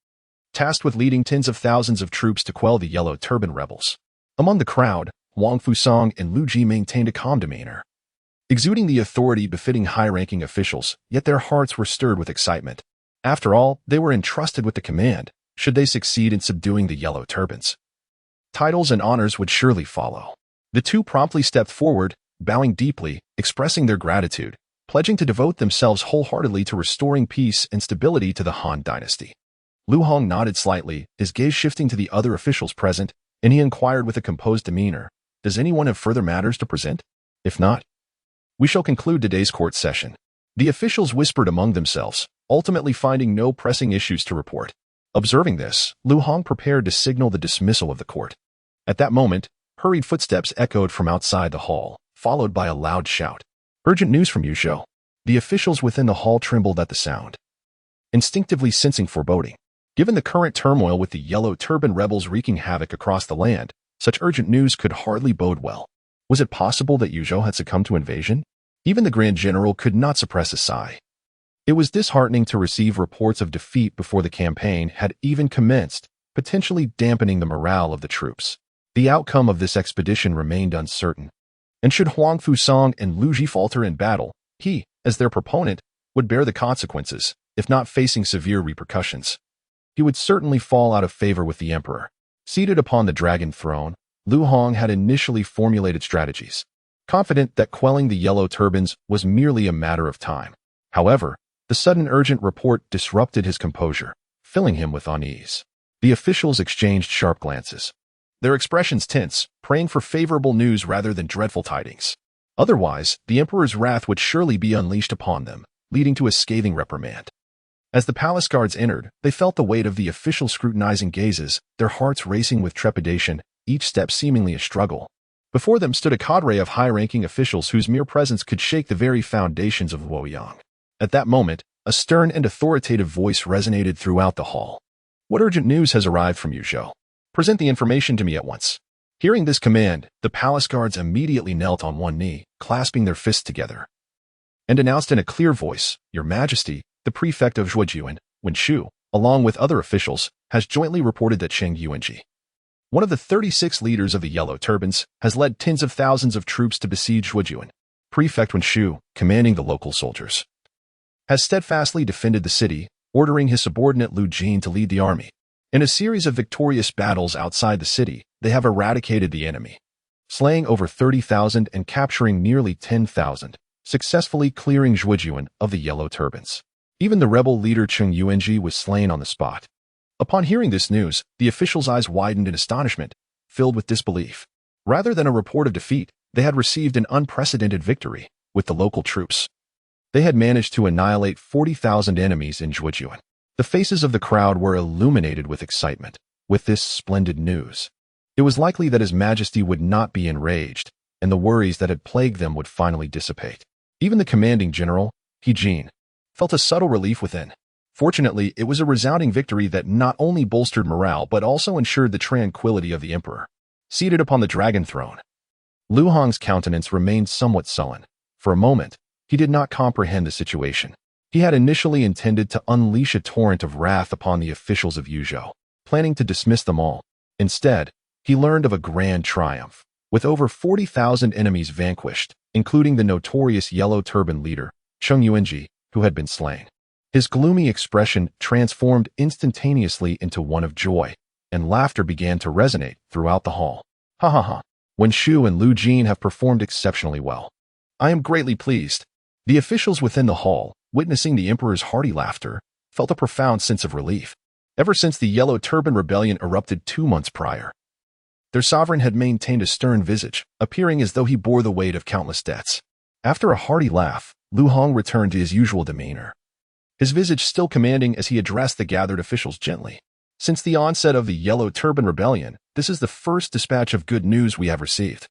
tasked with leading tens of thousands of troops to quell the Yellow Turban rebels." Among the crowd, Huang Fusong and Lu Ji maintained a calm demeanor, exuding the authority befitting high-ranking officials, yet their hearts were stirred with excitement. After all, they were entrusted with the command, should they succeed in subduing the Yellow Turbans. Titles and honors would surely follow. The two promptly stepped forward, bowing deeply, expressing their gratitude, pledging to devote themselves wholeheartedly to restoring peace and stability to the Han Dynasty. Lu Hong nodded slightly, his gaze shifting to the other officials present, and he inquired with a composed demeanor, "Does anyone have further matters to present? If not, we shall conclude today's court session." The officials whispered among themselves, ultimately finding no pressing issues to report. Observing this, Lu Hong prepared to signal the dismissal of the court. At that moment, hurried footsteps echoed from outside the hall, followed by a loud shout. "Urgent news from Yuzhou." The officials within the hall trembled at the sound, instinctively sensing foreboding. Given the current turmoil with the Yellow Turban rebels wreaking havoc across the land, such urgent news could hardly bode well. Was it possible that Yuzhou had succumbed to invasion? Even the Grand General could not suppress a sigh. It was disheartening to receive reports of defeat before the campaign had even commenced, potentially dampening the morale of the troops. The outcome of this expedition remained uncertain. And should Huang Fusang and Lu Ji falter in battle, he, as their proponent, would bear the consequences, if not facing severe repercussions. He would certainly fall out of favor with the emperor. Seated upon the dragon throne, Lu Hong had initially formulated strategies, confident that quelling the Yellow Turbans was merely a matter of time. However, the sudden urgent report disrupted his composure, filling him with unease. The officials exchanged sharp glances, their expressions tense, praying for favorable news rather than dreadful tidings. Otherwise, the emperor's wrath would surely be unleashed upon them, leading to a scathing reprimand. As the palace guards entered, they felt the weight of the officials' scrutinizing gazes, their hearts racing with trepidation, each step seemingly a struggle. Before them stood a cadre of high-ranking officials whose mere presence could shake the very foundations of Luoyang. At that moment, a stern and authoritative voice resonated throughout the hall. "What urgent news has arrived from Yuzhou? Present the information to me at once." Hearing this command, the palace guards immediately knelt on one knee, clasping their fists together, and announced in a clear voice, "Your Majesty, the prefect of Zhuojuan, Wen Shu, along with other officials, has jointly reported that Cheng Yuanji, one of the 36 leaders of the Yellow Turbans, has led tens of thousands of troops to besiege Zhuojuan. Prefect Wen Shu, commanding the local soldiers, has steadfastly defended the city, ordering his subordinate Lu Jin to lead the army. In a series of victorious battles outside the city, they have eradicated the enemy, slaying over 30,000 and capturing nearly 10,000, successfully clearing Zhuojuan of the Yellow Turbans. Even the rebel leader Cheng Yuanji was slain on the spot." Upon hearing this news, the officials' eyes widened in astonishment, filled with disbelief. Rather than a report of defeat, they had received an unprecedented victory. With the local troops, they had managed to annihilate 40,000 enemies in Zhuojuan. The faces of the crowd were illuminated with excitement. With this splendid news, it was likely that His Majesty would not be enraged, and the worries that had plagued them would finally dissipate. Even the commanding general, He Jin, felt a subtle relief within. Fortunately, it was a resounding victory that not only bolstered morale but also ensured the tranquility of the emperor. Seated upon the dragon throne, Lu Hong's countenance remained somewhat sullen. For a moment, he did not comprehend the situation. He had initially intended to unleash a torrent of wrath upon the officials of Yuzhou, planning to dismiss them all. Instead, he learned of a grand triumph. With over 40,000 enemies vanquished, including the notorious Yellow Turban leader, Cheng Yuanji, who had been slain, his gloomy expression transformed instantaneously into one of joy, and laughter began to resonate throughout the hall. "Ha ha ha. Wen Shu and Lu Jin have performed exceptionally well. I am greatly pleased." The officials within the hall, witnessing the emperor's hearty laughter, felt a profound sense of relief. Ever since the Yellow Turban Rebellion erupted 2 months prior, their sovereign had maintained a stern visage, appearing as though he bore the weight of countless debts. After a hearty laugh, Lu Hong returned to his usual demeanor, his visage still commanding as he addressed the gathered officials gently. "Since the onset of the Yellow Turban Rebellion, this is the first dispatch of good news we have received,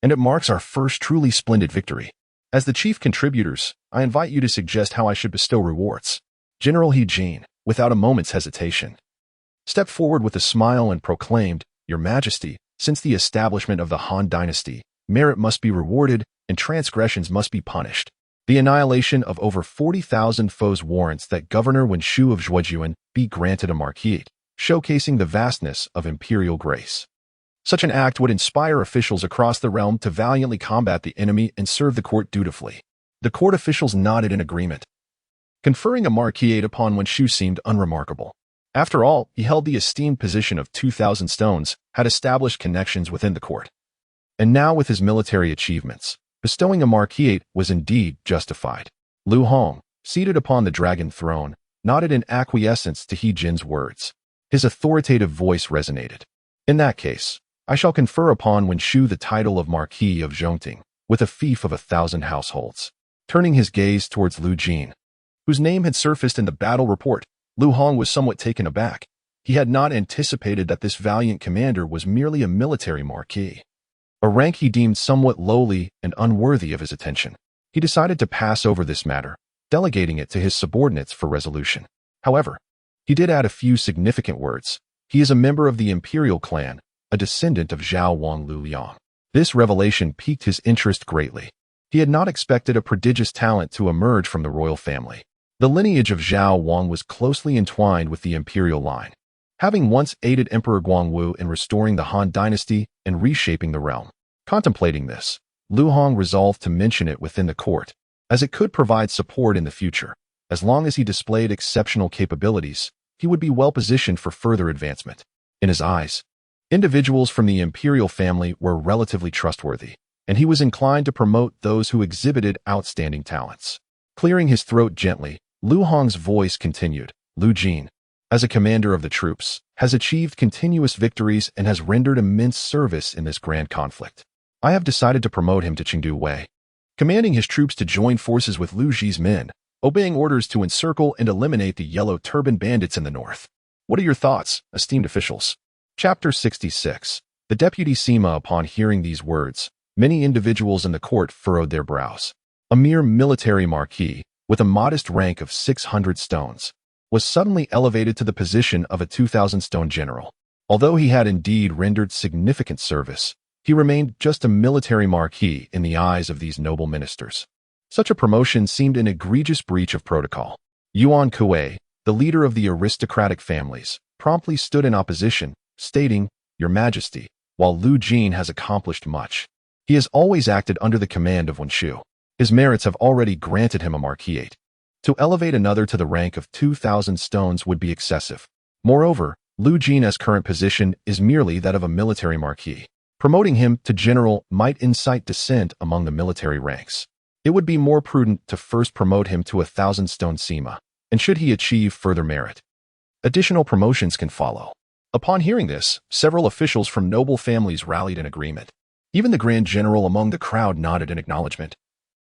and it marks our first truly splendid victory. As the chief contributors, I invite you to suggest how I should bestow rewards." General He Jin, without a moment's hesitation, stepped forward with a smile and proclaimed, "Your Majesty, since the establishment of the Han Dynasty, merit must be rewarded and transgressions must be punished. The annihilation of over 40,000 foes warrants that Governor Wen Shu of Zhuojuan be granted a marquette, showcasing the vastness of imperial grace. Such an act would inspire officials across the realm to valiantly combat the enemy and serve the court dutifully." The court officials nodded in agreement. Conferring a marquette upon Wen Shu seemed unremarkable. After all, he held the esteemed position of 2,000 stones, had established connections within the court. And now with his military achievements, bestowing a marquette was indeed justified. Lu Hong, seated upon the dragon throne, nodded in acquiescence to He Jin's words. His authoritative voice resonated. "In that case, I shall confer upon Wen Shu the title of Marquis of Zhongting, with a fief of 1,000 households." Turning his gaze towards Lu Jin, whose name had surfaced in the battle report, Lu Hong was somewhat taken aback. He had not anticipated that this valiant commander was merely a military marquis, a rank he deemed somewhat lowly and unworthy of his attention. He decided to pass over this matter, delegating it to his subordinates for resolution. However, he did add a few significant words. He is a member of the Imperial clan, a descendant of Zhao Wang Lu Liang. This revelation piqued his interest greatly. He had not expected a prodigious talent to emerge from the royal family. The lineage of Zhao Wang was closely entwined with the Imperial line, having once aided Emperor Guangwu in restoring the Han Dynasty and reshaping the realm. Contemplating this, Lu Hong resolved to mention it within the court, as it could provide support in the future. As long as he displayed exceptional capabilities, he would be well-positioned for further advancement. In his eyes, individuals from the Imperial family were relatively trustworthy, and he was inclined to promote those who exhibited outstanding talents. Clearing his throat gently, Lu Hong's voice continued. Lu Jin, as a commander of the troops, has achieved continuous victories and has rendered immense service in this grand conflict. I have decided to promote him to Chengdu Wei, commanding his troops to join forces with Lu Ji's men, obeying orders to encircle and eliminate the Yellow Turban bandits in the north. What are your thoughts, esteemed officials? Chapter 66. The deputy Sima. Upon hearing these words, many individuals in the court furrowed their brows. A mere military marquis, with a modest rank of 600 stones, was suddenly elevated to the position of a 2,000-stone general. Although he had indeed rendered significant service, he remained just a military marquis in the eyes of these noble ministers. Such a promotion seemed an egregious breach of protocol. Yuan Kuei, the leader of the aristocratic families, promptly stood in opposition, stating, "Your Majesty, while Lu Jin has accomplished much, he has always acted under the command of Wen Shu. His merits have already granted him a marquisate. To elevate another to the rank of 2,000 stones would be excessive. Moreover, Lu Jin's current position is merely that of a military marquis. Promoting him to general might incite dissent among the military ranks. It would be more prudent to first promote him to a 1,000-stone Sima, and should he achieve further merit, additional promotions can follow." Upon hearing this, several officials from noble families rallied in agreement. Even the Grand General among the crowd nodded in acknowledgement,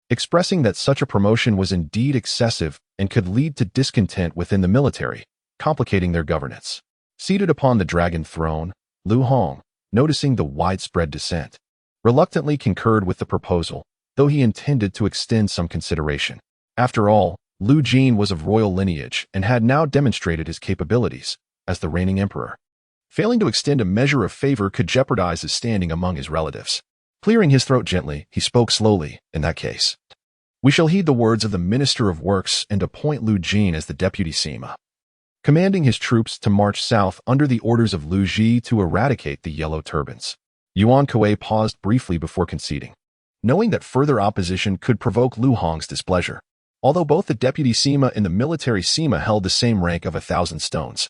expressing that such a promotion was indeed excessive and could lead to discontent within the military, complicating their governance. Seated upon the dragon throne, Lu Hong, noticing the widespread dissent, reluctantly concurred with the proposal, though he intended to extend some consideration. After all, Lu Jin was of royal lineage and had now demonstrated his capabilities as the reigning emperor. Failing to extend a measure of favor could jeopardize his standing among his relatives. Clearing his throat gently, he spoke slowly. "In that case, we shall heed the words of the Minister of Works and appoint Lu Jin as the deputy Sima, commanding his troops to march south under the orders of Lu Ji to eradicate the Yellow Turbans." Yuan Kuei paused briefly before conceding, knowing that further opposition could provoke Lu Hong's displeasure. Although both the deputy Sima and the military Sima held the same rank of 1,000 stones,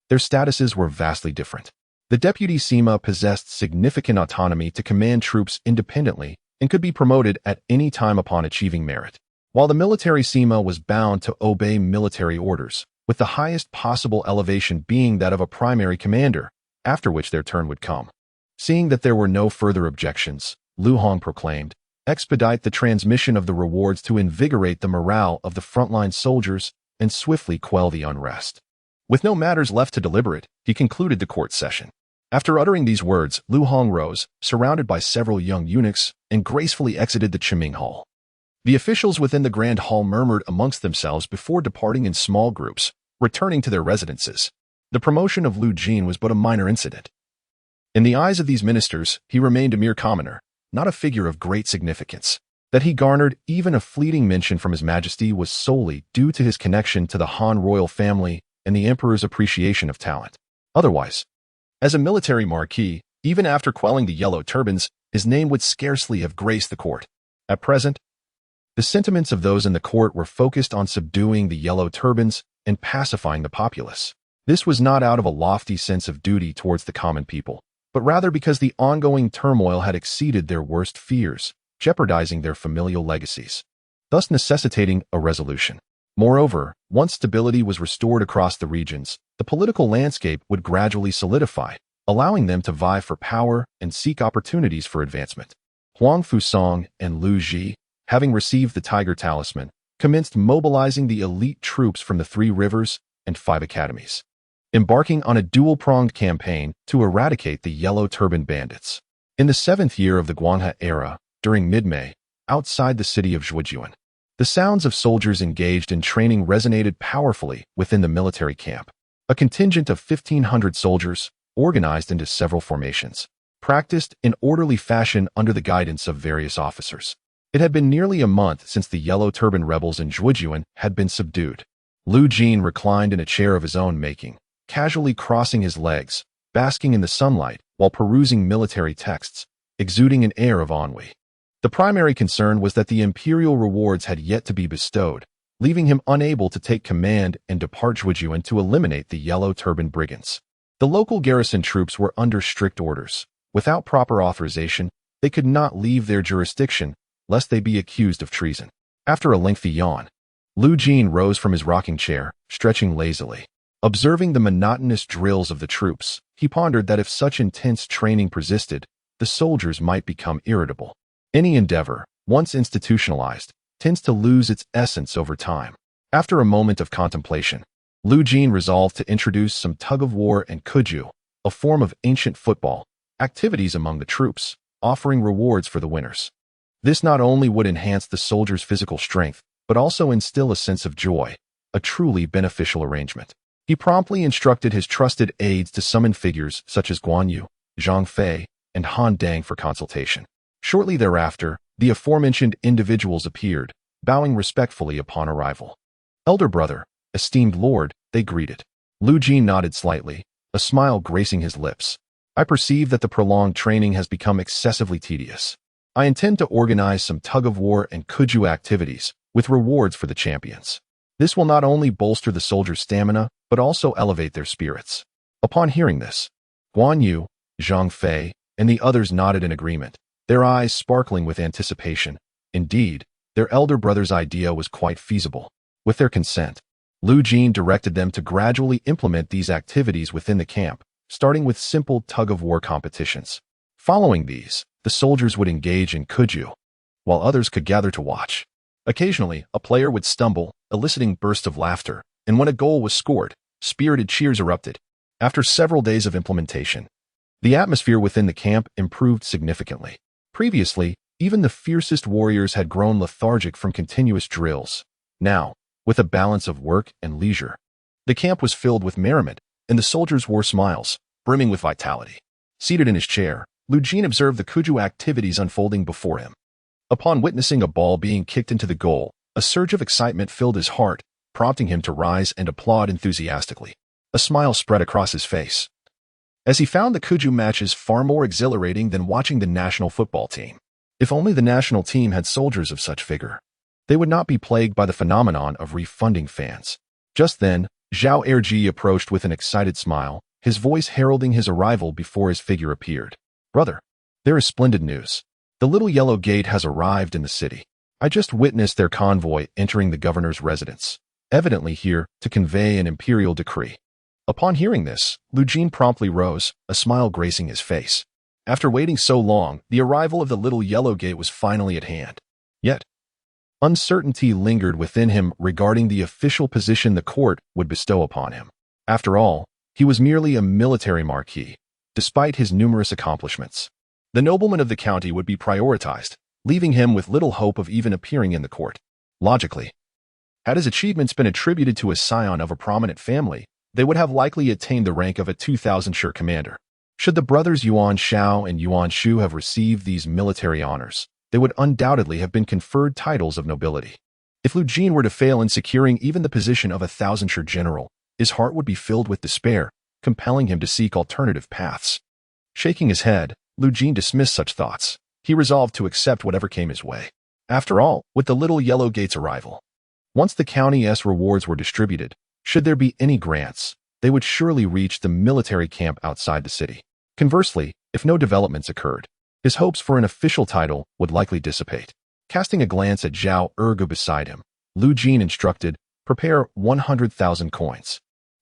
their statuses were vastly different. The deputy Sima possessed significant autonomy to command troops independently and could be promoted at any time upon achieving merit, while the military Sima was bound to obey military orders, with the highest possible elevation being that of a primary commander, after which their turn would come. Seeing that there were no further objections, Lu Hong proclaimed, "Expedite the transmission of the rewards to invigorate the morale of the frontline soldiers and swiftly quell the unrest." With no matters left to deliberate, he concluded the court session. After uttering these words, Lu Hong rose, surrounded by several young eunuchs, and gracefully exited the Qiming Hall. The officials within the Grand Hall murmured amongst themselves before departing in small groups, returning to their residences. The promotion of Lu Jin was but a minor incident. In the eyes of these ministers, he remained a mere commoner, not a figure of great significance. That he garnered even a fleeting mention from His Majesty was solely due to his connection to the Han royal family and the emperor's appreciation of talent. Otherwise, as a military marquis, even after quelling the Yellow Turbans, his name would scarcely have graced the court. At present, the sentiments of those in the court were focused on subduing the Yellow Turbans and pacifying the populace. This was not out of a lofty sense of duty towards the common people, but rather because the ongoing turmoil had exceeded their worst fears, jeopardizing their familial legacies, thus necessitating a resolution. Moreover, once stability was restored across the regions, the political landscape would gradually solidify, allowing them to vie for power and seek opportunities for advancement. Huang Fusong and Lu Ji, having received the Tiger Talisman, commenced mobilizing the elite troops from the 3 rivers and 5 academies, embarking on a dual-pronged campaign to eradicate the Yellow Turban bandits. In the 7th year of the Guanha era, during mid-May, outside the city of Zhujian, The sounds of soldiers engaged in training resonated powerfully within the military camp. A contingent of 1,500 soldiers, organized into several formations, practiced in orderly fashion under the guidance of various officers. It had been nearly a month since the Yellow Turban rebels in Zhujian had been subdued. Lu Jin reclined in a chair of his own making, casually crossing his legs, basking in the sunlight while perusing military texts, exuding an air of ennui. The primary concern was that the Imperial rewards had yet to be bestowed, leaving him unable to take command and depart Zhujian to eliminate the Yellow Turban brigands. The local garrison troops were under strict orders. Without proper authorization, they could not leave their jurisdiction, lest they be accused of treason. After a lengthy yawn, Lu Jin rose from his rocking chair, stretching lazily. Observing the monotonous drills of the troops, he pondered that if such intense training persisted, the soldiers might become irritable. Any endeavor, once institutionalized, tends to lose its essence over time. After a moment of contemplation, Lu Jin resolved to introduce some tug-of-war and kuju, a form of ancient football, activities among the troops, offering rewards for the winners. This not only would enhance the soldiers' physical strength, but also instill a sense of joy, a truly beneficial arrangement. He promptly instructed his trusted aides to summon figures such as Guan, Zhang and Han Dynasty for consultation. Shortly thereafter, the aforementioned individuals appeared, bowing respectfully upon arrival. "Elder brother, esteemed lord," they greeted. Lu Jin nodded slightly, a smile gracing his lips. "I perceive that the prolonged training has become excessively tedious. I intend to organize some tug-of-war and kuju activities, with rewards for the champions. This will not only bolster the soldiers' stamina, but also elevate their spirits." Upon hearing this, Guan, Zhang, and the others nodded in agreement, their eyes sparkling with anticipation. Indeed, their elder brother's idea was quite feasible. With their consent, Lu Jin directed them to gradually implement these activities within the camp, starting with simple tug-of-war competitions. Following these, the soldiers would engage in kuju, while others could gather to watch. Occasionally, a player would stumble, eliciting bursts of laughter, and when a goal was scored, spirited cheers erupted. After several days of implementation, the atmosphere within the camp improved significantly. Previously, even the fiercest warriors had grown lethargic from continuous drills. Now, with a balance of work and leisure, the camp was filled with merriment, and the soldiers wore smiles, brimming with vitality. Seated in his chair, Lu Jin observed the kuju activities unfolding before him. Upon witnessing a ball being kicked into the goal, a surge of excitement filled his heart, prompting him to rise and applaud enthusiastically. A smile spread across his face, as he found the kuju matches far more exhilarating than watching the national football team. If only the national team had soldiers of such vigor, they would not be plagued by the phenomenon of refunding fans. Just then, Zhao Erji approached with an excited smile, his voice heralding his arrival before his figure appeared. "Brother, there is splendid news. The little yellow gate has arrived in the city. I just witnessed their convoy entering the governor's residence, evidently here to convey an imperial decree." Upon hearing this, Lu Jin promptly rose, a smile gracing his face. After waiting so long, the arrival of the little yellow gate was finally at hand. Yet, uncertainty lingered within him regarding the official position the court would bestow upon him. After all, he was merely a military marquis, despite his numerous accomplishments. The noblemen of the county would be prioritized, leaving him with little hope of even appearing in the court. Logically, had his achievements been attributed to a scion of a prominent family, they would have likely attained the rank of a 2,000 shirt commander. Should the brothers Yuan Shao and Yuan Shu have received these military honors, they would undoubtedly have been conferred titles of nobility. If Lu Jin were to fail in securing even the position of a 1,000 shirt general, his heart would be filled with despair, compelling him to seek alternative paths. Shaking his head, Lu Jin dismissed such thoughts. He resolved to accept whatever came his way. After all, with the little yellow gate's arrival, once the county's rewards were distributed, should there be any grants, they would surely reach the military camp outside the city. Conversely, if no developments occurred, his hopes for an official title would likely dissipate. Casting a glance at Zhao Ergu beside him, Lu Jin instructed, "Prepare 100,000 coins."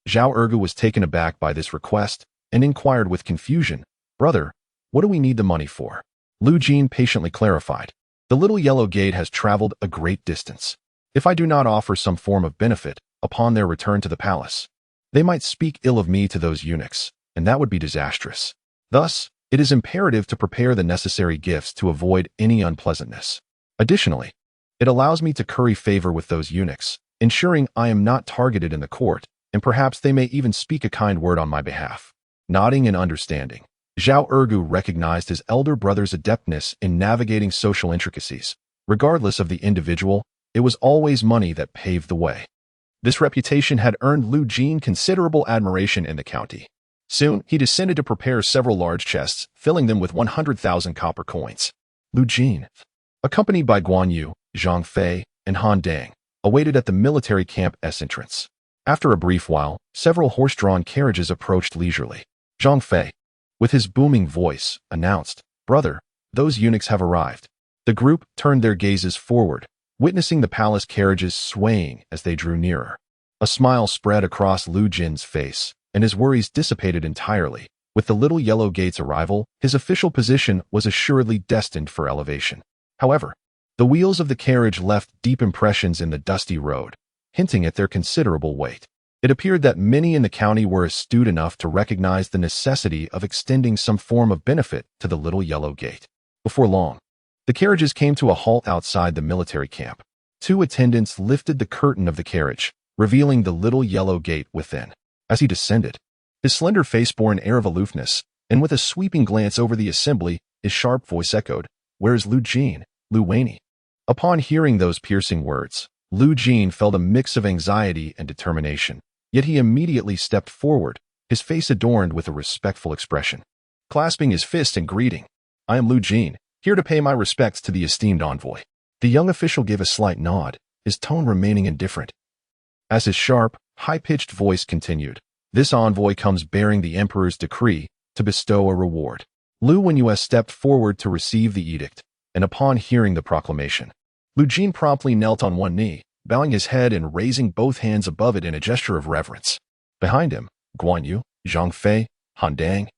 Zhao Ergu was taken aback by this request and inquired with confusion, "Brother, what do we need the money for?" Lu Jin patiently clarified, "The little yellow gate has traveled a great distance. If I do not offer some form of benefit upon their return to the palace, they might speak ill of me to those eunuchs, and that would be disastrous. Thus, it is imperative to prepare the necessary gifts to avoid any unpleasantness. Additionally, It allows me to curry favor with those eunuchs, ensuring I am not targeted in the court, and perhaps they may even speak a kind word on my behalf. Nodding in understanding, Zhao Ergu recognized his elder brother's adeptness in navigating social intricacies. Regardless of the individual, it was always money that paved the way. This reputation had earned Lu Jin considerable admiration in the county. Soon, he descended to prepare several large chests, filling them with 100,000 copper coins. Lu Jin, accompanied by Guan Yu, Zhang Fei, and Han Dang, awaited at the military camp's entrance. After a brief while, several horse-drawn carriages approached leisurely. Zhang Fei, with his booming voice, announced, "Brother, those eunuchs have arrived." The group turned their gazes forward, witnessing the palace carriages swaying as they drew nearer. A smile spread across Lu Jin's face, and his worries dissipated entirely. With the little yellow gate's arrival, his official position was assuredly destined for elevation. However, the wheels of the carriage left deep impressions in the dusty road, hinting at their considerable weight. It appeared that many in the county were astute enough to recognize the necessity of extending some form of benefit to the little yellow gate. Before long, the carriages came to a halt outside the military camp. Two attendants lifted the curtain of the carriage, revealing the little yellow gate within. As he descended, his slender face bore an air of aloofness, and with a sweeping glance over the assembly, his sharp voice echoed, "Where's Lu Jin, Lu Waney?" Upon hearing those piercing words, Lu Jin felt a mix of anxiety and determination, yet he immediately stepped forward, his face adorned with a respectful expression. Clasping his fist in greeting, "I am Lu Jin, here to pay my respects to the esteemed envoy." The young official gave a slight nod, his tone remaining indifferent. As his sharp, high-pitched voice continued, "This envoy comes bearing the emperor's decree to bestow a reward." Lu Wenyu stepped forward to receive the edict, and upon hearing the proclamation, Lu Jin promptly knelt on one knee, bowing his head and raising both hands above it in a gesture of reverence. Behind him, Guan Yu, Zhang Fei, Han Dang,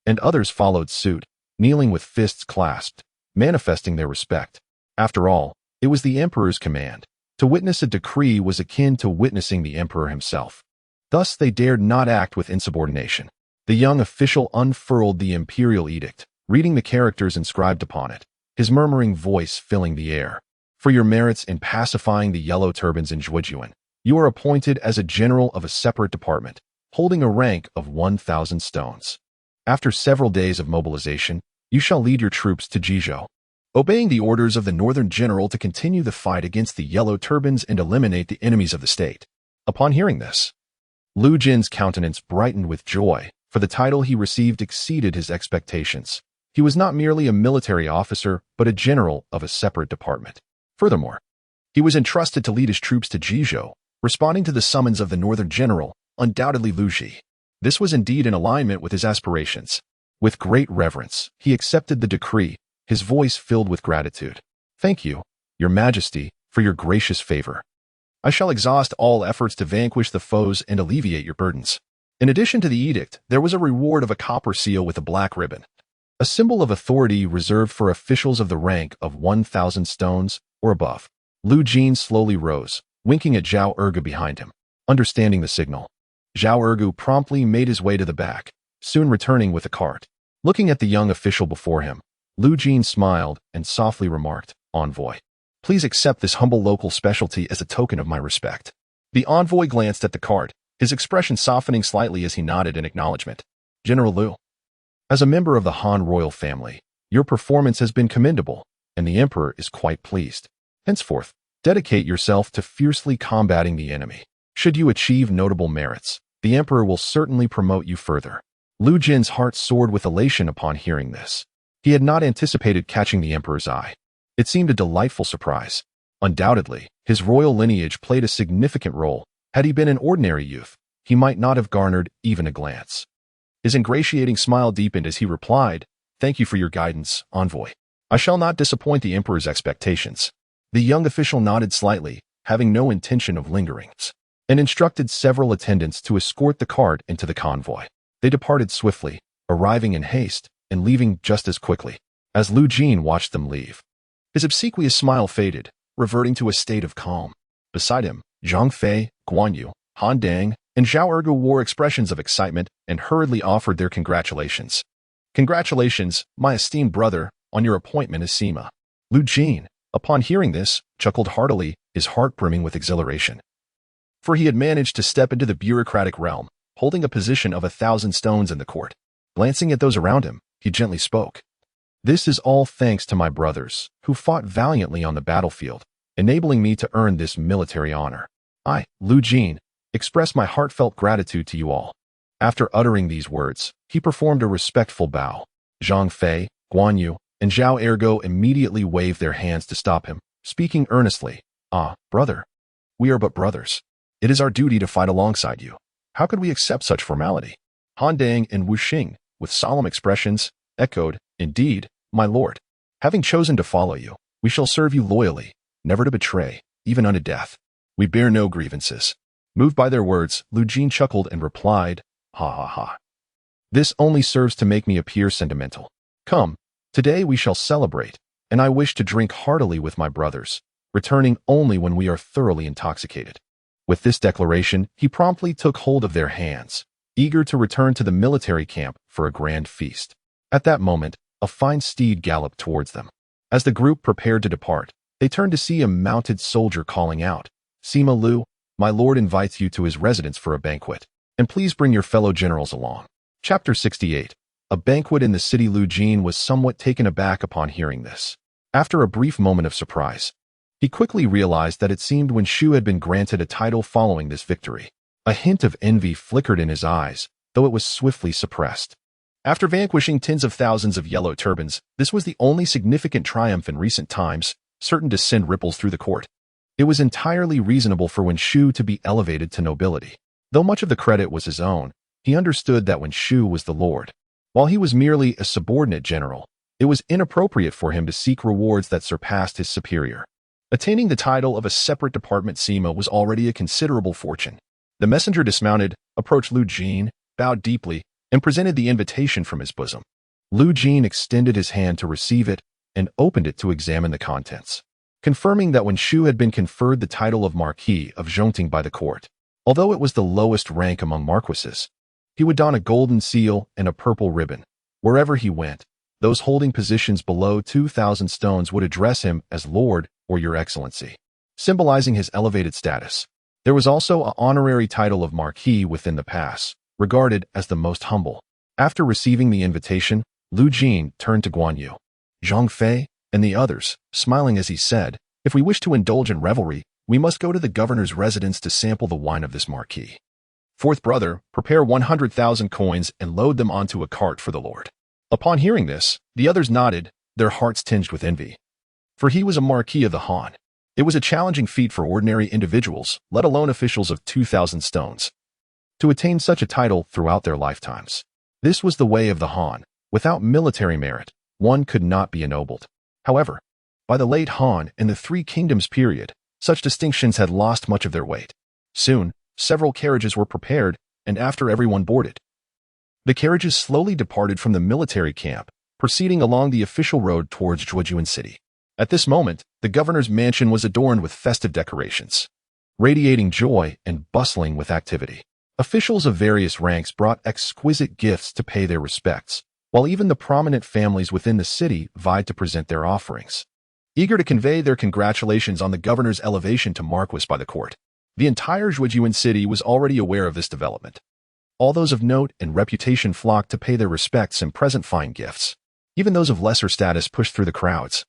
and others followed suit, kneeling with fists clasped, manifesting their respect. After all, it was the emperor's command. To witness a decree was akin to witnessing the emperor himself. Thus they dared not act with insubordination. The young official unfurled the imperial edict, reading the characters inscribed upon it, his murmuring voice filling the air. "For your merits in pacifying the Yellow Turbans in Zhujian, you are appointed as a general of a separate department, holding a rank of 1,000 stones. After several days of mobilization, you shall lead your troops to Jizhou, obeying the orders of the northern general to continue the fight against the Yellow Turbans and eliminate the enemies of the state." Upon hearing this, Lu Jin's countenance brightened with joy, for the title he received exceeded his expectations. He was not merely a military officer, but a general of a separate department. Furthermore, he was entrusted to lead his troops to Jizhou, responding to the summons of the northern general, undoubtedly Lu Ji. This was indeed in alignment with his aspirations. With great reverence, he accepted the decree, his voice filled with gratitude. "Thank you, Your Majesty, for your gracious favor. I shall exhaust all efforts to vanquish the foes and alleviate your burdens." In addition to the edict, there was a reward of a copper seal with a black ribbon, a symbol of authority reserved for officials of the rank of 1,000 stones or above. Lu Jin slowly rose, winking at Zhao Ergu behind him. Understanding the signal, Zhao Ergu promptly made his way to the back, soon returning with a cart. Looking at the young official before him, Lu Jin smiled and softly remarked, "Envoy, please accept this humble local specialty as a token of my respect." The envoy glanced at the cart, his expression softening slightly as he nodded in acknowledgement. "General Lu, as a member of the Han royal family, your performance has been commendable, and the emperor is quite pleased. Henceforth, dedicate yourself to fiercely combating the enemy. Should you achieve notable merits, the emperor will certainly promote you further." Lu Jin's heart soared with elation upon hearing this. He had not anticipated catching the emperor's eye. It seemed a delightful surprise. Undoubtedly, his royal lineage played a significant role. Had he been an ordinary youth, he might not have garnered even a glance. His ingratiating smile deepened as he replied, "Thank you for your guidance, envoy. I shall not disappoint the emperor's expectations." The young official nodded slightly, having no intention of lingering, and instructed several attendants to escort the cart into the convoy. They departed swiftly, arriving in haste and leaving just as quickly. As Lu Jin watched them leave, his obsequious smile faded, reverting to a state of calm. Beside him, Zhang Fei, Guan Yu, Han Dang, and Zhao Ergu wore expressions of excitement and hurriedly offered their congratulations. "Congratulations, my esteemed brother, on your appointment as Sima." Lu Jin, Upon hearing this, chuckled heartily, his heart brimming with exhilaration. For he had managed to step into the bureaucratic realm, holding a position of 1,000 stones in the court. Glancing at those around him, he gently spoke. This is all thanks to my brothers, who fought valiantly on the battlefield, enabling me to earn this military honor. I, Lu Jin, express my heartfelt gratitude to you all. After uttering these words, he performed a respectful bow. Zhang Fei, Guan Yu, and Zhao Ergo immediately waved their hands to stop him, speaking earnestly. Ah, brother. We are but brothers. It is our duty to fight alongside you. How could we accept such formality? Han Dang and Wu Xing, with solemn expressions, echoed, Indeed, my lord. Having chosen to follow you, we shall serve you loyally, never to betray, even unto death. We bear no grievances. Moved by their words, Lu Jin chuckled and replied, Ha ha ha. This only serves to make me appear sentimental. Come, today we shall celebrate, and I wish to drink heartily with my brothers, returning only when we are thoroughly intoxicated. With this declaration, he promptly took hold of their hands, eager to return to the military camp for a grand feast. At that moment, a fine steed galloped towards them. As the group prepared to depart, they turned to see a mounted soldier calling out, Sima Lu, my lord invites you to his residence for a banquet, and please bring your fellow generals along. Chapter 68. A banquet in the city. Lu Jin was somewhat taken aback upon hearing this. After a brief moment of surprise, he quickly realized that it seemed when Shu had been granted a title following this victory. A hint of envy flickered in his eyes, though it was swiftly suppressed. After vanquishing tens of thousands of yellow turbans, this was the only significant triumph in recent times, certain to send ripples through the court. It was entirely reasonable for Wen Shu to be elevated to nobility. Though much of the credit was his own, he understood that Wen Shu was the lord. While he was merely a subordinate general, it was inappropriate for him to seek rewards that surpassed his superior. Attaining the title of a separate department Sima was already a considerable fortune. The messenger dismounted, approached Lu Jin, bowed deeply, and presented the invitation from his bosom. Lu Jin extended his hand to receive it and opened it to examine the contents, confirming that Wen Shu had been conferred the title of Marquis of Zhongting by the court. Although it was the lowest rank among marquises, he would don a golden seal and a purple ribbon. Wherever he went, those holding positions below 2,000 stones would address him as Lord or Your Excellency, symbolizing his elevated status. There was also an honorary title of Marquis within the pass, regarded as the most humble. After receiving the invitation, Lu Jin turned to Guan Yu, Zhang Fei, and the others, smiling as he said, If we wish to indulge in revelry, we must go to the governor's residence to sample the wine of this marquis. Fourth brother, prepare 100,000 coins and load them onto a cart for the lord. Upon hearing this, the others nodded, their hearts tinged with envy. For he was a marquis of the Han. It was a challenging feat for ordinary individuals, let alone officials of 2,000 stones, to attain such a title throughout their lifetimes. This was the way of the Han. Without military merit, one could not be ennobled. However, by the late Han and the Three Kingdoms period, such distinctions had lost much of their weight. Soon, several carriages were prepared, and after everyone boarded, the carriages slowly departed from the military camp, proceeding along the official road towards Zhuojuan City. At this moment, the governor's mansion was adorned with festive decorations, radiating joy and bustling with activity. Officials of various ranks brought exquisite gifts to pay their respects, while even the prominent families within the city vied to present their offerings, eager to convey their congratulations on the governor's elevation to Marquis by the court. The entire Zhuojuan city was already aware of this development. All those of note and reputation flocked to pay their respects and present fine gifts. Even those of lesser status pushed through the crowds,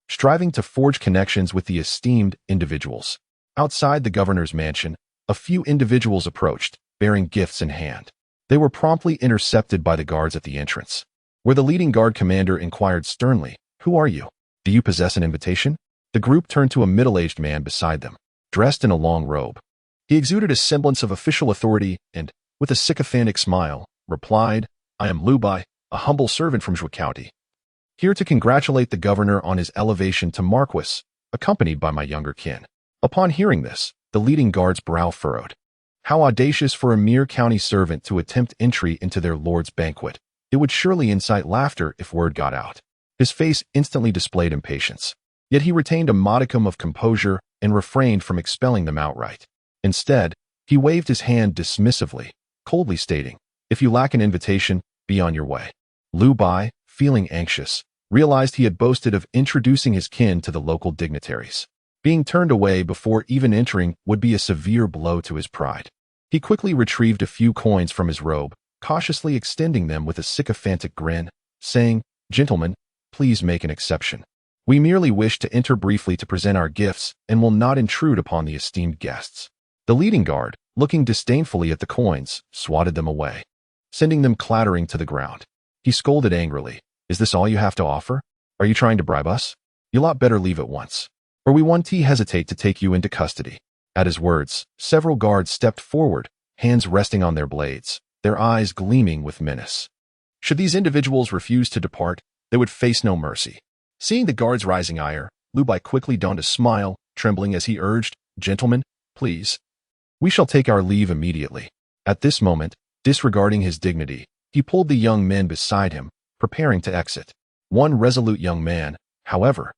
striving to forge connections with the esteemed individuals. Outside the governor's mansion, a few individuals approached, bearing gifts in hand. They were promptly intercepted by the guards at the entrance, where the leading guard commander inquired sternly, Who are you? Do you possess an invitation? The group turned to a middle-aged man beside them, dressed in a long robe. He exuded a semblance of official authority and, with a sycophantic smile, replied, I am Lu Bai, a humble servant from Zhuo County, here to congratulate the governor on his elevation to Marquis, accompanied by my younger kin. Upon hearing this, the leading guard's brow furrowed. How audacious for a mere county servant to attempt entry into their lord's banquet. It would surely incite laughter if word got out. His face instantly displayed impatience. Yet he retained a modicum of composure and refrained from expelling them outright. Instead, he waved his hand dismissively, coldly stating, If you lack an invitation, be on your way. Lu Bai, feeling anxious, realized he had boasted of introducing his kin to the local dignitaries. Being turned away before even entering would be a severe blow to his pride. He quickly retrieved a few coins from his robe, cautiously extending them with a sycophantic grin, saying, "Gentlemen, please make an exception. We merely wish to enter briefly to present our gifts and will not intrude upon the esteemed guests." The leading guard, looking disdainfully at the coins, swatted them away, sending them clattering to the ground. He scolded angrily, "Is this all you have to offer? Are you trying to bribe us? You lot better leave at once, or we won't hesitate to take you into custody." At his words, several guards stepped forward, hands resting on their blades, their eyes gleaming with menace. Should these individuals refuse to depart, they would face no mercy. Seeing the guards' rising ire, Lu Bai quickly donned a smile, trembling as he urged, "Gentlemen, please. We shall take our leave immediately." At this moment, disregarding his dignity, he pulled the young men beside him, preparing to exit. One resolute young man, however,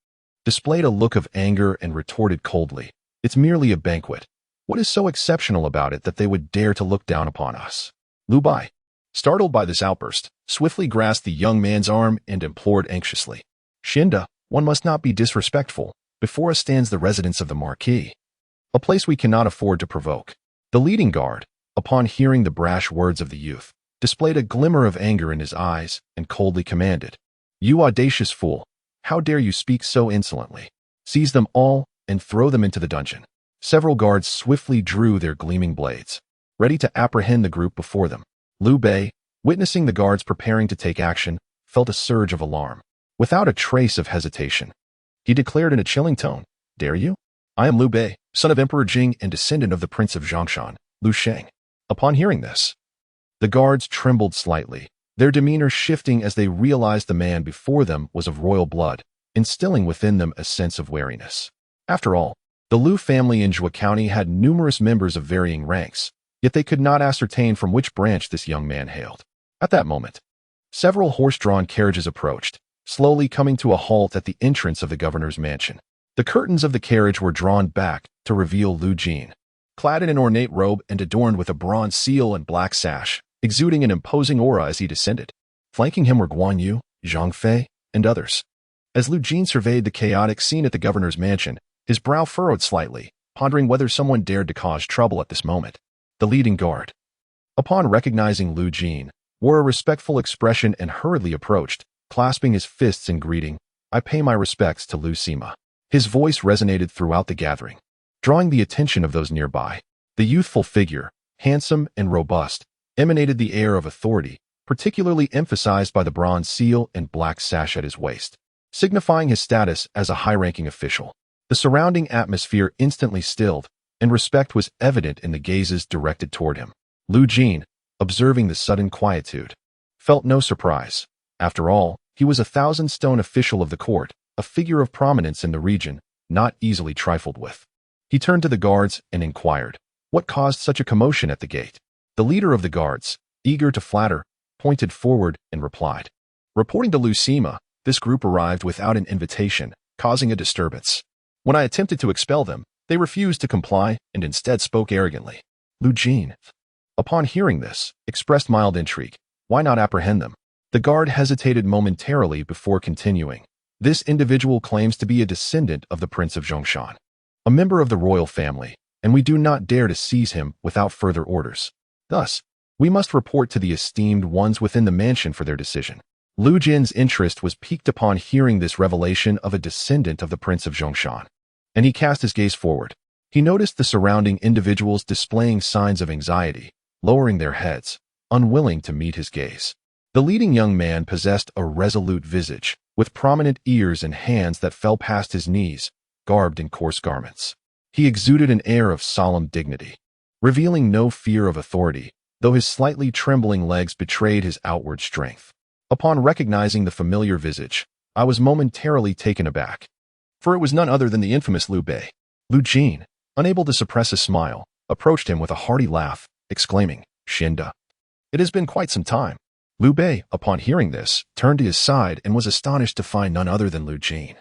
displayed a look of anger and retorted coldly, "It's merely a banquet. What is so exceptional about it that they would dare to look down upon us?" Lu Bai, startled by this outburst, swiftly grasped the young man's arm and implored anxiously, "Shinda, one must not be disrespectful. Before us stands the residence of the Marquis, a place we cannot afford to provoke." The leading guard, upon hearing the brash words of the youth, displayed a glimmer of anger in his eyes and coldly commanded, "You audacious fool, how dare you speak so insolently? Seize them all and throw them into the dungeon." Several guards swiftly drew their gleaming blades, ready to apprehend the group before them. Lu Bei, witnessing the guards preparing to take action, felt a surge of alarm. Without a trace of hesitation, he declared in a chilling tone, "Dare you? I am Lu Bei, son of Emperor Jing and descendant of the Prince of Zhongshan, Lu Sheng." Upon hearing this, the guards trembled slightly, their demeanor shifting as they realized the man before them was of royal blood, instilling within them a sense of wariness. After all, the Lu family in Jua County had numerous members of varying ranks, yet they could not ascertain from which branch this young man hailed. At that moment, several horse-drawn carriages approached, slowly coming to a halt at the entrance of the governor's mansion. The curtains of the carriage were drawn back to reveal Lu Jin, clad in an ornate robe and adorned with a bronze seal and black sash, exuding an imposing aura as he descended. Flanking him were Guan Yu, Zhang Fei, and others. As Lu Jin surveyed the chaotic scene at the governor's mansion, his brow furrowed slightly, pondering whether someone dared to cause trouble at this moment. The leading guard, upon recognizing Lu Jin, wore a respectful expression and hurriedly approached, clasping his fists in greeting, "I pay my respects to Lu Sima." His voice resonated throughout the gathering, drawing the attention of those nearby. The youthful figure, handsome and robust, emanated the air of authority, particularly emphasized by the bronze seal and black sash at his waist, signifying his status as a high-ranking official. The surrounding atmosphere instantly stilled, and respect was evident in the gazes directed toward him. Lu Jin, observing the sudden quietude, felt no surprise. After all, he was a thousand-stone official of the court, a figure of prominence in the region, not easily trifled with. He turned to the guards and inquired, what caused such a commotion at the gate? The leader of the guards, eager to flatter, pointed forward and replied, "Reporting to Lu Sima, this group arrived without an invitation, causing a disturbance. When I attempted to expel them, they refused to comply and instead spoke arrogantly." Lu Jin, upon hearing this, expressed mild intrigue. Why not apprehend them? The guard hesitated momentarily before continuing. "This individual claims to be a descendant of the Prince of Zhongshan, a member of the royal family, and we do not dare to seize him without further orders. Thus, we must report to the esteemed ones within the mansion for their decision." Lu Jin's interest was piqued upon hearing this revelation of a descendant of the Prince of Zhongshan, and he cast his gaze forward. He noticed the surrounding individuals displaying signs of anxiety, lowering their heads, unwilling to meet his gaze. The leading young man possessed a resolute visage, with prominent ears and hands that fell past his knees, garbed in coarse garments. He exuded an air of solemn dignity, revealing no fear of authority, though his slightly trembling legs betrayed his outward strength. Upon recognizing the familiar visage, I was momentarily taken aback, for it was none other than the infamous Lu Bei. Lu Jin, unable to suppress a smile, approached him with a hearty laugh, exclaiming, "Shinda, it has been quite some time." Lu Bei, upon hearing this, turned to his side and was astonished to find none other than Lu Jin,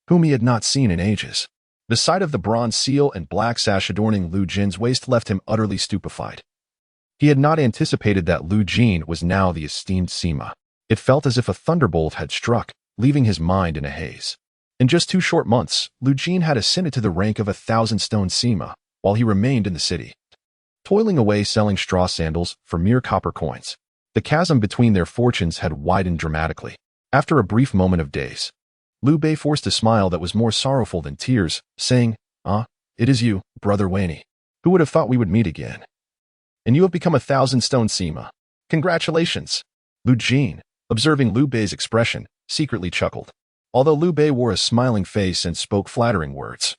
whom he had not seen in ages. The sight of the bronze seal and black sash adorning Lu Jin's waist left him utterly stupefied. He had not anticipated that Lu Jin was now the esteemed Sima. It felt as if a thunderbolt had struck, leaving his mind in a haze. In just 2 short months, Lu Jin had ascended to the rank of 1,000-stone Sima, while he remained in the city, toiling away selling straw sandals for mere copper coins. The chasm between their fortunes had widened dramatically. After a brief moment of daze, Liu Bei forced a smile that was more sorrowful than tears, saying, "Ah, it is you, brother Waney. Who would have thought we would meet again? And you have become 1,000-stone Sima. Congratulations." Lu Jin, observing Liu Bei's expression, secretly chuckled. Although Liu Bei wore a smiling face and spoke flattering words,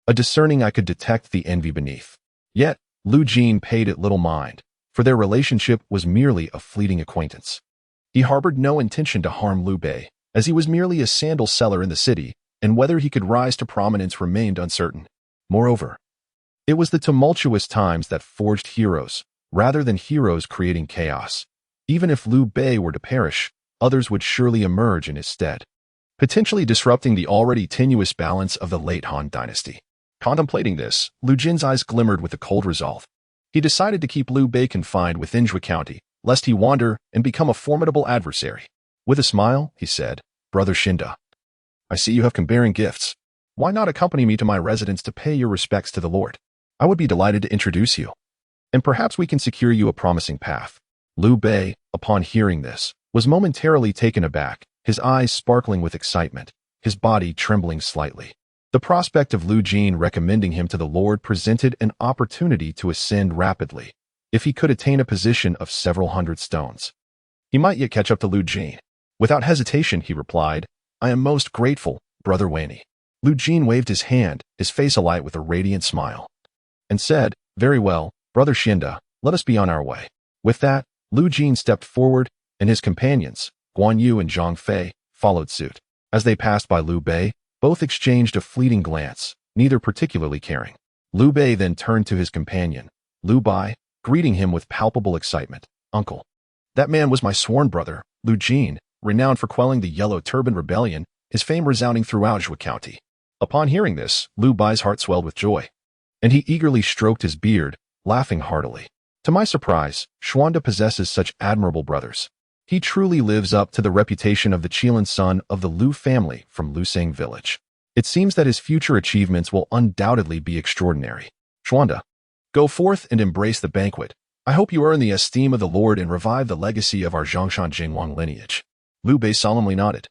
a discerning eye could detect the envy beneath. Yet, Lu Jin paid it little mind, for their relationship was merely a fleeting acquaintance. He harbored no intention to harm Liu Bei, as he was merely a sandal seller in the city, and whether he could rise to prominence remained uncertain. Moreover, it was the tumultuous times that forged heroes, rather than heroes creating chaos. Even if Liu Bei were to perish, others would surely emerge in his stead, potentially disrupting the already tenuous balance of the late Han Dynasty. Contemplating this, Lu Jin's eyes glimmered with a cold resolve. He decided to keep Liu Bei confined within Zhou County, lest he wander and become a formidable adversary. With a smile, he said, "Brother Shinda, I see you have come bearing gifts. Why not accompany me to my residence to pay your respects to the Lord? I would be delighted to introduce you, and perhaps we can secure you a promising path." Liu Bei, upon hearing this, was momentarily taken aback, his eyes sparkling with excitement, his body trembling slightly. The prospect of Lu Jin recommending him to the Lord presented an opportunity to ascend rapidly. If he could attain a position of several hundred stones, he might yet catch up to Lu Jin. Without hesitation, he replied, "I am most grateful, Brother Waney." Lu Jin waved his hand, his face alight with a radiant smile, and said, "Very well, Brother Shinda, let us be on our way." With that, Lu Jin stepped forward, and his companions, Guan Yu and Zhang Fei, followed suit. As they passed by Liu Bei, both exchanged a fleeting glance, neither particularly caring. Liu Bei then turned to his companion, Liu Bai, greeting him with palpable excitement. "Uncle, that man was my sworn brother, Lu Jin, renowned for quelling the Yellow Turban Rebellion, his fame resounding throughout Zhou County." Upon hearing this, Liu Bai's heart swelled with joy, and he eagerly stroked his beard, laughing heartily. "To my surprise, Xuanda possesses such admirable brothers. He truly lives up to the reputation of the Qilan son of the Liu family from Lusang village. It seems that his future achievements will undoubtedly be extraordinary. Xuanda, go forth and embrace the banquet. I hope you earn the esteem of the Lord and revive the legacy of our Zhongshan Jingwang lineage." Liu Bei solemnly nodded,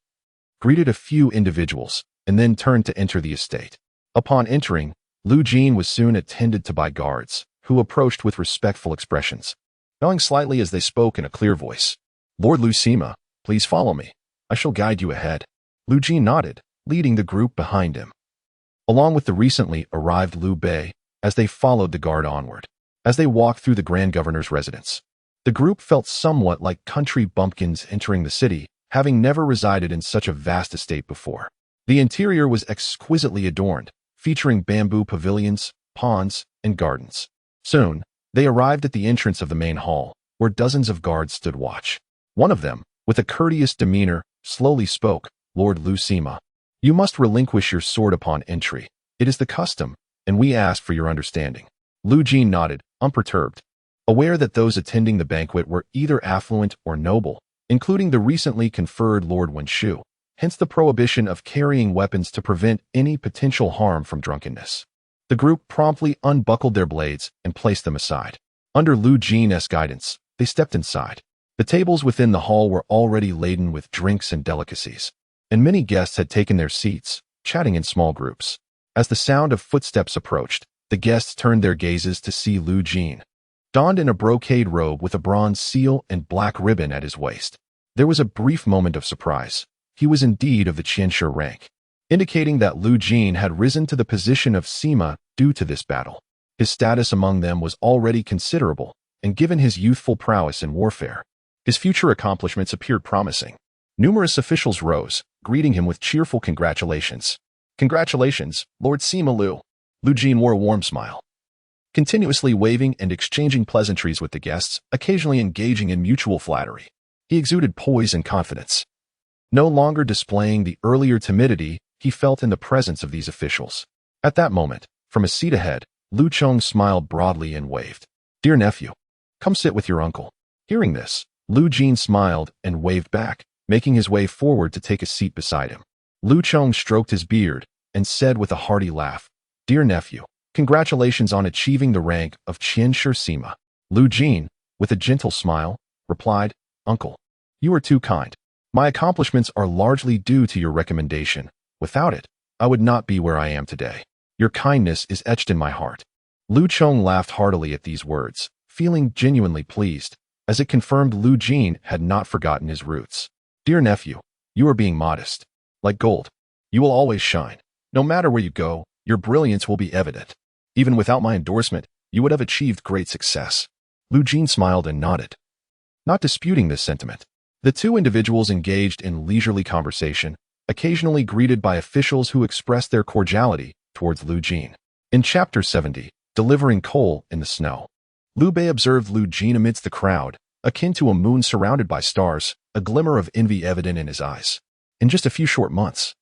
greeted a few individuals, and then turned to enter the estate. Upon entering, Lu Jin was soon attended to by guards, who approached with respectful expressions, bowing slightly as they spoke in a clear voice. "Lord Lu Sima, please follow me. I shall guide you ahead." Lu Jin nodded, leading the group behind him, along with the recently arrived Liu Bei, as they followed the guard onward. As they walked through the Grand Governor's residence, the group felt somewhat like country bumpkins entering the city, having never resided in such a vast estate before. The interior was exquisitely adorned, featuring bamboo pavilions, ponds, and gardens. Soon, they arrived at the entrance of the main hall, where dozens of guards stood watch. One of them, with a courteous demeanor, slowly spoke, "Lord Lu Sima, you must relinquish your sword upon entry. It is the custom, and we ask for your understanding." Lu Jin nodded, unperturbed, aware that those attending the banquet were either affluent or noble, including the recently conferred Lord Wenshu, hence the prohibition of carrying weapons to prevent any potential harm from drunkenness. The group promptly unbuckled their blades and placed them aside. Under Lu Jin's guidance, they stepped inside. The tables within the hall were already laden with drinks and delicacies, and many guests had taken their seats, chatting in small groups. As the sound of footsteps approached, the guests turned their gazes to see Lu Jin, donned in a brocade robe with a bronze seal and black ribbon at his waist. There was a brief moment of surprise. He was indeed of the Qianshi rank, indicating that Lu Jin had risen to the position of Sima due to this battle. His status among them was already considerable, and given his youthful prowess in warfare, his future accomplishments appeared promising. Numerous officials rose, greeting him with cheerful congratulations. "Congratulations, Lord Sima Lu." Lu Jin wore a warm smile, continuously waving and exchanging pleasantries with the guests, occasionally engaging in mutual flattery. He exuded poise and confidence, no longer displaying the earlier timidity he felt in the presence of these officials. At that moment, from a seat ahead, Lu Chong smiled broadly and waved. "Dear nephew, come sit with your uncle." Hearing this, Lu Jin smiled and waved back, making his way forward to take a seat beside him. Lu Cheng stroked his beard and said with a hearty laugh, "Dear nephew, congratulations on achieving the rank of Qian Shi Sima." Lu Jin, with a gentle smile, replied, "Uncle, you are too kind. My accomplishments are largely due to your recommendation. Without it, I would not be where I am today. Your kindness is etched in my heart." Lu Cheng laughed heartily at these words, feeling genuinely pleased, as it confirmed Lu Jin had not forgotten his roots. "Dear nephew, you are being modest. Like gold, you will always shine. No matter where you go, your brilliance will be evident. Even without my endorsement, you would have achieved great success." Lu Jin smiled and nodded, not disputing this sentiment. The two individuals engaged in leisurely conversation, occasionally greeted by officials who expressed their cordiality towards Lu Jin. In Chapter 70, Delivering Coal in the Snow, Liu Bei observed Lu Jin amidst the crowd, akin to a moon surrounded by stars, a glimmer of envy evident in his eyes. In just a few short months,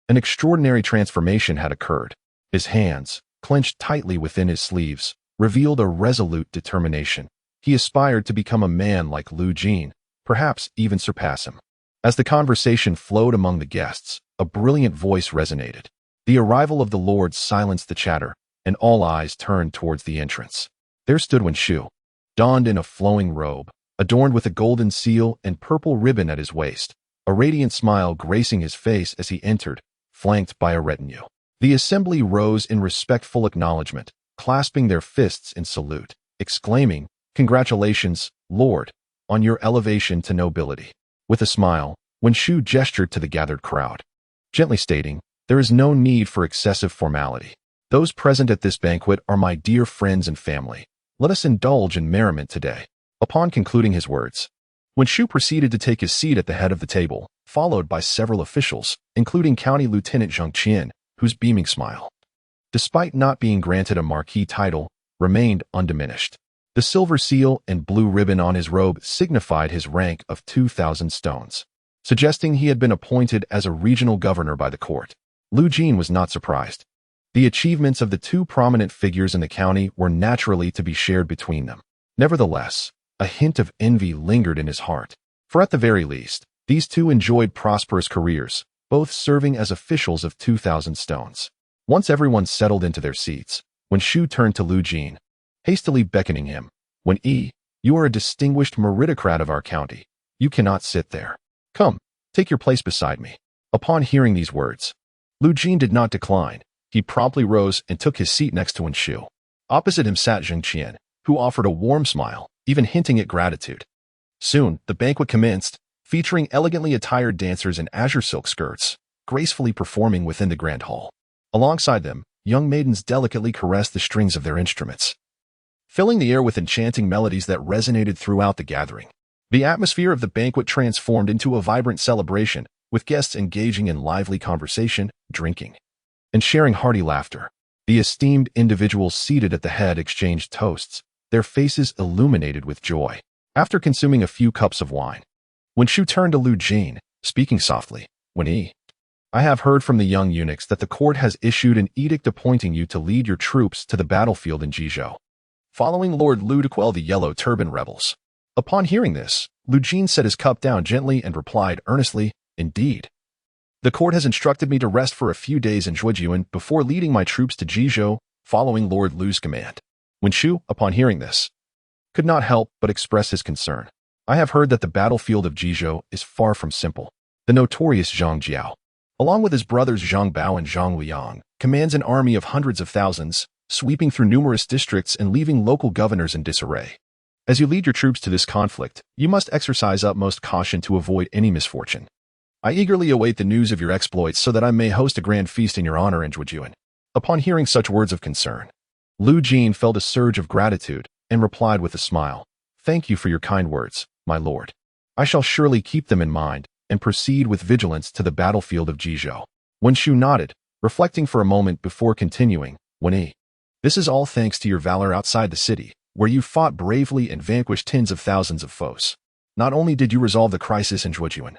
an extraordinary transformation had occurred. His hands, clenched tightly within his sleeves, revealed a resolute determination. He aspired to become a man like Lu Jin, perhaps even surpass him. As the conversation flowed among the guests, a brilliant voice resonated. The arrival of the lords silenced the chatter, and all eyes turned towards the entrance. There stood Wen Shu, donned in a flowing robe, adorned with a golden seal and purple ribbon at his waist, a radiant smile gracing his face as he entered, flanked by a retinue. The assembly rose in respectful acknowledgement, clasping their fists in salute, exclaiming, "Congratulations, Lord, on your elevation to nobility." With a smile, Wen Shu gestured to the gathered crowd, gently stating, "There is no need for excessive formality. Those present at this banquet are my dear friends and family. Let us indulge in merriment today." Upon concluding his words, Wen Shu proceeded to take his seat at the head of the table, followed by several officials, including County Lieutenant Zhang Qian, whose beaming smile, despite not being granted a marquis title, remained undiminished. The silver seal and blue ribbon on his robe signified his rank of 2,000 stones, suggesting he had been appointed as a regional governor by the court. Lu Jin was not surprised. The achievements of the two prominent figures in the county were naturally to be shared between them. Nevertheless, a hint of envy lingered in his heart, for at the very least, these two enjoyed prosperous careers, both serving as officials of 2,000 stones. Once everyone settled into their seats, Wen Shu turned to Lu Jin, hastily beckoning him. You are a distinguished meritocrat of our county. You cannot sit there. Come, take your place beside me." Upon hearing these words, Lu Jin did not decline. He promptly rose and took his seat next to Wen Shu. Opposite him sat Zhang Qian, who offered a warm smile, even hinting at gratitude. Soon, the banquet commenced, featuring elegantly attired dancers in azure silk skirts, gracefully performing within the grand hall. Alongside them, young maidens delicately caressed the strings of their instruments, filling the air with enchanting melodies that resonated throughout the gathering. The atmosphere of the banquet transformed into a vibrant celebration, with guests engaging in lively conversation, drinking, and sharing hearty laughter. The esteemed individuals seated at the head exchanged toasts, their faces illuminated with joy. After consuming a few cups of wine, Wen Shu turned to Lu Jin, speaking softly, "I have heard from the young eunuchs that the court has issued an edict appointing you to lead your troops to the battlefield in Jizhou, following Lord Lu to quell the Yellow Turban rebels." Upon hearing this, Lu Jin set his cup down gently and replied earnestly, "Indeed. The court has instructed me to rest for a few days in Zhujian before leading my troops to Jizhou, following Lord Lu's command." Wen Shu, upon hearing this, could not help but express his concern. "I have heard that the battlefield of Jizhou is far from simple. The notorious Zhang Jiao, along with his brothers Zhang Bao and Zhang Liang, commands an army of hundreds of thousands, sweeping through numerous districts and leaving local governors in disarray. As you lead your troops to this conflict, you must exercise utmost caution to avoid any misfortune. I eagerly await the news of your exploits so that I may host a grand feast in your honor in Zhujian." Upon hearing such words of concern, Lu Jin felt a surge of gratitude and replied with a smile, "Thank you for your kind words, my lord. I shall surely keep them in mind and proceed with vigilance to the battlefield of Jizhou." Wen Shu nodded, reflecting for a moment before continuing, "This is all thanks to your valor outside the city, where you fought bravely and vanquished tens of thousands of foes. Not only did you resolve the crisis in Zhujian,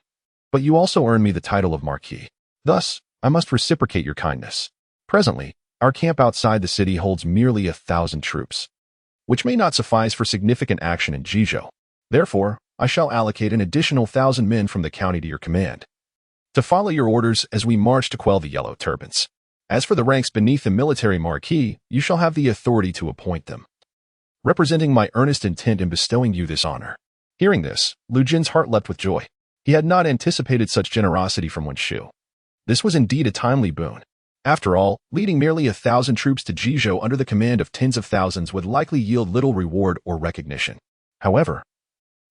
but you also earned me the title of Marquis. Thus, I must reciprocate your kindness. Presently, our camp outside the city holds merely 1,000 troops, which may not suffice for significant action in Jizhou. Therefore, I shall allocate an additional 1,000 men from the county to your command, to follow your orders as we march to quell the Yellow Turbans. As for the ranks beneath the military marquis, you shall have the authority to appoint them, representing my earnest intent in bestowing you this honor." Hearing this, Lu Jin's heart leapt with joy. He had not anticipated such generosity from Wen Shu. This was indeed a timely boon. After all, leading merely 1,000 troops to Jizhou under the command of tens of thousands would likely yield little reward or recognition. However,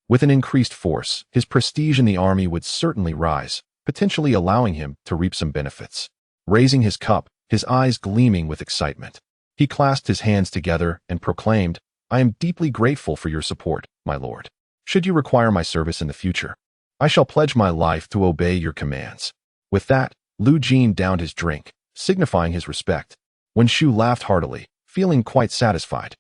with an increased force, his prestige in the army would certainly rise, potentially allowing him to reap some benefits. Raising his cup, his eyes gleaming with excitement, he clasped his hands together and proclaimed, "I am deeply grateful for your support, my lord. Should you require my service in the future, I shall pledge my life to obey your commands." With that, Lu Jin downed his drink, signifying his respect. Wen Shu laughed heartily, feeling quite satisfied.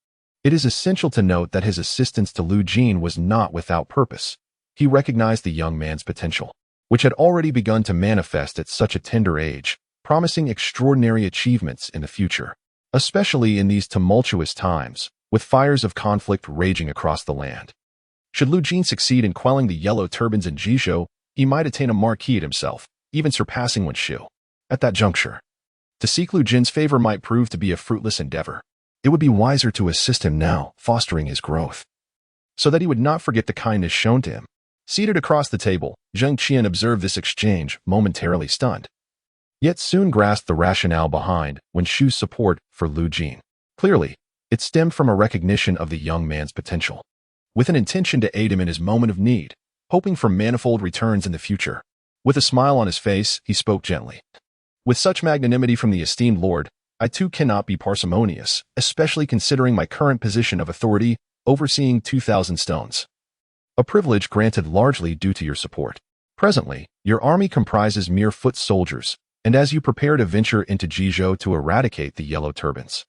It is essential to note that his assistance to Lu Jin was not without purpose. He recognized the young man's potential, which had already begun to manifest at such a tender age, promising extraordinary achievements in the future, especially in these tumultuous times, with fires of conflict raging across the land. Should Lu Jin succeed in quelling the Yellow Turbans in Jizhou, he might attain a marquis himself, even surpassing Wen Shu. At that juncture, to seek Lu Jin's favor might prove to be a fruitless endeavor. It would be wiser to assist him now, fostering his growth, so that he would not forget the kindness shown to him. Seated across the table, Zhang Qian observed this exchange, momentarily stunned, yet soon grasped the rationale behind Wen Shu's support for Lu Jin. Clearly, it stemmed from a recognition of the young man's potential, with an intention to aid him in his moment of need, hoping for manifold returns in the future. With a smile on his face, he spoke gently. "With such magnanimity from the esteemed lord, I too cannot be parsimonious, especially considering my current position of authority, overseeing 2,000 stones. A privilege granted largely due to your support. Presently, your army comprises mere foot soldiers, and as you prepare to venture into Jizhou to eradicate the Yellow Turbans,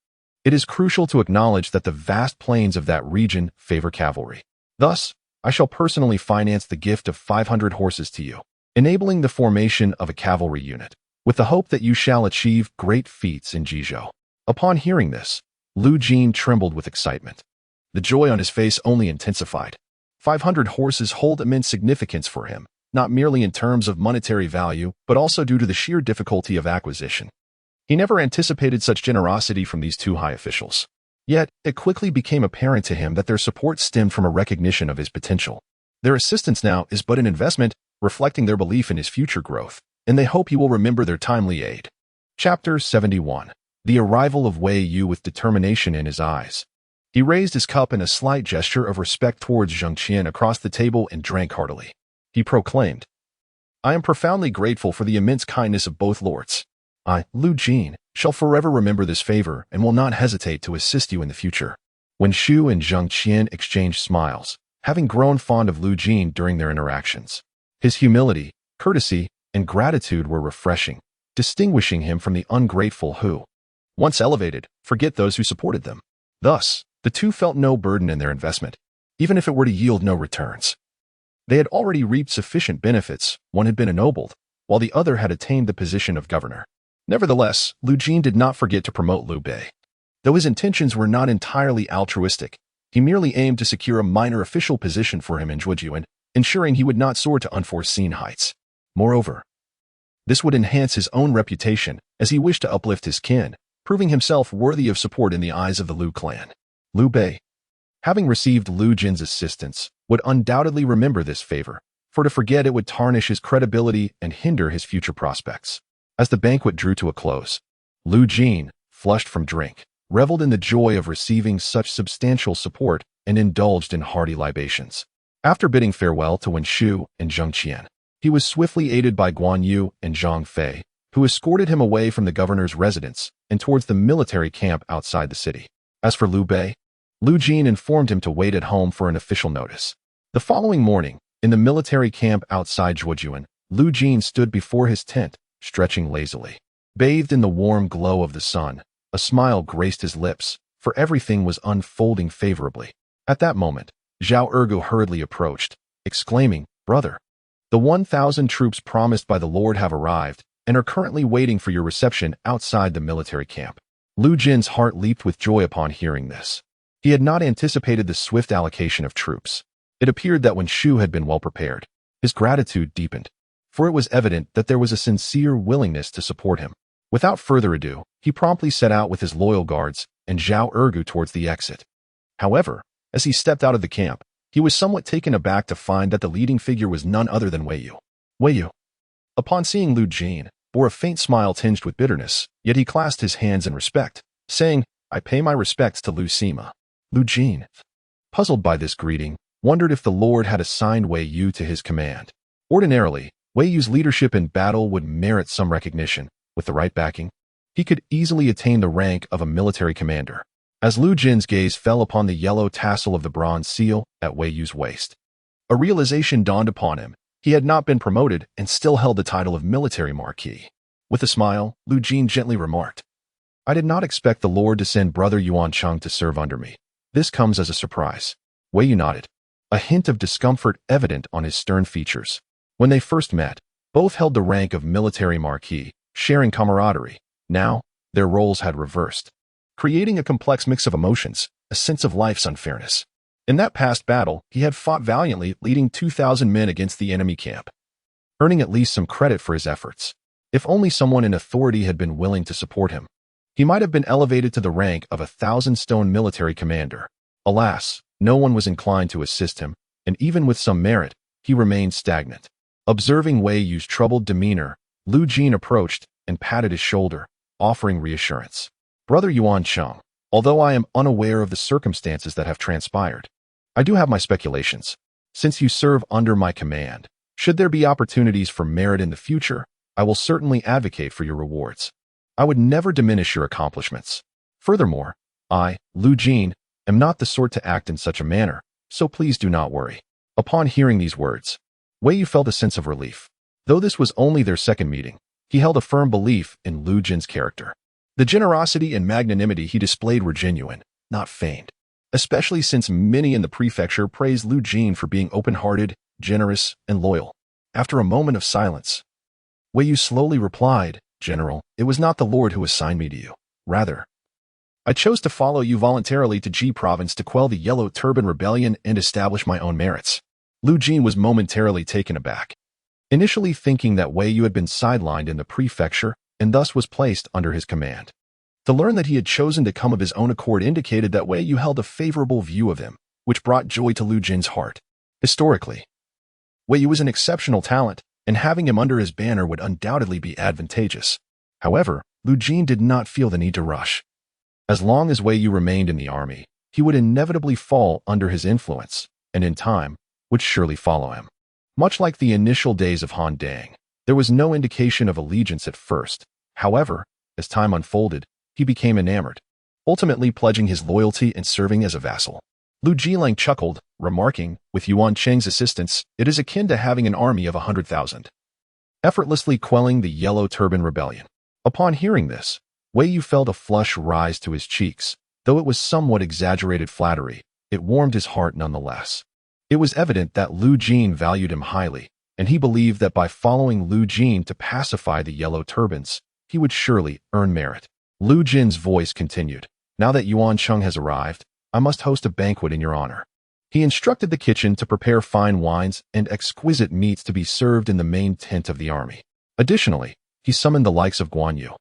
it is crucial to acknowledge that the vast plains of that region favor cavalry. Thus, I shall personally finance the gift of 500 horses to you, enabling the formation of a cavalry unit, with the hope that you shall achieve great feats in Jizhou." Upon hearing this, Lu Jin trembled with excitement. The joy on his face only intensified. 500 horses hold immense significance for him, not merely in terms of monetary value, but also due to the sheer difficulty of acquisition. He never anticipated such generosity from these two high officials. Yet, it quickly became apparent to him that their support stemmed from a recognition of his potential. Their assistance now is but an investment, reflecting their belief in his future growth, and they hope he will remember their timely aid. Chapter 71. The arrival of Wei Yu with determination in his eyes. He raised his cup in a slight gesture of respect towards Zhang Qian across the table and drank heartily. He proclaimed, "I am profoundly grateful for the immense kindness of both lords. I, Lu Jin, shall forever remember this favor and will not hesitate to assist you in the future." Wen Shu and Zhang Qian exchanged smiles, having grown fond of Lu Jin during their interactions. His humility, courtesy, and gratitude were refreshing, distinguishing him from the ungrateful who, once elevated, forget those who supported them. Thus, the two felt no burden in their investment, even if it were to yield no returns. They had already reaped sufficient benefits. One had been ennobled, while the other had attained the position of governor. Nevertheless, Lu Jin did not forget to promote Liu Bei. Though his intentions were not entirely altruistic, he merely aimed to secure a minor official position for him in Zhuojuan, ensuring he would not soar to unforeseen heights. Moreover, this would enhance his own reputation, as he wished to uplift his kin, proving himself worthy of support in the eyes of the Liu clan. Liu Bei, having received Lu Jin's assistance, would undoubtedly remember this favor, for to forget it would tarnish his credibility and hinder his future prospects. As the banquet drew to a close, Lu Jin, flushed from drink, reveled in the joy of receiving such substantial support and indulged in hearty libations. After bidding farewell to Wen Shu and Zhang Qian, he was swiftly aided by Guan Yu and Zhang Fei, who escorted him away from the governor's residence and towards the military camp outside the city. As for Liu Bei, Lu Jin informed him to wait at home for an official notice. The following morning, in the military camp outside Zhuojuan, Lu Jin stood before his tent, stretching lazily. Bathed in the warm glow of the sun, a smile graced his lips, for everything was unfolding favorably. At that moment, Zhao Ergu hurriedly approached, exclaiming, "Brother, the 1,000 troops promised by the Lord have arrived and are currently waiting for your reception outside the military camp." Lu Jin's heart leaped with joy upon hearing this. He had not anticipated the swift allocation of troops. It appeared that when Shu had been well prepared, his gratitude deepened, for it was evident that there was a sincere willingness to support him. Without further ado, he promptly set out with his loyal guards and Zhao Ergu towards the exit. However, as he stepped out of the camp, he was somewhat taken aback to find that the leading figure was none other than Wei Yu. Wei Yu, upon seeing Lu Jin, bore a faint smile tinged with bitterness, yet he clasped his hands in respect, saying, "I pay my respects to Lu Sima." Lu Jin, puzzled by this greeting, wondered if the Lord had assigned Wei Yu to his command. Ordinarily, Wei Yu's leadership in battle would merit some recognition. With the right backing, he could easily attain the rank of a military commander. As Lu Jin's gaze fell upon the yellow tassel of the bronze seal at Wei Yu's waist, a realization dawned upon him. He had not been promoted and still held the title of military marquis. With a smile, Lu Jin gently remarked, "I did not expect the Lord to send Brother Yuan Cheng to serve under me. This comes as a surprise." Wei Yu nodded, a hint of discomfort evident on his stern features. When they first met, both held the rank of military marquis, sharing camaraderie. Now, their roles had reversed, creating a complex mix of emotions, a sense of life's unfairness. In that past battle, he had fought valiantly, leading 2,000 men against the enemy camp, earning at least some credit for his efforts. If only someone in authority had been willing to support him, he might have been elevated to the rank of a 1,000-stone military commander. Alas, no one was inclined to assist him, and even with some merit, he remained stagnant. Observing Wei Yu's troubled demeanor, Lu Jin approached and patted his shoulder, offering reassurance. "Brother Yuan Cheng, although I am unaware of the circumstances that have transpired, I do have my speculations. Since you serve under my command, should there be opportunities for merit in the future, I will certainly advocate for your rewards. I would never diminish your accomplishments. Furthermore, I, Lu Jin, am not the sort to act in such a manner, so please do not worry." Upon hearing these words, Wei Yu felt a sense of relief. Though this was only their second meeting, he held a firm belief in Lu Jin's character. The generosity and magnanimity he displayed were genuine, not feigned, especially since many in the prefecture praised Lu Jin for being open-hearted, generous, and loyal. After a moment of silence, Wei Yu slowly replied, "General, it was not the Lord who assigned me to you. Rather, I chose to follow you voluntarily to Ji province to quell the Yellow Turban Rebellion and establish my own merits." Lu Jin was momentarily taken aback, initially thinking that Wei Yu had been sidelined in the prefecture and thus was placed under his command. To learn that he had chosen to come of his own accord indicated that Wei Yu held a favorable view of him, which brought joy to Lu Jin's heart. Historically, Wei Yu was an exceptional talent, and having him under his banner would undoubtedly be advantageous. However, Lu Jin did not feel the need to rush. As long as Wei Yu remained in the army, he would inevitably fall under his influence, and in time, would surely follow him. Much like the initial days of Han Dynasty, there was no indication of allegiance at first. However, as time unfolded, he became enamored, ultimately pledging his loyalty and serving as a vassal. Lu Jilang chuckled, remarking, "With Yuan Cheng's assistance, it is akin to having an army of 100,000. Effortlessly quelling the Yellow Turban Rebellion." Upon hearing this, Wei Yu felt a flush rise to his cheeks. Though it was somewhat exaggerated flattery, it warmed his heart nonetheless. It was evident that Lu Jin valued him highly, and he believed that by following Lu Jin to pacify the Yellow Turbans, he would surely earn merit. Lu Jin's voice continued, "Now that Yuan Cheng has arrived, I must host a banquet in your honor." He instructed the kitchen to prepare fine wines and exquisite meats to be served in the main tent of the army. Additionally, he summoned the likes of Guan Yu,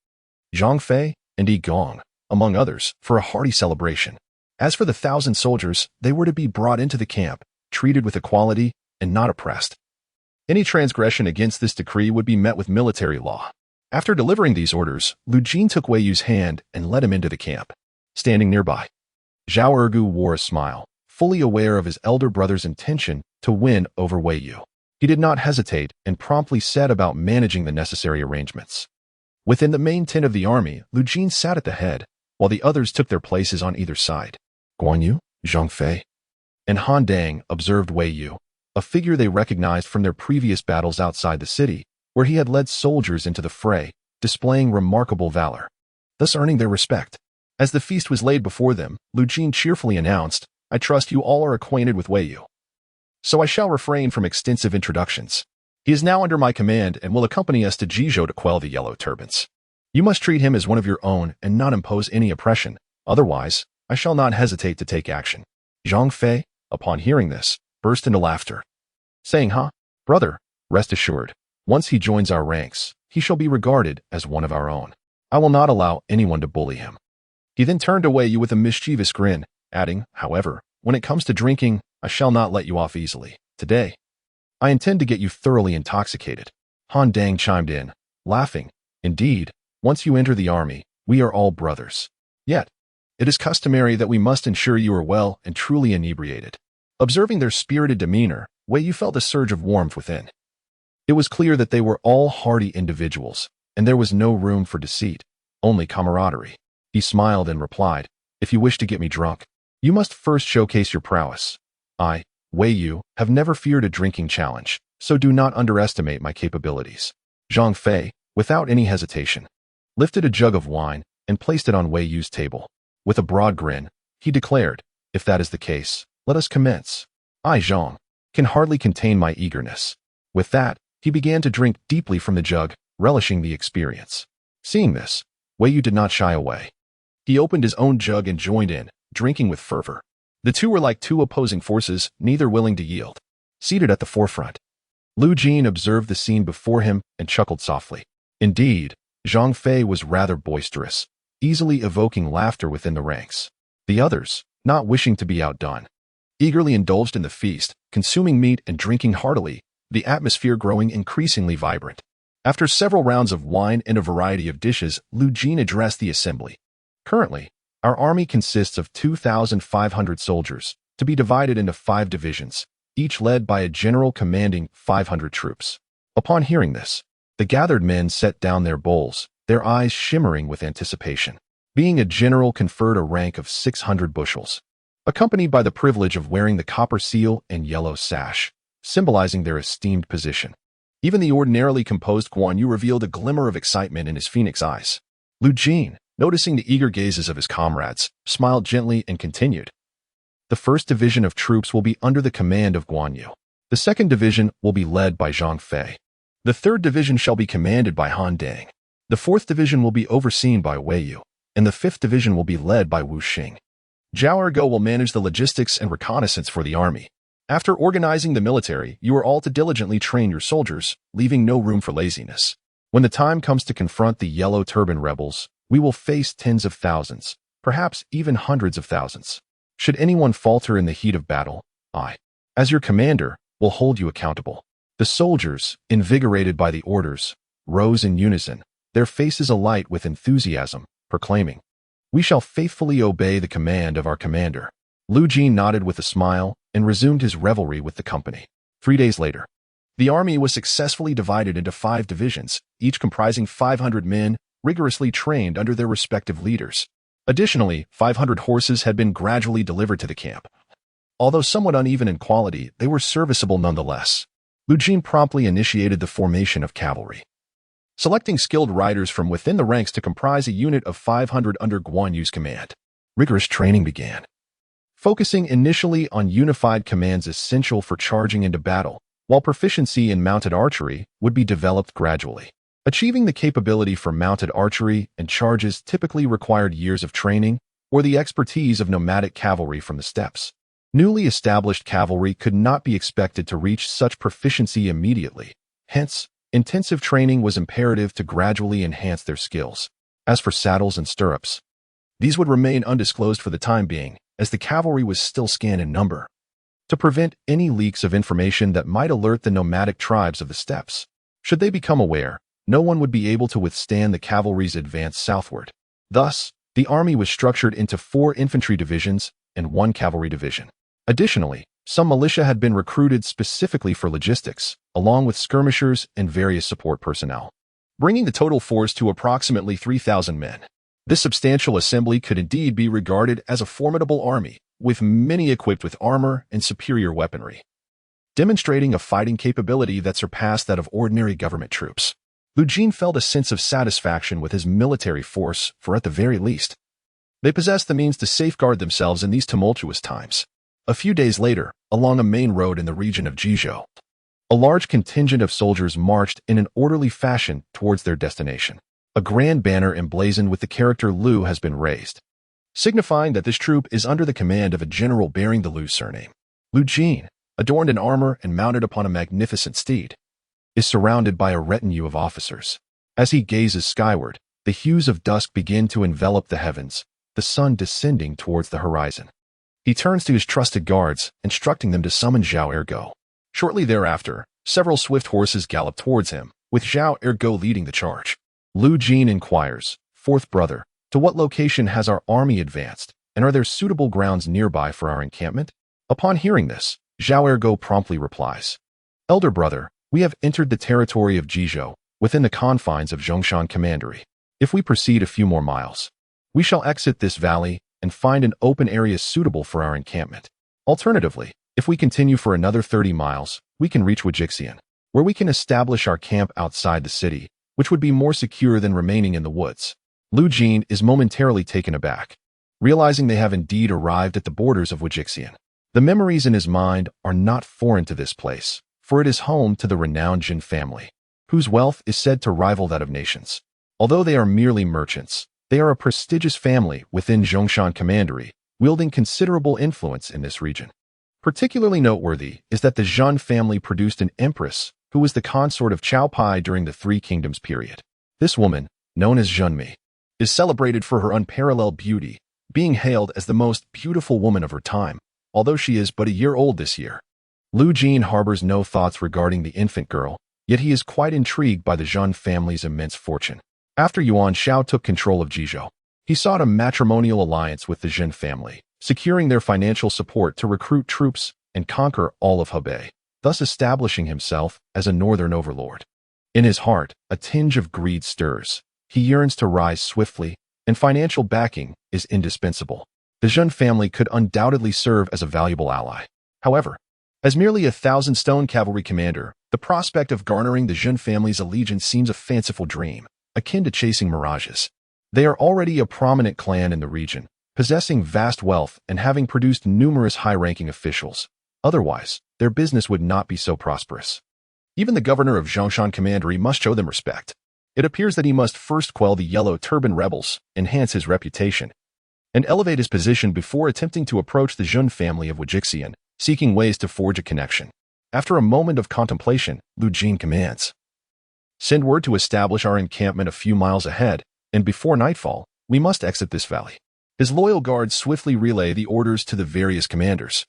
Zhang Fei, and Yi Gong, among others, for a hearty celebration. As for the 1,000 soldiers, they were to be brought into the camp, treated with equality, and not oppressed. Any transgression against this decree would be met with military law. After delivering these orders, Lu Jin took Wei Yu's hand and led him into the camp. Standing nearby, Zhao Ergu wore a smile, fully aware of his elder brother's intention to win over Wei Yu. He did not hesitate and promptly set about managing the necessary arrangements. Within the main tent of the army, Lu Jin sat at the head, while the others took their places on either side. Guan Yu, Zhang Fei, and Han Dynasty observed Wei Yu, a figure they recognized from their previous battles outside the city, where he had led soldiers into the fray, displaying remarkable valor, thus earning their respect. As the feast was laid before them, Lu Jin cheerfully announced, "I trust you all are acquainted with Wei Yu, so I shall refrain from extensive introductions. He is now under my command and will accompany us to Jizhou to quell the Yellow Turbans. You must treat him as one of your own and not impose any oppression, otherwise, I shall not hesitate to take action." Zhang Fei, upon hearing this, burst into laughter, saying, Brother, rest assured, once he joins our ranks, he shall be regarded as one of our own. I will not allow anyone to bully him." He then turned away with a mischievous grin, adding, "However, when it comes to drinking, I shall not let you off easily. Today, I intend to get you thoroughly intoxicated." Han Dang chimed in, laughing, "Indeed, once you enter the army, we are all brothers. Yet, it is customary that we must ensure you are well and truly inebriated." Observing their spirited demeanor, Wei Yu felt a surge of warmth within. It was clear that they were all hearty individuals, and there was no room for deceit, only camaraderie. He smiled and replied, "If you wish to get me drunk, you must first showcase your prowess. I, Wei Yu, have never feared a drinking challenge, so do not underestimate my capabilities." Zhang Fei, without any hesitation, lifted a jug of wine and placed it on Wei Yu's table. With a broad grin, he declared, "If that is the case, let us commence. I, Zhang, can hardly contain my eagerness." With that, he began to drink deeply from the jug, relishing the experience. Seeing this, Wei Yu did not shy away. He opened his own jug and joined in, drinking with fervor. The two were like two opposing forces, neither willing to yield. Seated at the forefront, Lu Jin observed the scene before him and chuckled softly. Indeed, Zhang Fei was rather boisterous, easily evoking laughter within the ranks. The others, not wishing to be outdone, eagerly indulged in the feast, consuming meat and drinking heartily, the atmosphere growing increasingly vibrant. After several rounds of wine and a variety of dishes, Lu Jin addressed the assembly. "Currently, our army consists of 2,500 soldiers, to be divided into 5 divisions, each led by a general commanding 500 troops." Upon hearing this, the gathered men set down their bowls, their eyes shimmering with anticipation. Being a general conferred a rank of 600 bushels, accompanied by the privilege of wearing the copper seal and yellow sash, symbolizing their esteemed position. Even the ordinarily composed Guan Yu revealed a glimmer of excitement in his phoenix eyes. Lu Jin, noticing the eager gazes of his comrades, smiled gently and continued, "The first division of troops will be under the command of Guan Yu. The second division will be led by Zhang Fei. The third division shall be commanded by Han Dang. The fourth division will be overseen by Wei Yu, and the fifth division will be led by Wu Xing. Zhao Ergo will manage the logistics and reconnaissance for the army. After organizing the military, you are all to diligently train your soldiers, leaving no room for laziness. When the time comes to confront the Yellow Turban rebels, we will face tens of thousands, perhaps even hundreds of thousands. Should anyone falter in the heat of battle, I, as your commander, will hold you accountable." The soldiers, invigorated by the orders, rose in unison, their faces alight with enthusiasm, proclaiming, "We shall faithfully obey the command of our commander." Lu Jin nodded with a smile and resumed his revelry with the company. 3 days later, the army was successfully divided into 5 divisions, each comprising 500 men, rigorously trained under their respective leaders. Additionally, 500 horses had been gradually delivered to the camp. Although somewhat uneven in quality, they were serviceable nonetheless. Lu Jin promptly initiated the formation of cavalry, selecting skilled riders from within the ranks to comprise a unit of 500 under Guan Yu's command. Rigorous training began, focusing initially on unified commands essential for charging into battle, while proficiency in mounted archery would be developed gradually. Achieving the capability for mounted archery and charges typically required years of training or the expertise of nomadic cavalry from the steppes. Newly established cavalry could not be expected to reach such proficiency immediately. Hence, intensive training was imperative to gradually enhance their skills. As for saddles and stirrups, these would remain undisclosed for the time being, as the cavalry was still scant in number, to prevent any leaks of information that might alert the nomadic tribes of the steppes. Should they become aware, no one would be able to withstand the cavalry's advance southward. Thus, the army was structured into 4 infantry divisions and 1 cavalry division. Additionally, some militia had been recruited specifically for logistics, along with skirmishers and various support personnel, bringing the total force to approximately 3,000 men. This substantial assembly could indeed be regarded as a formidable army, with many equipped with armor and superior weaponry, demonstrating a fighting capability that surpassed that of ordinary government troops. Lu Jin felt a sense of satisfaction with his military force, for at the very least, they possessed the means to safeguard themselves in these tumultuous times. A few days later, along a main road in the region of Jizhou, a large contingent of soldiers marched in an orderly fashion towards their destination. A grand banner emblazoned with the character Lu has been raised, signifying that this troop is under the command of a general bearing the Lu surname. Lu Jin, adorned in armor and mounted upon a magnificent steed, is surrounded by a retinue of officers. As he gazes skyward, the hues of dusk begin to envelop the heavens, the sun descending towards the horizon. He turns to his trusted guards, instructing them to summon Zhao Ergo. Shortly thereafter, several swift horses gallop towards him, with Zhao Ergo leading the charge. Lu Jin inquires, "Fourth brother, to what location has our army advanced, and are there suitable grounds nearby for our encampment?" Upon hearing this, Zhao Ergo promptly replies, "Elder brother, we have entered the territory of Jizhou, within the confines of Zhongshan Commandery. If we proceed a few more miles, we shall exit this valley and find an open area suitable for our encampment. Alternatively, if we continue for another 30 miles, we can reach Wujixian, where we can establish our camp outside the city, which would be more secure than remaining in the woods." Lu Jin is momentarily taken aback, realizing they have indeed arrived at the borders of Wujixian. The memories in his mind are not foreign to this place, for it is home to the renowned Jin family, whose wealth is said to rival that of nations. Although they are merely merchants, they are a prestigious family within Zhongshan Commandery, wielding considerable influence in this region. Particularly noteworthy is that the Zhan family produced an empress who was the consort of Cao Pai during the Three Kingdoms period. This woman, known as Zhenmi, is celebrated for her unparalleled beauty, being hailed as the most beautiful woman of her time, although she is but a year old this year. Lu Jin harbors no thoughts regarding the infant girl, yet he is quite intrigued by the Zhan family's immense fortune. After Yuan Shao took control of Jizhou, he sought a matrimonial alliance with the Zhen family, securing their financial support to recruit troops and conquer all of Hebei, thus establishing himself as a northern overlord. In his heart, a tinge of greed stirs. He yearns to rise swiftly, and financial backing is indispensable. The Zhen family could undoubtedly serve as a valuable ally. However, as merely a 1,000-stone cavalry commander, the prospect of garnering the Zhen family's allegiance seems a fanciful dream, akin to chasing mirages. They are already a prominent clan in the region, possessing vast wealth and having produced numerous high-ranking officials. Otherwise, their business would not be so prosperous. Even the governor of Zhongshan Commandery must show them respect. It appears that he must first quell the Yellow Turban rebels, enhance his reputation, and elevate his position before attempting to approach the Zhen family of Wujixian, seeking ways to forge a connection. After a moment of contemplation, Lu Jin commands, "Send word to establish our encampment a few miles ahead, and before nightfall, we must exit this valley." His loyal guards swiftly relay the orders to the various commanders,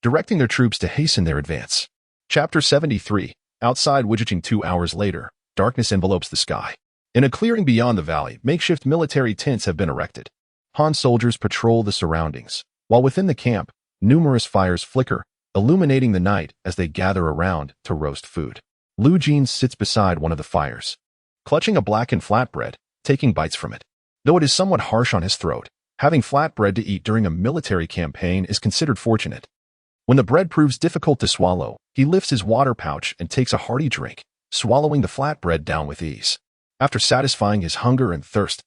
directing their troops to hasten their advance. Chapter 73. Outside Wujiqing 2 hours later, darkness envelopes the sky. In a clearing beyond the valley, makeshift military tents have been erected. Han soldiers patrol the surroundings, while within the camp, numerous fires flicker, illuminating the night as they gather around to roast food. Lu Jin sits beside one of the fires, clutching a blackened flatbread, taking bites from it. Though it is somewhat harsh on his throat, having flatbread to eat during a military campaign is considered fortunate. When the bread proves difficult to swallow, he lifts his water pouch and takes a hearty drink, swallowing the flatbread down with ease. After satisfying his hunger and thirst,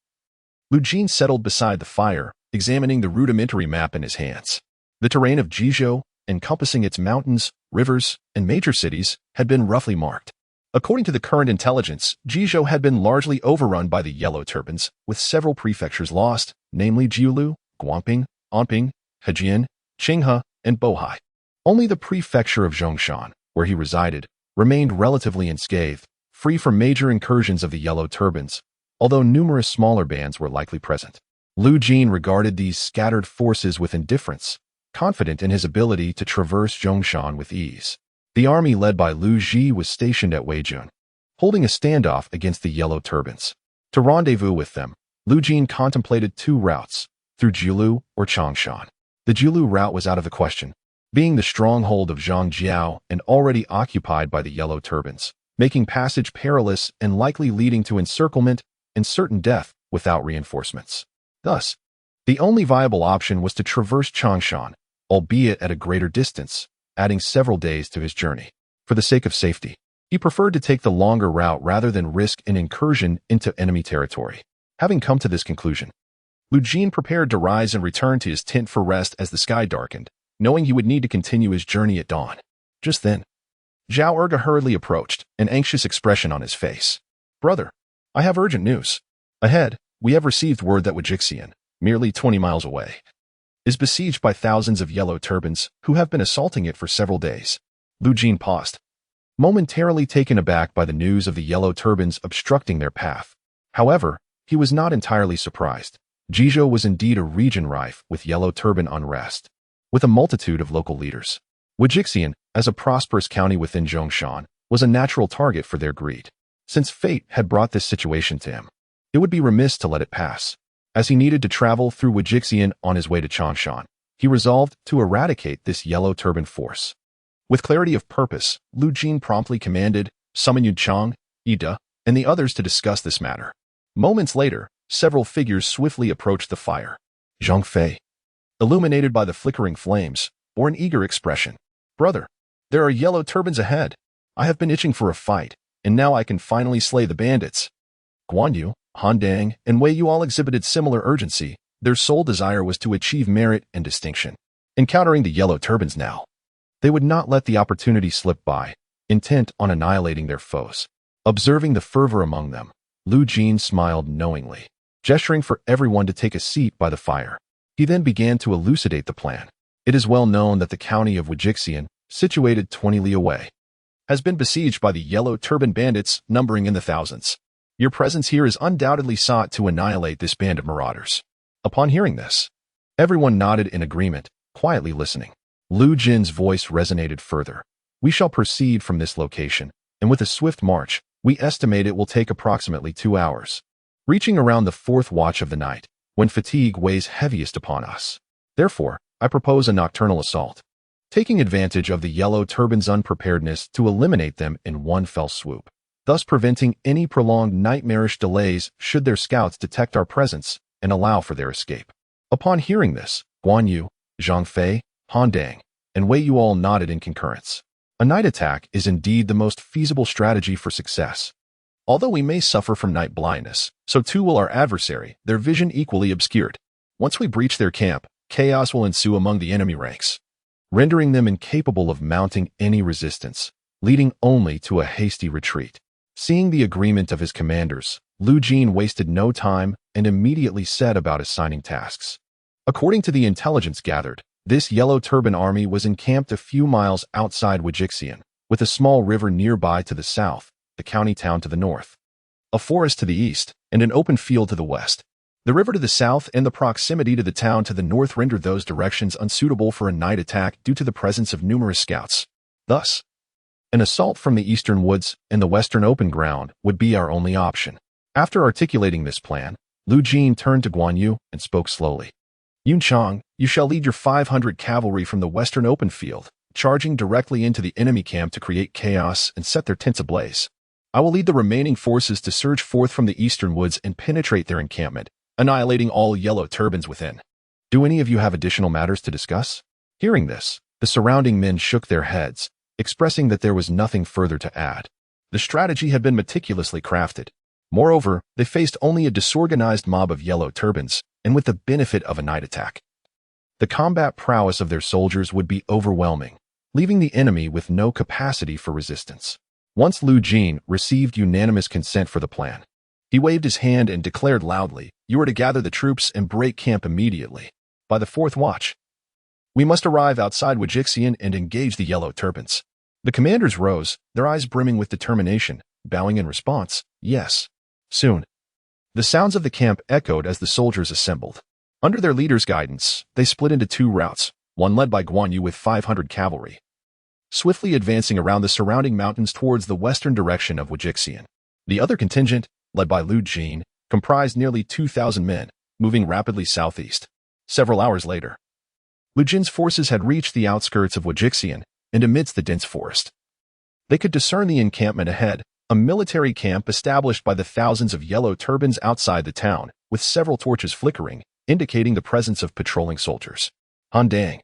Lu Jin settled beside the fire, examining the rudimentary map in his hands. The terrain of Jizhou, encompassing its mountains, rivers, and major cities, had been roughly marked. According to the current intelligence, Jizhou had been largely overrun by the Yellow Turbans, with several prefectures lost, namely Jiulu, Guanping, Anping, Hejian, Qinghe, and Bohai. Only the prefecture of Zhongshan, where he resided, remained relatively unscathed, free from major incursions of the Yellow Turbans, although numerous smaller bands were likely present. Lu Jin regarded these scattered forces with indifference, confident in his ability to traverse Zhongshan with ease. The army led by Lu Ji was stationed at Weijun, holding a standoff against the Yellow Turbans. To rendezvous with them, Lu Jin contemplated two routes, through Jiulu or Changshan. The Jiulu route was out of the question, being the stronghold of Zhang Jiao and already occupied by the Yellow Turbans, making passage perilous and likely leading to encirclement and certain death without reinforcements. Thus, the only viable option was to traverse Changshan, albeit at a greater distance, adding several days to his journey. For the sake of safety, he preferred to take the longer route rather than risk an incursion into enemy territory. Having come to this conclusion, Lu Jin prepared to rise and return to his tent for rest as the sky darkened, knowing he would need to continue his journey at dawn. Just then, Zhao Erge hurriedly approached, an anxious expression on his face. "Brother, I have urgent news. Ahead, we have received word that Wujixian, merely 20 miles away, is besieged by thousands of yellow turbans who have been assaulting it for several days. Lu Jin paused, momentarily taken aback by the news of the yellow turbans obstructing their path. However, he was not entirely surprised. Jizhou was indeed a region rife with yellow turban unrest, with a multitude of local leaders. Wujixian, as a prosperous county within Zhongshan, was a natural target for their greed. Since fate had brought this situation to him, it would be remiss to let it pass. As he needed to travel through Wujixian on his way to Changshan, he resolved to eradicate this yellow turban force. With clarity of purpose, Lu Jin promptly commanded, summon Yu Chang, Ida, and the others to discuss this matter. Moments later, several figures swiftly approached the fire. Zhang Fei, illuminated by the flickering flames, bore an eager expression. Brother, there are yellow turbans ahead. I have been itching for a fight, and now I can finally slay the bandits. Guan Yu, Han Dang, and Wei Yu all exhibited similar urgency. Their sole desire was to achieve merit and distinction. Encountering the yellow turbans now, they would not let the opportunity slip by, intent on annihilating their foes. Observing the fervor among them, Lu Jin smiled knowingly, gesturing for everyone to take a seat by the fire. He then began to elucidate the plan. It is well known that the county of Wujixian, situated 20 li away, has been besieged by the yellow turban bandits numbering in the thousands. Your presence here is undoubtedly sought to annihilate this band of marauders. Upon hearing this, everyone nodded in agreement, quietly listening. Lu Jin's voice resonated further. We shall proceed from this location, and with a swift march, we estimate it will take approximately 2 hours, reaching around the 4th watch of the night, when fatigue weighs heaviest upon us. Therefore, I propose a nocturnal assault, taking advantage of the yellow turbans' unpreparedness to eliminate them in one fell swoop, thus preventing any prolonged nightmarish delays should their scouts detect our presence and allow for their escape. Upon hearing this, Guan Yu, Zhang Fei, Han Dang, and Wei Yu all nodded in concurrence. A night attack is indeed the most feasible strategy for success. Although we may suffer from night blindness, so too will our adversary, their vision equally obscured. Once we breach their camp, chaos will ensue among the enemy ranks, rendering them incapable of mounting any resistance, leading only to a hasty retreat. Seeing the agreement of his commanders, Lu Jin wasted no time and immediately set about assigning tasks. According to the intelligence gathered, this yellow turban army was encamped a few miles outside Wujixian, with a small river nearby to the south, the county town to the north, a forest to the east, and an open field to the west. The river to the south and the proximity to the town to the north rendered those directions unsuitable for a night attack due to the presence of numerous scouts. Thus, an assault from the eastern woods and the western open ground would be our only option. After articulating this plan, Lu Jin turned to Guan Yu and spoke slowly. Yun Chang, you shall lead your 500 cavalry from the western open field, charging directly into the enemy camp to create chaos and set their tents ablaze. I will lead the remaining forces to surge forth from the eastern woods and penetrate their encampment, annihilating all yellow turbans within. Do any of you have additional matters to discuss? Hearing this, the surrounding men shook their heads, expressing that there was nothing further to add. The strategy had been meticulously crafted. Moreover, they faced only a disorganized mob of yellow turbans, and with the benefit of a night attack. The combat prowess of their soldiers would be overwhelming, leaving the enemy with no capacity for resistance. Once Lu Jin received unanimous consent for the plan, he waved his hand and declared loudly, "You are to gather the troops and break camp immediately. By the 4th watch, we must arrive outside Wujixian and engage the yellow turbans." The commanders rose, their eyes brimming with determination, bowing in response, "Yes." Soon, the sounds of the camp echoed as the soldiers assembled. Under their leader's guidance, they split into 2 routes, one led by Guan Yu with 500 cavalry, swiftly advancing around the surrounding mountains towards the western direction of Wujixian. The other contingent, led by Lu Jin, comprised nearly 2,000 men, moving rapidly southeast. Several hours later, Lu Jin's forces had reached the outskirts of Wujixian and amidst the dense forest, they could discern the encampment ahead, a military camp established by the thousands of yellow turbans outside the town, with several torches flickering, indicating the presence of patrolling soldiers. Han Dang,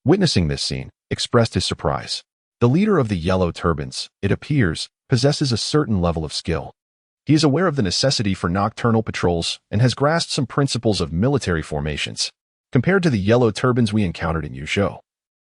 witnessing this scene, expressed his surprise. The leader of the yellow turbans, it appears, possesses a certain level of skill. He is aware of the necessity for nocturnal patrols and has grasped some principles of military formations. Compared to the yellow turbans we encountered in Yuzhou,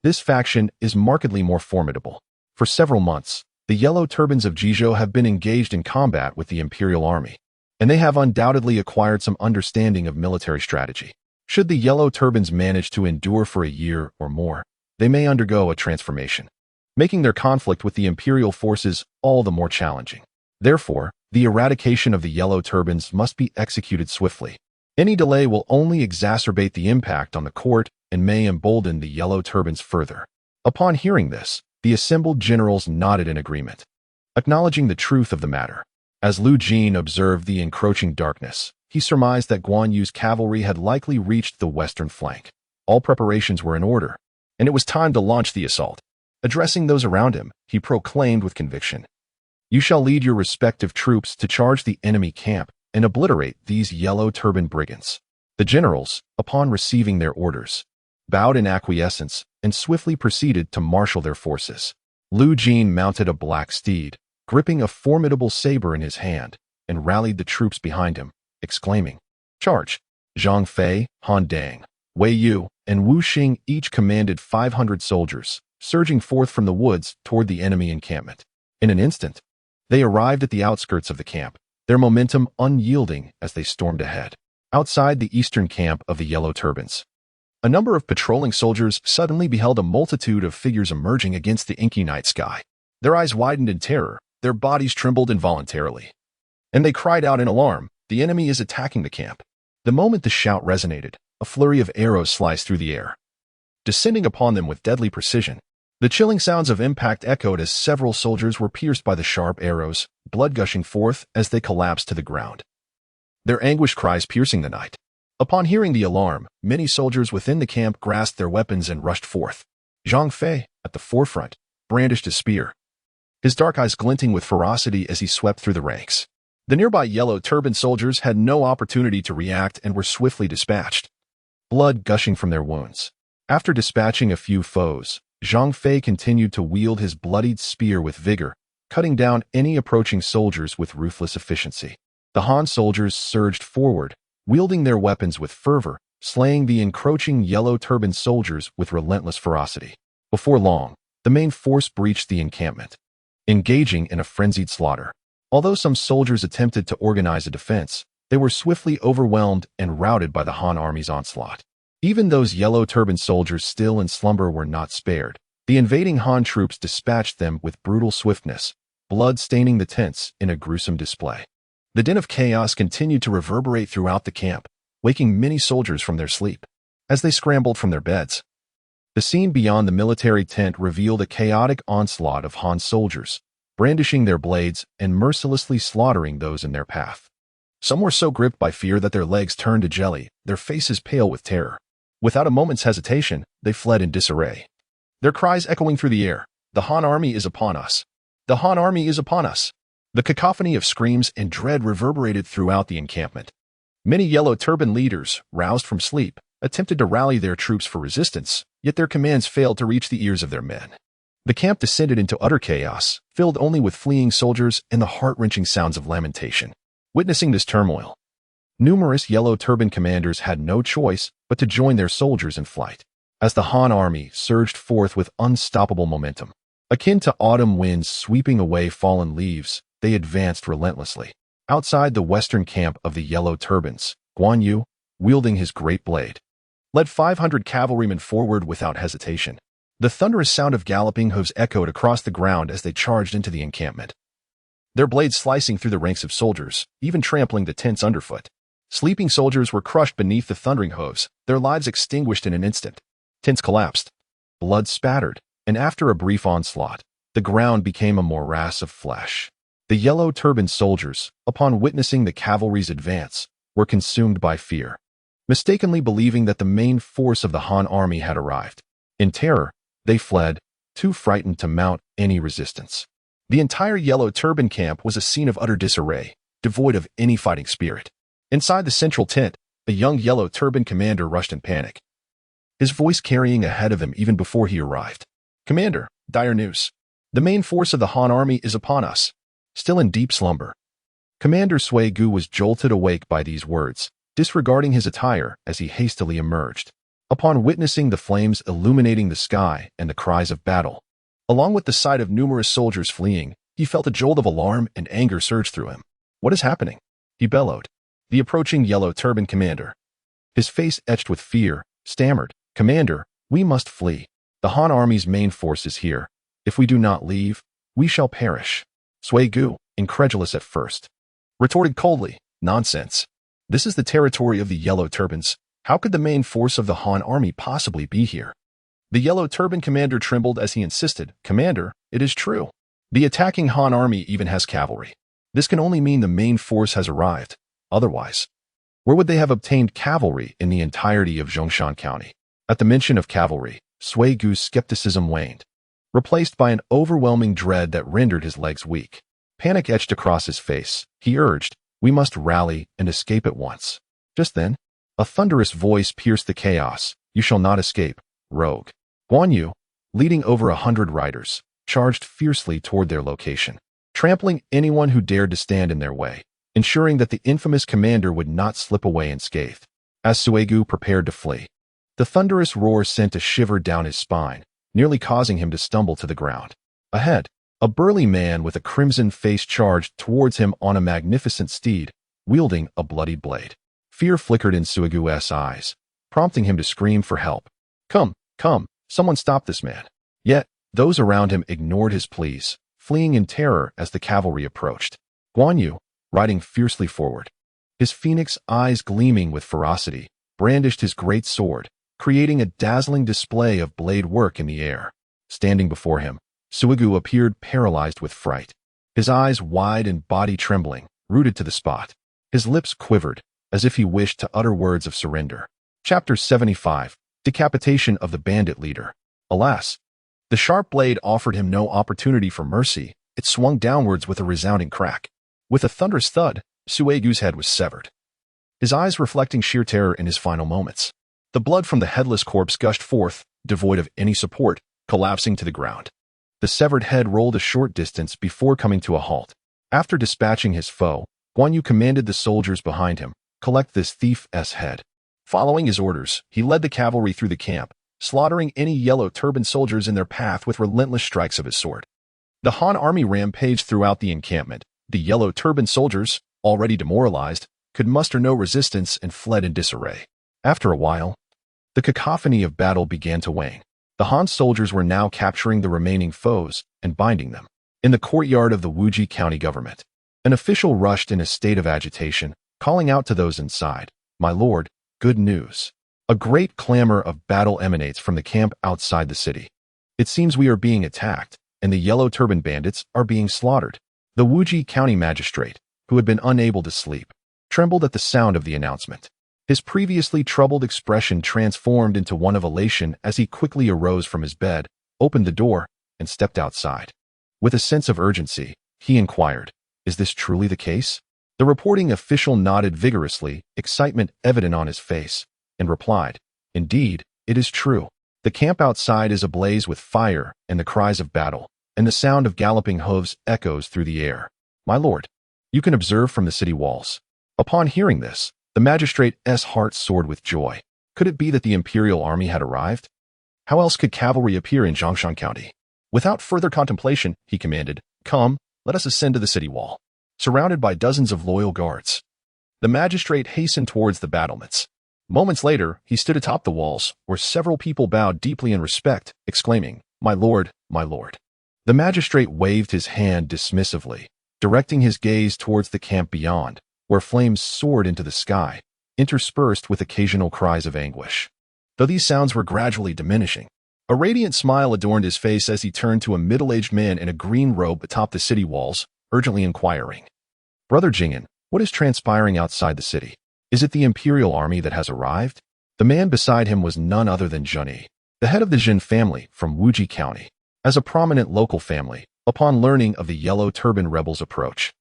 this faction is markedly more formidable. For several months, the yellow turbans of Jizhou have been engaged in combat with the Imperial army, and they have undoubtedly acquired some understanding of military strategy. Should the Yellow Turbans manage to endure for a year or more, they may undergo a transformation, making their conflict with the Imperial forces all the more challenging. Therefore, the eradication of the Yellow Turbans must be executed swiftly. Any delay will only exacerbate the impact on the court and may embolden the Yellow Turbans further. Upon hearing this, the assembled generals nodded in agreement, acknowledging the truth of the matter. As Lu Jin observed the encroaching darkness, he surmised that Guan Yu's cavalry had likely reached the western flank. All preparations were in order, and it was time to launch the assault. Addressing those around him, he proclaimed with conviction, "You shall lead your respective troops to charge the enemy camp and obliterate these Yellow Turban brigands." The generals, upon receiving their orders, bowed in acquiescence and swiftly proceeded to marshal their forces. Lu Jin mounted a black steed, gripping a formidable saber in his hand, and rallied the troops behind him, exclaiming, "Charge!" Zhang Fei, Han Dang, Wei Yu, and Wu Xing each commanded 500 soldiers, surging forth from the woods toward the enemy encampment. In an instant, they arrived at the outskirts of the camp, their momentum unyielding as they stormed ahead. Outside the eastern camp of the Yellow Turbans, a number of patrolling soldiers suddenly beheld a multitude of figures emerging against the inky night sky. Their eyes widened in terror, their bodies trembled involuntarily, and they cried out in alarm, "The enemy is attacking the camp." The moment the shout resonated, a flurry of arrows sliced through the air, descending upon them with deadly precision. The chilling sounds of impact echoed as several soldiers were pierced by the sharp arrows, blood gushing forth as they collapsed to the ground, their anguished cries piercing the night. Upon hearing the alarm, many soldiers within the camp grasped their weapons and rushed forth. Zhang Fei, at the forefront, brandished his spear, his dark eyes glinting with ferocity as he swept through the ranks. The nearby Yellow Turban soldiers had no opportunity to react and were swiftly dispatched, blood gushing from their wounds. After dispatching a few foes, Zhang Fei continued to wield his bloodied spear with vigor, cutting down any approaching soldiers with ruthless efficiency. The Han soldiers surged forward, wielding their weapons with fervor, slaying the encroaching Yellow Turban soldiers with relentless ferocity. Before long, the main force breached the encampment, engaging in a frenzied slaughter. Although some soldiers attempted to organize a defense, they were swiftly overwhelmed and routed by the Han army's onslaught. Even those Yellow Turban soldiers still in slumber were not spared. The invading Han troops dispatched them with brutal swiftness, blood staining the tents in a gruesome display. The din of chaos continued to reverberate throughout the camp, waking many soldiers from their sleep. As they scrambled from their beds, the scene beyond the military tent revealed a chaotic onslaught of Han soldiers, brandishing their blades and mercilessly slaughtering those in their path. Some were so gripped by fear that their legs turned to jelly, their faces pale with terror. Without a moment's hesitation, they fled in disarray, their cries echoing through the air, "The Han army is upon us! The Han army is upon us!" The cacophony of screams and dread reverberated throughout the encampment. Many Yellow Turban leaders, roused from sleep, attempted to rally their troops for resistance, yet their commands failed to reach the ears of their men. The camp descended into utter chaos, filled only with fleeing soldiers and the heart-wrenching sounds of lamentation. Witnessing this turmoil, numerous Yellow Turban commanders had no choice but to join their soldiers in flight. As the Han army surged forth with unstoppable momentum, akin to autumn winds sweeping away fallen leaves, they advanced relentlessly. Outside the western camp of the Yellow Turbans, Guan Yu, wielding his great blade, led 500 cavalrymen forward without hesitation. The thunderous sound of galloping hooves echoed across the ground as they charged into the encampment, their blades slicing through the ranks of soldiers, even trampling the tents underfoot. Sleeping soldiers were crushed beneath the thundering hooves, their lives extinguished in an instant. Tents collapsed, blood spattered, and after a brief onslaught, the ground became a morass of flesh. The Yellow Turban soldiers, upon witnessing the cavalry's advance, were consumed by fear, mistakenly believing that the main force of the Han army had arrived. In terror, they fled, too frightened to mount any resistance. The entire Yellow Turban camp was a scene of utter disarray, devoid of any fighting spirit. Inside the central tent, a young Yellow Turban commander rushed in panic, his voice carrying ahead of him even before he arrived. "Commander, dire news. The main force of the Han army is upon us." Still in deep slumber, Commander Sui Gu was jolted awake by these words, disregarding his attire as he hastily emerged. Upon witnessing the flames illuminating the sky and the cries of battle, along with the sight of numerous soldiers fleeing, he felt a jolt of alarm and anger surge through him. "What is happening?" he bellowed. The approaching Yellow Turban commander, His face etched with fear, stammered, "Commander, we must flee. The Han army's main force is here. If we do not leave, we shall perish." Sui Gu, incredulous at first, retorted coldly, "Nonsense. This is the territory of the Yellow Turbans. How could the main force of the Han army possibly be here?" The Yellow Turban commander trembled as he insisted, "Commander, it is true. The attacking Han army even has cavalry. This can only mean the main force has arrived. Otherwise, where would they have obtained cavalry in the entirety of Zhongshan County?" At the mention of cavalry, Sui Gu's skepticism waned, replaced by an overwhelming dread that rendered his legs weak. Panic etched across his face. He urged, "We must rally and escape at once." Just then, a thunderous voice pierced the chaos. "You shall not escape, rogue." Guan Yu, leading over 100 riders, charged fiercely toward their location, trampling anyone who dared to stand in their way, ensuring that the infamous commander would not slip away unscathed. As Sui Gu prepared to flee, the thunderous roar sent a shiver down his spine, nearly causing him to stumble to the ground. Ahead, a burly man with a crimson face charged towards him on a magnificent steed, wielding a bloody blade. Fear flickered in Sui Gu's eyes, prompting him to scream for help. Come, someone stop this man." Yet, those around him ignored his pleas, fleeing in terror as the cavalry approached. Guan Yu, riding fiercely forward, his phoenix eyes gleaming with ferocity, brandished his great sword, creating a dazzling display of blade work in the air. Standing before him, Sui Gu appeared paralyzed with fright, his eyes wide and body trembling, rooted to the spot. His lips quivered, as if he wished to utter words of surrender. Chapter 75. Decapitation of the Bandit Leader. Alas, the sharp blade offered him no opportunity for mercy. It swung downwards with a resounding crack. With a thunderous thud, Sui Gu's head was severed, his eyes reflecting sheer terror in his final moments. The blood from the headless corpse gushed forth, devoid of any support, collapsing to the ground. The severed head rolled a short distance before coming to a halt. After dispatching his foe, Guan Yu commanded the soldiers behind him, "Collect this thief's head." Following his orders, he led the cavalry through the camp, slaughtering any Yellow Turban soldiers in their path with relentless strikes of his sword. The Han army rampaged throughout the encampment. The Yellow Turban soldiers, already demoralized, could muster no resistance and fled in disarray. After a while, the cacophony of battle began to wane. The Han soldiers were now capturing the remaining foes and binding them. In the courtyard of the Wuji County government, an official rushed in a state of agitation, calling out to those inside, "My lord, good news. A great clamor of battle emanates from the camp outside the city. It seems we are being attacked, and the Yellow Turban bandits are being slaughtered." The Wuji County magistrate, who had been unable to sleep, trembled at the sound of the announcement. His previously troubled expression transformed into one of elation as he quickly arose from his bed, opened the door, and stepped outside. With a sense of urgency, he inquired, "Is this truly the case?" The reporting official nodded vigorously, excitement evident on his face, and replied, "Indeed, it is true. The camp outside is ablaze with fire and the cries of battle, and the sound of galloping hooves echoes through the air. My lord, you can observe from the city walls." Upon hearing this, the magistrate's heart soared with joy. Could it be that the Imperial army had arrived? How else could cavalry appear in Zhongshan County? Without further contemplation, he commanded, "Come, let us ascend to the city wall." Surrounded by dozens of loyal guards, the magistrate hastened towards the battlements. Moments later, he stood atop the walls, where several people bowed deeply in respect, exclaiming, "My lord, my lord." The magistrate waved his hand dismissively, directing his gaze towards the camp beyond, where flames soared into the sky, interspersed with occasional cries of anguish. Though these sounds were gradually diminishing, a radiant smile adorned his face as he turned to a middle-aged man in a green robe atop the city walls, urgently inquiring, "Brother Jing'an, what is transpiring outside the city? Is it the Imperial army that has arrived?" The man beside him was none other than Zhang, the head of the Zhen family from Wuji County. As a prominent local family, upon learning of the Yellow Turban rebels' approach,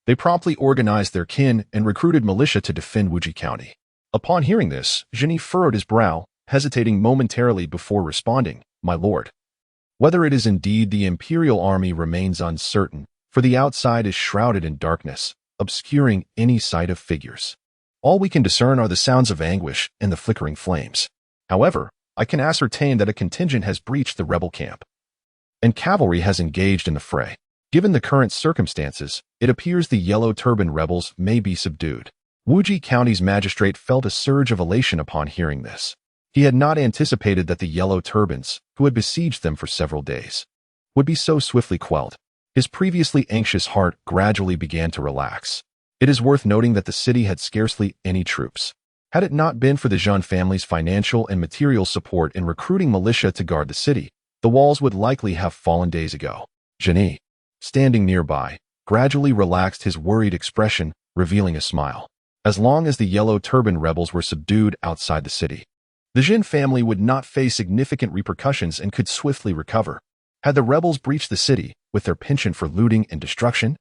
they promptly organized their kin and recruited militia to defend Wuji County. Upon hearing this, Zhang furrowed his brow, hesitating momentarily before responding, "My lord, whether it is indeed the Imperial army remains uncertain, for the outside is shrouded in darkness, obscuring any sight of figures. All we can discern are the sounds of anguish and the flickering flames. However, I can ascertain that a contingent has breached the rebel camp, and cavalry has engaged in the fray. Given the current circumstances, it appears the Yellow Turban rebels may be subdued." Wuji County's magistrate felt a surge of elation upon hearing this. He had not anticipated that the Yellow Turbans, who had besieged them for several days, would be so swiftly quelled. His previously anxious heart gradually began to relax. It is worth noting that the city had scarcely any troops. Had it not been for the Zhang family's financial and material support in recruiting militia to guard the city, the walls would likely have fallen days ago. Zhang, standing nearby, gradually relaxed his worried expression, revealing a smile. As long as the Yellow Turban rebels were subdued outside the city, the Zhang family would not face significant repercussions and could swiftly recover. Had the rebels breached the city, with their penchant for looting and destruction,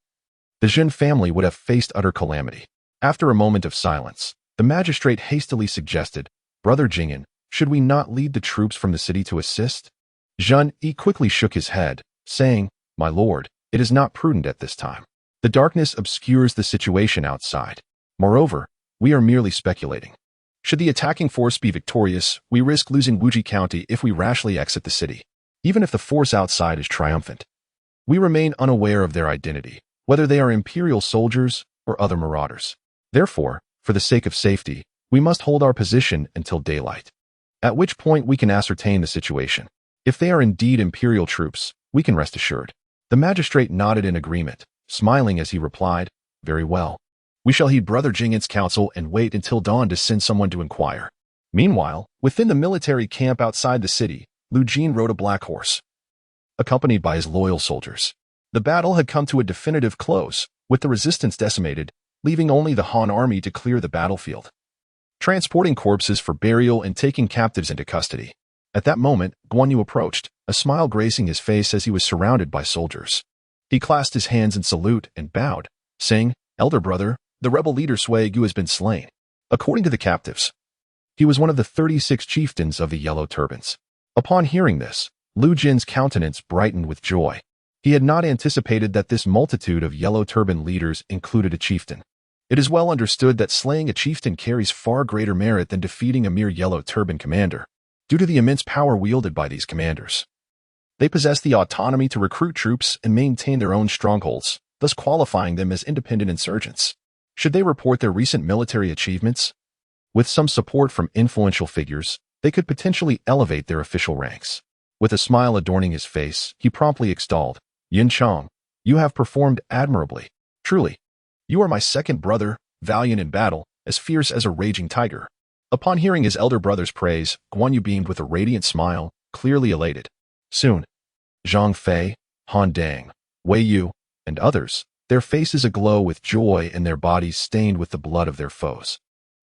the Zhang family would have faced utter calamity. After a moment of silence, the magistrate hastily suggested, "Brother Jing'an, should we not lead the troops from the city to assist?" Zhang quickly shook his head, saying, "My lord, it is not prudent at this time. The darkness obscures the situation outside. Moreover, we are merely speculating. Should the attacking force be victorious, we risk losing Wuji County if we rashly exit the city. Even if the force outside is triumphant, we remain unaware of their identity, whether they are Imperial soldiers or other marauders. Therefore, for the sake of safety, we must hold our position until daylight, at which point we can ascertain the situation. If they are indeed Imperial troops, we can rest assured." The magistrate nodded in agreement, smiling as he replied, "Very well. We shall heed Brother Jing'an's counsel and wait until dawn to send someone to inquire." Meanwhile, within the military camp outside the city, Lu Jin rode a black horse, accompanied by his loyal soldiers. The battle had come to a definitive close, with the resistance decimated, leaving only the Han army to clear the battlefield, transporting corpses for burial and taking captives into custody. At that moment, Guan approached, a smile gracing his face as he was surrounded by soldiers. He clasped his hands in salute and bowed, saying, "Elder brother, the rebel leader Sui Gu has been slain." According to the captives, he was one of the 36 chieftains of the Yellow Turbans. Upon hearing this, Lu Jin's countenance brightened with joy. He had not anticipated that this multitude of Yellow Turban leaders included a chieftain. It is well understood that slaying a chieftain carries far greater merit than defeating a mere Yellow Turban commander, due to the immense power wielded by these commanders. They possess the autonomy to recruit troops and maintain their own strongholds, thus qualifying them as independent insurgents. Should they report their recent military achievements, with some support from influential figures, they could potentially elevate their official ranks. With a smile adorning his face, he promptly extolled, "Yin Chang, you have performed admirably. Truly, you are my second brother, valiant in battle, as fierce as a raging tiger." Upon hearing his elder brother's praise, Guan Yu beamed with a radiant smile, clearly elated. Soon, Zhang Fei, Han Dang, Wei Yu, and others, their faces aglow with joy and their bodies stained with the blood of their foes,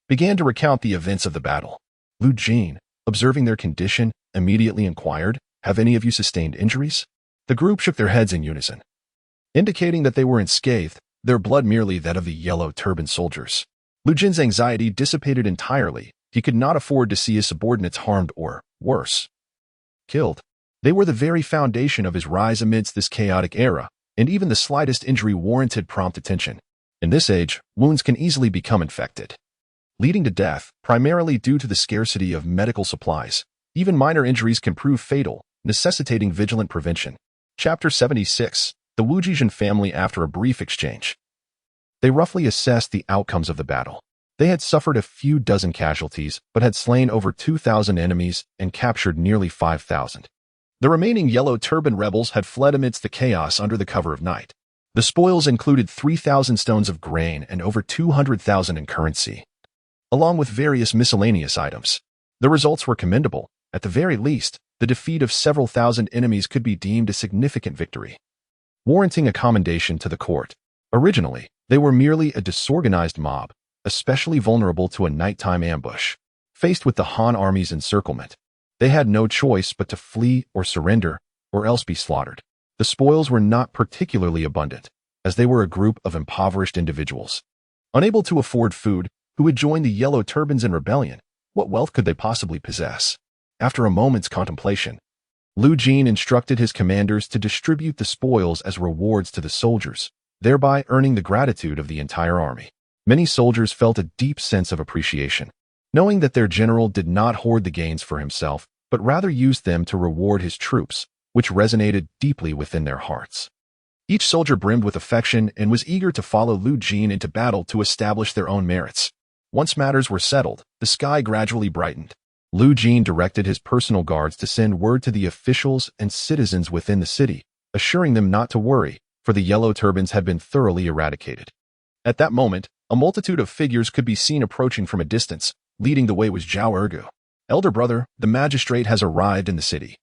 began to recount the events of the battle. Lu Jin, observing their condition, immediately inquired, "Have any of you sustained injuries?" The group shook their heads in unison, indicating that they were unscathed, their blood merely that of the Yellow Turban soldiers. Lu Jin's anxiety dissipated entirely. He could not afford to see his subordinates harmed or, worse, killed. They were the very foundation of his rise amidst this chaotic era, and even the slightest injury warranted prompt attention. In this age, wounds can easily become infected, leading to death, primarily due to the scarcity of medical supplies. Even minor injuries can prove fatal, necessitating vigilant prevention. Chapter 76. The Wujijin family after a brief exchange. They roughly assessed the outcomes of the battle. They had suffered a few dozen casualties, but had slain over 2,000 enemies and captured nearly 5,000. The remaining Yellow Turban rebels had fled amidst the chaos under the cover of night. The spoils included 3,000 stones of grain and over 200,000 in currency, along with various miscellaneous items. The results were commendable. At the very least, the defeat of several thousand enemies could be deemed a significant victory, warranting a commendation to the court. Originally, they were merely a disorganized mob, especially vulnerable to a nighttime ambush. Faced with the Han army's encirclement, they had no choice but to flee or surrender, or else be slaughtered. The spoils were not particularly abundant, as they were a group of impoverished individuals, unable to afford food, who had joined the Yellow Turbans in rebellion. What wealth could they possibly possess? After a moment's contemplation, Lu Jin instructed his commanders to distribute the spoils as rewards to the soldiers, thereby earning the gratitude of the entire army. Many soldiers felt a deep sense of appreciation, knowing that their general did not hoard the gains for himself, but rather used them to reward his troops, which resonated deeply within their hearts. Each soldier brimmed with affection and was eager to follow Lu Jin into battle to establish their own merits. Once matters were settled, the sky gradually brightened. Lu Jin directed his personal guards to send word to the officials and citizens within the city, assuring them not to worry, for the Yellow Turbans had been thoroughly eradicated. At that moment, a multitude of figures could be seen approaching from a distance. Leading the way was Zhao Ergu. "Elder brother, the magistrate has arrived in the city,"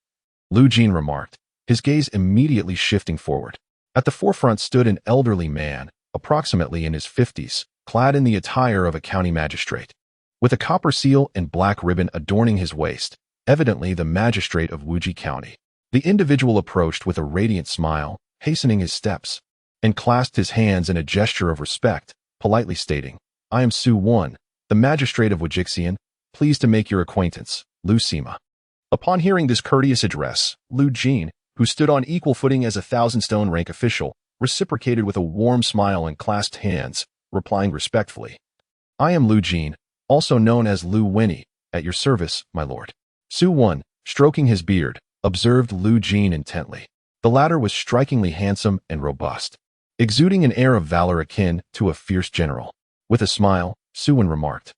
Lu Jin remarked, his gaze immediately shifting forward. At the forefront stood an elderly man, approximately in his 50s, clad in the attire of a county magistrate. With a copper seal and black ribbon adorning his waist, evidently the magistrate of Wuji County. The individual approached with a radiant smile, hastening his steps, and clasped his hands in a gesture of respect, politely stating, "I am Su Wan, the magistrate of Wujixian, pleased to make your acquaintance, Lu Sima." Upon hearing this courteous address, Lu Jin, who stood on equal footing as a 1,000-stone rank official, reciprocated with a warm smile and clasped hands, replying respectfully, "I am Lu Jin, also known as Lu Winnie, at your service, my lord." Su Wan, stroking his beard, observed Lu Jin intently. The latter was strikingly handsome and robust, exuding an air of valor akin to a fierce general. With a smile, Su Wan remarked,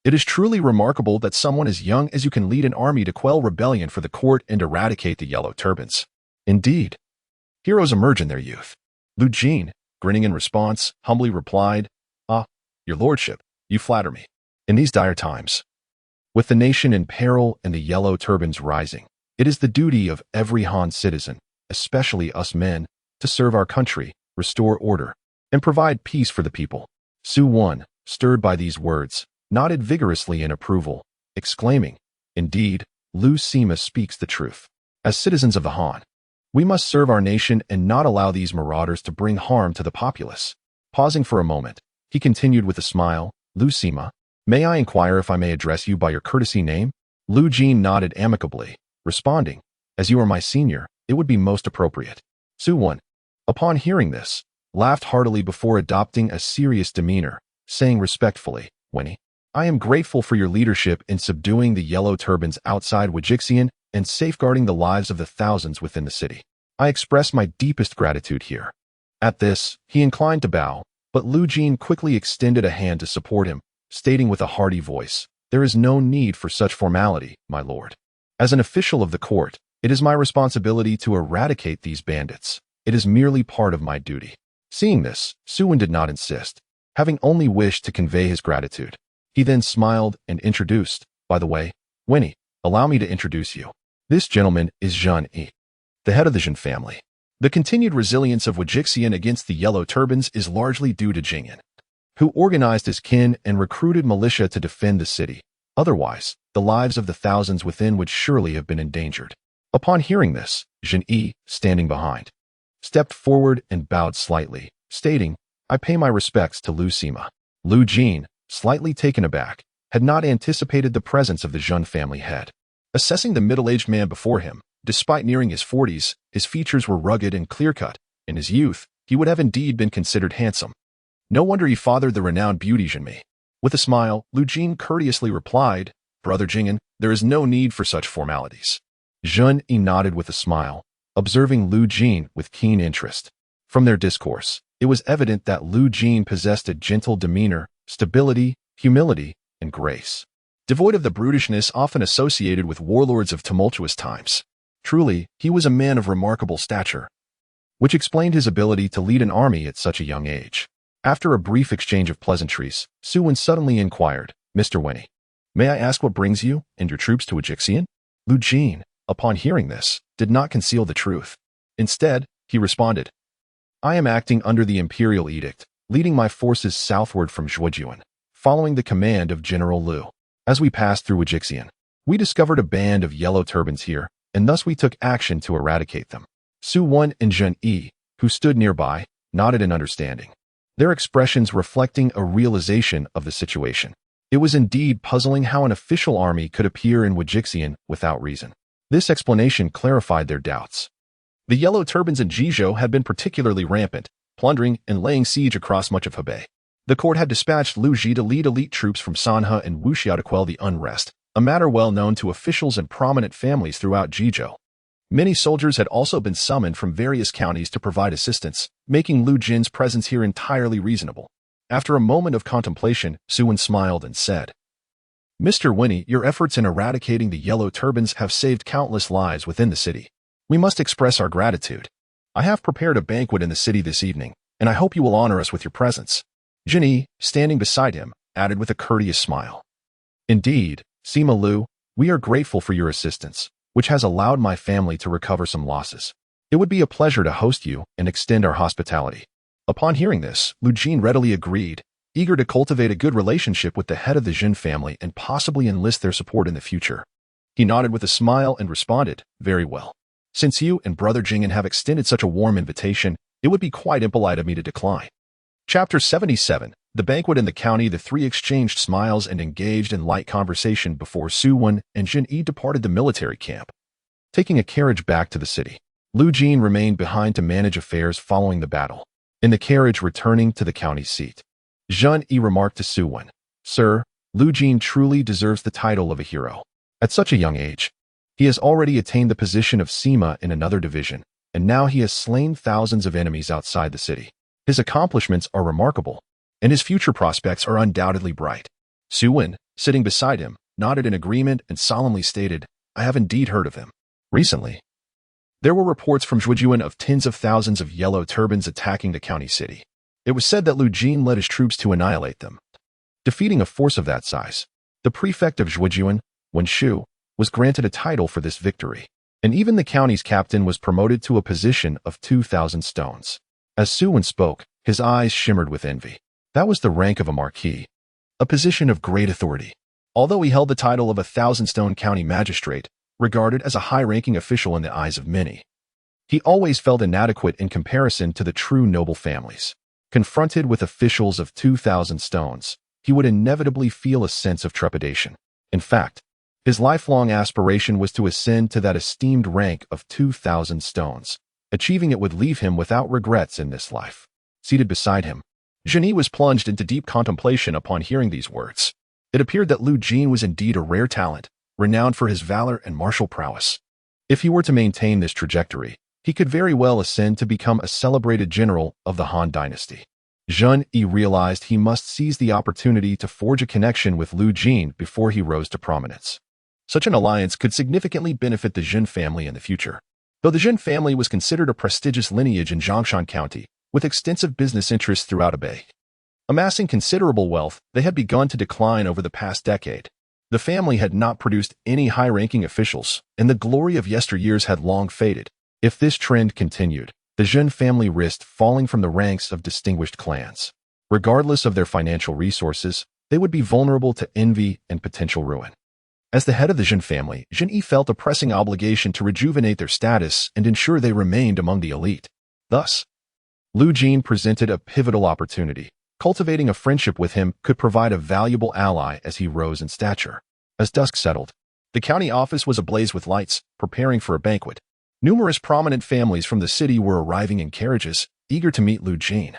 "It is truly remarkable that someone as young as you can lead an army to quell rebellion for the court and eradicate the Yellow Turbans. Indeed, heroes emerge in their youth." Lu Jin, grinning in response, humbly replied, "Ah, your lordship, you flatter me. In these dire times, with the nation in peril and the Yellow Turbans rising, it is the duty of every Han citizen, especially us men, to serve our country, restore order, and provide peace for the people." Su Wan, stirred by these words, nodded vigorously in approval, exclaiming, "Indeed, Lu Sima speaks the truth. As citizens of the Han, we must serve our nation and not allow these marauders to bring harm to the populace." Pausing for a moment, he continued with a smile, "Lu Sima, may I inquire if I may address you by your courtesy name?" Lu Jin nodded amicably, responding, "As you are my senior, it would be most appropriate." Su Wan, upon hearing this, laughed heartily before adopting a serious demeanor, saying respectfully, "Winnie, I am grateful for your leadership in subduing the Yellow Turbans outside Wujixian and safeguarding the lives of the thousands within the city. I express my deepest gratitude here." At this, he inclined to bow, but Lu Jin quickly extended a hand to support him, stating with a hearty voice, "There is no need for such formality, my lord. As an official of the court, it is my responsibility to eradicate these bandits. It is merely part of my duty." Seeing this, Su Wan did not insist, having only wished to convey his gratitude. He then smiled and introduced, "By the way, Winnie, allow me to introduce you. This gentleman is Zhang, the head of the Zhang family. The continued resilience of Wujixian against the Yellow Turbans is largely due to Jingyan, who organized his kin and recruited militia to defend the city. Otherwise, the lives of the thousands within would surely have been endangered." Upon hearing this, Zhang, standing behind, stepped forward and bowed slightly, stating, "I pay my respects to Lu Sima." Lu Jin, slightly taken aback, had not anticipated the presence of the Zhang family head. Assessing the middle-aged man before him, despite nearing his 40s, his features were rugged and clear-cut. In his youth, he would have indeed been considered handsome. No wonder he fathered the renowned beauties in me. With a smile, Lu Jin courteously replied, "Brother Jingyan, there is no need for such formalities." Zhang nodded with a smile, observing Lu Jin with keen interest. From their discourse, it was evident that Lu Jin possessed a gentle demeanor, stability, humility, and grace, devoid of the brutishness often associated with warlords of tumultuous times. Truly, he was a man of remarkable stature, which explained his ability to lead an army at such a young age. After a brief exchange of pleasantries, Su Wan suddenly inquired, "Mr. Winnie, may I ask what brings you and your troops to Wujixian?" Lu Jin, upon hearing this, did not conceal the truth. Instead, he responded, "I am acting under the Imperial edict, leading my forces southward from Zhuojuan, following the command of General Lu. As we passed through Wujixian, we discovered a band of Yellow Turbans here, and thus we took action to eradicate them." Su Wan and Zhang, who stood nearby, nodded in understanding, their expressions reflecting a realization of the situation. It was indeed puzzling how an official army could appear in Wujixian without reason. This explanation clarified their doubts. The Yellow Turbans in Jizhou had been particularly rampant, plundering and laying siege across much of Hebei. The court had dispatched Lu Ji to lead elite troops from Sanhe and Wuxia to quell the unrest, a matter well known to officials and prominent families throughout Jizhou. Many soldiers had also been summoned from various counties to provide assistance, making Lu Jin's presence here entirely reasonable. After a moment of contemplation, Suwen smiled and said, "Mr. Winnie, your efforts in eradicating the Yellow Turbans have saved countless lives within the city. We must express our gratitude. I have prepared a banquet in the city this evening, and I hope you will honor us with your presence." Jin Yi, standing beside him, added with a courteous smile, "Indeed, Sima Lu, we are grateful for your assistance, which has allowed my family to recover some losses. It would be a pleasure to host you and extend our hospitality." Upon hearing this, Lu Jin readily agreed, eager to cultivate a good relationship with the head of the Jin family and possibly enlist their support in the future. He nodded with a smile and responded, "Very well. Since you and Brother Jingen have extended such a warm invitation, it would be quite impolite of me to decline." Chapter 77. The banquet in the county. The three exchanged smiles and engaged in light conversation before Suwen and Jin Yi departed the military camp. Taking a carriage back to the city, Lu Jin remained behind to manage affairs following the battle. In the carriage returning to the county seat, Zhang Yi remarked to Suwen, "Sir, Lu Jin truly deserves the title of a hero. At such a young age, he has already attained the position of Sima in another division, and now he has slain thousands of enemies outside the city. His accomplishments are remarkable, and his future prospects are undoubtedly bright." Suwen, sitting beside him, nodded in agreement and solemnly stated, "I have indeed heard of him. Recently, there were reports from Zhujian of tens of thousands of Yellow Turbans attacking the county city. It was said that Lu Jin led his troops to annihilate them. Defeating a force of that size, the prefect of Zhujian, Wen Shu, was granted a title for this victory, and even the county's captain was promoted to a position of 2,000 stones. As Suwen spoke, his eyes shimmered with envy. That was the rank of a marquis, a position of great authority. Although he held the title of a 1,000-stone county magistrate, regarded as a high-ranking official in the eyes of many, he always felt inadequate in comparison to the true noble families. Confronted with officials of 2,000 stones, he would inevitably feel a sense of trepidation. In fact, his lifelong aspiration was to ascend to that esteemed rank of 2,000 stones. Achieving it would leave him without regrets in this life. Seated beside him, Jin Yi was plunged into deep contemplation upon hearing these words. It appeared that Lu Jin was indeed a rare talent, renowned for his valor and martial prowess. If he were to maintain this trajectory, he could very well ascend to become a celebrated general of the Han Dynasty. Zhang Yi realized he must seize the opportunity to forge a connection with Lu Jin before he rose to prominence. Such an alliance could significantly benefit the Jin family in the future. Though the Jin family was considered a prestigious lineage in Zhongshan County, with extensive business interests throughout Hebei, amassing considerable wealth, they had begun to decline over the past decade. The family had not produced any high-ranking officials, and the glory of yesteryears had long faded. If this trend continued, the Jin family risked falling from the ranks of distinguished clans. Regardless of their financial resources, they would be vulnerable to envy and potential ruin. As the head of the Jin family, Jin Yi felt a pressing obligation to rejuvenate their status and ensure they remained among the elite. Thus, Lu Jin presented a pivotal opportunity. Cultivating a friendship with him could provide a valuable ally as he rose in stature. As dusk settled, the county office was ablaze with lights, preparing for a banquet. Numerous prominent families from the city were arriving in carriages, eager to meet Lu Jin,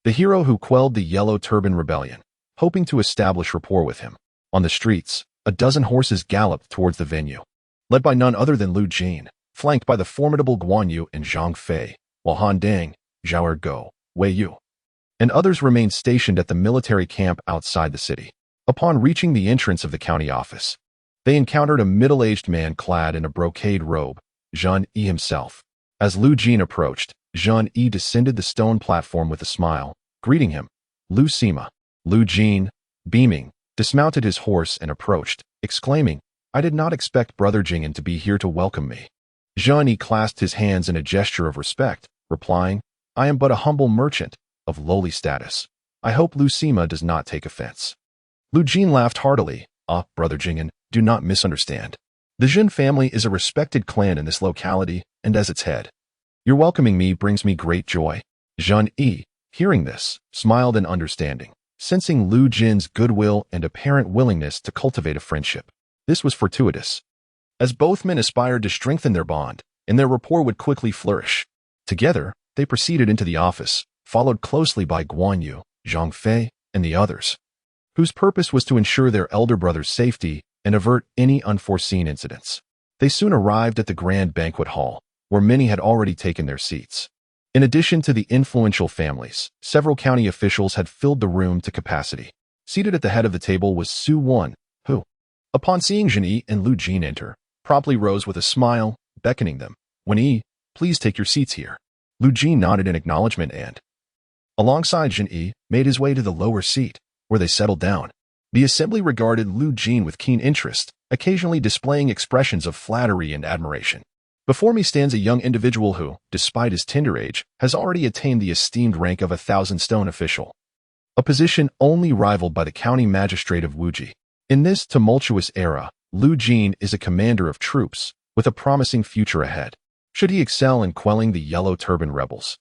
the hero who quelled the Yellow Turban Rebellion, hoping to establish rapport with him. On the streets, a dozen horses galloped towards the venue, led by none other than Lu Jin, flanked by the formidable Guan Yu and Zhang Fei, while Han Dang, Zhao Ergo, Wei Yu, and others remained stationed at the military camp outside the city. Upon reaching the entrance of the county office, they encountered a middle-aged man clad in a brocade robe, Zhang Yi himself. As Lu Jin approached, Zhang Yi descended the stone platform with a smile, greeting him. Lu Sima. Lu Jin, beaming, dismounted his horse and approached, exclaiming, "I did not expect Brother Jingen to be here to welcome me." Zhang Yi clasped his hands in a gesture of respect, replying, "I am but a humble merchant, of lowly status. I hope Lu Sima does not take offense." Lu Jin laughed heartily. Brother Jingen, do not misunderstand. The Jin family is a respected clan in this locality, and as its head, your welcoming me brings me great joy." Zhang Yi, hearing this, smiled in understanding, sensing Lu Jin's goodwill and apparent willingness to cultivate a friendship. This was fortuitous, as both men aspired to strengthen their bond, and their rapport would quickly flourish. Together, they proceeded into the office, followed closely by Guan Yu, Zhang Fei, and the others, whose purpose was to ensure their elder brother's safety and avert any unforeseen incidents. They soon arrived at the grand banquet hall, where many had already taken their seats. In addition to the influential families, several county officials had filled the room to capacity. Seated at the head of the table was Su Wan, who, upon seeing Zhang Yi and Lu Jin enter, promptly rose with a smile, beckoning them. "Wan Yi, please take your seats here." Lu Jin nodded in acknowledgement and, alongside Zhang Yi, made his way to the lower seat, where they settled down. The assembly regarded Lu Jin with keen interest, occasionally displaying expressions of flattery and admiration. "Before me stands a young individual who, despite his tender age, has already attained the esteemed rank of 1,000-stone official, a position only rivaled by the county magistrate of Wuji. In this tumultuous era, Lu Jin is a commander of troops, with a promising future ahead. Should he excel in quelling the Yellow Turban rebels,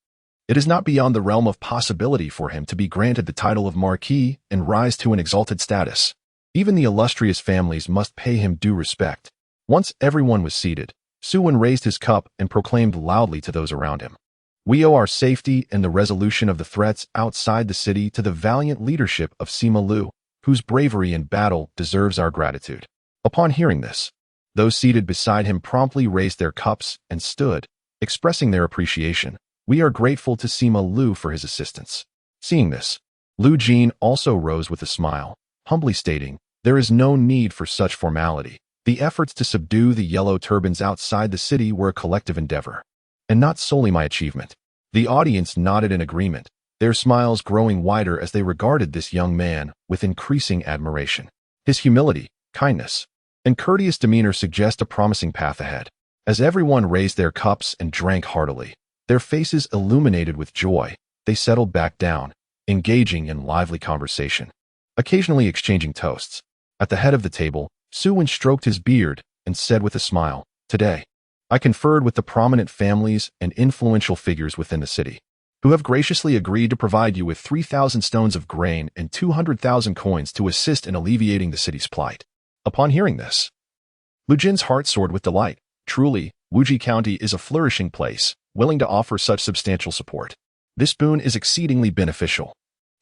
it is not beyond the realm of possibility for him to be granted the title of Marquis and rise to an exalted status. Even the illustrious families must pay him due respect." Once everyone was seated, Su Wan raised his cup and proclaimed loudly to those around him, "We owe our safety and the resolution of the threats outside the city to the valiant leadership of Sima Lu, whose bravery in battle deserves our gratitude." Upon hearing this, those seated beside him promptly raised their cups and stood, expressing their appreciation. "We are grateful to Sima Lu for his assistance." Seeing this, Lu Jin also rose with a smile, humbly stating, "There is no need for such formality. The efforts to subdue the Yellow Turbans outside the city were a collective endeavor, and not solely my achievement." The audience nodded in agreement, their smiles growing wider as they regarded this young man with increasing admiration. His humility, kindness, and courteous demeanor suggest a promising path ahead. As everyone raised their cups and drank heartily, their faces illuminated with joy, they settled back down, engaging in lively conversation, occasionally exchanging toasts. At the head of the table, Su Wan stroked his beard and said with a smile, "Today, I conferred with the prominent families and influential figures within the city, who have graciously agreed to provide you with 3,000 stones of grain and 200,000 coins to assist in alleviating the city's plight." Upon hearing this, Lu Jin's heart soared with delight. Truly, Wuji County is a flourishing place, willing to offer such substantial support. This boon is exceedingly beneficial,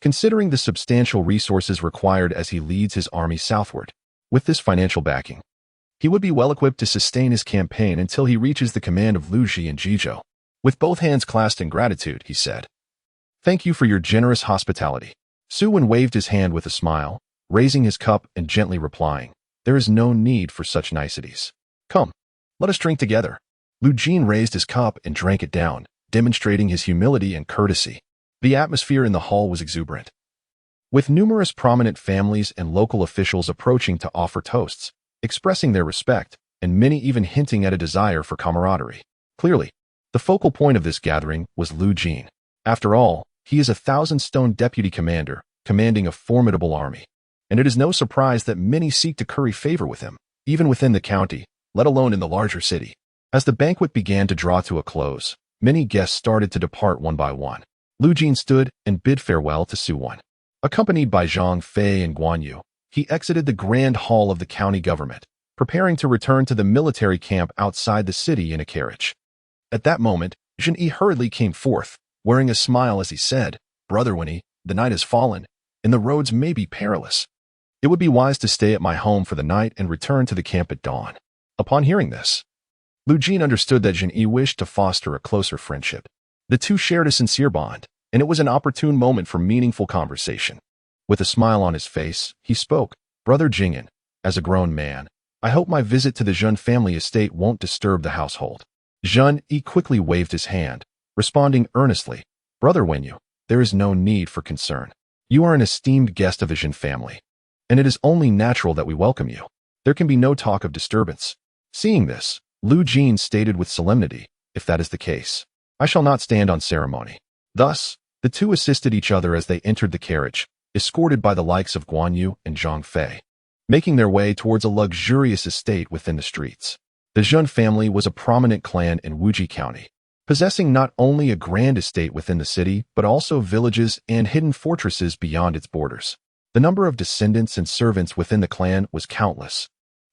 considering the substantial resources required as he leads his army southward. With this financial backing, he would be well equipped to sustain his campaign until he reaches the command of Luji and Jizhou. With both hands clasped in gratitude, he said, "Thank you for your generous hospitality." Su Wan waved his hand with a smile, raising his cup and gently replying, "There is no need for such niceties. Come, let us drink together." Lu Jin raised his cup and drank it down, demonstrating his humility and courtesy. The atmosphere in the hall was exuberant, with numerous prominent families and local officials approaching to offer toasts, expressing their respect, and many even hinting at a desire for camaraderie. Clearly, the focal point of this gathering was Lu Jin. After all, he is a 1,000-stone deputy commander, commanding a formidable army, and it is no surprise that many seek to curry favor with him, even within the county, let alone in the larger city. As the banquet began to draw to a close, many guests started to depart one by one. Lu Jin stood and bid farewell to Su Wan. Accompanied by Zhang Fei and Guan Yu, he exited the grand hall of the county government, preparing to return to the military camp outside the city in a carriage. At that moment, Zhang Yi hurriedly came forth, wearing a smile as he said, "Brother Winnie, the night has fallen, and the roads may be perilous. It would be wise to stay at my home for the night and return to the camp at dawn." Upon hearing this, Lu Jin understood that Zhang Yi wished to foster a closer friendship. The two shared a sincere bond, and it was an opportune moment for meaningful conversation. With a smile on his face, he spoke, "Brother Jing'an, as a grown man, I hope my visit to the Zhang family estate won't disturb the household." Zhang Yi quickly waved his hand, responding earnestly, "Brother Wenyu, there is no need for concern. You are an esteemed guest of the Zhang family, and it is only natural that we welcome you. There can be no talk of disturbance." Seeing this, Lu Jin stated with solemnity, "If that is the case, I shall not stand on ceremony." Thus, the two assisted each other as they entered the carriage, escorted by the likes of Guan Yu and Zhang Fei, making their way towards a luxurious estate within the streets. The Zhang family was a prominent clan in Wuji County, possessing not only a grand estate within the city, but also villages and hidden fortresses beyond its borders. The number of descendants and servants within the clan was countless,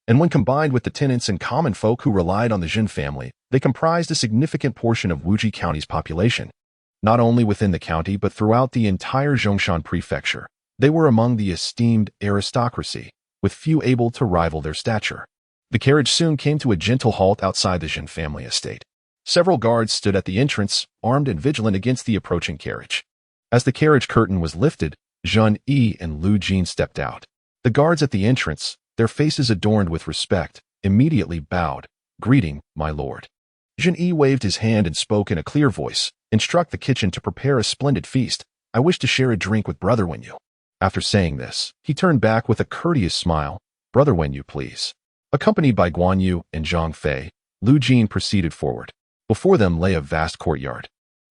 and when combined with the tenants and common folk who relied on the Zhang family, they comprised a significant portion of Wuji County's population. Not only within the county but throughout the entire Zhongshan prefecture, they were among the esteemed aristocracy, with few able to rival their stature. The carriage soon came to a gentle halt outside the Zhang family estate. Several guards stood at the entrance, armed and vigilant against the approaching carriage. As the carriage curtain was lifted, Zhang Yi and Lu Jin stepped out. The guards at the entrance, their faces adorned with respect, immediately bowed. "Greeting, my lord." Zhang Yi waved his hand and spoke in a clear voice. "Instruct the kitchen to prepare a splendid feast. I wish to share a drink with Brother Wenyu." After saying this, he turned back with a courteous smile. "Brother Wenyu, please." Accompanied by Guan Yu and Zhang Fei, Lu Jin proceeded forward. Before them lay a vast courtyard,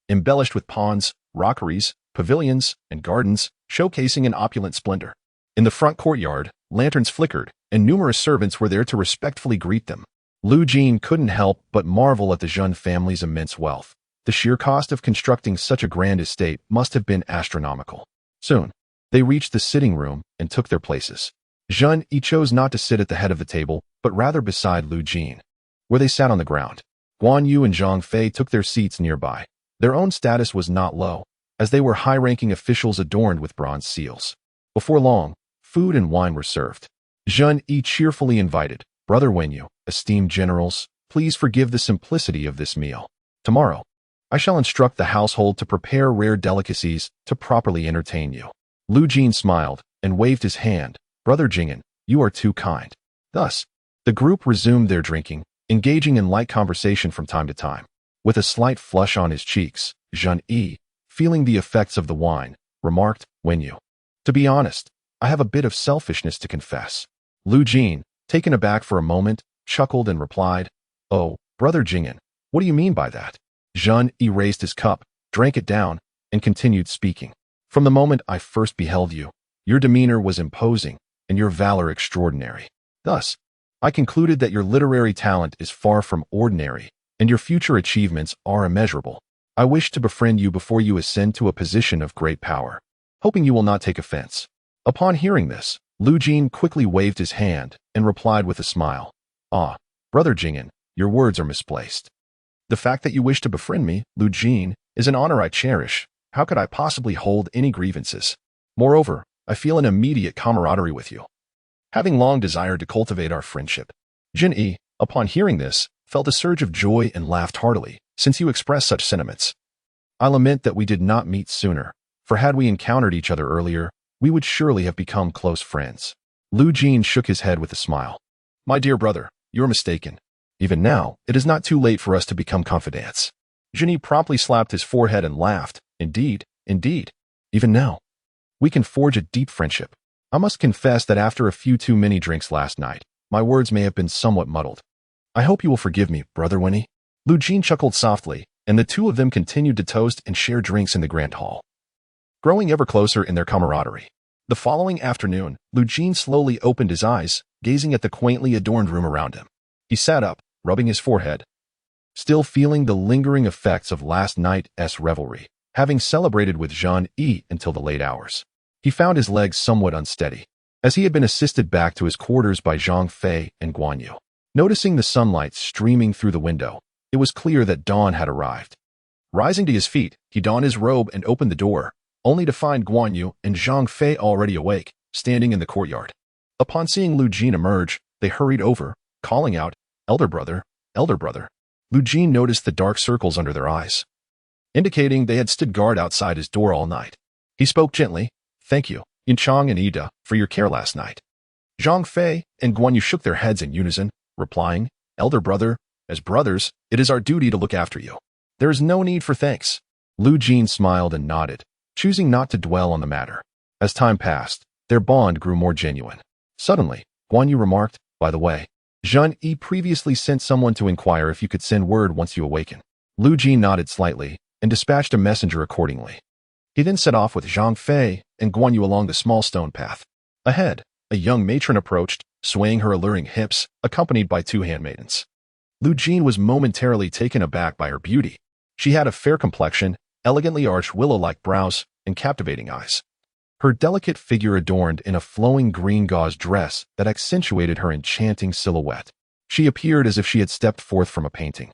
embellished with ponds, rockeries, pavilions, and gardens, showcasing an opulent splendor. In the front courtyard, lanterns flickered, and numerous servants were there to respectfully greet them. Lu Jin couldn't help but marvel at the Zhang family's immense wealth. The sheer cost of constructing such a grand estate must have been astronomical. Soon, they reached the sitting room and took their places. Zhang Yi chose not to sit at the head of the table, but rather beside Lu Jin, where they sat on the ground. Guan Yu and Zhang Fei took their seats nearby. Their own status was not low, as they were high-ranking officials adorned with bronze seals. Before long, food and wine were served. Zhang Yi cheerfully invited, "Brother Wenyu, esteemed generals, please forgive the simplicity of this meal. Tomorrow, I shall instruct the household to prepare rare delicacies to properly entertain you." Lu Jin smiled and waved his hand. "Brother Jing'an, you are too kind." Thus, the group resumed their drinking, engaging in light conversation from time to time. With a slight flush on his cheeks, Zhang Yi, feeling the effects of the wine, remarked, "Wenyu, to be honest, I have a bit of selfishness to confess." Lu Jin, taken aback for a moment, chuckled and replied, "Oh, Brother Jing'an, what do you mean by that?" Zhang Yi raised his cup, drank it down, and continued speaking. "From the moment I first beheld you, your demeanor was imposing, and your valor extraordinary. Thus, I concluded that your literary talent is far from ordinary, and your future achievements are immeasurable. I wish to befriend you before you ascend to a position of great power, hoping you will not take offense." Upon hearing this, Lu Jin quickly waved his hand and replied with a smile, "Ah, Brother Jing'an, your words are misplaced. The fact that you wish to befriend me, Lu Jin, is an honor I cherish. How could I possibly hold any grievances? Moreover, I feel an immediate camaraderie with you, having long desired to cultivate our friendship." Zhang Yi, upon hearing this, felt a surge of joy and laughed heartily. "Since you express such sentiments, I lament that we did not meet sooner, for had we encountered each other earlier, we would surely have become close friends." Lu Jin shook his head with a smile. "My dear brother, you're mistaken. Even now, it is not too late for us to become confidants." Zhang Yi promptly slapped his forehead and laughed. Indeed, even now, we can forge a deep friendship. I must confess that after a few too many drinks last night, my words may have been somewhat muddled. I hope you will forgive me, Brother Wenyu." Lu Jin chuckled softly, and the two of them continued to toast and share drinks in the grand hall, growing ever closer in their camaraderie. The following afternoon, Lu Jin slowly opened his eyes, gazing at the quaintly adorned room around him. He sat up, rubbing his forehead, still feeling the lingering effects of last night's revelry, having celebrated with Zhang Yi until the late hours. He found his legs somewhat unsteady, as he had been assisted back to his quarters by Zhang Fei and Guan Yu. Noticing the sunlight streaming through the window, it was clear that dawn had arrived. Rising to his feet, he donned his robe and opened the door, only to find Guan Yu and Zhang Fei already awake, standing in the courtyard. Upon seeing Lu Jin emerge, they hurried over, calling out, "Elder brother, elder brother." Lu Jin noticed the dark circles under their eyes, indicating they had stood guard outside his door all night. He spoke gently, "Thank you, Yinchang and Ida, for your care last night." Zhang Fei and Guan Yu shook their heads in unison, replying, "Elder brother, as brothers, it is our duty to look after you. There is no need for thanks." Lu Jin smiled and nodded, choosing not to dwell on the matter. As time passed, their bond grew more genuine. Suddenly, Guan Yu remarked, "By the way, Zhang Yi previously sent someone to inquire if you could send word once you awaken." Lu Jin nodded slightly and dispatched a messenger accordingly. He then set off with Zhang Fei and Guan Yu along the small stone path. Ahead, a young matron approached, swaying her alluring hips, accompanied by two handmaidens. Lu Jin was momentarily taken aback by her beauty. She had a fair complexion, elegantly arched willow-like brows, and captivating eyes. Her delicate figure adorned in a flowing green gauze dress that accentuated her enchanting silhouette. She appeared as if she had stepped forth from a painting,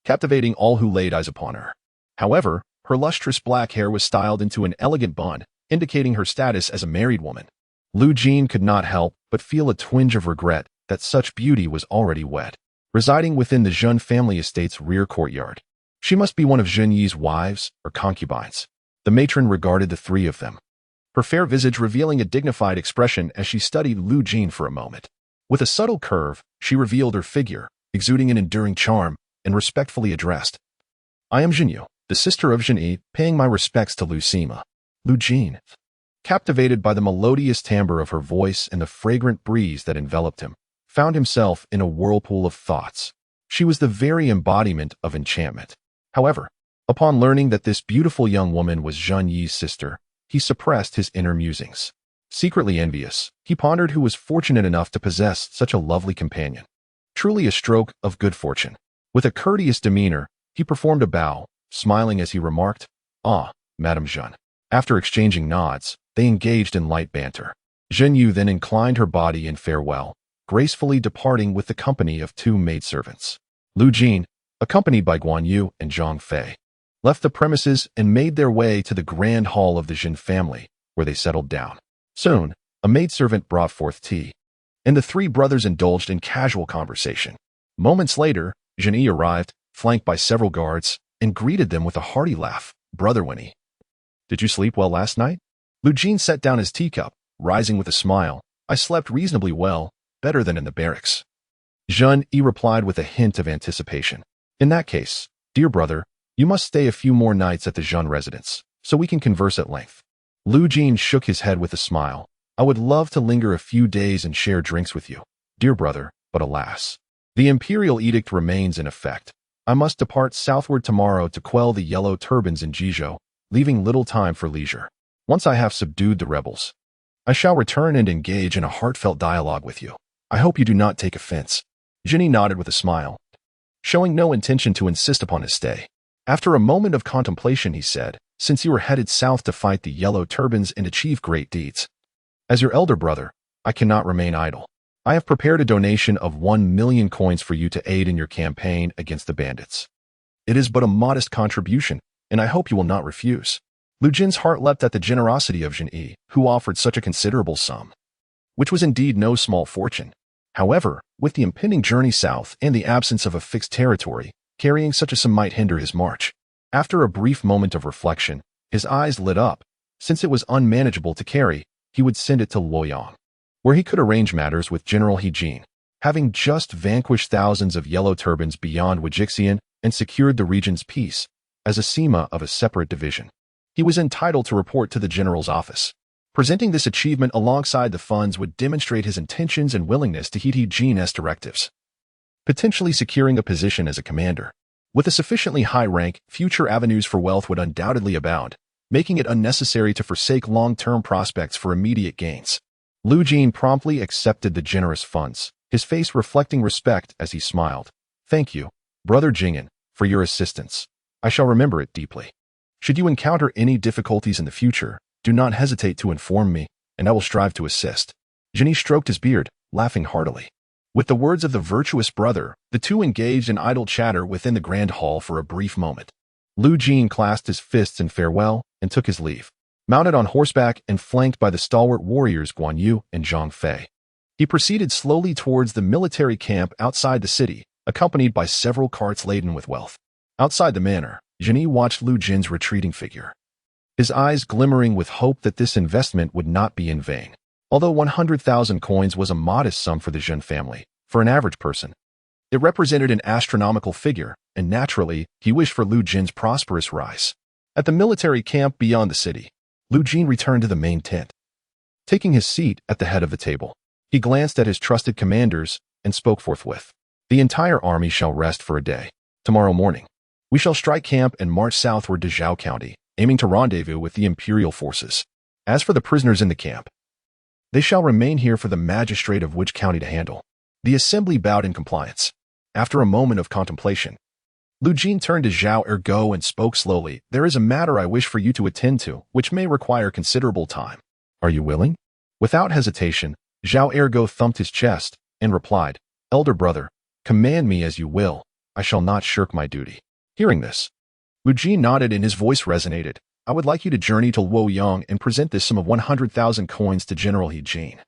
captivating all who laid eyes upon her. However, her lustrous black hair was styled into an elegant bun, indicating her status as a married woman. Lu Jin could not help but feel a twinge of regret that such beauty was already wed, residing within the Zhang family estate's rear courtyard. She must be one of Zheng Yi's wives or concubines. The matron regarded the three of them, her fair visage revealing a dignified expression as she studied Lu Jin for a moment. With a subtle curve, she revealed her figure, exuding an enduring charm, and respectfully addressed, "I am Zheng Yu, the sister of Zheng Yi, paying my respects to Lu Sima." Lu Jin, captivated by the melodious timbre of her voice and the fragrant breeze that enveloped him, found himself in a whirlpool of thoughts. She was the very embodiment of enchantment. However, upon learning that this beautiful young woman was Zheng Yi's sister, he suppressed his inner musings. Secretly envious, he pondered who was fortunate enough to possess such a lovely companion. Truly a stroke of good fortune. With a courteous demeanor, he performed a bow, smiling as he remarked, "Ah, Madame Zheng." After exchanging nods, they engaged in light banter. Zheng Yu then inclined her body in farewell, gracefully departing with the company of two maidservants. Lu Jin, accompanied by Guan Yu and Zhang Fei, left the premises and made their way to the grand hall of the Zheng family, where they settled down. Soon, a maidservant brought forth tea, and the three brothers indulged in casual conversation. Moments later, Zheng Yi arrived, flanked by several guards, and greeted them with a hearty laugh. "Brother Winnie, did you sleep well last night?" Lu Jin set down his teacup, rising with a smile. "I slept reasonably well, better than in the barracks." Zheng Yi replied with a hint of anticipation. "In that case, dear brother, you must stay a few more nights at the Zheng residence, so we can converse at length." Lu Jin shook his head with a smile. "I would love to linger a few days and share drinks with you, dear brother, but alas, the Imperial edict remains in effect. I must depart southward tomorrow to quell the Yellow Turbans in Jizhou, leaving little time for leisure. Once I have subdued the rebels, I shall return and engage in a heartfelt dialogue with you. I hope you do not take offense." Zheng Yi nodded with a smile, showing no intention to insist upon his stay. After a moment of contemplation, he said, "Since you are headed south to fight the Yellow Turbans and achieve great deeds, as your elder brother, I cannot remain idle. I have prepared a donation of 1,000,000 coins for you to aid in your campaign against the bandits. It is but a modest contribution, and I hope you will not refuse." Lu Jin's heart leapt at the generosity of Zheng Yi, who offered such a considerable sum, which was indeed no small fortune. However, with the impending journey south and the absence of a fixed territory, carrying such a sum might hinder his march. After a brief moment of reflection, his eyes lit up. Since it was unmanageable to carry, he would send it to Luoyang, where he could arrange matters with General He Jin. Having just vanquished thousands of Yellow Turbans beyond Wajixian and secured the region's peace, as a Sima of a separate division, he was entitled to report to the general's office. Presenting this achievement alongside the funds would demonstrate his intentions and willingness to heed He Jin's directives, potentially securing a position as a commander. With a sufficiently high rank, future avenues for wealth would undoubtedly abound, making it unnecessary to forsake long-term prospects for immediate gains. Lu Jin promptly accepted the generous funds, his face reflecting respect as he smiled. "Thank you, Brother Jingen, for your assistance. I shall remember it deeply. Should you encounter any difficulties in the future, do not hesitate to inform me, and I will strive to assist." Zheng Yi stroked his beard, laughing heartily. With the words of the virtuous brother, the two engaged in idle chatter within the grand hall for a brief moment. Lu Jin clasped his fists in farewell and took his leave. Mounted on horseback and flanked by the stalwart warriors Guan Yu and Zhang Fei, he proceeded slowly towards the military camp outside the city, accompanied by several carts laden with wealth. Outside the manor, Zheng Yi watched Lu Jin's retreating figure, his eyes glimmering with hope that this investment would not be in vain. Although 100,000 coins was a modest sum for the Zheng family, for an average person, it represented an astronomical figure, and naturally, he wished for Lu Jin's prosperous rise. At the military camp beyond the city, Lu Jin returned to the main tent. Taking his seat at the head of the table, he glanced at his trusted commanders and spoke forthwith. "The entire army shall rest for a day. Tomorrow morning, we shall strike camp and march southward to Zhao County, aiming to rendezvous with the Imperial forces. As for the prisoners in the camp, they shall remain here for the magistrate of which county to handle." The assembly bowed in compliance. After a moment of contemplation, Lu Jin turned to Zhao Ergo and spoke slowly. "There is a matter I wish for you to attend to, which may require considerable time. Are you willing?" Without hesitation, Zhao Ergo thumped his chest and replied, "Elder brother, command me as you will. I shall not shirk my duty." Hearing this, Lu Jin nodded and his voice resonated. "I would like you to journey to Luoyang and present this sum of 100,000 coins to General He Jin,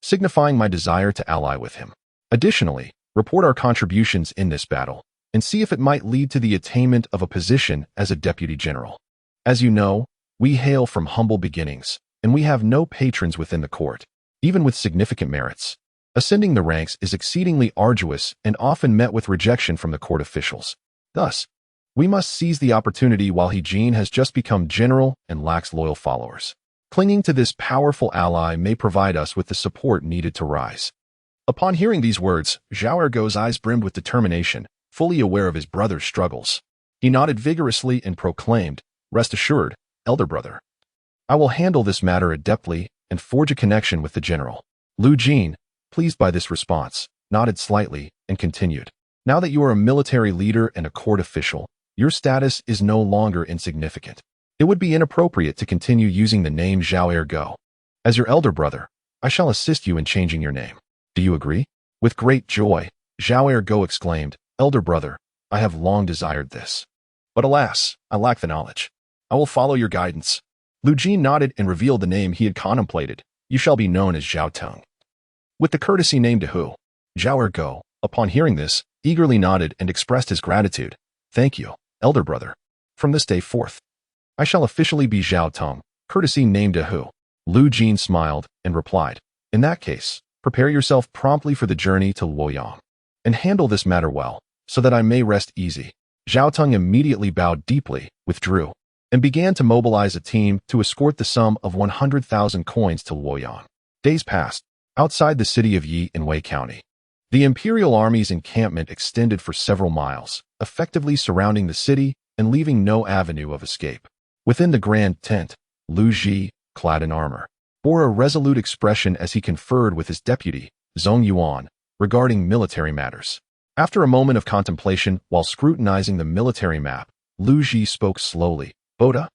signifying my desire to ally with him. Additionally, report our contributions in this battle, and see if it might lead to the attainment of a position as a deputy general. As you know, we hail from humble beginnings, and we have no patrons within the court, even with significant merits. Ascending the ranks is exceedingly arduous and often met with rejection from the court officials. Thus, we must seize the opportunity while He has just become general and lacks loyal followers. Clinging to this powerful ally may provide us with the support needed to rise. Upon hearing these words, Zhao Ergo's eyes brimmed with determination, fully aware of his brother's struggles. He nodded vigorously and proclaimed, "Rest assured, elder brother. I will handle this matter adeptly and forge a connection with the general." Lu Jin, pleased by this response, nodded slightly and continued. "Now that you are a military leader and a court official, your status is no longer insignificant. It would be inappropriate to continue using the name Zhao Ergo. As your elder brother, I shall assist you in changing your name. Do you agree?" With great joy, Zhao Ergo exclaimed, "Elder brother, I have long desired this. But alas, I lack the knowledge. I will follow your guidance." Lu Jin nodded and revealed the name he had contemplated. "You shall be known as Zhao Teng." With the courtesy named to who? Zhao Ergo, upon hearing this, eagerly nodded and expressed his gratitude. "Thank you, elder brother. From this day forth, I shall officially be Zhao Teng, courtesy named to who." Lu Jin smiled and replied, "In that case, prepare yourself promptly for the journey to Luoyang, and handle this matter well, so that I may rest easy." Zhao Teng immediately bowed deeply, withdrew, and began to mobilize a team to escort the sum of 100,000 coins to Luoyang. Days passed. Outside the city of Yi in Wei County, the Imperial Army's encampment extended for several miles, effectively surrounding the city and leaving no avenue of escape. Within the grand tent, Lu Ji, clad in armor, bore a resolute expression as he conferred with his deputy, Zhong Yuan, regarding military matters. After a moment of contemplation while scrutinizing the military map, Lu Ji spoke slowly. "Boda,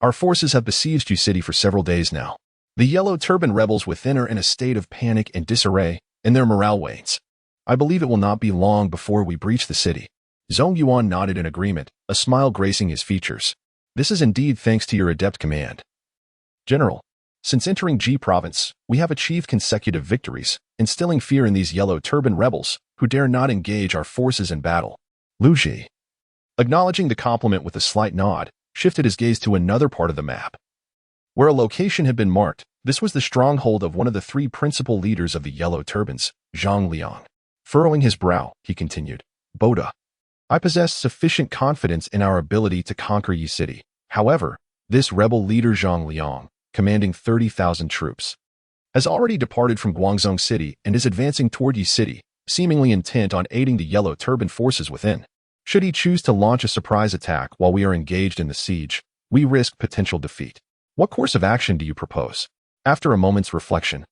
our forces have besieged Yu City for several days now. The Yellow Turban rebels within are in a state of panic and disarray, and their morale wanes. I believe it will not be long before we breach the city." Zhong Yuan nodded in agreement, a smile gracing his features. "This is indeed thanks to your adept command. General, since entering Ji province, we have achieved consecutive victories, instilling fear in these Yellow Turban rebels, who dare not engage our forces in battle." Lu Ji, acknowledging the compliment with a slight nod, shifted his gaze to another part of the map. Where a location had been marked, this was the stronghold of one of the three principal leaders of the Yellow Turbans, Zhang Liang. Furrowing his brow, he continued, "Boda, I possess sufficient confidence in our ability to conquer Yi City. However, this rebel leader Zhang Liang, commanding 30,000 troops, has already departed from Guangzhou City and is advancing toward Yi City, seemingly intent on aiding the Yellow Turban forces within. Should he choose to launch a surprise attack while we are engaged in the siege, we risk potential defeat. What course of action do you propose?" After a moment's reflection,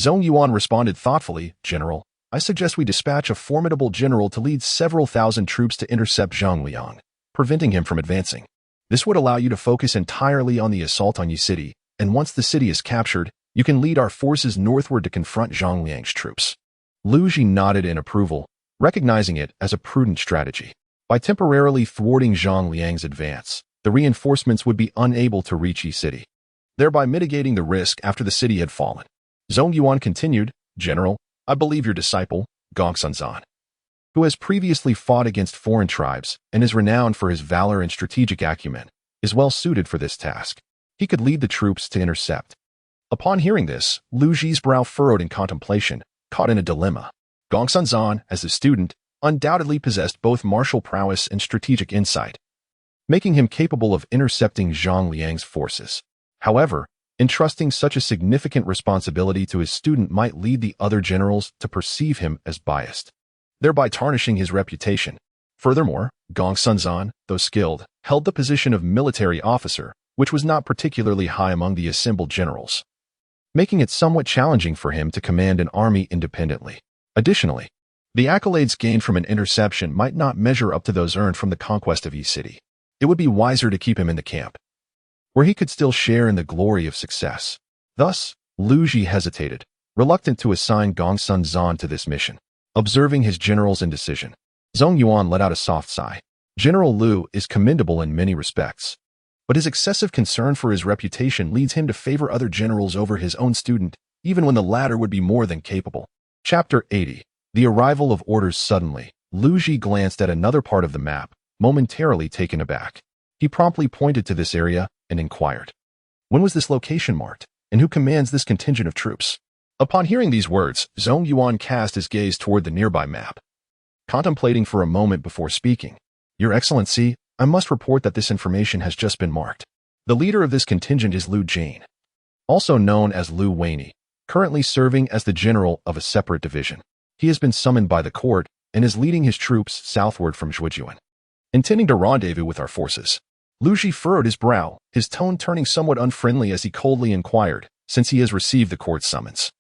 Zhong Yuan responded thoughtfully, "General, I suggest we dispatch a formidable general to lead several thousand troops to intercept Zhang Liang, preventing him from advancing. This would allow you to focus entirely on the assault on Yi City, and once the city is captured, you can lead our forces northward to confront Zhang Liang's troops." Lu Ji nodded in approval, recognizing it as a prudent strategy. By temporarily thwarting Zhang Liang's advance, the reinforcements would be unable to reach Yi City, thereby mitigating the risk after the city had fallen. Zhong Yuan continued, "General, I believe your disciple, Gong Sunzan, who has previously fought against foreign tribes and is renowned for his valor and strategic acumen, is well suited for this task. He could lead the troops to intercept." Upon hearing this, Lu Ji's brow furrowed in contemplation, caught in a dilemma. Gong Sunzan, as a student, undoubtedly possessed both martial prowess and strategic insight, making him capable of intercepting Zhang Liang's forces. However, entrusting such a significant responsibility to his student might lead the other generals to perceive him as biased, thereby tarnishing his reputation. Furthermore, Gong Sunzan, though skilled, held the position of military officer, which was not particularly high among the assembled generals, making it somewhat challenging for him to command an army independently. Additionally, the accolades gained from an interception might not measure up to those earned from the conquest of Yi City. It would be wiser to keep him in the camp, where he could still share in the glory of success. Thus, Lu Ji hesitated, reluctant to assign Gong Sunzan to this mission. Observing his general's indecision, Zhong Yuan let out a soft sigh. General Lu is commendable in many respects, but his excessive concern for his reputation leads him to favor other generals over his own student, even when the latter would be more than capable. Chapter 80. The arrival of orders suddenly. Lu Ji glanced at another part of the map, momentarily taken aback. He promptly pointed to this area and inquired, "When was this location marked, and who commands this contingent of troops?" Upon hearing these words, Zhang Yuan cast his gaze toward the nearby map, contemplating for a moment before speaking. "Your Excellency, I must report that this information has just been marked. The leader of this contingent is Lu Jin, also known as Lu Weini, currently serving as the general of a separate division. He has been summoned by the court and is leading his troops southward from Zhujian, intending to rendezvous with our forces." Lu Ji furrowed his brow, his tone turning somewhat unfriendly as he coldly inquired, "Since he has received the court's summons,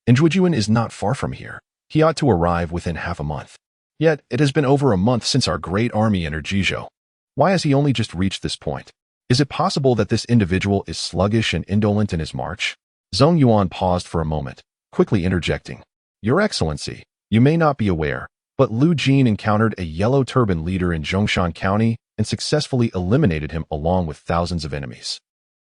and Zhujian is not far from here, he ought to arrive within half a month. Yet it has been over a month since our great army entered Jizhou. Why has he only just reached this point? Is it possible that this individual is sluggish and indolent in his march?" Zhang Yuan paused for a moment, quickly interjecting, "Your Excellency, you may not be aware, but Lu Jin encountered a Yellow Turban leader in Zhongshan County and successfully eliminated him along with thousands of enemies,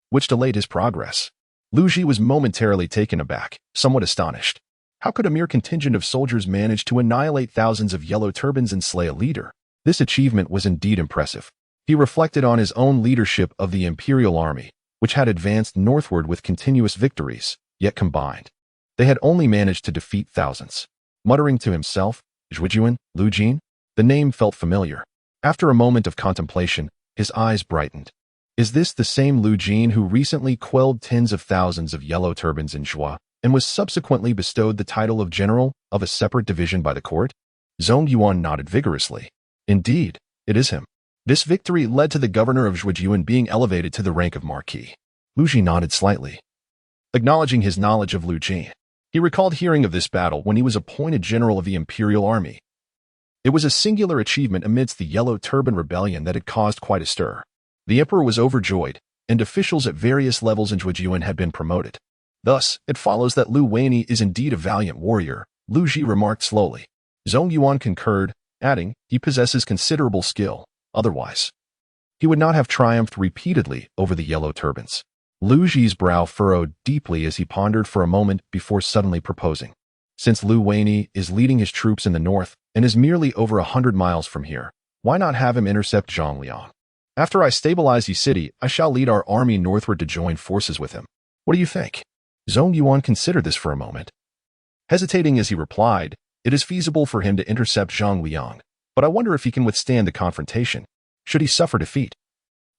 which delayed his progress." Lu Ji was momentarily taken aback, somewhat astonished. How could a mere contingent of soldiers manage to annihilate thousands of Yellow Turbans and slay a leader? This achievement was indeed impressive. He reflected on his own leadership of the Imperial army, which had advanced northward with continuous victories, yet combined, they had only managed to defeat thousands. Muttering to himself, "Zhujian, Lu Jin?" The name felt familiar. After a moment of contemplation, his eyes brightened. Is this the same Lu Jin who recently quelled tens of thousands of Yellow Turbans in Zhua, and was subsequently bestowed the title of general of a separate division by the court? Zhang Yuan nodded vigorously. Indeed, it is him. This victory led to the governor of Zhujian being elevated to the rank of marquis. Lu Ji nodded slightly, acknowledging his knowledge of Lu Jin. He recalled hearing of this battle when he was appointed general of the Imperial army. It was a singular achievement amidst the Yellow Turban Rebellion that had caused quite a stir. The emperor was overjoyed, and officials at various levels in Zhujian had been promoted. Thus, it follows that Lu Weini is indeed a valiant warrior, Lu Ji remarked slowly. Zhang Yuan concurred, adding, "He possesses considerable skill. Otherwise, he would not have triumphed repeatedly over the Yellow Turbans." Lu Ji's brow furrowed deeply as he pondered for a moment before suddenly proposing, "Since Lu Weini is leading his troops in the north and is merely over 100 miles from here, why not have him intercept Zhongliang? After I stabilize Yi City, I shall lead our army northward to join forces with him. What do you think?" Zhang Yuan considered this for a moment, hesitating as he replied, "It is feasible for him to intercept Zhongliang, but I wonder if he can withstand the confrontation. Should he suffer defeat,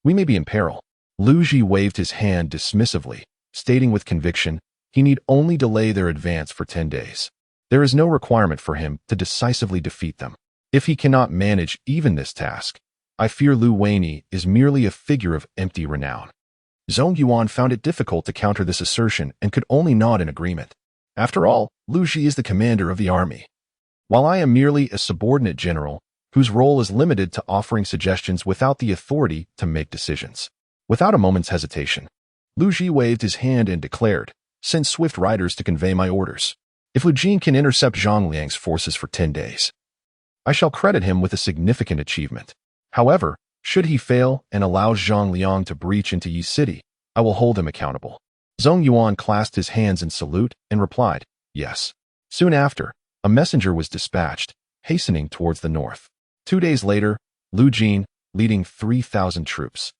we may be in peril." Lu Ji waved his hand dismissively, stating with conviction, he need only delay their advance for 10 days. There is no requirement for him to decisively defeat them. If he cannot manage even this task, I fear Lu Weini is merely a figure of empty renown. Zhang Yuan found it difficult to counter this assertion and could only nod in agreement. After all, Lu Ji is the commander of the army, while I am merely a subordinate general whose role is limited to offering suggestions without the authority to make decisions. Without a moment's hesitation, Lu Ji waved his hand and declared, "Send swift riders to convey my orders. If Lu Jin can intercept Zhongliang's forces for 10 days, I shall credit him with a significant achievement. However, should he fail and allow Zhongliang to breach into Yi City, I will hold him accountable." Zhang Yuan clasped his hands in salute and replied, "Yes." Soon after, a messenger was dispatched, hastening towards the north. 2 days later, Lu Jin, leading 3,000 troops,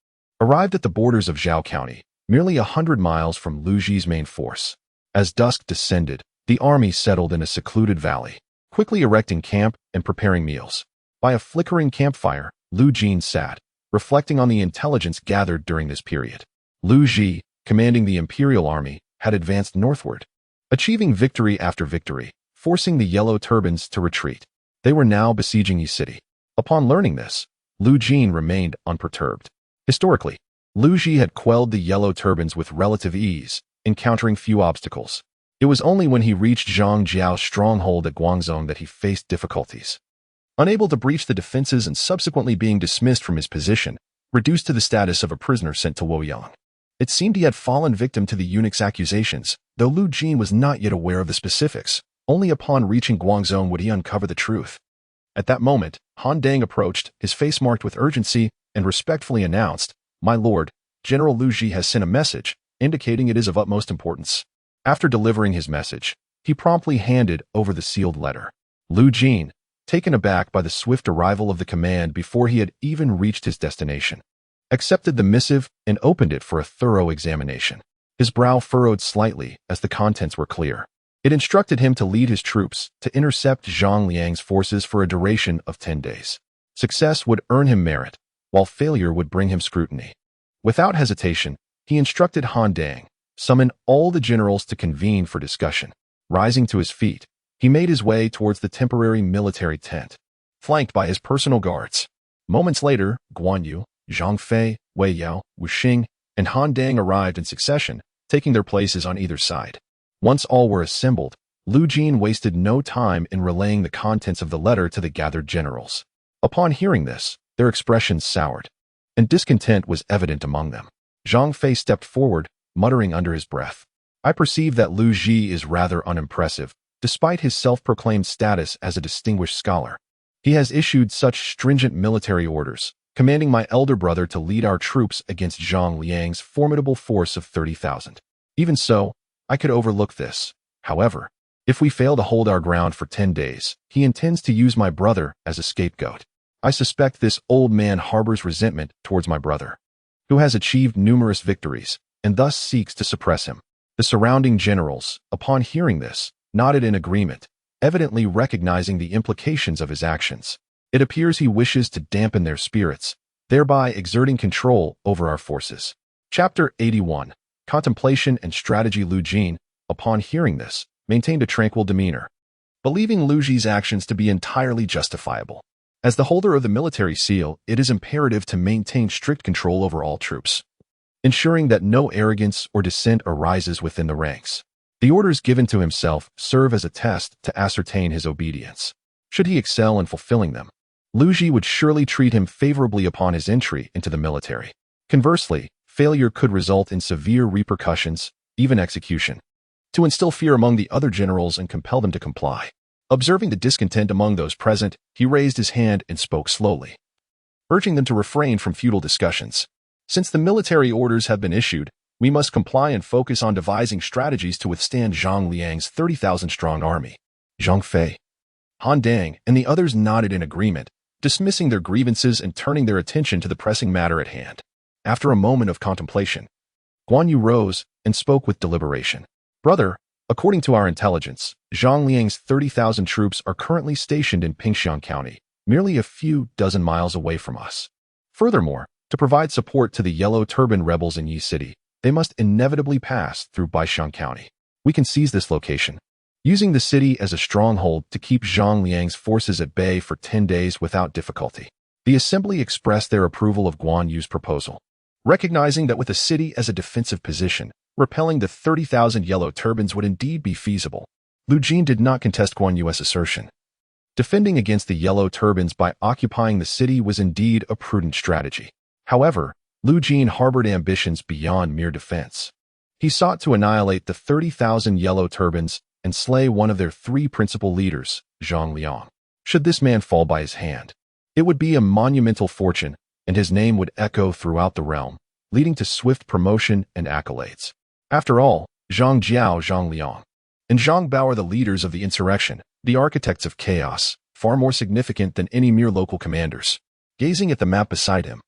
arrived at the borders of Zhao County, merely 100 miles from Lu Ji's main force. As dusk descended, the army settled in a secluded valley, quickly erecting camp and preparing meals. By a flickering campfire, Lu Jin sat, reflecting on the intelligence gathered during this period. Lu Ji, commanding the Imperial army, had advanced northward, achieving victory after victory, forcing the Yellow Turbans to retreat. They were now besieging Yi City. Upon learning this, Lu Jin remained unperturbed. Historically, Lu Ji had quelled the Yellow Turbans with relative ease, encountering few obstacles. It was only when he reached Zhang Jiao's stronghold at Guangzhou that he faced difficulties. Unable to breach the defenses and subsequently being dismissed from his position, reduced to the status of a prisoner sent to Luoyang. It seemed he had fallen victim to the eunuch's accusations, though Lu Jin was not yet aware of the specifics. Only upon reaching Guangzhou would he uncover the truth. At that moment, Han Dang approached, his face marked with urgency, and respectfully announced, "My lord, General Lu Ji has sent a message, indicating it is of utmost importance." After delivering his message, he promptly handed over the sealed letter. Lu Jin, taken aback by the swift arrival of the command before he had even reached his destination, accepted the missive and opened it for a thorough examination. His brow furrowed slightly as the contents were clear. It instructed him to lead his troops to intercept Zhang Liang's forces for a duration of 10 days. Success would earn him merit, while failure would bring him scrutiny. Without hesitation, he instructed Han Dang, summon all the generals to convene for discussion. Rising to his feet, he made his way towards the temporary military tent, flanked by his personal guards. Moments later, Guan Yu, Zhang Fei, Wei Yao, Wu Xing, and Han Dang arrived in succession, taking their places on either side. Once all were assembled, Lu Jin wasted no time in relaying the contents of the letter to the gathered generals. Upon hearing this, their expressions soured, and discontent was evident among them. Zhang Fei stepped forward, muttering under his breath, "I perceive that Lu Ji is rather unimpressive, despite his self-proclaimed status as a distinguished scholar. He has issued such stringent military orders, commanding my elder brother to lead our troops against Zhang Liang's formidable force of 30,000. Even so, I could overlook this. However, if we fail to hold our ground for 10 days, he intends to use my brother as a scapegoat. I suspect this old man harbors resentment towards my brother, who has achieved numerous victories, and thus seeks to suppress him." The surrounding generals, upon hearing this, nodded in agreement, evidently recognizing the implications of his actions. It appears he wishes to dampen their spirits, thereby exerting control over our forces. Chapter 81. Contemplation and Strategy. Lu Jin, upon hearing this, maintained a tranquil demeanor, believing Lu Ji's actions to be entirely justifiable. As the holder of the military seal, it is imperative to maintain strict control over all troops, ensuring that no arrogance or dissent arises within the ranks. The orders given to himself serve as a test to ascertain his obedience. Should he excel in fulfilling them, Lu Ji would surely treat him favorably upon his entry into the military. Conversely, failure could result in severe repercussions, even execution. To instill fear among the other generals and compel them to comply. Observing the discontent among those present, he raised his hand and spoke slowly, urging them to refrain from futile discussions. Since the military orders have been issued, we must comply and focus on devising strategies to withstand Zhang Liang's 30,000-strong army. Zhang Fei, Han Dang, and the others nodded in agreement, dismissing their grievances and turning their attention to the pressing matter at hand. After a moment of contemplation, Guan Yu rose and spoke with deliberation. "Brother, according to our intelligence, Zhang Liang's 30,000 troops are currently stationed in Pingxiang County, merely a few dozen miles away from us. Furthermore, to provide support to the Yellow Turban rebels in Yi City, they must inevitably pass through Baishan County. We can seize this location, using the city as a stronghold to keep Zhang Liang's forces at bay for 10 days without difficulty." The assembly expressed their approval of Guan Yu's proposal, recognizing that with the city as a defensive position, repelling the 30,000 Yellow Turbans would indeed be feasible. Lu Jin did not contest Guan Yu's assertion. Defending against the Yellow Turbans by occupying the city was indeed a prudent strategy. However, Lu Jin harbored ambitions beyond mere defense. He sought to annihilate the 30,000 Yellow Turbans and slay one of their 3 principal leaders, Zhang Liang. Should this man fall by his hand, it would be a monumental fortune, and his name would echo throughout the realm, leading to swift promotion and accolades. After all, Zhang Jiao, Zhang Liang, and Zhang Bao are the leaders of the insurrection, the architects of chaos, far more significant than any mere local commanders. Gazing at the map beside him,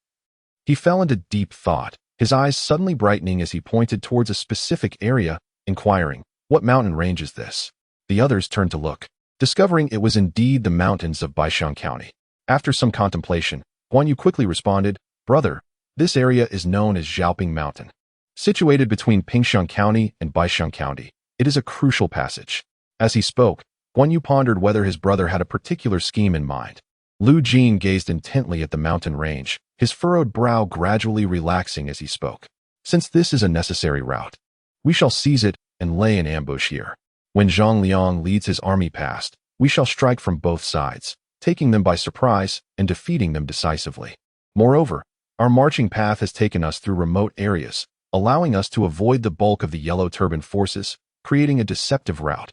he fell into deep thought, his eyes suddenly brightening as he pointed towards a specific area, inquiring, "What mountain range is this?" The others turned to look, discovering it was indeed the mountains of Baishan County. After some contemplation, Guan Yu quickly responded, "Brother, this area is known as Zhaoping Mountain. Situated between Pingxiang County and Baishan County, it is a crucial passage." As he spoke, Guan Yu pondered whether his brother had a particular scheme in mind. Lu Jin gazed intently at the mountain range, his furrowed brow gradually relaxing as he spoke. "Since this is a necessary route, we shall seize it and lay an ambush here. When Zhang Liang leads his army past, we shall strike from both sides, taking them by surprise and defeating them decisively. Moreover, our marching path has taken us through remote areas, allowing us to avoid the bulk of the Yellow Turban forces, creating a deceptive route.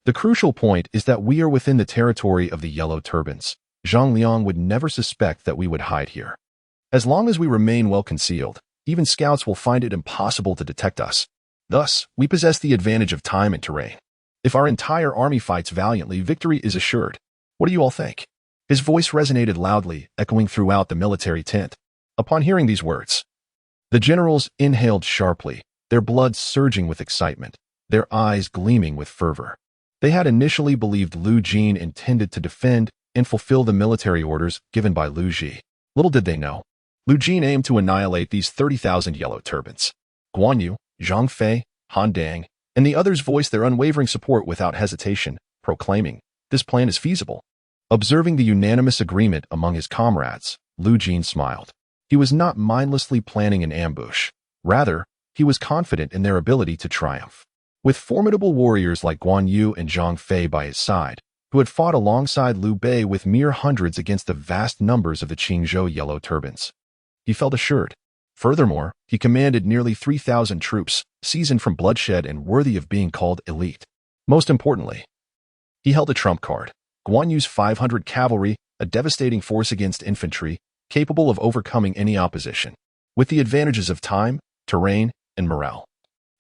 The crucial point is that we are within the territory of the Yellow Turbans. Zhang Liang would never suspect that we would hide here. As long as we remain well concealed, even scouts will find it impossible to detect us. Thus, we possess the advantage of time and terrain. If our entire army fights valiantly, victory is assured. What do you all think? His voice resonated loudly, echoing throughout the military tent. Upon hearing these words, the generals inhaled sharply, their blood surging with excitement, their eyes gleaming with fervor. They had initially believed Lu Jin intended to defend and fulfill the military orders given by Lu Ji. Little did they know, Lu Jin aimed to annihilate these 30,000 yellow turbans. Guan Yu, Zhang Fei, Han Dang, and the others voiced their unwavering support without hesitation, proclaiming, "This plan is feasible." Observing the unanimous agreement among his comrades, Lu Jin smiled. He was not mindlessly planning an ambush. Rather, he was confident in their ability to triumph. With formidable warriors like Guan Yu and Zhang Fei by his side, who had fought alongside Liu Bei with mere hundreds against the vast numbers of the Qingzhou Yellow Turbans, he felt assured. Furthermore, he commanded nearly 3,000 troops, seasoned from bloodshed and worthy of being called elite. Most importantly, he held a trump card. Guan Yu's 500 cavalry, a devastating force against infantry, capable of overcoming any opposition, with the advantages of time, terrain, and morale.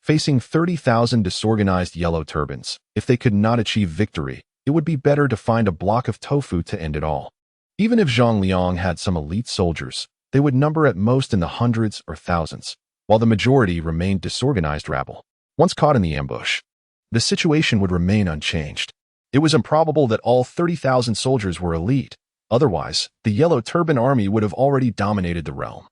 Facing 30,000 disorganized yellow turbans, if they could not achieve victory, it would be better to find a block of tofu to end it all. Even if Zhang Liang had some elite soldiers, they would number at most in the hundreds or thousands, while the majority remained disorganized rabble. Once caught in the ambush, the situation would remain unchanged. It was improbable that all 30,000 soldiers were elite. Otherwise, the Yellow Turban army would have already dominated the realm,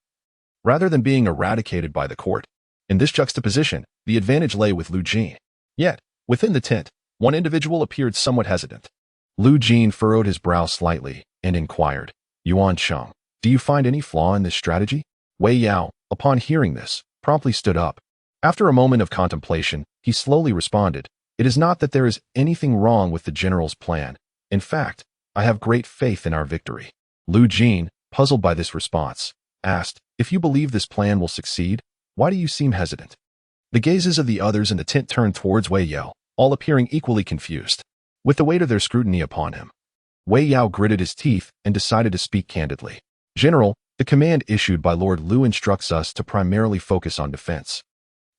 rather than being eradicated by the court. In this juxtaposition, the advantage lay with Lu Jin. Yet, within the tent, one individual appeared somewhat hesitant. Lu Jin furrowed his brow slightly and inquired, "Yuan Cheng, do you find any flaw in this strategy?" Wei Yao, upon hearing this, promptly stood up. After a moment of contemplation, he slowly responded, "It is not that there is anything wrong with the general's plan. In fact, I have great faith in our victory." Lu Jin, puzzled by this response, asked, "If you believe this plan will succeed, why do you seem hesitant?" The gazes of the others in the tent turned towards Wei Yao, all appearing equally confused. With the weight of their scrutiny upon him, Wei Yao gritted his teeth and decided to speak candidly. "General, the command issued by Lord Lu instructs us to primarily focus on defense,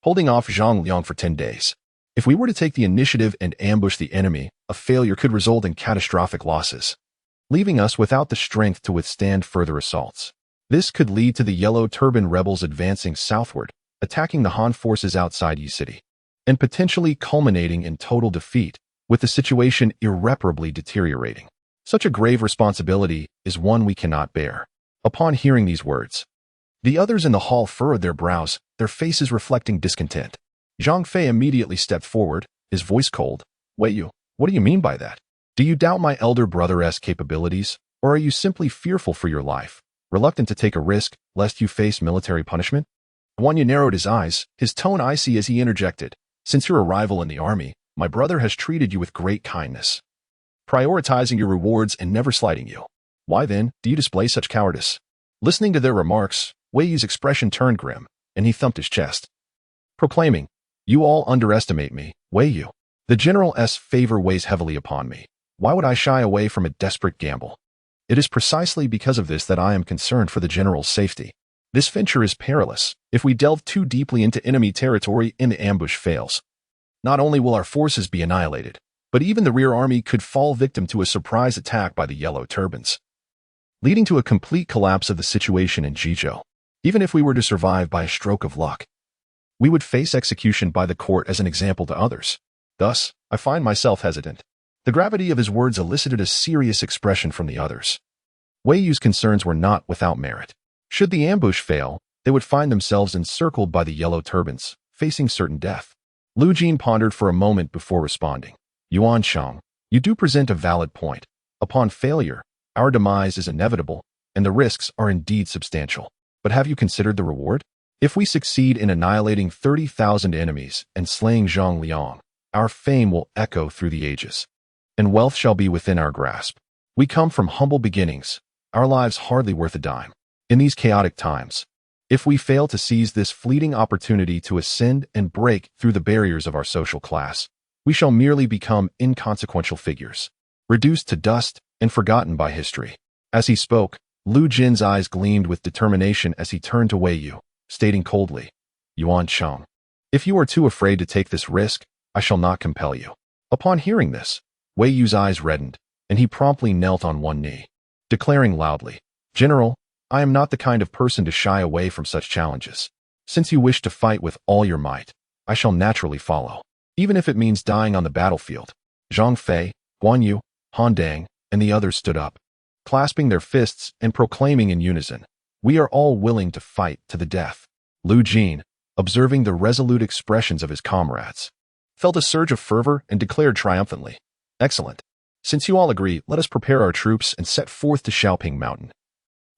holding off Zhang Liang for 10 days. If we were to take the initiative and ambush the enemy, a failure could result in catastrophic losses, leaving us without the strength to withstand further assaults. This could lead to the Yellow Turban rebels advancing southward, attacking the Han forces outside Yi City, and potentially culminating in total defeat, with the situation irreparably deteriorating. Such a grave responsibility is one we cannot bear." Upon hearing these words, the others in the hall furrowed their brows, their faces reflecting discontent. Zhang Fei immediately stepped forward, his voice cold. "Wei Yu, what do you mean by that? Do you doubt my elder brother's capabilities, or are you simply fearful for your life, reluctant to take a risk lest you face military punishment?" Guan Yu narrowed his eyes, his tone icy as he interjected, "Since your arrival in the army, my brother has treated you with great kindness, prioritizing your rewards and never slighting you. Why then do you display such cowardice?" Listening to their remarks, Wei Yu's expression turned grim, and he thumped his chest, proclaiming, "You all underestimate me, Wei Yu. The general's favor weighs heavily upon me. Why would I shy away from a desperate gamble? It is precisely because of this that I am concerned for the general's safety. This venture is perilous. If we delve too deeply into enemy territory and the ambush fails, not only will our forces be annihilated, but even the rear army could fall victim to a surprise attack by the Yellow Turbans, leading to a complete collapse of the situation in Jizhou. Even if we were to survive by a stroke of luck, we would face execution by the court as an example to others. Thus, I find myself hesitant." The gravity of his words elicited a serious expression from the others. Wei Yu's concerns were not without merit. Should the ambush fail, they would find themselves encircled by the Yellow Turbans, facing certain death. Lu Jin pondered for a moment before responding. "Yuan Cheng, you do present a valid point. Upon failure, our demise is inevitable, and the risks are indeed substantial. But have you considered the reward? If we succeed in annihilating 30,000 enemies and slaying Zhang Liang, our fame will echo through the ages, and wealth shall be within our grasp. We come from humble beginnings, our lives hardly worth a dime. In these chaotic times, if we fail to seize this fleeting opportunity to ascend and break through the barriers of our social class, we shall merely become inconsequential figures, reduced to dust and forgotten by history." As he spoke, Lu Jin's eyes gleamed with determination as he turned to Wei Yu, stating coldly, "Yuan Cheng, if you are too afraid to take this risk, I shall not compel you." Upon hearing this, Wei Yu's eyes reddened, and he promptly knelt on one knee, declaring loudly, "General, I am not the kind of person to shy away from such challenges. Since you wish to fight with all your might, I shall naturally follow, even if it means dying on the battlefield." Zhang Fei, Guan Yu, Han Dang, and the others stood up, clasping their fists and proclaiming in unison, "We are all willing to fight to the death." Lu Jin, observing the resolute expressions of his comrades, felt a surge of fervor and declared triumphantly, "Excellent. Since you all agree, let us prepare our troops and set forth to Xiaoping Mountain,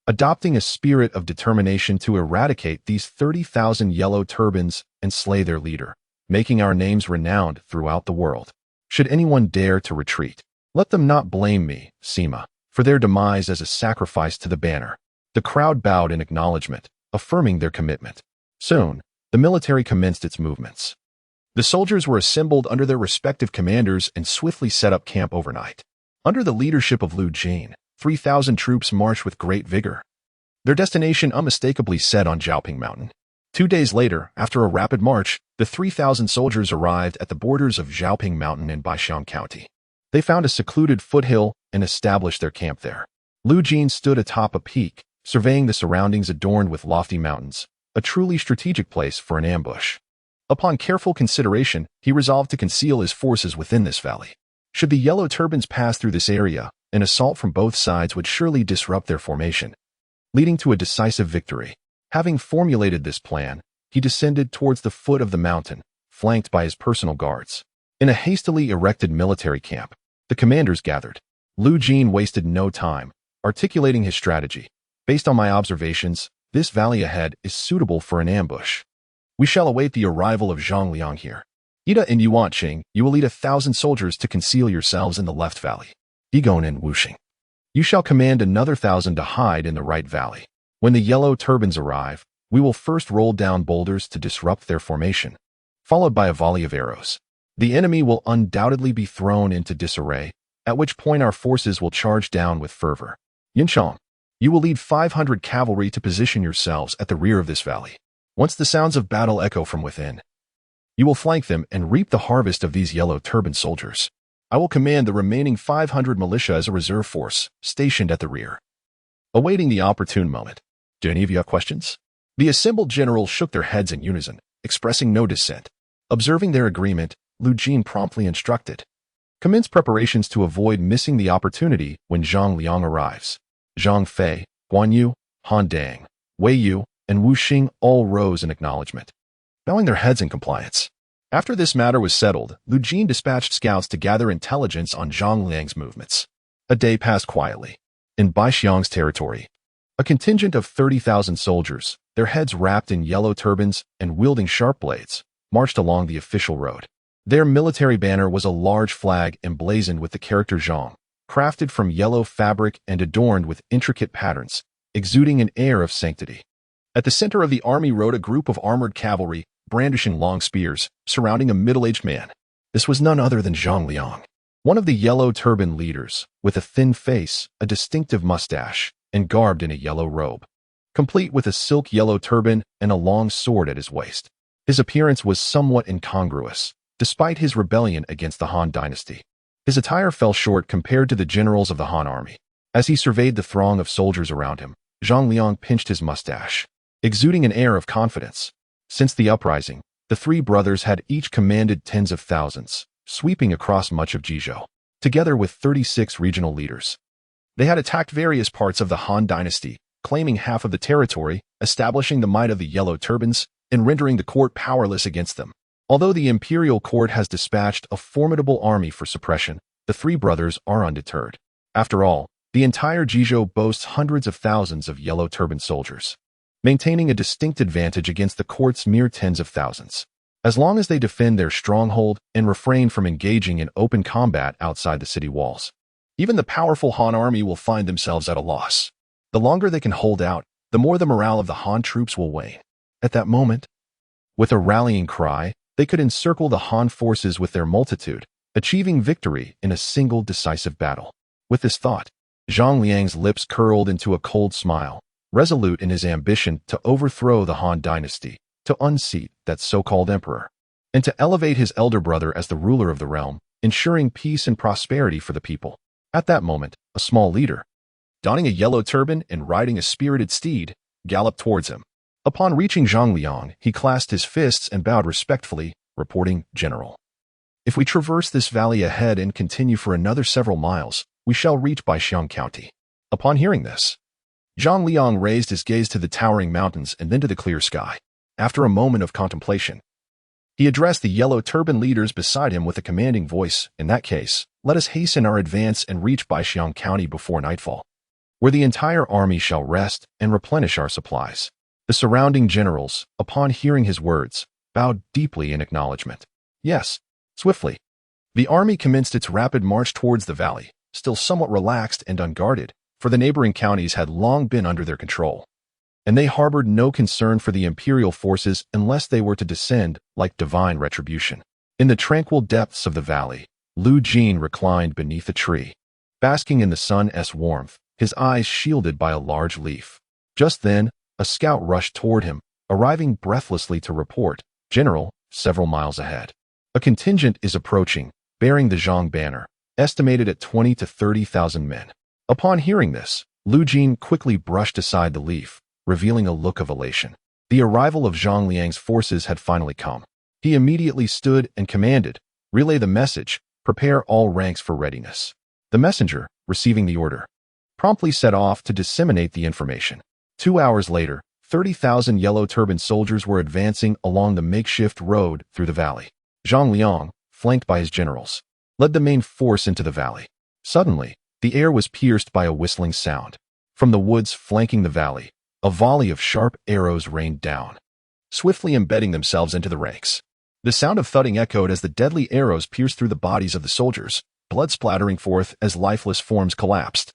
adopting a spirit of determination to eradicate these 30,000 yellow turbans and slay their leader, making our names renowned throughout the world. Should anyone dare to retreat, let them not blame me, Sima, for their demise as a sacrifice to the banner." The crowd bowed in acknowledgement, affirming their commitment. Soon, the military commenced its movements. The soldiers were assembled under their respective commanders and swiftly set up camp overnight. Under the leadership of Lu Jin, 3,000 troops marched with great vigor, their destination unmistakably set on Xiaoping Mountain. 2 days later, after a rapid march, the 3,000 soldiers arrived at the borders of Xiaoping Mountain in Baixiang County. They found a secluded foothill and established their camp there. Lu Jin stood atop a peak, surveying the surroundings adorned with lofty mountains, a truly strategic place for an ambush. Upon careful consideration, he resolved to conceal his forces within this valley. Should the Yellow Turbans pass through this area, an assault from both sides would surely disrupt their formation, leading to a decisive victory. Having formulated this plan, he descended towards the foot of the mountain, flanked by his personal guards. In a hastily erected military camp, the commanders gathered. Lu Jin wasted no time, articulating his strategy. "Based on my observations, this valley ahead is suitable for an ambush. We shall await the arrival of Zhang Liang here. Ida and Yuanqing, you will lead 1,000 soldiers to conceal yourselves in the left valley. Digon and Wuxing, you shall command another 1,000 to hide in the right valley. When the Yellow Turbans arrive, we will first roll down boulders to disrupt their formation, followed by a volley of arrows. The enemy will undoubtedly be thrown into disarray, at which point our forces will charge down with fervor. Yinchang, you will lead 500 cavalry to position yourselves at the rear of this valley. Once the sounds of battle echo from within, you will flank them and reap the harvest of these Yellow Turban soldiers. I will command the remaining 500 militia as a reserve force, stationed at the rear, awaiting the opportune moment. Do any of you have questions?" The assembled generals shook their heads in unison, expressing no dissent. Observing their agreement, Lu Jin promptly instructed, "Commence preparations to avoid missing the opportunity when Zhang Liang arrives." Zhang Fei, Guan Yu, Han Dang, Wei Yu, and Wu Xing all rose in acknowledgement, bowing their heads in compliance. After this matter was settled, Lu Jin dispatched scouts to gather intelligence on Zhang Liang's movements. A day passed quietly. In Baixiang's territory, a contingent of 30,000 soldiers, their heads wrapped in yellow turbans and wielding sharp blades, marched along the official road. Their military banner was a large flag emblazoned with the character Zhang, crafted from yellow fabric and adorned with intricate patterns, exuding an air of sanctity. At the center of the army rode a group of armored cavalry, brandishing long spears, surrounding a middle-aged man. This was none other than Zhang Liang, one of the Yellow Turban leaders, with a thin face, a distinctive mustache, and garbed in a yellow robe, complete with a silk yellow turban and a long sword at his waist. His appearance was somewhat incongruous, despite his rebellion against the Han Dynasty. His attire fell short compared to the generals of the Han army. As he surveyed the throng of soldiers around him, Zhang Liang pinched his mustache, exuding an air of confidence. Since the uprising, the three brothers had each commanded tens of thousands, sweeping across much of Jizhou, together with 36 regional leaders. They had attacked various parts of the Han Dynasty, claiming half of the territory, establishing the might of the Yellow Turbans, and rendering the court powerless against them. Although the Imperial court has dispatched a formidable army for suppression, the three brothers are undeterred. After all, the entire Jizhou boasts hundreds of thousands of Yellow Turban soldiers, maintaining a distinct advantage against the court's mere tens of thousands. As long as they defend their stronghold and refrain from engaging in open combat outside the city walls, even the powerful Han army will find themselves at a loss. The longer they can hold out, the more the morale of the Han troops will wane. At that moment, with a rallying cry, they could encircle the Han forces with their multitude, achieving victory in a single decisive battle. With this thought, Zhang Liang's lips curled into a cold smile, resolute in his ambition to overthrow the Han Dynasty, to unseat that so-called emperor, and to elevate his elder brother as the ruler of the realm, ensuring peace and prosperity for the people. At that moment, a small leader, donning a yellow turban and riding a spirited steed, galloped towards him. Upon reaching Zhang Liang, he clasped his fists and bowed respectfully, reporting, "General, if we traverse this valley ahead and continue for another several miles, we shall reach Baixiang County." Upon hearing this, Zhang Liang raised his gaze to the towering mountains and then to the clear sky. After a moment of contemplation, he addressed the yellow turban leaders beside him with a commanding voice. "In that case, let us hasten our advance and reach Baixiang County before nightfall, where the entire army shall rest and replenish our supplies." The surrounding generals, upon hearing his words, bowed deeply in acknowledgement. Yes, swiftly, the army commenced its rapid march towards the valley, still somewhat relaxed and unguarded, for the neighboring counties had long been under their control, and they harbored no concern for the Imperial forces unless they were to descend like divine retribution. In the tranquil depths of the valley, Lu Jin reclined beneath a tree, basking in the sun's warmth, his eyes shielded by a large leaf. Just then, a scout rushed toward him, arriving breathlessly to report, "General, several miles ahead, a contingent is approaching, bearing the Zhang banner, estimated at 20 to 30,000 men." Upon hearing this, Lu Jin quickly brushed aside the leaf, revealing a look of elation. The arrival of Zhang Liang's forces had finally come. He immediately stood and commanded, "Relay the message, prepare all ranks for readiness." The messenger, receiving the order, promptly set off to disseminate the information. 2 hours later, 30,000 Yellow Turban soldiers were advancing along the makeshift road through the valley. Zhang Liang, flanked by his generals, led the main force into the valley. Suddenly, the air was pierced by a whistling sound. From the woods flanking the valley, a volley of sharp arrows rained down, swiftly embedding themselves into the ranks. The sound of thudding echoed as the deadly arrows pierced through the bodies of the soldiers, blood splattering forth as lifeless forms collapsed.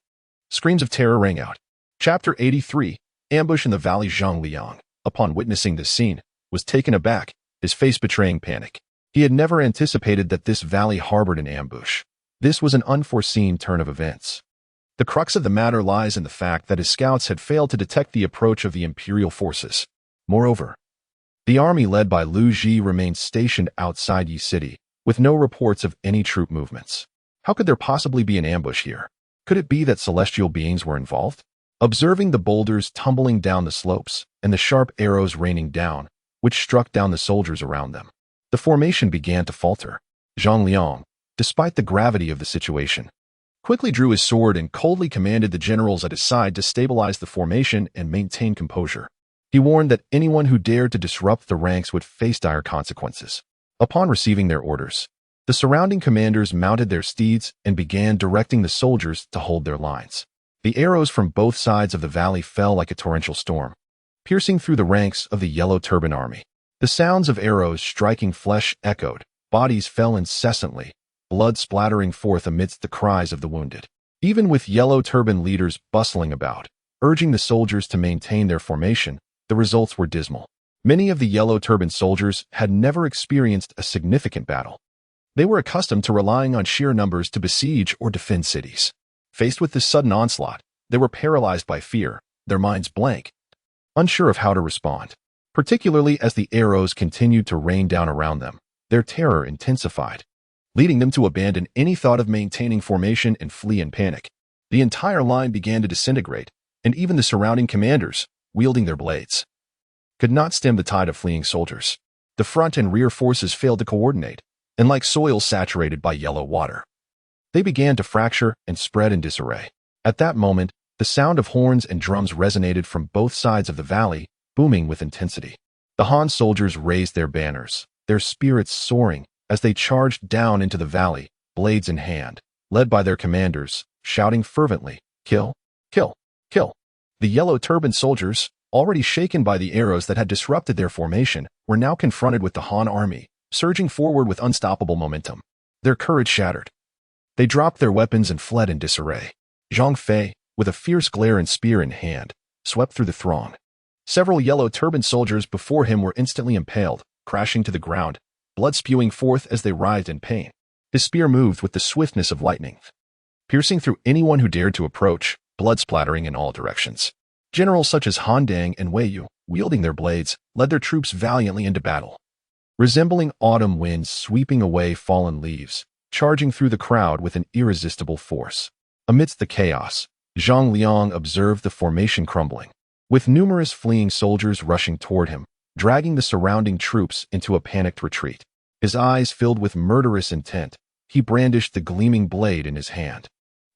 Screams of terror rang out. Chapter 83. Ambush in the Valley. Zhang Liang, upon witnessing this scene, was taken aback, his face betraying panic. He had never anticipated that this valley harbored an ambush. This was an unforeseen turn of events. The crux of the matter lies in the fact that his scouts had failed to detect the approach of the Imperial forces. Moreover, the army led by Lu Ji remained stationed outside Yi City, with no reports of any troop movements. How could there possibly be an ambush here? Could it be that celestial beings were involved? Observing the boulders tumbling down the slopes and the sharp arrows raining down, which struck down the soldiers around them, the formation began to falter. Zhang Liang, despite the gravity of the situation, quickly drew his sword and coldly commanded the generals at his side to stabilize the formation and maintain composure. He warned that anyone who dared to disrupt the ranks would face dire consequences. Upon receiving their orders, the surrounding commanders mounted their steeds and began directing the soldiers to hold their lines. The arrows from both sides of the valley fell like a torrential storm, piercing through the ranks of the Yellow Turban army. The sounds of arrows striking flesh echoed, bodies fell incessantly, blood splattering forth amidst the cries of the wounded. Even with Yellow Turban leaders bustling about, urging the soldiers to maintain their formation, the results were dismal. Many of the Yellow Turban soldiers had never experienced a significant battle. They were accustomed to relying on sheer numbers to besiege or defend cities. Faced with this sudden onslaught, they were paralyzed by fear, their minds blank, unsure of how to respond. Particularly as the arrows continued to rain down around them, their terror intensified, leading them to abandon any thought of maintaining formation and flee in panic. The entire line began to disintegrate, and even the surrounding commanders, wielding their blades, could not stem the tide of fleeing soldiers. The front and rear forces failed to coordinate, and like soil saturated by yellow water, they began to fracture and spread in disarray. At that moment, the sound of horns and drums resonated from both sides of the valley, booming with intensity. The Han soldiers raised their banners, their spirits soaring as they charged down into the valley, blades in hand, led by their commanders, shouting fervently, "Kill! Kill! Kill!" The Yellow Turban soldiers, already shaken by the arrows that had disrupted their formation, were now confronted with the Han army, surging forward with unstoppable momentum. Their courage shattered. They dropped their weapons and fled in disarray. Zhang Fei, with a fierce glare and spear in hand, swept through the throng. Several Yellow Turban soldiers before him were instantly impaled, crashing to the ground, blood spewing forth as they writhed in pain. His spear moved with the swiftness of lightning, piercing through anyone who dared to approach, blood splattering in all directions. Generals such as Han Dang and Wei Yu, wielding their blades, led their troops valiantly into battle. Resembling autumn winds sweeping away fallen leaves, charging through the crowd with an irresistible force. Amidst the chaos, Zhang Liang observed the formation crumbling, with numerous fleeing soldiers rushing toward him, dragging the surrounding troops into a panicked retreat. His eyes filled with murderous intent, he brandished the gleaming blade in his hand,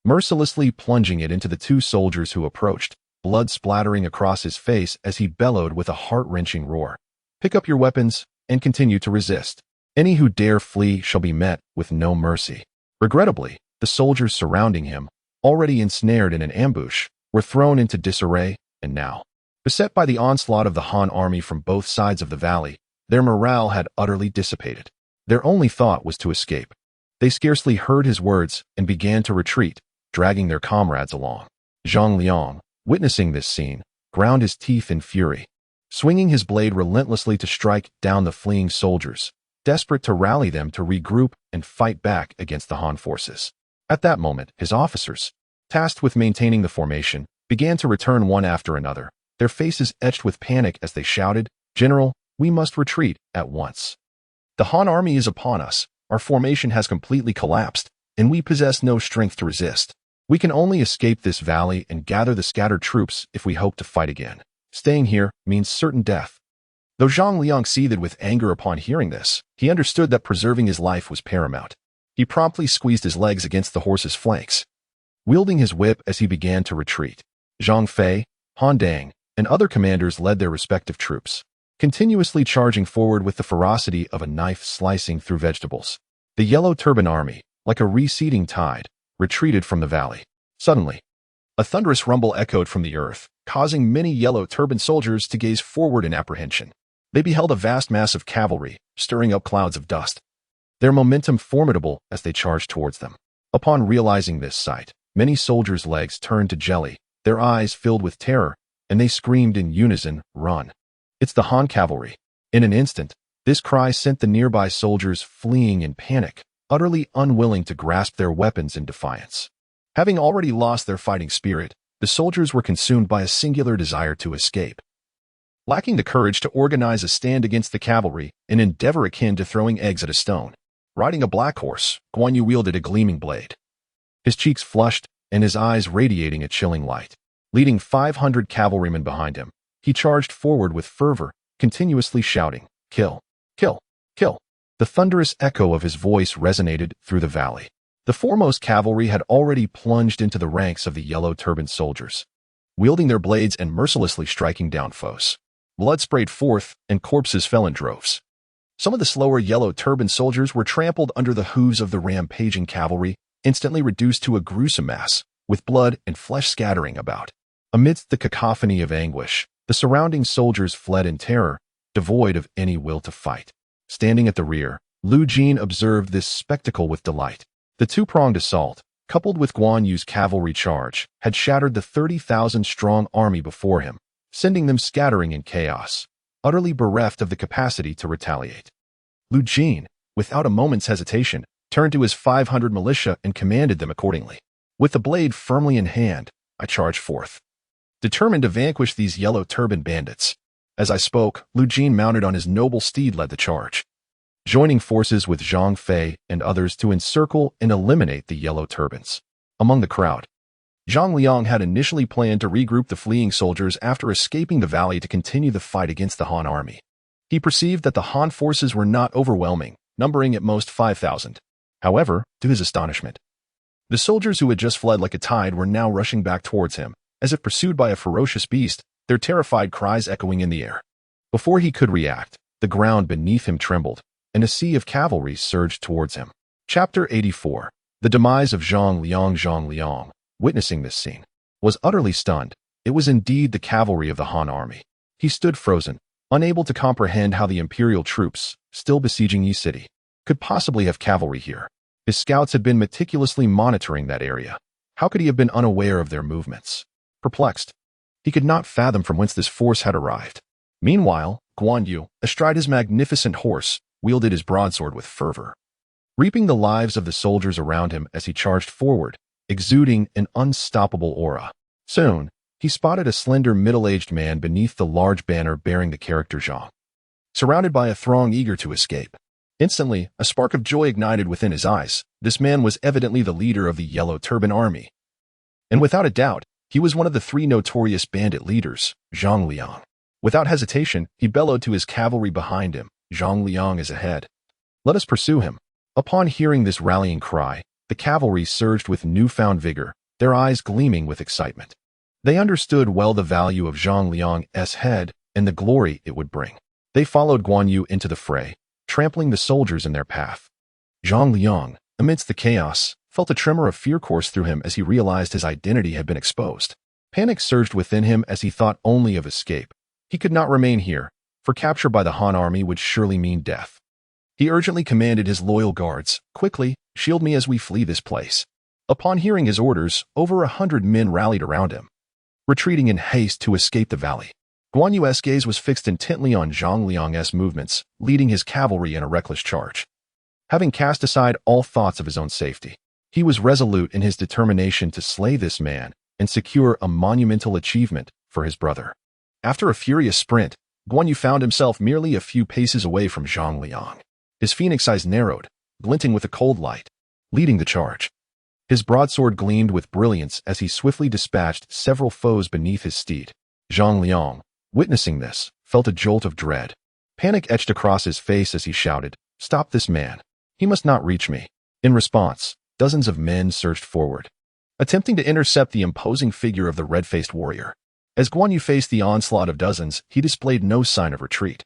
mercilessly plunging it into the two soldiers who approached, blood splattering across his face as he bellowed with a heart-wrenching roar. "Pick up your weapons and continue to resist. Any who dare flee shall be met with no mercy." Regrettably, the soldiers surrounding him, already ensnared in an ambush, were thrown into disarray, and now, beset by the onslaught of the Han army from both sides of the valley, their morale had utterly dissipated. Their only thought was to escape. They scarcely heard his words and began to retreat, dragging their comrades along. Zhang Liang, witnessing this scene, ground his teeth in fury, swinging his blade relentlessly to strike down the fleeing soldiers, desperate to rally them to regroup and fight back against the Han forces. At that moment, his officers, tasked with maintaining the formation, began to return one after another, their faces etched with panic as they shouted, "General, we must retreat at once. The Han army is upon us, our formation has completely collapsed, and we possess no strength to resist. We can only escape this valley and gather the scattered troops if we hope to fight again. Staying here means certain death." Though Zhang Liang seethed with anger upon hearing this, he understood that preserving his life was paramount. He promptly squeezed his legs against the horse's flanks, wielding his whip as he began to retreat. Zhang Fei, Han Dang, and other commanders led their respective troops, continuously charging forward with the ferocity of a knife slicing through vegetables. The Yellow Turban army, like a receding tide, retreated from the valley. Suddenly, a thunderous rumble echoed from the earth, causing many Yellow Turban soldiers to gaze forward in apprehension. They beheld a vast mass of cavalry, stirring up clouds of dust, their momentum formidable as they charged towards them. Upon realizing this sight, many soldiers' legs turned to jelly, their eyes filled with terror, and they screamed in unison, "Run! It's the Han cavalry!" In an instant, this cry sent the nearby soldiers fleeing in panic, utterly unwilling to grasp their weapons in defiance. Having already lost their fighting spirit, the soldiers were consumed by a singular desire to escape. Lacking the courage to organize a stand against the cavalry, an endeavor akin to throwing eggs at a stone, riding a black horse, Guan Yu wielded a gleaming blade, his cheeks flushed and his eyes radiating a chilling light. Leading 500 cavalrymen behind him, he charged forward with fervor, continuously shouting, "Kill! Kill! Kill!" The thunderous echo of his voice resonated through the valley. The foremost cavalry had already plunged into the ranks of the Yellow Turban soldiers, wielding their blades and mercilessly striking down foes. Blood sprayed forth, and corpses fell in droves. Some of the slower Yellow Turban soldiers were trampled under the hooves of the rampaging cavalry, instantly reduced to a gruesome mass, with blood and flesh scattering about. Amidst the cacophony of anguish, the surrounding soldiers fled in terror, devoid of any will to fight. Standing at the rear, Lu Jin observed this spectacle with delight. The two-pronged assault, coupled with Guan Yu's cavalry charge, had shattered the 30,000-strong army before him, sending them scattering in chaos, utterly bereft of the capacity to retaliate. Lu Jin, without a moment's hesitation, turned to his 500 militia and commanded them accordingly. With the blade firmly in hand, I charged forth, determined to vanquish these Yellow Turban bandits. As I spoke, Lu Jin, mounted on his noble steed, led the charge, joining forces with Zhang Fei and others to encircle and eliminate the Yellow Turbans. Among the crowd, Zhang Liang had initially planned to regroup the fleeing soldiers after escaping the valley to continue the fight against the Han army. He perceived that the Han forces were not overwhelming, numbering at most 5,000. However, to his astonishment, the soldiers who had just fled like a tide were now rushing back towards him, as if pursued by a ferocious beast, their terrified cries echoing in the air. Before he could react, the ground beneath him trembled, and a sea of cavalry surged towards him. Chapter 84. The demise of Zhang Liang. Zhang Liang, witnessing this scene, was utterly stunned. It was indeed the cavalry of the Han army. He stood frozen, unable to comprehend how the Imperial troops, still besieging Yi City, could possibly have cavalry here. His scouts had been meticulously monitoring that area. How could he have been unaware of their movements? Perplexed, he could not fathom from whence this force had arrived. Meanwhile, Guan Yu, astride his magnificent horse, wielded his broadsword with fervor, reaping the lives of the soldiers around him as he charged forward, exuding an unstoppable aura. Soon, he spotted a slender middle-aged man beneath the large banner bearing the character Zhang, surrounded by a throng eager to escape. Instantly, a spark of joy ignited within his eyes. This man was evidently the leader of the Yellow Turban army. And without a doubt, he was one of the three notorious bandit leaders, Zhang Liang. Without hesitation, he bellowed to his cavalry behind him, Zhang Liang is ahead. Let us pursue him. Upon hearing this rallying cry, the cavalry surged with newfound vigor, their eyes gleaming with excitement. They understood well the value of Zhang Liang's head and the glory it would bring. They followed Guan Yu into the fray, trampling the soldiers in their path. Zhang Liang, amidst the chaos, felt a tremor of fear course through him as he realized his identity had been exposed. Panic surged within him as he thought only of escape. He could not remain here, for capture by the Han army would surely mean death. He urgently commanded his loyal guards, "Quickly, shield me as we flee this place." Upon hearing his orders, over 100 men rallied around him, retreating in haste to escape the valley. Guan Yu's gaze was fixed intently on Zhang Liang's movements, leading his cavalry in a reckless charge. Having cast aside all thoughts of his own safety, he was resolute in his determination to slay this man and secure a monumental achievement for his brother. After a furious sprint, Guan Yu found himself merely a few paces away from Zhang Liang. His phoenix eyes narrowed, glinting with a cold light, leading the charge. His broadsword gleamed with brilliance as he swiftly dispatched several foes beneath his steed. Zhang Liang, witnessing this, felt a jolt of dread. Panic etched across his face as he shouted, "Stop this man. He must not reach me." In response, dozens of men surged forward, attempting to intercept the imposing figure of the red-faced warrior. As Guan Yu faced the onslaught of dozens, he displayed no sign of retreat.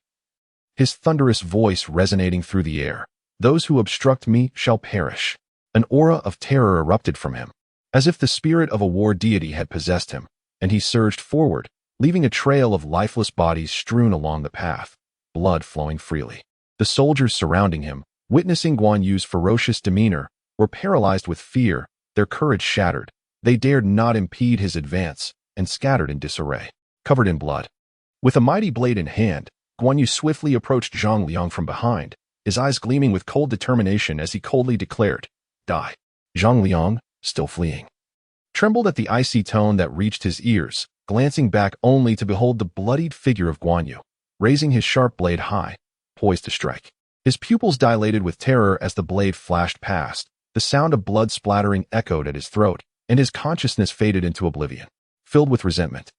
His thunderous voice resonating through the air, "Those who obstruct me shall perish." An aura of terror erupted from him, as if the spirit of a war deity had possessed him, and he surged forward, leaving a trail of lifeless bodies strewn along the path, blood flowing freely. The soldiers surrounding him, witnessing Guan Yu's ferocious demeanor, were paralyzed with fear, their courage shattered. They dared not impede his advance, and scattered in disarray, covered in blood. With a mighty blade in hand, Guan Yu swiftly approached Zhang Liang from behind, his eyes gleaming with cold determination as he coldly declared, "Die." Zhang Liang, still fleeing, trembled at the icy tone that reached his ears, glancing back only to behold the bloodied figure of Guan Yu, raising his sharp blade high, poised to strike. His pupils dilated with terror as the blade flashed past, the sound of blood splattering echoed at his throat, and his consciousness faded into oblivion. Filled with resentment,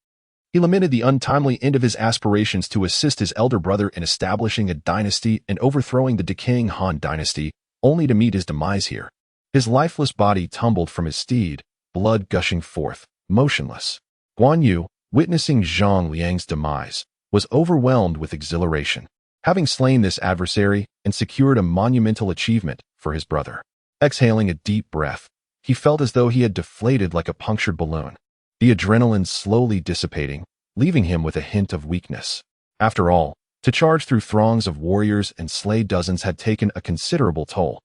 he lamented the untimely end of his aspirations to assist his elder brother in establishing a dynasty and overthrowing the decaying Han Dynasty, only to meet his demise here. His lifeless body tumbled from his steed, blood gushing forth, motionless. Guan Yu, witnessing Zhang Liang's demise, was overwhelmed with exhilaration, having slain this adversary and secured a monumental achievement for his brother. Exhaling a deep breath, he felt as though he had deflated like a punctured balloon, the adrenaline slowly dissipating, leaving him with a hint of weakness. After all, to charge through throngs of warriors and slay dozens had taken a considerable toll,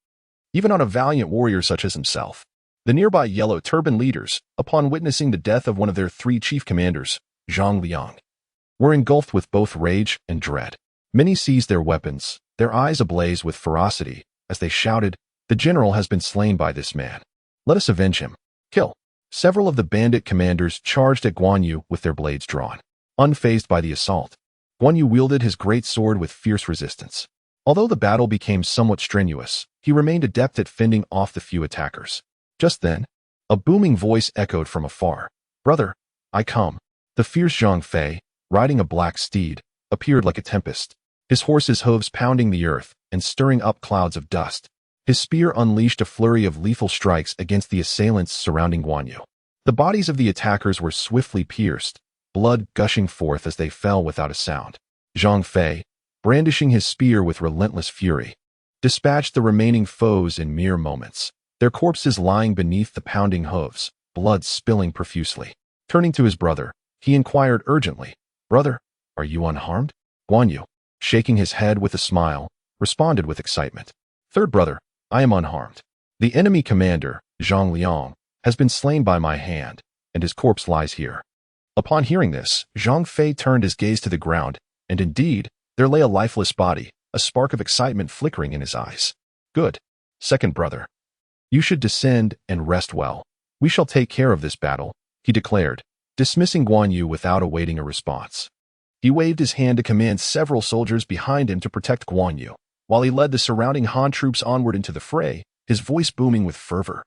even on a valiant warrior such as himself. The nearby Yellow Turban leaders, upon witnessing the death of one of their three chief commanders, Zhang Liang, were engulfed with both rage and dread. Many seized their weapons, their eyes ablaze with ferocity, as they shouted, "The general has been slain by this man. Let us avenge him. Kill." Several of the bandit commanders charged at Guan Yu with their blades drawn. Unfazed by the assault, Guan Yu wielded his great sword with fierce resistance. Although the battle became somewhat strenuous, he remained adept at fending off the few attackers. Just then, a booming voice echoed from afar, "Brother, I come." The fierce Zhang Fei, riding a black steed, appeared like a tempest, his horse's hooves pounding the earth and stirring up clouds of dust. His spear unleashed a flurry of lethal strikes against the assailants surrounding Guan Yu. The bodies of the attackers were swiftly pierced, blood gushing forth as they fell without a sound. Zhang Fei, brandishing his spear with relentless fury, dispatched the remaining foes in mere moments, their corpses lying beneath the pounding hooves, blood spilling profusely. Turning to his brother, he inquired urgently, "Brother, are you unharmed?" Guan Yu, shaking his head with a smile, responded with excitement, "Third brother, I am unharmed. The enemy commander, Zhang Liang, has been slain by my hand, and his corpse lies here." Upon hearing this, Zhang Fei turned his gaze to the ground, and indeed, there lay a lifeless body, a spark of excitement flickering in his eyes. "Good. Second brother. You should descend and rest well. We shall take care of this battle," he declared, dismissing Guan Yu without awaiting a response. He waved his hand to command several soldiers behind him to protect Guan Yu, while he led the surrounding Han troops onward into the fray, his voice booming with fervor.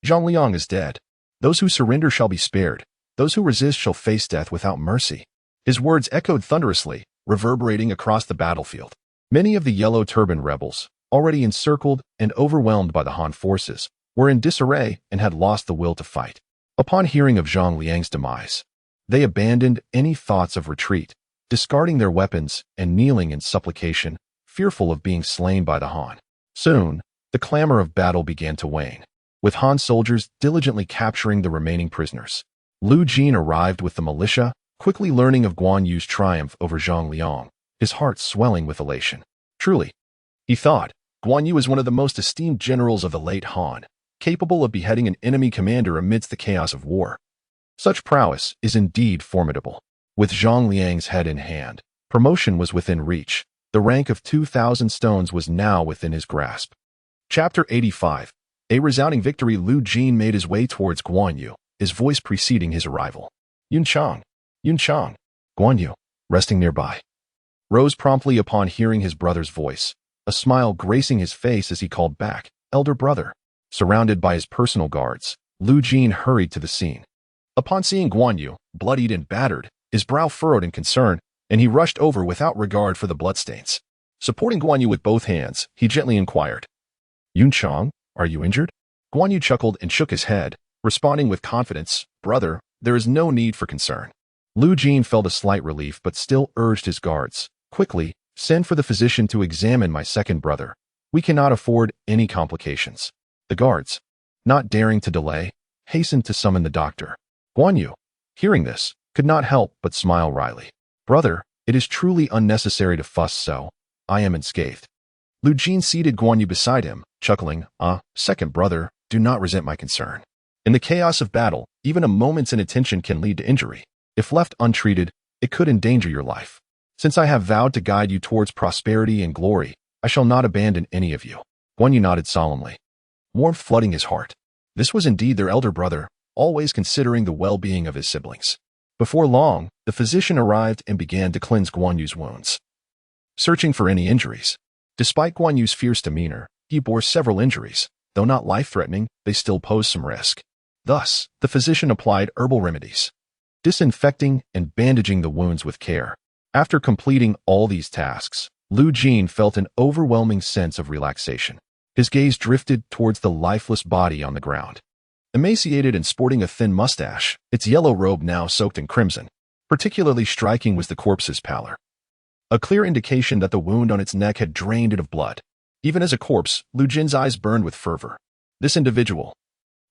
"Zhang Liang is dead. Those who surrender shall be spared. Those who resist shall face death without mercy." His words echoed thunderously, reverberating across the battlefield. Many of the Yellow Turban rebels, already encircled and overwhelmed by the Han forces, were in disarray and had lost the will to fight. Upon hearing of Zhang Liang's demise, they abandoned any thoughts of retreat, discarding their weapons and kneeling in supplication, fearful of being slain by the Han. Soon, the clamor of battle began to wane, with Han soldiers diligently capturing the remaining prisoners. Lu Jin arrived with the militia, quickly learning of Guan Yu's triumph over Zhang Liang, his heart swelling with elation. Truly, he thought, Guan Yu is one of the most esteemed generals of the late Han, capable of beheading an enemy commander amidst the chaos of war. Such prowess is indeed formidable. With Zhang Liang's head in hand, promotion was within reach. The rank of 2,000 stones was now within his grasp. Chapter 85. A resounding victory. Lu Jin made his way towards Guan Yu, his voice preceding his arrival. Yun Chang. Guan Yu, resting nearby, rose promptly upon hearing his brother's voice, a smile gracing his face as he called back, "Elder brother." Surrounded by his personal guards, Lu Jin hurried to the scene. Upon seeing Guan Yu, bloodied and battered, his brow furrowed in concern, and he rushed over without regard for the bloodstains. Supporting Guan Yu with both hands, he gently inquired, "Yun Chang, are you injured?" Guan Yu chuckled and shook his head, responding with confidence, "Brother, there is no need for concern." Lu Jin felt a slight relief but still urged his guards, "Quickly, send for the physician to examine my second brother. We cannot afford any complications." The guards, not daring to delay, hastened to summon the doctor. Guan Yu, hearing this, could not help but smile wryly. "Brother, it is truly unnecessary to fuss so. I am unscathed." Lu Jin seated Guan Yu beside him, chuckling, Second brother, do not resent my concern. In the chaos of battle, even a moment's inattention can lead to injury. If left untreated, it could endanger your life. Since I have vowed to guide you towards prosperity and glory, I shall not abandon any of you." Guan Yu nodded solemnly, warmth flooding his heart. This was indeed their elder brother, always considering the well-being of his siblings. Before long, the physician arrived and began to cleanse Guan Yu's wounds, searching for any injuries. Despite Guan Yu's fierce demeanor, he bore several injuries. Though not life-threatening, they still posed some risk. Thus, the physician applied herbal remedies, disinfecting and bandaging the wounds with care. After completing all these tasks, Lu Jin felt an overwhelming sense of relaxation. His gaze drifted towards the lifeless body on the ground. Emaciated and sporting a thin mustache, its yellow robe now soaked in crimson. Particularly striking was the corpse's pallor, a clear indication that the wound on its neck had drained it of blood. Even as a corpse, Lu Jin's eyes burned with fervor. This individual,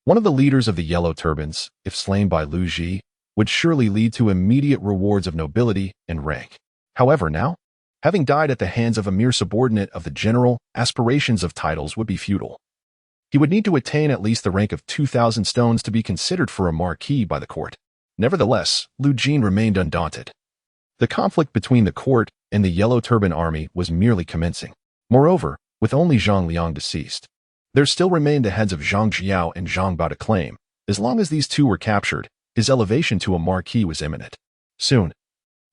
one of the leaders of the Yellow Turbans, if slain by Lu Ji, would surely lead to immediate rewards of nobility and rank. However, now, having died at the hands of a mere subordinate of the general, aspirations of titles would be futile. He would need to attain at least the rank of 2,000 stones to be considered for a marquis by the court. Nevertheless, Lu Jin remained undaunted. The conflict between the court and the Yellow Turban army was merely commencing. Moreover, with only Zhang Liang deceased, there still remained the heads of Zhang Jiao and Zhang Bao to claim. As long as these two were captured, his elevation to a marquis was imminent. Soon,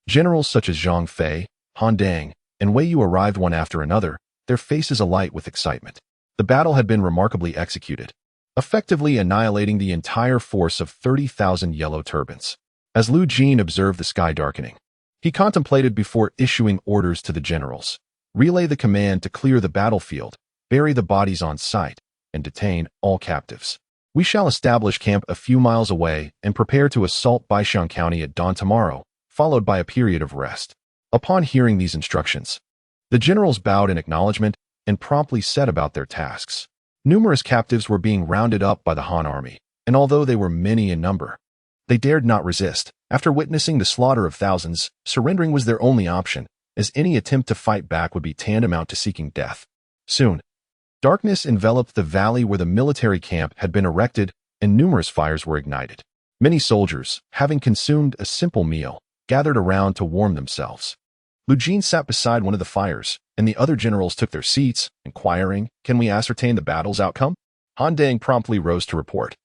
generals such as Zhang Fei, Han Dang, and Wei Yu arrived one after another, their faces alight with excitement. The battle had been remarkably executed, effectively annihilating the entire force of 30,000 Yellow Turbans. As Lu Jin observed the sky darkening, he contemplated before issuing orders to the generals. Relay the command to clear the battlefield, bury the bodies on site, and detain all captives. We shall establish camp a few miles away and prepare to assault Baishan County at dawn tomorrow, followed by a period of rest. Upon hearing these instructions, the generals bowed in acknowledgement and promptly set about their tasks. Numerous captives were being rounded up by the Han army, and although they were many in number, they dared not resist. After witnessing the slaughter of thousands, surrendering was their only option, as any attempt to fight back would be tantamount to seeking death. Soon, darkness enveloped the valley where the military camp had been erected, and numerous fires were ignited. Many soldiers, having consumed a simple meal, gathered around to warm themselves. Lu Jin sat beside one of the fires, and the other generals took their seats, inquiring, "Can we ascertain the battle's outcome?" Han Dang promptly rose to report.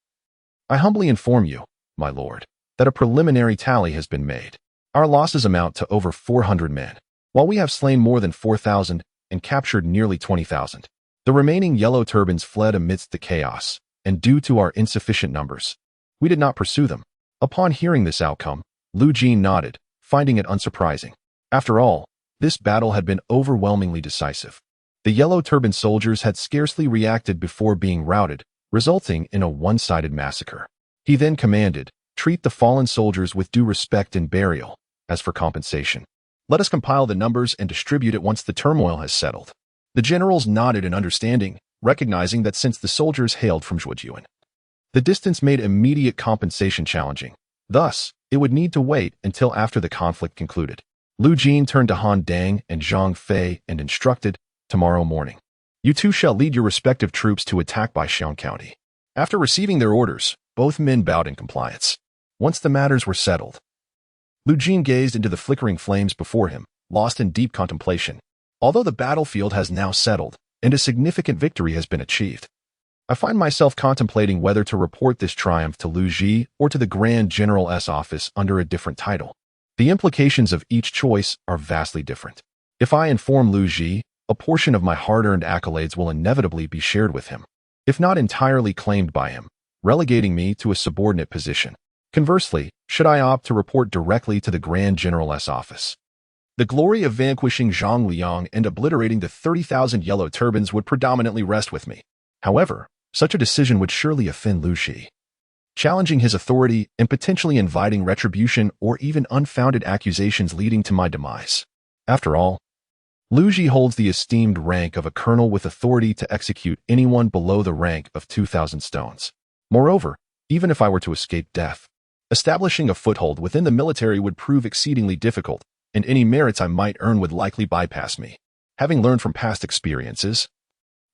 "I humbly inform you, my lord, that a preliminary tally has been made. Our losses amount to over 400 men, while we have slain more than 4,000 and captured nearly 20,000. The remaining Yellow Turbans fled amidst the chaos, and due to our insufficient numbers, We did not pursue them. Upon hearing this outcome, Lu Jin nodded, finding it unsurprising. After all, this battle had been overwhelmingly decisive. The Yellow Turban soldiers had scarcely reacted before being routed, resulting in a one-sided massacre. He then commanded, "Treat the fallen soldiers with due respect and burial. As for compensation, let us compile the numbers and distribute it once the turmoil has settled." The generals nodded in understanding, recognizing that since the soldiers hailed from Zhuojuan, the distance made immediate compensation challenging. Thus, it would need to wait until after the conflict concluded. Lu Jin turned to Han Dang and Zhang Fei and instructed, "Tomorrow morning, you two shall lead your respective troops to attack Baixiang County." After receiving their orders, both men bowed in compliance. Once the matters were settled, Lu Jin gazed into the flickering flames before him, lost in deep contemplation. Although the battlefield has now settled, and a significant victory has been achieved, I find myself contemplating whether to report this triumph to Lu Ji or to the Grand General's office under a different title. The implications of each choice are vastly different. If I inform Lu Ji, a portion of my hard-earned accolades will inevitably be shared with him, if not entirely claimed by him, relegating me to a subordinate position. Conversely, should I opt to report directly to the Grand General's office, the glory of vanquishing Zhang Liang and obliterating the 30,000 yellow turbans would predominantly rest with me. However, such a decision would surely offend Lu Ji, challenging his authority and potentially inviting retribution or even unfounded accusations leading to my demise. After all, Lu Ji holds the esteemed rank of a colonel with authority to execute anyone below the rank of 2,000 stones. Moreover, even if I were to escape death, establishing a foothold within the military would prove exceedingly difficult, and any merits I might earn would likely bypass me. Having learned from past experiences,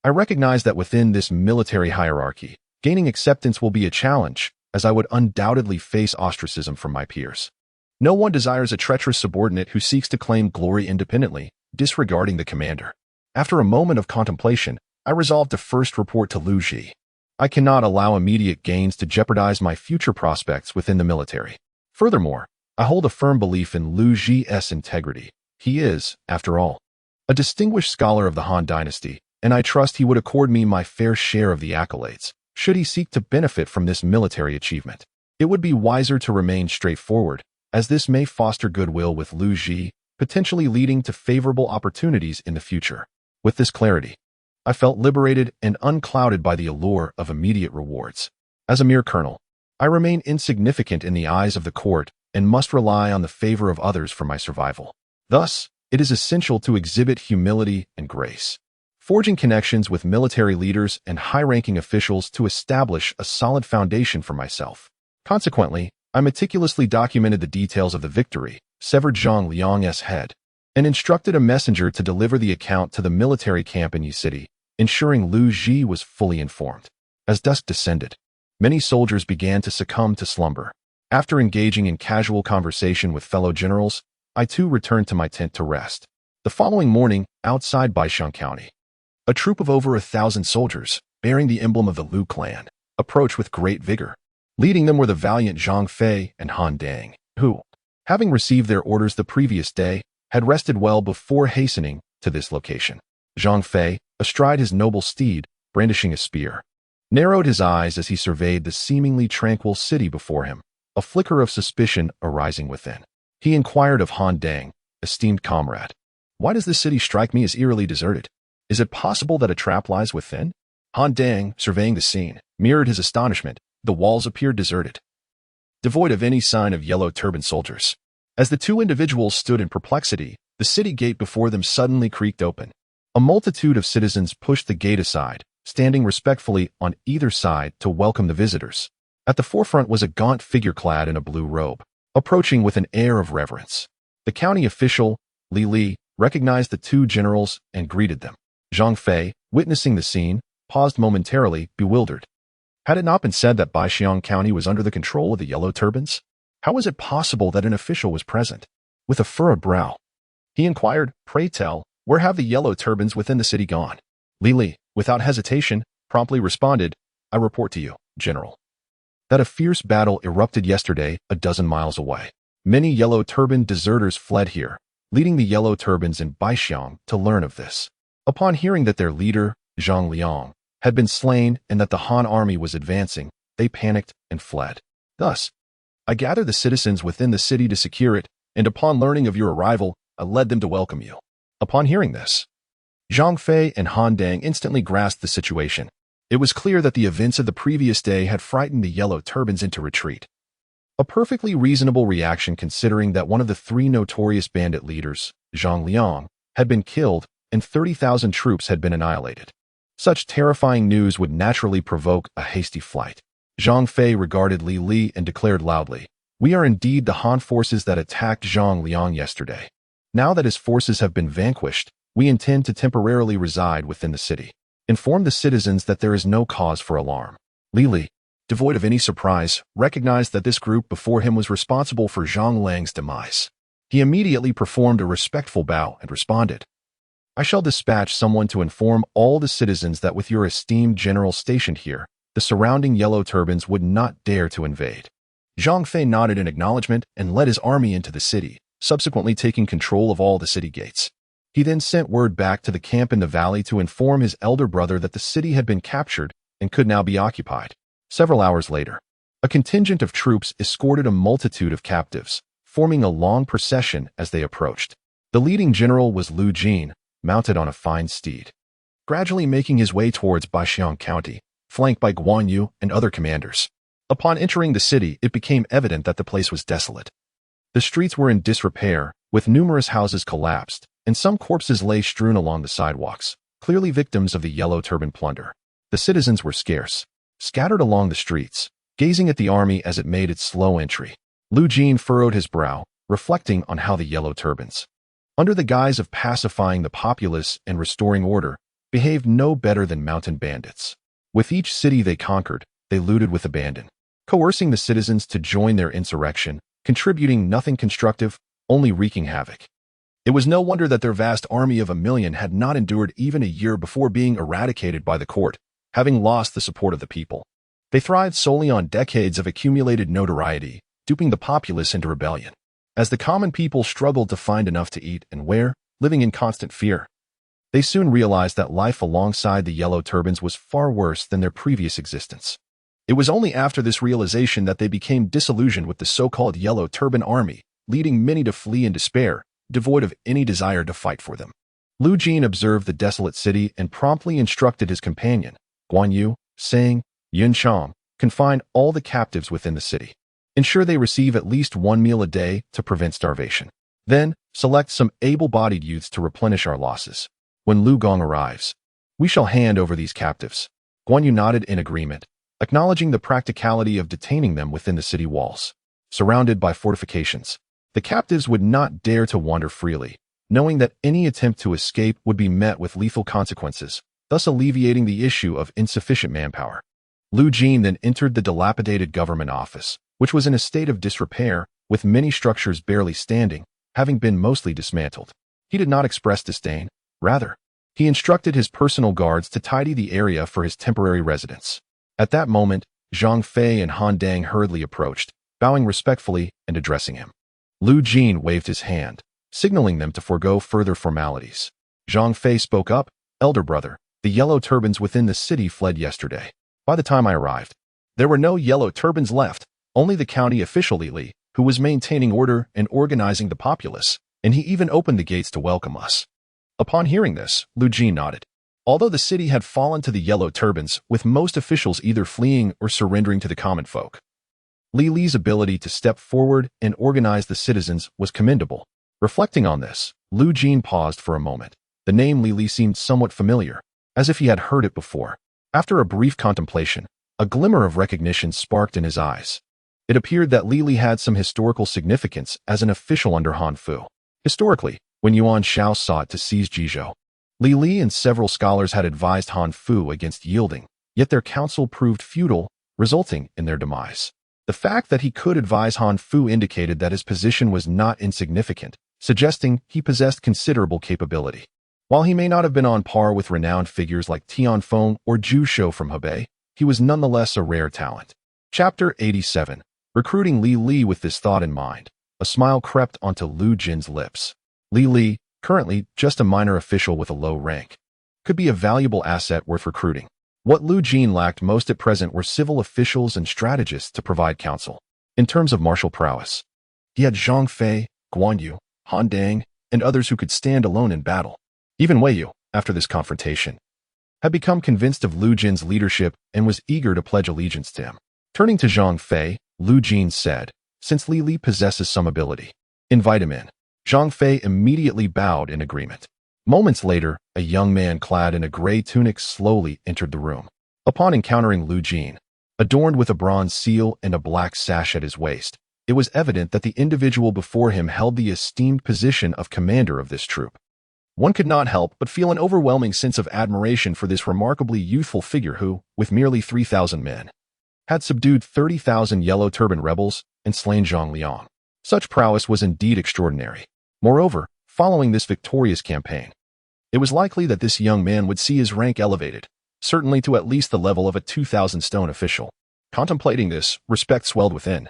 I recognize that within this military hierarchy, gaining acceptance will be a challenge, as I would undoubtedly face ostracism from my peers. No one desires a treacherous subordinate who seeks to claim glory independently, disregarding the commander. After a moment of contemplation, I resolved to first report to Lu Ji. I cannot allow immediate gains to jeopardize my future prospects within the military. Furthermore, I hold a firm belief in Lu Ji's integrity. He is, after all, a distinguished scholar of the Han Dynasty, and I trust he would accord me my fair share of the accolades, should he seek to benefit from this military achievement. It would be wiser to remain straightforward, as this may foster goodwill with Lu Ji, potentially leading to favorable opportunities in the future. With this clarity, I felt liberated and unclouded by the allure of immediate rewards. As a mere colonel, I remain insignificant in the eyes of the court and must rely on the favor of others for my survival. Thus, it is essential to exhibit humility and grace, forging connections with military leaders and high-ranking officials to establish a solid foundation for myself. Consequently, I meticulously documented the details of the victory, severed Zhang Liang's head, and instructed a messenger to deliver the account to the military camp in Yi City, ensuring Lu Ji was fully informed. As dusk descended, many soldiers began to succumb to slumber. After engaging in casual conversation with fellow generals, I too returned to my tent to rest. The following morning, outside Baixiang County, a troop of over 1,000 soldiers, bearing the emblem of the Lu clan, approached with great vigor. Leading them were the valiant Zhang Fei and Han Dang, who, having received their orders the previous day, had rested well before hastening to this location. Zhang Fei, astride his noble steed, brandishing a spear, narrowed his eyes as he surveyed the seemingly tranquil city before him, a flicker of suspicion arising within. He inquired of Han Dang, esteemed comrade, "Why does this city strike me as eerily deserted? Is it possible that a trap lies within?" Han Dang, surveying the scene, mirrored his astonishment. The walls appeared deserted, devoid of any sign of Yellow Turban soldiers. As the two individuals stood in perplexity, the city gate before them suddenly creaked open. A multitude of citizens pushed the gate aside, standing respectfully on either side to welcome the visitors. At the forefront was a gaunt figure clad in a blue robe, approaching with an air of reverence. The county official, Li, recognized the two generals and greeted them. Zhang Fei, witnessing the scene, paused momentarily, bewildered. Had it not been said that Baixiang County was under the control of the Yellow Turbans? How was it possible that an official was present? With a furrowed brow, he inquired, "Pray tell, where have the Yellow Turbans within the city gone?" Li, without hesitation, promptly responded, "I report to you, General, that a fierce battle erupted yesterday a dozen miles away. Many Yellow Turban deserters fled here, leading the Yellow Turbans in Baixiang to learn of this. Upon hearing that their leader, Zhang Liang, had been slain and that the Han army was advancing, they panicked and fled. Thus, I gathered the citizens within the city to secure it, and upon learning of your arrival, I led them to welcome you. Upon hearing this, Zhang Fei and Han Dang instantly grasped the situation. It was clear that the events of the previous day had frightened the Yellow Turbans into retreat. A perfectly reasonable reaction considering that one of the three notorious bandit leaders, Zhang Liang, had been killed and 30,000 troops had been annihilated. Such terrifying news would naturally provoke a hasty flight. Zhang Fei regarded Li Li and declared loudly, "We are indeed the Han forces that attacked Zhang Liang yesterday. Now that his forces have been vanquished, we intend to temporarily reside within the city. Inform the citizens that there is no cause for alarm." Li Li, devoid of any surprise, recognized that this group before him was responsible for Zhang Liang's demise. He immediately performed a respectful bow and responded, "I shall dispatch someone to inform all the citizens that with your esteemed general stationed here, the surrounding Yellow Turbans would not dare to invade." Zhang Fei nodded in acknowledgement and led his army into the city, subsequently taking control of all the city gates. He then sent word back to the camp in the valley to inform his elder brother that the city had been captured and could now be occupied. Several hours later, a contingent of troops escorted a multitude of captives, forming a long procession as they approached. The leading general was Lu Jin, mounted on a fine steed, gradually making his way towards Baixiang County, flanked by Guan Yu and other commanders. Upon entering the city, it became evident that the place was desolate. The streets were in disrepair, with numerous houses collapsed, and some corpses lay strewn along the sidewalks, clearly victims of the Yellow Turban plunder. The citizens were scarce, scattered along the streets, gazing at the army as it made its slow entry. Lu Jin furrowed his brow, reflecting on how the Yellow Turbans, under the guise of pacifying the populace and restoring order, behaved no better than mountain bandits. With each city they conquered, they looted with abandon, coercing the citizens to join their insurrection, contributing nothing constructive, only wreaking havoc. It was no wonder that their vast army of 1,000,000 had not endured even a year before being eradicated by the court, having lost the support of the people. They thrived solely on decades of accumulated notoriety, duping the populace into rebellion. As the common people struggled to find enough to eat and wear, living in constant fear, they soon realized that life alongside the Yellow Turbans was far worse than their previous existence. It was only after this realization that they became disillusioned with the so-called Yellow Turban army, leading many to flee in despair, devoid of any desire to fight for them. Lu Jin observed the desolate city and promptly instructed his companion, Guan Yu, saying, "Yun Chang, confine all the captives within the city. Ensure they receive at least one meal a day to prevent starvation. Then, select some able-bodied youths to replenish our losses. When Lu Gong arrives, we shall hand over these captives." Guan Yu nodded in agreement, acknowledging the practicality of detaining them within the city walls. Surrounded by fortifications, the captives would not dare to wander freely, knowing that any attempt to escape would be met with lethal consequences, thus alleviating the issue of insufficient manpower. Lu Jin then entered the dilapidated government office, which was in a state of disrepair, with many structures barely standing, having been mostly dismantled. He did not express disdain. Rather, he instructed his personal guards to tidy the area for his temporary residence. At that moment, Zhang Fei and Han Dang hurriedly approached, bowing respectfully and addressing him. Lu Jin waved his hand, signaling them to forego further formalities. Zhang Fei spoke up, "Elder brother, the Yellow Turbans within the city fled yesterday. By the time I arrived, there were no Yellow Turbans left, only the county official Li Li, who was maintaining order and organizing the populace, and he even opened the gates to welcome us." Upon hearing this, Lu Jin nodded. Although the city had fallen to the Yellow Turbans, with most officials either fleeing or surrendering to the common folk, Li Li's ability to step forward and organize the citizens was commendable. Reflecting on this, Lu Jin paused for a moment. The name Li Li seemed somewhat familiar, as if he had heard it before. After a brief contemplation, a glimmer of recognition sparked in his eyes. It appeared that Li Li had some historical significance as an official under Han Fu. Historically, when Yuan Shao sought to seize Jizhou, Li Li and several scholars had advised Han Fu against yielding, yet their counsel proved futile, resulting in their demise. The fact that he could advise Han Fu indicated that his position was not insignificant, suggesting he possessed considerable capability. While he may not have been on par with renowned figures like Tianfeng or Zhu Shou from Hebei, he was nonetheless a rare talent. Chapter 87. Recruiting Li Li. With this thought in mind, a smile crept onto Lu Jin's lips. Li Li, currently just a minor official with a low rank, could be a valuable asset worth recruiting. What Lu Jin lacked most at present were civil officials and strategists to provide counsel. In terms of martial prowess, he had Zhang Fei, Guan Yu, Han Dang, and others who could stand alone in battle. Even Wei Yu, after this confrontation, had become convinced of Lu Jin's leadership and was eager to pledge allegiance to him. Turning to Zhang Fei, Lu Jin said, "Since Li Li possesses some ability, invite him in." Zhang Fei immediately bowed in agreement. Moments later, a young man clad in a gray tunic slowly entered the room. Upon encountering Lu Jin, adorned with a bronze seal and a black sash at his waist, it was evident that the individual before him held the esteemed position of commander of this troop. One could not help but feel an overwhelming sense of admiration for this remarkably youthful figure who, with merely 3,000 men, had subdued 30,000 Yellow Turban rebels and slain Zhang Liang. Such prowess was indeed extraordinary. Moreover, following this victorious campaign, it was likely that this young man would see his rank elevated, certainly to at least the level of a 2,000-stone official. Contemplating this, respect swelled within,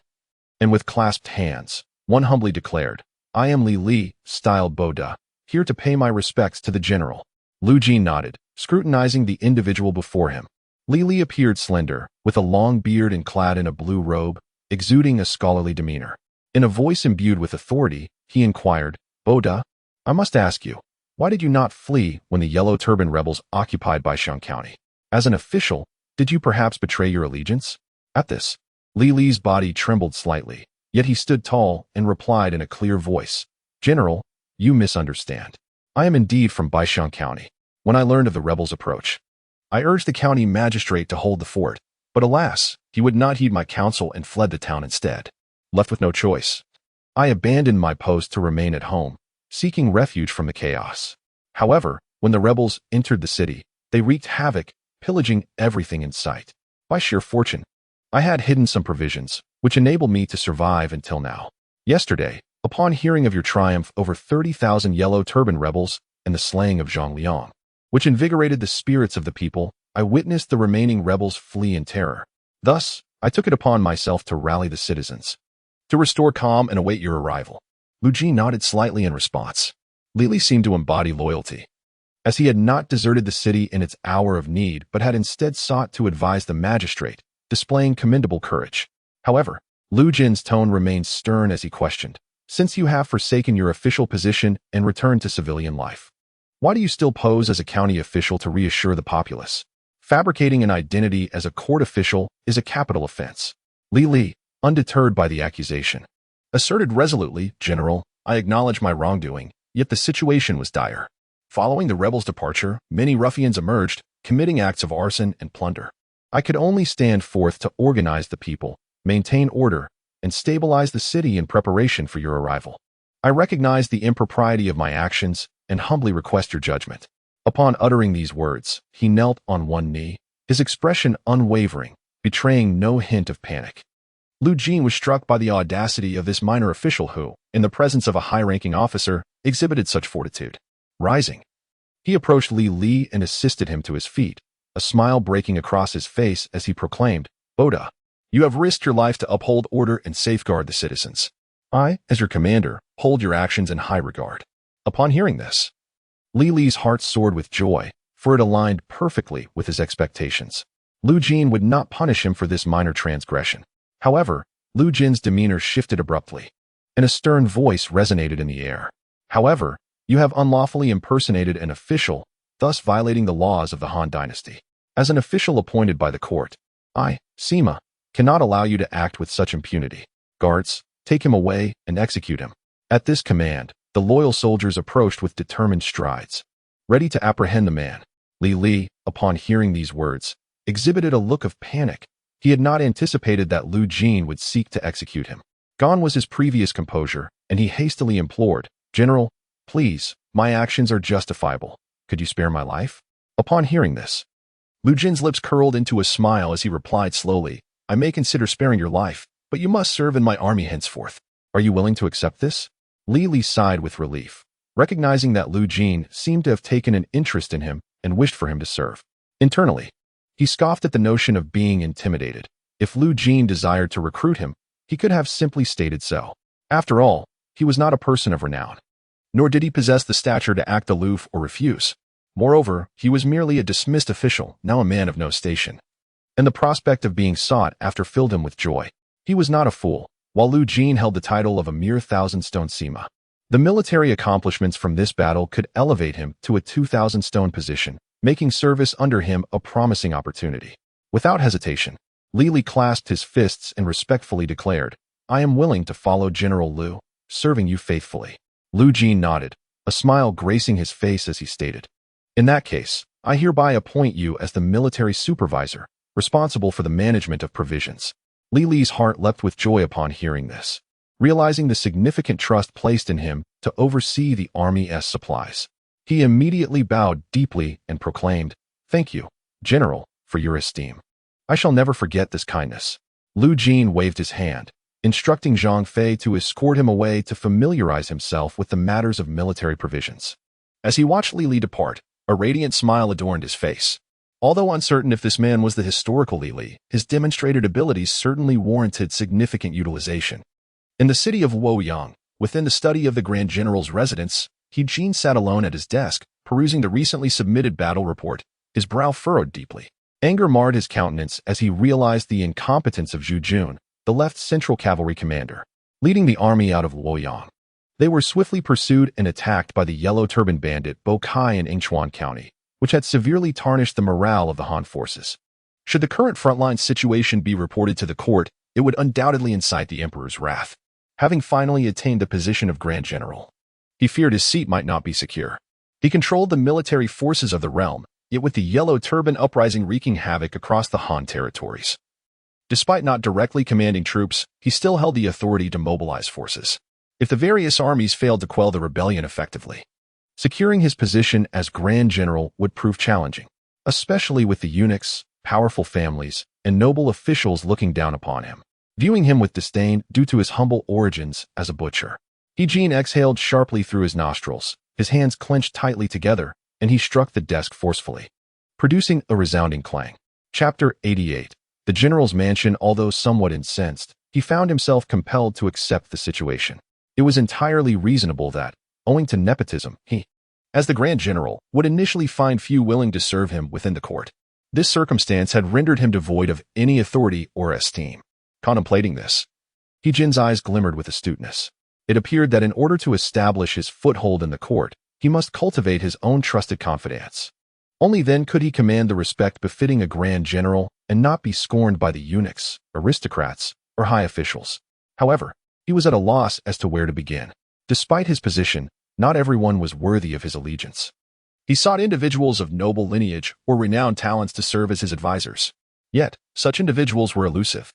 and with clasped hands, one humbly declared, "I am Li Li, styled Boda, here to pay my respects to the general." Lu Jin nodded, scrutinizing the individual before him. Li Li appeared slender, with a long beard and clad in a blue robe, exuding a scholarly demeanor. In a voice imbued with authority, he inquired, "Boda, I must ask you, why did you not flee when the Yellow Turban rebels occupied Baishan County? As an official, did you perhaps betray your allegiance?" At this, Li Li's body trembled slightly, yet he stood tall and replied in a clear voice, "General, you misunderstand. I am indeed from Baishan County. When I learned of the rebels' approach, I urged the county magistrate to hold the fort, but alas, he would not heed my counsel and fled the town instead. Left with no choice, I abandoned my post to remain at home, seeking refuge from the chaos. However, when the rebels entered the city, they wreaked havoc, pillaging everything in sight. By sheer fortune, I had hidden some provisions, which enabled me to survive until now. Yesterday, upon hearing of your triumph over 30,000 Yellow Turban rebels and the slaying of Zhang Liang, which invigorated the spirits of the people, I witnessed the remaining rebels flee in terror. Thus, I took it upon myself to rally the citizens, to restore calm and await your arrival." Lu Jin nodded slightly in response. Li Li seemed to embody loyalty, as he had not deserted the city in its hour of need but had instead sought to advise the magistrate, displaying commendable courage. However, Lu Jin's tone remained stern as he questioned, "Since you have forsaken your official position and returned to civilian life, why do you still pose as a county official to reassure the populace? Fabricating an identity as a court official is a capital offense." Li Li, undeterred by the accusation, asserted resolutely, "General, I acknowledge my wrongdoing, yet the situation was dire. Following the rebels' departure, many ruffians emerged, committing acts of arson and plunder. I could only stand forth to organize the people, maintain order, and stabilize the city in preparation for your arrival. I recognize the impropriety of my actions and humbly request your judgment." Upon uttering these words, he knelt on one knee, his expression unwavering, betraying no hint of panic. Lu Jin was struck by the audacity of this minor official who, in the presence of a high-ranking officer, exhibited such fortitude. Rising, he approached Li Li and assisted him to his feet, a smile breaking across his face as he proclaimed, "Boda, you have risked your life to uphold order and safeguard the citizens. I, as your commander, hold your actions in high regard." Upon hearing this, Li Li's heart soared with joy, for it aligned perfectly with his expectations. Lu Jin would not punish him for this minor transgression. However, Lu Jin's demeanor shifted abruptly, and a stern voice resonated in the air. "However, you have unlawfully impersonated an official, thus violating the laws of the Han Dynasty. As an official appointed by the court, I, Sima, cannot allow you to act with such impunity. Guards, take him away and execute him." At this command, the loyal soldiers approached with determined strides, ready to apprehend the man. Li Li, upon hearing these words, exhibited a look of panic. He had not anticipated that Lu Jin would seek to execute him. Gone was his previous composure, and he hastily implored, "General, please, my actions are justifiable. Could you spare my life?" Upon hearing this, Lu Jin's lips curled into a smile as he replied slowly, "I may consider sparing your life, but you must serve in my army henceforth. Are you willing to accept this?" Li Li sighed with relief, recognizing that Lu Jin seemed to have taken an interest in him and wished for him to serve. Internally, he scoffed at the notion of being intimidated. If Lu Jin desired to recruit him, he could have simply stated so. After all, he was not a person of renown, nor did he possess the stature to act aloof or refuse. Moreover, he was merely a dismissed official, now a man of no station, and the prospect of being sought after filled him with joy. He was not a fool, while Lu Jin held the title of a mere 1,000-stone Sima. The military accomplishments from this battle could elevate him to a 2,000-stone position, making service under him a promising opportunity. Without hesitation, Li Li clasped his fists and respectfully declared, "I am willing to follow General Lu, serving you faithfully." Lu Jin nodded, a smile gracing his face as he stated, "In that case, I hereby appoint you as the military supervisor, responsible for the management of provisions." Li Li's heart leapt with joy upon hearing this, realizing the significant trust placed in him to oversee the army's supplies. He immediately bowed deeply and proclaimed, "Thank you, General, for your esteem. I shall never forget this kindness." Lu Jin waved his hand, instructing Zhang Fei to escort him away to familiarize himself with the matters of military provisions. As he watched Li Li depart, a radiant smile adorned his face. Although uncertain if this man was the historical Li Li, his demonstrated abilities certainly warranted significant utilization. In the city of Luoyang, within the study of the Grand General's residence, He Jin sat alone at his desk, perusing the recently submitted battle report, his brow furrowed deeply. Anger marred his countenance as he realized the incompetence of Zhu Jun, the left Central Cavalry commander, leading the army out of Luoyang. They were swiftly pursued and attacked by the Yellow Turban bandit Bo Kai in Yingchuan County, which had severely tarnished the morale of the Han forces. Should the current frontline situation be reported to the court, it would undoubtedly incite the emperor's wrath. Having finally attained the position of Grand General, he feared his seat might not be secure. He controlled the military forces of the realm, yet with the Yellow Turban uprising wreaking havoc across the Han territories. Despite not directly commanding troops, he still held the authority to mobilize forces. If the various armies failed to quell the rebellion effectively, securing his position as Grand General would prove challenging, especially with the eunuchs, powerful families, and noble officials looking down upon him, viewing him with disdain due to his humble origins as a butcher. He Jin exhaled sharply through his nostrils, his hands clenched tightly together, and he struck the desk forcefully, producing a resounding clang. Chapter 88. The general's mansion. Although somewhat incensed, he found himself compelled to accept the situation. It was entirely reasonable that, owing to nepotism, he, as the Grand General, would initially find few willing to serve him within the court. This circumstance had rendered him devoid of any authority or esteem. Contemplating this, He Jin's eyes glimmered with astuteness. It appeared that in order to establish his foothold in the court, he must cultivate his own trusted confidants. Only then could he command the respect befitting a Grand General and not be scorned by the eunuchs, aristocrats, or high officials. However, he was at a loss as to where to begin. Despite his position, not everyone was worthy of his allegiance. He sought individuals of noble lineage or renowned talents to serve as his advisors. Yet, such individuals were elusive.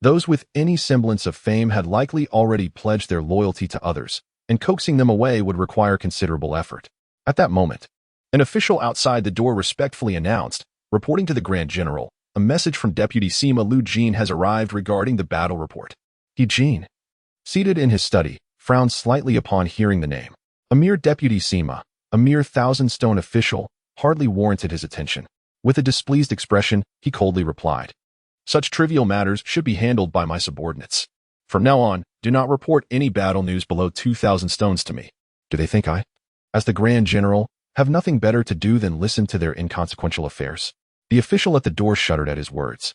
Those with any semblance of fame had likely already pledged their loyalty to others, and coaxing them away would require considerable effort. At that moment, an official outside the door respectfully announced, reporting to the Grand General, "A message from Deputy Sima Lu Jin has arrived regarding the battle report." He Jin, seated in his study, frowned slightly upon hearing the name. A mere Deputy Sima, a mere 1,000-stone official, hardly warranted his attention. With a displeased expression, he coldly replied, "Such trivial matters should be handled by my subordinates. From now on, do not report any battle news below 2,000 stones to me." Do they think I, as the Grand General, have nothing better to do than listen to their inconsequential affairs? The official at the door shuddered at his words,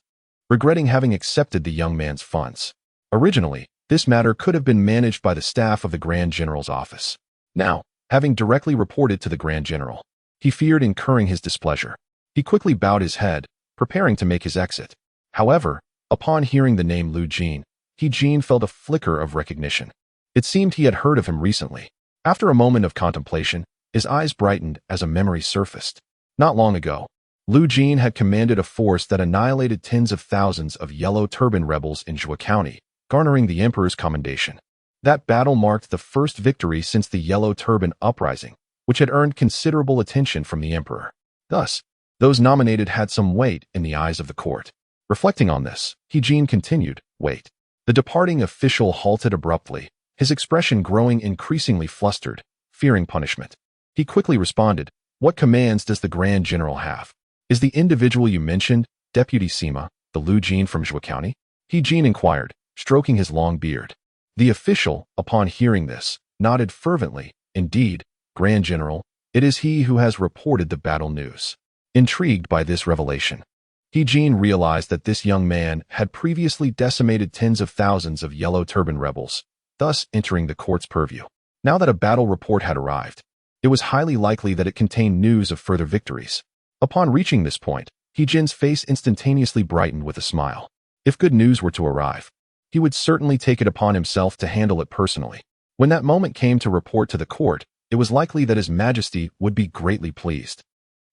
regretting having accepted the young man's funds. Originally, this matter could have been managed by the staff of the Grand General's office. Now, having directly reported to the Grand General, he feared incurring his displeasure. He quickly bowed his head, preparing to make his exit. However, upon hearing the name Lu Jin, He Jin felt a flicker of recognition. It seemed he had heard of him recently. After a moment of contemplation, his eyes brightened as a memory surfaced. Not long ago, Lu Jin had commanded a force that annihilated tens of thousands of Yellow Turban rebels in Zhua County, garnering the emperor's commendation. That battle marked the first victory since the Yellow Turban uprising, which had earned considerable attention from the emperor. Thus, those nominated had some weight in the eyes of the court. Reflecting on this, He Jin continued, "Wait." The departing official halted abruptly, his expression growing increasingly flustered, fearing punishment. He quickly responded, "What commands does the Grand General have? Is the individual you mentioned, Deputy Sima, the Lu Jin from Zhua County?" He Jin inquired, stroking his long beard. The official, upon hearing this, nodded fervently. "Indeed, Grand General, it is he who has reported the battle news." Intrigued by this revelation, He Jin realized that this young man had previously decimated tens of thousands of Yellow Turban rebels, thus entering the court's purview. Now that a battle report had arrived, it was highly likely that it contained news of further victories. Upon reaching this point, He Jin's face instantaneously brightened with a smile. If good news were to arrive, he would certainly take it upon himself to handle it personally. When that moment came to report to the court, it was likely that His Majesty would be greatly pleased,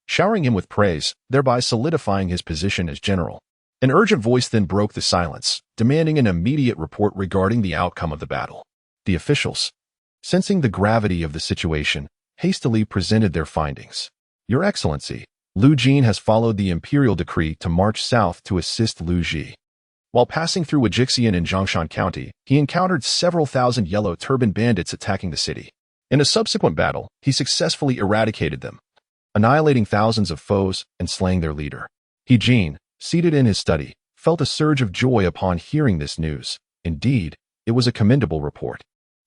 showering him with praise, thereby solidifying his position as general. An urgent voice then broke the silence, demanding an immediate report regarding the outcome of the battle. The officials, sensing the gravity of the situation, hastily presented their findings. Your Excellency, Lu Jin has followed the Imperial decree to march south to assist Lu Ji. While passing through Wajixian in Zhongshan County, he encountered several thousand Yellow Turban bandits attacking the city. In a subsequent battle, he successfully eradicated them, annihilating thousands of foes and slaying their leader. He Jin, seated in his study, felt a surge of joy upon hearing this news. Indeed, it was a commendable report.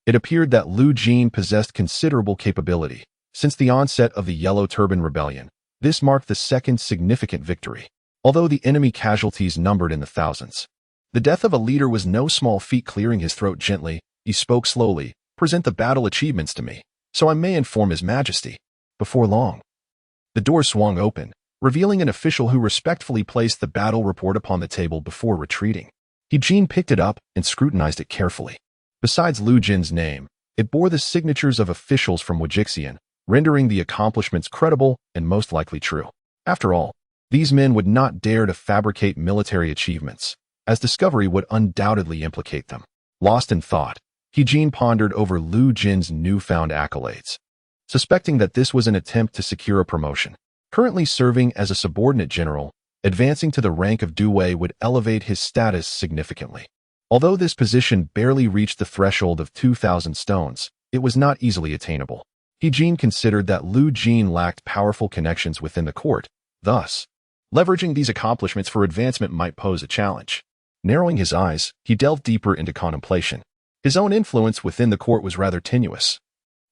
It appeared that Lu Jin possessed considerable capability. Since the onset of the Yellow Turban Rebellion, this marked the second significant victory. Although the enemy casualties numbered in the thousands, the death of a leader was no small feat. Clearing his throat gently, he spoke slowly. Present the battle achievements to me, so I may inform His Majesty. Before long, the door swung open, revealing an official who respectfully placed the battle report upon the table before retreating. He Jin picked it up and scrutinized it carefully. Besides Lu Jin's name, it bore the signatures of officials from Wajixian, rendering the accomplishments credible and most likely true. After all, these men would not dare to fabricate military achievements, as discovery would undoubtedly implicate them. Lost in thought, He Jin pondered over Lu Jin's newfound accolades, suspecting that this was an attempt to secure a promotion. Currently serving as a subordinate general, advancing to the rank of Due would elevate his status significantly. Although this position barely reached the threshold of 2,000 stones, it was not easily attainable. He Jin considered that Lu Jin lacked powerful connections within the court, thus, leveraging these accomplishments for advancement might pose a challenge. Narrowing his eyes, he delved deeper into contemplation. His own influence within the court was rather tenuous,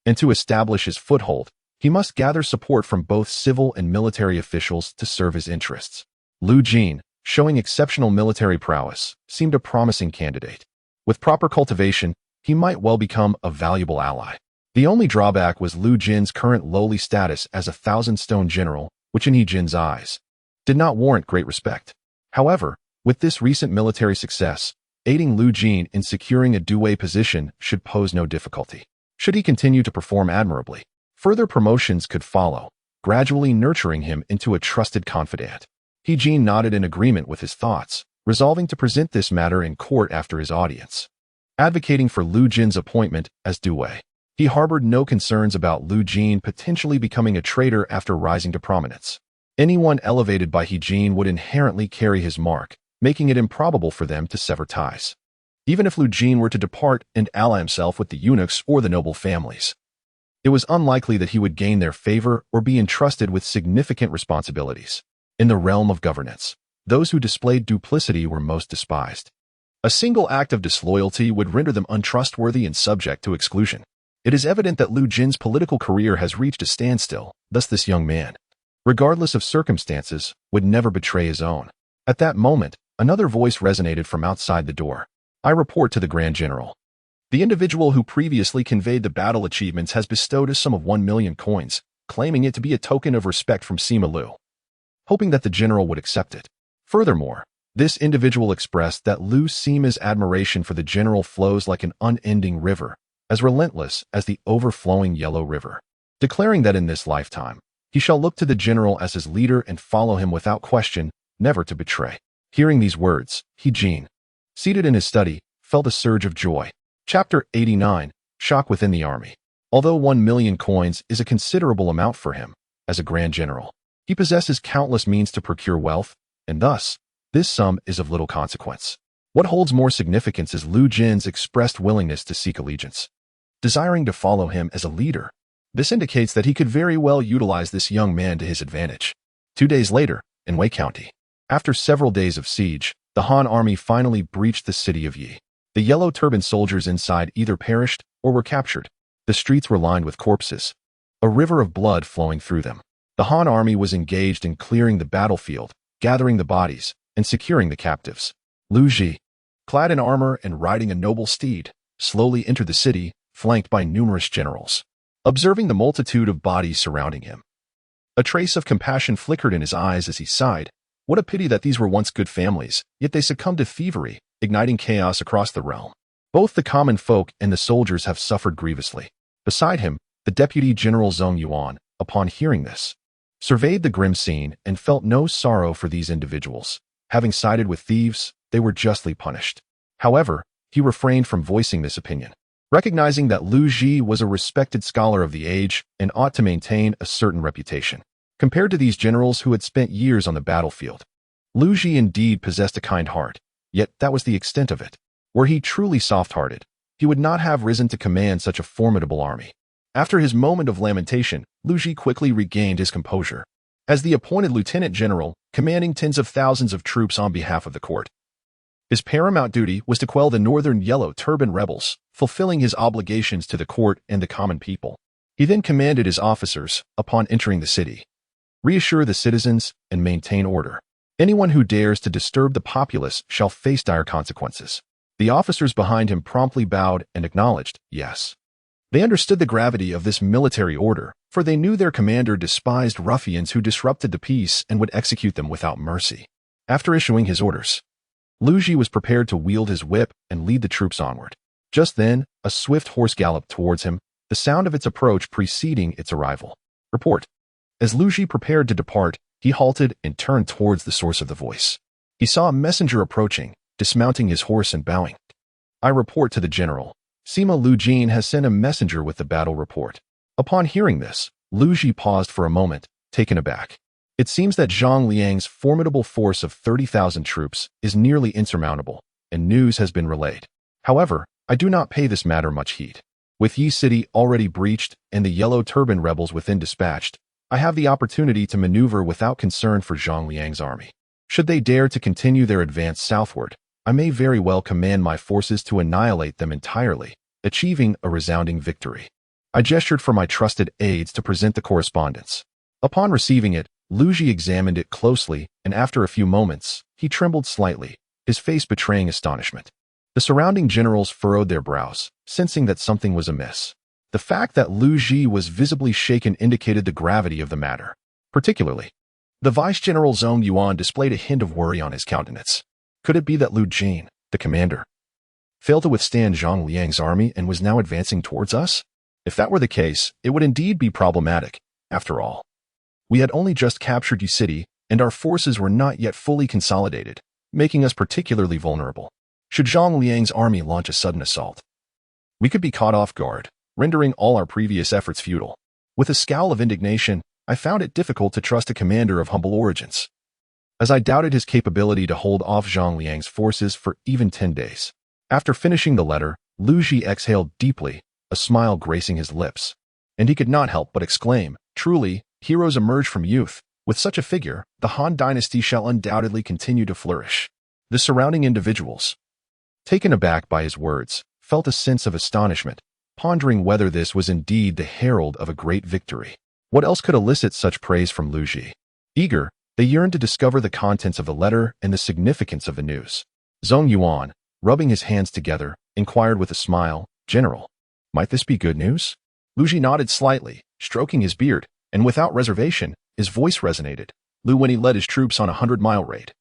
and to establish his foothold, he must gather support from both civil and military officials to serve his interests. Lu Jin, showing exceptional military prowess, seemed a promising candidate. With proper cultivation, he might well become a valuable ally. The only drawback was Lu Jin's current lowly status as a 1,000-stone general, which in He Jin's eyes did not warrant great respect. However, with this recent military success, aiding Lu Jin in securing a Due position should pose no difficulty. Should he continue to perform admirably, further promotions could follow, gradually nurturing him into a trusted confidant. He Jin nodded in agreement with his thoughts, resolving to present this matter in court after his audience. Advocating for Lu Jin's appointment as Due, he harbored no concerns about Lu Jin potentially becoming a traitor after rising to prominence. Anyone elevated by He Jin would inherently carry his mark, making it improbable for them to sever ties. Even if Lu Jin were to depart and ally himself with the eunuchs or the noble families, it was unlikely that he would gain their favor or be entrusted with significant responsibilities. In the realm of governance, those who displayed duplicity were most despised. A single act of disloyalty would render them untrustworthy and subject to exclusion. It is evident that Lu Jin's political career has reached a standstill, thus this young man, regardless of circumstances, would never betray his own. At that moment, another voice resonated from outside the door. I report to the Grand General. The individual who previously conveyed the battle achievements has bestowed a sum of 1 million coins, claiming it to be a token of respect from Sima Lu, hoping that the general would accept it. Furthermore, this individual expressed that Lu Sima's admiration for the general flows like an unending river, as relentless as the overflowing Yellow River, declaring that in this lifetime, he shall look to the general as his leader and follow him without question, never to betray. Hearing these words, He Jin, seated in his study, felt a surge of joy. Chapter 89, Shock Within the Army. Although 1 million coins is a considerable amount for him, as a Grand General, he possesses countless means to procure wealth, and thus, this sum is of little consequence. What holds more significance is Lu Jin's expressed willingness to seek allegiance, desiring to follow him as a leader. This indicates that he could very well utilize this young man to his advantage. 2 days later, in Wei County, after several days of siege, the Han army finally breached the city of Yi. The Yellow Turban soldiers inside either perished or were captured. The streets were lined with corpses, a river of blood flowing through them. The Han army was engaged in clearing the battlefield, gathering the bodies and securing the captives. Lu Ji, clad in armor and riding a noble steed, slowly entered the city, flanked by numerous generals. Observing the multitude of bodies surrounding him, a trace of compassion flickered in his eyes as he sighed. What a pity that these were once good families, yet they succumbed to thievery, igniting chaos across the realm. Both the common folk and the soldiers have suffered grievously. Beside him, the Deputy General Zhang Yuan, upon hearing this, surveyed the grim scene and felt no sorrow for these individuals. Having sided with thieves, they were justly punished. However, he refrained from voicing this opinion, recognizing that Lu Ji was a respected scholar of the age and ought to maintain a certain reputation. Compared to these generals who had spent years on the battlefield, Lu Ji indeed possessed a kind heart, yet that was the extent of it. Were he truly soft-hearted, he would not have risen to command such a formidable army. After his moment of lamentation, Lu Ji quickly regained his composure. As the appointed lieutenant general, commanding tens of thousands of troops on behalf of the court, his paramount duty was to quell the northern Yellow Turban rebels, fulfilling his obligations to the court and the common people. He then commanded his officers, upon entering the city, reassure the citizens and maintain order. Anyone who dares to disturb the populace shall face dire consequences. The officers behind him promptly bowed and acknowledged, yes. They understood the gravity of this military order, for they knew their commander despised ruffians who disrupted the peace and would execute them without mercy. After issuing his orders, Lu Ji was prepared to wield his whip and lead the troops onward. Just then, a swift horse galloped towards him, the sound of its approach preceding its arrival. Report. As Lu Ji prepared to depart, he halted and turned towards the source of the voice. He saw a messenger approaching, dismounting his horse and bowing. I report to the general. Sima Lu Jin has sent a messenger with the battle report. Upon hearing this, Lu Ji paused for a moment, taken aback. It seems that Zhang Liang's formidable force of 30,000 troops is nearly insurmountable, and news has been relayed. However, I do not pay this matter much heed. With Yi City already breached and the Yellow Turban rebels within dispatched, I have the opportunity to maneuver without concern for Zhang Liang's army. Should they dare to continue their advance southward, I may very well command my forces to annihilate them entirely, achieving a resounding victory. I gestured for my trusted aides to present the correspondence. Upon receiving it, Lu Ji examined it closely, and after a few moments, he trembled slightly, his face betraying astonishment. The surrounding generals furrowed their brows, sensing that something was amiss. The fact that Lu Ji was visibly shaken indicated the gravity of the matter. Particularly, the Vice-General Zhang Yuan displayed a hint of worry on his countenance. Could it be that Lu Jin, the commander, failed to withstand Zhang Liang's army and was now advancing towards us? If that were the case, it would indeed be problematic. After all, we had only just captured Yi City, and our forces were not yet fully consolidated, making us particularly vulnerable. Should Zhang Liang's army launch a sudden assault, we could be caught off guard, rendering all our previous efforts futile. With a scowl of indignation, I found it difficult to trust a commander of humble origins, as I doubted his capability to hold off Zhang Liang's forces for even 10 days. After finishing the letter, Lu Ji exhaled deeply, a smile gracing his lips, and he could not help but exclaim, truly, heroes emerge from youth. With such a figure, the Han Dynasty shall undoubtedly continue to flourish. The surrounding individuals, taken aback by his words, felt a sense of astonishment, pondering whether this was indeed the herald of a great victory. What else could elicit such praise from Lu Ji? Eager, they yearned to discover the contents of the letter and the significance of the news. Zhang Yuan, rubbing his hands together, inquired with a smile, General, might this be good news? Lu Ji nodded slightly, stroking his beard, and without reservation, his voice resonated. Lu when he led his troops on a 100-mile raid,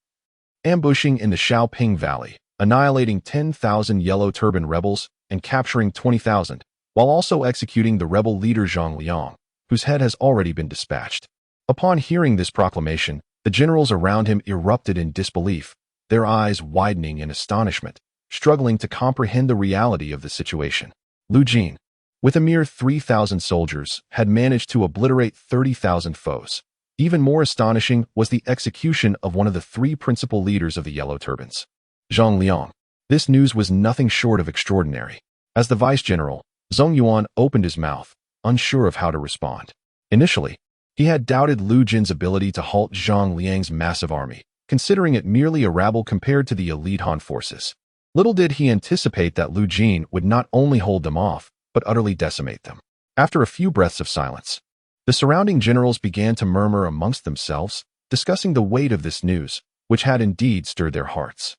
ambushing in the Xiaoping Valley, annihilating 10,000 Yellow Turban rebels and capturing 20,000, while also executing the rebel leader Zhang Liang, whose head has already been dispatched. Upon hearing this proclamation, the generals around him erupted in disbelief, their eyes widening in astonishment, struggling to comprehend the reality of the situation. Lu Jin, with a mere 3,000 soldiers, had managed to obliterate 30,000 foes. Even more astonishing was the execution of one of the 3 principal leaders of the Yellow Turbans, Zhang Liang. This news was nothing short of extraordinary. As the vice-general, Zhang Yuan opened his mouth, unsure of how to respond. Initially, he had doubted Lu Jin's ability to halt Zhang Liang's massive army, considering it merely a rabble compared to the elite Han forces. Little did he anticipate that Lu Jin would not only hold them off, but utterly decimate them. After a few breaths of silence, the surrounding generals began to murmur amongst themselves, discussing the weight of this news, which had indeed stirred their hearts.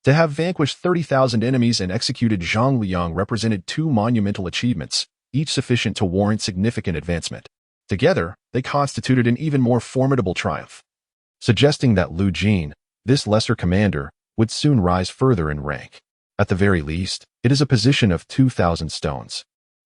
To have vanquished 30,000 enemies and executed Zhang Liang represented two monumental achievements, each sufficient to warrant significant advancement. Together, they constituted an even more formidable triumph, suggesting that Lu Jin, this lesser commander, would soon rise further in rank. At the very least, it is a position of 2,000 stones.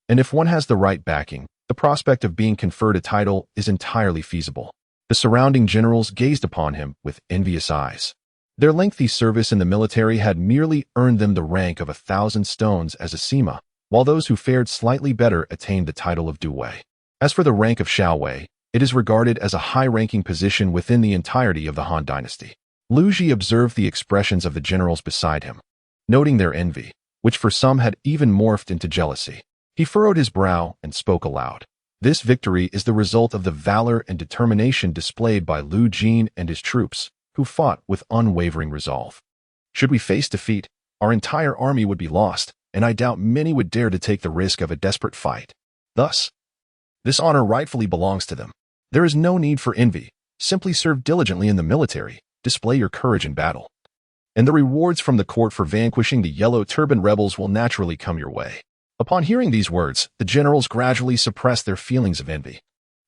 And if one has the right backing, the prospect of being conferred a title is entirely feasible. The surrounding generals gazed upon him with envious eyes. Their lengthy service in the military had merely earned them the rank of 1,000 stones as a Sima, while those who fared slightly better attained the title of Duwei. As for the rank of Xiaowei, it is regarded as a high-ranking position within the entirety of the Han Dynasty. Lu Ji observed the expressions of the generals beside him, noting their envy, which for some had even morphed into jealousy. He furrowed his brow and spoke aloud. This victory is the result of the valor and determination displayed by Lu Jin and his troops, who fought with unwavering resolve. Should we face defeat, our entire army would be lost, and I doubt many would dare to take the risk of a desperate fight. Thus, this honor rightfully belongs to them. There is no need for envy. Simply serve diligently in the military, display your courage in battle, and the rewards from the court for vanquishing the Yellow Turban rebels will naturally come your way. Upon hearing these words, the generals gradually suppressed their feelings of envy,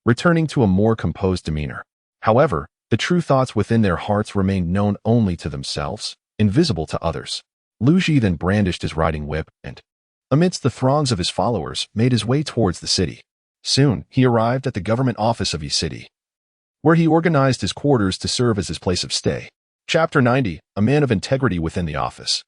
returning to a more composed demeanor. However, the true thoughts within their hearts remained known only to themselves, invisible to others. Lu Ji then brandished his riding whip and, amidst the throngs of his followers, made his way towards the city. Soon, he arrived at the government office of Yi City, where he organized his quarters to serve as his place of stay. Chapter 90, A Man of Integrity Within the Office.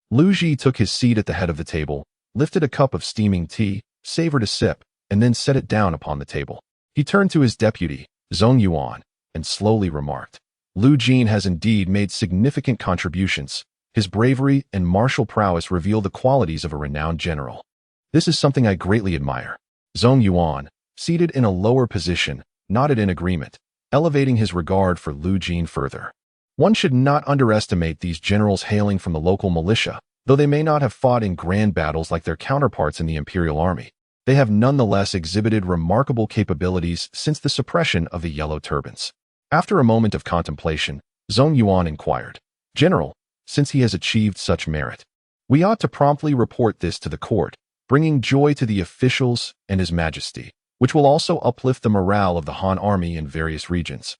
Lu Ji took his seat at the head of the table, lifted a cup of steaming tea, savored a sip, and then set it down upon the table. He turned to his deputy, Zhang Yuan, and slowly remarked, Lu Jin has indeed made significant contributions. His bravery and martial prowess reveal the qualities of a renowned general. This is something I greatly admire. Zhang Yuan, seated in a lower position, nodded in agreement, elevating his regard for Lu Jin further. One should not underestimate these generals hailing from the local militia. Though they may not have fought in grand battles like their counterparts in the Imperial Army, they have nonetheless exhibited remarkable capabilities since the suppression of the Yellow Turbans. After a moment of contemplation, Zhang Yuan inquired, General, since he has achieved such merit, we ought to promptly report this to the court, bringing joy to the officials and His Majesty, which will also uplift the morale of the Han army in various regions,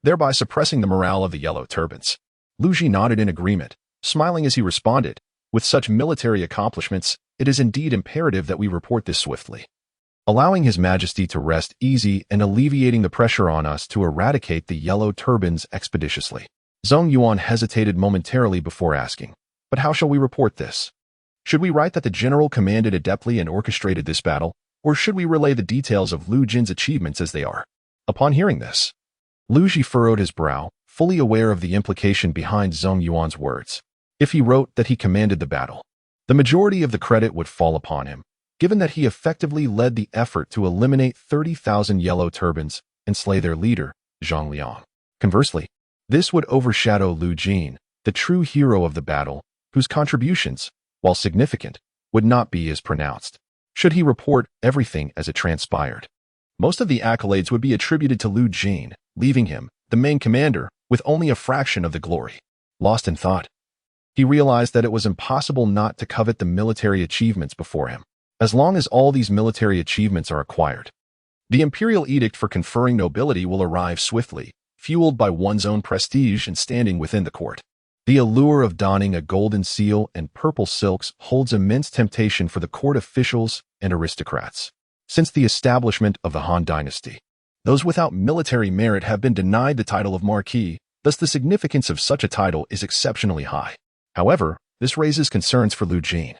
thereby suppressing the morale of the Yellow Turbans. Lu Ji nodded in agreement, smiling as he responded, with such military accomplishments, it is indeed imperative that we report this swiftly, allowing His Majesty to rest easy and alleviating the pressure on us to eradicate the Yellow Turbans expeditiously. Zhang Yuan hesitated momentarily before asking, but how shall we report this? Should we write that the general commanded adeptly and orchestrated this battle, or should we relay the details of Lu Jin's achievements as they are? Upon hearing this, Lu Ji furrowed his brow, fully aware of the implication behind Zhang Yuan's words. If he wrote that he commanded the battle, the majority of the credit would fall upon him, given that he effectively led the effort to eliminate 30,000 Yellow Turbans and slay their leader, Zhang Liang. Conversely, this would overshadow Lu Jin, the true hero of the battle, whose contributions, while significant, would not be as pronounced, should he report everything as it transpired. Most of the accolades would be attributed to Lu Jin, leaving him, the main commander, with only a fraction of the glory. Lost in thought, he realized that it was impossible not to covet the military achievements before him, as long as all these military achievements are acquired. The imperial edict for conferring nobility will arrive swiftly, fueled by one's own prestige and standing within the court. The allure of donning a golden seal and purple silks holds immense temptation for the court officials and aristocrats. Since the establishment of the Han Dynasty, those without military merit have been denied the title of Marquis, thus the significance of such a title is exceptionally high. However, this raises concerns for Lu Jin,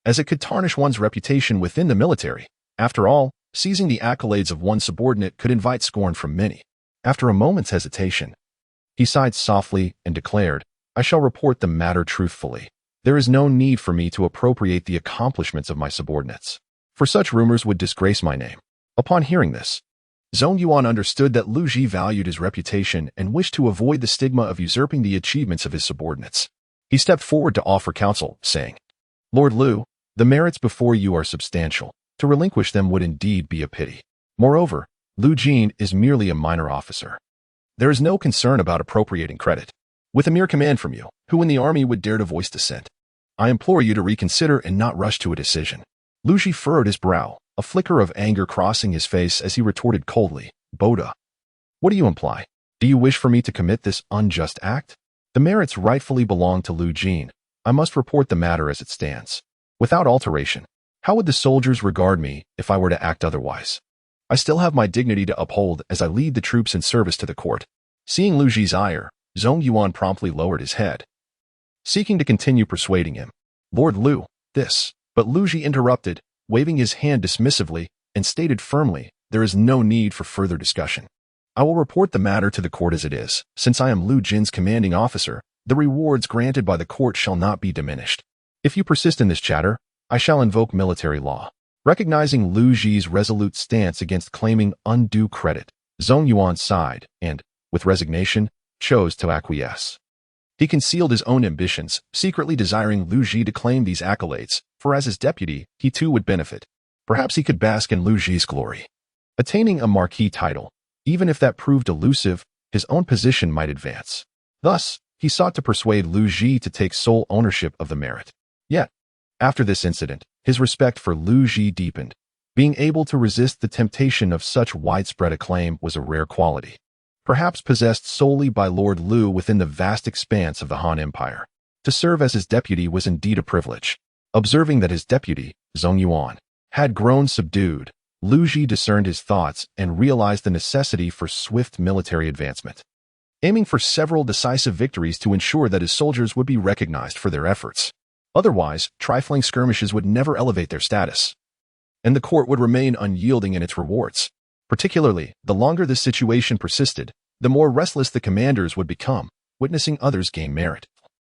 as it could tarnish one's reputation within the military. After all, seizing the accolades of one's subordinate could invite scorn from many. After a moment's hesitation, he sighed softly and declared, I shall report the matter truthfully. There is no need for me to appropriate the accomplishments of my subordinates, for such rumors would disgrace my name. Upon hearing this, Zhang Yuan understood that Lu Ji valued his reputation and wished to avoid the stigma of usurping the achievements of his subordinates. He stepped forward to offer counsel, saying, Lord Lu, the merits before you are substantial. To relinquish them would indeed be a pity. Moreover, Lu Jin is merely a minor officer. There is no concern about appropriating credit. With a mere command from you, who in the army would dare to voice dissent? I implore you to reconsider and not rush to a decision. Lu Ji furrowed his brow, a flicker of anger crossing his face as he retorted coldly, Boda. What do you imply? Do you wish for me to commit this unjust act? The merits rightfully belong to Lu Jin. I must report the matter as it stands. Without alteration. How would the soldiers regard me if I were to act otherwise? I still have my dignity to uphold as I lead the troops in service to the court. Seeing Lu Ji's ire, Zhang Yuan promptly lowered his head, seeking to continue persuading him. Lord Lu, this. But Lu Ji interrupted, waving his hand dismissively, and stated firmly, there is no need for further discussion. I will report the matter to the court as it is. Since I am Lu Jin's commanding officer, the rewards granted by the court shall not be diminished. If you persist in this chatter, I shall invoke military law. Recognizing Lu Ji's resolute stance against claiming undue credit, Zhang Yuan sighed and, with resignation, chose to acquiesce. He concealed his own ambitions, secretly desiring Lu Ji to claim these accolades, for as his deputy, he too would benefit. Perhaps he could bask in Lu Ji's glory. Attaining a marquis title, even if that proved elusive, his own position might advance. Thus, he sought to persuade Lu Ji to take sole ownership of the merit. Yet, after this incident, his respect for Lu Ji deepened. Being able to resist the temptation of such widespread acclaim was a rare quality, perhaps possessed solely by Lord Lu within the vast expanse of the Han Empire. To serve as his deputy was indeed a privilege. Observing that his deputy, Zhang Yuan, had grown subdued, Lu Ji discerned his thoughts and realized the necessity for swift military advancement, aiming for several decisive victories to ensure that his soldiers would be recognized for their efforts. Otherwise, trifling skirmishes would never elevate their status, and the court would remain unyielding in its rewards. Particularly, the longer this situation persisted, the more restless the commanders would become, witnessing others gain merit.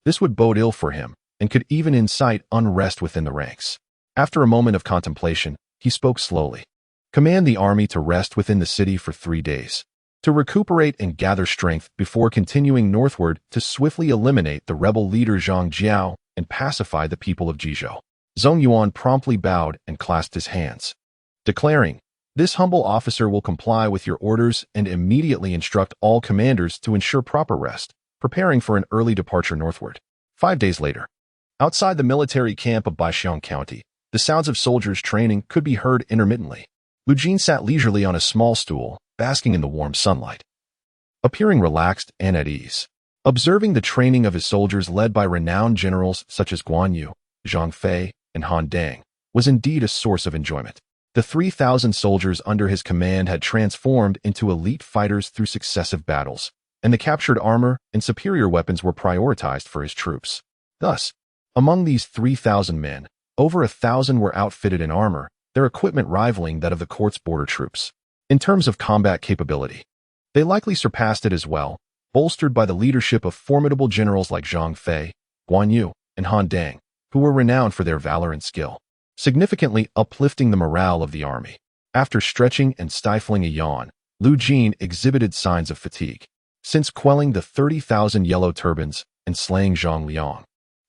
This would bode ill for him, and could even incite unrest within the ranks. After a moment of contemplation, he spoke slowly. Command the army to rest within the city for 3 days, to recuperate and gather strength before continuing northward to swiftly eliminate the rebel leader Zhang Jiao and pacify the people of Jizhou. Zhang Yuan promptly bowed and clasped his hands, declaring, this humble officer will comply with your orders and immediately instruct all commanders to ensure proper rest, preparing for an early departure northward. 5 days later, outside the military camp of Baixiang County, the sounds of soldiers training could be heard intermittently. Lu Jin sat leisurely on a small stool, basking in the warm sunlight, appearing relaxed and at ease. Observing the training of his soldiers led by renowned generals such as Guan Yu, Zhang Fei, and Han Dang was indeed a source of enjoyment. The 3,000 soldiers under his command had transformed into elite fighters through successive battles, and the captured armor and superior weapons were prioritized for his troops. Thus, among these 3,000 men, over 1,000 were outfitted in armor, their equipment rivaling that of the court's border troops. In terms of combat capability, they likely surpassed it as well, bolstered by the leadership of formidable generals like Zhang Fei, Guan Yu, and Han Dang, who were renowned for their valor and skill, significantly uplifting the morale of the army. After stretching and stifling a yawn, Lu Jin exhibited signs of fatigue. Since quelling the 30,000 yellow turbans and slaying Zhang Liang,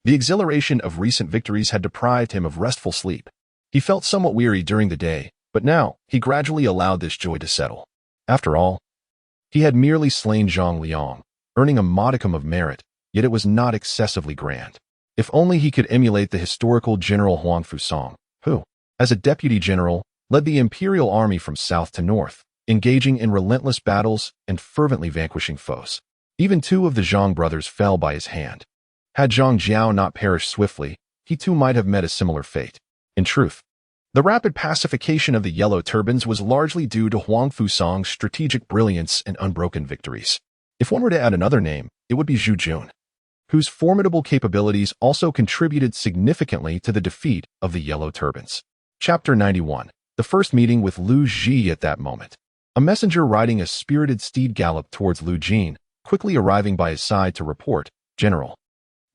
the exhilaration of recent victories had deprived him of restful sleep. He felt somewhat weary during the day, but now he gradually allowed this joy to settle. After all, he had merely slain Zhang Liang, earning a modicum of merit, yet it was not excessively grand. If only he could emulate the historical General Huang Fusang, who, as a deputy general, led the Imperial army from south to north, engaging in relentless battles and fervently vanquishing foes. Even 2 of the Zhang brothers fell by his hand. Had Zhang Jiao not perished swiftly, he too might have met a similar fate. In truth, the rapid pacification of the Yellow Turbans was largely due to Huang Fusang's strategic brilliance and unbroken victories. If one were to add another name, it would be Zhu Jun, whose formidable capabilities also contributed significantly to the defeat of the Yellow Turbans. Chapter 91. The first meeting with Lu Ji. At that moment, a messenger riding a spirited steed galloped towards Lu Jin, quickly arriving by his side to report, General,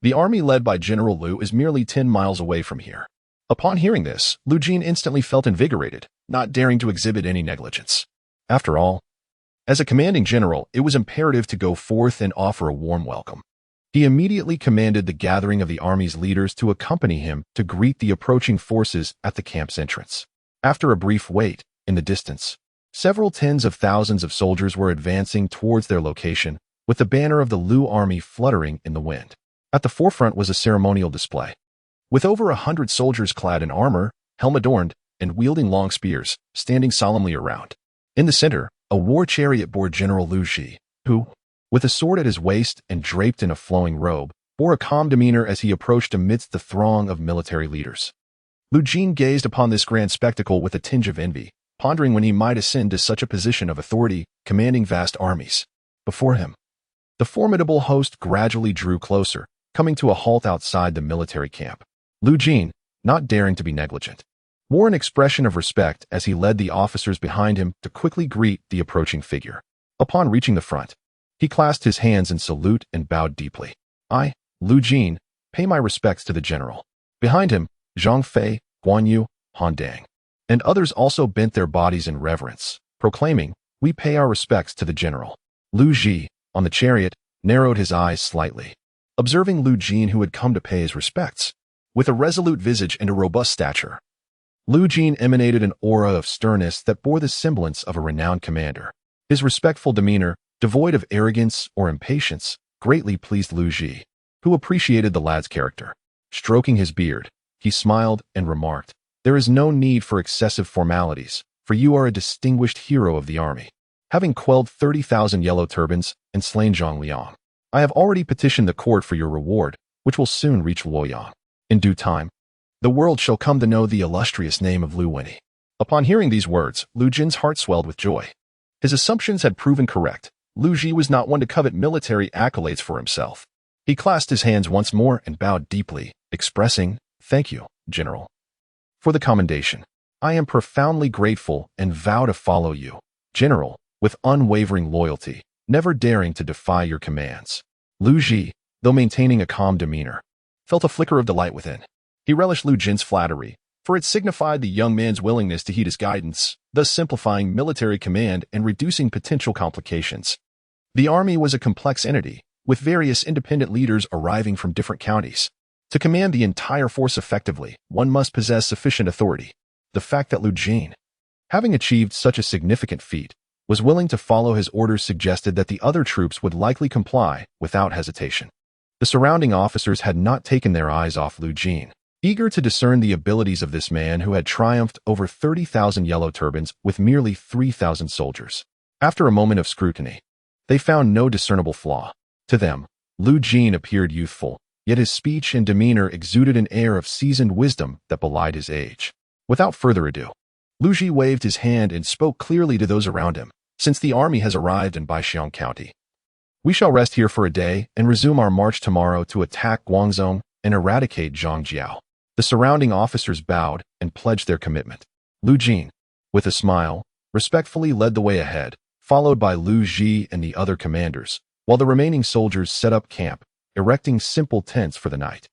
the army led by General Lu is merely 10 miles away from here. Upon hearing this, Lu Jin instantly felt invigorated, not daring to exhibit any negligence. After all, as a commanding general, it was imperative to go forth and offer a warm welcome. He immediately commanded the gathering of the army's leaders to accompany him to greet the approaching forces at the camp's entrance. After a brief wait, in the distance, Several tens of thousands of soldiers were advancing towards their location, with the banner of the Lu army fluttering in the wind. At the forefront was a ceremonial display, with over 100 soldiers clad in armor, helm-adorned, and wielding long spears, standing solemnly around. In the center, a war chariot bore General Lu Ji, who, with a sword at his waist and draped in a flowing robe, bore a calm demeanor as he approached amidst the throng of military leaders. Lu Jin gazed upon this grand spectacle with a tinge of envy, pondering when he might ascend to such a position of authority, commanding vast armies. Before him, the formidable host gradually drew closer, coming to a halt outside the military camp. Lu Jin, not daring to be negligent, wore an expression of respect as he led the officers behind him to quickly greet the approaching figure. Upon reaching the front, he clasped his hands in salute and bowed deeply. I, Lu Jin, pay my respects to the general. Behind him, Zhang Fei, Guan Yu, Han Dang, and others also bent their bodies in reverence, proclaiming, "We pay our respects to the general." Lu Ji, on the chariot, narrowed his eyes slightly, observing Lu Jin, who had come to pay his respects. With a resolute visage and a robust stature, Lu Jin emanated an aura of sternness that bore the semblance of a renowned commander. His respectful demeanor, devoid of arrogance or impatience, greatly pleased Lu Ji, who appreciated the lad's character. Stroking his beard, he smiled and remarked, "There is no need for excessive formalities, for you are a distinguished hero of the army, having quelled 30,000 yellow turbans and slain Zhang Liang. I have already petitioned the court for your reward, which will soon reach Luoyang. In due time, the world shall come to know the illustrious name of Lu Winnie." Upon hearing these words, Lu Jin's heart swelled with joy. His assumptions had proven correct. Lu Ji was not one to covet military accolades for himself. He clasped his hands once more and bowed deeply, expressing, "Thank you, General, for the commendation. I am profoundly grateful and vow to follow you, General, with unwavering loyalty, never daring to defy your commands." Lu Ji, though maintaining a calm demeanor, felt a flicker of delight within. He relished Lu Jin's flattery, for it signified the young man's willingness to heed his guidance, thus simplifying military command and reducing potential complications. The army was a complex entity, with various independent leaders arriving from different counties. To command the entire force effectively, one must possess sufficient authority. The fact that Lu Jin, having achieved such a significant feat, was willing to follow his orders suggested that the other troops would likely comply without hesitation. The surrounding officers had not taken their eyes off Lu Jin, eager to discern the abilities of this man who had triumphed over 30,000 yellow turbans with merely 3,000 soldiers. After a moment of scrutiny, they found no discernible flaw. To them, Lu Jin appeared youthful, yet his speech and demeanor exuded an air of seasoned wisdom that belied his age. Without further ado, Lu Ji waved his hand and spoke clearly to those around him. "Since the army has arrived in Baixiang County, we shall rest here for a day and resume our march tomorrow to attack Guangzhou and eradicate Zhangjiao." The surrounding officers bowed and pledged their commitment. Lu Jin, with a smile, respectfully led the way ahead, followed by Lu Ji and the other commanders, while the remaining soldiers set up camp, erecting simple tents for the night.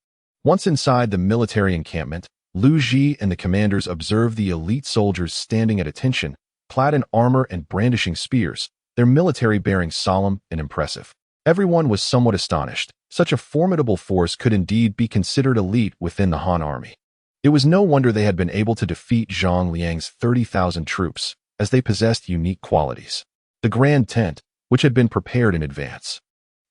Once inside the military encampment, Lu Ji and the commanders observed the elite soldiers standing at attention, clad in armor and brandishing spears, their military bearing solemn and impressive. Everyone was somewhat astonished. Such a formidable force could indeed be considered elite within the Han army. It was no wonder they had been able to defeat Zhang Liang's 30,000 troops, as they possessed unique qualities. The grand tent, which had been prepared in advance,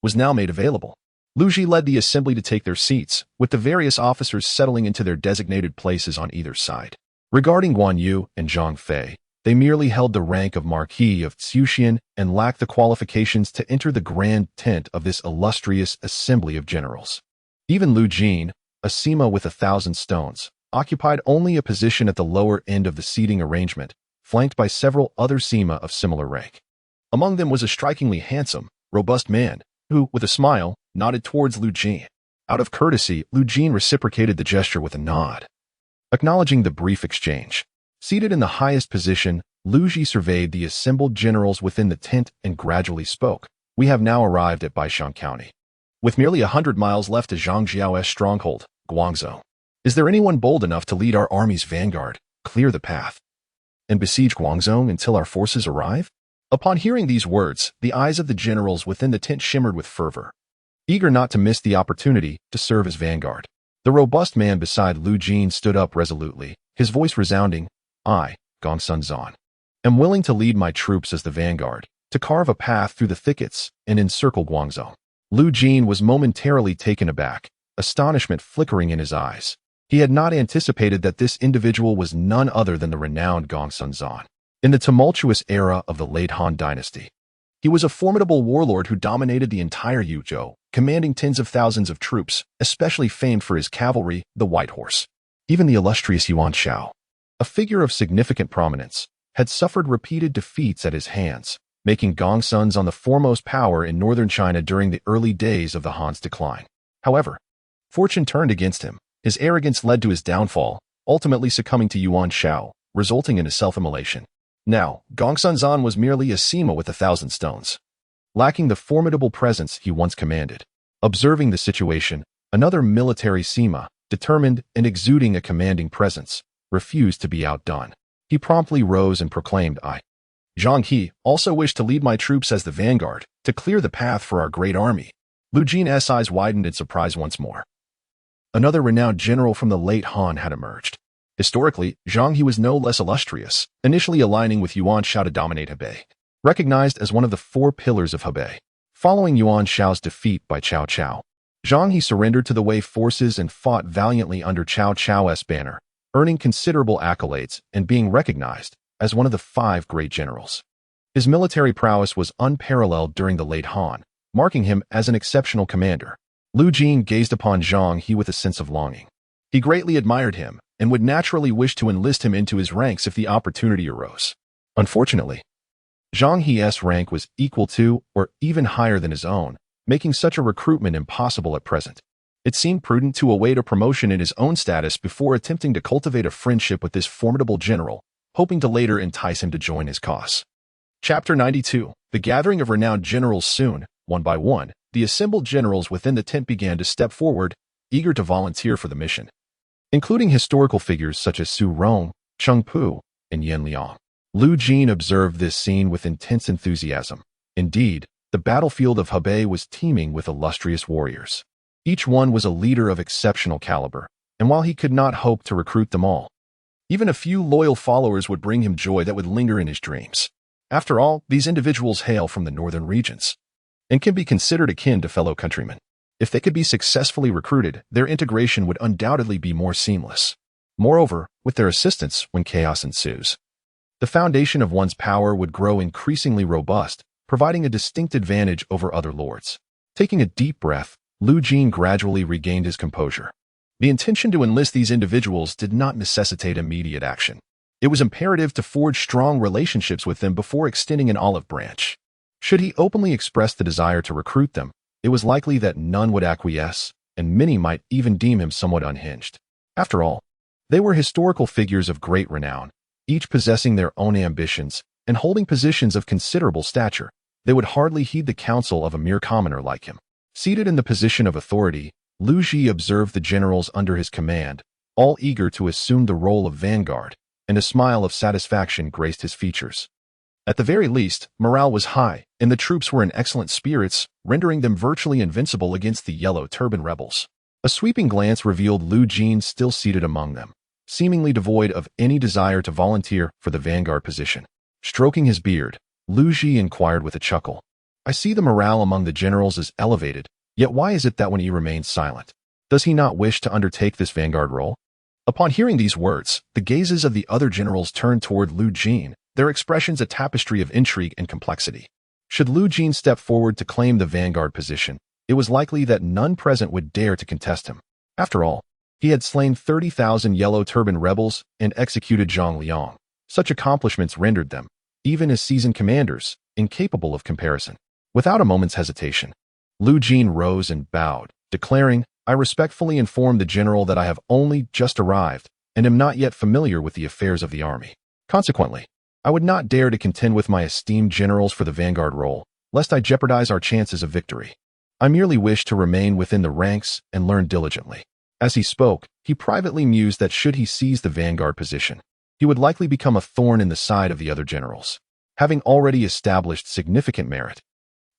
was now made available. Lu Ji led the assembly to take their seats, with the various officers settling into their designated places on either side. Regarding Guan Yu and Zhang Fei, they merely held the rank of Marquis of Tsuxian and lacked the qualifications to enter the grand tent of this illustrious assembly of generals. Even Lu Jin, a Sima with 1,000 stones, occupied only a position at the lower end of the seating arrangement, flanked by several other Sima of similar rank. Among them was a strikingly handsome, robust man, who, with a smile, nodded towards Lu Jin. Out of courtesy, Lu Jin reciprocated the gesture with a nod, acknowledging the brief exchange. Seated in the highest position, Lu Ji surveyed the assembled generals within the tent and gradually spoke. "We have now arrived at Baixiang County, with merely 100 miles left to Zhangjiao's stronghold, Guangzhou. Is there anyone bold enough to lead our army's vanguard, clear the path, and besiege Guangzhou until our forces arrive?" Upon hearing these words, the eyes of the generals within the tent shimmered with fervor, eager not to miss the opportunity to serve as vanguard. The robust man beside Lu Jin stood up resolutely, his voice resounding, "I, Gongsun Zan, am willing to lead my troops as the vanguard, to carve a path through the thickets and encircle Guangzhou. Lu Jin was momentarily taken aback, astonishment flickering in his eyes. He had not anticipated that this individual was none other than the renowned Gongsun Zhan. In the tumultuous era of the late Han Dynasty, he was a formidable warlord who dominated the entire Yuzhou, commanding tens of thousands of troops, especially famed for his cavalry, the White Horse. Even the illustrious Yuan Shao, a figure of significant prominence, had suffered repeated defeats at his hands, making Gongsun Zhan the foremost power in northern China during the early days of the Han's decline. However, fortune turned against him. His arrogance led to his downfall, ultimately succumbing to Yuan Shao, resulting in his self-immolation. Now, Gongsun Zhan was merely a Sima with 1,000 stones, lacking the formidable presence he once commanded. Observing the situation, another military Sima, determined and exuding a commanding presence, refused to be outdone. He promptly rose and proclaimed, Zhang also wish to lead my troops as the vanguard, to clear the path for our great army. Lu Jin's eyes widened in surprise once more. Another renowned general from the late Han had emerged. Historically, Zhang was no less illustrious, initially aligning with Yuan Shao to dominate Hebei. Recognized as one of the 4 pillars of Hebei, following Yuan Shao's defeat by Cao Cao, Zhang surrendered to the Wei forces and fought valiantly under Cao Cao's banner, earning considerable accolades and being recognized as one of the 5 great generals. His military prowess was unparalleled during the late Han, marking him as an exceptional commander. Lu Jin gazed upon Zhang with a sense of longing. He greatly admired him and would naturally wish to enlist him into his ranks if the opportunity arose. Unfortunately, Zhang's rank was equal to or even higher than his own, making such a recruitment impossible at present. It seemed prudent to await a promotion in his own status before attempting to cultivate a friendship with this formidable general, hoping to later entice him to join his cause. Chapter 92. The gathering of renowned generals. Soon, one by one, the assembled generals within the tent began to step forward, eager to volunteer for the mission, including historical figures such as Su Rong, Cheng Pu, and Yan Liang. Lu Jin observed this scene with intense enthusiasm. Indeed, the battlefield of Hebei was teeming with illustrious warriors. Each one was a leader of exceptional caliber, and while he could not hope to recruit them all, even a few loyal followers would bring him joy that would linger in his dreams. After all, these individuals hail from the northern regions and can be considered akin to fellow countrymen. If they could be successfully recruited, their integration would undoubtedly be more seamless. Moreover, with their assistance when chaos ensues, the foundation of one's power would grow increasingly robust, providing a distinct advantage over other lords. Taking a deep breath, Lu Jin gradually regained his composure. The intention to enlist these individuals did not necessitate immediate action. It was imperative to forge strong relationships with them before extending an olive branch. Should he openly express the desire to recruit them, it was likely that none would acquiesce, and many might even deem him somewhat unhinged. After all, they were historical figures of great renown, each possessing their own ambitions and holding positions of considerable stature. They would hardly heed the counsel of a mere commoner like him. Seated in the position of authority, Lu Ji observed the generals under his command, all eager to assume the role of vanguard, and a smile of satisfaction graced his features. At the very least, morale was high, and the troops were in excellent spirits, rendering them virtually invincible against the Yellow Turban rebels. A sweeping glance revealed Lu Jin still seated among them, seemingly devoid of any desire to volunteer for the vanguard position. Stroking his beard, Lu Ji inquired with a chuckle, "I see the morale among the generals is elevated, yet why is it that when he remains silent? Does he not wish to undertake this vanguard role?" Upon hearing these words, the gazes of the other generals turned toward Lu Jin, their expressions a tapestry of intrigue and complexity. Should Lu Jin step forward to claim the vanguard position, it was likely that none present would dare to contest him. After all, he had slain 30,000 Yellow Turban rebels and executed Zhang Liang. Such accomplishments rendered them, even as seasoned commanders, incapable of comparison. Without a moment's hesitation, Lu Jin rose and bowed, declaring, "I respectfully inform the general that I have only just arrived and am not yet familiar with the affairs of the army. Consequently, I would not dare to contend with my esteemed generals for the vanguard role, lest I jeopardize our chances of victory. I merely wish to remain within the ranks and learn diligently." As he spoke, he privately mused that should he seize the vanguard position, he would likely become a thorn in the side of the other generals. Having already established significant merit,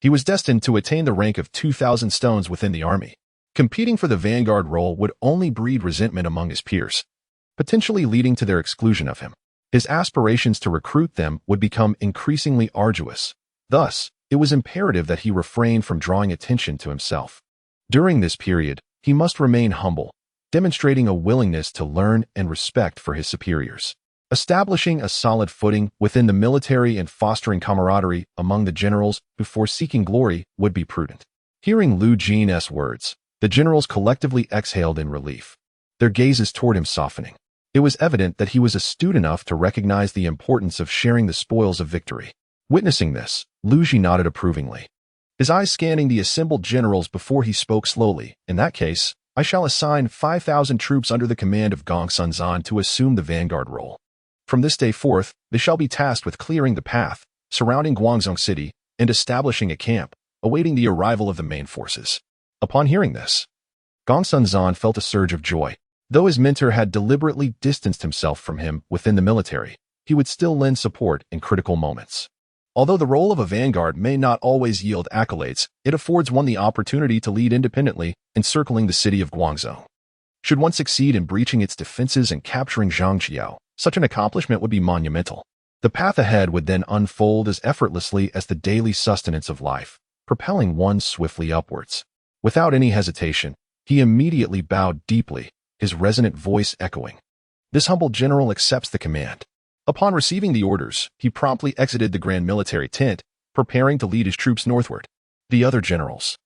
he was destined to attain the rank of 2,000 stones within the army. Competing for the vanguard role would only breed resentment among his peers, potentially leading to their exclusion of him. His aspirations to recruit them would become increasingly arduous. Thus, it was imperative that he refrain from drawing attention to himself. During this period, he must remain humble, demonstrating a willingness to learn and respect for his superiors. Establishing a solid footing within the military and fostering camaraderie among the generals before seeking glory would be prudent. Hearing Lu Jin's words, the generals collectively exhaled in relief, their gazes toward him softening. It was evident that he was astute enough to recognize the importance of sharing the spoils of victory. Witnessing this, Lu Jin nodded approvingly, his eyes scanning the assembled generals before he spoke slowly. In that case, I shall assign 5,000 troops under the command of Gong Sunzan to assume the vanguard role. From this day forth, they shall be tasked with clearing the path, surrounding Guangzhou City, and establishing a camp, awaiting the arrival of the main forces. Upon hearing this, Gong Sunzan felt a surge of joy. Though his mentor had deliberately distanced himself from him within the military, he would still lend support in critical moments. Although the role of a vanguard may not always yield accolades, it affords one the opportunity to lead independently, encircling the city of Guangzhou. Should one succeed in breaching its defenses and capturing Zhangjiao, such an accomplishment would be monumental. The path ahead would then unfold as effortlessly as the daily sustenance of life, propelling one swiftly upwards. Without any hesitation, he immediately bowed deeply, his resonant voice echoing. This humble general accepts the command. Upon receiving the orders, he promptly exited the grand military tent, preparing to lead his troops northward. The other generals,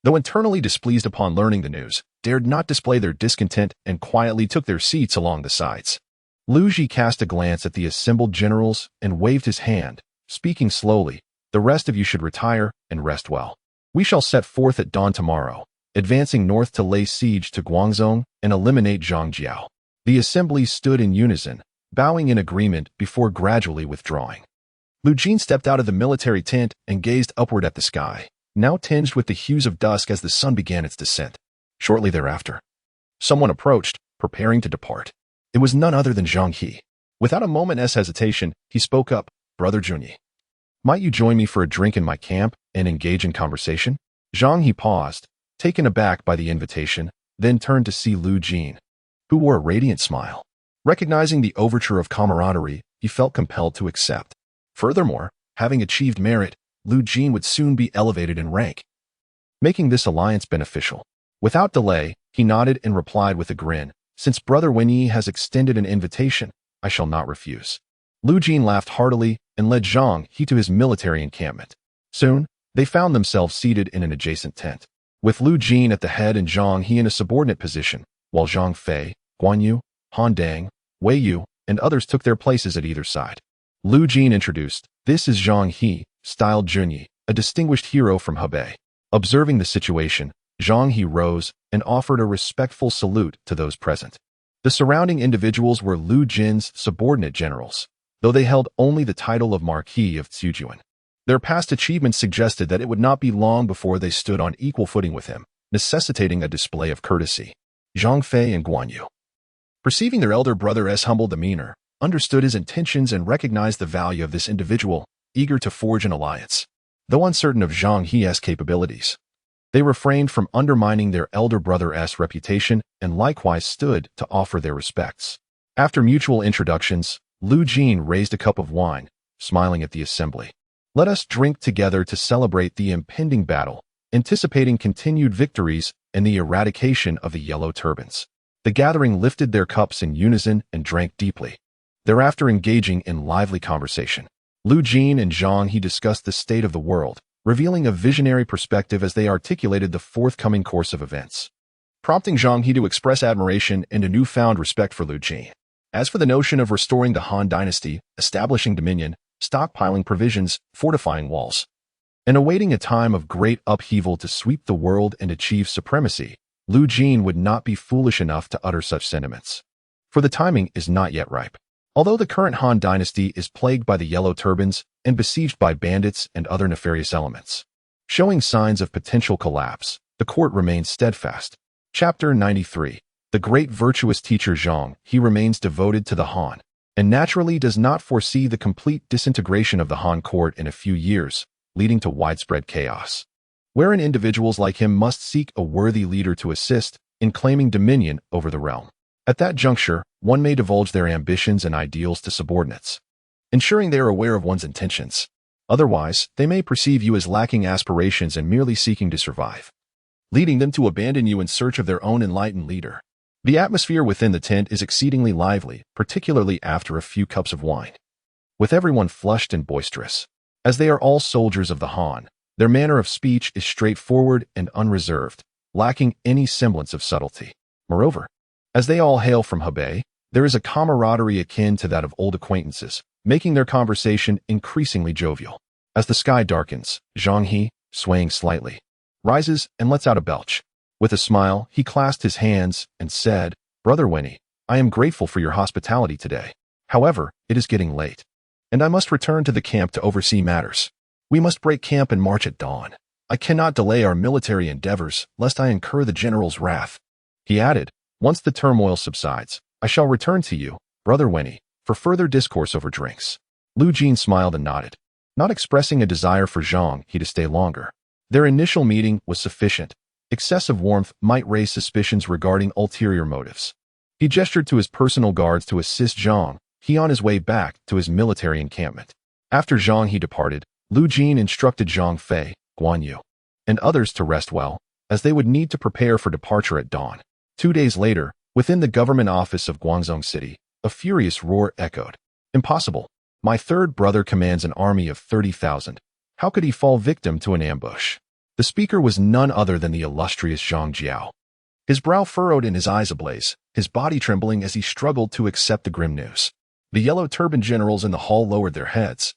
though internally displeased upon learning the news, dared not display their discontent and quietly took their seats along the sides. Lu Ji cast a glance at the assembled generals and waved his hand, speaking slowly, "The rest of you should retire and rest well. We shall set forth at dawn tomorrow, advancing north to lay siege to Guangzhou and eliminate Zhangjiao." The assembly stood in unison, bowing in agreement before gradually withdrawing. Lu Jin stepped out of the military tent and gazed upward at the sky, now tinged with the hues of dusk as the sun began its descent. Shortly thereafter, someone approached, preparing to depart. It was none other than Zhang He. Without a moment's hesitation, he spoke up, "Brother Junyi, might you join me for a drink in my camp and engage in conversation?" Zhang He paused, taken aback by the invitation, then turned to see Lu Jin, who wore a radiant smile. Recognizing the overture of camaraderie, he felt compelled to accept. Furthermore, having achieved merit, Lu Jin would soon be elevated in rank, making this alliance beneficial. Without delay, he nodded and replied with a grin, "Since Brother Wenyi has extended an invitation, I shall not refuse." Lu Jin laughed heartily and led Zhang He to his military encampment. Soon, they found themselves seated in an adjacent tent, with Lu Jin at the head and Zhang He in a subordinate position, while Zhang Fei, Guan Yu, Han Dang, Wei Yu, and others took their places at either side. Lu Jin introduced, "This is Zhang He, styled Junyi, a distinguished hero from Hebei." Observing the situation, Zhang He rose and offered a respectful salute to those present. The surrounding individuals were Lu Jin's subordinate generals, though they held only the title of Marquis of Zhujian. Their past achievements suggested that it would not be long before they stood on equal footing with him, necessitating a display of courtesy. Zhang Fei and Guan Yu, perceiving their elder brother's humble demeanor, understood his intentions and recognized the value of this individual, eager to forge an alliance. Though uncertain of Zhang He's capabilities, they refrained from undermining their elder brother's reputation and likewise stood to offer their respects. After mutual introductions, Lu Jin raised a cup of wine, smiling at the assembly. "Let us drink together to celebrate the impending battle, anticipating continued victories and the eradication of the Yellow Turbans." The gathering lifted their cups in unison and drank deeply, thereafter engaging in lively conversation. Lu Jin and Zhang He discussed the state of the world, revealing a visionary perspective as they articulated the forthcoming course of events, prompting Zhang He to express admiration and a newfound respect for Lu Jin. As for the notion of restoring the Han Dynasty, establishing dominion, stockpiling provisions, fortifying walls, and awaiting a time of great upheaval to sweep the world and achieve supremacy, Lu Jin would not be foolish enough to utter such sentiments, for the timing is not yet ripe. Although the current Han Dynasty is plagued by the Yellow Turbans and besieged by bandits and other nefarious elements, showing signs of potential collapse, the court remains steadfast. Chapter 93. The great virtuous teacher Zhang He remains devoted to the Han, and naturally does not foresee the complete disintegration of the Han court in a few years, leading to widespread chaos, wherein individuals like him must seek a worthy leader to assist in claiming dominion over the realm. At that juncture, one may divulge their ambitions and ideals to subordinates, ensuring they are aware of one's intentions. Otherwise, they may perceive you as lacking aspirations and merely seeking to survive, leading them to abandon you in search of their own enlightened leader. The atmosphere within the tent is exceedingly lively, particularly after a few cups of wine, with everyone flushed and boisterous. As they are all soldiers of the Han, their manner of speech is straightforward and unreserved, lacking any semblance of subtlety. Moreover, as they all hail from Hebei, there is a camaraderie akin to that of old acquaintances, making their conversation increasingly jovial. As the sky darkens, Zhang He, swaying slightly, rises and lets out a belch. With a smile, he clasped his hands and said, "Brother Wenny, I am grateful for your hospitality today. However, it is getting late, and I must return to the camp to oversee matters. We must break camp and march at dawn. I cannot delay our military endeavors, lest I incur the general's wrath." He added, "Once the turmoil subsides, I shall return to you, Brother Wenny, for further discourse over drinks." Lu Jin smiled and nodded, not expressing a desire for Zhang He to stay longer. Their initial meeting was sufficient. Excessive warmth might raise suspicions regarding ulterior motives. He gestured to his personal guards to assist Zhang He on his way back to his military encampment. After Zhang He departed, Lu Jin instructed Zhang Fei, Guan Yu, and others to rest well, as they would need to prepare for departure at dawn. 2 days later, within the government office of Guangzhou City, a furious roar echoed. "Impossible! My third brother commands an army of 30,000. How could he fall victim to an ambush?" The speaker was none other than the illustrious Zhang Jiao. His brow furrowed and his eyes ablaze, his body trembling as he struggled to accept the grim news. The Yellow Turban generals in the hall lowered their heads,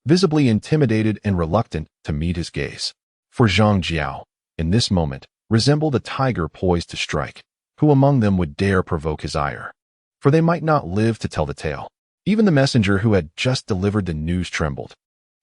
visibly intimidated and reluctant to meet his gaze. For Zhang Jiao, in this moment, resembled a tiger poised to strike. Who among them would dare provoke his ire? For they might not live to tell the tale. Even the messenger who had just delivered the news trembled,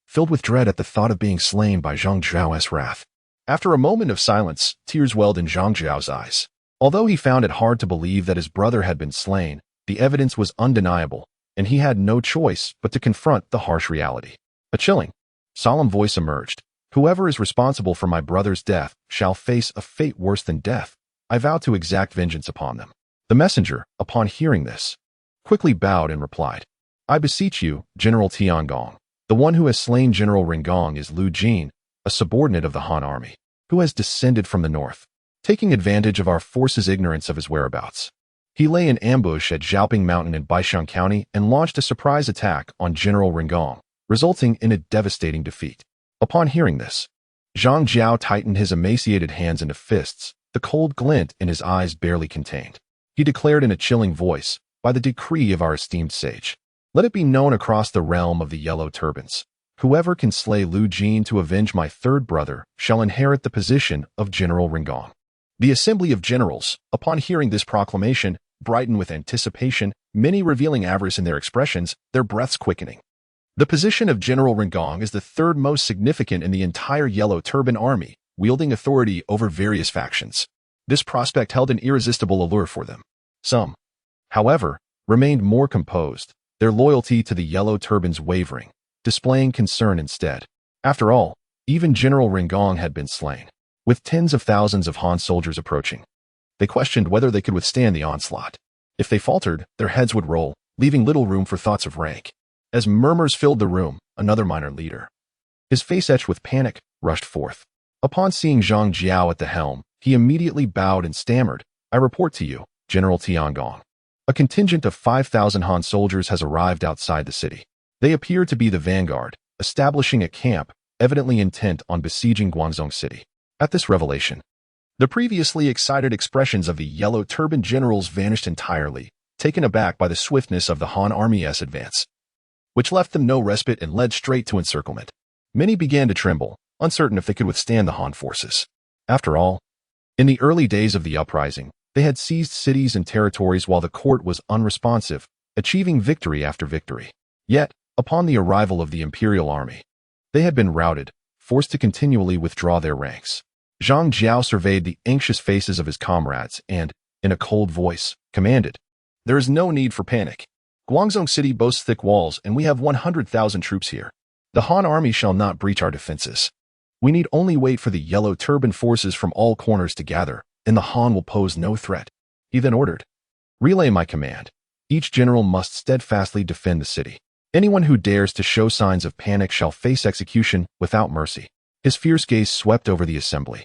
filled with dread at the thought of being slain by Zhang Jiao's wrath. After a moment of silence, tears welled in Zhang Jiao's eyes. Although he found it hard to believe that his brother had been slain, the evidence was undeniable, and he had no choice but to confront the harsh reality. A chilling, solemn voice emerged. "Whoever is responsible for my brother's death shall face a fate worse than death. I vow to exact vengeance upon them." The messenger, upon hearing this, quickly bowed and replied, "I beseech you, General Tiangong. The one who has slain General Ringgong is Lu Jin, a subordinate of the Han army, who has descended from the north, taking advantage of our forces' ignorance of his whereabouts. He lay in ambush at Zhaoping Mountain in Baishan County and launched a surprise attack on General Ringgong, resulting in a devastating defeat." Upon hearing this, Zhang Jiao tightened his emaciated hands into fists, the cold glint in his eyes barely contained. He declared in a chilling voice, "By the decree of our esteemed sage, let it be known across the realm of the Yellow Turbans, whoever can slay Lu Jin to avenge my third brother shall inherit the position of General Ringgong." The assembly of generals, upon hearing this proclamation, brightened with anticipation, many revealing avarice in their expressions, their breaths quickening. The position of General Ringgong is the third most significant in the entire Yellow Turban army, wielding authority over various factions. This prospect held an irresistible allure for them. Some, however, remained more composed, their loyalty to the Yellow Turbans wavering, displaying concern instead. After all, even General Ringgong had been slain, with tens of thousands of Han soldiers approaching. They questioned whether they could withstand the onslaught. If they faltered, their heads would roll, leaving little room for thoughts of rank. As murmurs filled the room, another minor leader, his face etched with panic, rushed forth. Upon seeing Zhang Jiao at the helm, he immediately bowed and stammered, "I report to you, General Tiangong. A contingent of 5,000 Han soldiers has arrived outside the city. They appear to be the vanguard, establishing a camp, evidently intent on besieging Guangzhou City." At this revelation, the previously excited expressions of the Yellow Turban generals vanished entirely, taken aback by the swiftness of the Han army's advance, which left them no respite and led straight to encirclement. Many began to tremble, uncertain if they could withstand the Han forces. After all, in the early days of the uprising, they had seized cities and territories while the court was unresponsive, achieving victory after victory. Yet, upon the arrival of the Imperial army, they had been routed, forced to continually withdraw their ranks. Zhang Jiao surveyed the anxious faces of his comrades and, in a cold voice, commanded, "There is no need for panic. Guangzhou City boasts thick walls, and we have 100,000 troops here. The Han army shall not breach our defenses. We need only wait for the Yellow Turban forces from all corners to gather, and the Han will pose no threat." He then ordered, Relay my command. Each general must steadfastly defend the city. Anyone who dares to show signs of panic shall face execution without mercy." His fierce gaze swept over the assembly.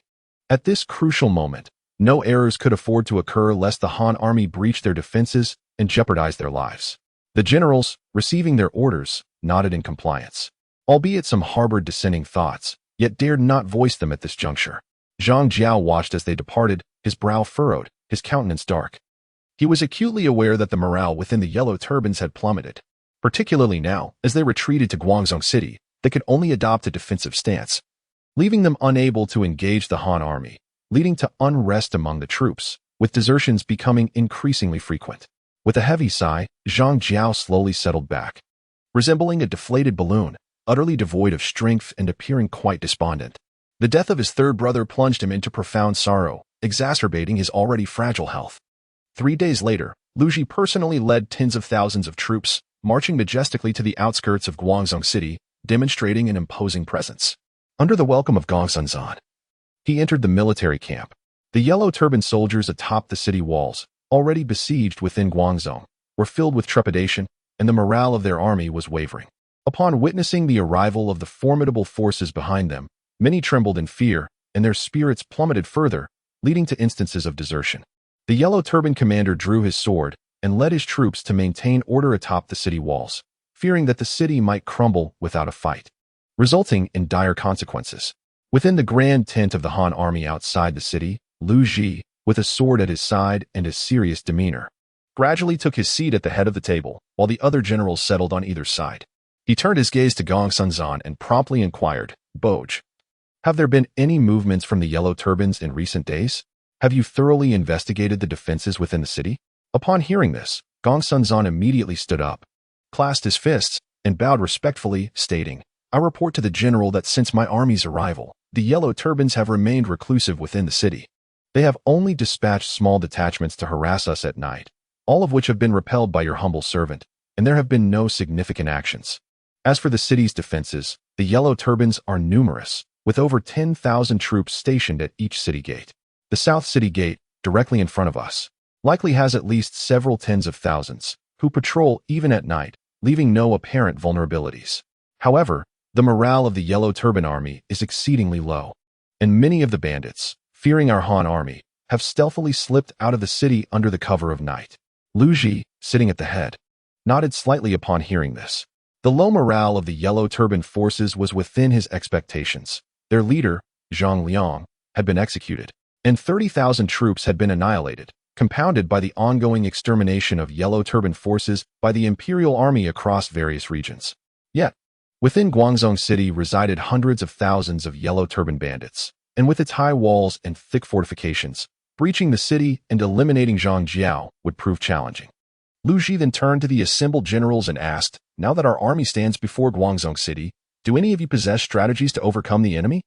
At this crucial moment, no errors could afford to occur lest the Han army breach their defenses and jeopardize their lives. The generals, receiving their orders, nodded in compliance. Albeit some harbored dissenting thoughts, yet dared not voice them at this juncture. Zhang Jiao watched as they departed, his brow furrowed, his countenance dark. He was acutely aware that the morale within the Yellow Turbans had plummeted, particularly now, as they retreated to Guangzhou City. They could only adopt a defensive stance, leaving them unable to engage the Han army, leading to unrest among the troops, with desertions becoming increasingly frequent. With a heavy sigh, Zhang Jiao slowly settled back, resembling a deflated balloon, utterly devoid of strength and appearing quite despondent. The death of his third brother plunged him into profound sorrow, exacerbating his already fragile health. 3 days later, Lu Ji personally led tens of thousands of troops, marching majestically to the outskirts of Guangzhou City, demonstrating an imposing presence. Under the welcome of Gongsun, he entered the military camp. The Yellow Turban soldiers atop the city walls, already besieged within Guangzhou, were filled with trepidation, and the morale of their army was wavering. Upon witnessing the arrival of the formidable forces behind them, many trembled in fear, and their spirits plummeted further, leading to instances of desertion. The Yellow Turban commander drew his sword and led his troops to maintain order atop the city walls, fearing that the city might crumble without a fight, resulting in dire consequences. Within the grand tent of the Han army outside the city, Lu Ji, with a sword at his side and a serious demeanor, gradually took his seat at the head of the table, while the other generals settled on either side. He turned his gaze to Gongsun and promptly inquired, "Boj, have there been any movements from the Yellow Turbans in recent days? Have you thoroughly investigated the defenses within the city?" Upon hearing this, Gongsun immediately stood up, clasped his fists, and bowed respectfully, stating, "I report to the general that since my army's arrival, the Yellow Turbans have remained reclusive within the city. They have only dispatched small detachments to harass us at night, all of which have been repelled by your humble servant, and there have been no significant actions. As for the city's defenses, the Yellow Turbans are numerous, with over 10,000 troops stationed at each city gate. The South City Gate, directly in front of us, likely has at least several tens of thousands, who patrol even at night, leaving no apparent vulnerabilities. However, the morale of the Yellow Turban army is exceedingly low, and many of the bandits, fearing our Han army, have stealthily slipped out of the city under the cover of night." Lu Ji, sitting at the head, nodded slightly upon hearing this. The low morale of the Yellow Turban forces was within his expectations. Their leader, Zhang Liang, had been executed, and 30,000 troops had been annihilated, compounded by the ongoing extermination of Yellow Turban forces by the Imperial army across various regions. Yet, within Guangzhou City resided hundreds of thousands of Yellow Turban bandits, and with its high walls and thick fortifications, breaching the city and eliminating Zhang Jiao would prove challenging. Lu Ji then turned to the assembled generals and asked, "Now that our army stands before Guangzhou City, do any of you possess strategies to overcome the enemy?"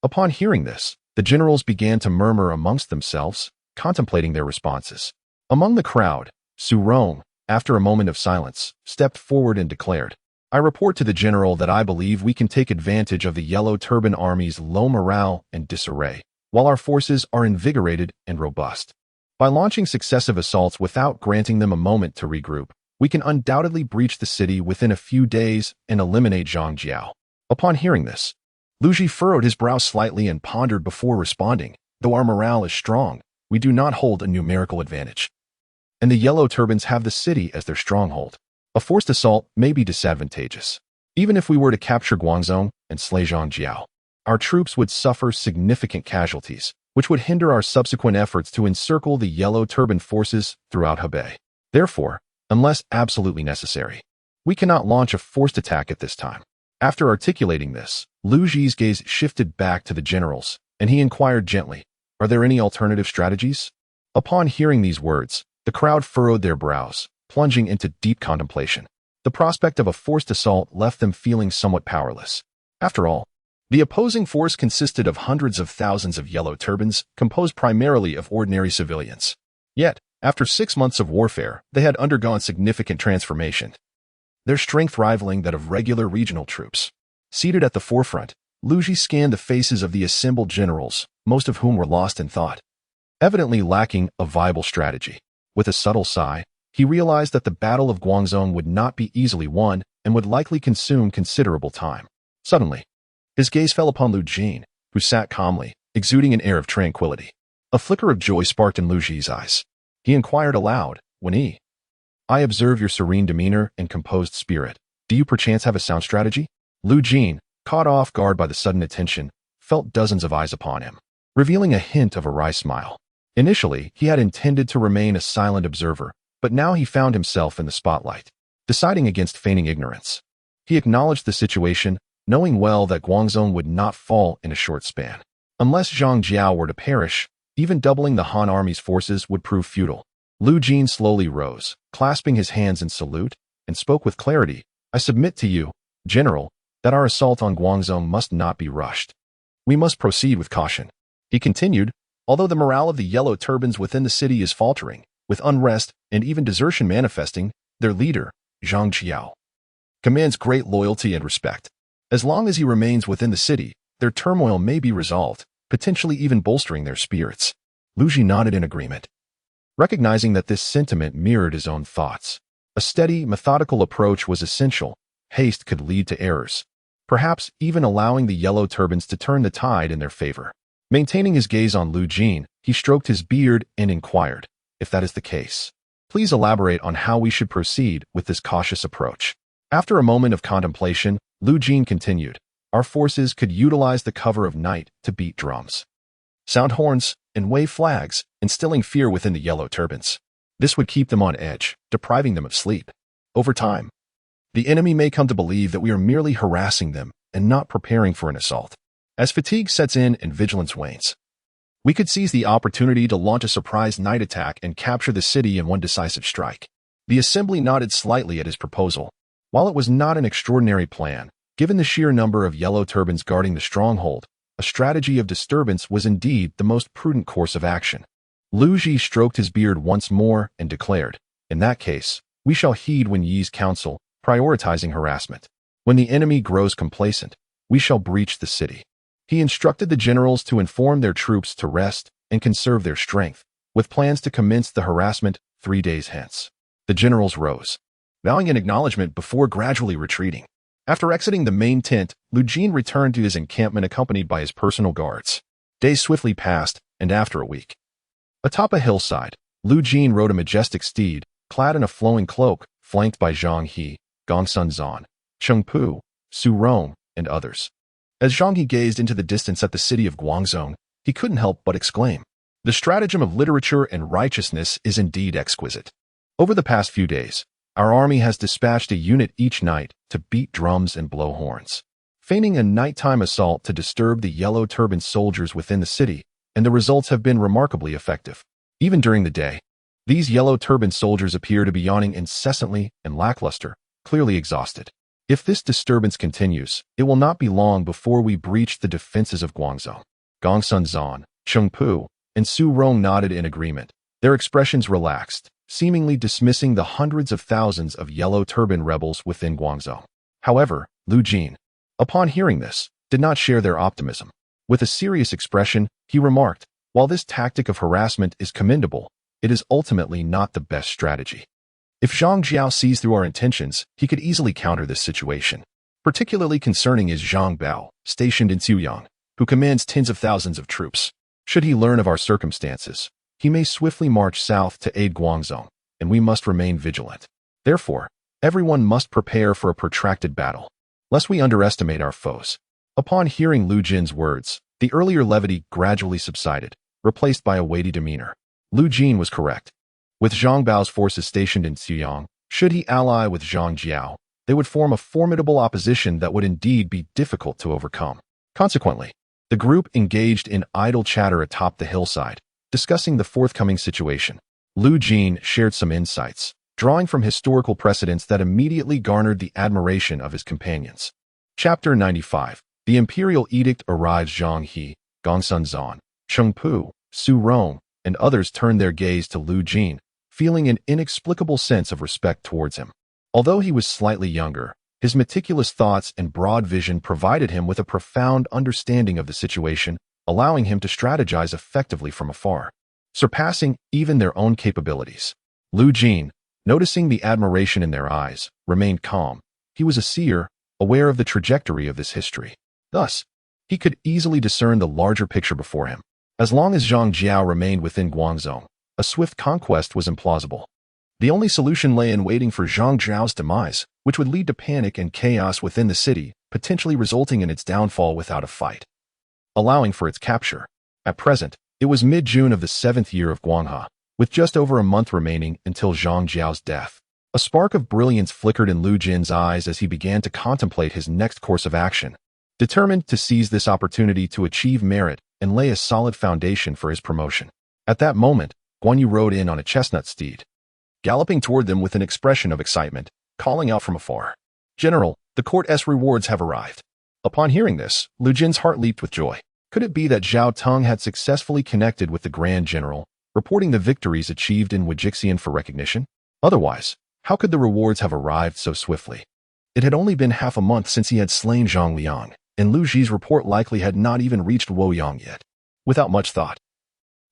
Upon hearing this, the generals began to murmur amongst themselves, contemplating their responses. Among the crowd, Su Rong, after a moment of silence, stepped forward and declared, "I report to the general that I believe we can take advantage of the Yellow Turban army's low morale and disarray, while our forces are invigorated and robust. By launching successive assaults without granting them a moment to regroup, we can undoubtedly breach the city within a few days and eliminate Zhang Jiao." Upon hearing this, Lu Ji furrowed his brow slightly and pondered before responding, "Though our morale is strong, we do not hold a numerical advantage, and the Yellow Turbans have the city as their stronghold. A forced assault may be disadvantageous. Even if we were to capture Guangzhou and slay Zhang Jiao, our troops would suffer significant casualties, which would hinder our subsequent efforts to encircle the Yellow Turban forces throughout Hebei. Therefore, unless absolutely necessary, we cannot launch a forced attack at this time." After articulating this, Lu Ji's gaze shifted back to the generals, and he inquired gently, "Are there any alternative strategies?" Upon hearing these words, the crowd furrowed their brows, plunging into deep contemplation. The prospect of a forced assault left them feeling somewhat powerless. After all, the opposing force consisted of hundreds of thousands of Yellow Turbans, composed primarily of ordinary civilians. Yet, after 6 months of warfare, they had undergone significant transformation, their strength rivaling that of regular regional troops. Seated at the forefront, Lu Ji scanned the faces of the assembled generals, most of whom were lost in thought, evidently lacking a viable strategy. With a subtle sigh, he realized that the Battle of Guangzhou would not be easily won and would likely consume considerable time. Suddenly, his gaze fell upon Lu Jin, who sat calmly, exuding an air of tranquility. A flicker of joy sparked in Lu Ji's eyes. He inquired aloud, I observe your serene demeanor and composed spirit. Do you perchance have a sound strategy? Lu Jin, caught off guard by the sudden attention, felt dozens of eyes upon him, revealing a hint of a wry smile. Initially, he had intended to remain a silent observer, but now he found himself in the spotlight, deciding against feigning ignorance. He acknowledged the situation, knowing well that Guangzhou would not fall in a short span. Unless Zhang Jiao were to perish, even doubling the Han army's forces would prove futile. Lu Jin slowly rose, clasping his hands in salute, and spoke with clarity. I submit to you, General, that our assault on Guangzhou must not be rushed. We must proceed with caution. He continued, although the morale of the Yellow Turbans within the city is faltering, with unrest and even desertion manifesting, their leader, Zhang Jiao, commands great loyalty and respect. As long as he remains within the city, their turmoil may be resolved, potentially even bolstering their spirits. Lu Ji nodded in agreement, recognizing that this sentiment mirrored his own thoughts. A steady, methodical approach was essential. Haste could lead to errors, perhaps even allowing the Yellow Turbans to turn the tide in their favor. Maintaining his gaze on Lu Jin, he stroked his beard and inquired, if that is the case, please elaborate on how we should proceed with this cautious approach. After a moment of contemplation, Lu Jin continued, our forces could utilize the cover of night to beat drums, sound horns, and wave flags, instilling fear within the Yellow Turbans. This would keep them on edge, depriving them of sleep. Over time, the enemy may come to believe that we are merely harassing them and not preparing for an assault. As fatigue sets in and vigilance wanes, we could seize the opportunity to launch a surprise night attack and capture the city in one decisive strike. The assembly nodded slightly at his proposal. While it was not an extraordinary plan, given the sheer number of Yellow Turbans guarding the stronghold, a strategy of disturbance was indeed the most prudent course of action. Lu Ji stroked his beard once more and declared, in that case, we shall heed Wen Yi's counsel, prioritizing harassment. When the enemy grows complacent, we shall breach the city. He instructed the generals to inform their troops to rest and conserve their strength, with plans to commence the harassment 3 days hence. The generals rose, bowing in acknowledgement before gradually retreating. After exiting the main tent, Lu Jin returned to his encampment accompanied by his personal guards. Days swiftly passed, and after a week, atop a hillside, Lu Jin rode a majestic steed, clad in a flowing cloak, flanked by Zhang He, Gongsun Zan, Cheng Pu, Su Rong, and others. As Zhang He gazed into the distance at the city of Guangzhou, he couldn't help but exclaim, the stratagem of literature and righteousness is indeed exquisite. Over the past few days, our army has dispatched a unit each night to beat drums and blow horns, feigning a nighttime assault to disturb the Yellow Turban soldiers within the city, and the results have been remarkably effective. Even during the day, these Yellow Turban soldiers appear to be yawning incessantly and lackluster, clearly exhausted. If this disturbance continues, it will not be long before we breach the defenses of Guangzhou. Gongsun Zan, Cheng Pu, and Su Rong nodded in agreement, their expressions relaxed, seemingly dismissing the hundreds of thousands of Yellow Turban rebels within Guangzhou. However, Lu Jin, upon hearing this, did not share their optimism. With a serious expression, he remarked, while this tactic of harassment is commendable, it is ultimately not the best strategy. If Zhang Jiao sees through our intentions, he could easily counter this situation. Particularly concerning is Zhang Bao, stationed in Xuyang, who commands tens of thousands of troops. Should he learn of our circumstances, he may swiftly march south to aid Guangzhou, and we must remain vigilant. Therefore, everyone must prepare for a protracted battle, lest we underestimate our foes. Upon hearing Lu Jin's words, the earlier levity gradually subsided, replaced by a weighty demeanor. Lu Jin was correct. With Zhang Bao's forces stationed in Xuyang, should he ally with Zhang Jiao, they would form a formidable opposition that would indeed be difficult to overcome. Consequently, the group engaged in idle chatter atop the hillside, discussing the forthcoming situation. Lu Jin shared some insights, drawing from historical precedents that immediately garnered the admiration of his companions. Chapter 95. The Imperial Edict arrives. Zhang He, Gongsun Zan, Cheng Pu, Su Rong, and others turned their gaze to Lu Jin, feeling an inexplicable sense of respect towards him. Although he was slightly younger, his meticulous thoughts and broad vision provided him with a profound understanding of the situation, allowing him to strategize effectively from afar, surpassing even their own capabilities. Lu Jin, noticing the admiration in their eyes, remained calm. He was a seer, aware of the trajectory of this history. Thus, he could easily discern the larger picture before him. As long as Zhang Jiao remained within Guangzhou, a swift conquest was implausible. The only solution lay in waiting for Zhang Jiao's demise, which would lead to panic and chaos within the city, potentially resulting in its downfall without a fight, allowing for its capture. At present, it was mid-June of the 7th year of Guangha, with just over a month remaining until Zhang Jiao's death. A spark of brilliance flickered in Lu Jin's eyes as he began to contemplate his next course of action, determined to seize this opportunity to achieve merit and lay a solid foundation for his promotion. At that moment, Guan Yu rode in on a chestnut steed, galloping toward them with an expression of excitement, calling out from afar, "General, the court's rewards have arrived." Upon hearing this, Lu Jin's heart leaped with joy. Could it be that Zhao Teng had successfully connected with the Grand General, reporting the victories achieved in Wujixian for recognition? Otherwise, how could the rewards have arrived so swiftly? It had only been half a month since he had slain Zhang Liang, and Lu Ji's report likely had not even reached Luoyang yet. Without much thought,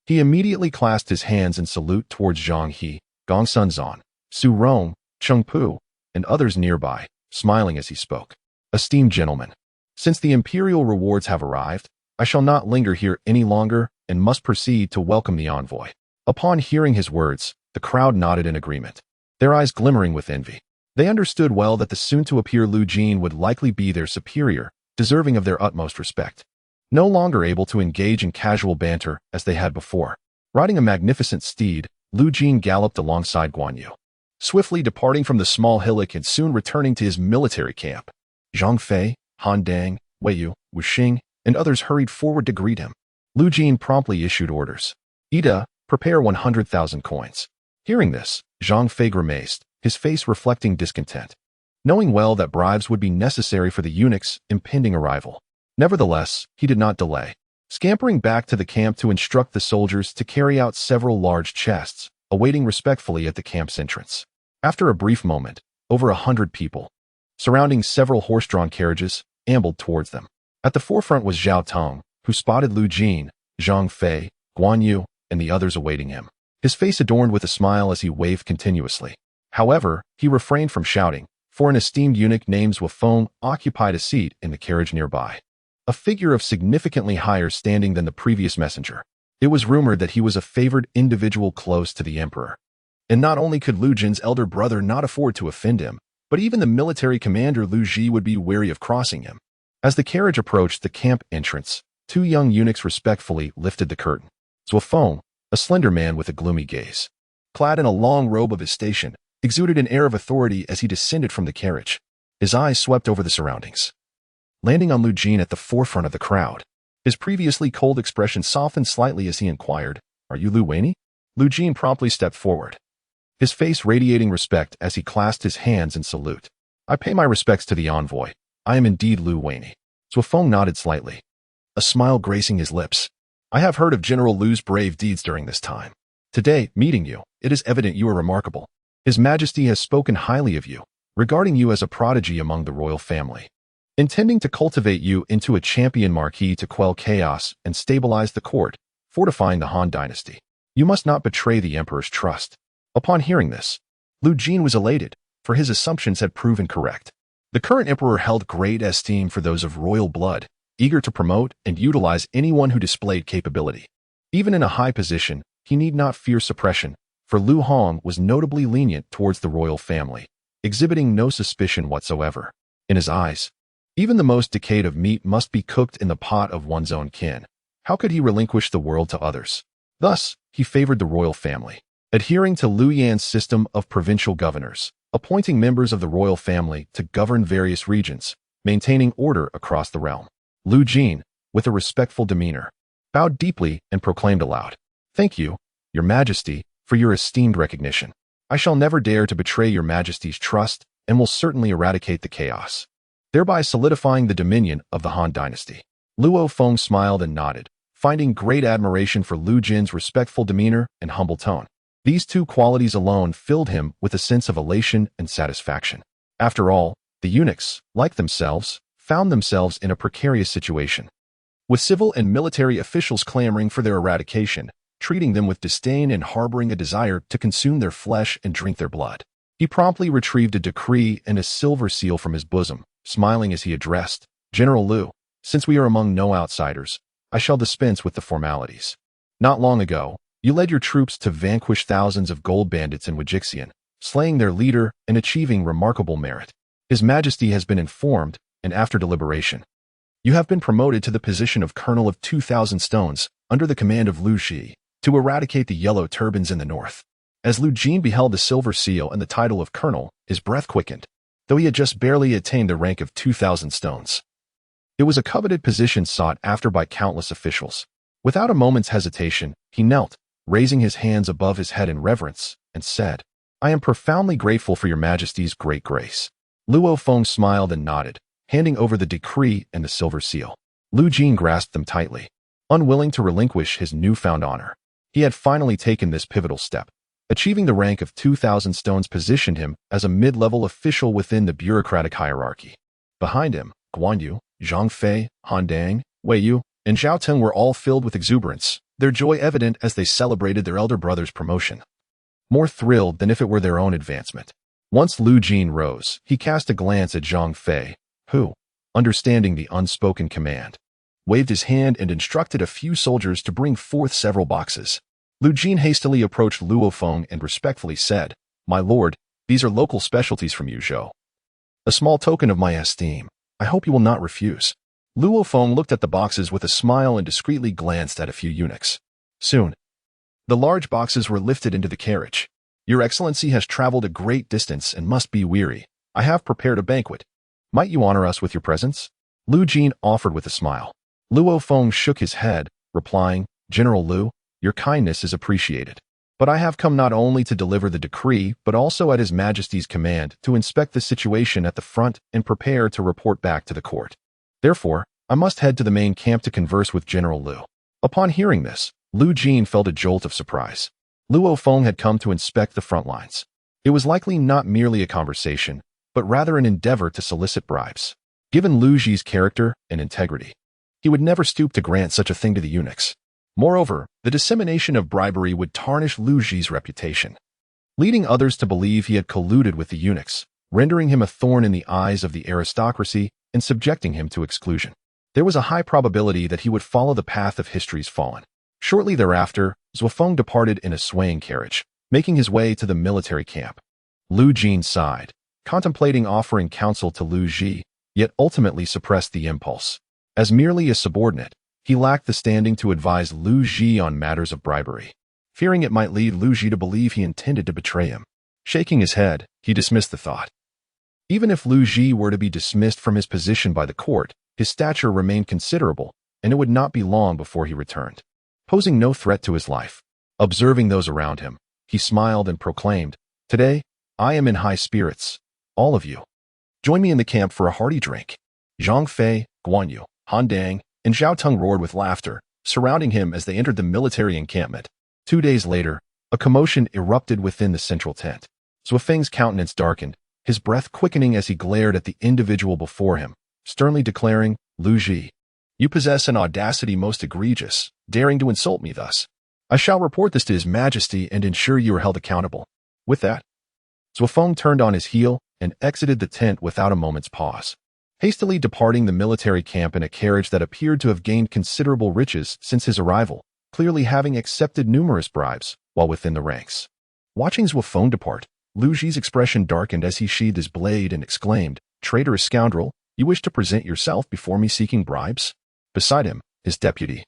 he immediately clasped his hands in salute towards Zhang He, Gong Sunzan, Su Rong, Cheng Pu, and others nearby, smiling as he spoke. "Esteemed gentlemen, since the Imperial rewards have arrived, I shall not linger here any longer and must proceed to welcome the envoy." Upon hearing his words, the crowd nodded in agreement, their eyes glimmering with envy. They understood well that the soon-to-appear Lu Jin would likely be their superior, deserving of their utmost respect. No longer able to engage in casual banter as they had before, riding a magnificent steed, Lu Jin galloped alongside Guan Yu, swiftly departing from the small hillock and soon returning to his military camp. Zhang Fei, Han Dang, Wei Yu, Wu Xing, and others hurried forward to greet him. Lu Jin promptly issued orders. "Ida, prepare 100,000 coins." Hearing this, Zhang Fei grimaced, his face reflecting discontent, knowing well that bribes would be necessary for the eunuch's impending arrival. Nevertheless, he did not delay, scampering back to the camp to instruct the soldiers to carry out several large chests, awaiting respectfully at the camp's entrance. After a brief moment, over 100 people, surrounding several horse-drawn carriages, ambled towards them. At the forefront was Zhao Teng, who spotted Lu Jin, Zhang Fei, Guan Yu, and the others awaiting him, his face adorned with a smile as he waved continuously. However, he refrained from shouting, for an esteemed eunuch named Wafeng occupied a seat in the carriage nearby, a figure of significantly higher standing than the previous messenger. It was rumored that he was a favored individual close to the emperor. And not only could Lu Jin's elder brother not afford to offend him, but even the military commander Lu Ji would be wary of crossing him. As the carriage approached the camp entrance, two young eunuchs respectfully lifted the curtain. Wafeng, a slender man with a gloomy gaze, clad in a long robe of his station, exuded an air of authority as he descended from the carriage. His eyes swept over the surroundings, landing on Lu Jin at the forefront of the crowd. His previously cold expression softened slightly as he inquired, "Are you Lu Weini?" Lu Jin promptly stepped forward, his face radiating respect as he clasped his hands in salute. "I pay my respects to the envoy. I am indeed Lu Weini." Wafeng nodded slightly, a smile gracing his lips. "I have heard of General Lu's brave deeds during this time. Today, meeting you, it is evident you are remarkable. His Majesty has spoken highly of you, regarding you as a prodigy among the royal family, intending to cultivate you into a champion marquis to quell chaos and stabilize the court, fortifying the Han Dynasty. You must not betray the emperor's trust." Upon hearing this, Lu Jin was elated, for his assumptions had proven correct. The current emperor held great esteem for those of royal blood, eager to promote and utilize anyone who displayed capability. Even in a high position, he need not fear suppression, for Lu Hong was notably lenient towards the royal family, exhibiting no suspicion whatsoever. In his eyes, even the most decayed of meat must be cooked in the pot of one's own kin. How could he relinquish the world to others? Thus, he favored the royal family, adhering to Liu Yan's system of provincial governors, appointing members of the royal family to govern various regions, maintaining order across the realm. Lu Jin, with a respectful demeanor, bowed deeply and proclaimed aloud, "Thank you, Your Majesty, for your esteemed recognition. I shall never dare to betray Your Majesty's trust and will certainly eradicate the chaos, thereby solidifying the dominion of the Han Dynasty." Luo Feng smiled and nodded, finding great admiration for Lu Jin's respectful demeanor and humble tone. These two qualities alone filled him with a sense of elation and satisfaction. After all, the eunuchs, like themselves, found themselves in a precarious situation. With civil and military officials clamoring for their eradication, treating them with disdain and harboring a desire to consume their flesh and drink their blood. He promptly retrieved a decree and a silver seal from his bosom, smiling as he addressed, "General Liu, since we are among no outsiders, I shall dispense with the formalities. Not long ago, you led your troops to vanquish thousands of gold bandits in Wajixian, slaying their leader and achieving remarkable merit. His Majesty has been informed, and after deliberation, you have been promoted to the position of Colonel of 2,000 Stones, under the command of Lu Ji, to eradicate the Yellow Turbans in the north." As Lu Jin beheld the silver seal and the title of Colonel, his breath quickened, though he had just barely attained the rank of 2,000 Stones. It was a coveted position sought after by countless officials. Without a moment's hesitation, he knelt, raising his hands above his head in reverence, and said, "I am profoundly grateful for your Majesty's great grace." Luo Feng smiled and nodded, handing over the decree and the silver seal. Lu Jin grasped them tightly, unwilling to relinquish his newfound honor. He had finally taken this pivotal step. Achieving the rank of 2,000 Stones positioned him as a mid-level official within the bureaucratic hierarchy. Behind him, Guan Yu, Zhang Fei, Han Dang, Wei Yu, and Zhao Teng were all filled with exuberance, their joy evident as they celebrated their elder brother's promotion. More thrilled than if it were their own advancement. Once Lu Jin rose, he cast a glance at Zhang Fei, who, understanding the unspoken command, waved his hand and instructed a few soldiers to bring forth several boxes. Lu Jin hastily approached Luo Feng and respectfully said, "My lord, these are local specialties from Yuzhou. A small token of my esteem. I hope you will not refuse." Luo Feng looked at the boxes with a smile and discreetly glanced at a few eunuchs. Soon, the large boxes were lifted into the carriage. "Your Excellency has traveled a great distance and must be weary. I have prepared a banquet. Might you honor us with your presence?" Lu Jin offered with a smile. Luo Feng shook his head, replying, "General Lu, your kindness is appreciated. But I have come not only to deliver the decree, but also at His Majesty's command to inspect the situation at the front and prepare to report back to the court. Therefore, I must head to the main camp to converse with General Liu." Upon hearing this, Lu Jin felt a jolt of surprise. Luo Feng had come to inspect the front lines. It was likely not merely a conversation, but rather an endeavor to solicit bribes. Given Lu Ji's character and integrity, he would never stoop to grant such a thing to the eunuchs. Moreover, the dissemination of bribery would tarnish Lu Ji's reputation, leading others to believe he had colluded with the eunuchs, rendering him a thorn in the eyes of the aristocracy and subjecting him to exclusion. There was a high probability that he would follow the path of history's fallen. Shortly thereafter, Zuofeng departed in a swaying carriage, making his way to the military camp. Lu Jin sighed, contemplating offering counsel to Lu Ji, yet ultimately suppressed the impulse. As merely a subordinate, he lacked the standing to advise Lu Ji on matters of bribery, fearing it might lead Lu Ji to believe he intended to betray him. Shaking his head, he dismissed the thought. Even if Lu Ji were to be dismissed from his position by the court, his stature remained considerable, and it would not be long before he returned, posing no threat to his life. Observing those around him, he smiled and proclaimed, "Today, I am in high spirits. All of you, join me in the camp for a hearty drink." Zhang Fei, Guan Yu, Han Dang, and Zhao Teng roared with laughter, surrounding him as they entered the military encampment. 2 days later, a commotion erupted within the central tent. Zuofeng's countenance darkened, his breath quickening as he glared at the individual before him, sternly declaring, "Lu Ji, you possess an audacity most egregious, daring to insult me thus. I shall report this to His Majesty and ensure you are held accountable." With that, Zuofeng turned on his heel and exited the tent without a moment's pause, hastily departing the military camp in a carriage that appeared to have gained considerable riches since his arrival, clearly having accepted numerous bribes while within the ranks. Watching Zuofeng depart, Lu Ji's expression darkened as he sheathed his blade and exclaimed, "Traitorous scoundrel, you wish to present yourself before me seeking bribes?" Beside him, his deputy,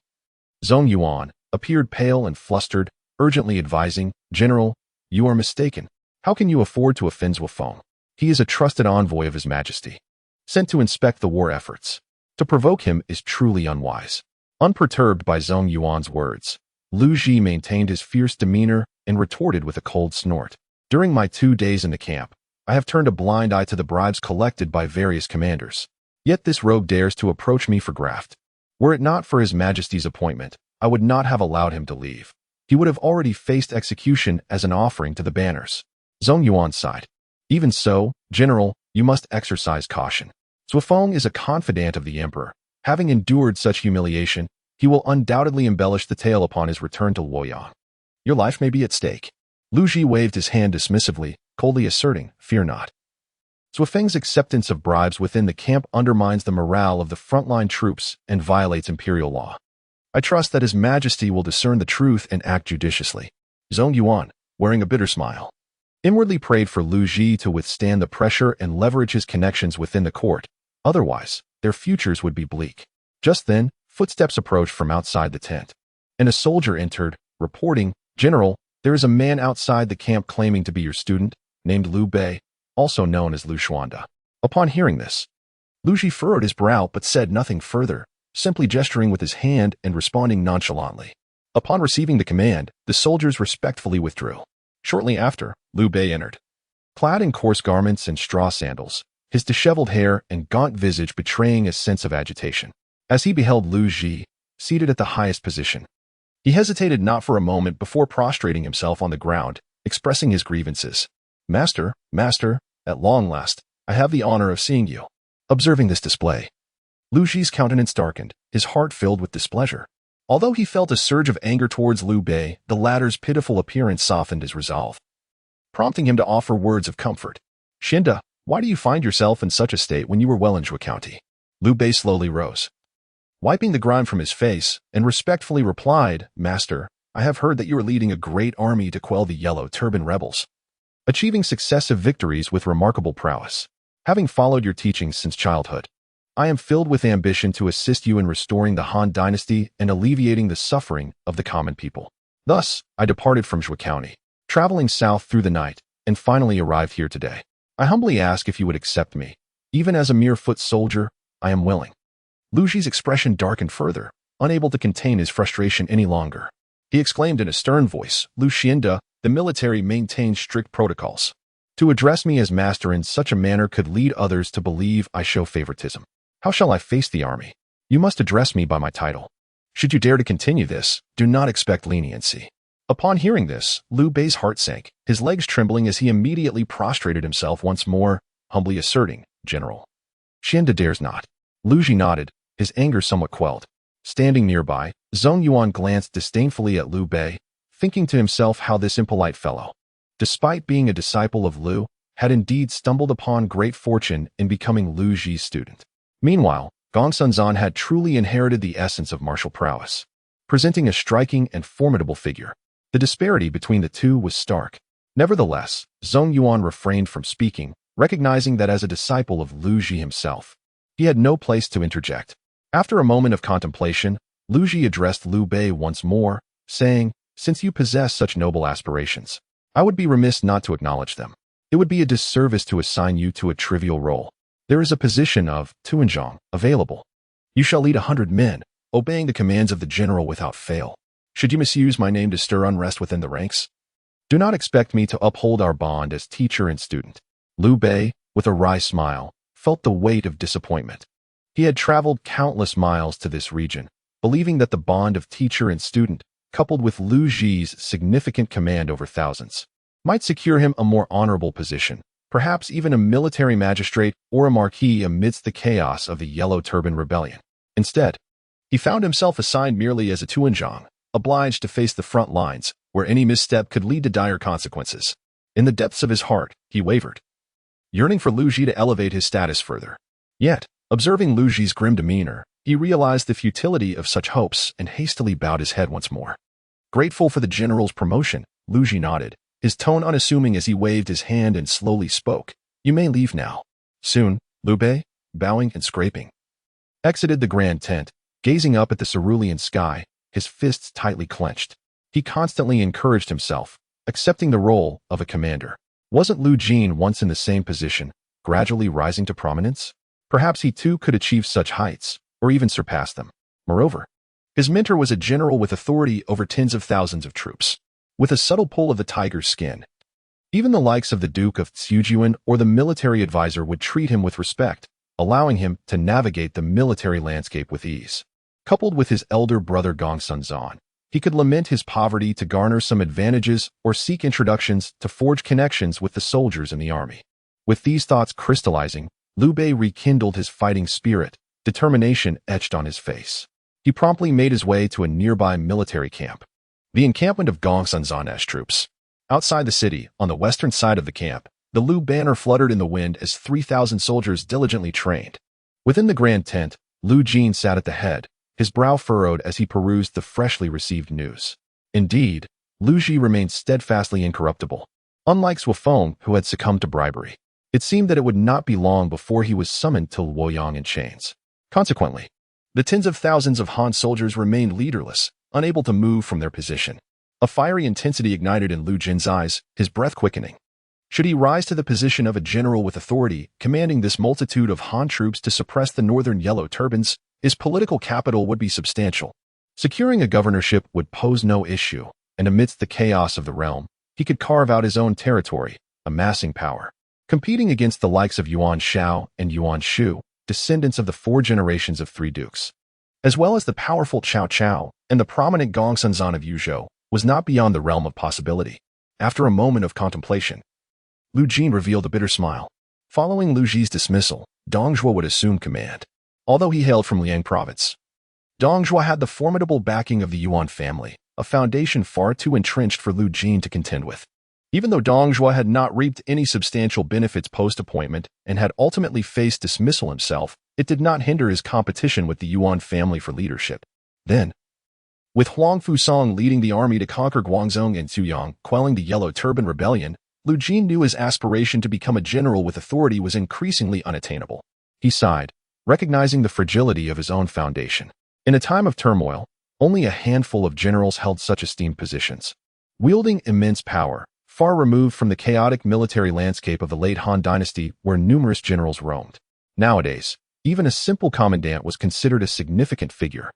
Zhong Yuan, appeared pale and flustered, urgently advising, "General, you are mistaken. How can you afford to offend Zuofeng? He is a trusted envoy of His Majesty, sent to inspect the war efforts. To provoke him is truly unwise." Unperturbed by Zhong Yuan's words, Lu Ji maintained his fierce demeanor and retorted with a cold snort. "During my 2 days in the camp, I have turned a blind eye to the bribes collected by various commanders. Yet this rogue dares to approach me for graft. Were it not for His Majesty's appointment, I would not have allowed him to leave. He would have already faced execution as an offering to the banners." Zhong Yuan sighed. "Even so, General, you must exercise caution. Zuofeng is a confidant of the Emperor. Having endured such humiliation, He will undoubtedly embellish the tale upon his return to Luoyang. Your life may be at stake. Lu Ji waved his hand dismissively, coldly asserting, fear not. Zhuofeng's acceptance of bribes within the camp undermines the morale of the frontline troops and violates imperial law. I trust that His Majesty will discern the truth and act judiciously. Zhang Yuan, wearing a bitter smile, inwardly prayed for Lu Ji to withstand the pressure and leverage his connections within the court. Otherwise, their futures would be bleak. Just then, footsteps approached from outside the tent, and a soldier entered, reporting, General, there is a man outside the camp claiming to be your student, named Liu Bei, also known as Lu Xuanda. Upon hearing this, Lu Ji furrowed his brow but said nothing further, simply gesturing with his hand and responding nonchalantly. Upon receiving the command, the soldiers respectfully withdrew. Shortly after, Liu Bei entered. Clad in coarse garments and straw sandals, his disheveled hair and gaunt visage betraying a sense of agitation. As he beheld Lu Ji, seated at the highest position, he hesitated not for a moment before prostrating himself on the ground, expressing his grievances. Master, at long last, I have the honor of seeing you. Observing this display, Lu Ji's countenance darkened, his heart filled with displeasure. Although he felt a surge of anger towards Liu Bei, the latter's pitiful appearance softened his resolve, prompting him to offer words of comfort. Xinda, why do you find yourself in such a state when you were well in Zhuo County? Liu Bei slowly rose, wiping the grime from his face, and respectfully replied, Master, I have heard that you are leading a great army to quell the Yellow Turban rebels, achieving successive victories with remarkable prowess. Having followed your teachings since childhood, I am filled with ambition to assist you in restoring the Han Dynasty and alleviating the suffering of the common people. Thus, I departed from Zhuo County, traveling south through the night, and finally arrived here today. I humbly ask if you would accept me. Even as a mere foot soldier, I am willing. Lu Ji's expression darkened further, unable to contain his frustration any longer. He exclaimed in a stern voice, Lu Xianda, the military maintains strict protocols. To address me as master in such a manner could lead others to believe I show favoritism. How shall I face the army? You must address me by my title. Should you dare to continue this, do not expect leniency. Upon hearing this, Liu Bei's heart sank, his legs trembling as he immediately prostrated himself once more, humbly asserting, General. Xianda dares not. Lu Ji nodded, his anger somewhat quelled. Standing nearby, Zhang Yuan glanced disdainfully at Liu Bei, thinking to himself how this impolite fellow, despite being a disciple of Liu, had indeed stumbled upon great fortune in becoming Lu Ji's student. Meanwhile, Gongsun Zan had truly inherited the essence of martial prowess, presenting a striking and formidable figure. The disparity between the two was stark. Nevertheless, Zhang Yuan refrained from speaking, recognizing that as a disciple of Lu Ji himself, he had no place to interject. After a moment of contemplation, Lu Ji addressed Liu Bei once more, saying, Since you possess such noble aspirations, I would be remiss not to acknowledge them. It would be a disservice to assign you to a trivial role. There is a position of Tuanzhang available. You shall lead 100 men, obeying the commands of the general without fail. Should you misuse my name to stir unrest within the ranks, do not expect me to uphold our bond as teacher and student. Liu Bei, with a wry smile, felt the weight of disappointment. He had traveled countless miles to this region, believing that the bond of teacher and student, coupled with Lu Ji's significant command over thousands, might secure him a more honorable position, perhaps even a military magistrate or a marquis amidst the chaos of the Yellow Turban Rebellion. Instead, he found himself assigned merely as a Tuanzhang, obliged to face the front lines, where any misstep could lead to dire consequences. In the depths of his heart, he wavered, yearning for Lu Ji to elevate his status further. Yet, observing Lu Ji's grim demeanor, he realized the futility of such hopes and hastily bowed his head once more. Grateful for the general's promotion, Lu Ji nodded, his tone unassuming as he waved his hand and slowly spoke. You may leave now. Soon, Liu Bei, bowing and scraping, exited the grand tent, gazing up at the cerulean sky, his fists tightly clenched. He constantly encouraged himself, accepting the role of a commander. Wasn't Lu Jin once in the same position, gradually rising to prominence? Perhaps he too could achieve such heights, or even surpass them. Moreover, his mentor was a general with authority over tens of thousands of troops, with a subtle pull of the tiger's skin. Even the likes of the Duke of Tsujuan or the military advisor would treat him with respect, allowing him to navigate the military landscape with ease. Coupled with his elder brother Gongsun Zan, he could lament his poverty to garner some advantages or seek introductions to forge connections with the soldiers in the army. With these thoughts crystallizing, Liu Bei rekindled his fighting spirit, determination etched on his face. He promptly made his way to a nearby military camp, the encampment of Gongsun troops. Outside the city, on the western side of the camp, the Lu banner fluttered in the wind as 3,000 soldiers diligently trained. Within the grand tent, Lu Jin sat at the head, his brow furrowed as he perused the freshly received news. Indeed, Lu Ji remained steadfastly incorruptible. Unlike Suofeng, who had succumbed to bribery, it seemed that it would not be long before he was summoned to Luoyang in chains. Consequently, the tens of thousands of Han soldiers remained leaderless, unable to move from their position. A fiery intensity ignited in Lu Jin's eyes, his breath quickening. Should he rise to the position of a general with authority, commanding this multitude of Han troops to suppress the northern Yellow Turbans, his political capital would be substantial. Securing a governorship would pose no issue, and amidst the chaos of the realm, he could carve out his own territory, amassing power. Competing against the likes of Yuan Shao and Yuan Shu, descendants of the 4 generations of 3 dukes, as well as the powerful Cao Cao and the prominent Gongsun of Yuzhou, was not beyond the realm of possibility. After a moment of contemplation, Lu Jin revealed a bitter smile. Following Lu Ji's dismissal, Dong Zhuo would assume command. Although he hailed from Liang province, Dong Zhuo had the formidable backing of the Yuan family, a foundation far too entrenched for Lu Jin to contend with. Even though Dong Zhuo had not reaped any substantial benefits post-appointment and had ultimately faced dismissal himself, it did not hinder his competition with the Yuan family for leadership. Then, with Huang Fusong leading the army to conquer Guangzhou and Tuyang, quelling the Yellow Turban Rebellion, Lu Jin knew his aspiration to become a general with authority was increasingly unattainable. He sighed, recognizing the fragility of his own foundation. In a time of turmoil, only a handful of generals held such esteemed positions. Wielding immense power, far removed from the chaotic military landscape of the late Han Dynasty where numerous generals roamed. Nowadays, even a simple commandant was considered a significant figure,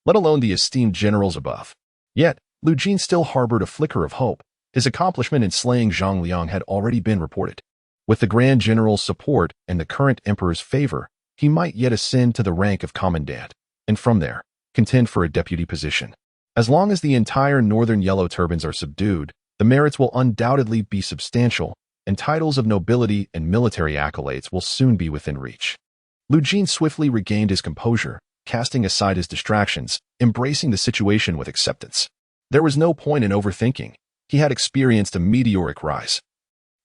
let alone the esteemed generals above. Yet, Lu Jin still harbored a flicker of hope. His accomplishment in slaying Zhang Liang had already been reported. With the Grand General's support and the current Emperor's favor, he might yet ascend to the rank of commandant, and from there, contend for a deputy position. As long as the entire northern Yellow Turbans are subdued, the merits will undoubtedly be substantial, and titles of nobility and military accolades will soon be within reach. Lu Jin swiftly regained his composure, casting aside his distractions, embracing the situation with acceptance. There was no point in overthinking. He had experienced a meteoric rise,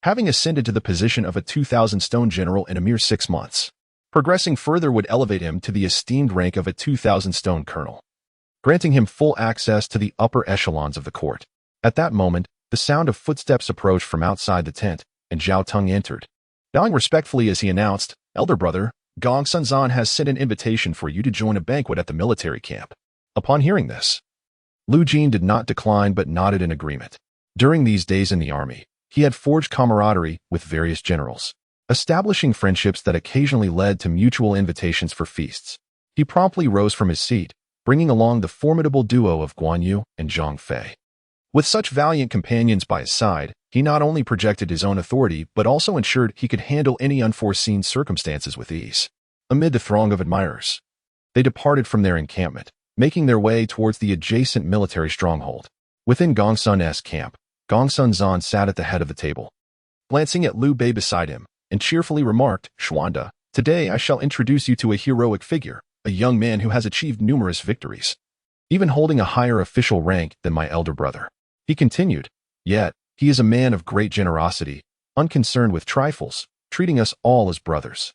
having ascended to the position of a 2,000-stone general in a mere 6 months. Progressing further would elevate him to the esteemed rank of a 2,000-stone colonel, granting him full access to the upper echelons of the court. At that moment, the sound of footsteps approached from outside the tent, and Zhao Teng entered. Bowing respectfully as he announced, "Elder brother, Gongsun has sent an invitation for you to join a banquet at the military camp." Upon hearing this, Lu Jin did not decline but nodded in agreement. During these days in the army, he had forged camaraderie with various generals, establishing friendships that occasionally led to mutual invitations for feasts. He promptly rose from his seat, bringing along the formidable duo of Guan Yu and Zhang Fei. With such valiant companions by his side, he not only projected his own authority but also ensured he could handle any unforeseen circumstances with ease. Amid the throng of admirers, they departed from their encampment, making their way towards the adjacent military stronghold. Within Gongsun's camp, Gongsun sat at the head of the table, glancing at Liu Bei beside him, and cheerfully remarked, "Xuanda, today I shall introduce you to a heroic figure, a young man who has achieved numerous victories, even holding a higher official rank than my elder brother." He continued, "Yet, he is a man of great generosity, unconcerned with trifles, treating us all as brothers."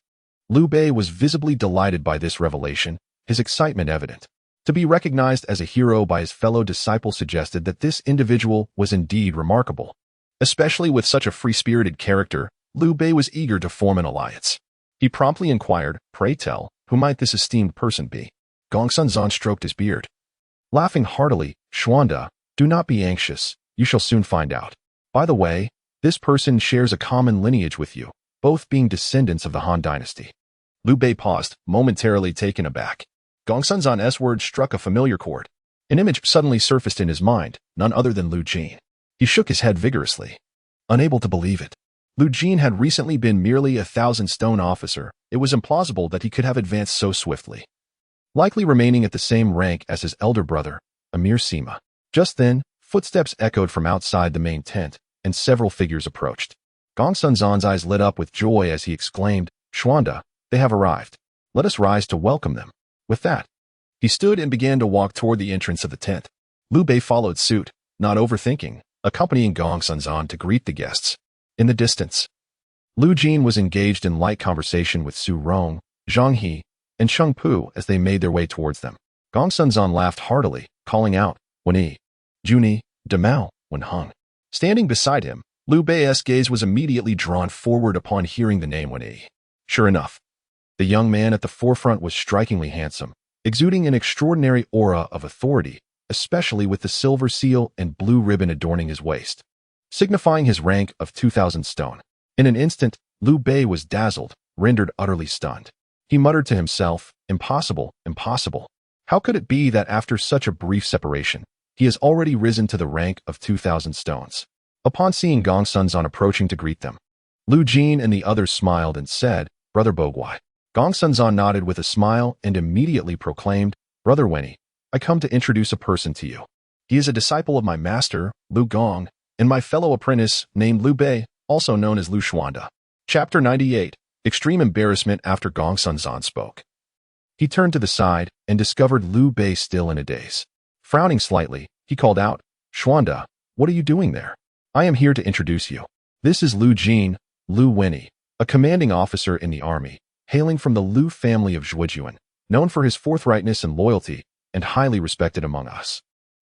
Liu Bei was visibly delighted by this revelation, his excitement evident. To be recognized as a hero by his fellow disciples suggested that this individual was indeed remarkable. Especially with such a free-spirited character, Liu Bei was eager to form an alliance. He promptly inquired, "Pray tell, who might this esteemed person be?" Gongsun stroked his beard, laughing heartily, "Xuanda, do not be anxious, you shall soon find out. By the way, this person shares a common lineage with you, both being descendants of the Han Dynasty." Liu Bei paused, momentarily taken aback. Gongsun's words struck a familiar chord. An image suddenly surfaced in his mind, none other than Lu Jin. He shook his head vigorously, unable to believe it. Lu Jin had recently been merely a 1,000-stone officer. It was implausible that he could have advanced so swiftly, likely remaining at the same rank as his elder brother, a mere Sima. Just then, footsteps echoed from outside the main tent, and several figures approached. Gongsun's eyes lit up with joy as he exclaimed, "Xuanda, they have arrived. Let us rise to welcome them." With that, He stood and began to walk toward the entrance of the tent. Liu Bei followed suit, not overthinking, accompanying Gong Sunzan to greet the guests. In the distance, Lu Jin was engaged in light conversation with Su Rong, Zhang He, and Cheng Pu as they made their way towards them. Gong Sunzan laughed heartily, calling out, "Wen Yi, Juni, Demao, Wen Heng." Standing beside him, Liu Bei's gaze was immediately drawn forward upon hearing the name Wen Yi. Sure enough, the young man at the forefront was strikingly handsome, exuding an extraordinary aura of authority, especially with the silver seal and blue ribbon adorning his waist, signifying his rank of 2,000 stone. In an instant, Liu Bei was dazzled, rendered utterly stunned. He muttered to himself, "Impossible, impossible. How could it be that after such a brief separation, he has already risen to the rank of 2,000 stones?" Upon seeing Gong Sunzan approaching to greet them, Lu Jin and the others smiled and said, "Brother Bogwai." Gong Sunzan nodded with a smile and immediately proclaimed, "Brother Wenyi, I come to introduce a person to you. He is a disciple of my master, Lu Gong, and my fellow apprentice named Liu Bei, also known as Lu Xuanda." Chapter 98. Extreme embarrassment after Gong Sunzan spoke. He turned to the side and discovered Liu Bei still in a daze. Frowning slightly, he called out, "Xuanda, what are you doing there? I am here to introduce you. This is Lu Jin, Lu Wenyi, a commanding officer in the army, hailing from the Liu family of Zhuojuan, known for his forthrightness and loyalty, and highly respected among us."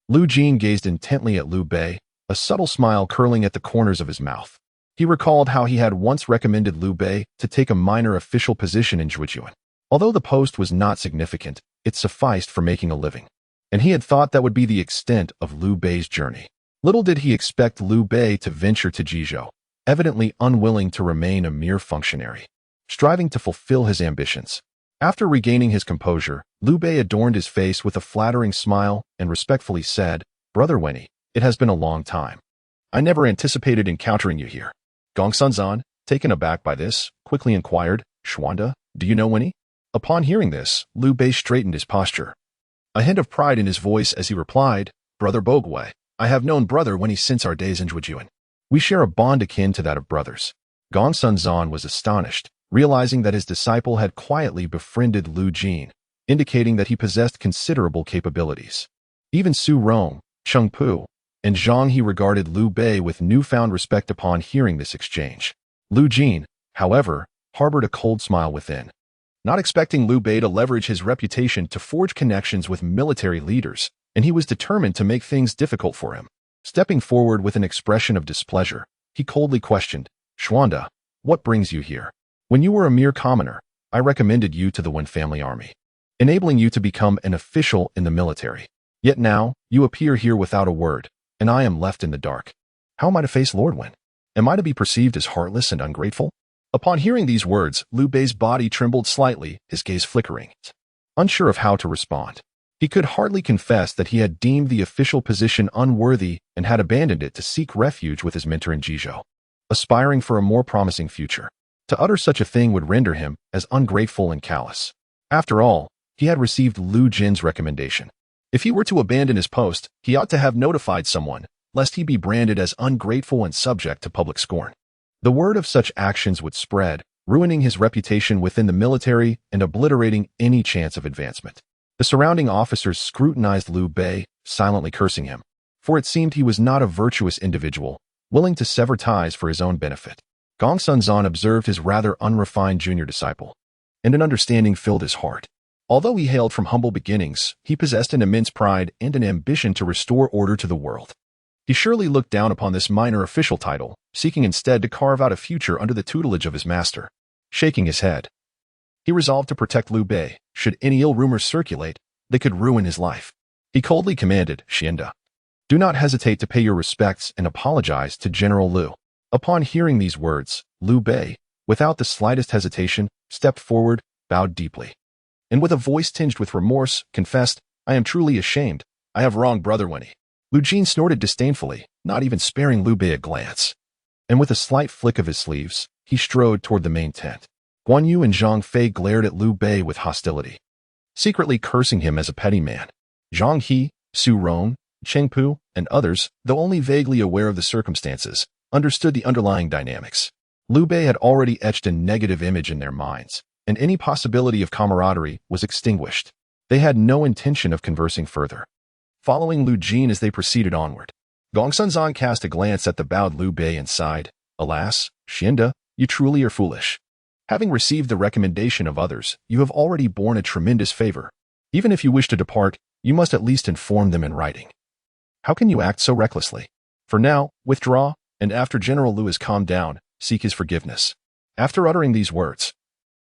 Lu Jin gazed intently at Liu Bei, a subtle smile curling at the corners of his mouth. He recalled how he had once recommended Liu Bei to take a minor official position in Zhuojuan. Although the post was not significant, it sufficed for making a living, and he had thought that would be the extent of Liu Bei's journey. Little did he expect Liu Bei to venture to Jizhou, evidently unwilling to remain a mere functionary, striving to fulfill his ambitions. After regaining his composure, Liu Bei adorned his face with a flattering smile and respectfully said, "Brother Wenyi, it has been a long time. I never anticipated encountering you here." Gong Sunzan, taken aback by this, quickly inquired, "Xuanda, do you know Wenyi?" Upon hearing this, Liu Bei straightened his posture, a hint of pride in his voice as he replied, "Brother Bogwei, I have known Brother Wenyi since our days in Zhuojuan. We share a bond akin to that of brothers." Gong Sunzan was astonished, realizing that his disciple had quietly befriended Lu Jin, indicating that he possessed considerable capabilities. Even Su Rong, Cheng Pu, and Zhang He regarded Liu Bei with newfound respect upon hearing this exchange. Lu Jin, however, harbored a cold smile within, not expecting Liu Bei to leverage his reputation to forge connections with military leaders, and he was determined to make things difficult for him. Stepping forward with an expression of displeasure, he coldly questioned, "Xuanda, what brings you here? When you were a mere commoner, I recommended you to the Wen family army, enabling you to become an official in the military. Yet now, you appear here without a word, and I am left in the dark. How am I to face Lord Wen? Am I to be perceived as heartless and ungrateful?" Upon hearing these words, Liu Bei's body trembled slightly, his gaze flickering, unsure of how to respond. He could hardly confess that he had deemed the official position unworthy and had abandoned it to seek refuge with his mentor in Jizhou, aspiring for a more promising future. To utter such a thing would render him as ungrateful and callous. After all, he had received Lu Jin's recommendation. If he were to abandon his post, he ought to have notified someone, lest he be branded as ungrateful and subject to public scorn. The word of such actions would spread, ruining his reputation within the military and obliterating any chance of advancement. The surrounding officers scrutinized Liu Bei, silently cursing him, for it seemed he was not a virtuous individual, willing to sever ties for his own benefit. Gong Sunzan observed his rather unrefined junior disciple, and an understanding filled his heart. Although he hailed from humble beginnings, he possessed an immense pride and an ambition to restore order to the world. He surely looked down upon this minor official title, seeking instead to carve out a future under the tutelage of his master. Shaking his head, he resolved to protect Liu Bei. Should any ill rumors circulate, they could ruin his life. He coldly commanded, "Xianda, do not hesitate to pay your respects and apologize to General Liu." Upon hearing these words, Liu Bei, without the slightest hesitation, stepped forward, bowed deeply, and with a voice tinged with remorse, confessed, "I am truly ashamed. I have wronged Brother Wenyi." Lu Jin snorted disdainfully, not even sparing Liu Bei a glance, and with a slight flick of his sleeves, he strode toward the main tent. Guan Yu and Zhang Fei glared at Liu Bei with hostility, secretly cursing him as a petty man. Zhang He, Su Rong, Cheng Pu, and others, though only vaguely aware of the circumstances, understood the underlying dynamics. Liu Bei had already etched a negative image in their minds, and any possibility of camaraderie was extinguished. They had no intention of conversing further. Following Lu Jin as they proceeded onward, Gongsun cast a glance at the bowed Liu Bei and sighed, "Alas, Xianda, you truly are foolish. Having received the recommendation of others, you have already borne a tremendous favor. Even if you wish to depart, you must at least inform them in writing. How can you act so recklessly? For now, withdraw, and after General Liu has calmed down, seek his forgiveness." After uttering these words,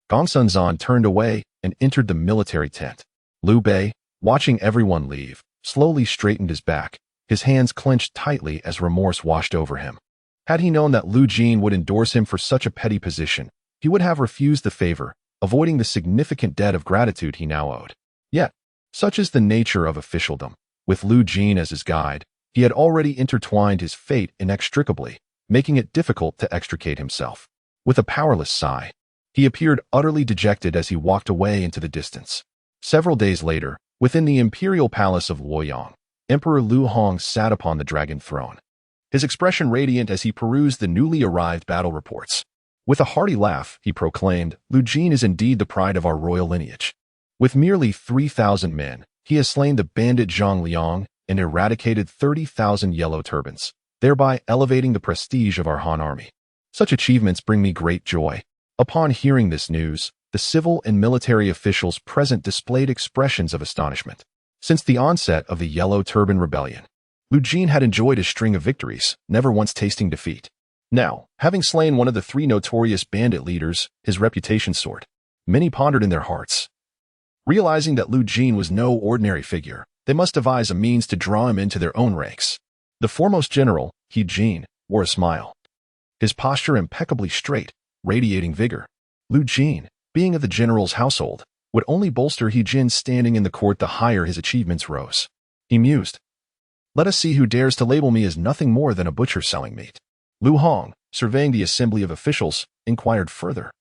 Gongsun turned away and entered the military tent. Liu Bei, watching everyone leave, slowly straightened his back, his hands clenched tightly as remorse washed over him. Had he known that Lu Jin would endorse him for such a petty position, he would have refused the favor, avoiding the significant debt of gratitude he now owed. Yet, such is the nature of officialdom. With Lu Jin as his guide, he had already intertwined his fate inextricably, making it difficult to extricate himself. With a powerless sigh, he appeared utterly dejected as he walked away into the distance. Several days later, within the Imperial palace of Luoyang, Emperor Lu Hong sat upon the dragon throne, his expression radiant as he perused the newly arrived battle reports. With a hearty laugh, he proclaimed, "Lu Jin is indeed the pride of our royal lineage. With merely 3,000 men, he has slain the bandit Zhang Liang and eradicated 30,000 yellow turbans, thereby elevating the prestige of our Han army. Such achievements bring me great joy." Upon hearing this news, the civil and military officials present displayed expressions of astonishment. Since the onset of the Yellow Turban Rebellion, Lu Jin had enjoyed a string of victories, never once tasting defeat. Now, having slain one of the 3 notorious bandit leaders, his reputation soared. Many pondered in their hearts. Realizing that Lu Jin was no ordinary figure, they must devise a means to draw him into their own ranks. The foremost general, He Jin, wore a smile, his posture impeccably straight, radiating vigor. Lu Jin, being of the general's household, would only bolster He Jin's standing in the court the higher his achievements rose. He mused, "Let us see who dares to label me as nothing more than a butcher selling meat." Lu Hong, surveying the assembly of officials, inquired further.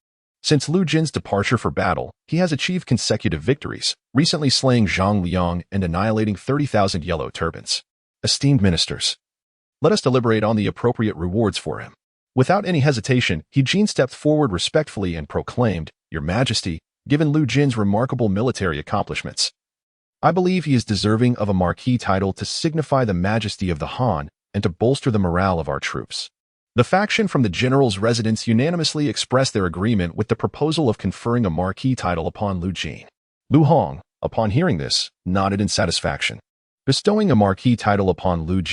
Since Lu Jin's departure for battle, he has achieved consecutive victories, recently slaying Zhang Liang and annihilating 30,000 yellow turbans. Esteemed ministers, let us deliberate on the appropriate rewards for him. Without any hesitation, He Jin stepped forward respectfully and proclaimed, "Your Majesty, given Lu Jin's remarkable military accomplishments, I believe he is deserving of a marquis title to signify the majesty of the Han and to bolster the morale of our troops." The faction from the general's residence unanimously expressed their agreement with the proposal of conferring a marquis title upon Lu Jin. Lu Hong, upon hearing this, nodded in satisfaction. Bestowing a marquis title upon Lu Jin